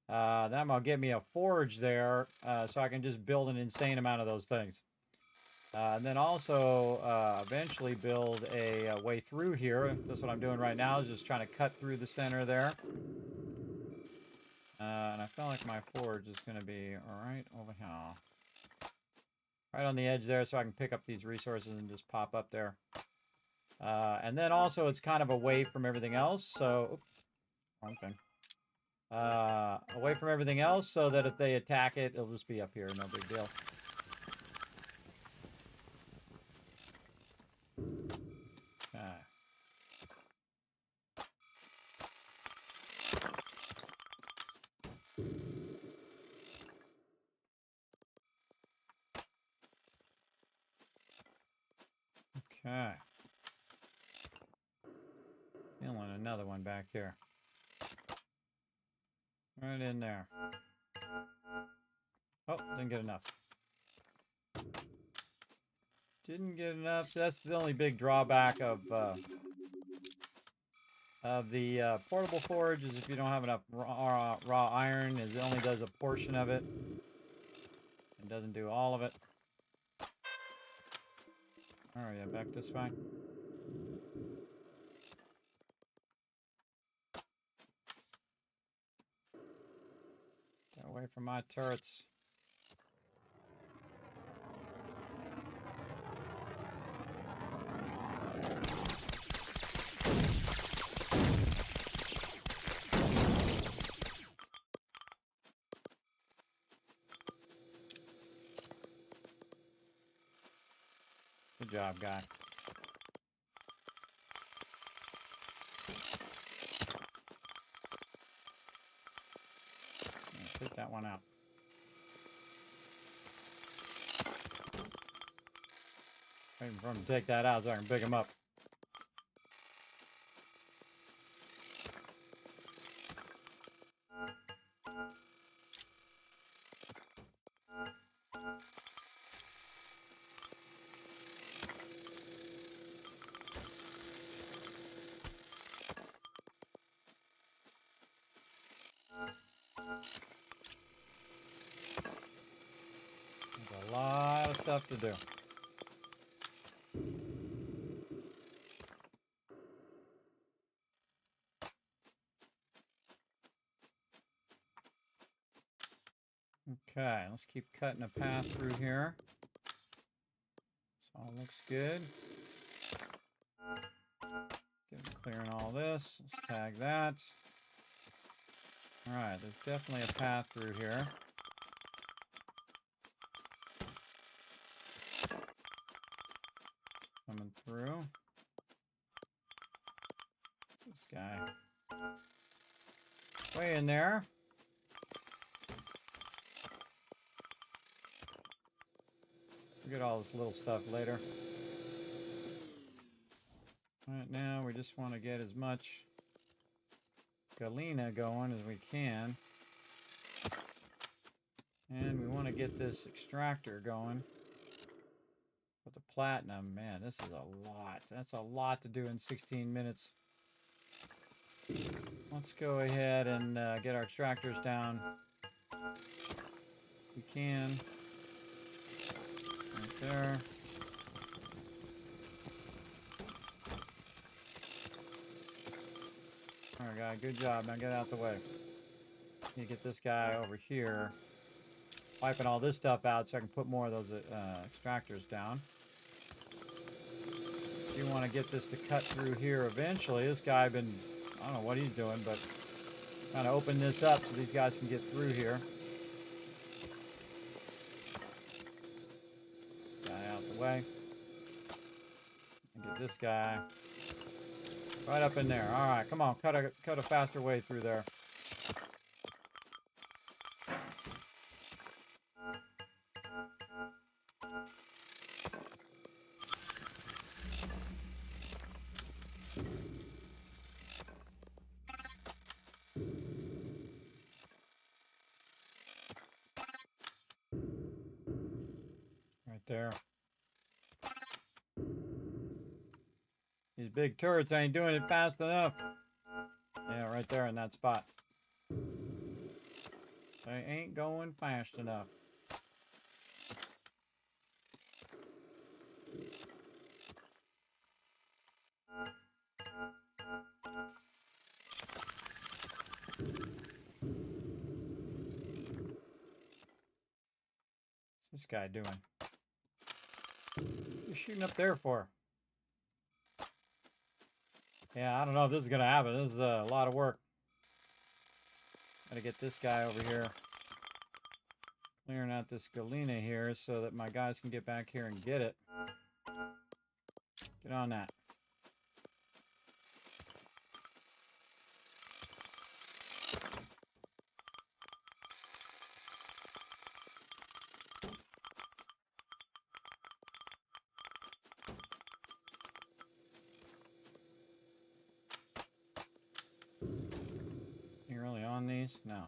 That will get me a forge there, so I can just build an insane amount of those things. And then also eventually build a way through here. That's what I'm doing right now, is just trying to cut through the center there. And I feel like my forge is going to be right over here. Right on the edge there, so I can pick up these resources and just pop up there. And then also it's kind of away from everything else, so... Oops, wrong thing. Away from everything else, so that if they attack it, it'll just be up here, no big deal. Okay. Feeling another one back here. Right in there. Oh, didn't get enough. Didn't get enough. That's the only big drawback of the portable forge, is if you don't have enough raw iron, is it only does a portion of it. It doesn't do all of it. Oh yeah, back this way. Get away from my turrets. Good job, guy. Take that one out. Waiting for him to take that out so I can pick him up. There's a lot of stuff to do. Let's keep cutting a path through here. This all looks good. Clearing all this. Let's tag that. Alright, there's definitely a path through here. Coming through. This guy. Way in there. We'll get all this little stuff later. Right now, we just want to get as much galena going as we can. And we want to get this extractor going. With the platinum, man, this is a lot. That's a lot to do in 16 minutes. Let's go ahead and get our extractors down. We can. Right there. Alright, guy, good job. Now get out the way. You get this guy over here. Wiping all this stuff out so I can put more of those extractors down. You want to get this to cut through here eventually. This guy I don't know what he's doing, but trying to open this up so these guys can get through here. This guy out the way. And get this guy right up in there. All right, come on, cut a faster way through there. Right there. These big turrets ain't doing it fast enough. Yeah, right there in that spot. They ain't going fast enough. What's this guy doing? What are you shooting up there for? Yeah, I don't know if this is going to happen. This is a lot of work. Gotta get this guy over here. Clearing out this galena here so that my guys can get back here and get it. Get on that. You really on these? No.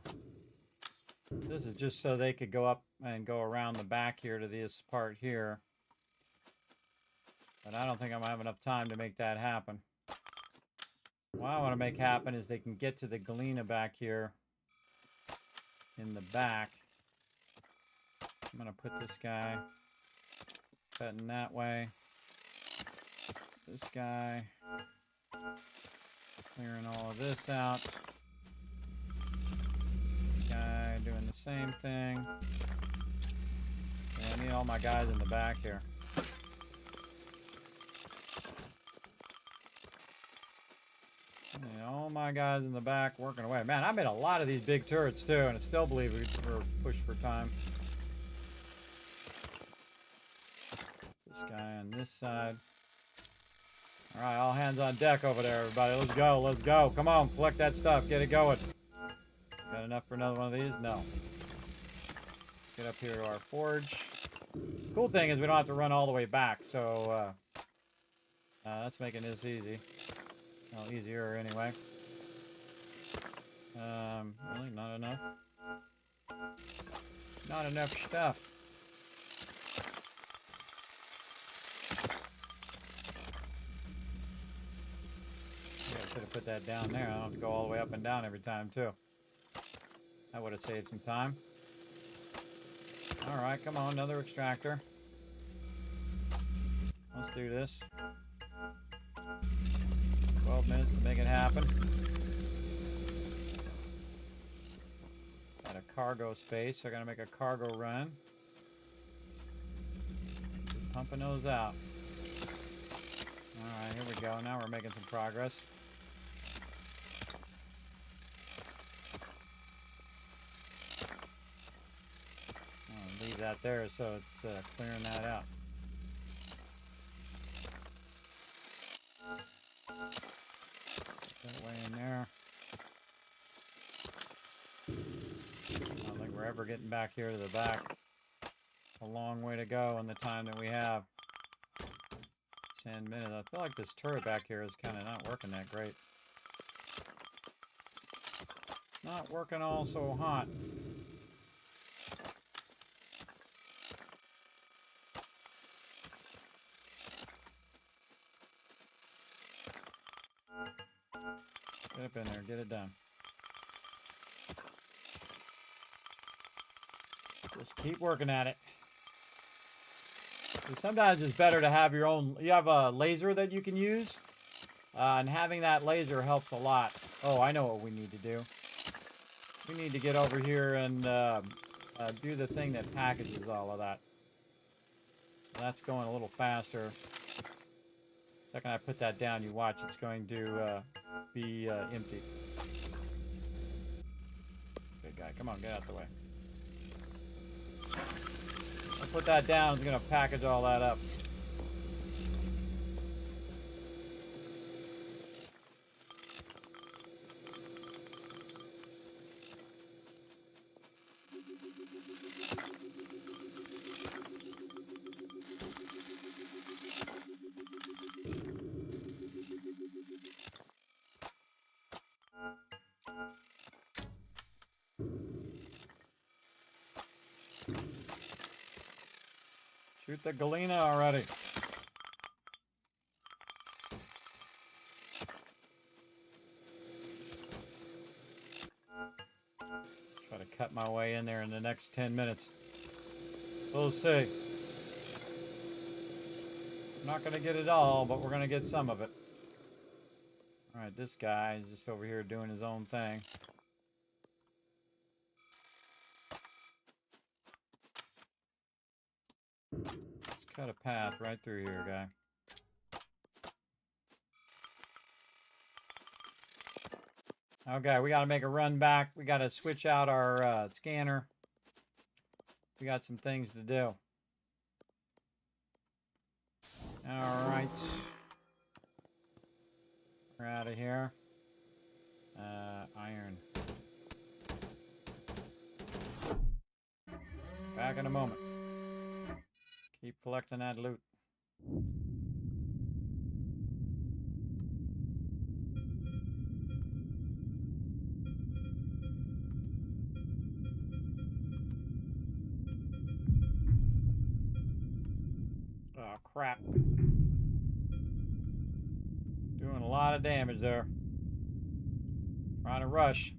This is just so they could go up and go around the back here to this part here. But I don't think I'm gonna have enough time to make that happen. What I want to make happen is they can get to the galena back here in the back. I'm gonna put this guy cutting that way. This guy clearing all of this out. This guy doing the same thing. And I need all my guys in the back here. And all my guys in the back working away. Man, I made a lot of these big turrets too, and I still believe we're pushed for time. This guy on this side. All right, all hands on deck over there, everybody. Let's go, let's go. Come on, collect that stuff. Get it going. Got enough for another one of these? No. Let's get up here to our forge. Cool thing is we don't have to run all the way back, so that's making this easy. Well, easier anyway. Really not enough. Not enough stuff. Yeah, I should have put that down there. I don't have to go all the way up and down every time too. That would have saved some time. Alright, come on, another extractor. Let's do this. 12 minutes to make it happen. Got a cargo space. So I gotta make a cargo run. Just pumping those out. Alright, here we go. Now we're making some progress. I'll leave that there so it's clearing that out. That way in there. I don't think we're ever getting back here to the back. A long way to go in the time that we have. 10 minutes. I feel like this turret back here is kind of not working that great. Not working all so hot. Get up in there, get it done. Just keep working at it. Sometimes it's better to have your own, you have a laser that you can use, and having that laser helps a lot. Oh, I know what we need to do. We need to get over here and do the thing that packages all of that. That's going a little faster. The second I put that down, you watch, it's going to be empty. Big guy, come on, get out the way. I'll put that down, it's going to package all that up. Shoot the Galena already. Try to cut my way in there in the next 10 minutes. We'll see. I'm not going to get it all, but we're going to get some of it. Alright, this guy is just over here doing his own thing. Cut a path right through here, guy. Okay, we got to make a run back. We got to switch out our scanner. We got some things to do. All right. We're out of here. Iron. Back in a moment. Keep collecting that loot. Oh, crap. Doing a lot of damage there. Trying to rush.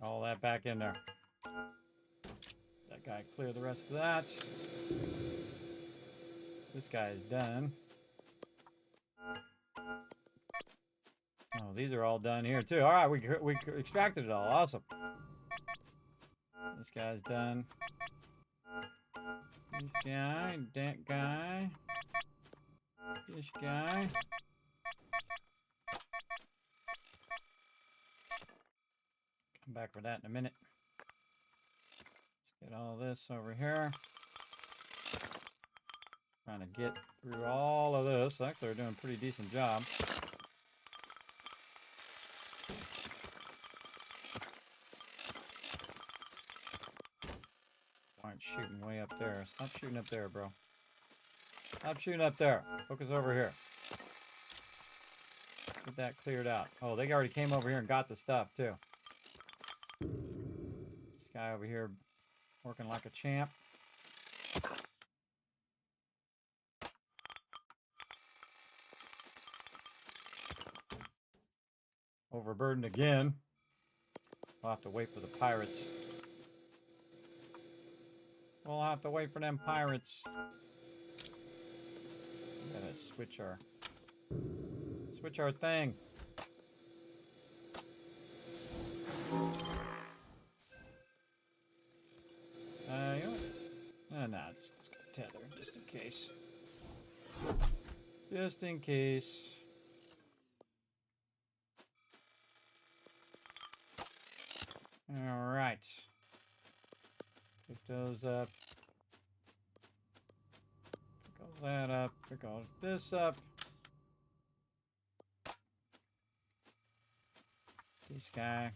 All that back in there. That guy clear the rest of that. This guy is done. Oh, these are all done here too. All right, we extracted it all. Awesome. This guy's done. This guy, that guy, this guy. Come back for that in a minute. Let's get all this over here. Trying to get through all of this. Actually, they're doing a pretty decent job. Aren't shooting way up there. Stop shooting up there, bro. Stop shooting up there. Focus over here. Get that cleared out. Oh, they already came over here and got the stuff, too. This guy over here working like a champ. Overburdened again. We'll have to wait for the pirates. We'll have to wait for them pirates. Gotta switch our thing. You know what? No, it's gonna tether just in case. Just in case. All right. Pick those up. Pick all that up. Pick all this up. This guy.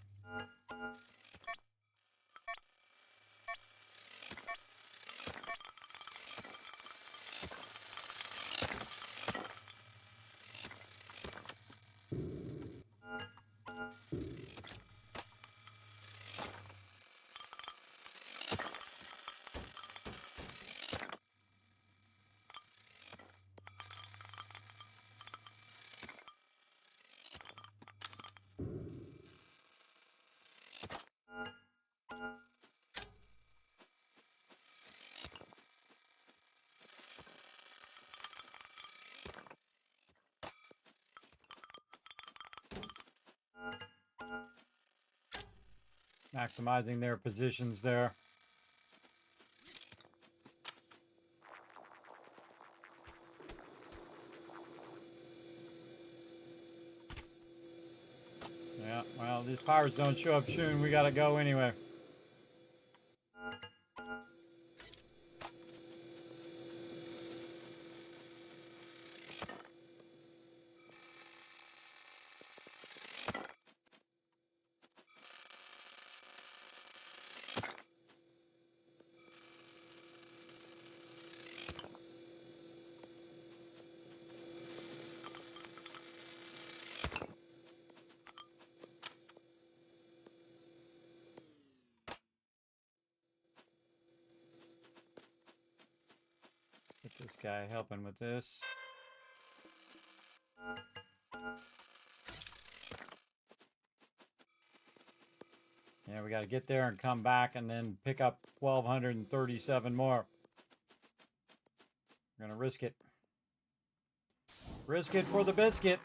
Maximizing their positions there. Yeah, well, these pirates don't show up soon. We gotta go anyway. Get this guy helping with this. Yeah, we got to get there and come back and then pick up 1,237 more. We're going to risk it. Risk it for the biscuit.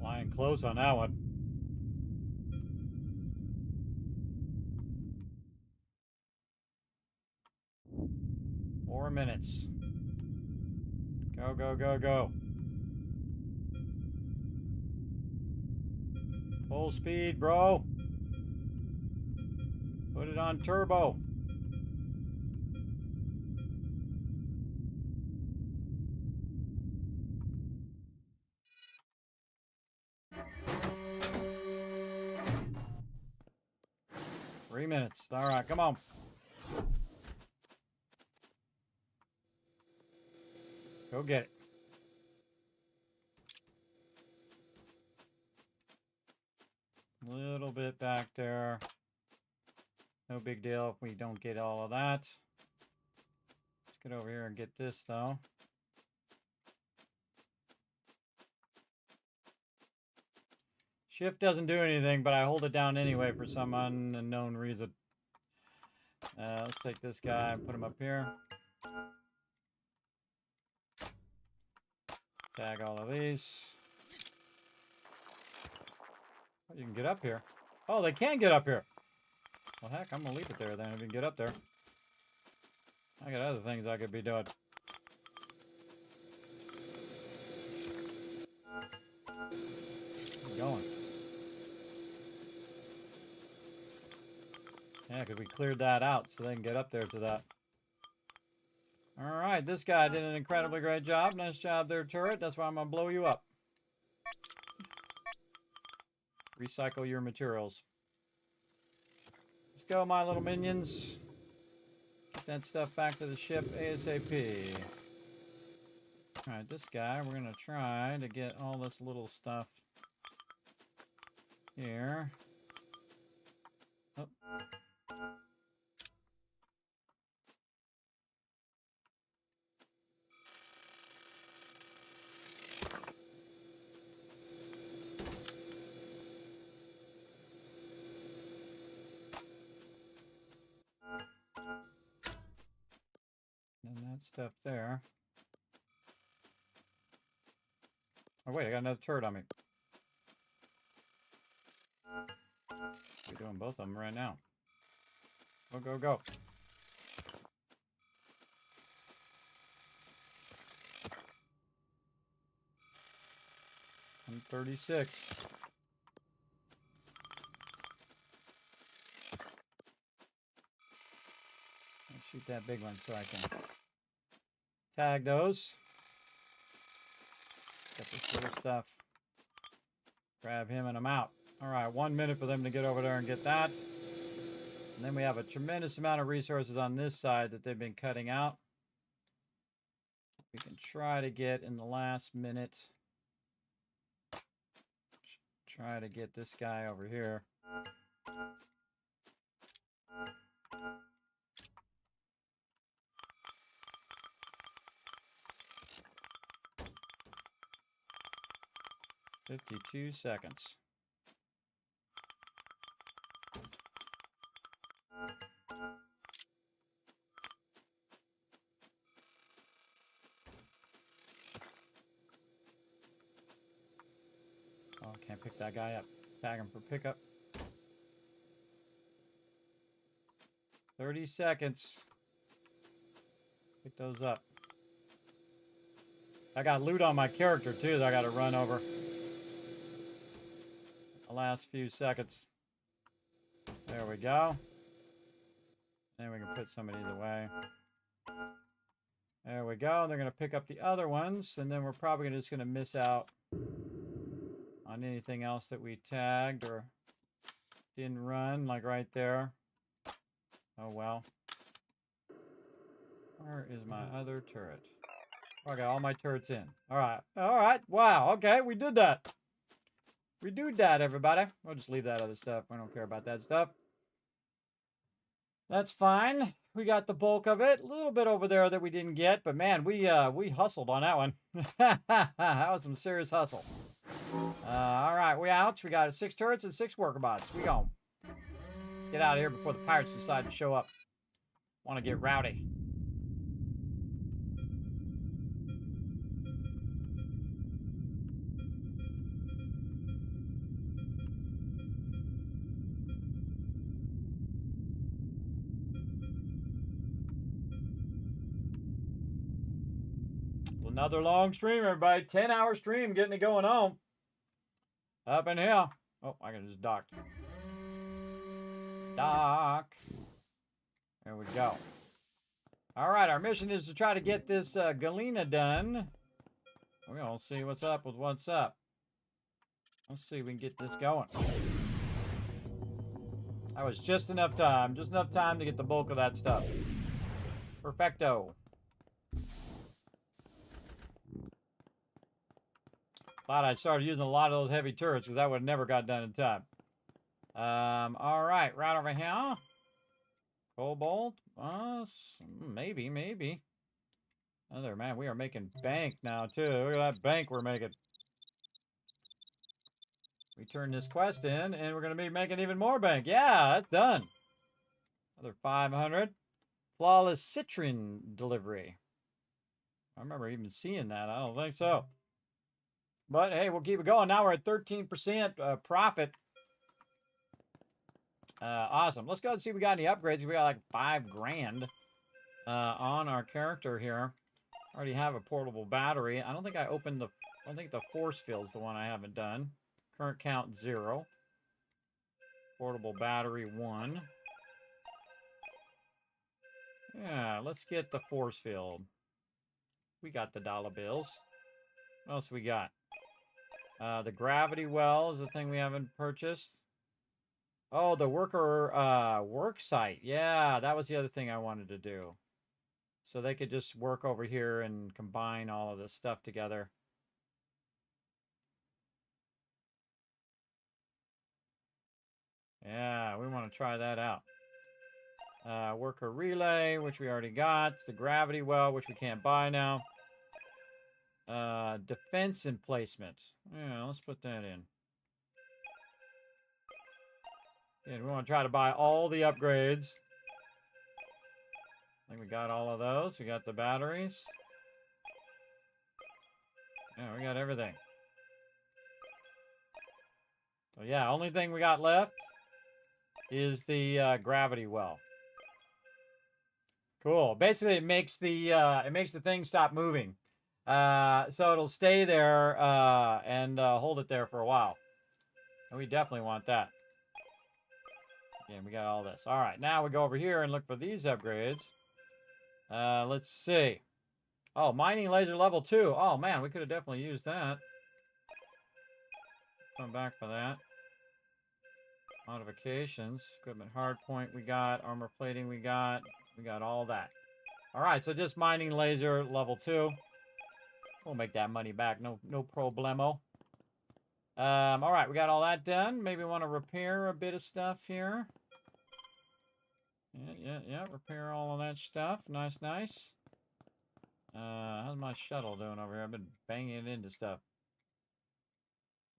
Lying close on that one. Four minutes. Go, go, go, go. Full speed, bro. Put it on turbo. Three minutes. All right, come on. Go get it. Little bit back there. No big deal if we don't get all of that. Let's get over here and get this, though. Shift doesn't do anything, but I hold it down anyway for some unknown reason. Let's take this guy and put him up here. Tag all of these. Oh, you can get up here. Oh, they can get up here. Well, heck, I'm going to leave it there then if you can get up there. I got other things I could be doing. Keep going. Yeah, because we cleared that out so they can get up there to that. Alright, this guy did an incredibly great job. Nice job there, turret. That's why I'm going to blow you up. Recycle your materials. Let's go, my little minions. Get that stuff back to the ship ASAP. Alright, this guy, we're going to try to get all this little stuff here. Oh. And that stuff there. Oh wait, I got another turret on me. We're doing both of them right now. Go, go, go. I'm 36. I'll shoot that big one so I can tag those. Got this little stuff. Grab him and I'm out. Alright, 1 minute for them to get over there and get that. And then we have a tremendous amount of resources on this side that they've been cutting out. We can try to get in the last minute. Try to get this guy over here. "52 seconds. Oh, can't pick that guy up. Tag him for pickup. 30 seconds. Pick those up. I got loot on my character too that I got to run over. The last few seconds. There we go. Then we can put some of these away. There we go. They're going to pick up the other ones, and then we're probably just going to miss out on anything else that we tagged or didn't run, like right there. Oh well. Where is my other turret? Oh, I got all my turrets in. Alright. Alright. Wow. Okay, we did that. We do that, everybody. We'll just leave that other stuff. We don't care about that stuff. That's fine. We got the bulk of it. A little bit over there that we didn't get, but man, we hustled on that one. That was some serious hustle. All right, we out. We got 6 turrets and 6 worker bots. We gone. Get out of here before the pirates decide to show up. Want to get rowdy. Another long stream, everybody. 10-hour stream, getting it going on. Up in here. Oh, I can just dock. Dock. There we go. All right, our mission is to try to get this Galena done. We're going to see what's up with what's up. Let's see if we can get this going. That was just enough time. Just enough time to get the bulk of that stuff. Perfecto. Thought I started using a lot of those heavy turrets because that would have never got done in time. All right, right over here. Cobalt. Maybe. Other man, we are making bank now too. Look at that bank we're making. We turn this quest in, and we're gonna be making even more bank. Yeah, that's done. Another 500. Flawless citron delivery. I remember even seeing that. I don't think so. But hey, we'll keep it going. Now we're at 13% profit. Awesome. Let's go and see if we got any upgrades. We got like 5 grand on our character here. Already have a portable battery. I don't think I opened the... I don't think the force field's the one I haven't done. Current count 0. Portable battery 1. Yeah, let's get the force field. We got the dollar bills. What else we got? The gravity well is the thing we haven't purchased. Oh, the worker work site. Yeah, that was the other thing I wanted to do. So they could just work over here and combine all of this stuff together. Yeah, we want to try that out. Worker relay, which we already got. The gravity well, which we can't buy now. Defense emplacement. Yeah, let's put that in. And we want to try to buy all the upgrades. I think we got all of those. We got the batteries. Yeah, we got everything. So yeah, only thing we got left is the gravity well. Cool. Basically, it makes the thing stop moving. So it'll stay there and hold it there for a while. And we definitely want that. Again, we got all this. All right, now we go over here and look for these upgrades. Let's see. Oh, mining laser level 2. Oh, man, we could have definitely used that. Come back for that. Modifications. Equipment hardpoint we got. Armor plating we got. We got all that. All right, so just mining laser level 2. We'll make that money back. No problemo. All right, we got all that done. Maybe we want to repair a bit of stuff here. Yeah. Repair all of that stuff. Nice. How's my shuttle doing over here? I've been banging it into stuff.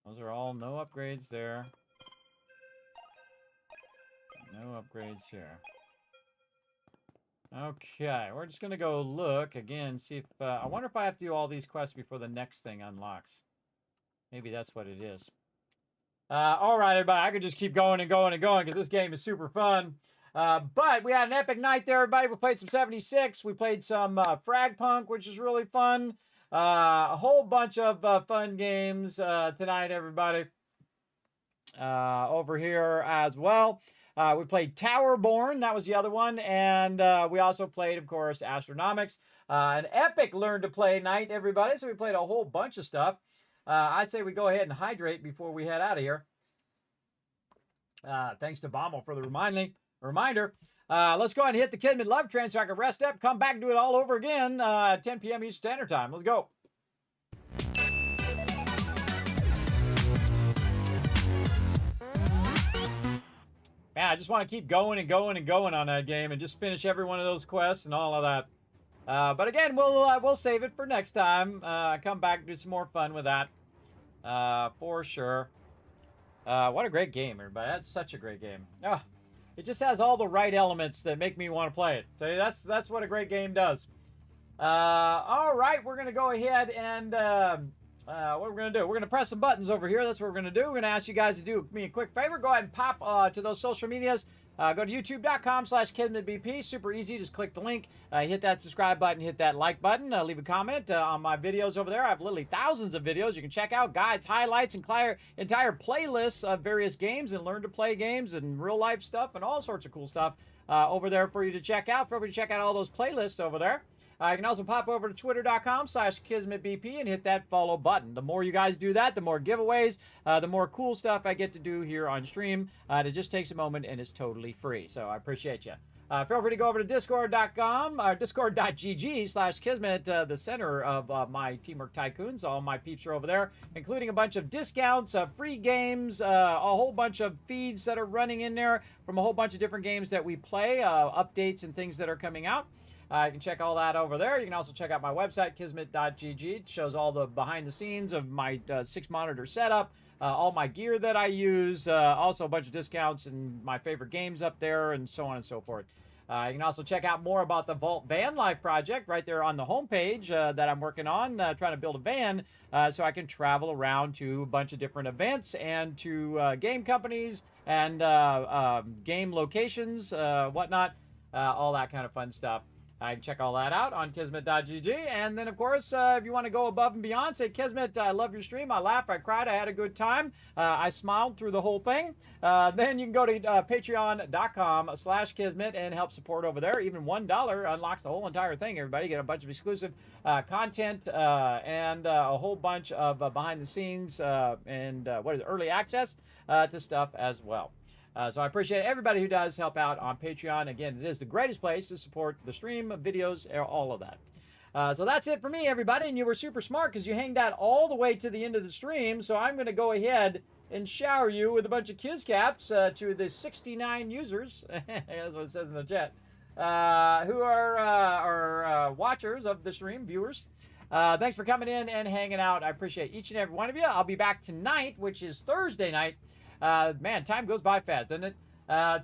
Those are all no upgrades there. No upgrades here. Okay, we're just going to go look again, see if... I wonder if I have to do all these quests before the next thing unlocks. Maybe that's what it is. All right, everybody. I could just keep going because this game is super fun. But we had an epic night there, everybody. We played some 76. We played some Frag Punk, which is really fun. A whole bunch of fun games tonight, everybody. Over here as well. We played Towerborn. That was the other one. And we also played, of course, Astronomics. An epic learn to play night, everybody. So we played a whole bunch of stuff. I say we go ahead and hydrate before we head out of here. Thanks to Bommel for the reminder. Let's go ahead and hit the Kismet Love Train so I can rest up, come back and do it all over again at 10 p.m. Eastern Standard Time. Let's go. Man, I just want to keep going on that game and just finish every one of those quests and all of that. But again, we'll save it for next time. Come back and do some more fun with that. For sure. What a great game, everybody. That's such a great game. It just has all the right elements that make me want to play it. So that's what a great game does. All right, we're going to go ahead and what we're going to do. We're going to press some buttons over here. That's what we're going to do. We're going to ask you guys to do me a quick favor. Go ahead and pop to those social medias. Go to youtube.com/KismetBP. Super easy. Just click the link. Hit that subscribe button. Hit that like button. Leave a comment on my videos over there. I have literally thousands of videos. You can check out guides, highlights, and entire playlists of various games and learn to play games and real life stuff and all sorts of cool stuff over there for you to check out. Feel free to check out all those playlists over there. You can also pop over to twitter.com/KismetBP and hit that follow button. The more you guys do that, the more giveaways, the more cool stuff I get to do here on stream. It just takes a moment and it's totally free. So I appreciate you. Feel free to go over to discord.com or discord.gg/Kismet, the center of my Teamwork Tycoons. All my peeps are over there, including a bunch of discounts, free games, a whole bunch of feeds that are running in there from a whole bunch of different games that we play, updates and things that are coming out. You can check all that over there. You can also check out my website, kismet.gg. It shows all the behind the scenes of my 6-monitor setup, all my gear that I use, also a bunch of discounts and my favorite games up there, and so on and so forth. You can also check out more about the Vault Van Life project right there on the homepage that I'm working on, trying to build a van so I can travel around to a bunch of different events and to game companies and game locations, whatnot, all that kind of fun stuff. I can check all that out on Kismet.gg. And then, of course, if you want to go above and beyond, say, Kismet, I love your stream. I laughed, I cried, I had a good time. I smiled through the whole thing. Then you can go to patreon.com/Kismet and help support over there. Even $1 unlocks the whole entire thing, everybody. You get a bunch of exclusive content and a whole bunch of behind the scenes and early access to stuff as well. So I appreciate everybody who does help out on Patreon. Again, it is the greatest place to support the stream, videos, all of that. So that's it for me, everybody. And you were super smart because you hanged out all the way to the end of the stream. So I'm going to go ahead and shower you with a bunch of Kiz Caps to the 69 users. That's what it says in the chat. Who are watchers of the stream, viewers. Thanks for coming in and hanging out. I appreciate each and every one of you. I'll be back tonight, which is Thursday night. Man, time goes by fast, doesn't it?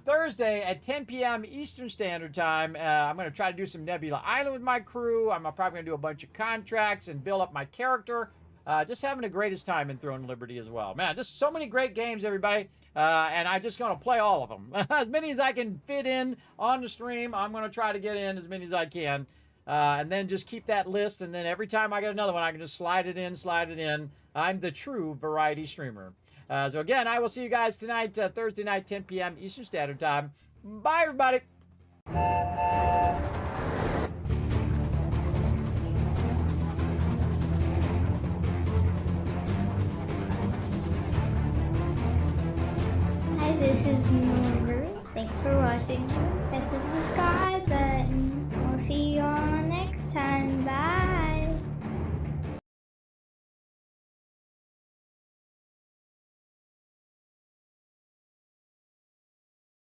Thursday at 10 p.m. Eastern Standard Time. I'm going to try to do some Nebula Island with my crew. I'm probably going to do a bunch of contracts and build up my character. Just having the greatest time in Throne Liberty as well. Man, just so many great games, everybody. And I'm just going to play all of them. As many as I can fit in on the stream. I'm going to try to get in as many as I can. And then just keep that list. And then every time I get another one, I can just slide it in. I'm the true variety streamer. So again, I will see you guys tonight, Thursday night, 10 p.m. Eastern Standard Time. Bye, everybody. Hi, this is Norver. Thanks for watching. This is subscribe.